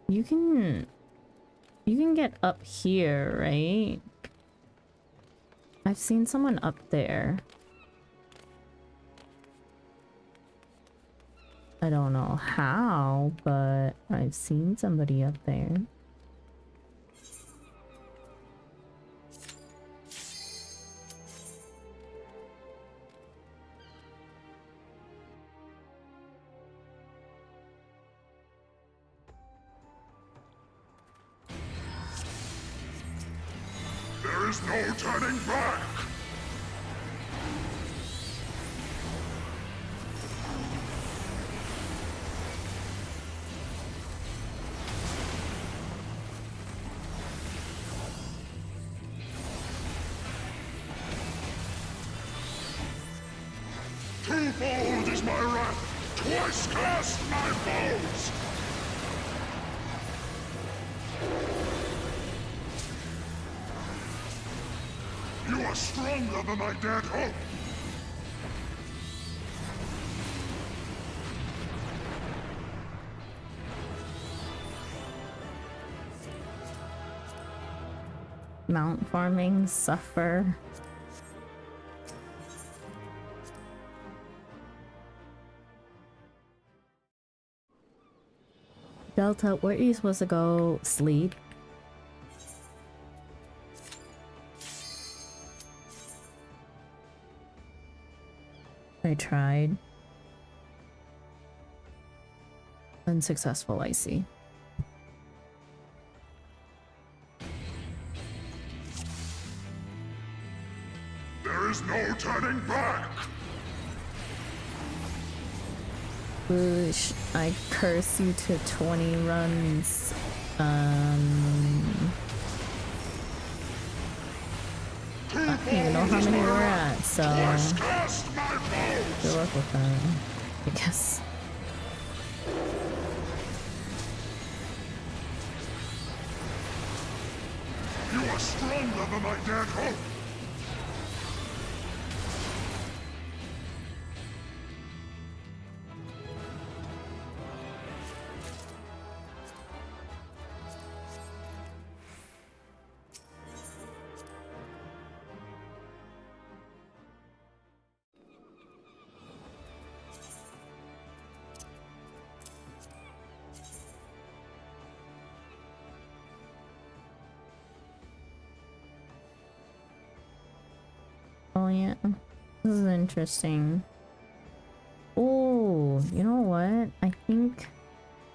You can get up here, right? I've seen someone up there. I don't know how, but I've seen somebody up there. There is no turning back! Twofold is my wrath, twice cast my foes! You are stronger than I dared hope! Mount farming, suffer. Delta, where are you supposed to go? Sleep? I tried. Unsuccessful, I see. There is no turning back! Boosh, I curse you to 20 runs. I don't even know how many we're at, so good luck with that, I guess. stronger than I dared hope. Oh yeah, this is interesting. Oh, you know what? I can't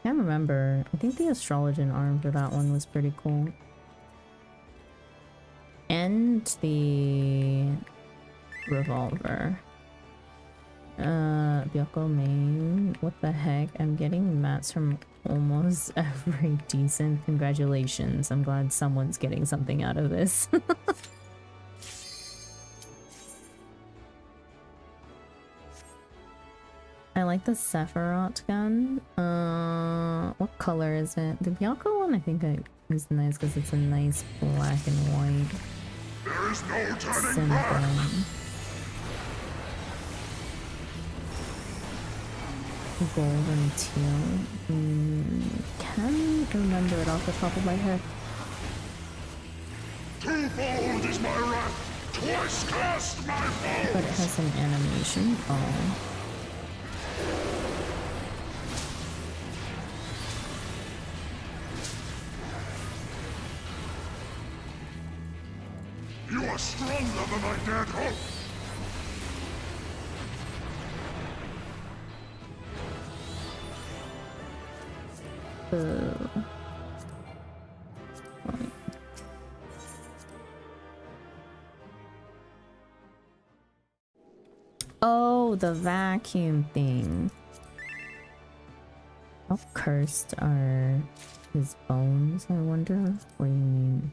remember. I think the Astrologian arm for that one was pretty cool. And the revolver. Byoko main. What the heck? I'm getting mats from almost every decent. Congratulations. I'm glad someone's getting something out of this. I like the Sephiroth gun. What color is it? The Byoko one I think is nice because it's a nice black and white. There is no turning symbol. back. Golden teal. Can't remember it off the top of my head. Twofold is my wrath. Twice cast my foes. But it has some animation. Oh. You are stronger than I dared hope. Oh, the vacuum thing. How cursed are his bones, I wonder? What do you mean?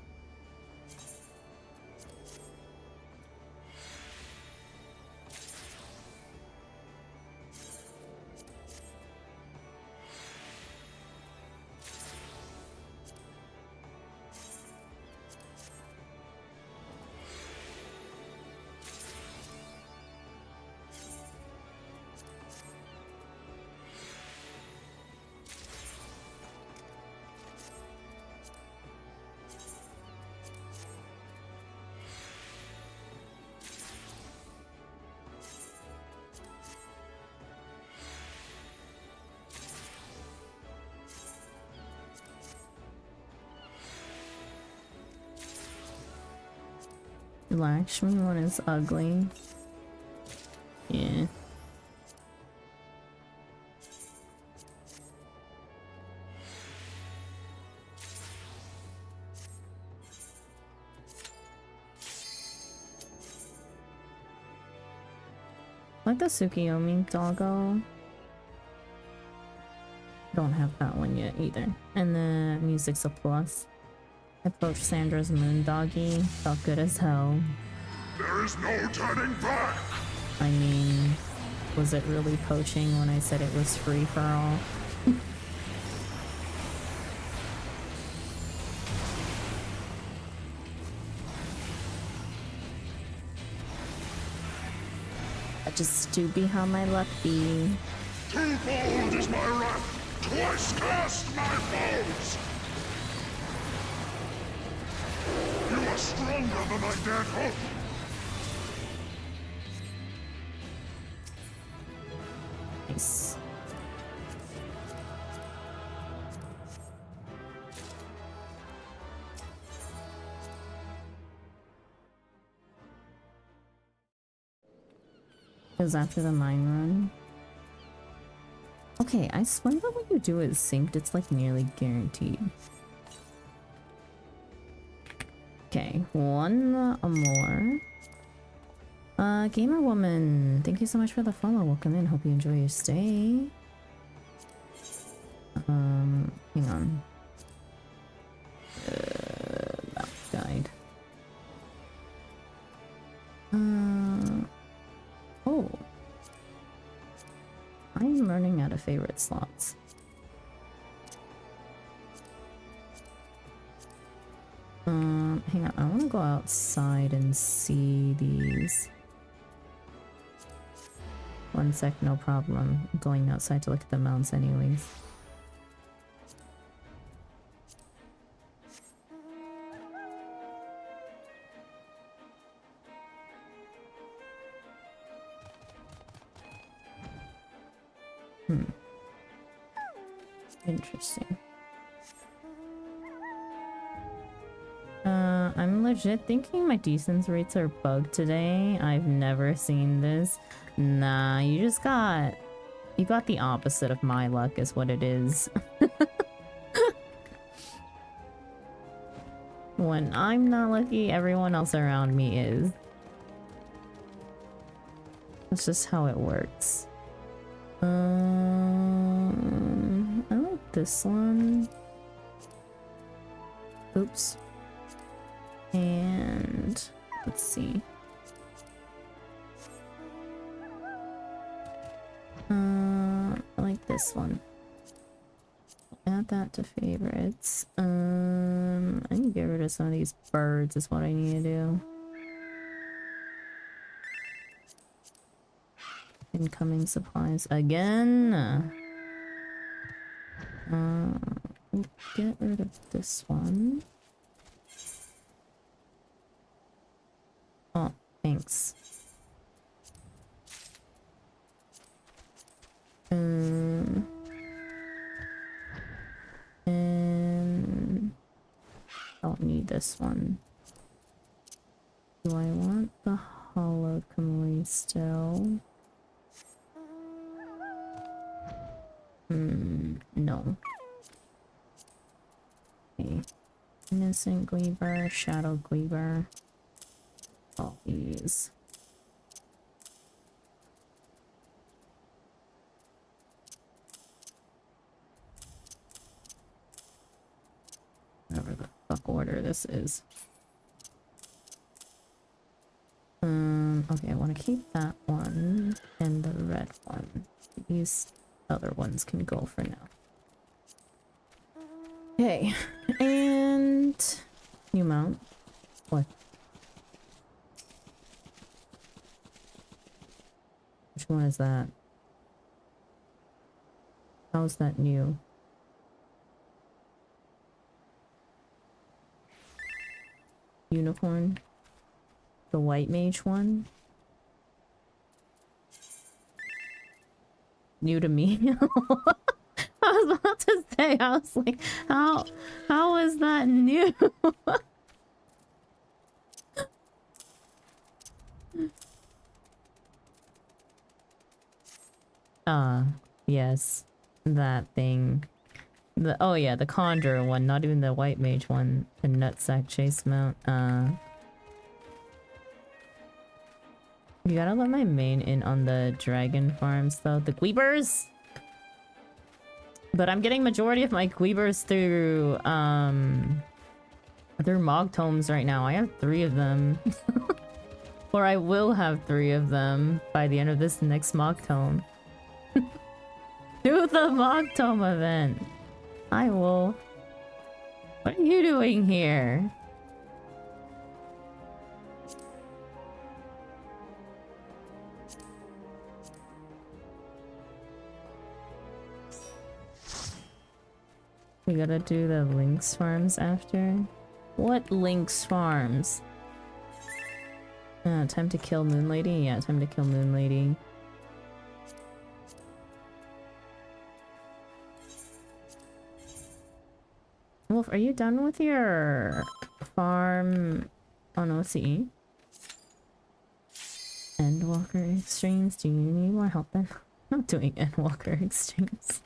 Lakshmi one is ugly. Yeah. Like the Tsukiyomi doggo. Don't have that one yet either. And the music's a plus. I poached Sandra's moon doggy. Felt good as hell. There is no turning back. I mean, was it really poaching when I said it was free for all? I just do be how my luck be. Twofold is my wrath. Twice cast my foes. You are stronger than I dared hope. Nice. Because after the mine run. Okay, I swear that when you do it synced, it's like nearly guaranteed. Okay, one more. Gamer Woman, thank you so much for the follow. Welcome in. Hope you enjoy your stay. Hang on. Map guide. Oh. I'm running out of favorite slots. Hang on, I want to go outside and see these. One sec, no problem. I'm going outside to look at the mounts anyways. Interesting. I'm legit thinking my decence rates are bugged today. I've never seen this. Nah, you got the opposite of my luck is what it is. When I'm not lucky, everyone else around me is. That's just how it works. I like this one. Oops. And let's see. I like this one. Add that to favorites. I need to get rid of some of these birds is what I need to do. Incoming supplies again. We'll get rid of this one. Oh, thanks. And don't need this one. Do I want the hollowed Kamui still? No. Okay. Innocent Gleaver, Shadow Gleaver. All these. Whatever the fuck order this is. Okay, I want to keep that one and the red one. These other ones can go for now. Okay, and new mount. What? Which one is that? How's that new? Unicorn? The white mage one? New to me? I was about to say, I was like, how is that new? Yes, that thing. Oh yeah, the Conjurer one, not even the White Mage one. The Nutsack Chase mount. You gotta let my main in on the dragon farms though. The Gweebers! But I'm getting majority of my Gweebers through Mog Tomes right now. I have 3 of them. Or I will have 3 of them by the end of this next Mog Tome. Do the Mog Tome event. Hi, Wolf. What are you doing here? We gotta do the Lynx farms after. What Lynx farms? Time to kill Moon Lady? Yeah, time to kill Moon Lady. Wolf, are you done with your farm on OCE? Endwalker Extremes? Do you need more help then? I'm not doing Endwalker Extremes.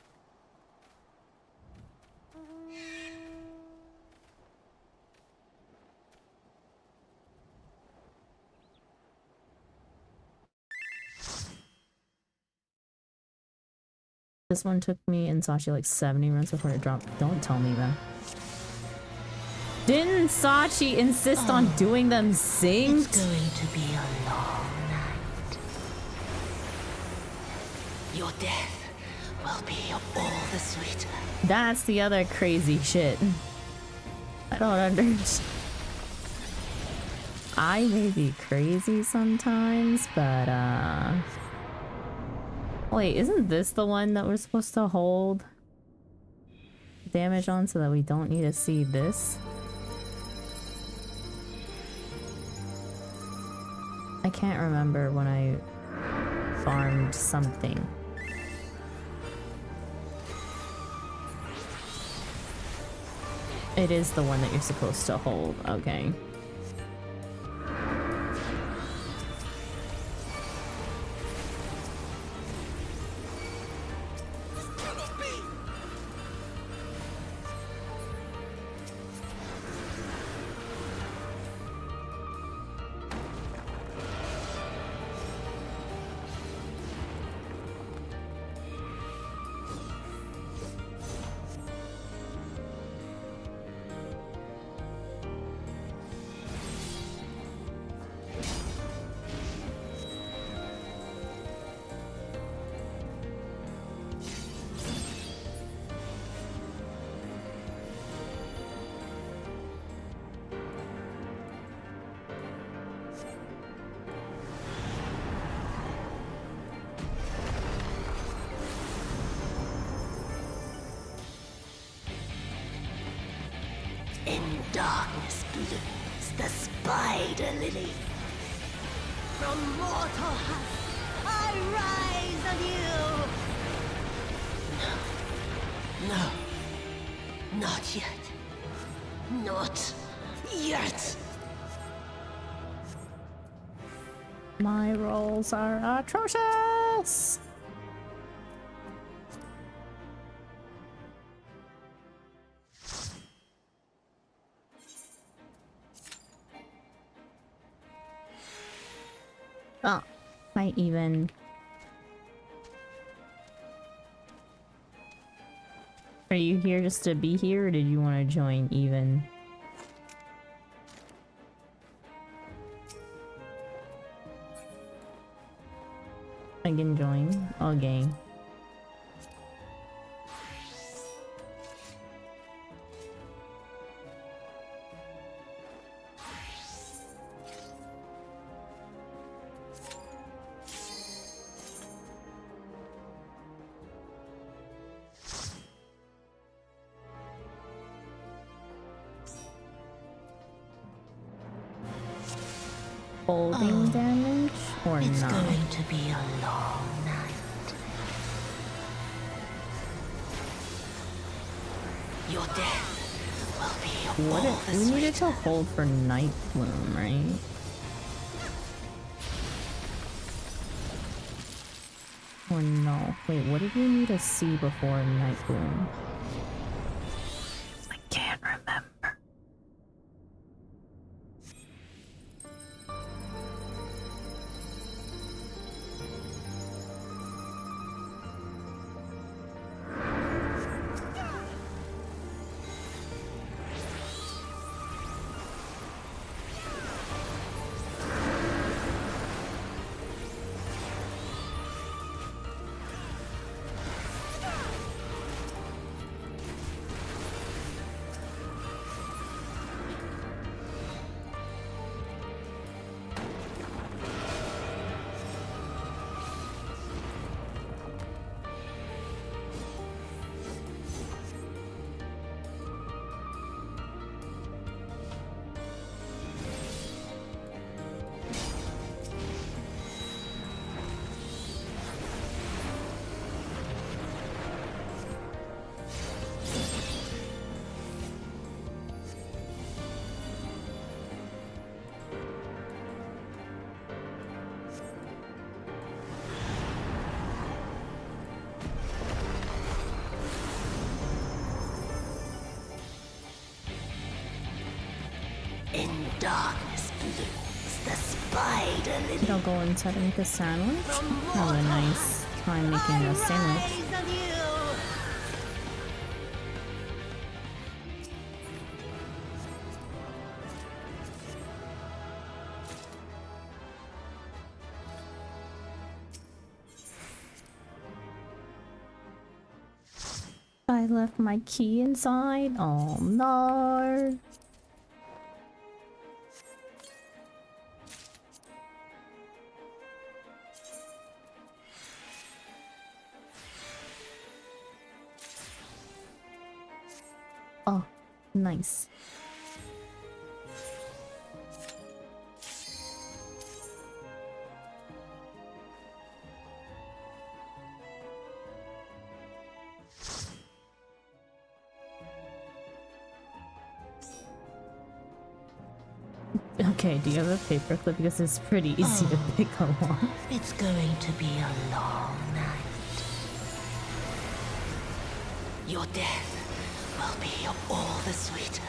This one took me and Sachi like 70 runs before it dropped. Don't tell me that. Didn't Sachi insist on doing them synced? It's going to be a long night. Your death will be all the sweeter. That's the other crazy shit. I don't understand. I may be crazy sometimes, but wait, isn't this the one that we're supposed to hold damage on so that we don't need to see this? I can't remember when I farmed something. It is the one that you're supposed to hold, okay. In darkness blooms the spider lily. From mortal husk, I rise anew. No. Not yet. Not yet. My rolls are atrocious! Oh, I even. Are you here just to be here, or did you want to join even? I can join. Okay. Holding damage or It's not? going to be a long night. Your death will be What all if we needed to hold for Night Bloom, right? Or no? Wait, what did we need to see before Night Bloom? I can't remember. In darkness blooms the spider lily. I'll go inside and make a sandwich. Have a nice time making a sandwich. I left my key inside. Oh no. Nice. Okay, do you have a paperclip? Because it's pretty easy to pick along. It's going to be a long night. Your death will be all the sweeter.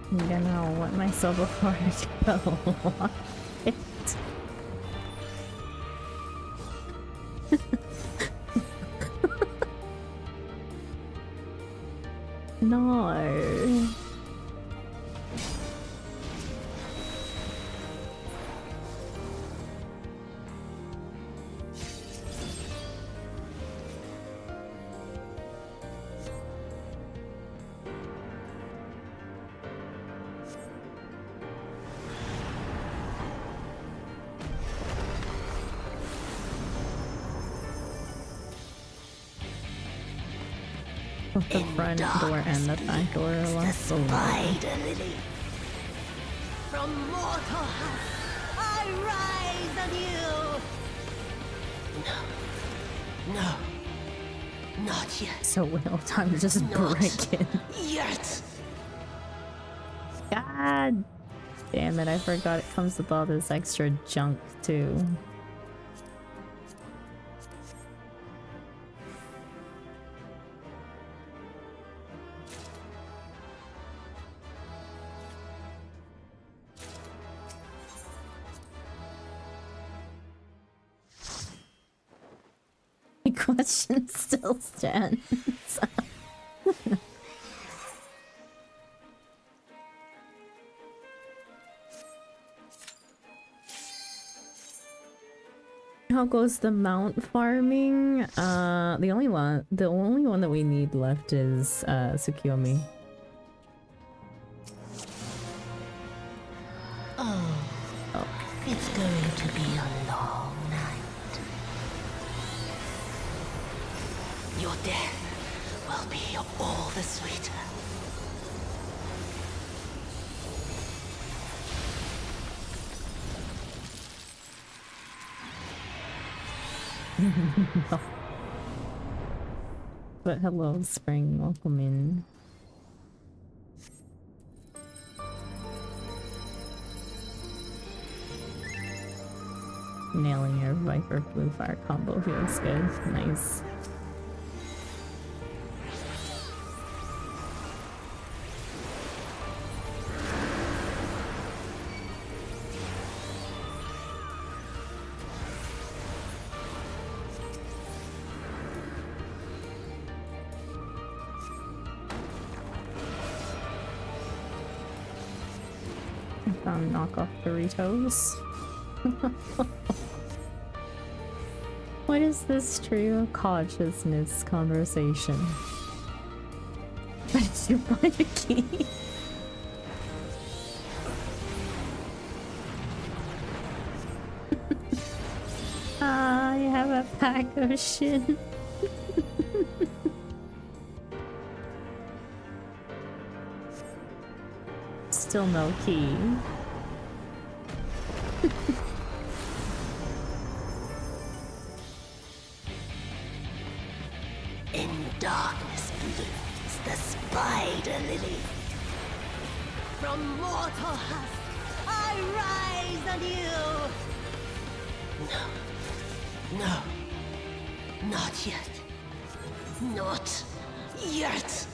I'm gonna wet myself before I go. It. No. Both the front door and the back door are left alone. Spider lily. From mortal house, I rise on you. No. Not yet. So we don't have time to just break it. Yet. God damn it, I forgot it comes with all this extra junk too. The question still stands. How goes the mount farming? The only one that we need left is Tsukiyomi. Oh, it's going to be a long night. Your death will be all the sweeter. No. But hello, Spring. Welcome in. Nailing your Viper Blue Fire combo feels good. Nice. Found knockoff Doritos. What is this trio of consciousness conversation? What is your private key? I have a pack of shit. Still no key. In darkness blooms the spider lily. From mortal husk, I rise on you. No. Not yet. Not yet.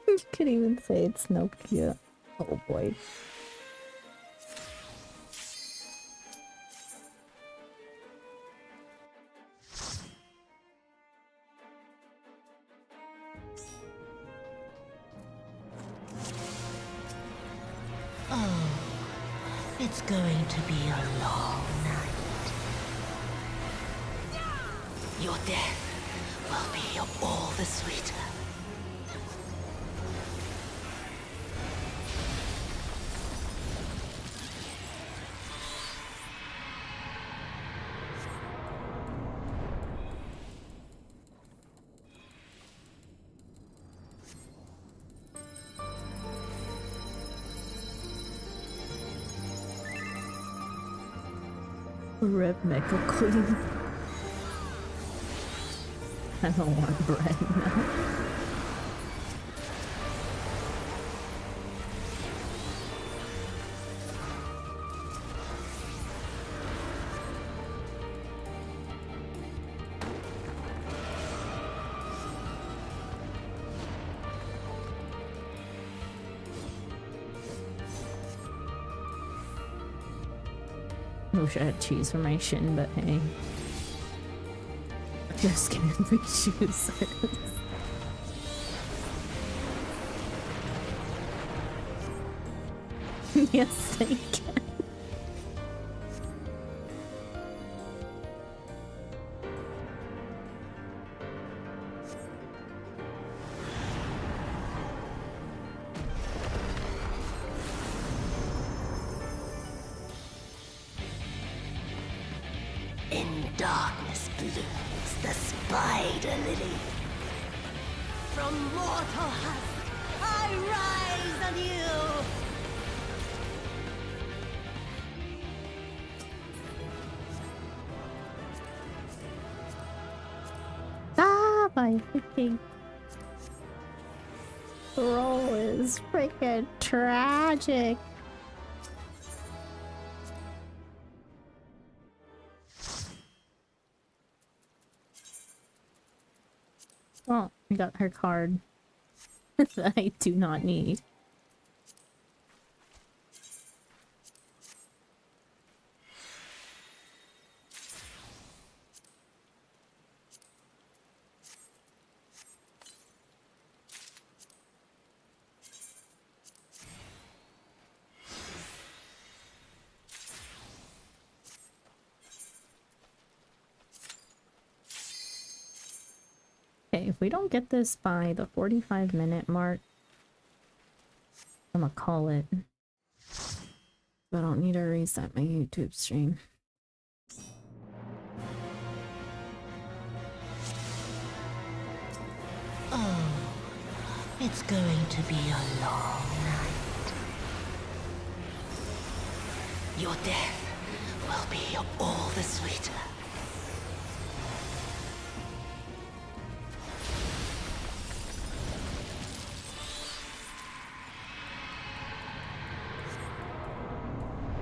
You could even say it's Nokia. Oh boy. Oh, it's going to be a long night. Your death will be all the sweeter. Rip Mecha Queen. I don't want bread now. I wish I had cheese for my shin, but hey. Just getting free shoes. Yes, they can. In darkness blooms the spider lily. From mortal husk, I rise anew. Ah, my freaking roll is freaking tragic. Well, we got her card that I do not need. Okay, if we don't get this by the 45-minute mark, I'm gonna call it. I don't need to reset my YouTube stream. Oh, it's going to be a long night. Your death will be all the sweeter.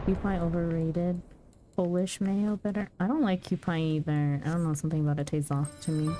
Kewpie overrated. Polish mayo better. I don't like Kewpie either. I don't know, something about it tastes off to me.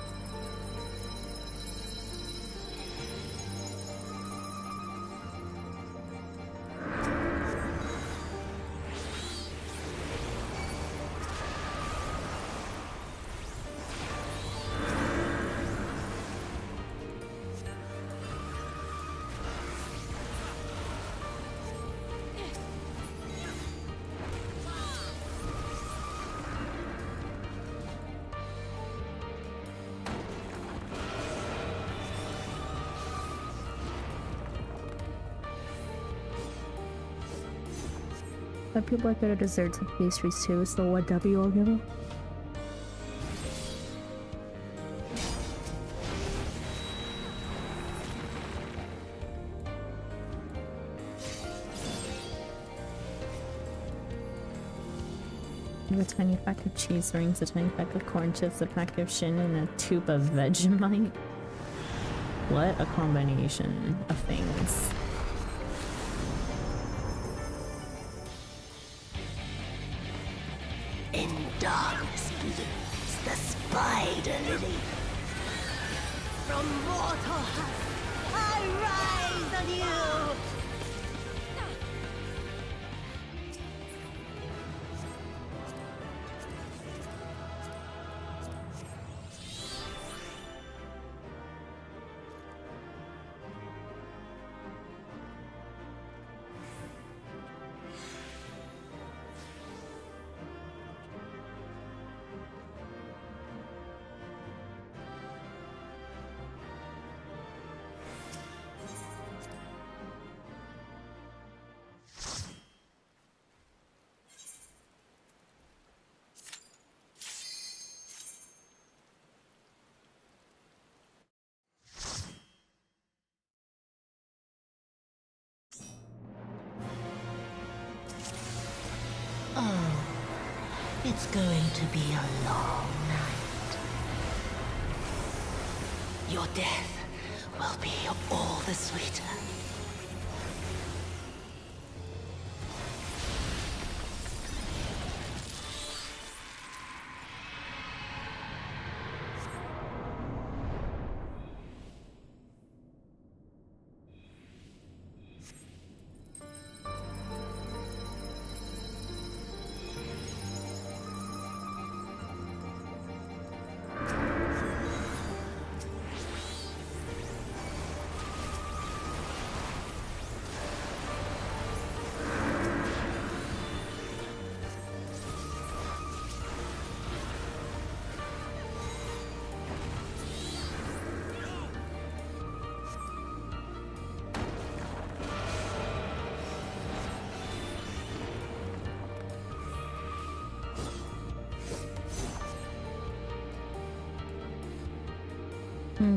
But people are good at desserts and pastries too, so what W will give them? A tiny pack of cheese rings, a tiny pack of corn chips, a pack of shin, and a tube of Vegemite. What a combination of things. In darkness blooms the spider lily. From mortal husk, I rise on you! Oh, it's going to be a long night. Your death will be all the sweeter.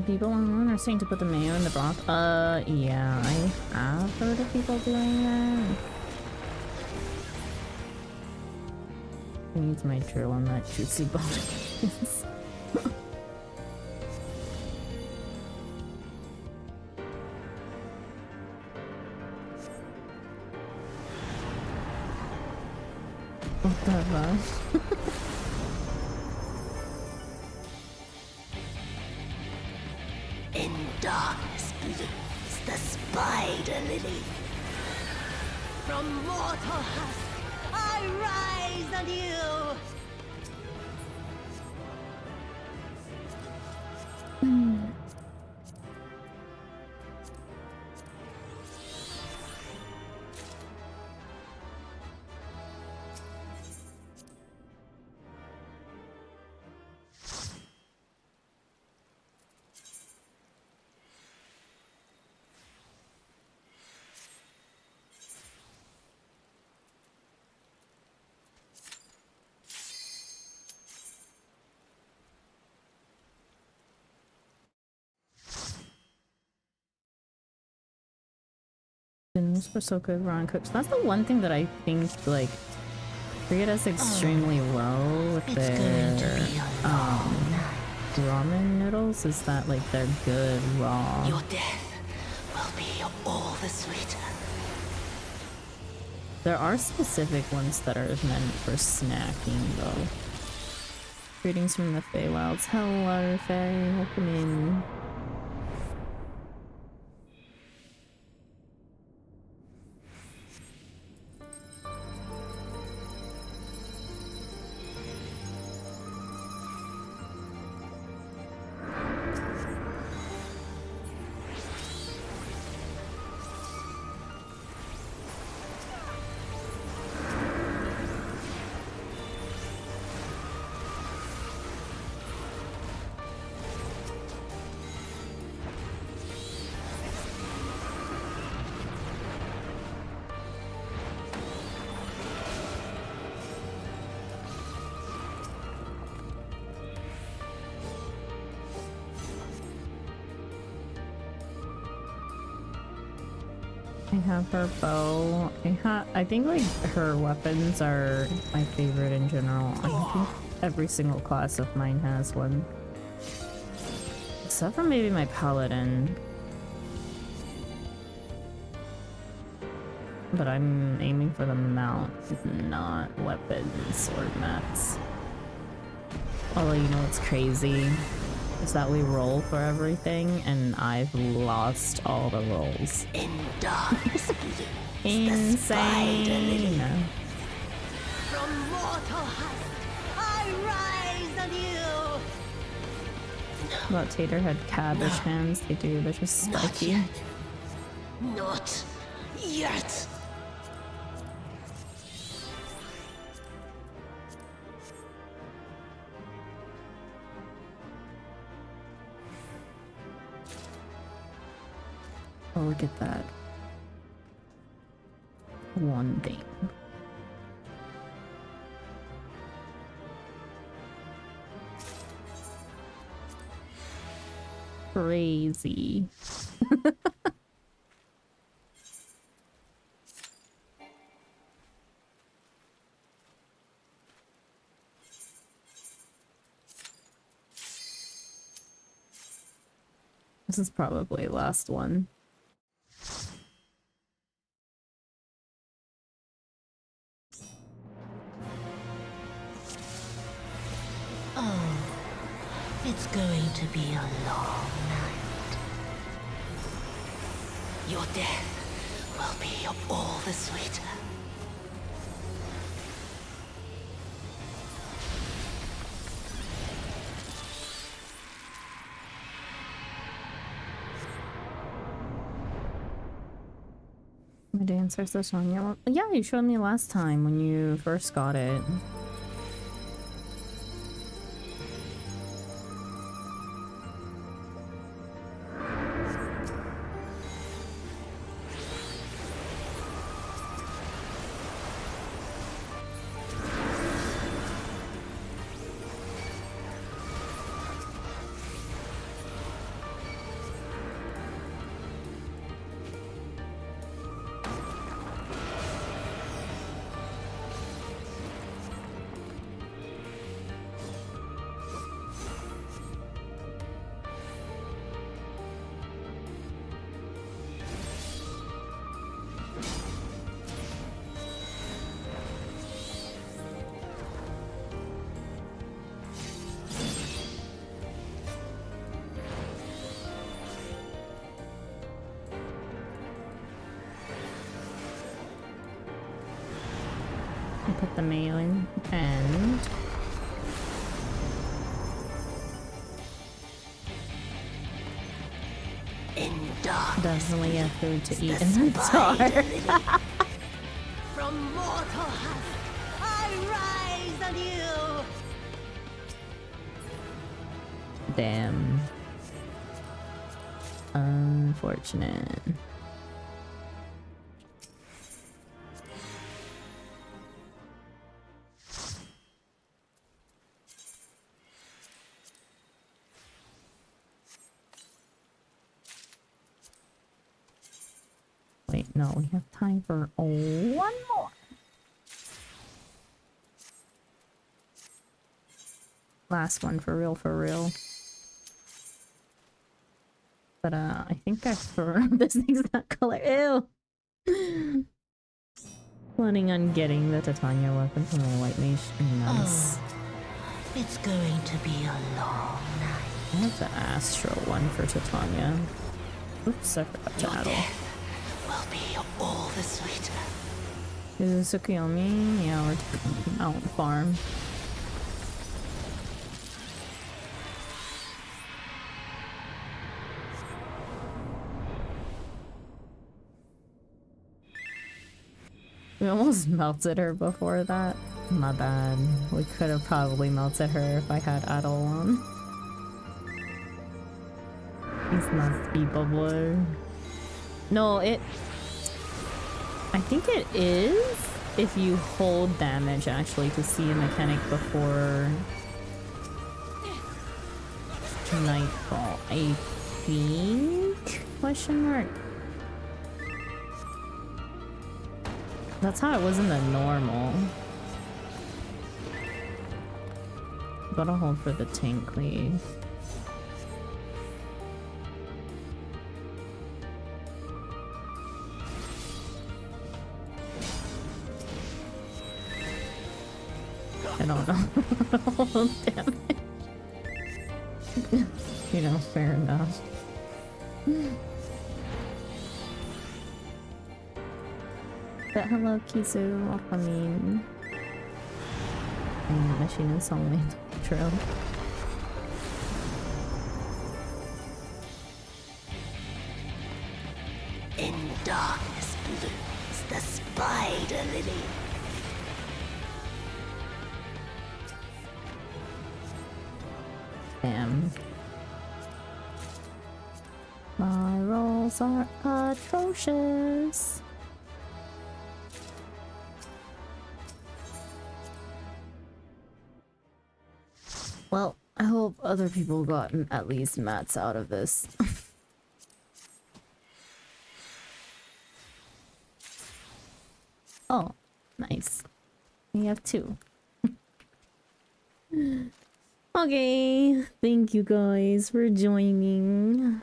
People online are saying to put the mayo in the broth. Yeah, I have heard of people doing that. I use my drill on that juicy bone. What the fuck? In darkness blooms the spider lily. From mortal husk, I rise on you. Were so good raw and cooked. So that's the one thing that I think like Korea does extremely well with their ramen noodles is that like they're good raw. Your death will be all the sweeter. There are specific ones that are meant for snacking though. Greetings from the Feywilds. Hello Faye, welcome in. I have her bow. I think like her weapons are my favorite in general. I think every single class of mine has one. Except for maybe my paladin. But I'm aiming for the mount, not weapons or mats. Although you know what's crazy? is that we roll for everything, and I've lost all the rolls. In darkness, Insane. from mortal husk, I rise anew. Well, Tater had cabbage hands. They do. They're just spiky. Not yet. Oh, look at that. One thing. Crazy. This is probably last one. Oh, it's going to be a long night. Your death will be all the sweeter. My dancer says Sonya. Yeah, you showed me last time when you first got it. Put the mail in and definitely have food to eat in the dark. From mortal husk, I rise anew. Damn. Unfortunate. Wait, no, we have time for one more. Last one for real, for real. But I think I forgot this thing's not color. Ew. Planning on getting the Titania weapon from the White Mage. Nice. Oh, it's going to be a long night. I have the Astro one for Titania. Oops, I forgot to add all. Will be all the sweeter. Is Tsukuyomi? Yeah, we're out farm. We almost melted her before that. My bad. We could have probably melted her if I had Adol on. He's not beepable. No, I think it is if you hold damage actually to see a mechanic before nightfall. I think? Question mark. That's how it was in the normal. Gotta hold for the tank lead. I don't know. Damn it. You know, fair enough. But hello, Kizu, welcoming. And machine is only true. In darkness blooms the spider lily. Damn. My rolls are atrocious. Well, I hope other people got at least mats out of this. Oh, nice. We have 2. Okay, thank you guys for joining.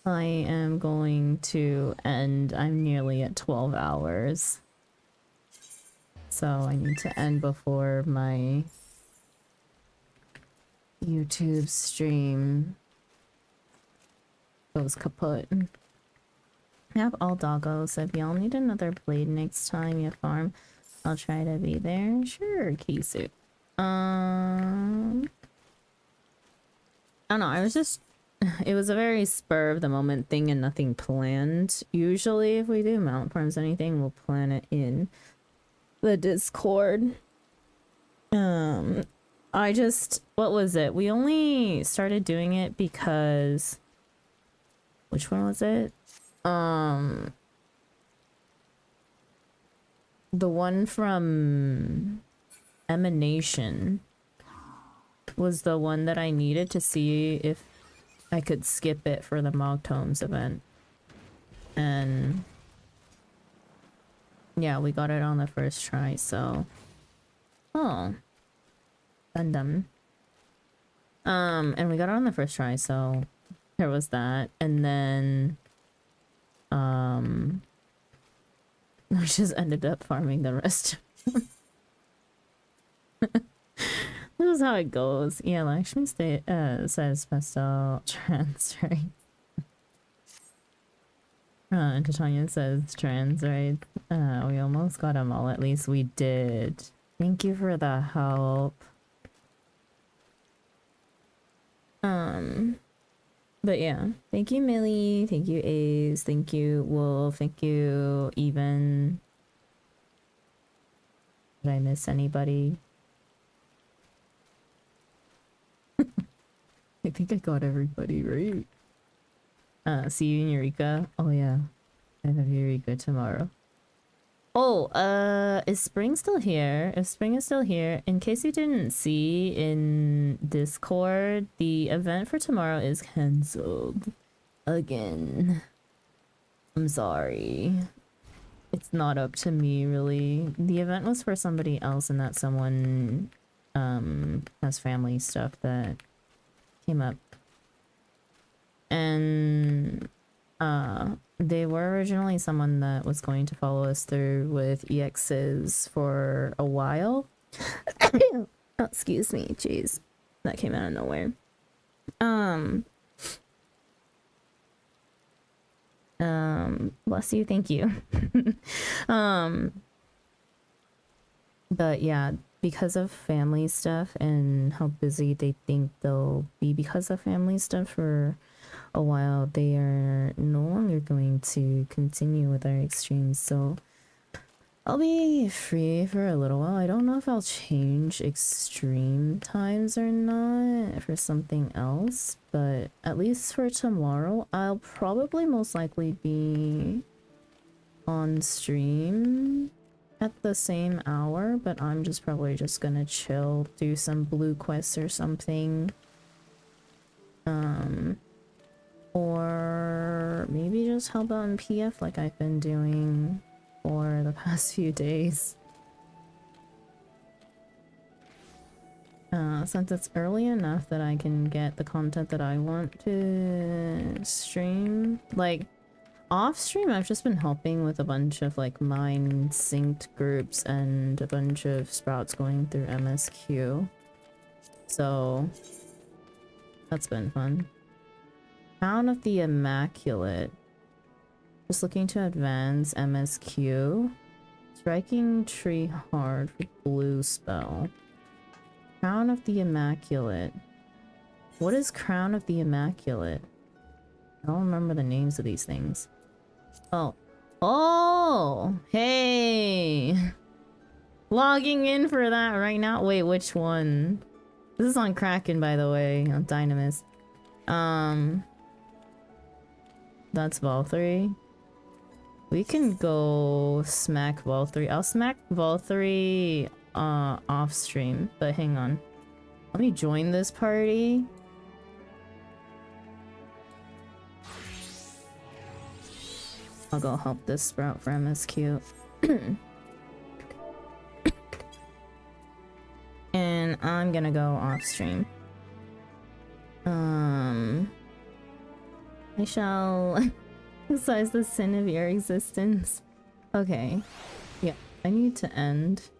I am going to end. I'm nearly at 12 hours. So I need to end before my YouTube stream goes kaput. I have all doggos. If y'all need another blade next time you farm, I'll try to be there. Sure, Kisu. I don't know, I was just... It was a very spur of the moment thing and nothing planned. Usually if we do mount farms anything, we'll plan it in the Discord. I just... What was it? We only started doing it because... Which one was it? The one from Emanation was the one that I needed to see if I could skip it for the Mogtomes event. And yeah, we got it on the first try, so... Oh. Gundam. And we got it on the first try, so there was that. And then we just ended up farming the rest. This is how it goes. Yeah, Lakshmi says pastel trans, right? And Titania says trans, right? We almost got them all. At least we did. Thank you for the help. But yeah, thank you, Millie. Thank you, Ace. Thank you, Wolf. Thank you, Even. Did I miss anybody? I think I got everybody right. See you in Eureka. Oh yeah, I have Eureka tomorrow. Oh, is Spring still here? If Spring is still here, in case you didn't see in Discord, the event for tomorrow is cancelled. Again. I'm sorry. It's not up to me, really. The event was for somebody else, and that someone, has family stuff that came up. And, they were originally someone that was going to follow us through with EXs for a while. Oh, excuse me, jeez. That came out of nowhere. Bless you, thank you. But yeah, because of family stuff and how busy they think they'll be because of family stuff for a while, they are no longer going to continue with our extremes, so I'll be free for a little while. I don't know if I'll change extreme times or not for something else, but at least for tomorrow, I'll probably most likely be on stream at the same hour, but I'm just probably just gonna chill, do some blue quests or something. Or maybe just help out in PF like I've been doing for the past few days. Since it's early enough that I can get the content that I want to stream. Like, off stream I've just been helping with a bunch of like mine synced groups and a bunch of sprouts going through MSQ. So That's been fun. Crown of the Immaculate. Just looking to advance MSQ. Striking tree hard for blue spell. Crown of the Immaculate. What is Crown of the Immaculate? I don't remember the names of these things. Oh. Oh! Hey! Logging in for that right now. Wait, which one? This is on Kraken, by the way, on Dynamis. That's Vol 3. We can go smack Vol 3. I'll smack Vol 3 off stream, but hang on. Let me join this party. I'll go help this sprout for MSQ. And I'm gonna go off stream. I shall exercise the sin of your existence. Okay. Yeah, I need to end.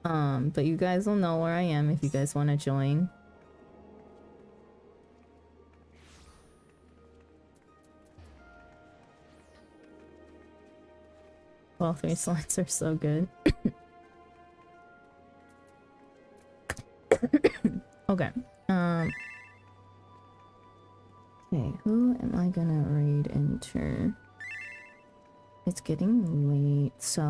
But you guys will know where I am if you guys want to join. All 3 slides are so good. Okay. Okay, who am I gonna raid enter? It's getting late, so...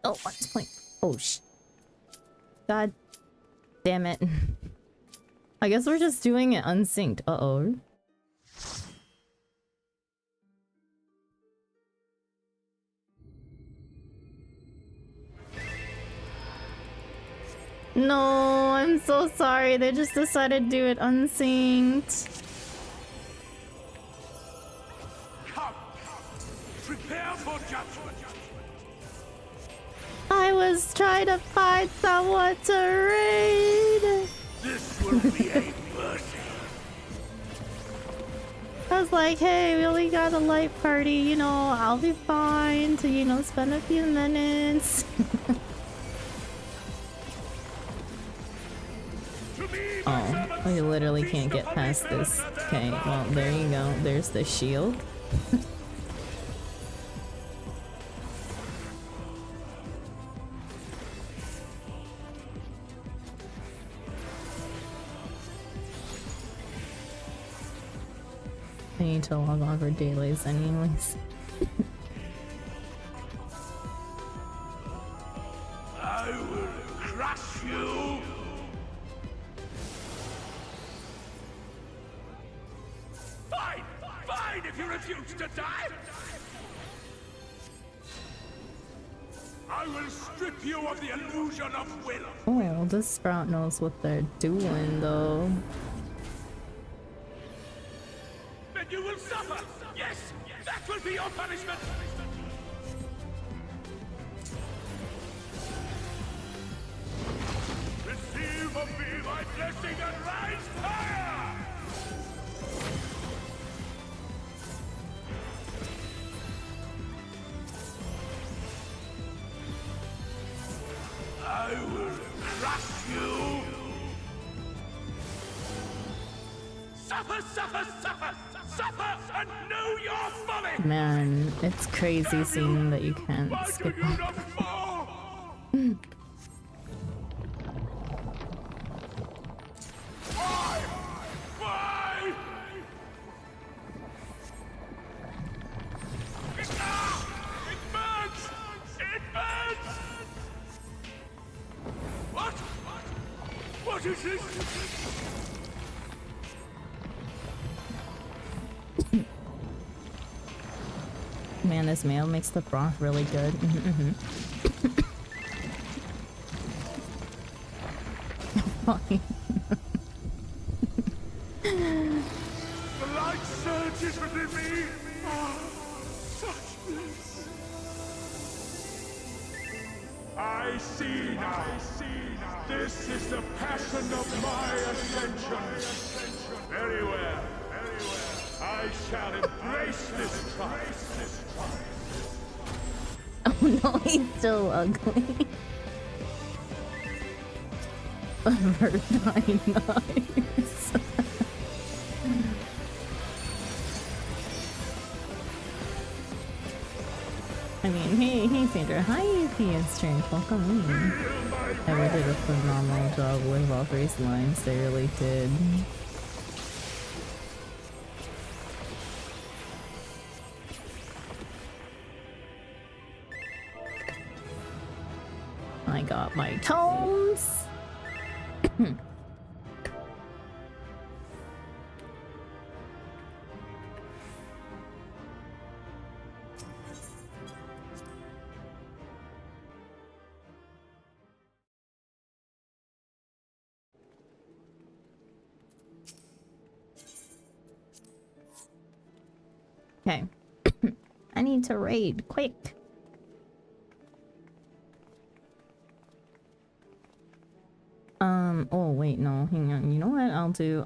Oh, what's playing? Oh, God damn it. I guess we're just doing it unsynced. Uh-oh. No, I'm so sorry. They just decided to do it unsynced. Prepare for judgment. I was trying to find someone to raid. This will be a mercy. I was like, hey, we only got a light party, you know, I'll be fine to, you know, spend a few minutes. Oh, we literally can't get past this. Okay, well, there you go. There's the shield. I need to log on for Dailies anyways. I will crush you. Fine, fine if you refuse to die. I will strip you of the illusion of will. Oh, this sprout knows what they're doing though. Then you will suffer. Yes, that will be your punishment. Receive of me my blessing and rise higher. I will crush you. Suffer, suffer, suffer, suffer, and know your folly. Man, it's crazy seeing that you can't skip off. Why? It burns! It burns! What? What is this? Man, this mayo makes the broth really good. Fine. The light surges within me. Oh, such bliss. I see now. This is is the passion of my ascension. Very well, very well. I shall embrace this trial. Oh no, he's still ugly. Verdine knives. I mean, hey, Sandra. Hi, PS Strength. Welcome in. I really did a phenomenal job with all three slimes. They really did. I got my tomes. Okay. I need to raid, quick. Oh wait, no, hang on. You know what I'll do?